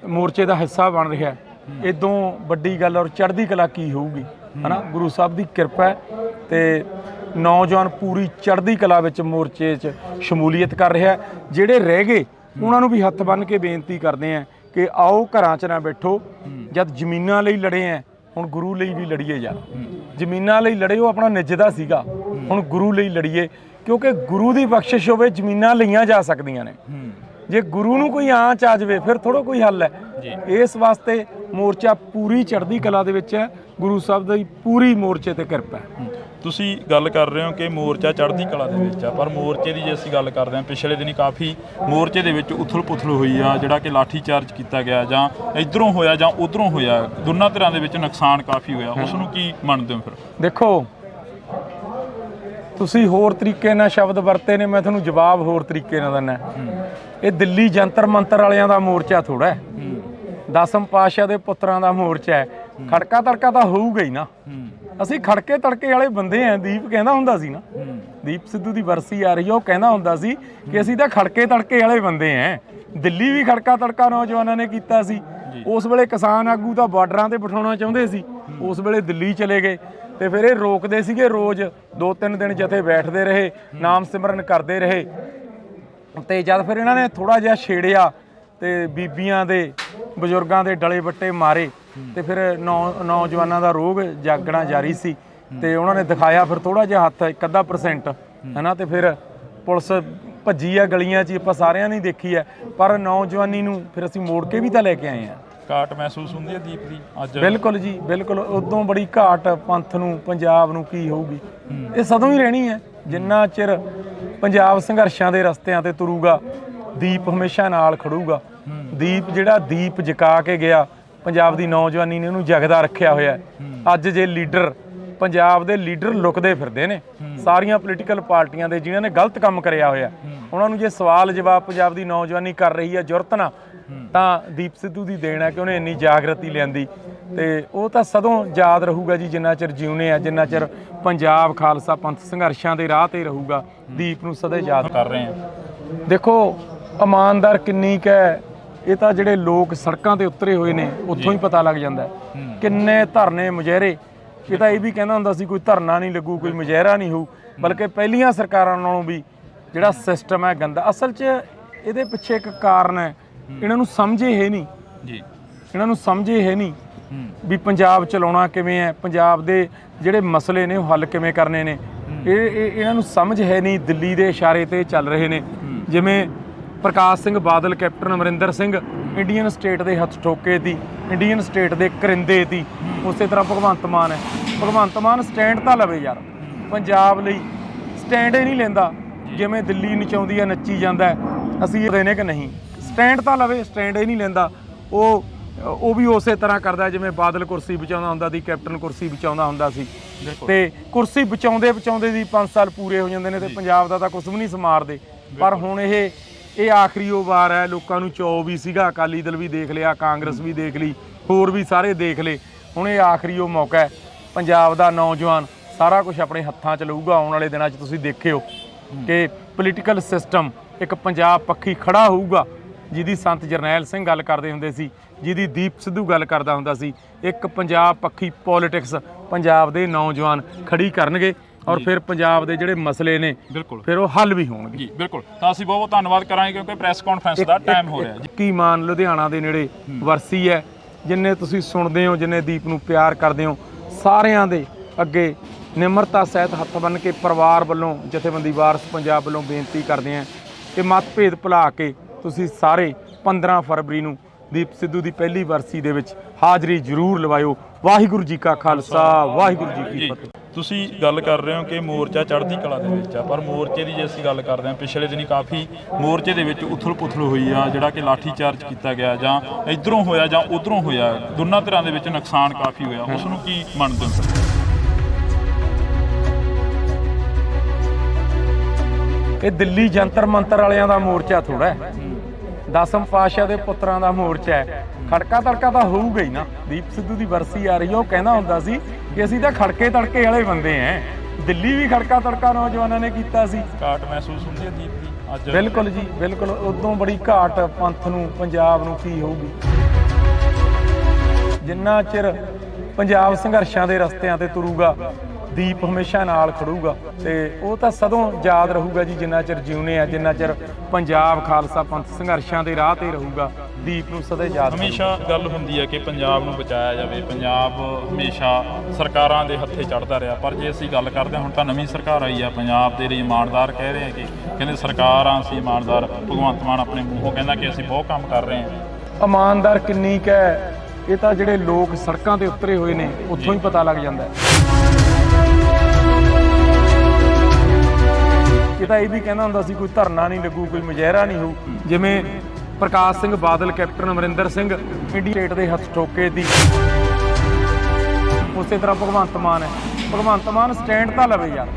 ਮੋਰਚੇ ਦਾ ਹਿੱਸਾ ਬਣ ਰਿਹਾ। ਇਦੋਂ ਵੱਡੀ ਗੱਲ ਔਰ ਚੜ੍ਹਦੀ ਕਲਾ ਕੀ ਹੋਊਗੀ, ਹਨਾ। ਗੁਰੂ ਸਾਹਿਬ ਦੀ ਕਿਰਪਾ ਤੇ ਨੌਜਵਾਨ ਪੂਰੀ ਚੜ੍ਹਦੀ ਕਲਾ ਵਿੱਚ ਮੋਰਚੇ 'ਚ ਸ਼ਮੂਲੀਅਤ ਕਰ ਰਿਹਾ। ਜਿਹੜੇ ਰਹਿ ਗਏ ਉਹਨਾਂ ਨੂੰ ਵੀ ਹੱਥ ਬੰਨ੍ਹ ਕੇ ਬੇਨਤੀ ਕਰਦੇ ਆ ਕਿ ਆਓ ਘਰਾਂ 'ਚ ਨਾ ਬੈਠੋ। ਜਦ ਜ਼ਮੀਨਾਂ ਲਈ ਲੜੇ ਆ, ਹੁਣ ਗੁਰੂ ਲਈ ਵੀ ਲੜੀਏ ਯਾਰ। ਜ਼ਮੀਨਾਂ ਲਈ ਲੜੇ ਉਹ ਆਪਣਾ ਨਿੱਜਦਾ ਸੀਗਾ, ਹੁਣ ਗੁਰੂ ਲਈ ਲੜੀਏ, ਕਿਉਂਕਿ ਗੁਰੂ ਦੀ ਬਖਸ਼ਿਸ਼ ਹੋਵੇ ਜ਼ਮੀਨਾਂ ਲਈਆਂ ਜਾ ਸਕਦੀਆਂ ਨੇ। ਜੇ ਗੁਰੂ ਨੂੰ ਕੋਈ ਆਂਚ ਆ ਜਾਵੇ ਫਿਰ ਥੋੜਾ ਕੋਈ ਹੱਲ ਹੈ। ਇਸ ਵਾਸਤੇ ਮੋਰਚਾ ਪੂਰੀ ਚੜ੍ਹਦੀ ਕਲਾ ਦੇ ਵਿੱਚ ਹੈ। ਗੁਰੂ ਸਾਹਿਬ ਦੀ ਪੂਰੀ ਮੋਰਚੇ ਤੇ ਕਿਰਪਾ ਹੈ। ਤੁਸੀਂ ਗੱਲ ਕਰ ਰਹੇ ਹੋ ਕਿ ਮੋਰਚਾ ਚੜ੍ਹਦੀ ਕਲਾ ਦੇ ਵਿੱਚ ਆ, ਪਰ ਮੋਰਚੇ ਦੀ ਜੇ ਅਸੀਂ ਗੱਲ ਕਰਦੇ ਹਾਂ, ਪਿਛਲੇ ਦਿਨੀ ਕਾਫੀ ਮੋਰਚੇ ਦੇ ਵਿੱਚ ਉਥਲ ਪੁਥਲ ਹੋਈ ਆ, ਜਿਹੜਾ ਕਿ ਲਾਠੀ ਚਾਰਜ ਕੀਤਾ ਗਿਆ, ਜਾਂ ਇਧਰੋਂ ਹੋਇਆ ਜਾਂ ਉਧਰੋਂ ਹੋਇਆ, ਦੋਨਾਂ ਧਿਰਾਂ ਦੇ ਵਿੱਚ ਨੁਕਸਾਨ ਕਾਫੀ ਹੋਇਆ। ਉਸ ਨੂੰ ਕੀ ਮੰਨਦੇ ਹੋ ਫਿਰ? ਦੇਖੋ, ਤੁਸੀਂ ਹੋਰ ਤਰੀਕੇ ਨਾਲ ਸ਼ਬਦ ਵਰਤੇ ਨੇ, ਮੈਂ ਤੁਹਾਨੂੰ ਜਵਾਬ ਹੋਰ ਤਰੀਕੇ ਨਾਲ ਦਿੰਦਾ। ਇਹ ਦਿੱਲੀ ਜੰਤਰ ਮੰਤਰ ਵਾਲਿਆਂ ਦਾ ਮੋਰਚਾ ਥੋੜਾ ਹੈ, ਦਸਮ ਪਾਤਸ਼ਾਹ ਦੇ ਪੁੱਤਰਾਂ ਦਾ ਮੋਰਚਾ ਹੈ। ਖੜਕਾ ਤੜਕਾ ਤਾਂ ਹੋਊਗਾ ਹੀ ਨਾ। ਅਸੀਂ ਖੜਕੇ ਤੜਕੇ ਵਾਲੇ ਬੰਦੇ ਆ। ਦੀਪ ਕਹਿੰਦਾ ਹੁੰਦਾ ਸੀ ਨਾ, ਦੀਪ ਸਿੱਧੂ ਦੀ ਵਰਸੀ ਆ ਰਹੀ ਆ, ਉਹ ਕਹਿੰਦਾ ਹੁੰਦਾ ਸੀ ਕਿ ਅਸੀਂ ਤਾਂ ਖੜਕੇ ਤੜਕੇ ਵਾਲੇ ਬੰਦੇ ਆ। ਦਿੱਲੀ ਵੀ ਖੜਕਾ ਤੜਕਾ ਨੌਜਵਾਨਾਂ ਨੇ ਕੀਤਾ ਸੀ। ਉਸ ਵੇਲੇ ਕਿਸਾਨ ਆਗੂ ਤਾਂ ਬਾਰਡਰਾਂ ਤੇ ਬਿਠਾਉਣਾ ਚਾਹੁੰਦੇ ਸੀ, ਉਸ ਵੇਲੇ ਦਿੱਲੀ ਚਲੇ ਗਏ ਤੇ ਫਿਰ ਇਹ ਰੋਕਦੇ ਸੀਗੇ। ਰੋਜ਼ 2-3 ਦਿਨ ਜਥੇ ਬੈਠਦੇ ਰਹੇ, ਨਾਮ ਸਿਮਰਨ ਕਰਦੇ ਰਹੇ। ਤੇ ਜਦ ਫਿਰ ਇਹਨਾਂ ਨੇ ਥੋੜਾ ਜਿਹਾ ਛੇੜਿਆ ਤੇ ਬੀਬੀਆਂ ਦੇ ਬਜ਼ੁਰਗਾਂ ਦੇ ਡਲੇ ਵੱਟੇ ਮਾਰੇ ਤੇ ਫਿਰ ਨੌਜਵਾਨਾਂ ਦਾ ਰੋਗ ਜਾਗਣਾ ਜਾਰੀ ਸੀ ਤੇ ਉਹਨਾਂ ਨੇ ਦਿਖਾਇਆ ਫਿਰ ਥੋੜਾ ਜਿਹਾ ਹੱਥ 1-ਅੱਧਾ% ਹਨਾ। ਤੇ ਫਿਰ ਪੁਲਿਸ ਭੱਜੀ ਆ ਗਲੀਆਂ 'ਚ, ਆਪਾਂ ਸਾਰਿਆਂ ਨੇ ਦੇਖੀ ਹੈ। ਪਰ ਨੌਜਵਾਨੀ ਨੂੰ ਫਿਰ ਅਸੀਂ ਮੋੜ ਕੇ ਵੀ ਤਾਂ ਲੈ ਕੇ ਆਏ ਆ। ਘਾਟ ਮਹਿਸੂਸ ਹੁੰਦੀ ਹੈ ਦੀਪ ਦੀ ਅੱਜ? ਬਿਲਕੁਲ ਜੀ, ਬਿਲਕੁਲ। ਉਦੋਂ ਬੜੀ ਘਾਟ ਪੰਥ ਨੂੰ, ਪੰਜਾਬ ਨੂੰ ਕੀ ਹੋਊਗੀ। ਇਹ ਸਦੋਂ ਹੀ ਰਹਿਣੀ ਹੈ ਜਿੰਨਾ ਚਿਰ ਪੰਜਾਬ ਸੰਘਰਸ਼ਾਂ ਦੇ ਰਸਤਿਆਂ ਤੇ ਤੁਰੂਗਾ। ਦੀਪ ਹਮੇਸ਼ਾ ਨਾਲ ਖੜੂਗਾ। ਦੀਪ ਜਿਹੜਾ ਦੀਪ ਜਗਾ ਕੇ ਗਿਆ, ਪੰਜਾਬ ਦੀ ਨੌਜਵਾਨੀ ਨੇ ਉਹਨੂੰ ਜਗਦਾ ਰੱਖਿਆ ਹੋਇਆ। ਅੱਜ ਜੇ ਲੀਡਰ, ਪੰਜਾਬ ਦੇ ਲੀਡਰ ਲੁਕਦੇ ਫਿਰਦੇ ਨੇ ਸਾਰੀਆਂ ਪੋਲੀਟੀਕਲ ਪਾਰਟੀਆਂ ਦੇ, ਜਿਨ੍ਹਾਂ ਨੇ ਗਲਤ ਕੰਮ ਕਰਿਆ ਹੋਇਆ, ਉਹਨਾਂ ਨੂੰ ਜੇ ਸਵਾਲ ਜਵਾਬ ਪੰਜਾਬ ਦੀ ਨੌਜਵਾਨੀ ਕਰ ਰਹੀ ਹੈ ਜੁਰਤ ਨਾਲ, ਤਾਂ ਦੀਪ ਸਿੱਧੂ ਦੀ ਦੇਣ ਹੈ ਕਿ ਉਹਨੇ ਇੰਨੀ ਜਾਗਰਤੀ ਲਿਆਂਦੀ। ਤੇ ਉਹ ਤਾਂ ਸਦੋਂ ਯਾਦ ਰਹੂਗਾ ਜੀ, ਜਿੰਨਾ ਚਿਰ ਜਿਉਣੇ ਆ, ਜਿੰਨਾ ਚਿਰ ਪੰਜਾਬ ਖਾਲਸਾ ਪੰਥ ਸੰਘਰਸ਼ਾਂ ਦੇ ਰਾਹ ਤੇ ਰਹੂਗਾ। ਦੀਪ ਨੂੰ ਸਦਾ ਯਾਦ ਕਰ ਰਹੇ ਆ। ਦੇਖੋ, ਇਮਾਨਦਾਰ ਕਿੰਨੀ ਕੁ ਹੈ ਇਹ ਤਾਂ ਜਿਹੜੇ ਲੋਕ ਸੜਕਾਂ ਤੇ ਉਤਰੇ ਹੋਏ ਨੇ ਉੱਥੋਂ ਹੀ ਪਤਾ ਲੱਗ ਜਾਂਦਾ। ਕਿੰਨੇ ਧਰਨੇ ਮੁਜ਼ਾਹਰੇ। ਇਹ ਤਾਂ ਇਹ ਵੀ ਕਹਿੰਦਾ ਹੁੰਦਾ ਸੀ ਕੋਈ ਧਰਨਾ ਨਹੀਂ ਲੱਗੂ, ਕੋਈ ਮੁਜ਼ਾਹਰਾ ਨਹੀਂ ਹੋਊ, ਬਲਕਿ ਪਹਿਲੀਆਂ ਸਰਕਾਰਾਂ ਨਾਲੋਂ ਵੀ ਜਿਹੜਾ ਸਿਸਟਮ ਹੈ ਗੰਦਾ। ਅਸਲ 'ਚ ਇਹਦੇ ਪਿੱਛੇ ਇੱਕ ਕਾਰਨ ਹੈ, ਇਹਨਾਂ ਨੂੰ ਸਮਝੇ ਹੈ ਨਹੀਂ ਜੀ। ਇਹਨਾਂ ਨੂੰ ਸਮਝੇ ਹੈ ਨਹੀਂ ਵੀ ਪੰਜਾਬ ਚਲਾਉਣਾ ਕਿਵੇਂ ਹੈ, ਪੰਜਾਬ ਦੇ ਜਿਹੜੇ ਮਸਲੇ ਨੇ ਉਹ ਹੱਲ ਕਿਵੇਂ ਕਰਨੇ ਨੇ। ਇਹਨਾਂ ਨੂੰ ਸਮਝ ਹੈ ਨਹੀਂ। ਦਿੱਲੀ ਦੇ ਇਸ਼ਾਰੇ ਤੇ ਚੱਲ ਰਹੇ ਨੇ। ਜਿਵੇਂ ਪ੍ਰਕਾਸ਼ Singh Badal, captain Amarinder Singh Indian state ਦੇ ਹੱਥ ਠੋਕੇ ਤੀ, ਇੰਡੀਅਨ ਸਟੇਟ ਦੇ ਕਰਿੰਦੇ ਤੀ। ਉਸੇ ਤਰ੍ਹਾਂ ਭਗਵੰਤ ਮਾਨ ਹੈ। ਭਗਵੰਤ ਮਾਨ ਸਟੈਂਡ ਤਾਂ ਲਵੇ ਯਾਰ, ਪੰਜਾਬ ਲਈ ਸਟੈਂਡ ਹੀ ਨਹੀਂ ਲੈਂਦਾ। ਜਿਵੇਂ ਦਿੱਲੀ ਨਚਾਉਂਦੀ ਆ, ਨੱਚੀ ਜਾਂਦਾ, ਅਸੀਂ ਇਹ ਦੇਣੇ ਕਿ ਨਹੀਂ, ਸਟੈਂਡ ਤਾਂ ਲਵੇ, ਸਟੈਂਡ ਹੀ ਨਹੀਂ ਲੈਂਦਾ। ਉਹ ਵੀ ਉਸੇ ਤਰ੍ਹਾਂ ਕਰਦਾ ਜਿਵੇਂ ਬਾਦਲ ਕੁਰਸੀ ਬਚਾਉਂਦਾ ਹੁੰਦਾ ਸੀ, ਕੈਪਟਨ ਕੁਰਸੀ ਬਚਾਉਂਦਾ ਹੁੰਦਾ ਸੀ। ਤੇ ਕੁਰਸੀ ਬਚਾਉਂਦੇ ਬਚਾਉਂਦੇ ਦੀ 5 ਸਾਲ ਪੂਰੇ ਹੋ ਜਾਂਦੇ ਨੇ ਤੇ ਪੰਜਾਬ ਦਾ ਤਾਂ ਕੁਝ ਵੀ ਨਹੀਂ ਸਮਾਰਦੇ। ਪਰ ਹੁਣ ਇਹ ਆਖਰੀ ਉਹ ਵਾਰ ਹੈ। ਲੋਕਾਂ ਨੂੰ ਚੌ ਵੀ ਸੀਗਾ, ਅਕਾਲੀ ਦਲ ਵੀ ਦੇਖ ਲਿਆ, ਕਾਂਗਰਸ ਵੀ ਦੇਖ ਲਈ, ਹੋਰ ਵੀ ਸਾਰੇ ਦੇਖ ਲਏ। ਹੁਣ ਇਹ ਆਖਰੀ ਉਹ ਮੌਕਾ ਹੈ। ਪੰਜਾਬ ਦਾ ਨੌਜਵਾਨ ਸਾਰਾ ਕੁਝ ਆਪਣੇ ਹੱਥਾਂ 'ਚ ਲਊਗਾ। ਆਉਣ ਵਾਲੇ ਦਿਨਾਂ 'ਚ ਤੁਸੀਂ ਦੇਖਿਓ ਕਿ ਪੋਲੀਟੀਕਲ ਸਿਸਟਮ ਇੱਕ ਪੰਜਾਬ ਪੱਖੀ ਖੜਾ ਹੋਊਗਾ, ਜਿਹਦੀ ਸੰਤ ਜਰਨੈਲ ਸਿੰਘ ਗੱਲ ਕਰਦੇ ਹੁੰਦੇ ਸੀ, ਜਿਹਦੀ ਦੀਪ ਸਿੱਧੂ ਗੱਲ ਕਰਦਾ ਹੁੰਦਾ ਸੀ। ਇੱਕ ਪੰਜਾਬ ਪੱਖੀ ਪੋਲੀਟਿਕਸ ਪੰਜਾਬ ਦੇ ਨੌਜਵਾਨ ਖੜੀ ਕਰਨਗੇ ਔਰ ਫਿਰ ਪੰਜਾਬ ਦੇ ਜਿਹੜੇ ਮਸਲੇ ਨੇ ਬਿਲਕੁਲ ਫਿਰ ਉਹ ਹੱਲ ਵੀ ਹੋਣਗੇ ਜੀ। ਬਿਲਕੁਲ। ਤਾਂ ਅਸੀਂ ਬਹੁਤ ਬਹੁਤ ਧੰਨਵਾਦ ਕਰਾਂਗੇ ਕਿਉਂਕਿ ਪ੍ਰੈਸ ਕਾਨਫਰੰਸ ਦਾ ਟਾਈਮ ਹੋ ਰਿਹਾ ਜੀ। ਕੀ ਮਾਨ ਲੁਧਿਆਣਾ ਦੇ ਨੇੜੇ ਵਰਸੀ ਹੈ। ਜਿੰਨੇ ਤੁਸੀਂ ਸੁਣਦੇ ਹੋ, ਜਿੰਨੇ ਦੀਪ ਨੂੰ ਪਿਆਰ ਕਰਦੇ ਹੋ, ਸਾਰਿਆਂ ਦੇ ਅੱਗੇ ਨਿਮਰਤਾ ਸਹਿਤ ਹੱਥ ਬੰਨ੍ਹ ਕੇ ਪਰਿਵਾਰ ਵੱਲੋਂ, ਜਥੇਬੰਦੀ ਵਾਰਸ ਪੰਜਾਬ ਵੱਲੋਂ ਬੇਨਤੀ ਕਰਦੇ ਹਾਂ ਕਿ ਮਤਭੇਦ ਭੁਲਾ ਕੇ ਤੁਸੀਂ ਸਾਰੇ 15 ਫਰਵਰੀ ਨੂੰ ਦੀਪ ਸਿੱਧੂ ਦੀ ਪਹਿਲੀ ਵਰਸੀ ਦੇ ਵਿੱਚ ਹਾਜ਼ਰੀ ਜ਼ਰੂਰ ਲਵਾਇਓ। ਵਾਹਿਗੁਰੂ ਜੀ ਕਾ ਖਾਲਸਾ, ਵਾਹਿਗੁਰੂ ਜੀ ਕੀ ਫਤਿਹ। ਤੁਸੀਂ ਗੱਲ ਕਰ ਰਹੇ ਹੋ ਕਿ ਮੋਰਚਾ ਚੜ੍ਹਦੀ ਕਲਾ ਦੇ ਵਿੱਚ ਆ, ਪਰ ਮੋਰਚੇ ਦੀ ਜੇ ਅਸੀਂ ਗੱਲ ਕਰਦੇ ਹਾਂ, ਪਿਛਲੇ ਦਿਨੀ ਕਾਫੀ ਮੋਰਚੇ ਦੇ ਵਿੱਚ ਉਥਲ ਪੁਥਲ ਹੋਈ ਆ, ਜਿਹੜਾ ਕਿ ਲਾਠੀ ਚਾਰਜ ਕੀਤਾ ਗਿਆ, ਜਾਂ ਇਧਰੋਂ ਹੋਇਆ ਜਾਂ ਉਧਰੋਂ ਹੋਇਆ, ਦੋਨਾਂ ਧਿਰਾਂ ਦੇ ਵਿੱਚ ਨੁਕਸਾਨ ਕਾਫੀ ਹੋਇਆ। ਉਸ ਨੂੰ ਕੀ ਮੰਨਦੇ ਹੋ? ਇਹ ਦਿੱਲੀ ਜੰਤਰ ਮੰਤਰ ਵਾਲਿਆਂ ਦਾ ਮੋਰਚਾ ਥੋੜਾ ਹੈ, ਦਸਮ ਪਾਤਸ਼ਾਹ ਦੇ ਪੁੱਤਰਾਂ ਦਾ ਮੋਰਚਾ ਹੈ। ਖੜਕਾ ਤੜਕਾ ਤਾਂ ਹੋਊਗਾ ਹੀ ਨਾ। ਦੀਪ ਸਿੱਧੂ ਦੀ ਵਰਸੀ ਆ ਰਹੀ ਆ, ਉਹ ਕਹਿੰਦਾ ਹੁੰਦਾ ਸੀ ਕਿ ਅਸੀਂ ਤਾਂ ਖੜਕੇ ਤੜਕੇ ਵਾਲੇ ਬੰਦੇ ਆ। ਦਿੱਲੀ ਵੀ ਖੜਕਾ ਤੜਕਾ ਨੌਜਵਾਨਾਂ ਨੇ ਕੀਤਾ ਸੀ। ਘਾਟ ਮਹਿਸੂਸ ਹੁੰਦੀ ਹੈ ਦੀਪ ਦੀ ਅੱਜ? ਬਿਲਕੁਲ ਜੀ, ਬਿਲਕੁਲ। ਉਦੋਂ ਬੜੀ ਘਾਟ ਪੰਥ ਨੂੰ, ਪੰਜਾਬ ਨੂੰ ਕੀ ਹੋਊਗੀ। ਜਿੰਨਾ ਚਿਰ ਪੰਜਾਬ ਸੰਘਰਸ਼ਾਂ ਦੇ ਰਸਤਿਆਂ ਤੇ ਤੁਰੂਗਾ, ਦੀਪ ਹਮੇਸ਼ਾ ਨਾਲ ਖੜੂਗਾ ਤੇ ਉਹ ਤਾਂ ਸਦੋਂ ਯਾਦ ਰਹੂਗਾ ਜੀ। ਜਿੰਨਾ ਚਿਰ ਜਿਉਨੇ ਆ, ਜਿੰਨਾ ਚਿਰ ਪੰਜਾਬ ਖਾਲਸਾ ਪੰਥ ਸੰਘਰਸ਼ਾਂ ਦੇ ਰਾਹ ਤੇ ਰਹੂਗਾ, ਦੀਪ ਨੂੰ ਸਦਾ ਯਾਦ। ਹਮੇਸ਼ਾ ਗੱਲ ਹੁੰਦੀ ਹੈ ਕਿ ਪੰਜਾਬ ਨੂੰ ਬਚਾਇਆ ਜਾਵੇ। ਪੰਜਾਬ ਹਮੇਸ਼ਾ ਸਰਕਾਰਾਂ ਦੇ ਹੱਥੇ ਚੜ੍ਹਦਾ ਰਿਹਾ, ਪਰ ਜੇ ਅਸੀਂ ਗੱਲ ਕਰਦੇ ਹਾਂ, ਹੁਣ ਤਾਂ ਨਵੀਂ ਸਰਕਾਰ ਆਈ ਆ, ਪੰਜਾਬ ਦੇ ਲਈ ਇਮਾਨਦਾਰ ਕਹਿ ਰਹੇ ਆ ਕਿ ਕਹਿੰਦੇ ਸਰਕਾਰਾਂ ਅਸੀਂ ਇਮਾਨਦਾਰ। ਭਗਵੰਤ ਮਾਨ ਆਪਣੇ ਮੂੰਹੋਂ ਕਹਿੰਦਾ ਕਿ ਅਸੀਂ ਬਹੁਤ ਕੰਮ ਕਰ ਰਹੇ ਹਾਂ। ਇਮਾਨਦਾਰ ਕਿੰਨੀ ਕੁ ਹੈ, ਇਹ ਤਾਂ ਜਿਹੜੇ ਲੋਕ ਸੜਕਾਂ ਤੇ ਉਤਰੇ ਹੋਏ ਨੇ ਉੱਥੋਂ ਹੀ ਪਤਾ ਲੱਗ ਜਾਂਦਾ ਹੈ। ਇਹ ਤਾਂ ਇਹ ਵੀ ਕਹਿੰਦਾ ਹੁੰਦਾ ਸੀ ਕੋਈ ਧਰਨਾ ਨਹੀਂ ਲੱਗੂ, ਕੋਈ ਮੁਜ਼ਾਹਰਾ ਨਹੀਂ ਹੋਊ। ਜਿਵੇਂ ਪ੍ਰਕਾਸ਼ Singh Badal, captain Amarinder Singh India state ਦੇ ਹੱਥ ਠੋਕੇ ਸੀ, ਉਸੇ ਤਰ੍ਹਾਂ ਭਗਵੰਤ ਮਾਨ ਹੈ। ਭਗਵੰਤ ਮਾਨ ਸਟੈਂਡ ਤਾਂ ਲਵੇ ਯਾਰ।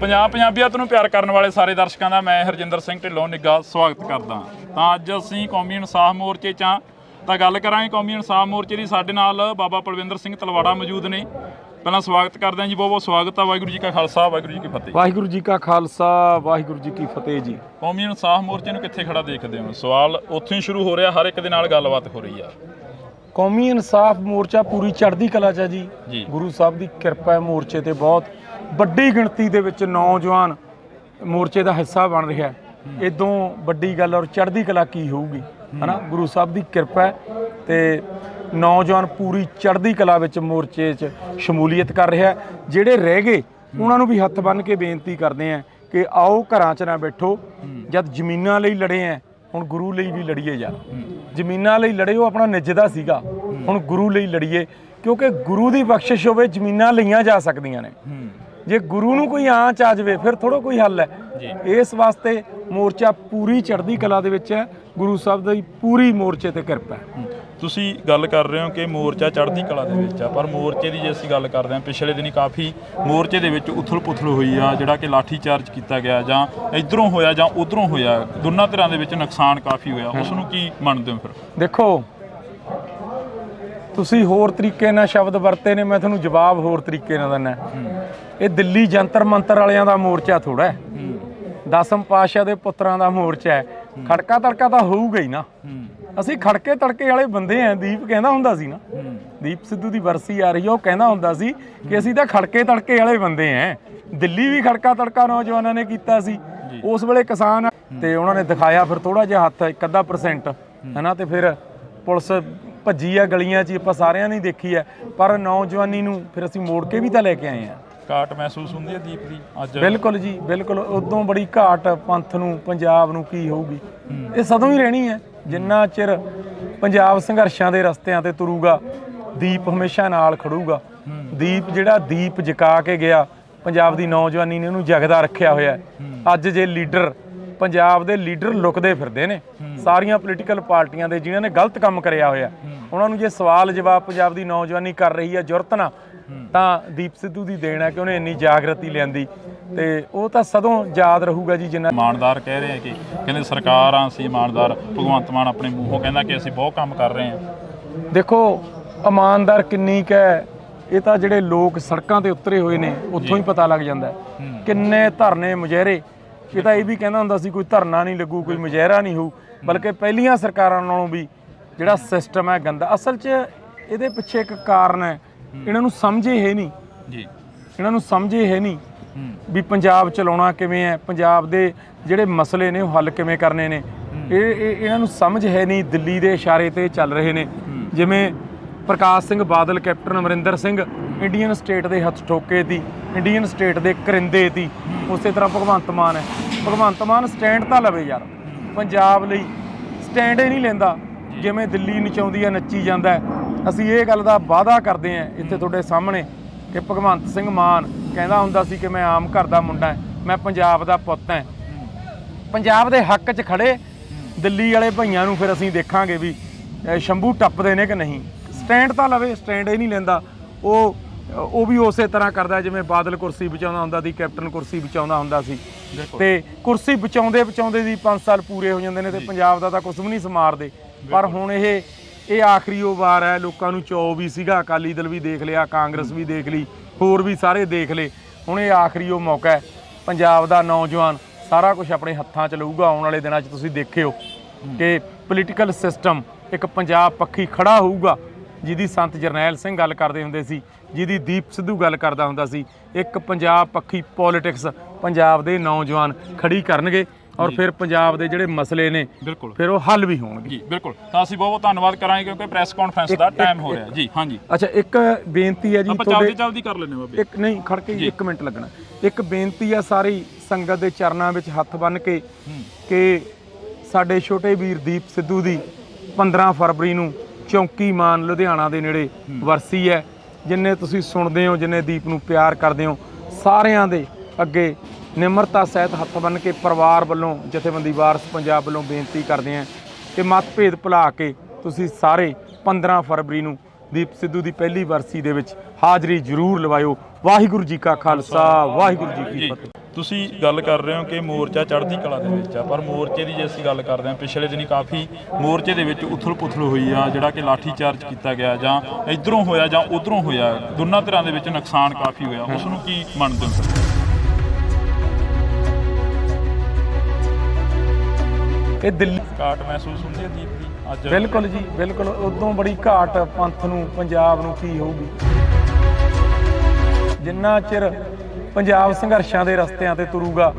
ਪੰਜਾਬੀਅਤ ਨੂੰ ਪਿਆਰ ਕਰਨ ਵਾਲੇ ਸਾਰੇ ਦਰਸ਼ਕਾਂ ਦਾ ਮੈਂ ਹਰਜਿੰਦਰ ਸਿੰਘ ਢਿੱਲੋਂ ਨਿੱਘਾ ਸਵਾਗਤ ਕਰਦਾ। ਤਾਂ ਅੱਜ ਅਸੀਂ ਕੌਮੀ ਇਨਸਾਫ ਮੋਰਚੇ 'ਚ ਹਾਂ ਤਾਂ ਗੱਲ ਕਰਾਂਗੇ ਕੌਮੀ ਇਨਸਾਫ ਮੋਰਚੇ ਦੀ। ਸਾਡੇ ਨਾਲ ਬਾਬਾ ਪਲਵਿੰਦਰ ਸਿੰਘ ਤਲਵਾੜਾ ਮੌਜੂਦ ਨੇ। ਪਹਿਲਾਂ ਸਵਾਗਤ ਕਰਦੇ ਹਾਂ ਜੀ, ਬਹੁਤ ਬਹੁਤ ਸਵਾਗਤ ਆ। ਵਾਹਿਗੁਰੂ ਜੀ ਕਾ ਖਾਲਸਾ, ਵਾਹਿਗੁਰੂ ਜੀ ਕੀ ਫਤਿਹ। ਵਾਹਿਗੁਰੂ ਜੀ ਕਾ ਖਾਲਸਾ, ਵਾਹਿਗੁਰੂ ਜੀ ਕੀ ਫਤਿਹ ਜੀ। ਕੌਮੀ ਇਨਸਾਫ ਮੋਰਚੇ ਨੂੰ ਕਿੱਥੇ ਖੜਾ ਦੇਖਦੇ ਹੋ? ਸਵਾਲ ਉੱਥੋਂ ਹੀ ਸ਼ੁਰੂ ਹੋ ਰਿਹਾ, ਹਰ ਇੱਕ ਦੇ ਨਾਲ ਗੱਲਬਾਤ ਹੋ ਰਹੀ ਆ। ਕੌਮੀ ਇਨਸਾਫ ਮੋਰਚਾ ਪੂਰੀ ਚੜ੍ਹਦੀ ਕਲਾ 'ਚ ਹੈ ਜੀ। ਗੁਰੂ ਸਾਹਿਬ ਦੀ ਕਿਰਪਾ ਹੈ, ਮੋਰਚੇ ਤੇ ਬਹੁਤ ਵੱਡੀ ਗਿਣਤੀ ਦੇ ਵਿੱਚ ਨੌਜਵਾਨ ਮੋਰਚੇ ਦਾ ਹਿੱਸਾ ਬਣ ਰਿਹਾ। ਇਦੋਂ ਵੱਡੀ ਗੱਲ ਔਰ ਚੜ੍ਹਦੀ ਕਲਾ ਕੀ ਹੋਊਗੀ, ਹਨਾ। ਗੁਰੂ ਸਾਹਿਬ ਦੀ ਕਿਰਪਾ ਹੈ ਤੇ ਨੌਜਵਾਨ ਪੂਰੀ ਚੜ੍ਹਦੀ ਕਲਾ ਵਿੱਚ ਮੋਰਚੇ 'ਚ ਸ਼ਮੂਲੀਅਤ ਕਰ ਰਿਹਾ। ਜਿਹੜੇ ਰਹਿ ਗਏ ਉਹਨਾਂ ਨੂੰ ਵੀ ਹੱਥ ਬੰਨ੍ਹ ਕੇ ਬੇਨਤੀ ਕਰਦੇ ਆ ਕਿ ਆਓ ਘਰਾਂ 'ਚ ਨਾ ਬੈਠੋ। ਜਦ ਜ਼ਮੀਨਾਂ ਲਈ ਲੜੇ ਆ, ਹੁਣ ਗੁਰੂ ਲਈ ਵੀ ਲੜੀਏ ਯਾਰ। ਜ਼ਮੀਨਾਂ ਲਈ ਲੜੇ ਉਹ ਆਪਣਾ ਨਿੱਜਦਾ ਸੀਗਾ, ਹੁਣ ਗੁਰੂ ਲਈ ਲੜੀਏ, ਕਿਉਂਕਿ ਗੁਰੂ ਦੀ ਬਖਸ਼ਿਸ਼ ਹੋਵੇ ਜ਼ਮੀਨਾਂ ਲਈਆਂ ਜਾ ਸਕਦੀਆਂ ਨੇ। ਜੇ ਗੁਰੂ ਨੂੰ ਕੋਈ ਆਂਚ ਆ ਜਾਵੇ ਫਿਰ ਥੋੜਾ ਕੋਈ ਹੱਲ ਹੈ। ਇਸ ਵਾਸਤੇ ਮੋਰਚਾ ਪੂਰੀ ਚੜ੍ਹਦੀ ਕਲਾ ਦੇ ਵਿੱਚ ਹੈ। ਗੁਰੂ ਸਾਹਿਬ ਦੀ ਪੂਰੀ ਮੋਰਚੇ ਤੇ ਕਿਰਪਾ ਹੈ। ਤੁਸੀਂ ਗੱਲ ਕਰ ਰਹੇ ਹੋ ਕਿ ਮੋਰਚਾ ਚੜ੍ਹਦੀ ਕਲਾ ਦੇ ਵਿੱਚ ਆ, ਪਰ ਮੋਰਚੇ ਦੀ ਜੇ ਅਸੀਂ ਗੱਲ ਕਰਦੇ ਹਾਂ, ਪਿਛਲੇ ਦਿਨੀ ਕਾਫੀ ਮੋਰਚੇ ਦੇ ਵਿੱਚ ਉਥਲ ਪੁਥਲ ਹੋਈ ਆ, ਜਿਹੜਾ ਕਿ ਲਾਠੀ ਚਾਰਜ ਕੀਤਾ ਗਿਆ, ਜਾਂ ਇੱਧਰੋਂ ਹੋਇਆ ਜਾਂ ਉੱਧਰੋਂ ਹੋਇਆ, ਦੋਨਾਂ ਧਿਰਾਂ ਦੇ ਵਿੱਚ ਨੁਕਸਾਨ ਕਾਫੀ ਹੋਇਆ। ਉਸ ਨੂੰ ਕੀ ਮੰਨਦੇ ਹੋ? ਫਿਰ ਦੇਖੋ, ਤੁਸੀਂ ਹੋਰ ਤਰੀਕੇ ਨਾਲ ਸ਼ਬਦ ਵਰਤੇ ਨੇ, ਮੈਂ ਤੁਹਾਨੂੰ ਜਵਾਬ ਹੋਰ ਤਰੀਕੇ ਨਾਲ ਦਿੰਦਾ। ਇਹ ਦਿੱਲੀ ਜੰਤਰ ਮੰਤਰ ਵਾਲਿਆਂ ਦਾ ਮੋਰਚਾ ਥੋੜਾ ਹੈ, ਦਸਮ ਪਾਤਸ਼ਾਹ ਦੇ ਪੁੱਤਰਾਂ ਦਾ ਮੋਰਚਾ ਹੈ। ਖੜਕਾ ਤੜਕਾ ਤਾਂ ਹੋਊਗਾ ਹੀ ਨਾ। ਅਸੀਂ ਖੜਕੇ ਤੜਕੇ ਵਾਲੇ ਬੰਦੇ ਆ। ਦੀਪ ਕਹਿੰਦਾ ਹੁੰਦਾ ਸੀ ਨਾ, ਦੀਪ ਸਿੱਧੂ ਦੀ ਵਰਸੀ ਆ ਰਹੀ ਆ, ਉਹ ਕਹਿੰਦਾ ਹੁੰਦਾ ਸੀ ਕਿ ਅਸੀਂ ਤਾਂ ਖੜਕੇ ਤੜਕੇ ਵਾਲੇ ਬੰਦੇ ਆ। ਦਿੱਲੀ ਵੀ ਖੜਕਾ ਤੜਕਾ ਨੌਜਵਾਨਾਂ ਨੇ ਕੀਤਾ ਸੀ। ਉਸ ਵੇਲੇ ਕਿਸਾਨ ਤੇ ਉਹਨਾਂ ਨੇ ਦਿਖਾਇਆ ਫਿਰ ਥੋੜਾ ਜਿਹਾ ਹੱਥ, 1-ਅੱਧਾ% ਹੈ ਨਾ। ਤੇ ਫਿਰ ਪੁਲਿਸ ਭੱਜੀ ਆ ਗਲੀਆਂ 'ਚ, ਆਪਾਂ ਸਾਰਿਆਂ ਨੇ ਦੇਖੀ ਹੈ। ਪਰ ਨੌਜਵਾਨੀ ਨੂੰ ਫਿਰ ਅਸੀਂ ਮੋੜ ਕੇ ਵੀ ਤਾਂ ਲੈ ਕੇ ਆਏ ਆ। ਘਾਟ ਮਹਿਸੂਸ ਹੁੰਦੀ ਹੈ ਦੀਪ ਦੀ ਅੱਜ? ਬਿਲਕੁਲ ਜੀ, ਬਿਲਕੁਲ। ਉਦੋਂ ਬੜੀ ਘਾਟ ਪੰਥ ਨੂੰ, ਪੰਜਾਬ ਨੂੰ ਕੀ ਹੋਊਗੀ। ਇਹ ਸਦੋਂ ਹੀ ਰਹਿਣੀ ਹੈ। ਜਿੰਨਾ ਚਿਰ ਪੰਜਾਬ ਸੰਘਰਸ਼ਾਂ ਦੇ ਰਸਤਿਆਂ ਤੇ ਤੁਰੂਗਾ, ਦੀਪ ਹਮੇਸ਼ਾ ਨਾਲ ਖੜੂਗਾ। ਦੀਪ ਜਿਹੜਾ ਦੀਪ ਜਗਾ ਕੇ ਗਿਆ, ਪੰਜਾਬ ਦੀ ਨੌਜਵਾਨੀ ਨੇ ਉਹਨੂੰ ਜਗਦਾ ਰੱਖਿਆ ਹੋਇਆ। ਅੱਜ ਜੇ ਲੀਡਰ, ਪੰਜਾਬ ਦੇ ਲੀਡਰ ਲੁਕਦੇ ਫਿਰਦੇ ਨੇ, ਸਾਰੀਆਂ ਪੋਲੀਟੀਕਲ ਪਾਰਟੀਆਂ ਦੇ, ਜਿਨ੍ਹਾਂ ਨੇ ਗਲਤ ਕੰਮ ਕਰਿਆ ਹੋਇਆ, ਉਹਨਾਂ ਨੂੰ ਜੇ ਸਵਾਲ ਜਵਾਬ ਪੰਜਾਬ ਦੀ ਨੌਜਵਾਨੀ ਕਰ ਰਹੀ ਹੈ ਜੁਰਤ ਨਾਲ, ਤਾਂ ਦੀਪ ਸਿੱਧੂ ਦੀ ਦੇਣ ਹੈ ਕਿ ਉਹਨੇ ਇੰਨੀ ਜਾਗਰਤੀ ਲਿਆਂਦੀ। ਤੇ ਉਹ ਤਾਂ ਸਦੋਂ ਯਾਦ ਰਹੂਗਾ ਜੀ। ਜਿੰਨਾ ਇਮਾਨਦਾਰ ਕਹਿ ਰਹੇ ਆ ਕਿ ਕਹਿੰਦੇ ਸਰਕਾਰਾਂ ਅਸੀਂ ਇਮਾਨਦਾਰ। ਭਗਵੰਤ ਮਾਨ ਆਪਣੇ ਮੂੰਹੋਂ ਕਹਿੰਦਾ ਕਿ ਅਸੀਂ ਬਹੁਤ ਕੰਮ ਕਰ ਰਹੇ ਹਾਂ। ਦੇਖੋ, ਇਮਾਨਦਾਰ ਕਿੰਨੀ ਕੁ ਹੈ, ਇਹ ਤਾਂ ਜਿਹੜੇ ਲੋਕ ਸੜਕਾਂ ਤੇ ਉਤਰੇ ਹੋਏ ਨੇ ਉੱਥੋਂ ਹੀ ਪਤਾ ਲੱਗ ਜਾਂਦਾ। ਕਿੰਨੇ ਧਰਨੇ, ਮੁਜ਼ਾਹਰੇ। ਇਹ ਤਾਂ ਇਹ ਵੀ ਕਹਿੰਦਾ ਹੁੰਦਾ ਸੀ ਕੋਈ ਧਰਨਾ ਨਹੀਂ ਲੱਗੂ, ਕੋਈ ਮੁਜ਼ਾਹਰਾ ਨਹੀਂ ਹੋਊ। ਬਲਕਿ ਪਹਿਲੀਆਂ ਸਰਕਾਰਾਂ ਨਾਲੋਂ ਵੀ ਜਿਹੜਾ ਸਿਸਟਮ ਹੈ ਗੰਦਾ। ਅਸਲ 'ਚ ਇਹਦੇ ਪਿੱਛੇ ਇੱਕ ਕਾਰਨ ਹੈ, ਇਹਨਾਂ ਨੂੰ ਸਮਝੇ ਹੈ ਨਹੀਂ ਜੀ। ਇਹਨਾਂ ਨੂੰ ਸਮਝੇ ਹੈ ਨਹੀਂ ਵੀ ਪੰਜਾਬ ਚਲਾਉਣਾ ਕਿਵੇਂ ਹੈ, ਪੰਜਾਬ ਦੇ ਜਿਹੜੇ ਮਸਲੇ ਨੇ ਉਹ ਹੱਲ ਕਿਵੇਂ ਕਰਨੇ ਨੇ। ਇਹਨਾਂ ਨੂੰ ਸਮਝ ਹੈ ਨਹੀਂ। ਦਿੱਲੀ ਦੇ ਇਸ਼ਾਰੇ ਤੇ ਚੱਲ ਰਹੇ ਨੇ। ਜਿਵੇਂ ਪ੍ਰਕਾਸ਼ Singh Badal, captain Amarinder Singh Indian state ਦੇ ਹੱਥ ਠੋਕੇ ਸੀ, ਇੰਡੀਅਨ ਸਟੇਟ ਦੇ ਕਰਿੰਦੇ ਸੀ। ਉਸੇ ਤਰ੍ਹਾਂ ਭਗਵੰਤ ਮਾਨ ਹੈ। ਭਗਵੰਤ ਮਾਨ ਸਟੈਂਡ ਤਾਂ ਲਵੇ ਯਾਰ। ਪੰਜਾਬ ਲਈ ਸਟੈਂਡ ਹੀ ਨਹੀਂ ਲੈਂਦਾ। ਜਿਵੇਂ ਦਿੱਲੀ ਨਚਾਉਂਦੀ ਹੈ, ਨੱਚੀ ਜਾਂਦਾ। ਅਸੀਂ ਇਹ ਗੱਲ ਦਾ ਵਾਅਦਾ ਕਰਦੇ ਹਾਂ ਇੱਥੇ ਤੁਹਾਡੇ ਸਾਹਮਣੇ ਕਿ ਭਗਵੰਤ ਸਿੰਘ ਮਾਨ ਕਹਿੰਦਾ ਹੁੰਦਾ ਸੀ ਕਿ ਮੈਂ ਆਮ ਘਰ ਦਾ ਮੁੰਡਾ ਹਾਂ, ਮੈਂ ਪੰਜਾਬ ਦਾ ਪੁੱਤ ਹਾਂ। ਪੰਜਾਬ ਦੇ ਹੱਕ 'ਚ ਖੜੇ ਦਿੱਲੀ ਵਾਲੇ ਭਈਆਂ ਨੂੰ ਫਿਰ ਅਸੀਂ ਦੇਖਾਂਗੇ ਵੀ ਸ਼ੰਭੂ ਟੱਪਦੇ ਨੇ ਕਿ ਨਹੀਂ। ਸਟੈਂਡ ਤਾਂ ਲਵੇ, ਸਟੈਂਡ ਹੀ ਨਹੀਂ ਲੈਂਦਾ। ਉਹ ਵੀ ਉਸੇ ਤਰ੍ਹਾਂ ਕਰਦਾ ਜਿਵੇਂ ਬਾਦਲ ਕੁਰਸੀ ਬਚਾਉਂਦਾ ਹੁੰਦਾ ਸੀ, ਕੈਪਟਨ ਕੁਰਸੀ ਬਚਾਉਂਦਾ ਹੁੰਦਾ ਸੀ। ਤੇ ਕੁਰਸੀ ਬਚਾਉਂਦੇ ਦੀ 5 ਸਾਲ ਪੂਰੇ ਹੋ ਜਾਂਦੇ ਨੇ ਤੇ ਪੰਜਾਬ ਦਾ ਤਾਂ ਕੁਝ ਵੀ ਨਹੀਂ ਸਮਾਰਦੇ। ਪਰ ਹੁਣ ਇਹ ਇਹ ਆਖਰੀ ਉਹ ਵਾਰ ਹੈ। ਲੋਕਾਂ ਨੂੰ ਚਾਅ ਵੀ ਸੀਗਾ, ਅਕਾਲੀ ਦਲ ਵੀ ਦੇਖ ਲਿਆ, ਕਾਂਗਰਸ ਵੀ ਦੇਖ ਲਈ, ਹੋਰ ਵੀ ਸਾਰੇ ਦੇਖ ਲਏ। ਹੁਣ ਇਹ ਆਖਰੀ ਉਹ ਮੌਕਾ ਹੈ। ਪੰਜਾਬ ਦਾ ਨੌਜਵਾਨ ਸਾਰਾ ਕੁਝ ਆਪਣੇ ਹੱਥਾਂ 'ਚ ਲਊਗਾ। ਆਉਣ ਵਾਲੇ ਦਿਨਾਂ 'ਚ ਤੁਸੀਂ ਦੇਖਿਓ ਕਿ ਪੋਲੀਟੀਕਲ ਸਿਸਟਮ ਇੱਕ ਪੰਜਾਬ ਪੱਖੀ ਖੜਾ ਹੋਊਗਾ, ਜਿਹਦੀ ਸੰਤ ਜਰਨੈਲ ਸਿੰਘ ਗੱਲ ਕਰਦੇ ਹੁੰਦੇ ਸੀ, ਜਿਹਦੀ ਦੀਪ ਸਿੱਧੂ ਗੱਲ ਕਰਦਾ ਹੁੰਦਾ ਸੀ। ਇੱਕ ਪੰਜਾਬ ਪੱਖੀ ਪੋਲੀਟਿਕਸ ਪੰਜਾਬ ਦੇ ਨੌਜਵਾਨ ਖੜੀ ਕਰਨਗੇ ਔਰ ਫਿਰ ਪੰਜਾਬ ਦੇ ਜਿਹੜੇ ਮਸਲੇ ਨੇ ਬਿਲਕੁਲ ਫਿਰ ਉਹ ਹੱਲ ਵੀ ਹੋਣਗੇ ਜੀ। ਬਿਲਕੁਲ, ਤਾਂ ਅਸੀਂ ਬਹੁਤ ਬਹੁਤ ਧੰਨਵਾਦ ਕਰਾਂਗੇ ਕਿਉਂਕਿ ਪ੍ਰੈਸ ਕਾਨਫਰੰਸ ਦਾ ਟਾਈਮ ਹੋ ਰਿਹਾ ਜੀ। ਹਾਂਜੀ, ਅੱਛਾ, ਇੱਕ ਬੇਨਤੀ ਹੈ ਜੀ, ਆਪਾਂ ਜਲਦੀ ਕਰ ਲੈਂਦੇ ਬਾਬੇ। ਇੱਕ ਨਹੀਂ ਖੜ ਕੇ 1 ਮਿੰਟ ਲੱਗਣਾ। ਇੱਕ ਬੇਨਤੀ ਆ ਸਾਰੀ ਸੰਗਤ ਦੇ ਚਰਨਾਂ ਵਿੱਚ ਹੱਥ ਬੰਨ੍ਹ ਕੇ ਕਿ ਸਾਡੇ ਛੋਟੇ ਵੀਰ ਦੀਪ ਸਿੱਧੂ ਦੀ 15 ਫਰਵਰੀ ਨੂੰ ਚੌਂਕੀ ਮਾਨ ਲੁਧਿਆਣਾ ਦੇ ਨੇੜੇ ਵਰਸੀ ਹੈ। ਜਿੰਨੇ ਤੁਸੀਂ ਸੁਣਦੇ ਹੋ, ਜਿੰਨੇ ਦੀਪ ਨੂੰ ਪਿਆਰ ਕਰਦੇ ਹੋ, ਸਾਰਿਆਂ ਦੇ ਅੱਗੇ ਨਿਮਰਤਾ ਸਹਿਤ ਹੱਥ ਬੰਨ੍ਹ ਕੇ ਪਰਿਵਾਰ ਵੱਲੋਂ, ਜਥੇਬੰਦੀ ਵਾਰਸ ਪੰਜਾਬ ਵੱਲੋਂ ਬੇਨਤੀ ਕਰਦੇ ਹਾਂ ਕਿ ਮਤਭੇਦ ਭੁਲਾ ਕੇ ਤੁਸੀਂ ਸਾਰੇ 15 ਫਰਵਰੀ ਨੂੰ ਦੀਪ ਸਿੱਧੂ ਦੀ ਪਹਿਲੀ ਵਰਸੀ ਦੇ ਵਿੱਚ ਹਾਜ਼ਰੀ ਜ਼ਰੂਰ ਲਵਾਇਓ। ਵਾਹਿਗੁਰੂ ਜੀ ਕਾ ਖਾਲਸਾ, ਵਾਹਿਗੁਰੂ ਜੀ ਕੀ ਫਤਿਹ। ਤੁਸੀਂ ਗੱਲ ਕਰ ਰਹੇ ਹੋ ਕਿ ਮੋਰਚਾ ਚੜ੍ਹਦੀ ਕਲਾ ਦੇ ਵਿੱਚ ਆ, ਪਰ ਮੋਰਚੇ ਦੀ ਜੇ ਅਸੀਂ ਗੱਲ ਕਰਦੇ ਹਾਂ, ਪਿਛਲੇ ਦਿਨੀ ਕਾਫੀ ਮੋਰਚੇ ਦੇ ਵਿੱਚ ਉਥਲ-ਪੁਥਲ ਹੋਈ ਆ, ਜਿਹੜਾ ਕਿ ਲਾਠੀ ਚਾਰਜ ਕੀਤਾ ਗਿਆ, ਜਾਂ ਇਧਰੋਂ ਹੋਇਆ ਜਾਂ ਉਧਰੋਂ ਹੋਇਆ, ਦੋਨਾਂ ਧਿਰਾਂ ਦੇ ਵਿੱਚ ਨੁਕਸਾਨ ਕਾਫੀ ਹੋਇਆ। ਉਸ ਨੂੰ ਕੀ ਮੰਨਦੇ ਹੋ? ਇਹ ਦਿੱਲੀ ਘਾਟ ਮਹਿਸੂਸ ਹੁੰਦੀ ਹੈ ਦੀਪ ਦੀ ਅੱਜ? ਬਿਲਕੁਲ ਜੀ, ਬਿਲਕੁਲ। ਉਦੋਂ ਬੜੀ ਘਾਟ ਪੰਥ ਨੂੰ, ਪੰਜਾਬ ਨੂੰ ਕੀ ਹੋਊਗੀ? ਜਿੰਨਾ ਚਿਰ ਪੰਜਾਬ ਸੰਘਰਸ਼ਾਂ ਦੇ ਰਸਤਿਆਂ ਤੇ ਤੁਰੂਗਾ,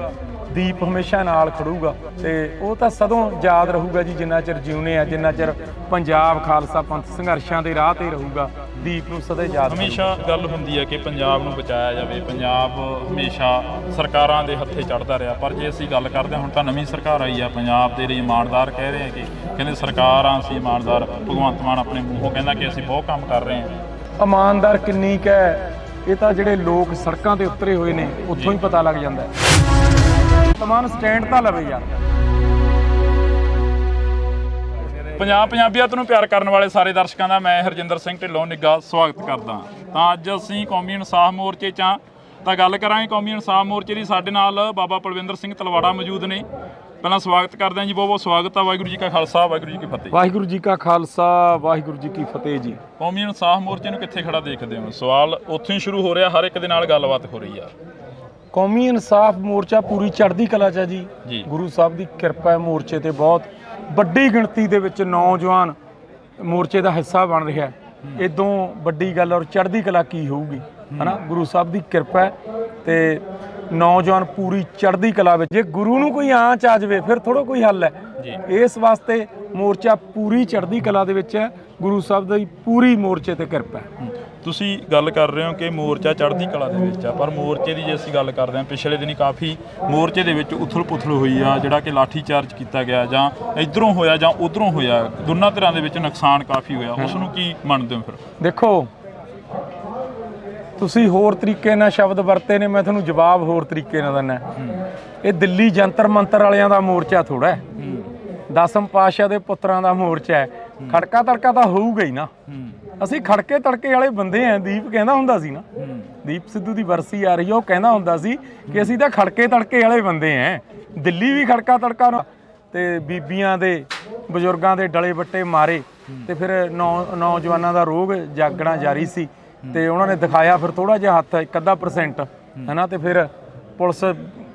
ਦੀਪ ਹਮੇਸ਼ਾ ਨਾਲ ਖੜੂਗਾ ਤੇ ਉਹ ਤਾਂ ਸਦੋਂ ਯਾਦ ਰਹੂਗਾ ਜੀ। ਜਿੰਨਾ ਚਿਰ ਜਿਉਨੇ ਆ, ਜਿੰਨਾ ਚਿਰ ਪੰਜਾਬ ਖਾਲਸਾ ਪੰਥ ਸੰਘਰਸ਼ਾਂ ਦੇ ਰਾਹ ਤੇ ਰਹੂਗਾ, ਦੀਪ ਨੂੰ ਸਦਾ ਯਾਦ। ਹਮੇਸ਼ਾ ਗੱਲ ਹੁੰਦੀ ਹੈ ਕਿ ਪੰਜਾਬ ਨੂੰ ਬਚਾਇਆ ਜਾਵੇ। ਪੰਜਾਬ ਹਮੇਸ਼ਾ ਸਰਕਾਰਾਂ ਦੇ ਹੱਥੇ ਚੜ੍ਹਦਾ ਰਿਹਾ, ਪਰ ਜੇ ਅਸੀਂ ਗੱਲ ਕਰਦੇ ਹਾਂ, ਹੁਣ ਤਾਂ ਨਵੀਂ ਸਰਕਾਰ ਆਈ ਆ, ਪੰਜਾਬ ਦੇ ਲਈ ਇਮਾਨਦਾਰ ਕਹਿ ਰਹੇ ਕਿ ਕਹਿੰਦੇ ਸਰਕਾਰਾਂ ਅਸੀਂ ਇਮਾਨਦਾਰ। ਭਗਵੰਤ ਮਾਨ ਆਪਣੇ ਮੂੰਹੋਂ ਕਹਿੰਦਾ ਕਿ ਅਸੀਂ ਬਹੁਤ ਕੰਮ ਕਰ ਰਹੇ ਹਾਂ। ਇਮਾਨਦਾਰ ਕਿੰਨੀ ਕੁ ਹੈ, ਇਹ ਤਾਂ ਜਿਹੜੇ ਲੋਕ ਸੜਕਾਂ ਤੇ ਉਤਰੇ ਹੋਏ ਨੇ ਉੱਥੋਂ ਹੀ ਪਤਾ ਲੱਗ ਜਾਂਦਾ ਹੈ। ਤਮਾਨ ਸਟੈਂਡ ਤਾਂ ਲਵੇ ਯਾਰ। ਪੰਜਾਬੀਅਤ ਨੂੰ ਪਿਆਰ ਕਰਨ ਵਾਲੇ ਸਾਰੇ ਦਰਸ਼ਕਾਂ ਦਾ ਮੈਂ ਹਰਜਿੰਦਰ ਸਿੰਘ ਢਿੱਲੋਂ ਨਿੱਘਾ ਸਵਾਗਤ ਕਰਦਾ। ਤਾਂ ਅੱਜ ਅਸੀਂ ਕੌਮੀ ਇਨਸਾਫ ਮੋਰਚੇ 'ਚ ਹਾਂ, ਤਾਂ ਗੱਲ ਕਰਾਂਗੇ ਕੌਮੀ ਇਨਸਾਫ ਮੋਰਚੇ ਦੀ। ਸਾਡੇ ਨਾਲ ਬਾਬਾ ਪਲਵਿੰਦਰ ਸਿੰਘ ਤਲਵਾੜਾ ਮੌਜੂਦ ਨੇ। ਪਹਿਲਾਂ ਸਵਾਗਤ ਕਰਦੇ ਹਾਂ ਜੀ, ਬਹੁਤ ਬਹੁਤ ਸਵਾਗਤ ਆ। ਵਾਹਿਗੁਰੂ ਜੀ ਕਾ ਖਾਲਸਾ, ਵਾਹਿਗੁਰੂ ਜੀ ਕੀ ਫਤਿਹ। ਵਾਹਿਗੁਰੂ ਜੀ ਕਾ ਖਾਲਸਾ, ਵਾਹਿਗੁਰੂ ਜੀ ਕੀ ਫਤਿਹ ਜੀ। ਕੌਮੀ ਇਨਸਾਫ ਮੋਰਚੇ ਨੂੰ ਕਿੱਥੇ ਖੜਾ ਦੇਖਦੇ ਹੋ? ਸਵਾਲ ਉੱਥੋਂ ਹੀ ਸ਼ੁਰੂ ਹੋ ਰਿਹਾ, ਹਰ ਇੱਕ ਦੇ ਨਾਲ ਗੱਲਬਾਤ ਹੋ ਰਹੀ ਆ। ਕੌਮੀ ਇਨਸਾਫ ਮੋਰਚਾ ਪੂਰੀ ਚੜ੍ਹਦੀ ਕਲਾ 'ਚ ਹੈ ਜੀ। ਗੁਰੂ ਸਾਹਿਬ ਦੀ ਕਿਰਪਾ ਹੈ, ਮੋਰਚੇ ਤੇ ਬਹੁਤ ਵੱਡੀ ਗਿਣਤੀ ਦੇ ਵਿੱਚ ਨੌਜਵਾਨ ਮੋਰਚੇ ਦਾ ਹਿੱਸਾ ਬਣ ਰਿਹਾ। ਇਦੋਂ ਵੱਡੀ ਗੱਲ ਔਰ ਚੜ੍ਹਦੀ ਕਲਾ ਕੀ ਹੋਊਗੀ, ਹਨਾ? ਗੁਰੂ ਸਾਹਿਬ ਦੀ ਕਿਰਪਾ ਹੈ ਤੇ ਨੌਜਵਾਨ ਪੂਰੀ ਚੜ੍ਹਦੀ ਕਲਾ ਵਿੱਚ। ਜੇ ਗੁਰੂ ਨੂੰ ਕੋਈ ਆਂਚ ਆ ਜਾਵੇ ਫਿਰ ਥੋੜਾ ਕੋਈ ਹੱਲ ਹੈ। ਇਸ ਵਾਸਤੇ ਮੋਰਚਾ ਪੂਰੀ ਚੜ੍ਹਦੀ ਕਲਾ ਦੇ ਵਿੱਚ ਹੈ। ਗੁਰੂ ਸਾਹਿਬ ਦੀ ਪੂਰੀ ਮੋਰਚੇ ਤੇ ਕਿਰਪਾ ਹੈ। ਤੁਸੀਂ ਗੱਲ ਕਰ ਰਹੇ ਹੋ ਕਿ ਮੋਰਚਾ ਚੜ੍ਹਦੀ ਕਲਾ ਦੇ ਵਿੱਚ ਆ, ਪਰ ਮੋਰਚੇ ਦੀ ਜੇ ਅਸੀਂ ਗੱਲ ਕਰਦੇ ਹਾਂ, ਪਿਛਲੇ ਦਿਨੀ ਕਾਫੀ ਮੋਰਚੇ ਦੇ ਵਿੱਚ ਉਥਲ-ਪੁਥਲ ਹੋਈ ਆ, ਜਿਹੜਾ ਕਿ ਲਾਠੀ ਚਾਰਜ ਕੀਤਾ ਗਿਆ, ਜਾਂ ਇਧਰੋਂ ਹੋਇਆ ਜਾਂ ਉਧਰੋਂ ਹੋਇਆ, ਦੋਨਾਂ ਧਿਰਾਂ ਦੇ ਵਿੱਚ ਨੁਕਸਾਨ ਕਾਫੀ ਹੋਇਆ। ਉਸ ਨੂੰ ਕੀ ਮੰਨਦੇ ਹੋ ਫਿਰ? ਦੇਖੋ, ਤੁਸੀਂ ਹੋਰ ਤਰੀਕੇ ਨਾਲ ਸ਼ਬਦ ਵਰਤੇ ਨੇ, ਮੈਂ ਤੁਹਾਨੂੰ ਜਵਾਬ ਹੋਰ ਤਰੀਕੇ ਨਾਲ ਦਿੰਦਾ। ਇਹ ਦਿੱਲੀ ਜੰਤਰ ਮੰਤਰ ਵਾਲਿਆਂ ਦਾ ਮੋਰਚਾ ਥੋੜਾ ਹੈ, ਦਸਮ ਪਾਤਸ਼ਾਹ ਦੇ ਪੁੱਤਰਾਂ ਦਾ ਮੋਰਚਾ ਹੈ। ਖੜਕਾ ਤੜਕਾ ਤਾਂ ਹੋਊਗਾ ਹੀ ਨਾ। ਅਸੀਂ ਖੜਕੇ ਤੜਕੇ ਵਾਲੇ ਬੰਦੇ ਆਂ। ਦੀਪ ਕਹਿੰਦਾ ਹੁੰਦਾ ਸੀ ਨਾ, ਦੀਪ ਸਿੱਧੂ ਦੀ ਵਰਸੀ ਆ ਰਹੀ ਆ, ਉਹ ਕਹਿੰਦਾ ਹੁੰਦਾ ਸੀ ਕਿ ਅਸੀਂ ਤਾਂ ਖੜਕੇ ਤੜਕੇ ਵਾਲੇ ਬੰਦੇ ਆਂ। ਦਿੱਲੀ ਵੀ ਖੜਕਾ ਤੜਕਾ ਤੇ ਬੀਬੀਆਂ ਦੇ ਬਜ਼ੁਰਗਾਂ ਦੇ ਡਲੇ ਵੱਟੇ ਮਾਰੇ ਤੇ ਫਿਰ ਨੌਜਵਾਨਾਂ ਦਾ ਰੋਗ ਜਾਗਣਾ ਜਾਰੀ ਸੀ ਤੇ ਉਹਨਾਂ ਨੇ ਦਿਖਾਇਆ ਫਿਰ ਥੋੜਾ ਜਿਹਾ ਹੱਥ 1-ਅੱਧਾ% ਹਨਾ, ਤੇ ਫਿਰ ਪੁਲਿਸ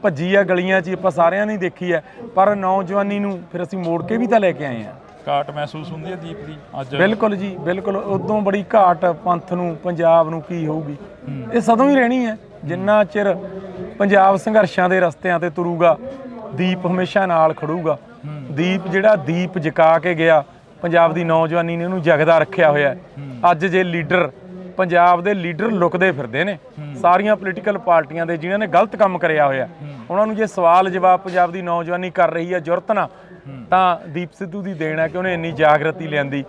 ਭੱਜੀ ਆ ਗਲੀਆਂ 'ਚ, ਆਪਾਂ ਸਾਰਿਆਂ ਨੇ ਦੇਖੀ ਹੈ। ਪਰ ਨੌਜਵਾਨੀ ਨੂੰ ਫਿਰ ਅਸੀਂ ਮੋੜ ਕੇ ਵੀ ਤਾਂ ਲੈ ਕੇ ਆਏ ਹਾਂ। ਘਾਟ ਮਹਿਸੂਸ ਹੁੰਦੀ ਹੈ ਦੀਪ ਦੀ ਅੱਜ? ਬਿਲਕੁਲ ਜੀ, ਬਿਲਕੁਲ। ਉਦੋਂ ਬੜੀ ਘਾਟ ਪੰਥ ਨੂੰ, ਪੰਜਾਬ ਨੂੰ ਕੀ ਹੋਊਗੀ? ਇਹ ਸਦੋਂ ਹੀ ਰਹਿਣੀ ਹੈ। ਜਿੰਨਾ ਚਿਰ ਪੰਜਾਬ ਸੰਘਰਸ਼ਾਂ ਦੇ ਰਸਤਿਆਂ ਤੇ ਤੁਰੂਗਾ, ਦੀਪ ਹਮੇਸ਼ਾ ਨਾਲ ਖੜੂਗਾ। ਦੀਪ ਜਿਹੜਾ ਦੀਪ ਜਗਾ ਕੇ ਗਿਆ, ਪੰਜਾਬ ਦੀ ਨੌਜਵਾਨੀ ਨੇ ਉਹਨੂੰ ਜਗਦਾ ਰੱਖਿਆ ਹੋਇਆ। ਅੱਜ ਜੇ ਲੀਡਰ, ਪੰਜਾਬ ਦੇ ਲੀਡਰ ਲੁਕਦੇ ਫਿਰਦੇ ਨੇ, ਸਾਰੀਆਂ ਪੋਲੀਟੀਕਲ ਪਾਰਟੀਆਂ ਦੇ, ਜਿਨ੍ਹਾਂ ਨੇ ਗਲਤ ਕੰਮ ਕਰਿਆ ਹੋਇਆ, ਉਹਨਾਂ ਨੂੰ ਜੇ ਸਵਾਲ ਜਵਾਬ ਪੰਜਾਬ ਦੀ ਨੌਜਵਾਨੀ ਕਰ ਰਹੀ ਹੈ ਜੁਰਤ ਨਾਲ, ਤਾਂ ਦੀਪ ਸਿੱਧੂ ਦੀ ਦੇਣ ਹੈ ਕਿ ਉਹਨੇ ਇੰਨੀ ਜਾਗਰਤੀ ਲਿਆਂਦੀ।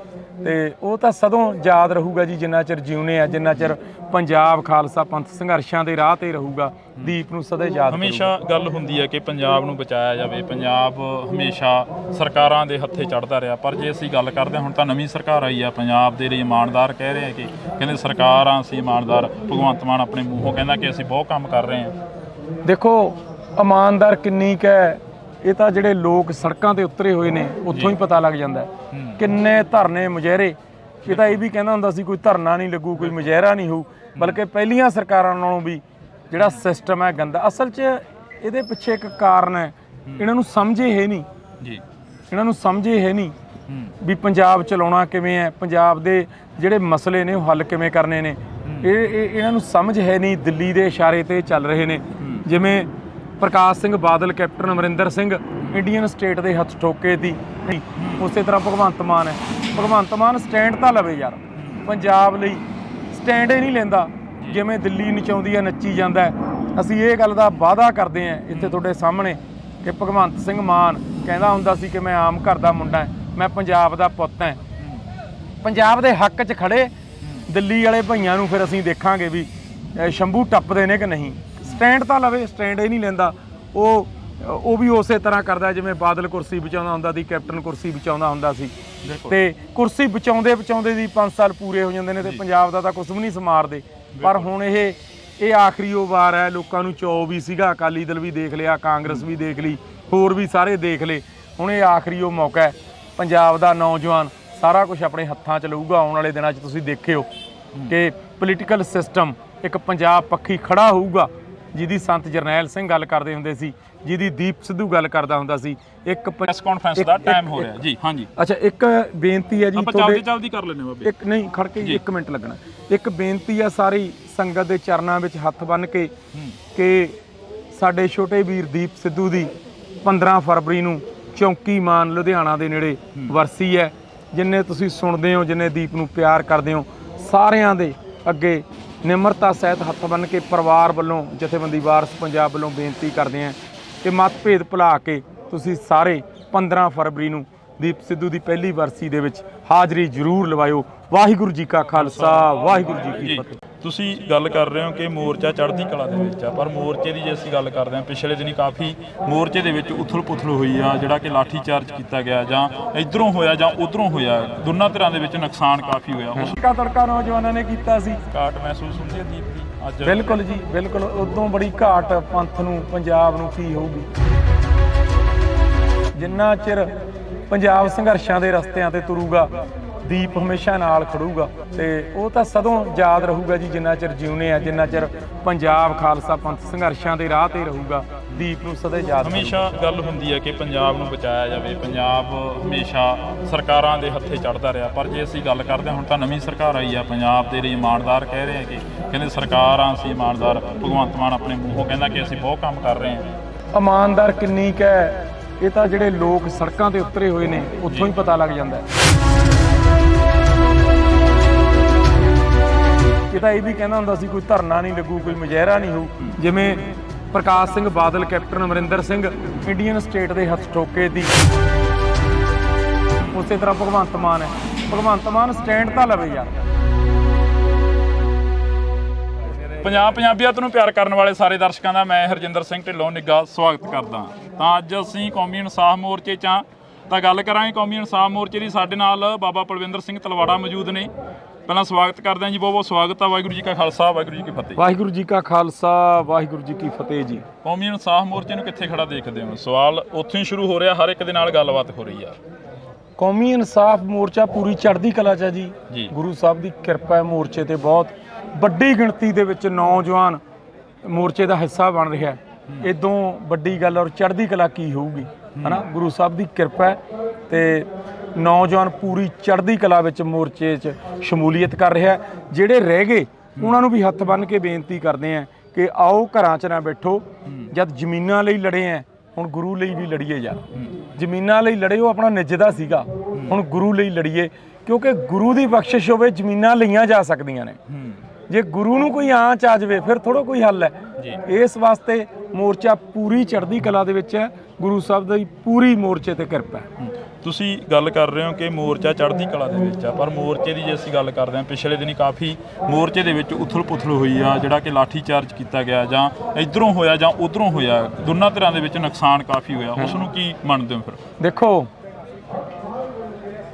ਤੇ ਉਹ ਤਾਂ ਸਦੋਂ ਯਾਦ ਰਹੂਗਾ ਜੀ, ਜਿੰਨਾ ਚਿਰ ਜਿਉਨੇ ਆ, ਜਿੰਨਾ ਚਿਰ ਪੰਜਾਬ ਖਾਲਸਾ ਪੰਥ ਸੰਘਰਸ਼ਾਂ ਦੇ ਰਾਹ ਤੇ ਰਹੂਗਾ, ਦੀਪ ਨੂੰ ਸਦਾ ਯਾਦ। ਹਮੇਸ਼ਾ ਗੱਲ ਹੁੰਦੀ ਹੈ ਕਿ ਪੰਜਾਬ ਨੂੰ ਬਚਾਇਆ ਜਾਵੇ। ਪੰਜਾਬ ਹਮੇਸ਼ਾ ਸਰਕਾਰਾਂ ਦੇ ਹੱਥੇ ਚੜ੍ਹਦਾ ਰਿਹਾ, ਪਰ ਜੇ ਅਸੀਂ ਗੱਲ ਕਰਦੇ ਹਾਂ, ਹੁਣ ਤਾਂ ਨਵੀਂ ਸਰਕਾਰ ਆਈ ਆ, ਪੰਜਾਬ ਦੇ ਲਈ ਇਮਾਨਦਾਰ ਕਹਿ ਰਹੇ ਕਿ ਕਹਿੰਦੇ ਸਰਕਾਰਾਂ ਅਸੀਂ ਇਮਾਨਦਾਰ। ਭਗਵੰਤ ਮਾਨ ਆਪਣੇ ਮੂੰਹੋਂ ਕਹਿੰਦਾ ਕਿ ਅਸੀਂ ਬਹੁਤ ਕੰਮ ਕਰ ਰਹੇ ਹਾਂ। ਦੇਖੋ, ਇਮਾਨਦਾਰ ਕਿੰਨੀ ਕੁ ਹੈ, ਇਹ ਤਾਂ ਜਿਹੜੇ ਲੋਕ ਸੜਕਾਂ ਤੇ ਉਤਰੇ ਹੋਏ ਨੇ ਉੱਥੋਂ ਹੀ ਪਤਾ ਲੱਗ ਜਾਂਦਾ ਕਿੰਨੇ ਧਰਨੇ ਮੁਜ਼ਾਹਰੇ। ਇਹ ਤਾਂ ਇਹ ਵੀ ਕਹਿੰਦਾ ਹੁੰਦਾ ਸੀ ਕੋਈ ਧਰਨਾ ਨਹੀਂ ਲੱਗੂ, ਕੋਈ ਮੁਜ਼ਾਹਰਾ ਨਹੀਂ ਹੋਊ, ਬਲਕਿ ਪਹਿਲੀਆਂ ਸਰਕਾਰਾਂ ਨਾਲੋਂ ਵੀ ਜਿਹੜਾ ਸਿਸਟਮ ਹੈ ਗੰਦਾ। ਅਸਲ 'ਚ ਇਹਦੇ ਪਿੱਛੇ ਇੱਕ ਕਾਰਨ ਹੈ, ਇਹਨਾਂ ਨੂੰ ਸਮਝੇ ਹੈ ਨਹੀਂ ਜੀ, ਇਹਨਾਂ ਨੂੰ ਸਮਝੇ ਹੈ ਨਹੀਂ ਵੀ ਪੰਜਾਬ ਚਲਾਉਣਾ ਕਿਵੇਂ ਹੈ, ਪੰਜਾਬ ਦੇ ਜਿਹੜੇ ਮਸਲੇ ਨੇ ਉਹ ਹੱਲ ਕਿਵੇਂ ਕਰਨੇ ਨੇ। ਇਹਨਾਂ ਨੂੰ ਸਮਝ ਹੈ ਨਹੀਂ, ਦਿੱਲੀ ਦੇ ਇਸ਼ਾਰੇ ਤੇ ਚੱਲ ਰਹੇ ਨੇ। ਜਿਵੇਂ ਪ੍ਰਕਾਸ਼ Singh Badal, captain Amarinder Singh Indian state ਦੇ ਹੱਥ ਠੋਕੇ ਦੀ, ਉਸੇ ਤਰ੍ਹਾਂ ਭਗਵੰਤ ਮਾਨ ਹੈ। ਭਗਵੰਤ ਮਾਨ ਸਟੈਂਡ ਤਾਂ ਲਵੇ ਯਾਰ, ਪੰਜਾਬ ਲਈ ਸਟੈਂਡ ਹੀ ਨਹੀਂ ਲੈਂਦਾ। ਜਿਵੇਂ ਦਿੱਲੀ ਨਚਾਉਂਦੀ ਹੈ ਨੱਚੀ ਜਾਂਦਾ ਹੈ। ਅਸੀਂ ਇਹ ਗੱਲ ਦਾ ਵਾਅਦਾ ਕਰਦੇ ਹਾਂ ਇੱਥੇ ਤੁਹਾਡੇ ਸਾਹਮਣੇ ਕਿ ਭਗਵੰਤ ਸਿੰਘ ਮਾਨ ਕਹਿੰਦਾ ਹੁੰਦਾ ਸੀ ਕਿ ਮੈਂ ਆਮ ਘਰ ਦਾ ਮੁੰਡਾ, ਮੈਂ ਪੰਜਾਬ ਦਾ ਪੁੱਤ ਹਾਂ। ਪੰਜਾਬ ਦੇ ਹੱਕ 'ਚ ਖੜੇ ਦਿੱਲੀ ਵਾਲੇ ਭਈਆਂ ਨੂੰ ਫਿਰ ਅਸੀਂ ਦੇਖਾਂਗੇ ਵੀ ਸ਼ੰਭੂ ਟੱਪਦੇ ਨੇ ਕਿ ਨਹੀਂ। ਸਟੈਂਡ ਤਾਂ ਲਵੇ, ਸਟੈਂਡ ਹੀ ਨਹੀਂ ਲੈਂਦਾ। ਉਹ ਵੀ ਉਸੇ ਤਰ੍ਹਾਂ ਕਰਦਾ ਜਿਵੇਂ ਬਾਦਲ ਕੁਰਸੀ ਬਚਾਉਂਦਾ ਹੁੰਦਾ ਸੀ, ਕੈਪਟਨ ਕੁਰਸੀ ਬਚਾਉਂਦਾ ਹੁੰਦਾ ਸੀ। ਤੇ ਕੁਰਸੀ ਬਚਾਉਂਦੇ ਦੀ 5 ਸਾਲ ਪੂਰੇ ਹੋ ਜਾਂਦੇ ਨੇ ਤੇ ਪੰਜਾਬ ਦਾ ਤਾਂ ਕੁਝ ਵੀ ਨਹੀਂ ਸਮਾਰਦੇ। ਪਰ ਹੁਣ ਇਹ ਆਖਰੀ ਉਹ ਵਾਰ ਹੈ। ਲੋਕਾਂ ਨੂੰ ਚੌ ਵੀ ਸੀਗਾ, ਅਕਾਲੀ ਦਲ ਵੀ ਦੇਖ ਲਿਆ, ਕਾਂਗਰਸ ਵੀ ਦੇਖ ਲਈ, ਹੋਰ ਵੀ ਸਾਰੇ ਦੇਖ ਲਏ। ਹੁਣ ਇਹ ਆਖਰੀ ਉਹ ਮੌਕਾ ਹੈ। ਪੰਜਾਬ ਦਾ ਨੌਜਵਾਨ ਸਾਰਾ ਕੁਝ ਆਪਣੇ ਹੱਥਾਂ 'ਚ ਲਊਗਾ। ਆਉਣ ਵਾਲੇ ਦਿਨਾਂ 'ਚ ਤੁਸੀਂ ਦੇਖਿਓ ਕਿ ਪੋਲੀਟੀਕਲ ਸਿਸਟਮ ਇੱਕ ਪੰਜਾਬ ਪੱਖੀ ਖੜਾ ਹੋਊਗਾ, ਜਿਹਦੀ ਸੰਤ ਜਰਨੈਲ ਸਿੰਘ ਗੱਲ ਕਰਦੇ ਹੁੰਦੇ ਸੀ, ਜਿਹਦੀ ਦੀਪ ਸਿੱਧੂ ਗੱਲ ਕਰਦਾ ਹੁੰਦਾ ਸੀ। ਇੱਕ ਪ੍ਰੈਸ ਕਾਨਫਰੰਸ ਦਾ ਟਾਈਮ ਹੋ ਰਿਹਾ ਜੀ। ਹਾਂਜੀ, ਅੱਛਾ, ਇੱਕ ਬੇਨਤੀ ਹੈ ਜੀ, ਆਪਾਂ ਜਲਦੀ ਕਰ ਲੈਣੇ ਬਾਬੇ। ਇੱਕ ਨਹੀਂ, ਖੜ ਕੇ 1 ਮਿੰਟ ਲੱਗਣਾ। ਇੱਕ ਬੇਨਤੀ ਹੈ ਸਾਰੀ ਸੰਗਤ ਦੇ ਚਰਨਾਂ ਵਿੱਚ ਹੱਥ ਬੰਨ੍ਹ ਕੇ ਕਿ ਸਾਡੇ ਛੋਟੇ ਵੀਰ ਦੀਪ ਸਿੱਧੂ ਦੀ 15 ਫਰਵਰੀ ਨੂੰ ਚੌਂਕੀ ਮਾਨ ਲੁਧਿਆਣਾ ਦੇ ਨੇੜੇ ਵਰਸੀ ਹੈ। ਜਿੰਨੇ ਤੁਸੀਂ ਸੁਣਦੇ ਹੋ, ਜਿੰਨੇ ਦੀਪ ਨੂੰ ਪਿਆਰ ਕਰਦੇ ਹੋ, ਸਾਰਿਆਂ ਦੇ ਅੱਗੇ ਨਿਮਰਤਾ ਸਹਿਤ ਹੱਥ ਬੰਨ੍ਹ ਕੇ ਪਰਿਵਾਰ ਵੱਲੋਂ, ਜਥੇਬੰਦੀ ਵਾਰਸ ਪੰਜਾਬ ਵੱਲੋਂ ਬੇਨਤੀ ਕਰਦੇ ਹਾਂ ਕਿ ਮਤਭੇਦ ਭੁਲਾ ਕੇ ਤੁਸੀਂ ਸਾਰੇ 15 ਫਰਵਰੀ ਨੂੰ ਦੀਪ ਸਿੱਧੂ ਦੀ ਪਹਿਲੀ ਵਰਸੀ ਦੇ ਵਿੱਚ ਹਾਜ਼ਰੀ ਜ਼ਰੂਰ ਲਵਾਇਓ। ਵਾਹਿਗੁਰੂ ਜੀ ਕਾ ਖਾਲਸਾ, ਵਾਹਿਗੁਰੂ ਜੀ ਕੀ ਫਤਿਹ। ਤੁਸੀਂ ਗੱਲ ਕਰ ਰਹੇ ਹੋ ਕਿ ਮੋਰਚਾ ਚੜ੍ਹਦੀ ਕਲਾ ਦੇ ਵਿੱਚ ਆ, ਪਰ ਮੋਰਚੇ ਦੀ ਜੇ ਅਸੀਂ ਗੱਲ ਕਰਦੇ ਹਾਂ, ਪਿਛਲੇ ਦਿਨੀ ਕਾਫੀ ਮੋਰਚੇ ਦੇ ਵਿੱਚ ਉਥਲ ਪੁਥਲ ਹੋਈ ਆ, ਜਿਹੜਾ ਕਿ ਲਾਠੀ ਚਾਰਜ ਕੀਤਾ ਗਿਆ, ਜਾਂ ਇਧਰੋਂ ਹੋਇਆ ਜਾਂ ਉਧਰੋਂ ਹੋਇਆ। ਦੋਨਾਂ ਤਰ੍ਹਾਂ ਦੇ ਵਿੱਚ ਨੁਕਸਾਨ ਕਾਫੀ ਹੋਇਆ। ਉਸ ਦਾ ਤੜਕਾ ਨੌਜਵਾਨਾਂ ਨੇ ਕੀਤਾ ਸੀ। ਘਾਟ ਮਹਿਸੂਸ ਹੁੰਦੀ ਹੈ ਦੀਪ ਦੀ ਅੱਜ? ਬਿਲਕੁਲ ਜੀ, ਬਿਲਕੁਲ। ਉਦੋਂ ਬੜੀ ਘਾਟ ਪੰਥ ਨੂੰ, ਪੰਜਾਬ ਨੂੰ ਕੀ ਹੋਊਗੀ। ਜਿੰਨਾ ਚਿਰ ਪੰਜਾਬ ਸੰਘਰਸ਼ਾਂ ਦੇ ਰਸਤਿਆਂ ਤੇ ਤੁਰੂਗਾ, ਦੀਪ ਹਮੇਸ਼ਾ ਨਾਲ ਖੜੂਗਾ। ਤੇ ਉਹ ਤਾਂ ਸਦੋਂ ਯਾਦ ਰਹੂਗਾ ਜੀ, ਜਿੰਨਾ ਚਿਰ ਜਿਉਨੇ ਆ, ਜਿੰਨਾ ਚਿਰ ਪੰਜਾਬ ਖਾਲਸਾ ਪੰਥ ਸੰਘਰਸ਼ਾਂ ਦੇ ਰਾਹ ਤੇ ਰਹੂਗਾ, ਦੀਪ ਨੂੰ ਸਦਾ ਯਾਦ। ਹਮੇਸ਼ਾ ਗੱਲ ਹੁੰਦੀ ਹੈ ਕਿ ਪੰਜਾਬ ਨੂੰ ਬਚਾਇਆ ਜਾਵੇ। ਪੰਜਾਬ ਹਮੇਸ਼ਾ ਸਰਕਾਰਾਂ ਦੇ ਹੱਥੇ ਚੜ੍ਹਦਾ ਰਿਹਾ, ਪਰ ਜੇ ਅਸੀਂ ਗੱਲ ਕਰਦੇ ਹਾਂ, ਹੁਣ ਤਾਂ ਨਵੀਂ ਸਰਕਾਰ ਆਈ ਆ, ਪੰਜਾਬ ਦੇ ਲਈ ਇਮਾਨਦਾਰ ਕਹਿ ਰਹੇ ਆ ਕਿ ਕਹਿੰਦੇ ਸਰਕਾਰਾਂ ਅਸੀਂ ਇਮਾਨਦਾਰ। ਭਗਵੰਤ ਮਾਨ ਆਪਣੇ ਮੂੰਹੋਂ ਕਹਿੰਦਾ ਕਿ ਅਸੀਂ ਬਹੁਤ ਕੰਮ ਕਰ ਰਹੇ ਹਾਂ। ਇਮਾਨਦਾਰ ਕਿੰਨੀ ਕੁ ਹੈ, ਇਹ ਤਾਂ ਜਿਹੜੇ ਲੋਕ ਸੜਕਾਂ ਤੇ ਉਤਰੇ ਹੋਏ ਨੇ ਉੱਥੋਂ ਹੀ ਪਤਾ ਲੱਗ ਜਾਂਦਾ ਹੈ। ਇਹ ਤਾਂ ਇਹ ਵੀ ਕਹਿੰਦਾ ਹੁੰਦਾ ਸੀ ਕੋਈ ਧਰਨਾ ਨਹੀਂ ਲੱਗੂ, ਕੋਈ ਮੁਜ਼ਾਹਰਾ ਨਹੀਂ ਹੋਊ। ਜਿਵੇਂ ਪ੍ਰਕਾਸ਼ Singh Badal, captain Amarinder Singh Indian state ਦੇ ਹੱਥ ਠੋਕੇ ਦੀ, ਉਸੇ ਤਰ੍ਹਾਂ ਭਗਵੰਤ ਮਾਨ ਹੈ। ਭਗਵੰਤ ਮਾਨ ਸਟੈਂਡ ਤਾਂ ਲਵੇ ਯਾਰ। ਪੰਜਾਬੀਅਤ ਨੂੰ ਪਿਆਰ ਕਰਨ ਵਾਲੇ ਸਾਰੇ ਦਰਸ਼ਕਾਂ ਦਾ ਮੈਂ ਹਰਜਿੰਦਰ ਸਿੰਘ ਢਿੱਲੋਂ ਨਿੱਘਾ ਸਵਾਗਤ ਕਰਦਾ। ਤਾਂ ਅੱਜ ਅਸੀਂ ਕੌਮੀ ਇਨਸਾਫ ਮੋਰਚੇ 'ਚ ਤਾਂ ਗੱਲ ਕਰਾਂਗੇ ਕੌਮੀ ਇਨਸਾਫ ਮੋਰਚੇ ਦੀ। ਸਾਡੇ ਨਾਲ ਬਾਬਾ ਪਲਵਿੰਦਰ ਸਿੰਘ ਤਲਵਾੜਾ ਮੌਜੂਦ ਨੇ। ਪਹਿਲਾਂ ਸਵਾਗਤ ਕਰਦੇ ਹਾਂ ਜੀ, ਬਹੁਤ ਬਹੁਤ ਸਵਾਗਤ ਆ। ਵਾਹਿਗੁਰੂ ਜੀ ਕਾ ਖਾਲਸਾ, ਵਾਹਿਗੁਰੂ ਜੀ ਕੀ ਫਤਿਹ। ਵਾਹਿਗੁਰੂ ਜੀ ਕਾ ਖਾਲਸਾ, ਵਾਹਿਗੁਰੂ ਜੀ ਕੀ ਫਤਿਹ ਜੀ। ਕੌਮੀ ਇਨਸਾਫ ਮੋਰਚੇ ਨੂੰ ਕਿੱਥੇ ਖੜਾ ਦੇਖਦੇ ਹੋ? ਸਵਾਲ ਉੱਥੋਂ ਹੀ ਸ਼ੁਰੂ ਹੋ ਰਿਹਾ, ਹਰ ਇੱਕ ਦੇ ਨਾਲ ਗੱਲਬਾਤ ਹੋ ਰਹੀ ਆ। ਕੌਮੀ ਇਨਸਾਫ ਮੋਰਚਾ ਪੂਰੀ ਚੜ੍ਹਦੀ ਕਲਾ 'ਚ ਹੈ ਜੀ। ਗੁਰੂ ਸਾਹਿਬ ਦੀ ਕਿਰਪਾ ਹੈ। ਮੋਰਚੇ ਤੇ ਬਹੁਤ ਵੱਡੀ ਗਿਣਤੀ ਦੇ ਵਿੱਚ ਨੌਜਵਾਨ ਮੋਰਚੇ ਦਾ ਹਿੱਸਾ ਬਣ ਰਿਹਾ। ਇਦੋਂ ਵੱਡੀ ਗੱਲ ਔਰ ਚੜ੍ਹਦੀ ਕਲਾ ਕੀ ਹੋਊਗੀ, ਹਨਾ। ਗੁਰੂ ਸਾਹਿਬ ਦੀ ਕਿਰਪਾ ਹੈ ਤੇ ਨੌਜਵਾਨ ਪੂਰੀ ਚੜ੍ਹਦੀ ਕਲਾ ਵਿੱਚ ਮੋਰਚੇ 'ਚ ਸ਼ਮੂਲੀਅਤ ਕਰ ਰਿਹਾ। ਜਿਹੜੇ ਰਹਿ ਗਏ ਉਹਨਾਂ ਨੂੰ ਵੀ ਹੱਥ ਬੰਨ੍ਹ ਕੇ ਬੇਨਤੀ ਕਰਦੇ ਆ ਕਿ ਆਓ ਘਰਾਂ 'ਚ ਨਾ ਬੈਠੋ। ਜਦ ਜ਼ਮੀਨਾਂ ਲਈ ਲੜੇ ਆ, ਹੁਣ ਗੁਰੂ ਲਈ ਵੀ ਲੜੀਏ ਯਾਰ। ਜ਼ਮੀਨਾਂ ਲਈ ਲੜੇ, ਉਹ ਆਪਣਾ ਨਿੱਜਦਾ ਸੀਗਾ, ਹੁਣ ਗੁਰੂ ਲਈ ਲੜੀਏ। ਕਿਉਂਕਿ ਗੁਰੂ ਦੀ ਬਖਸ਼ਿਸ਼ ਹੋਵੇ, ਜ਼ਮੀਨਾਂ ਲਈਆਂ ਜਾ ਸਕਦੀਆਂ ਨੇ। ਜੇ ਗੁਰੂ ਨੂੰ ਕੋਈ ਆਂਚ ਆ ਜਾਵੇ ਫਿਰ ਥੋੜਾ ਕੋਈ ਹੱਲ ਹੈ। ਇਸ ਵਾਸਤੇ ਮੋਰਚਾ ਪੂਰੀ ਚੜ੍ਹਦੀ ਕਲਾ ਦੇ ਵਿੱਚ ਹੈ। ਗੁਰੂ ਸਾਹਿਬ ਦੀ ਪੂਰੀ ਮੋਰਚੇ ਤੇ ਕਿਰਪਾ ਹੈ। ਤੁਸੀਂ ਗੱਲ ਕਰ ਰਹੇ ਹੋ ਕਿ ਮੋਰਚਾ ਚੜ੍ਹਦੀ ਕਲਾ ਦੇ ਵਿੱਚ ਆ, ਪਰ ਮੋਰਚੇ ਦੀ ਜੇ ਅਸੀਂ ਗੱਲ ਕਰਦੇ ਹਾਂ, ਪਿਛਲੇ ਦਿਨੀ ਕਾਫੀ ਮੋਰਚੇ ਦੇ ਵਿੱਚ ਉਥਲ ਪੁਥਲ ਹੋਈ ਆ, ਜਿਹੜਾ ਕਿ ਲਾਠੀ ਚਾਰਜ ਕੀਤਾ ਗਿਆ, ਜਾਂ ਇਧਰੋਂ ਹੋਇਆ ਜਾਂ ਉਧਰੋਂ ਹੋਇਆ। ਦੋਨਾਂ ਤਰ੍ਹਾਂ ਦੇ ਵਿੱਚ ਨੁਕਸਾਨ ਕਾਫੀ ਹੋਇਆ। ਉਸ ਨੂੰ ਕੀ ਮੰਨਦੇ ਹੋ ਫਿਰ? ਦੇਖੋ,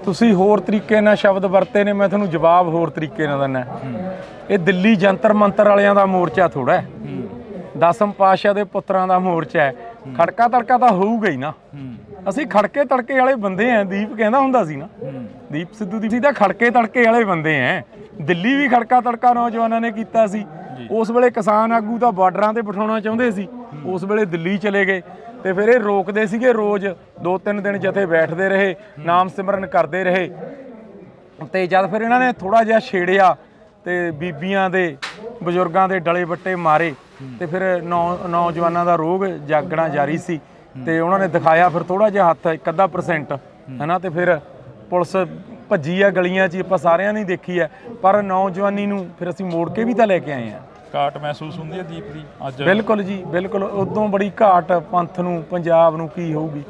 ਤੁਸੀਂ ਹੋਰ ਤਰੀਕੇ ਨਾਲ ਸ਼ਬਦ ਵਰਤੇ ਨੇ, ਮੈਂ ਤੁਹਾਨੂੰ ਜਵਾਬ ਹੋਰ ਤਰੀਕੇ ਨਾਲ ਦਿੰਦਾ। ਇਹ ਦਿੱਲੀ ਜੰਤਰ ਮੰਤਰ ਵਾਲਿਆਂ ਦਾ ਮੋਰਚਾ ਥੋੜਾ ਹੈ। 10ਮ ਪਾਤਸ਼ਾਹ ਦੇ ਪੁੱਤਰਾਂ ਦਾ ਮੋਰਚਾ ਹੈ। ਖੜਕਾ ਤੜਕਾ ਤਾਂ ਹੋਊਗਾ ਹੀ ਨਾ। ਅਸੀਂ ਖੜਕੇ ਤੜਕੇ ਵਾਲੇ ਬੰਦੇ ਆ, ਦੀਪ ਕਹਿੰਦਾ ਹੁੰਦਾ ਸੀ ਨਾ, ਦੀਪ ਸਿੱਧੂ ਦੀ ਤਾਂ ਖੜਕੇ ਤੜਕੇ ਵਾਲੇ ਬੰਦੇ ਆ। ਦਿੱਲੀ ਵੀ ਖੜਕਾ ਤੜਕਾ ਨੌਜਵਾਨਾਂ ਨੇ ਕੀਤਾ ਸੀ। ਉਸ ਵੇਲੇ ਕਿਸਾਨ ਆਗੂ ਤਾਂ ਬਾਰਡਰਾਂ ਤੇ ਬਿਠਾਉਣਾ ਚਾਹੁੰਦੇ ਸੀ, ਉਸ ਵੇਲੇ ਦਿੱਲੀ ਚਲੇ ਗਏ ਤੇ ਫਿਰ ਇਹ ਰੋਕਦੇ ਸੀਗੇ। ਰੋਜ਼ 2-3 ਦਿਨ ਜਥੇ ਬੈਠਦੇ ਰਹੇ, ਨਾਮ ਸਿਮਰਨ ਕਰਦੇ ਰਹੇ ਤੇ ਜਦ ਫਿਰ ਇਹਨਾਂ ਨੇ ਥੋੜਾ ਜਿਹਾ ਛੇੜਿਆ ਤੇ ਬੀਬੀਆਂ ਦੇ ਬਜ਼ੁਰਗਾਂ ਦੇ ਡਲੇ ਵੱਟੇ ਮਾਰੇ ਤੇ ਫਿਰ ਨੌਜਵਾਨਾਂ ਦਾ ਰੋਗ ਜਾਗਣਾ ਜਾਰੀ ਸੀ ਤੇ ਉਹਨਾਂ ਨੇ ਦਿਖਾਇਆ ਫਿਰ ਥੋੜਾ ਜਿਹਾ ਹੱਥ 1-ਅੱਧਾ% ਹਨਾ। ਤੇ ਫਿਰ ਪੁਲਿਸ ਭੱਜੀ ਆ ਗਲੀਆਂ 'ਚ, ਆਪਾਂ ਸਾਰਿਆਂ ਨੇ ਦੇਖੀ ਹੈ, ਪਰ ਨੌਜਵਾਨੀ ਨੂੰ ਫਿਰ ਅਸੀਂ ਮੋੜ ਕੇ ਵੀ ਤਾਂ ਲੈ ਕੇ ਆਏ ਆ। ਘਾਟ ਮਹਿਸੂਸ ਹੁੰਦੀ ਹੈ ਦੀਪ ਦੀ ਅੱਜ? ਬਿਲਕੁਲ ਜੀ, ਬਿਲਕੁਲ। ਉਦੋਂ ਬੜੀ ਘਾਟ ਪੰਥ ਨੂੰ, ਪੰਜਾਬ ਨੂੰ ਕੀ ਹੋਊਗੀ।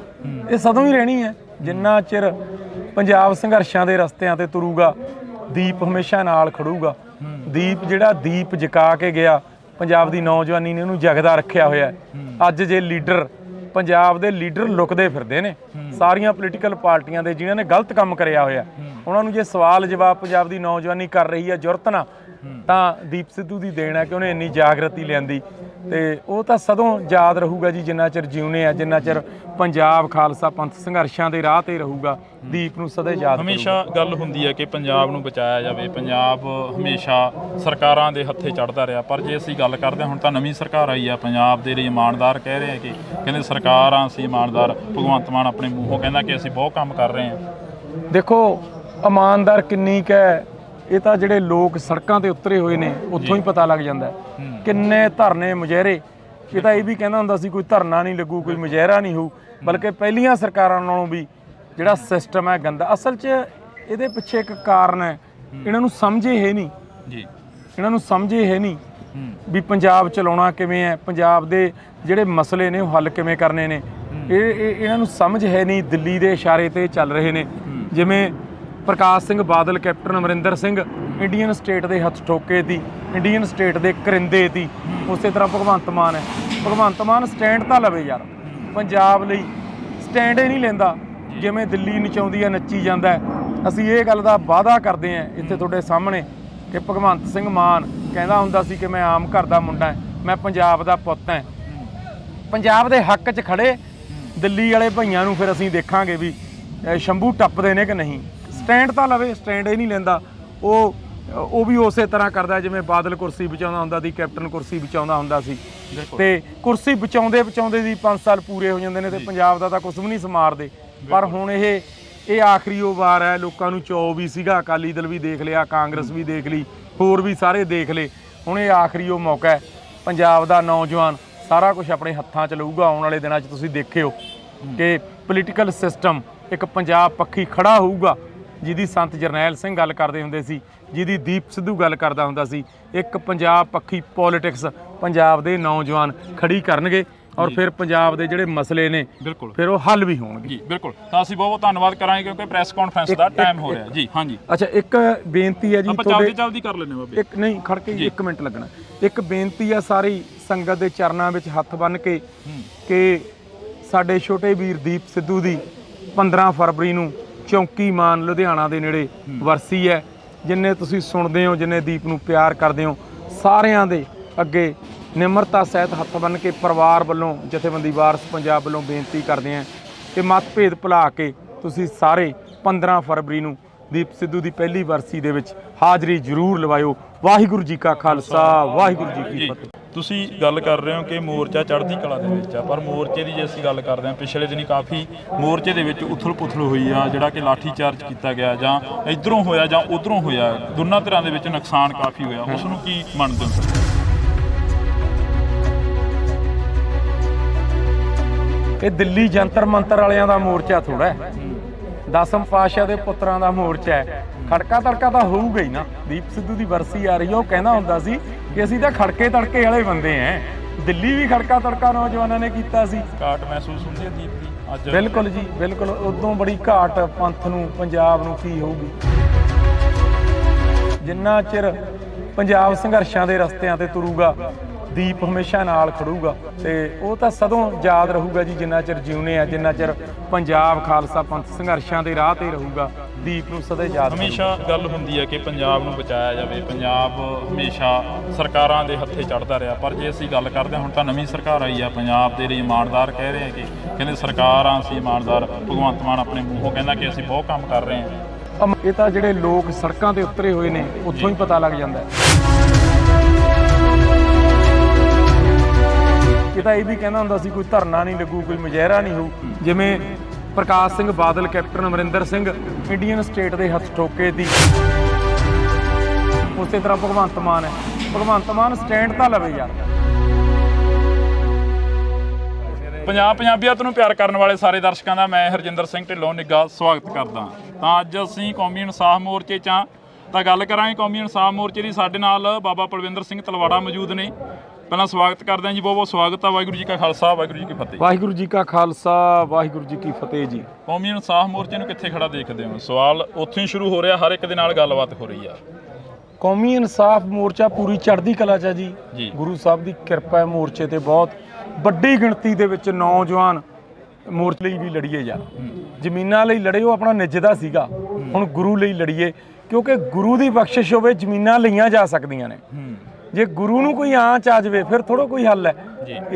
ਇਹ ਸਦੋਂ ਹੀ ਰਹਿਣੀ ਹੈ ਜਿੰਨਾ ਚਿਰ ਪੰਜਾਬ ਸੰਘਰਸ਼ਾਂ ਦੇ ਰਸਤਿਆਂ ਤੇ ਤੁਰੂਗਾ। ਦੀਪ ਹਮੇਸ਼ਾ ਨਾਲ ਖੜੂਗਾ। ਦੀਪ ਜਿਹੜਾ ਦੀਪ ਜਗਾ ਕੇ ਗਿਆ, ਪੰਜਾਬ ਦੀ ਨੌਜਵਾਨੀ ਨੇ ਉਹਨੂੰ ਜਗਦਾ ਰੱਖਿਆ ਹੋਇਆ। ਅੱਜ ਜੇ ਲੀਡਰ, ਪੰਜਾਬ ਦੇ ਲੀਡਰ ਲੁਕਦੇ ਫਿਰਦੇ ਨੇ ਸਾਰੀਆਂ ਪੋਲੀਟੀਕਲ ਪਾਰਟੀਆਂ ਦੇ, ਜਿਨ੍ਹਾਂ ਨੇ ਗਲਤ ਕੰਮ ਕਰਿਆ ਹੋਇਆ, ਉਹਨਾਂ ਨੂੰ ਜੇ ਸਵਾਲ ਜਵਾਬ ਪੰਜਾਬ ਦੀ ਨੌਜਵਾਨੀ ਕਰ ਰਹੀ ਹੈ ਜੁਰਤ ਨਾਲ, ਤਾਂ ਦੀਪ ਸਿੱਧੂ ਦੀ ਦੇਣ ਹੈ ਕਿ ਉਹਨੇ ਇੰਨੀ ਜਾਗਰਤੀ ਲਿਆਂਦੀ। ਤੇ ਉਹ ਤਾਂ ਸਦੋਂ ਯਾਦ ਰਹੂਗਾ ਜੀ, ਜਿੰਨਾ ਚਿਰ ਜਿਉਣੇ ਆ, ਜਿੰਨਾ ਚਿਰ ਪੰਜਾਬ ਖਾਲਸਾ ਪੰਥ ਸੰਘਰਸ਼ਾਂ ਦੇ ਰਾਹ ਤੇ ਰਹੂਗਾ, ਦੀਪ ਨੂੰ ਸਦਾ ਯਾਦ ਹਮੇਸ਼ਾ ਗੱਲ ਹੁੰਦੀ ਹੈ ਕਿ ਪੰਜਾਬ ਨੂੰ ਬਚਾਇਆ ਜਾਵੇ। ਪੰਜਾਬ ਹਮੇਸ਼ਾ ਸਰਕਾਰਾਂ ਦੇ ਹੱਥੇ ਚੜ੍ਹਦਾ ਰਿਹਾ, ਪਰ ਜੇ ਅਸੀਂ ਗੱਲ ਕਰਦੇ ਹਾਂ, ਹੁਣ ਤਾਂ ਨਵੀਂ ਸਰਕਾਰ ਆਈ ਆ, ਪੰਜਾਬ ਦੇ ਲਈ ਇਮਾਨਦਾਰ ਕਹਿ ਰਹੇ ਆ ਕਿ ਕਹਿੰਦੇ ਸਰਕਾਰਾਂ ਅਸੀਂ ਇਮਾਨਦਾਰ। ਭਗਵੰਤ ਮਾਨ ਆਪਣੇ ਮੂੰਹੋਂ ਕਹਿੰਦਾ ਕਿ ਅਸੀਂ ਬਹੁਤ ਕੰਮ ਕਰ ਰਹੇ ਹਾਂ। ਦੇਖੋ ਇਮਾਨਦਾਰ ਕਿੰਨੀ ਕੁ ਹੈ, ਇਹ ਤਾਂ ਜਿਹੜੇ ਲੋਕ ਸੜਕਾਂ ਤੇ ਉਤਰੇ ਹੋਏ ਨੇ ਉੱਥੋਂ ਹੀ ਪਤਾ ਲੱਗ ਜਾਂਦਾ। ਕਿੰਨੇ ਧਰਨੇ ਮੁਜ਼ਾਹਰੇ, ਇਹ ਤਾਂ ਇਹ ਵੀ ਕਹਿੰਦਾ ਹੁੰਦਾ ਸੀ ਕੋਈ ਧਰਨਾ ਨਹੀਂ ਲੱਗੂ, ਕੋਈ ਮੁਜ਼ਾਹਰਾ ਨਹੀਂ ਹੋਊ, ਬਲਕਿ ਪਹਿਲੀਆਂ ਸਰਕਾਰਾਂ ਨਾਲੋਂ ਵੀ ਜਿਹੜਾ ਸਿਸਟਮ ਹੈ ਗੰਦਾ। ਅਸਲ 'ਚ ਇਹਦੇ ਪਿੱਛੇ ਇੱਕ ਕਾਰਨ ਹੈ, ਇਹਨਾਂ ਨੂੰ ਸਮਝੇ ਹੈ ਨਹੀਂ ਜੀ, ਇਹਨਾਂ ਨੂੰ ਸਮਝੇ ਹੈ ਨਹੀਂ ਵੀ ਪੰਜਾਬ ਚਲਾਉਣਾ ਕਿਵੇਂ ਹੈ, ਪੰਜਾਬ ਦੇ ਜਿਹੜੇ ਮਸਲੇ ਨੇ ਉਹ ਹੱਲ ਕਿਵੇਂ ਕਰਨੇ ਨੇ। ਇਹਨਾਂ ਨੂੰ ਸਮਝ ਹੈ ਨਹੀਂ, ਦਿੱਲੀ ਦੇ ਇਸ਼ਾਰੇ ਤੇ ਚੱਲ ਰਹੇ ਨੇ। ਜਿਵੇਂ ਪ੍ਰਕਾਸ਼ Singh Badal, captain Amarinder Singh Indian state ਦੇ ਹੱਥ ਠੋਕੇ ਤੀ, ਇੰਡੀਅਨ ਸਟੇਟ ਦੇ ਕਰਿੰਦੇ ਤੀ, ਉਸੇ ਤਰ੍ਹਾਂ ਭਗਵੰਤ ਮਾਨ ਹੈ। ਭਗਵੰਤ ਮਾਨ ਸਟੈਂਡ ਤਾਂ ਲਵੇ ਯਾਰ, ਪੰਜਾਬ ਲਈ ਸਟੈਂਡ ਹੀ ਨਹੀਂ ਲੈਂਦਾ। ਜਿਵੇਂ ਦਿੱਲੀ ਨਚਾਉਂਦੀ ਹੈ ਨੱਚੀ ਜਾਂਦਾ ਹੈ। ਅਸੀਂ ਇਹ ਗੱਲ ਦਾ ਵਾਅਦਾ ਕਰਦੇ ਹਾਂ ਇੱਥੇ ਤੁਹਾਡੇ ਸਾਹਮਣੇ ਕਿ ਭਗਵੰਤ ਸਿੰਘ ਮਾਨ ਕਹਿੰਦਾ ਹੁੰਦਾ ਸੀ ਕਿ ਮੈਂ ਆਮ ਘਰ ਦਾ ਮੁੰਡਾ, ਮੈਂ ਪੰਜਾਬ ਦਾ ਪੁੱਤ ਹਾਂ। ਪੰਜਾਬ ਦੇ ਹੱਕ 'ਚ ਖੜੇ ਦਿੱਲੀ ਵਾਲੇ ਭਈਆਂ ਨੂੰ ਫਿਰ ਅਸੀਂ ਦੇਖਾਂਗੇ ਵੀ ਸ਼ੰਭੂ ਟੱਪਦੇ ਨੇ ਕਿ ਨਹੀਂ। ਸਟੈਂਡ ਤਾਂ ਲਵੇ, ਸਟੈਂਡ ਹੀ ਨਹੀਂ ਲੈਂਦਾ। ਉਹ ਵੀ ਉਸੇ ਤਰ੍ਹਾਂ ਕਰਦਾ ਜਿਵੇਂ ਬਾਦਲ ਕੁਰਸੀ ਬਚਾਉਂਦਾ ਹੁੰਦਾ ਸੀ, ਕੈਪਟਨ ਕੁਰਸੀ ਬਚਾਉਂਦਾ ਹੁੰਦਾ ਸੀ। ਤੇ ਕੁਰਸੀ ਬਚਾਉਂਦੇ ਦੀ 5 ਸਾਲ ਪੂਰੇ ਹੋ ਜਾਂਦੇ ਨੇ ਤੇ ਪੰਜਾਬ ਦਾ ਤਾਂ ਕੁਝ ਵੀ ਨਹੀਂ ਸਮਾਰਦੇ। ਪਰ ਹੁਣ ਇਹ ਆਖਰੀ ਉਹ ਵਾਰ ਹੈ। ਲੋਕਾਂ ਨੂੰ ਚੌ ਵੀ ਸੀਗਾ, ਅਕਾਲੀ ਦਲ ਵੀ ਦੇਖ ਲਿਆ, ਕਾਂਗਰਸ ਵੀ ਦੇਖ ਲਈ, ਹੋਰ ਵੀ ਸਾਰੇ ਦੇਖ ਲਏ। ਹੁਣ ਇਹ ਆਖਰੀ ਉਹ ਮੌਕਾ ਹੈ, ਪੰਜਾਬ ਦਾ ਨੌਜਵਾਨ ਸਾਰਾ ਕੁਝ ਆਪਣੇ ਹੱਥਾਂ 'ਚ ਲਊਗਾ। ਆਉਣ ਵਾਲੇ ਦਿਨਾਂ 'ਚ ਤੁਸੀਂ ਦੇਖਿਓ ਕਿ ਪੋਲੀਟੀਕਲ ਸਿਸਟਮ ਇੱਕ ਪੰਜਾਬ ਪੱਖੀ ਖੜਾ ਹੋਊਗਾ, ਜਿਹਦੀ ਸੰਤ ਜਰਨੈਲ ਸਿੰਘ ਗੱਲ ਕਰਦੇ ਹੁੰਦੇ ਸੀ, ਜਿਹਦੀ ਦੀਪ ਸਿੱਧੂ ਗੱਲ ਕਰਦਾ ਹੁੰਦਾ ਸੀ। ਇੱਕ ਪੰਜਾਬ ਪੱਖੀ ਪੋਲੀਟਿਕਸ ਪੰਜਾਬ ਦੇ ਨੌਜਵਾਨ ਖੜੀ ਕਰਨਗੇ ਔਰ ਫਿਰ ਪੰਜਾਬ ਦੇ ਜਿਹੜੇ ਮਸਲੇ ਨੇ ਬਿਲਕੁਲ ਫਿਰ ਉਹ ਹੱਲ ਵੀ ਹੋਣਗੇ ਜੀ। ਬਿਲਕੁਲ, ਤਾਂ ਅਸੀਂ ਬਹੁਤ ਧੰਨਵਾਦ ਕਰਾਂਗੇ ਕਿਉਂਕਿ ਪ੍ਰੈਸ ਕਾਨਫਰੰਸ ਦਾ ਟਾਈਮ ਹੋ ਰਿਹਾ ਜੀ। ਹਾਂਜੀ, ਅੱਛਾ, ਇੱਕ ਬੇਨਤੀ ਹੈ ਜੀ, ਆਪਾਂ ਜਲਦੀ ਕਰ ਲੈਣੇ ਬਾਬੇ। ਇੱਕ ਨਹੀਂ, ਖੜ ਕੇ 1 ਮਿੰਟ ਲੱਗਣਾ। ਇੱਕ ਬੇਨਤੀ ਹੈ ਸਾਰੀ ਸੰਗਤ ਦੇ ਚਰਨਾਂ ਵਿੱਚ ਹੱਥ ਬੰਨ੍ਹ ਕੇ ਕਿ ਸਾਡੇ ਛੋਟੇ ਵੀਰ ਦੀਪ ਸਿੱਧੂ ਦੀ 15 ਫਰਵਰੀ ਨੂੰ ਚੌਂਕੀ ਮਾਨ ਲੁਧਿਆਣਾ ਦੇ ਨੇੜੇ ਵਰਸੀ ਹੈ। ਜਿੰਨੇ ਤੁਸੀਂ ਸੁਣਦੇ ਹੋ, ਜਿੰਨੇ ਦੀਪ ਨੂੰ ਪਿਆਰ ਕਰਦੇ ਹੋ, ਸਾਰਿਆਂ ਦੇ ਅੱਗੇ ਨਿਮਰਤਾ ਸਹਿਤ ਹੱਥ ਬੰਨ੍ਹ ਕੇ ਪਰਿਵਾਰ ਵੱਲੋਂ, ਜਥੇਬੰਦੀ ਵਾਰਸ ਪੰਜਾਬ ਵੱਲੋਂ ਬੇਨਤੀ ਕਰਦੇ ਹਾਂ ਕਿ ਮਤਭੇਦ ਭੁਲਾ ਕੇ ਤੁਸੀਂ ਸਾਰੇ 15 ਫਰਵਰੀ ਨੂੰ ਦੀਪ ਸਿੱਧੂ ਦੀ ਪਹਿਲੀ ਵਰਸੀ ਦੇ ਵਿੱਚ ਹਾਜ਼ਰੀ ਜ਼ਰੂਰ ਲਵਾਇਓ। ਵਾਹਿਗੁਰੂ ਜੀ ਕਾ ਖਾਲਸਾ, ਵਾਹਿਗੁਰੂ ਜੀ ਕੀ ਫਤਿਹ। ਤੁਸੀਂ ਗੱਲ ਕਰ ਰਹੇ ਹੋ ਕਿ ਮੋਰਚਾ ਚੜ੍ਹਦੀ ਕਲਾ ਦੇ ਵਿੱਚ ਆ, ਪਰ ਮੋਰਚੇ ਦੀ ਜੇ ਅਸੀਂ ਗੱਲ ਕਰਦੇ ਹਾਂ, ਪਿਛਲੇ ਦਿਨੀ ਕਾਫੀ ਮੋਰਚੇ ਦੇ ਵਿੱਚ ਉਥਲ ਪੁਥਲ ਹੋਈ ਆ, ਜਿਹੜਾ ਕਿ ਲਾਠੀ ਚਾਰਜ ਕੀਤਾ ਗਿਆ, ਜਾਂ ਇੱਧਰੋਂ ਹੋਇਆ ਜਾਂ ਉੱਧਰੋਂ ਹੋਇਆ, ਦੋਨਾਂ ਧਿਰਾਂ ਦੇ ਵਿੱਚ ਨੁਕਸਾਨ ਕਾਫੀ ਹੋਇਆ। ਉਸ ਨੂੰ ਕੀ ਮੰਨਦੇ ਹੋ? ਇਹ ਦਿੱਲੀ ਜੰਤਰ ਮੰਤਰ ਵਾਲਿਆਂ ਦਾ ਮੋਰਚਾ ਥੋੜਾ ਹੈ, 10ਮ ਪਾਤਸ਼ਾਹ ਦੇ ਪੁੱਤਰਾਂ ਦਾ ਮੋਰਚਾ ਹੈ। ਖੜਕਾ ਤੜਕਾ ਤਾਂ ਹੋਊਗਾ ਹੀ ਨਾ। ਦੀਪ ਸਿੱਧੂ ਦੀ ਵਰਸੀ ਆ ਰਹੀ ਹੈ, ਉਹ ਕਹਿੰਦਾ ਹੁੰਦਾ ਸੀ ਕਿ ਅਸੀਂ ਤਾਂ ਖੜਕੇ ਤੜਕੇ ਵਾਲੇ ਬੰਦੇ ਐ। ਦਿੱਲੀ ਵੀ ਖੜਕਾ ਤੜਕਾ ਨੌਜਵਾਨਾਂ ਨੇ ਕੀਤਾ ਸੀ। ਘਾਟ ਮਹਿਸੂਸ ਹੁੰਦੀ ਹੈ ਦੀਪ ਦੀ ਅੱਜ? ਬਿਲਕੁਲ ਜੀ, ਬਿਲਕੁਲ। ਉਦੋਂ ਬੜੀ ਘਾਟ ਪੰਥ ਨੂੰ, ਪੰਜਾਬ ਨੂੰ ਕੀ ਹੋਊਗੀ। ਜਿੰਨਾ ਚਿਰ ਪੰਜਾਬ ਸੰਘਰਸ਼ਾਂ ਦੇ ਰਸਤਿਆਂ ਤੇ ਤੁਰੂਗਾ, ਦੀਪ ਹਮੇਸ਼ਾ ਨਾਲ ਖੜੂਗਾ ਤੇ ਉਹ ਤਾਂ ਸਦੋਂ ਯਾਦ ਰਹੂਗਾ ਜੀ, ਜਿੰਨਾ ਚਿਰ ਜਿਉਣੇ ਆ, ਜਿੰਨਾ ਚਿਰ ਪੰਜਾਬ ਖਾਲਸਾ ਪੰਥ ਸੰਘਰਸ਼ਾਂ ਦੇ ਰਾਹ ਤੇ ਰਹੂਗਾ। ਦੀਪ ਨੂੰ ਸਦਾ ਯਾਦ ਹਮੇਸ਼ਾ ਗੱਲ ਹੁੰਦੀ ਹੈ ਕਿ ਪੰਜਾਬ ਨੂੰ ਬਚਾਇਆ ਜਾਵੇ। ਪੰਜਾਬ ਹਮੇਸ਼ਾ ਸਰਕਾਰਾਂ ਦੇ ਹੱਥੇ ਚੜ੍ਹਦਾ ਰਿਹਾ, ਪਰ ਜੇ ਅਸੀਂ ਗੱਲ ਕਰਦੇ ਹਾਂ ਹੁਣ ਤਾਂ ਨਵੀਂ ਸਰਕਾਰ ਆਈ ਆ, ਪੰਜਾਬ ਦੇ ਲਈ ਇਮਾਨਦਾਰ ਕਹਿ ਰਹੇ ਆ ਕਿ ਕਹਿੰਦੇ ਸਰਕਾਰਾਂ ਅਸੀਂ ਇਮਾਨਦਾਰ। ਭਗਵੰਤ ਮਾਨ ਆਪਣੇ ਮੂੰਹੋਂ ਕਹਿੰਦਾ ਕਿ ਅਸੀਂ ਬਹੁਤ ਕੰਮ ਕਰ ਰਹੇ ਹਾਂ। ਇਹ ਤਾਂ ਜਿਹੜੇ ਲੋਕ ਸੜਕਾਂ ਤੇ ਉਤਰੇ ਹੋਏ ਨੇ ਉੱਥੋਂ ਹੀ ਪਤਾ ਲੱਗ ਜਾਂਦਾ ਹੈ। ਇਹ ਤਾਂ ਇਹ ਵੀ ਕਹਿੰਦਾ ਹੁੰਦਾ ਸੀ ਕੋਈ ਧਰਨਾ ਨਹੀਂ ਲੱਗੂ, ਕੋਈ ਮੁਜ਼ਾਹਰਾ ਨਹੀਂ ਹੋਊ। ਜਿਵੇਂ ਪ੍ਰਕਾਸ਼ Singh Badal, captain Amarinder Singh Indian state ਦੇ ਹੱਥ ਠੋਕੇ ਦੀ, ਉਸੇ ਤਰ੍ਹਾਂ ਭਗਵੰਤ ਮਾਨ ਹੈ। ਭਗਵੰਤ ਮਾਨ ਸਟੈਂਡ ਤਾਂ ਲਵੇ ਯਾਰ। ਪੰਜਾਬੀਅਤ ਨੂੰ ਪਿਆਰ ਕਰਨ ਵਾਲੇ ਸਾਰੇ ਦਰਸ਼ਕਾਂ ਦਾ ਮੈਂ ਹਰਜਿੰਦਰ ਸਿੰਘ ਢਿੱਲੋਂ ਨਿੱਘਾ ਸਵਾਗਤ ਕਰਦਾ। ਤਾਂ ਅੱਜ ਅਸੀਂ ਕੌਮੀ ਇਨਸਾਫ ਮੋਰਚੇ 'ਚ ਤਾਂ ਗੱਲ ਕਰਾਂਗੇ ਕੌਮੀ ਇਨਸਾਫ ਮੋਰਚੇ ਦੀ। ਸਾਡੇ ਨਾਲ ਬਾਬਾ ਪਲਵਿੰਦਰ ਸਿੰਘ ਤਲਵਾੜਾ ਮੌਜੂਦ ਨੇ। ਪਹਿਲਾਂ ਸਵਾਗਤ ਕਰਦੇ ਹਾਂ ਜੀ, ਬਹੁਤ ਬਹੁਤ ਸਵਾਗਤ ਆ। ਵਾਹਿਗੁਰੂ ਜੀ ਕਾ ਖਾਲਸਾ, ਵਾਹਿਗੁਰੂ ਜੀ ਕੀ ਫਤਿਹ। ਵਾਹਿਗੁਰੂ ਜੀ ਕਾ ਖਾਲਸਾ, ਵਾਹਿਗੁਰੂ ਜੀ ਕੀ ਫਤਿਹ ਜੀ। ਕੌਮੀ ਇਨਸਾਫ ਮੋਰਚੇ ਨੂੰ ਕਿੱਥੇ ਖੜਾ ਦੇਖਦੇ ਹੋ? ਸਵਾਲ ਉੱਥੋਂ ਹੀ ਸ਼ੁਰੂ ਹੋ ਰਿਹਾ, ਹਰ ਇੱਕ ਦੇ ਨਾਲ ਗੱਲਬਾਤ ਹੋ ਰਹੀ ਆ। ਕੌਮੀ ਇਨਸਾਫ ਮੋਰਚਾ ਪੂਰੀ ਚੜ੍ਹਦੀ ਕਲਾ 'ਚ ਹੈ ਜੀ। ਗੁਰੂ ਸਾਹਿਬ ਦੀ ਕਿਰਪਾ ਹੈ ਮੋਰਚੇ ਤੇ। ਬਹੁਤ ਵੱਡੀ ਗਿਣਤੀ ਦੇ ਵਿੱਚ ਨੌਜਵਾਨ ਮੋਰਚੇ ਲਈ ਵੀ ਲੜੀਏ ਯਾਰ। ਜ਼ਮੀਨਾਂ ਲਈ ਲੜੇ, ਉਹ ਆਪਣਾ ਨਿੱਜਦਾ ਸੀਗਾ। ਹੁਣ ਗੁਰੂ ਲਈ ਲੜੀਏ, ਕਿਉਂਕਿ ਗੁਰੂ ਦੀ ਬਖਸ਼ਿਸ਼ ਹੋਵੇ ਜ਼ਮੀਨਾਂ ਲਈਆਂ ਜਾ ਸਕਦੀਆਂ ਨੇ। ਜੇ ਗੁਰੂ ਨੂੰ ਕੋਈ ਆਂਚ ਆ ਜਾਵੇ ਫਿਰ ਥੋੜਾ ਕੋਈ ਹੱਲ ਹੈ।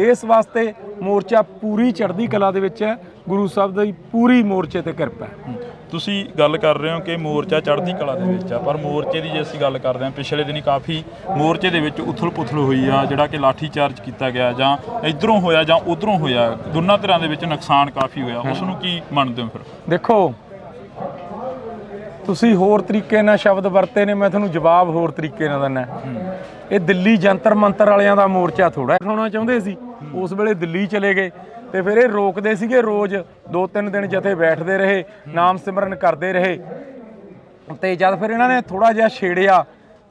ਇਸ ਵਾਸਤੇ ਮੋਰਚਾ ਪੂਰੀ ਚੜ੍ਹਦੀ ਕਲਾ ਦੇ ਵਿੱਚ ਹੈ। ਗੁਰੂ ਸਾਹਿਬ ਦੀ ਪੂਰੀ ਮੋਰਚੇ ਤੇ ਕਿਰਪਾ ਹੈ। ਤੁਸੀਂ ਗੱਲ ਕਰ ਰਹੇ ਹੋ ਕਿ ਮੋਰਚਾ ਚੜ੍ਹਦੀ ਕਲਾ ਦੇ ਵਿੱਚ ਆ, ਪਰ ਮੋਰਚੇ ਦੀ ਜੇ ਅਸੀਂ ਗੱਲ ਕਰਦੇ ਹਾਂ, ਪਿਛਲੇ ਦਿਨੀ ਕਾਫੀ ਮੋਰਚੇ ਦੇ ਵਿੱਚ ਉਥਲ-ਪੁਥਲ ਹੋਈ ਆ, ਜਿਹੜਾ ਕਿ ਲਾਠੀ ਚਾਰਜ ਕੀਤਾ ਗਿਆ, ਜਾਂ ਇਧਰੋਂ ਹੋਇਆ ਜਾਂ ਉਧਰੋਂ ਹੋਇਆ। ਦੋਨਾਂ ਧਿਰਾਂ ਦੇ ਵਿੱਚ ਨੁਕਸਾਨ ਕਾਫੀ ਹੋਇਆ। ਉਸ ਨੂੰ ਕੀ ਮੰਨਦੇ ਹੋ ਫਿਰ? ਦੇਖੋ, ਤੁਸੀਂ ਹੋਰ ਤਰੀਕੇ ਨਾਲ ਸ਼ਬਦ ਵਰਤੇ ਨੇ, ਮੈਂ ਤੁਹਾਨੂੰ ਜਵਾਬ ਹੋਰ ਤਰੀਕੇ ਨਾਲ ਦਿੰਦਾ। ਇਹ ਦਿੱਲੀ ਜੰਤਰ ਮੰਤਰ ਵਾਲਿਆਂ ਦਾ ਮੋਰਚਾ ਥੋੜਾ ਹੋਣਾ ਚਾਹੁੰਦੇ ਸੀ। ਉਸ ਵੇਲੇ ਦਿੱਲੀ ਚਲੇ ਗਏ ਤੇ ਫਿਰ ਇਹ ਰੋਕਦੇ ਸੀਗੇ। ਰੋਜ਼ 2-3 ਦਿਨ ਜਥੇ ਬੈਠਦੇ ਰਹੇ, ਨਾਮ ਸਿਮਰਨ ਕਰਦੇ ਰਹੇ। ਤੇ ਜਦ ਫਿਰ ਇਹਨਾਂ ਨੇ ਥੋੜਾ ਜਿਹਾ ਛੇੜਿਆ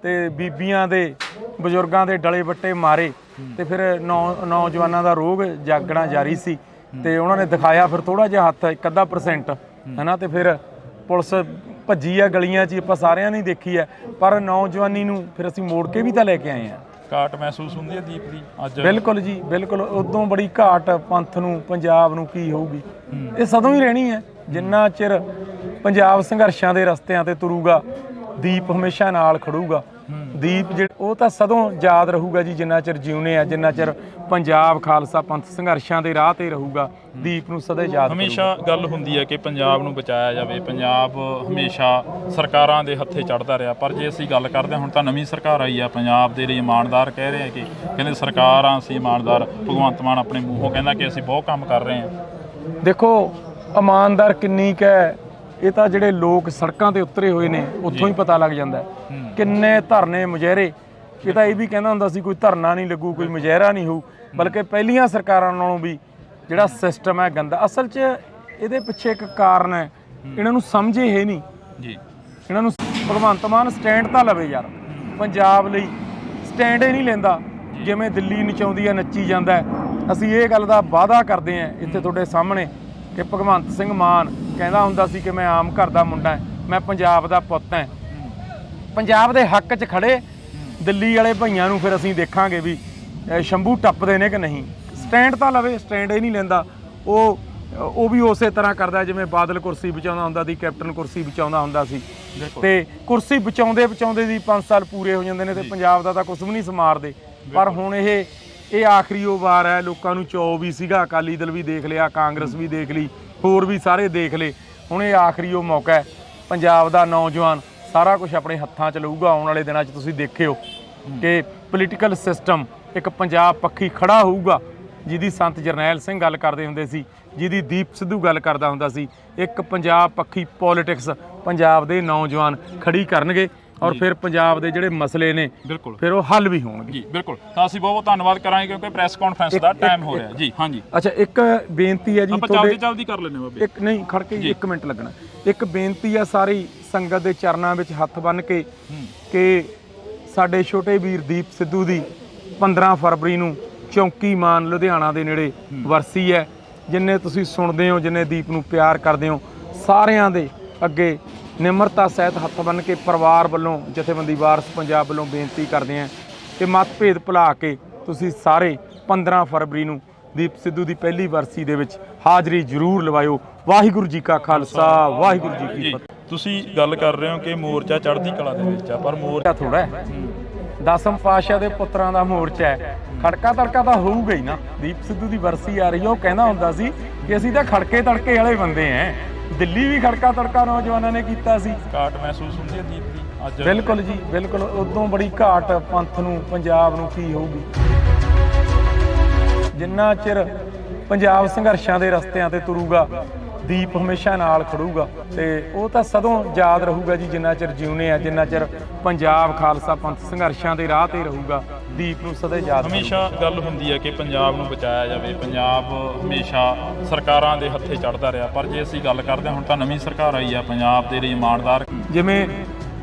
ਤੇ ਬੀਬੀਆਂ ਦੇ, ਬਜ਼ੁਰਗਾਂ ਦੇ ਡਲੇ ਵੱਟੇ ਮਾਰੇ, ਤੇ ਫਿਰ ਨੌਜਵਾਨਾਂ ਦਾ ਰੋਗ ਜਾਗਣਾ ਜਾਰੀ ਸੀ। ਤੇ ਉਹਨਾਂ ਨੇ ਦਿਖਾਇਆ ਫਿਰ ਥੋੜਾ ਜਿਹਾ ਹੱਥ, 1% ਹੈ ਨਾ। ਤੇ ਫਿਰ ਪੁਲਿਸ ਭੱਜੀ ਆ ਗਲੀਆਂ 'ਚ, ਆਪਾਂ ਸਾਰਿਆਂ ਨੇ ਦੇਖੀ ਹੈ। ਪਰ ਨੌਜਵਾਨੀ ਨੂੰ ਫਿਰ ਅਸੀਂ ਮੋੜ ਕੇ ਵੀ ਤਾਂ ਲੈ ਕੇ ਆਏ ਹਾਂ। ਘਾਟ ਮਹਿਸੂਸ ਹੁੰਦੀ ਹੈ ਦੀਪ ਦੀ ਅੱਜ? ਬਿਲਕੁਲ ਜੀ, ਬਿਲਕੁਲ। ਉਦੋਂ ਬੜੀ ਘਾਟ ਪੰਥ ਨੂੰ, ਪੰਜਾਬ ਨੂੰ ਕੀ ਹੋਊਗੀ। ਇਹ ਸਦੋਂ ਹੀ ਰਹਿਣੀ ਹੈ। ਜਿੰਨਾ ਚਿਰ ਪੰਜਾਬ ਸੰਘਰਸ਼ਾਂ ਦੇ ਰਸਤਿਆਂ ਤੇ ਤੁਰੂਗਾ, ਦੀਪ ਹਮੇਸ਼ਾ ਨਾਲ ਖੜੂਗਾ। ਦੀਪ ਉਹ ਤਾਂ ਸਦੋਂ ਯਾਦ ਰਹੂਗਾ ਜੀ, ਜਿੰਨਾ ਚਿਰ ਜਿਉਨੇ ਆ, ਜਿੰਨਾ ਚਿਰ ਪੰਜਾਬ ਖਾਲਸਾ ਪੰਥ ਸੰਘਰਸ਼ਾਂ ਦੇ ਰਾਹ ਤੇ ਰਹੂਗਾ। ਦੀਪ ਨੂੰ ਸਦਾ ਯਾਦ। ਹਮੇਸ਼ਾ ਗੱਲ ਹੁੰਦੀ ਹੈ ਕਿ ਪੰਜਾਬ ਨੂੰ ਬਚਾਇਆ ਜਾਵੇ। ਪੰਜਾਬ ਹਮੇਸ਼ਾ ਸਰਕਾਰਾਂ ਦੇ ਹੱਥੇ ਚੜ੍ਹਦਾ ਰਿਹਾ, ਪਰ ਜੇ ਅਸੀਂ ਗੱਲ ਕਰਦੇ ਹਾਂ ਹੁਣ ਤਾਂ ਨਵੀਂ ਸਰਕਾਰ ਆਈ ਆ, ਪੰਜਾਬ ਦੇ ਲਈ ਇਮਾਨਦਾਰ ਕਹਿ ਰਹੇ ਆ ਕਿ ਕਹਿੰਦੇ ਸਰਕਾਰਾਂ ਅਸੀਂ ਇਮਾਨਦਾਰ। ਭਗਵੰਤ ਮਾਨ ਆਪਣੇ ਮੂੰਹੋਂ ਕਹਿੰਦਾ ਕਿ ਅਸੀਂ ਬਹੁਤ ਕੰਮ ਕਰ ਰਹੇ ਹਾਂ। ਦੇਖੋ, ਇਮਾਨਦਾਰ ਕਿੰਨੀ ਕੁ ਹੈ, ਇਹ ਤਾਂ ਜਿਹੜੇ ਲੋਕ ਸੜਕਾਂ ਤੇ ਉਤਰੇ ਹੋਏ ਨੇ ਉੱਥੋਂ ਹੀ ਪਤਾ ਲੱਗ ਜਾਂਦਾ। ਕਿੰਨੇ ਧਰਨੇ, ਮੁਜ਼ਾਹਰੇ। ਇਹ ਤਾਂ ਇਹ ਵੀ ਕਹਿੰਦਾ ਹੁੰਦਾ ਸੀ ਕੋਈ ਧਰਨਾ ਨਹੀਂ ਲੱਗੂ, ਕੋਈ ਮੁਜ਼ਾਹਰਾ ਨਹੀਂ ਹੋਊ। ਬਲਕਿ ਪਹਿਲੀਆਂ ਸਰਕਾਰਾਂ ਨਾਲੋਂ ਵੀ ਜਿਹੜਾ ਸਿਸਟਮ ਹੈ ਗੰਦਾ। ਅਸਲ 'ਚ ਇਹਦੇ ਪਿੱਛੇ ਇੱਕ ਕਾਰਨ ਹੈ, ਇਹਨਾਂ ਨੂੰ ਸਮਝੇ ਇਹ ਨਹੀਂ ਜੀ। ਇਹਨਾਂ ਨੂੰ ਭਗਵੰਤ ਮਾਨ ਸਟੈਂਡ ਤਾਂ ਲਵੇ ਯਾਰ। ਪੰਜਾਬ ਲਈ ਸਟੈਂਡ ਹੀ ਨਹੀਂ ਲੈਂਦਾ। ਜਿਵੇਂ ਦਿੱਲੀ ਨਚਾਉਂਦੀ ਹੈ, ਨੱਚੀ ਜਾਂਦਾ ਹੈ। ਅਸੀਂ ਇਹ ਗੱਲ ਦਾ ਵਾਅਦਾ ਕਰਦੇ ਹਾਂ ਇੱਥੇ ਤੁਹਾਡੇ ਸਾਹਮਣੇ ਕਿ ਭਗਵੰਤ ਸਿੰਘ ਮਾਨ ਕਹਿੰਦਾ ਹੁੰਦਾ ਸੀ ਕਿ ਮੈਂ ਆਮ ਘਰ ਦਾ ਮੁੰਡਾ, ਮੈਂ ਪੰਜਾਬ ਦਾ ਪੁੱਤ ਹਾਂ। ਪੰਜਾਬ ਦੇ ਹੱਕ 'ਚ ਖੜੇ ਦਿੱਲੀ ਵਾਲੇ ਭਈਆਂ ਨੂੰ ਫਿਰ ਅਸੀਂ ਦੇਖਾਂਗੇ ਵੀ ਸ਼ੰਭੂ ਟੱਪਦੇ ਨੇ ਕਿ ਨਹੀਂ। ਸਟੈਂਡ ਤਾਂ ਲਵੇ, ਸਟੈਂਡ ਹੀ ਨਹੀਂ ਲੈਂਦਾ। ਉਹ ਵੀ ਉਸੇ ਤਰ੍ਹਾਂ ਕਰਦਾ ਜਿਵੇਂ ਬਾਦਲ ਕੁਰਸੀ ਬਚਾਉਂਦਾ ਹੁੰਦਾ ਸੀ, ਕੈਪਟਨ ਕੁਰਸੀ ਬਚਾਉਂਦਾ ਹੁੰਦਾ ਸੀ। ਤੇ ਕੁਰਸੀ ਬਚਾਉਂਦੇ ਦੀ 5 ਸਾਲ ਪੂਰੇ ਹੋ ਜਾਂਦੇ ਨੇ ਤੇ ਪੰਜਾਬ ਦਾ ਤਾਂ ਕੁਝ ਵੀ ਨਹੀਂ ਸਮਾਰਦੇ। ਪਰ ਹੁਣ ਇਹ ਆਖਰੀ ਉਹ ਵਾਰ ਹੈ। ਲੋਕਾਂ ਨੂੰ ਚੌ ਵੀ ਸੀਗਾ, ਅਕਾਲੀ ਦਲ ਵੀ ਦੇਖ ਲਿਆ, ਕਾਂਗਰਸ ਵੀ ਦੇਖ ਲਈ, ਹੋਰ ਵੀ ਸਾਰੇ ਦੇਖ ਲਏ। ਹੁਣ ਇਹ ਆਖਰੀ ਉਹ ਮੌਕਾ ਹੈ। ਪੰਜਾਬ ਦਾ ਨੌਜਵਾਨ ਸਾਰਾ ਕੁਝ ਆਪਣੇ ਹੱਥਾਂ 'ਚ ਲਊਗਾ। ਆਉਣ ਵਾਲੇ ਦਿਨਾਂ 'ਚ ਤੁਸੀਂ ਦੇਖਿਓ ਕਿ ਪੋਲੀਟੀਕਲ ਸਿਸਟਮ ਇੱਕ ਪੰਜਾਬ ਪੱਖੀ ਖੜਾ ਹੋਊਗਾ, ਜਿਹਦੀ ਸੰਤ ਜਰਨੈਲ ਸਿੰਘ ਗੱਲ ਕਰਦੇ ਹੁੰਦੇ ਸੀ, ਜਿਹਦੀ ਦੀਪ ਸਿੱਧੂ ਗੱਲ ਕਰਦਾ ਹੁੰਦਾ ਸੀ। ਇੱਕ ਪੰਜਾਬ ਪੱਖੀ ਪੋਲੀਟਿਕਸ ਪੰਜਾਬ ਦੇ ਨੌਜਵਾਨ ਖੜੀ ਕਰਨਗੇ ਔਰ ਫਿਰ ਪੰਜਾਬ ਦੇ ਜਿਹੜੇ ਮਸਲੇ ਨੇ ਬਿਲਕੁਲ ਫਿਰ ਉਹ ਹੱਲ ਵੀ ਹੋਣਗੇ ਜੀ। ਬਿਲਕੁਲ, ਤਾਂ ਅਸੀਂ ਬਹੁਤ ਬਹੁਤ ਧੰਨਵਾਦ ਕਰਾਂਗੇ ਕਿਉਂਕਿ ਪ੍ਰੈਸ ਕਾਨਫਰੰਸ ਦਾ ਟਾਈਮ ਹੋ ਰਿਹਾ ਜੀ। ਹਾਂਜੀ, ਅੱਛਾ, ਇੱਕ ਬੇਨਤੀ ਹੈ ਜੀ, ਆਪਾਂ ਜਲਦੀ ਕਰ ਲੈਣੇ ਬਾਬੇ। ਇੱਕ ਨਹੀਂ, ਖੜ ਕੇ 1 ਮਿੰਟ ਲੱਗਣਾ। ਇੱਕ ਬੇਨਤੀ ਹੈ ਸਾਰੀ ਸੰਗਤ ਦੇ ਚਰਨਾਂ ਵਿੱਚ ਹੱਥ ਬੰਨ੍ਹ ਕੇ ਕਿ ਸਾਡੇ ਛੋਟੇ ਵੀਰ ਦੀਪ ਸਿੱਧੂ ਦੀ 15 ਫਰਵਰੀ ਨੂੰ ਚੌਂਕੀ ਮਾਨ ਲੁਧਿਆਣਾ ਦੇ ਨੇੜੇ ਵਰਸੀ ਹੈ। ਜਿੰਨੇ ਤੁਸੀਂ ਸੁਣਦੇ ਹੋ, ਜਿੰਨੇ ਦੀਪ ਨੂੰ ਪਿਆਰ ਕਰਦੇ ਹੋ, ਸਾਰਿਆਂ ਦੇ ਅੱਗੇ ਨਿਮਰਤਾ ਸਹਿਤ ਹੱਥ ਬੰਨ੍ਹ ਕੇ ਪਰਿਵਾਰ ਵੱਲੋਂ, ਜਥੇਬੰਦੀ ਵਾਰਸ ਪੰਜਾਬ ਵੱਲੋਂ ਬੇਨਤੀ ਕਰਦੇ ਹਾਂ ਕਿ ਮਤਭੇਦ ਭੁਲਾ ਕੇ ਤੁਸੀਂ ਸਾਰੇ 15 ਫਰਵਰੀ ਨੂੰ ਦੀਪ ਸਿੱਧੂ ਦੀ ਪਹਿਲੀ ਵਰਸੀ ਦੇ ਵਿੱਚ ਹਾਜ਼ਰੀ ਜ਼ਰੂਰ ਲਵਾਇਓ। ਵਾਹਿਗੁਰੂ ਜੀ ਕਾ ਖਾਲਸਾ, ਵਾਹਿਗੁਰੂ ਜੀ ਕੀ ਫਤਿਹ। ਤੁਸੀਂ ਗੱਲ ਕਰ ਰਹੇ ਹੋ ਕਿ ਮੋਰਚਾ ਚੜ੍ਹਦੀ ਕਲਾ ਦੇ ਵਿੱਚ ਆ, ਪਰ ਮੋਰਚਾ ਥੋੜਾ ਹੈ। ਦਸਮ ਪਾਤਸ਼ਾਹ ਦੇ ਪੁੱਤਰਾਂ ਦਾ ਮੋਰਚਾ ਹੈ, ਖੜਕਾ ਤੜਕਾ ਤਾਂ ਹੋਊਗਾ ਹੀ ਨਾ। ਦੀਪ ਸਿੱਧੂ ਦੀ ਵਰਸੀ ਆ ਰਹੀ ਹੈ, ਉਹ ਕਹਿੰਦਾ ਹੁੰਦਾ ਸੀ ਕਿ ਅਸੀਂ ਤਾਂ ਖੜਕੇ ਤੜਕੇ ਵਾਲੇ ਬੰਦੇ ਐ। ਦਿੱਲੀ ਵੀ ਖੜਕਾ ਤੜਕਾ ਨੌਜਵਾਨਾਂ ਨੇ ਕੀਤਾ ਸੀ। ਘਾਟ ਮਹਿਸੂਸ ਹੁੰਦੀ ਹੈ ਦੀਪ ਦੀ ਅੱਜ? ਬਿਲਕੁਲ ਜੀ, ਬਿਲਕੁਲ। ਉਦੋਂ ਬੜੀ ਘਾਟ ਪੰਥ ਨੂੰ, ਪੰਜਾਬ ਨੂੰ ਕੀ ਹੋਊਗੀ। ਜਿੰਨਾ ਚਿਰ ਪੰਜਾਬ ਸੰਘਰਸ਼ਾਂ ਦੇ ਰਸਤਿਆਂ ਤੇ ਤੁਰੂਗਾ, ਦੀਪ ਹਮੇਸ਼ਾ ਨਾਲ ਖੜੂਗਾ, ਤੇ ਉਹ ਤਾਂ ਸਦੋਂ ਯਾਦ ਰਹੂਗਾ ਜੀ। ਜਿੰਨਾ ਚਿਰ ਜਿਉਨੇ ਆ, ਜਿੰਨਾ ਚਿਰ ਪੰਜਾਬ ਖਾਲਸਾ ਪੰਥ ਸੰਘਰਸ਼ਾਂ ਦੇ ਰਾਹ ਤੇ ਰਹੂਗਾ, ਦੀਪ ਨੂੰ ਸਦਾ ਯਾਦ। ਹਮੇਸ਼ਾ ਗੱਲ ਹੁੰਦੀ ਹੈ ਕਿ ਪੰਜਾਬ ਨੂੰ ਬਚਾਇਆ ਜਾਵੇ। ਪੰਜਾਬ ਹਮੇਸ਼ਾ ਸਰਕਾਰਾਂ ਦੇ ਹੱਥੇ ਚੜ੍ਹਦਾ ਰਿਹਾ, ਪਰ ਜੇ ਅਸੀਂ ਗੱਲ ਕਰਦੇ ਹਾਂ, ਹੁਣ ਤਾਂ ਨਵੀਂ ਸਰਕਾਰ ਆਈ ਆ, ਪੰਜਾਬ ਦੇ ਲਈ ਇਮਾਨਦਾਰ, ਜਿਵੇਂ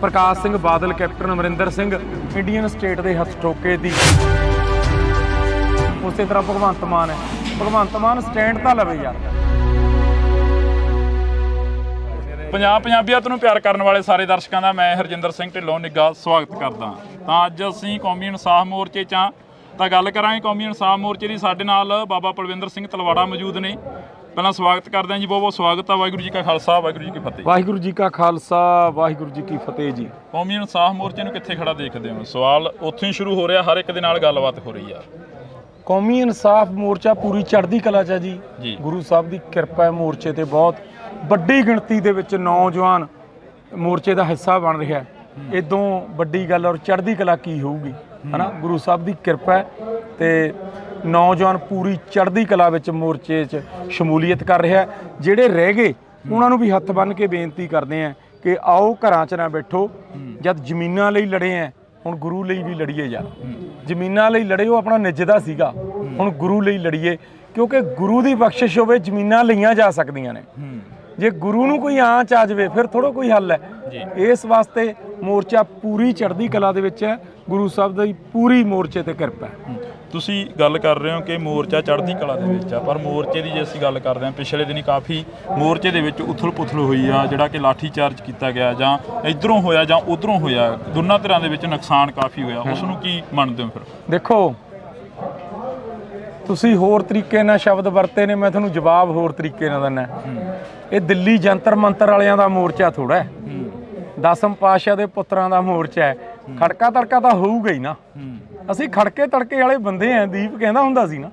ਪ੍ਰਕਾਸ਼ Singh Badal, captain Amarinder Singh Indian state ਦੇ ਹੱਥ ਠੋਕੇ ਦੀ, ਉਸੇ ਤਰ੍ਹਾਂ ਭਗਵੰਤ ਮਾਨ ਹੈ। ਭਗਵੰਤ ਮਾਨ ਸਟੈਂਡ ਤਾਂ ਲਵੇ ਯਾਰ। ਪੰਜਾਬੀਅਤ ਨੂੰ ਪਿਆਰ ਕਰਨ ਵਾਲੇ ਸਾਰੇ ਦਰਸ਼ਕਾਂ ਦਾ ਮੈਂ ਹਰਜਿੰਦਰ ਸਿੰਘ ਢਿੱਲੋਂ ਨਿੱਘਾ ਸਵਾਗਤ ਕਰਦਾ। ਤਾਂ ਅੱਜ ਅਸੀਂ ਕੌਮੀ ਇਨਸਾਫ ਮੋਰਚੇ 'ਚ ਹਾਂ, ਤਾਂ ਗੱਲ ਕਰਾਂਗੇ ਕੌਮੀ ਇਨਸਾਫ ਮੋਰਚੇ ਦੀ। ਸਾਡੇ ਨਾਲ ਬਾਬਾ ਪਲਵਿੰਦਰ ਸਿੰਘ ਤਲਵਾੜਾ ਮੌਜੂਦ ਨੇ। ਪਹਿਲਾਂ ਸਵਾਗਤ ਕਰਦੇ ਹਾਂ ਜੀ, ਬਹੁਤ ਬਹੁਤ ਸਵਾਗਤ ਆ। ਵਾਹਿਗੁਰੂ ਜੀ ਕਾ ਖਾਲਸਾ, ਵਾਹਿਗੁਰੂ ਜੀ ਕੀ ਫਤਿਹ। ਵਾਹਿਗੁਰੂ ਜੀ ਕਾ ਖਾਲਸਾ, ਵਾਹਿਗੁਰੂ ਜੀ ਕੀ ਫਤਿਹ ਜੀ। ਕੌਮੀ ਇਨਸਾਫ ਮੋਰਚੇ ਨੂੰ ਕਿੱਥੇ ਖੜਾ ਦੇਖਦੇ ਹੋ? ਸਵਾਲ ਉੱਥੋਂ ਹੀ ਸ਼ੁਰੂ ਹੋ ਰਿਹਾ, ਹਰ ਇੱਕ ਦੇ ਨਾਲ ਗੱਲਬਾਤ ਹੋ ਰਹੀ ਆ। ਕੌਮੀ ਇਨਸਾਫ ਮੋਰਚਾ ਪੂਰੀ ਚੜ੍ਹਦੀ ਕਲਾ 'ਚ ਹੈ ਜੀ। ਗੁਰੂ ਸਾਹਿਬ ਦੀ ਕਿਰਪਾ ਹੈ, ਮੋਰਚੇ ਤੇ ਬਹੁਤ ਵੱਡੀ ਗਿਣਤੀ ਦੇ ਵਿੱਚ ਨੌਜਵਾਨ ਮੋਰਚੇ ਦਾ ਹਿੱਸਾ ਬਣ ਰਿਹਾ। ਇਦੋਂ ਵੱਡੀ ਗੱਲ ਔਰ ਚੜ੍ਹਦੀ ਕਲਾ ਕੀ ਹੋਊਗੀ, ਹਨਾ। ਗੁਰੂ ਸਾਹਿਬ ਦੀ ਕਿਰਪਾ ਤੇ ਨੌਜਵਾਨ ਪੂਰੀ ਚੜ੍ਹਦੀ ਕਲਾ ਵਿੱਚ ਮੋਰਚੇ 'ਚ ਸ਼ਮੂਲੀਅਤ ਕਰ ਰਿਹਾ। ਜਿਹੜੇ ਰਹਿ ਗਏ ਉਹਨਾਂ ਨੂੰ ਵੀ ਹੱਥ ਬੰਨ੍ਹ ਕੇ ਬੇਨਤੀ ਕਰਦੇ ਆ ਕਿ ਆਓ ਘਰਾਂ 'ਚ ਨਾ ਬੈਠੋ। ਜਦ ਜ਼ਮੀਨਾਂ ਲਈ ਲੜੇ ਆ, ਹੁਣ ਗੁਰੂ ਲਈ ਵੀ ਲੜੀਏ ਯਾਰ। ਜ਼ਮੀਨਾਂ ਲਈ ਲੜੇ, ਉਹ ਆਪਣਾ ਨਿੱਜਦਾ ਸੀਗਾ, ਹੁਣ ਗੁਰੂ ਲਈ ਲੜੀਏ, ਕਿਉਂਕਿ ਗੁਰੂ ਦੀ ਬਖਸ਼ਿਸ਼ ਹੋਵੇ ਜ਼ਮੀਨਾਂ ਲਈਆਂ ਜਾ ਸਕਦੀਆਂ ਨੇ। ਜੇ ਗੁਰੂ ਨੂੰ ਕੋਈ ਆਂਚ ਆ ਜਾਵੇ ਫਿਰ ਥੋੜਾ ਕੋਈ ਹੱਲ ਹੈ। ਇਸ ਵਾਸਤੇ ਮੋਰਚਾ ਪੂਰੀ ਚੜ੍ਹਦੀ ਕਲਾ ਦੇ ਵਿੱਚ ਹੈ। ਗੁਰੂ ਸਾਹਿਬ ਦੀ ਪੂਰੀ ਮੋਰਚੇ ਤੇ ਕਿਰਪਾ ਹੈ। ਤੁਸੀਂ ਗੱਲ ਕਰ ਰਹੇ ਹੋ ਕਿ ਮੋਰਚਾ ਚੜ੍ਹਦੀ ਕਲਾ ਦੇ ਵਿੱਚ ਆ, ਪਰ ਮੋਰਚੇ ਦੀ ਜੇ ਅਸੀਂ ਗੱਲ ਕਰਦੇ ਹਾਂ, ਪਿਛਲੇ ਦਿਨੀ ਕਾਫੀ ਮੋਰਚੇ ਦੇ ਵਿੱਚ ਉਥਲ ਪੁਥਲ ਹੋਈ ਆ, ਜਿਹੜਾ ਕਿ ਲਾਠੀ ਚਾਰਜ ਕੀਤਾ ਗਿਆ, ਜਾਂ ਇੱਧਰੋਂ ਹੋਇਆ ਜਾਂ ਉੱਧਰੋਂ ਹੋਇਆ, ਦੋਨਾਂ ਧਿਰਾਂ ਦੇ ਵਿੱਚ ਨੁਕਸਾਨ ਕਾਫੀ ਹੋਇਆ। ਉਸ ਨੂੰ ਕੀ ਮੰਨਦੇ ਹੋ ਫਿਰ? ਦੇਖੋ, ਤੁਸੀਂ ਹੋਰ ਤਰੀਕੇ ਨਾਲ ਸ਼ਬਦ ਵਰਤੇ ਨੇ, ਮੈਂ ਤੁਹਾਨੂੰ ਜਵਾਬ ਹੋਰ ਤਰੀਕੇ ਨਾਲ ਦਿੰਦਾ। ਇਹ ਦਿੱਲੀ ਜੰਤਰ ਮੰਤਰ ਵਾਲਿਆਂ ਦਾ ਮੋਰਚਾ ਥੋੜਾ ਹੈ। ਦਸਮ ਪਾਤਸ਼ਾਹ ਦੇ ਪੁੱਤਰਾਂ ਦਾ ਮੋਰਚਾ ਹੈ, ਖੜਕਾ ਤੜਕਾ ਤਾਂ ਹੋਊਗਾ ਹੀ ਨਾ। ਅਸੀਂ ਖੜਕੇ ਤੜਕੇ ਵਾਲੇ ਬੰਦੇ ਆ। ਦੀਪ ਕਹਿੰਦਾ ਹੁੰਦਾ ਸੀ ਨਾ,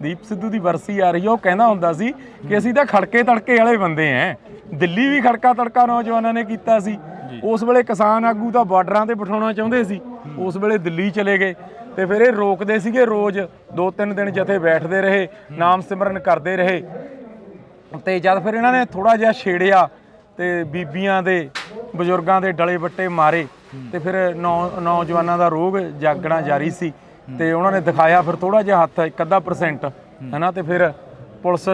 ਦੀਪ ਸਿੱਧੂ ਦੀ ਵਰਸੀ ਆ ਰਹੀ ਹੈ, ਉਹ ਕਹਿੰਦਾ ਹੁੰਦਾ ਸੀ ਕਿ ਅਸੀਂ ਤਾਂ ਖੜਕੇ ਤੜਕੇ ਵਾਲੇ ਬੰਦੇ ਆ। ਦਿੱਲੀ ਵੀ ਖੜਕਾ ਤੜਕਾ ਨੌਜਵਾਨਾਂ ਨੇ ਕੀਤਾ ਸੀ। ਉਸ ਵੇਲੇ ਕਿਸਾਨ ਆਗੂ ਤਾਂ ਬਾਰਡਰਾਂ ਤੇ ਬਿਠਾਉਣਾ ਚਾਹੁੰਦੇ ਸੀ, ਉਸ ਵੇਲੇ ਦਿੱਲੀ ਚਲੇ ਗਏ, ਤੇ ਫਿਰ ਇਹ ਰੋਕਦੇ ਸੀਗੇ। ਰੋਜ਼ 2-3 ਦਿਨ ਜਥੇ ਬੈਠਦੇ ਰਹੇ, ਨਾਮ ਸਿਮਰਨ ਕਰਦੇ ਰਹੇ, ਤੇ ਜਦ ਫਿਰ ਇਹਨਾਂ ਨੇ ਥੋੜਾ ਜਿਹਾ ਛੇੜਿਆ ਤੇ ਬੀਬੀਆਂ ਦੇ, ਬਜ਼ੁਰਗਾਂ ਦੇ ਡਲੇ ਵੱਟੇ ਮਾਰੇ, ਤੇ ਫਿਰ ਨੌਜਵਾਨਾਂ ਦਾ ਰੋਗ ਜਾਗਣਾ ਜਾਰੀ ਸੀ, ਤੇ ਉਹਨਾਂ ਨੇ ਦਿਖਾਇਆ ਫਿਰ ਥੋੜਾ ਜਿਹਾ ਹੱਥ, 1% ਹਨਾ। ਤੇ ਫਿਰ ਪੁਲਿਸ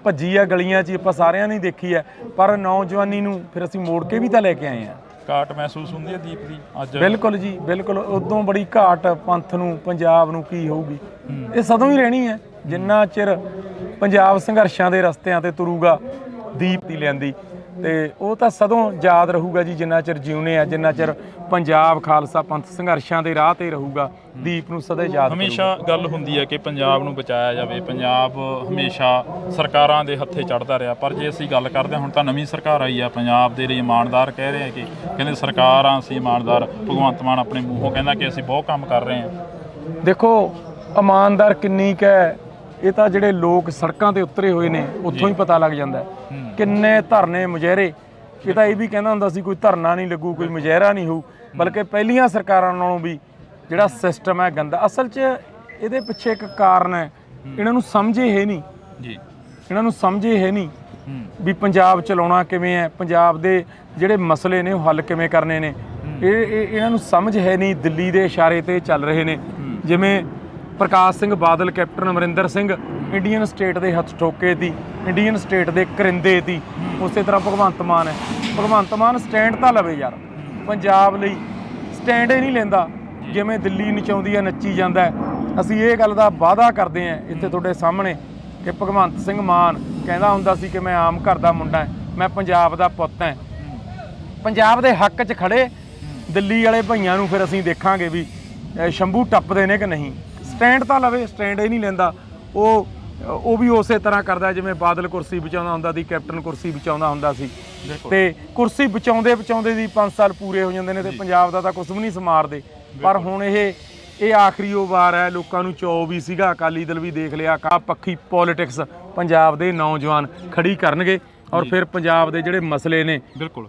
ਭੱਜੀ ਆ ਗਲੀਆਂ 'ਚ, ਆਪਾਂ ਸਾਰਿਆਂ ਨੇ ਦੇਖੀ ਹੈ, ਪਰ ਨੌਜਵਾਨੀ ਨੂੰ ਫਿਰ ਅਸੀਂ ਮੋੜ ਕੇ ਵੀ ਤਾਂ ਲੈ ਕੇ ਆਏ ਹਾਂ। ਘਾਟ ਮਹਿਸੂਸ ਹੁੰਦੀ ਹੈ ਦੀਪ ਦੀ ਅੱਜ? ਬਿਲਕੁਲ ਜੀ, ਬਿਲਕੁਲ। ਉਦੋਂ ਬੜੀ ਘਾਟ ਪੰਥ ਨੂੰ, ਪੰਜਾਬ ਨੂੰ ਕੀ ਹੋਊਗੀ। ਇਹ ਸਦੋਂ ਹੀ ਰਹਿਣੀ ਹੈ। ਜਿੰਨਾ ਚਿਰ ਪੰਜਾਬ ਸੰਘਰਸ਼ਾਂ ਦੇ ਰਸਤਿਆਂ ਤੇ ਤੁਰੂਗਾ, ਦੀਪ ਦੀ ਲਿਆਂਦੀ, ਤੇ ਉਹ ਤਾਂ ਸਦੋਂ ਯਾਦ ਰਹੂਗਾ ਜੀ। ਜਿੰਨਾ ਚਿਰ ਜਿਉਨੇ ਆ, ਜਿੰਨਾ ਚਿਰ ਪੰਜਾਬ ਖਾਲਸਾ ਪੰਥ ਸੰਘਰਸ਼ਾਂ ਦੇ ਰਾਹ ਤੇ ਰਹੂਗਾ, ਦੀਪ ਨੂੰ ਸਦਾ ਯਾਦ। ਹਮੇਸ਼ਾ ਗੱਲ ਹੁੰਦੀ ਹੈ ਕਿ ਪੰਜਾਬ ਨੂੰ ਬਚਾਇਆ ਜਾਵੇ। ਪੰਜਾਬ ਹਮੇਸ਼ਾ ਸਰਕਾਰਾਂ ਦੇ ਹੱਥੇ ਚੜ੍ਹਦਾ ਰਿਹਾ, ਪਰ ਜੇ ਅਸੀਂ ਗੱਲ ਕਰਦੇ ਹਾਂ, ਹੁਣ ਤਾਂ ਨਵੀਂ ਸਰਕਾਰ ਆਈ ਆ, ਪੰਜਾਬ ਦੇ ਲਈ ਇਮਾਨਦਾਰ ਕਹਿ ਰਹੇ ਆ ਕਿ ਕਹਿੰਦੇ ਸਰਕਾਰਾਂ ਅਸੀਂ ਇਮਾਨਦਾਰ। ਭਗਵੰਤ ਮਾਨ ਆਪਣੇ ਮੂੰਹੋਂ ਕਹਿੰਦਾ ਕਿ ਅਸੀਂ ਬਹੁਤ ਕੰਮ ਕਰ ਰਹੇ ਹਾਂ। ਦੇਖੋ, ਇਮਾਨਦਾਰ ਕਿੰਨੀ ਕੁ ਹੈ, ਇਹ ਤਾਂ ਜਿਹੜੇ ਲੋਕ ਸੜਕਾਂ ਤੇ ਉਤਰੇ ਹੋਏ ਨੇ ਉੱਥੋਂ ਹੀ ਪਤਾ ਲੱਗ ਜਾਂਦਾ। ਕਿੰਨੇ ਧਰਨੇ ਮੁਜ਼ਾਹਰੇ, ਇਹ ਤਾਂ ਇਹ ਵੀ ਕਹਿੰਦਾ ਹੁੰਦਾ ਸੀ ਕੋਈ ਧਰਨਾ ਨਹੀਂ ਲੱਗੂ, ਕੋਈ ਮੁਜ਼ਾਹਰਾ ਨਹੀਂ ਹੋਊ, ਬਲਕਿ ਪਹਿਲੀਆਂ ਸਰਕਾਰਾਂ ਨਾਲੋਂ ਵੀ ਜਿਹੜਾ ਸਿਸਟਮ ਹੈ ਗੰਦਾ। ਅਸਲ 'ਚ ਇਹਦੇ ਪਿੱਛੇ ਇੱਕ ਕਾਰਨ ਹੈ, ਇਹਨਾਂ ਨੂੰ ਸਮਝੇ ਹੈ ਨਹੀਂ ਜੀ। ਇਹਨਾਂ ਨੂੰ ਸਮਝੇ ਹੈ ਨਹੀਂ ਵੀ ਪੰਜਾਬ ਚਲਾਉਣਾ ਕਿਵੇਂ ਹੈ, ਪੰਜਾਬ ਦੇ ਜਿਹੜੇ ਮਸਲੇ ਨੇ ਉਹ ਹੱਲ ਕਿਵੇਂ ਕਰਨੇ ਨੇ। ਇਹਨਾਂ ਨੂੰ ਸਮਝ ਹੈ ਨਹੀਂ, ਦਿੱਲੀ ਦੇ ਇਸ਼ਾਰੇ ਤੇ ਚੱਲ ਰਹੇ ਨੇ। ਜਿਵੇਂ ਪ੍ਰਕਾਸ਼ Singh Badal, captain Amarinder Singh Indian state ਦੇ ਹੱਥ ਠੋਕੇ ਦੀ, ਇੰਡੀਅਨ ਸਟੇਟ ਦੇ ਕਰਿੰਦੇ ਦੀ, ਉਸੇ ਤਰ੍ਹਾਂ ਭਗਵੰਤ ਮਾਨ ਹੈ। ਭਗਵੰਤ ਮਾਨ ਸਟੈਂਡ ਤਾਂ ਲਵੇ ਯਾਰ, ਪੰਜਾਬ ਲਈ ਸਟੈਂਡ ਹੀ ਨਹੀਂ ਲੈਂਦਾ। ਜਿਵੇਂ ਦਿੱਲੀ ਨਚਾਉਂਦੀ ਹੈ, ਨੱਚੀ ਜਾਂਦਾ। ਅਸੀਂ ਇਹ ਗੱਲ ਦਾ ਵਾਅਦਾ ਕਰਦੇ ਹਾਂ ਇੱਥੇ ਤੁਹਾਡੇ ਸਾਹਮਣੇ ਕਿ ਭਗਵੰਤ ਸਿੰਘ ਮਾਨ ਕਹਿੰਦਾ ਹੁੰਦਾ ਸੀ ਕਿ ਮੈਂ ਆਮ ਘਰ ਦਾ ਮੁੰਡਾ, ਮੈਂ ਪੰਜਾਬ ਦਾ ਪੁੱਤ ਹਾਂ। ਪੰਜਾਬ ਦੇ ਹੱਕ 'ਚ ਖੜੇ ਦਿੱਲੀ ਵਾਲੇ ਭਈਆਂ ਨੂੰ ਫਿਰ ਅਸੀਂ ਦੇਖਾਂਗੇ ਵੀ ਸ਼ੰਭੂ ਟੱਪਦੇ ਨੇ ਕਿ ਨਹੀਂ। ਸਟੈਂਡ ਤਾਂ ਲਵੇ, ਸਟੈਂਡ ਹੀ ਨਹੀਂ ਲੈਂਦਾ। ਉਹ ਵੀ ਉਸੇ ਤਰ੍ਹਾਂ ਕਰਦਾ ਜਿਵੇਂ ਬਾਦਲ ਕੁਰਸੀ ਬਚਾਉਂਦਾ ਹੁੰਦਾ ਸੀ, ਕੈਪਟਨ ਕੁਰਸੀ ਬਚਾਉਂਦਾ ਹੁੰਦਾ ਸੀ। ਤੇ ਕੁਰਸੀ ਬਚਾਉਂਦੇ ਦੀ 5 ਸਾਲ ਪੂਰੇ ਹੋ ਜਾਂਦੇ ਨੇ ਤੇ ਪੰਜਾਬ ਦਾ ਤਾਂ ਕੁਝ ਵੀ ਨਹੀਂ ਸਮਾਰਦੇ। ਪਰ ਹੁਣ ਇਹ ਆਖਰੀ ਉਹ ਵਾਰ ਹੈ, ਲੋਕਾਂ ਨੂੰ ਚੌ ਵੀ ਸੀਗਾ, ਅਕਾਲੀ ਦਲ ਵੀ ਦੇਖ ਲਿਆ, ਕਾ ਪੱਖੀ ਪੋਲਿਟਿਕਸ ਪੰਜਾਬ ਦੇ ਨੌਜਵਾਨ ਖੜੀ ਕਰਨਗੇ ਔਰ ਫਿਰ ਪੰਜਾਬ ਦੇ ਜਿਹੜੇ ਮਸਲੇ ਨੇ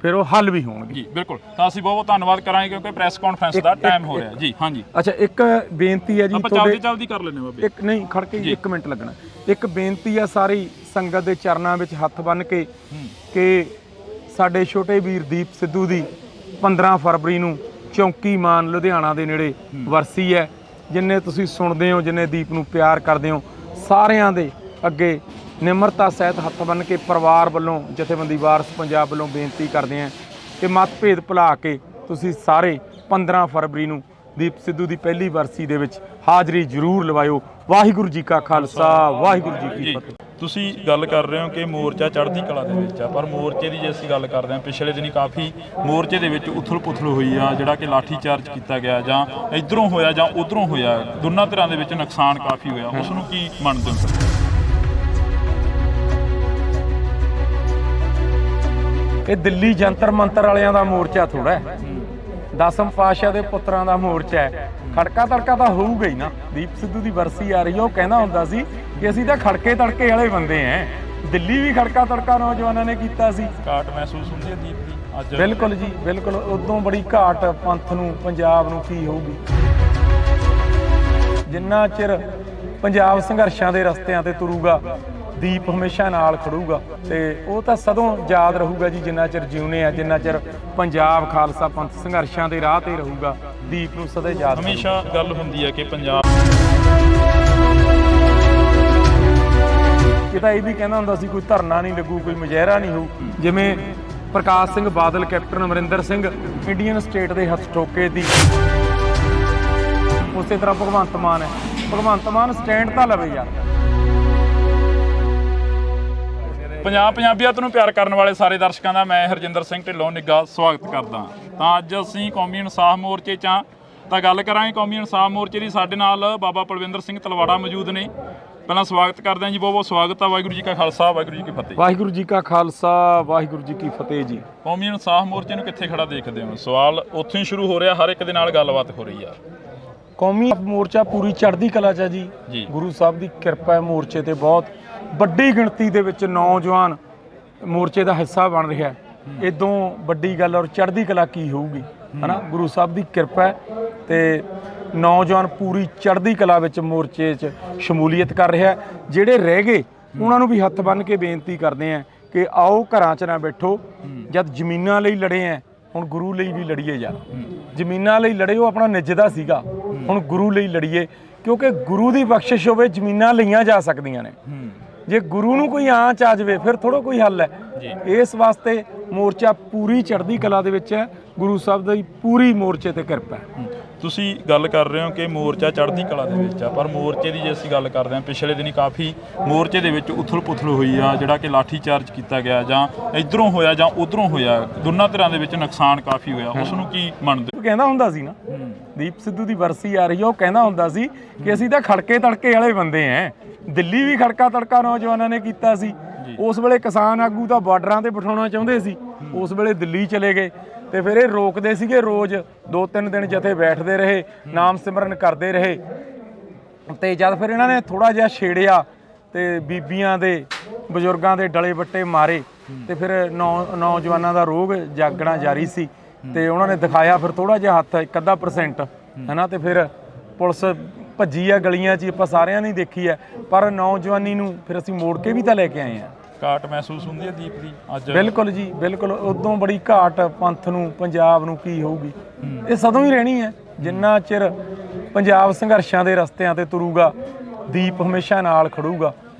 ਫਿਰ ਉਹ ਹੱਲ ਵੀ ਹੋਣਗੇ ਜੀ। ਬਿਲਕੁਲ, ਤਾਂ ਅਸੀਂ ਬਹੁਤ ਧੰਨਵਾਦ ਕਰਾਂਗੇ ਕਿਉਂਕਿ ਪ੍ਰੈਸ ਕਾਨਫਰੰਸ ਦਾ ਟਾਈਮ ਹੋ ਰਿਹਾ ਜੀ। ਹਾਂਜੀ, ਅੱਛਾ, ਇੱਕ ਬੇਨਤੀ ਹੈ ਜੀ, ਆਪਾਂ ਜਲਦੀ ਕਰ ਲੈਣੇ ਬਾਬੇ। ਇੱਕ ਨਹੀਂ, ਖੜ ਕੇ 1 ਮਿੰਟ ਲੱਗਣਾ। ਇੱਕ ਬੇਨਤੀ ਆ ਸਾਰੀ ਸੰਗਤ ਦੇ ਚਰਨਾਂ ਵਿੱਚ ਹੱਥ ਬੰਨ੍ਹ ਕੇ ਕਿ ਸਾਡੇ ਛੋਟੇ ਵੀਰ ਦੀਪ ਸਿੱਧੂ ਦੀ 15 ਫਰਵਰੀ ਨੂੰ ਚੌਂਕੀ ਮਾਨ ਲੁਧਿਆਣਾ ਦੇ ਨੇੜੇ ਵਰਸੀ ਹੈ। ਜਿੰਨੇ ਤੁਸੀਂ ਸੁਣਦੇ ਹੋ, ਜਿੰਨੇ ਦੀਪ ਨੂੰ ਪਿਆਰ ਕਰਦੇ ਹੋ, ਸਾਰਿਆਂ ਦੇ ਅੱਗੇ ਨਿਮਰਤਾ ਸਹਿਤ ਹੱਥ ਬੰਨ੍ਹ ਕੇ ਪਰਿਵਾਰ ਵੱਲੋਂ, ਜਥੇਬੰਦੀ ਵਾਰਸ ਪੰਜਾਬ ਵੱਲੋਂ ਬੇਨਤੀ ਕਰਦੇ ਹਾਂ ਕਿ ਮਤਭੇਦ ਭੁਲਾ ਕੇ ਤੁਸੀਂ ਸਾਰੇ 15 ਫਰਵਰੀ ਨੂੰ ਦੀਪ ਸਿੱਧੂ ਦੀ ਪਹਿਲੀ ਵਰਸੀ ਦੇ ਵਿੱਚ ਹਾਜ਼ਰੀ ਜ਼ਰੂਰ ਲਵਾਇਓ। ਵਾਹਿਗੁਰੂ ਜੀ ਕਾ ਖਾਲਸਾ, ਵਾਹਿਗੁਰੂ ਜੀ ਕੀ ਫਤਿਹ। ਤੁਸੀਂ ਗੱਲ ਕਰ ਰਹੇ ਹੋ ਕਿ ਮੋਰਚਾ ਚੜ੍ਹਦੀ ਕਲਾ ਦੇ ਵਿੱਚ ਆ, ਪਰ ਮੋਰਚੇ ਦੀ ਜੇ ਅਸੀਂ ਗੱਲ ਕਰਦੇ ਹਾਂ, ਪਿਛਲੇ ਦਿਨੀ ਕਾਫੀ ਮੋਰਚੇ ਦੇ ਵਿੱਚ ਉਥਲ-ਪੁਥਲ ਹੋਈ ਆ, ਜਿਹੜਾ ਕਿ ਲਾਠੀ ਚਾਰਜ ਕੀਤਾ ਗਿਆ, ਜਾਂ ਇਧਰੋਂ ਹੋਇਆ ਜਾਂ ਉਧਰੋਂ ਹੋਇਆ, ਦੋਨਾਂ ਧਿਰਾਂ ਦੇ ਵਿੱਚ ਨੁਕਸਾਨ ਕਾਫੀ ਹੋਇਆ। ਉਸ ਨੂੰ ਕੀ ਮੰਨਦੇ ਹੋ? ਇਹ ਦਿੱਲੀ ਜੰਤਰ ਮੰਤਰ ਵਾਲਿਆਂ ਦਾ ਮੋਰਚਾ ਥੋੜਾ ਹੈ, 10ਮ ਪਾਤਸ਼ਾਹ ਦੇ ਪੁੱਤਰਾਂ ਦਾ ਮੋਰਚਾ ਹੈ। ਖੜਕਾ ਤੜਕਾ ਤਾਂ ਹੋਊਗਾ ਹੀ ਨਾ। ਦੀਪ ਸਿੱਧੂ ਦੀ ਵਰਸੀ ਆ ਰਹੀ ਹੈ, ਉਹ ਕਹਿੰਦਾ ਹੁੰਦਾ ਸੀ ਕਿ ਅਸੀਂ ਤਾਂ ਖੜਕੇ ਤੜਕੇ ਵਾਲੇ ਬੰਦੇ ਐ। ਦਿੱਲੀ ਵੀ ਖੜਕਾ ਤੜਕਾ ਨੌਜਵਾਨਾਂ ਨੇ ਕੀਤਾ ਸੀ। ਘਾਟ ਮਹਿਸੂਸ ਹੁੰਦੀ ਹੈ ਦੀਪ ਦੀ ਅੱਜ? ਬਿਲਕੁਲ ਜੀ, ਬਿਲਕੁਲ। ਉਦੋਂ ਬੜੀ ਘਾਟ ਪੰਥ ਨੂੰ, ਪੰਜਾਬ ਨੂੰ ਕੀ ਹੋਊਗੀ। ਜਿੰਨਾ ਚਿਰ ਪੰਜਾਬ ਸੰਘਰਸ਼ਾਂ ਦੇ ਰਸਤਿਆਂ ਤੇ ਤੁਰੂਗਾ, ਦੀਪ ਹਮੇਸ਼ਾ ਨਾਲ ਖੜੂਗਾ ਤੇ ਉਹ ਤਾਂ ਸਦੋਂ ਯਾਦ ਰਹੂਗਾ ਜੀ, ਜਿੰਨਾ ਚਿਰ ਜਿਉਨੇ ਆ, ਜਿੰਨਾ ਚਿਰ ਪੰਜਾਬ ਖਾਲਸਾ ਪੰਥ ਸੰਘਰਸ਼ਾਂ ਦੇ ਰਾਹ ਤੇ ਰਹੂਗਾ, ਦੀਪ ਨੂੰ ਸਦਾ ਯਾਦ। ਹਮੇਸ਼ਾ ਗੱਲ ਹੁੰਦੀ ਹੈ ਕਿ ਪੰਜਾਬ ਕਿਤਾ ਇਹ ਵੀ ਕਹਿੰਦਾ ਹੁੰਦਾ ਸੀ ਕੋਈ ਧਰਨਾ ਨਹੀਂ ਲੱਗੂ, ਕੋਈ ਮੁਜ਼ਾਹਰਾ ਨਹੀਂ ਹੋਊ। ਜਿਵੇਂ ਪ੍ਰਕਾਸ਼ Singh Badal, captain Amarinder Singh Indian state ਦੇ ਹੱਥ ਠੋਕੇ ਦੀ, ਉਸੇ ਤਰ੍ਹਾਂ ਭਗਵੰਤ ਮਾਨ ਹੈ। ਭਗਵੰਤ ਮਾਨ ਸਟੈਂਡ ਤਾਂ ਲਵੇ ਯਾਰ। ਪੰਜਾਬੀਅਤ ਨੂੰ ਪਿਆਰ ਕਰਨ ਵਾਲੇ ਸਾਰੇ ਦਰਸ਼ਕਾਂ ਦਾ ਮੈਂ ਹਰਜਿੰਦਰ ਸਿੰਘ ਢਿੱਲੋਂ ਨਿੱਘਾ ਸਵਾਗਤ ਕਰਦਾ। ਤਾਂ ਅੱਜ ਅਸੀਂ ਕੌਮੀ ਇਨਸਾਫ ਮੋਰਚੇ 'ਚ ਹਾਂ, ਤਾਂ ਗੱਲ ਕਰਾਂਗੇ ਕੌਮੀ ਇਨਸਾਫ ਮੋਰਚੇ ਦੀ। ਸਾਡੇ ਨਾਲ ਬਾਬਾ ਪਲਵਿੰਦਰ ਸਿੰਘ ਤਲਵਾੜਾ ਮੌਜੂਦ ਨੇ। ਪਹਿਲਾਂ ਸਵਾਗਤ ਕਰਦੇ ਹਾਂ ਜੀ, ਬਹੁਤ ਬਹੁਤ ਸਵਾਗਤ ਆ। ਵਾਹਿਗੁਰੂ ਜੀ ਕਾ ਖਾਲਸਾ, ਵਾਹਿਗੁਰੂ ਜੀ ਕੀ ਫਤਿਹ। ਵਾਹਿਗੁਰੂ ਜੀ ਕਾ ਖਾਲਸਾ, ਵਾਹਿਗੁਰੂ ਜੀ ਕੀ ਫਤਿਹ ਜੀ। ਕੌਮੀ ਇਨਸਾਫ ਮੋਰਚੇ ਨੂੰ ਕਿੱਥੇ ਖੜਾ ਦੇਖਦੇ ਹੋ? ਸਵਾਲ ਉੱਥੋਂ ਹੀ ਸ਼ੁਰੂ ਹੋ ਰਿਹਾ, ਹਰ ਇੱਕ ਦੇ ਨਾਲ ਗੱਲਬਾਤ ਹੋ ਰਹੀ ਆ। ਕੌਮੀ ਮੋਰਚਾ ਪੂਰੀ ਚੜ੍ਹਦੀ ਕਲਾ 'ਚ ਹੈ ਜੀ। ਗੁਰੂ ਸਾਹਿਬ ਦੀ ਕਿਰਪਾ ਹੈ, ਮੋਰਚੇ ਤੇ ਬਹੁਤ ਵੱਡੀ ਗਿਣਤੀ ਦੇ ਵਿੱਚ ਨੌਜਵਾਨ ਮੋਰਚੇ ਦਾ ਹਿੱਸਾ ਬਣ ਰਿਹਾ। ਇਦੋਂ ਵੱਡੀ ਗੱਲ ਔਰ ਚੜ੍ਹਦੀ ਕਲਾ ਕੀ ਹੋਊਗੀ, ਹਨਾ। ਗੁਰੂ ਸਾਹਿਬ ਦੀ ਕਿਰਪਾ ਹੈ ਤੇ ਨੌਜਵਾਨ ਪੂਰੀ ਚੜ੍ਹਦੀ ਕਲਾ ਵਿੱਚ ਮੋਰਚੇ 'ਚ ਸ਼ਮੂਲੀਅਤ ਕਰ ਰਿਹਾ। ਜਿਹੜੇ ਰਹਿ ਗਏ ਉਹਨਾਂ ਨੂੰ ਵੀ ਹੱਥ ਬੰਨ੍ਹ ਕੇ ਬੇਨਤੀ ਕਰਦੇ ਆ ਕਿ ਆਓ ਘਰਾਂ 'ਚ ਨਾ ਬੈਠੋ। ਜਦ ਜ਼ਮੀਨਾਂ ਲਈ ਲੜੇ ਆ, ਹੁਣ ਗੁਰੂ ਲਈ ਵੀ ਲੜੀਏ ਯਾਰ। ਜ਼ਮੀਨਾਂ ਲਈ ਲੜੇ, ਉਹ ਆਪਣਾ ਨਿੱਜਦਾ ਸੀਗਾ, ਹੁਣ ਗੁਰੂ ਲਈ ਲੜੀਏ, ਕਿਉਂਕਿ ਗੁਰੂ ਦੀ ਬਖਸ਼ਿਸ਼ ਹੋਵੇ ਜ਼ਮੀਨਾਂ ਲਈਆਂ ਜਾ ਸਕਦੀਆਂ ਨੇ। ਜੇ ਗੁਰੂ ਨੂੰ ਕੋਈ ਆਂਚ ਆ ਜਾਵੇ ਫਿਰ ਥੋੜਾ ਕੋਈ ਹੱਲ ਹੈ। ਇਸ ਵਾਸਤੇ ਮੋਰਚਾ ਪੂਰੀ ਚੜ੍ਹਦੀ ਕਲਾ ਦੇ ਵਿੱਚ ਹੈ। ਗੁਰੂ ਸਾਹਿਬ ਦੀ ਪੂਰੀ ਮੋਰਚੇ ਤੇ ਕਿਰਪਾ ਹੈ। ਤੁਸੀਂ ਗੱਲ ਕਰ ਰਹੇ ਹੋ ਕਿ ਮੋਰਚਾ ਚੜ੍ਹਦੀ ਕਲਾ ਦੇ ਵਿੱਚ ਆ, ਪਰ ਮੋਰਚੇ ਦੀ ਜੇ ਅਸੀਂ ਗੱਲ ਕਰਦੇ ਹਾਂ, ਪਿਛਲੇ ਦਿਨੀ ਕਾਫੀ ਮੋਰਚੇ ਦੇ ਵਿੱਚ ਉਥਲ-ਪੁਥਲ ਹੋਈ ਆ, ਜਿਹੜਾ ਕਿ ਲਾਠੀ ਚਾਰਜ ਕੀਤਾ ਗਿਆ, ਜਾਂ ਇਧਰੋਂ ਹੋਇਆ ਜਾਂ ਉਧਰੋਂ ਹੋਇਆ, ਦੋਨਾਂ ਧਿਰਾਂ ਦੇ ਵਿੱਚ ਨੁਕਸਾਨ ਕਾਫੀ ਹੋਇਆ। ਉਸ ਨੂੰ ਕੀ ਮੰਨਦੇ? ਕਹਿੰਦਾ ਹੁੰਦਾ ਸੀ ਨਾ, ਦੀਪ ਸਿੱਧੂ ਦੀ ਵਰਸੀ ਆ ਰਹੀ ਹੈ, ਉਹ ਕਹਿੰਦਾ ਹੁੰਦਾ ਸੀ ਕਿ ਅਸੀਂ ਤਾਂ ਖੜਕੇ ਤੜਕੇ ਵਾਲੇ ਬੰਦੇ ਐ। ਦਿੱਲੀ ਵੀ ਖੜਕਾ ਤੜਕਾ ਨੌਜਵਾਨਾਂ ਨੇ ਕੀਤਾ ਸੀ। ਉਸ ਵੇਲੇ ਕਿਸਾਨ ਆਗੂ ਤਾਂ ਬਾਰਡਰਾਂ ਤੇ ਬਿਠਾਉਣਾ ਚਾਹੁੰਦੇ ਸੀ, ਉਸ ਵੇਲੇ ਦਿੱਲੀ ਚਲੇ ਗਏ ਤੇ ਫਿਰ ਇਹ ਰੋਕਦੇ ਸੀਗੇ। ਰੋਜ਼ 2-3 ਦਿਨ ਜਥੇ ਬੈਠਦੇ ਰਹੇ, ਨਾਮ ਸਿਮਰਨ ਕਰਦੇ ਰਹੇ ਤੇ ਜਦ ਫਿਰ ਇਹਨਾਂ ਨੇ ਥੋੜਾ ਜਿਹਾ ਛੇੜਿਆ ਤੇ ਬੀਬੀਆਂ ਦੇ, ਬਜ਼ੁਰਗਾਂ ਦੇ ਡਲੇ ਵੱਟੇ ਮਾਰੇ ਤੇ ਫਿਰ ਨੌਜਵਾਨਾਂ ਦਾ ਰੋਗ ਜਾਗਣਾ ਜਾਰੀ ਸੀ ਤੇ ਉਹਨਾਂ ਨੇ ਦਿਖਾਇਆ ਫਿਰ ਥੋੜਾ ਜਿਹਾ ਹੱਥ, 1-ਅੱਧਾ% ਹੈ ਨਾ। ਤੇ ਫਿਰ ਪੁਲਿਸ ਭੱਜੀ ਆ ਗਲੀਆਂ 'ਚ, ਆਪਾਂ ਸਾਰਿਆਂ ਨੇ ਦੇਖੀ ਹੈ। ਪਰ ਨੌਜਵਾਨੀ ਨੂੰ ਫਿਰ ਅਸੀਂ ਮੋੜ ਕੇ ਵੀ ਤਾਂ ਲੈ ਕੇ ਆਏ ਹਾਂ। ਘਾਟ ਮਹਿਸੂਸ ਹੁੰਦੀ ਹੈ ਦੀਪ ਦੀ ਅੱਜ? ਬਿਲਕੁਲ ਜੀ, ਬਿਲਕੁਲ। ਉਦੋਂ ਬੜੀ ਘਾਟ ਪੰਥ ਨੂੰ, ਪੰਜਾਬ ਨੂੰ ਕੀ ਹੋਊਗੀ। ਇਹ ਸਦੋਂ ਹੀ ਰਹਿਣੀ ਹੈ। ਜਿੰਨਾ ਚਿਰ ਪੰਜਾਬ ਸੰਘਰਸ਼ਾਂ ਦੇ ਰਸਤਿਆਂ ਤੇ ਤੁਰੂਗਾ, ਦੀਪ ਹਮੇਸ਼ਾ ਨਾਲ ਖੜੂਗਾ।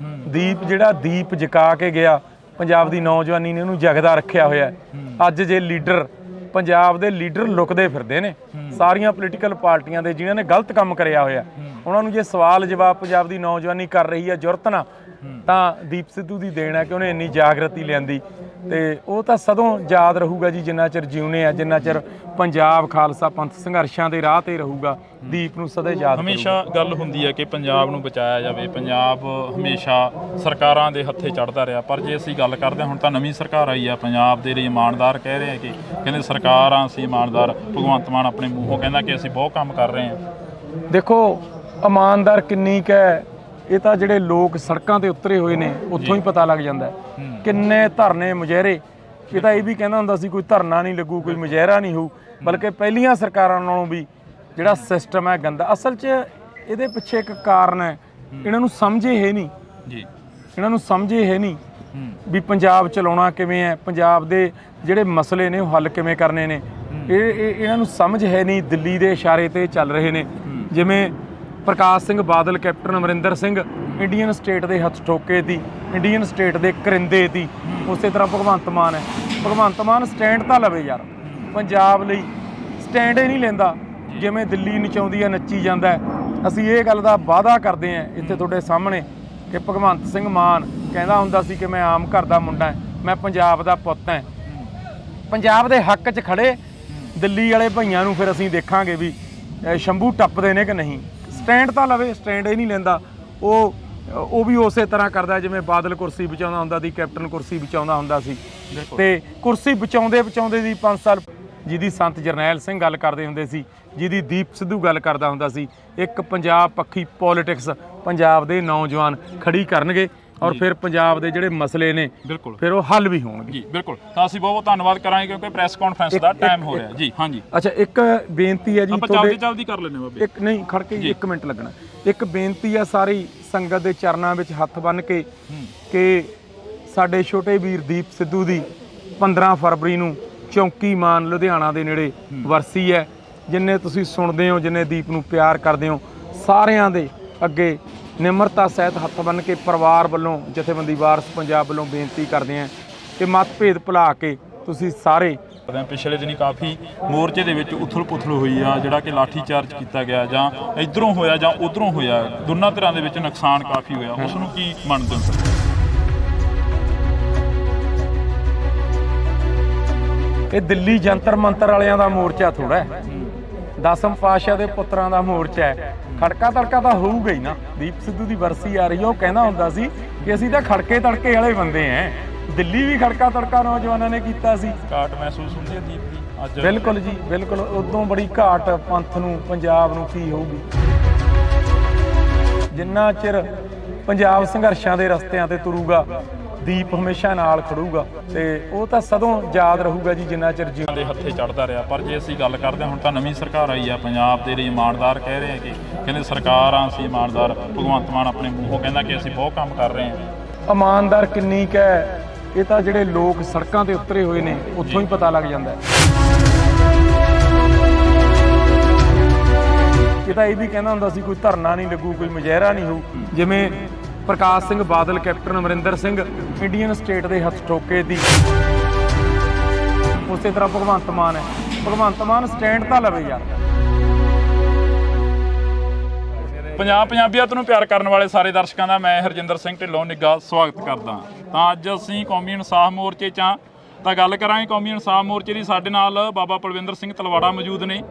ਦੀਪ ਜਿਹੜਾ ਦੀਪ ਜਗਾ ਕੇ ਗਿਆ, ਪੰਜਾਬ ਦੀ ਨੌਜਵਾਨੀ ਨੇ ਉਹਨੂੰ ਜਗਦਾ ਰੱਖਿਆ ਹੋਇਆ। ਅੱਜ ਜੇ ਲੀਡਰ, ਪੰਜਾਬ ਦੇ ਲੀਡਰ ਲੁਕਦੇ ਫਿਰਦੇ ਨੇ ਸਾਰੀਆਂ ਪੋਲੀਟੀਕਲ ਪਾਰਟੀਆਂ ਦੇ, ਜਿਨ੍ਹਾਂ ਨੇ ਗਲਤ ਕੰਮ ਕਰਿਆ ਹੋਇਆ, ਉਹਨਾਂ ਨੂੰ ਜੇ ਸਵਾਲ ਜਵਾਬ ਪੰਜਾਬ ਦੀ ਨੌਜਵਾਨੀ ਕਰ ਰਹੀ ਹੈ ਜੁਰਤ ਨਾਲ, ਤਾਂ ਦੀਪ ਸਿੱਧੂ ਦੀ ਦੇਣ ਹੈ ਕਿ ਉਹਨੇ ਇੰਨੀ ਜਾਗਰਤੀ ਲਿਆਂਦੀ ਤੇ ਉਹ ਤਾਂ ਸਦੋਂ ਯਾਦ ਰਹੂਗਾ ਜੀ ਜਿੰਨਾ ਚਿਰ ਜਿਉਨੇ ਆ, ਜਿੰਨਾ ਚਿਰ ਪੰਜਾਬ ਖਾਲਸਾ ਪੰਥ ਸੰਘਰਸ਼ਾਂ ਦੇ ਰਾਹ ਤੇ ਰਹੂਗਾ। ਦੀਪ ਨੂੰ ਸਦਾ ਯਾਦ ਹਮੇਸ਼ਾ ਗੱਲ ਹੁੰਦੀ ਹੈ ਕਿ ਪੰਜਾਬ ਨੂੰ ਬਚਾਇਆ ਜਾਵੇ। ਪੰਜਾਬ ਹਮੇਸ਼ਾ ਸਰਕਾਰਾਂ ਦੇ ਹੱਥੇ ਚੜ੍ਹਦਾ ਰਿਹਾ, ਪਰ ਜੇ ਅਸੀਂ ਗੱਲ ਕਰਦੇ ਹਾਂ ਹੁਣ ਤਾਂ ਨਵੀਂ ਸਰਕਾਰ ਆਈ ਆ, ਪੰਜਾਬ ਦੇ ਲਈ ਇਮਾਨਦਾਰ ਕਹਿ ਰਹੇ ਆ ਕਿ ਕਹਿੰਦੇ ਸਰਕਾਰਾਂ ਅਸੀਂ ਇਮਾਨਦਾਰ। ਭਗਵੰਤ ਮਾਨ ਆਪਣੇ ਮੂੰਹੋਂ ਕਹਿੰਦਾ ਕਿ ਅਸੀਂ ਬਹੁਤ ਕੰਮ ਕਰ ਰਹੇ ਹਾਂ। ਦੇਖੋ ਇਮਾਨਦਾਰ ਕਿੰਨੀ ਕੁ ਹੈ, ਇਹ ਤਾਂ ਜਿਹੜੇ ਲੋਕ ਸੜਕਾਂ ਤੇ ਉਤਰੇ ਹੋਏ ਨੇ ਉੱਥੋਂ ਹੀ ਪਤਾ ਲੱਗ ਜਾਂਦਾ। ਕਿੰਨੇ ਧਰਨੇ ਮੁਜ਼ਾਹਰੇ, ਇਹ ਤਾਂ ਇਹ ਵੀ ਕਹਿੰਦਾ ਹੁੰਦਾ ਸੀ ਕੋਈ ਧਰਨਾ ਨਹੀਂ ਲੱਗੂ, ਕੋਈ ਮੁਜ਼ਾਹਰਾ ਨਹੀਂ ਹੋਊ, ਬਲਕਿ ਪਹਿਲੀਆਂ ਸਰਕਾਰਾਂ ਨਾਲੋਂ ਵੀ ਜਿਹੜਾ ਸਿਸਟਮ ਹੈ ਗੰਦਾ। ਅਸਲ 'ਚ ਇਹਦੇ ਪਿੱਛੇ ਇੱਕ ਕਾਰਨ ਹੈ, ਇਹਨਾਂ ਨੂੰ ਸਮਝੇ ਹੈ ਨਹੀਂ ਜੀ, ਇਹਨਾਂ ਨੂੰ ਸਮਝੇ ਹੈ ਨਹੀਂ ਵੀ ਪੰਜਾਬ ਚਲਾਉਣਾ ਕਿਵੇਂ ਹੈ, ਪੰਜਾਬ ਦੇ ਜਿਹੜੇ ਮਸਲੇ ਨੇ ਉਹ ਹੱਲ ਕਿਵੇਂ ਕਰਨੇ ਨੇ। ਇਹਨਾਂ ਨੂੰ ਸਮਝ ਹੈ ਨਹੀਂ, ਦਿੱਲੀ ਦੇ ਇਸ਼ਾਰੇ ਤੇ ਚੱਲ ਰਹੇ ਨੇ। ਜਿਵੇਂ ਪ੍ਰਕਾਸ਼ Singh Badal, captain Amarinder Singh Indian state ਦੇ ਹੱਥ ਠੋਕੇ ਤੀ, ਇੰਡੀਅਨ ਸਟੇਟ ਦੇ ਕਰਿੰਦੇ ਤੀ। ਉਸੇ ਤਰ੍ਹਾਂ ਭਗਵੰਤ ਮਾਨ ਹੈ, ਭਗਵੰਤ ਮਾਨ ਸਟੈਂਡ ਤਾਂ ਲਵੇ ਯਾਰ, ਪੰਜਾਬ ਲਈ ਸਟੈਂਡ ਹੀ ਨਹੀਂ ਲੈਂਦਾ। ਜਿਵੇਂ ਦਿੱਲੀ ਨਚਾਉਂਦੀ ਹੈ ਨੱਚੀ ਜਾਂਦਾ। ਅਸੀਂ ਇਹ ਗੱਲ ਦਾ ਵਾਅਦਾ ਕਰਦੇ ਹਾਂ ਇੱਥੇ ਤੁਹਾਡੇ ਸਾਹਮਣੇ ਕਿ ਭਗਵੰਤ ਸਿੰਘ ਮਾਨ ਕਹਿੰਦਾ ਹੁੰਦਾ ਸੀ ਕਿ ਮੈਂ ਆਮ ਘਰ ਦਾ ਮੁੰਡਾ, ਮੈਂ ਪੰਜਾਬ ਦਾ ਪੁੱਤ ਹਾਂ। ਪੰਜਾਬ ਦੇ ਹੱਕ 'ਚ ਖੜੇ ਦਿੱਲੀ ਵਾਲੇ ਭਈਆਂ ਨੂੰ ਫਿਰ ਅਸੀਂ ਦੇਖਾਂਗੇ ਵੀ ਸ਼ੰਭੂ ਟੱਪਦੇ ਨੇ ਕਿ ਨਹੀਂ। ਸਟੈਂਡ ਤਾਂ ਲਵੇ, ਸਟੈਂਡ ਹੀ ਨਹੀਂ ਲੈਂਦਾ। ਉਹ ਵੀ ਉਸੇ ਤਰ੍ਹਾਂ ਕਰਦਾ ਜਿਵੇਂ ਬਾਦਲ ਕੁਰਸੀ ਬਚਾਉਂਦਾ ਹੁੰਦਾ ਸੀ, ਕੈਪਟਨ ਕੁਰਸੀ ਬਚਾਉਂਦਾ ਹੁੰਦਾ ਸੀ। ਤੇ ਕੁਰਸੀ ਬਚਾਉਂਦੇ ਦੀ 5 ਸਾਲ ਜਿਹਦੀ ਸੰਤ ਜਰਨੈਲ ਸਿੰਘ ਗੱਲ ਕਰਦੇ ਹੁੰਦੇ ਸੀ, ਜਿਹਦੀ ਦੀਪ ਸਿੱਧੂ ਗੱਲ ਕਰਦਾ ਹੁੰਦਾ ਸੀ। ਇੱਕ ਪੰਜਾਬ ਪੱਖੀ ਪੋਲੀਟਿਕਸ ਪੰਜਾਬ ਦੇ ਨੌਜਵਾਨ ਖੜੀ ਕਰਨਗੇ ਔਰ ਫਿਰ ਪੰਜਾਬ ਦੇ ਜਿਹੜੇ ਮਸਲੇ ਨੇ ਬਿਲਕੁਲ ਫਿਰ ਉਹ ਹੱਲ ਵੀ ਹੋਣਗੇ ਜੀ। ਬਿਲਕੁਲ, ਤਾਂ ਅਸੀਂ ਬਹੁਤ ਬਹੁਤ ਧੰਨਵਾਦ ਕਰਾਂਗੇ ਕਿਉਂਕਿ ਪ੍ਰੈਸ ਕਾਨਫਰੰਸ ਦਾ ਟਾਈਮ ਹੋ ਰਿਹਾ ਜੀ। ਹਾਂਜੀ, ਅੱਛਾ, ਇੱਕ ਬੇਨਤੀ ਹੈ ਜੀ, ਆਪਾਂ ਜਲਦੀ ਕਰ ਲੈਣੇ ਬਾਬੇ। ਇੱਕ ਨਹੀਂ ਖੜ ਕੇ 1 ਮਿੰਟ ਲੱਗਣਾ। ਇੱਕ ਬੇਨਤੀ ਆ ਸਾਰੀ ਸੰਗਤ ਦੇ ਚਰਨਾਂ ਵਿੱਚ ਹੱਥ ਬੰਨ੍ਹ ਕੇ ਕਿ ਸਾਡੇ ਛੋਟੇ ਵੀਰ ਦੀਪ ਸਿੱਧੂ ਦੀ 15 ਫਰਵਰੀ ਨੂੰ ਚੌਂਕੀ ਮਾਨ ਲੁਧਿਆਣਾ ਦੇ ਨੇੜੇ ਵਰਸੀ ਹੈ। ਜਿੰਨੇ ਤੁਸੀਂ ਸੁਣਦੇ ਹੋ, ਜਿੰਨੇ ਦੀਪ ਨੂੰ ਪਿਆਰ ਕਰਦੇ ਹੋ, ਸਾਰਿਆਂ ਦੇ ਅੱਗੇ ਨਿਮਰਤਾ ਸਹਿਤ ਹੱਥ ਬੰਨ੍ਹ ਕੇ ਪਰਿਵਾਰ ਵੱਲੋਂ, ਜਥੇਬੰਦੀ ਵਾਰਸ ਪੰਜਾਬ ਵੱਲੋਂ ਬੇਨਤੀ ਕਰਦੇ ਹਾਂ ਕਿ ਮਤਭੇਦ ਭੁਲਾ ਕੇ ਤੁਸੀਂ ਸਾਰੇ। ਪਿਛਲੇ ਦਿਨੀ ਕਾਫੀ ਮੋਰਚੇ ਦੇ ਵਿੱਚ ਉਥਲ ਪੁਥਲ ਹੋਈ ਆ, ਜਿਹੜਾ ਕਿ ਲਾਠੀ ਚਾਰਜ ਕੀਤਾ ਗਿਆ, ਜਾਂ ਇਧਰੋਂ ਹੋਇਆ ਜਾਂ ਉਧਰੋਂ ਹੋਇਆ, ਦੋਨਾਂ ਧਿਰਾਂ ਦੇ ਵਿੱਚ ਨੁਕਸਾਨ ਕਾਫੀ ਹੋਇਆ। ਉਸ ਨੂੰ ਕੀ ਮੰਨਦੇ ਹੋ ਸਰ? ਇਹ ਦਿੱਲੀ ਜੰਤਰ ਮੰਤਰ ਵਾਲਿਆਂ ਦਾ ਮੋਰਚਾ ਥੋੜਾ ਹੈ, 10ਮ ਪਾਤਸ਼ਾਹ ਦੇ ਪੁੱਤਰਾਂ ਦਾ ਮੋਰਚਾ ਹੈ। ਖੜਕਾ ਤੜਕਾ ਤਾਂ ਹੋਊਗਾ ਹੀ ਨਾ। ਦੀਪ ਸਿੱਧੂ ਦੀ ਵਰਸੀ ਆ ਰਹੀ ਹੈ, ਉਹ ਕਹਿੰਦਾ ਹੁੰਦਾ ਸੀ ਕਿ ਅਸੀਂ ਤਾਂ ਖੜਕੇ ਤੜਕੇ ਵਾਲੇ ਬੰਦੇ ਐ। ਦਿੱਲੀ ਵੀ ਖੜਕਾ ਤੜਕਾ ਨੌਜਵਾਨਾਂ ਨੇ ਕੀਤਾ ਸੀ। ਘਾਟ ਮਹਿਸੂਸ ਹੁੰਦੀ ਹੈ ਦੀਪ ਦੀ ਅੱਜ? ਬਿਲਕੁਲ ਜੀ, ਬਿਲਕੁਲ। ਉਦੋਂ ਬੜੀ ਘਾਟ ਪੰਥ ਨੂੰ, ਪੰਜਾਬ ਨੂੰ ਕੀ ਹੋਊਗੀ। ਜਿੰਨਾ ਚਿਰ ਪੰਜਾਬ ਸੰਘਰਸ਼ਾਂ ਦੇ ਰਸਤਿਆਂ ਤੇ ਤੁਰੂਗਾ, ਦੀਪ ਹਮੇਸ਼ਾ ਨਾਲ ਖੜੂਗਾ ਤੇ ਉਹ ਤਾਂ ਸਦੋਂ ਯਾਦ ਰਹੂਗਾ ਜੀ ਜਿੰਨਾ ਚਿਰ ਜਿਉਂ ਦੇ ਹੱਥੇ ਚੜ੍ਹਦਾ ਰਿਹਾ। ਪਰ ਜੇ ਅਸੀਂ ਗੱਲ ਕਰਦੇ ਹਾਂ ਹੁਣ ਤਾਂ ਨਵੀਂ ਸਰਕਾਰ ਆਈ ਆ, ਪੰਜਾਬ ਦੇ ਲਈ ਇਮਾਨਦਾਰ ਕਹਿ ਰਹੇ ਆ ਕਿ ਕਹਿੰਦੇ ਸਰਕਾਰਾਂ ਅਸੀਂ ਇਮਾਨਦਾਰ। ਭਗਵੰਤ ਮਾਨ ਆਪਣੇ ਮੂੰਹੋਂ ਕਹਿੰਦਾ ਕਿ ਅਸੀਂ ਬਹੁਤ ਕੰਮ ਕਰ ਰਹੇ ਹਾਂ। ਇਮਾਨਦਾਰ ਕਿੰਨੀ ਕੁ ਹੈ, ਇਹ ਤਾਂ ਜਿਹੜੇ ਲੋਕ ਸੜਕਾਂ ਤੇ ਉਤਰੇ ਹੋਏ ਨੇ ਉੱਥੋਂ ਹੀ ਪਤਾ ਲੱਗ ਜਾਂਦਾ। ਇਹ ਤਾਂ ਇਹ ਵੀ ਕਹਿੰਦਾ ਹੁੰਦਾ ਸੀ ਕੋਈ ਧਰਨਾ ਨਹੀਂ ਲੱਗੂ, ਕੋਈ ਮੁਜ਼ਾਹਰਾ ਨਹੀਂ ਹੋਊ। ਜਿਵੇਂ ਪ੍ਰਕਾਸ਼ Singh Badal, captain Amarinder Singh Indian state ਦੇ ਹੱਥ ਠੋਕੇ ਤੀ। ਉਸੇ ਤਰ੍ਹਾਂ ਭਗਵੰਤ ਮਾਨ ਹੈ, ਭਗਵੰਤ ਮਾਨ ਸਟੈਂਡ ਤਾਂ ਲਵੇ ਯਾਰ। ਪੰਜਾਬੀਅਤ ਨੂੰ ਪਿਆਰ ਕਰਨ ਵਾਲੇ ਸਾਰੇ ਦਰਸ਼ਕਾਂ ਦਾ ਮੈਂ ਹਰਜਿੰਦਰ ਸਿੰਘ ਢਿੱਲੋਂ ਨਿੱਘਾ ਸਵਾਗਤ ਕਰਦਾ। ਤਾਂ ਅੱਜ ਅਸੀਂ ਕੌਮੀ ਇਨਸਾਫ ਮੋਰਚੇ 'ਚ ਤਾਂ ਗੱਲ ਕਰਾਂਗੇ ਕੌਮੀ ਇਨਸਾਫ ਮੋਰਚੇ ਦੀ। ਸਾਡੇ ਨਾਲ ਬਾਬਾ ਪਲਵਿੰਦਰ ਸਿੰਘ ਤਲਵਾੜਾ ਮੌਜੂਦ ਨੇ।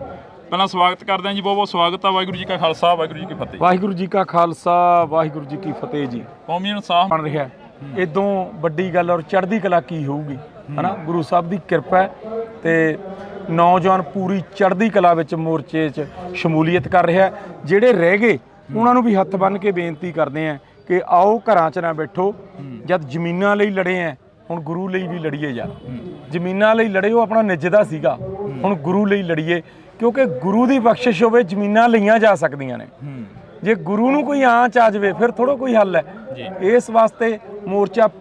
ਪਹਿਲਾਂ ਸਵਾਗਤ ਕਰਦੇ ਹਾਂ ਜੀ, ਬਹੁਤ ਬਹੁਤ ਸਵਾਗਤ ਆ। ਵਾਹਿਗੁਰੂ ਜੀ ਕਾ ਖਾਲਸਾ, ਵਾਹਿਗੁਰੂ ਜੀ ਕੀ ਫਤਿਹ। ਵਾਹਿਗੁਰੂ ਜੀ ਕਾ ਖਾਲਸਾ, ਵਾਹਿਗੁਰੂ ਜੀ ਕੀ ਫਤਿਹ ਜੀ। ਕੌਮੀ ਇਨਸਾਫ ਬਣ ਰਿਹਾ, ਇਦੋਂ ਵੱਡੀ ਗੱਲ ਔਰ ਚੜ੍ਹਦੀ ਕਲਾ ਕੀ ਹੋਊਗੀ, ਹਨਾ। ਗੁਰੂ ਸਾਹਿਬ ਦੀ ਕਿਰਪਾ ਹੈ ਤੇ ਨੌਜਵਾਨ ਪੂਰੀ ਚੜ੍ਹਦੀ ਕਲਾ ਵਿੱਚ ਮੋਰਚੇ 'ਚ ਸ਼ਮੂਲੀਅਤ ਕਰ ਰਿਹਾ। ਜਿਹੜੇ ਰਹਿ ਗਏ ਉਹਨਾਂ ਨੂੰ ਵੀ ਹੱਥ ਬੰਨ੍ਹ ਕੇ ਬੇਨਤੀ ਕਰਦੇ ਆ ਕਿ ਆਓ ਘਰਾਂ 'ਚ ਨਾ ਬੈਠੋ। ਜਦ ਜ਼ਮੀਨਾਂ ਲਈ ਲੜੇ ਆ, ਹੁਣ ਗੁਰੂ ਲਈ ਵੀ ਲੜੀਏ ਯਾਰ। ਜ਼ਮੀਨਾਂ ਲਈ ਲੜੇ ਉਹ ਆਪਣਾ ਨਿੱਜਦਾ ਸੀਗਾ, ਹੁਣ ਗੁਰੂ ਲਈ ਲੜੀਏ, ਕਿਉਂਕਿ ਗੁਰੂ ਦੀ ਬਖਸ਼ਿਸ਼ ਹੋਵੇ ਜ਼ਮੀਨਾਂ ਲਈਆਂ ਜਾ ਸਕਦੀਆਂ ਨੇ। ਜੇ ਗੁਰੂ ਨੂੰ ਕੋਈ ਆਂਚ ਆ ਜਾਵੇ ਫਿਰ ਥੋੜ੍ਹਾ ਕੋਈ ਹੱਲ ਹੈ। ਇਸ ਵਾਸਤੇ ਮੋਰਚਾ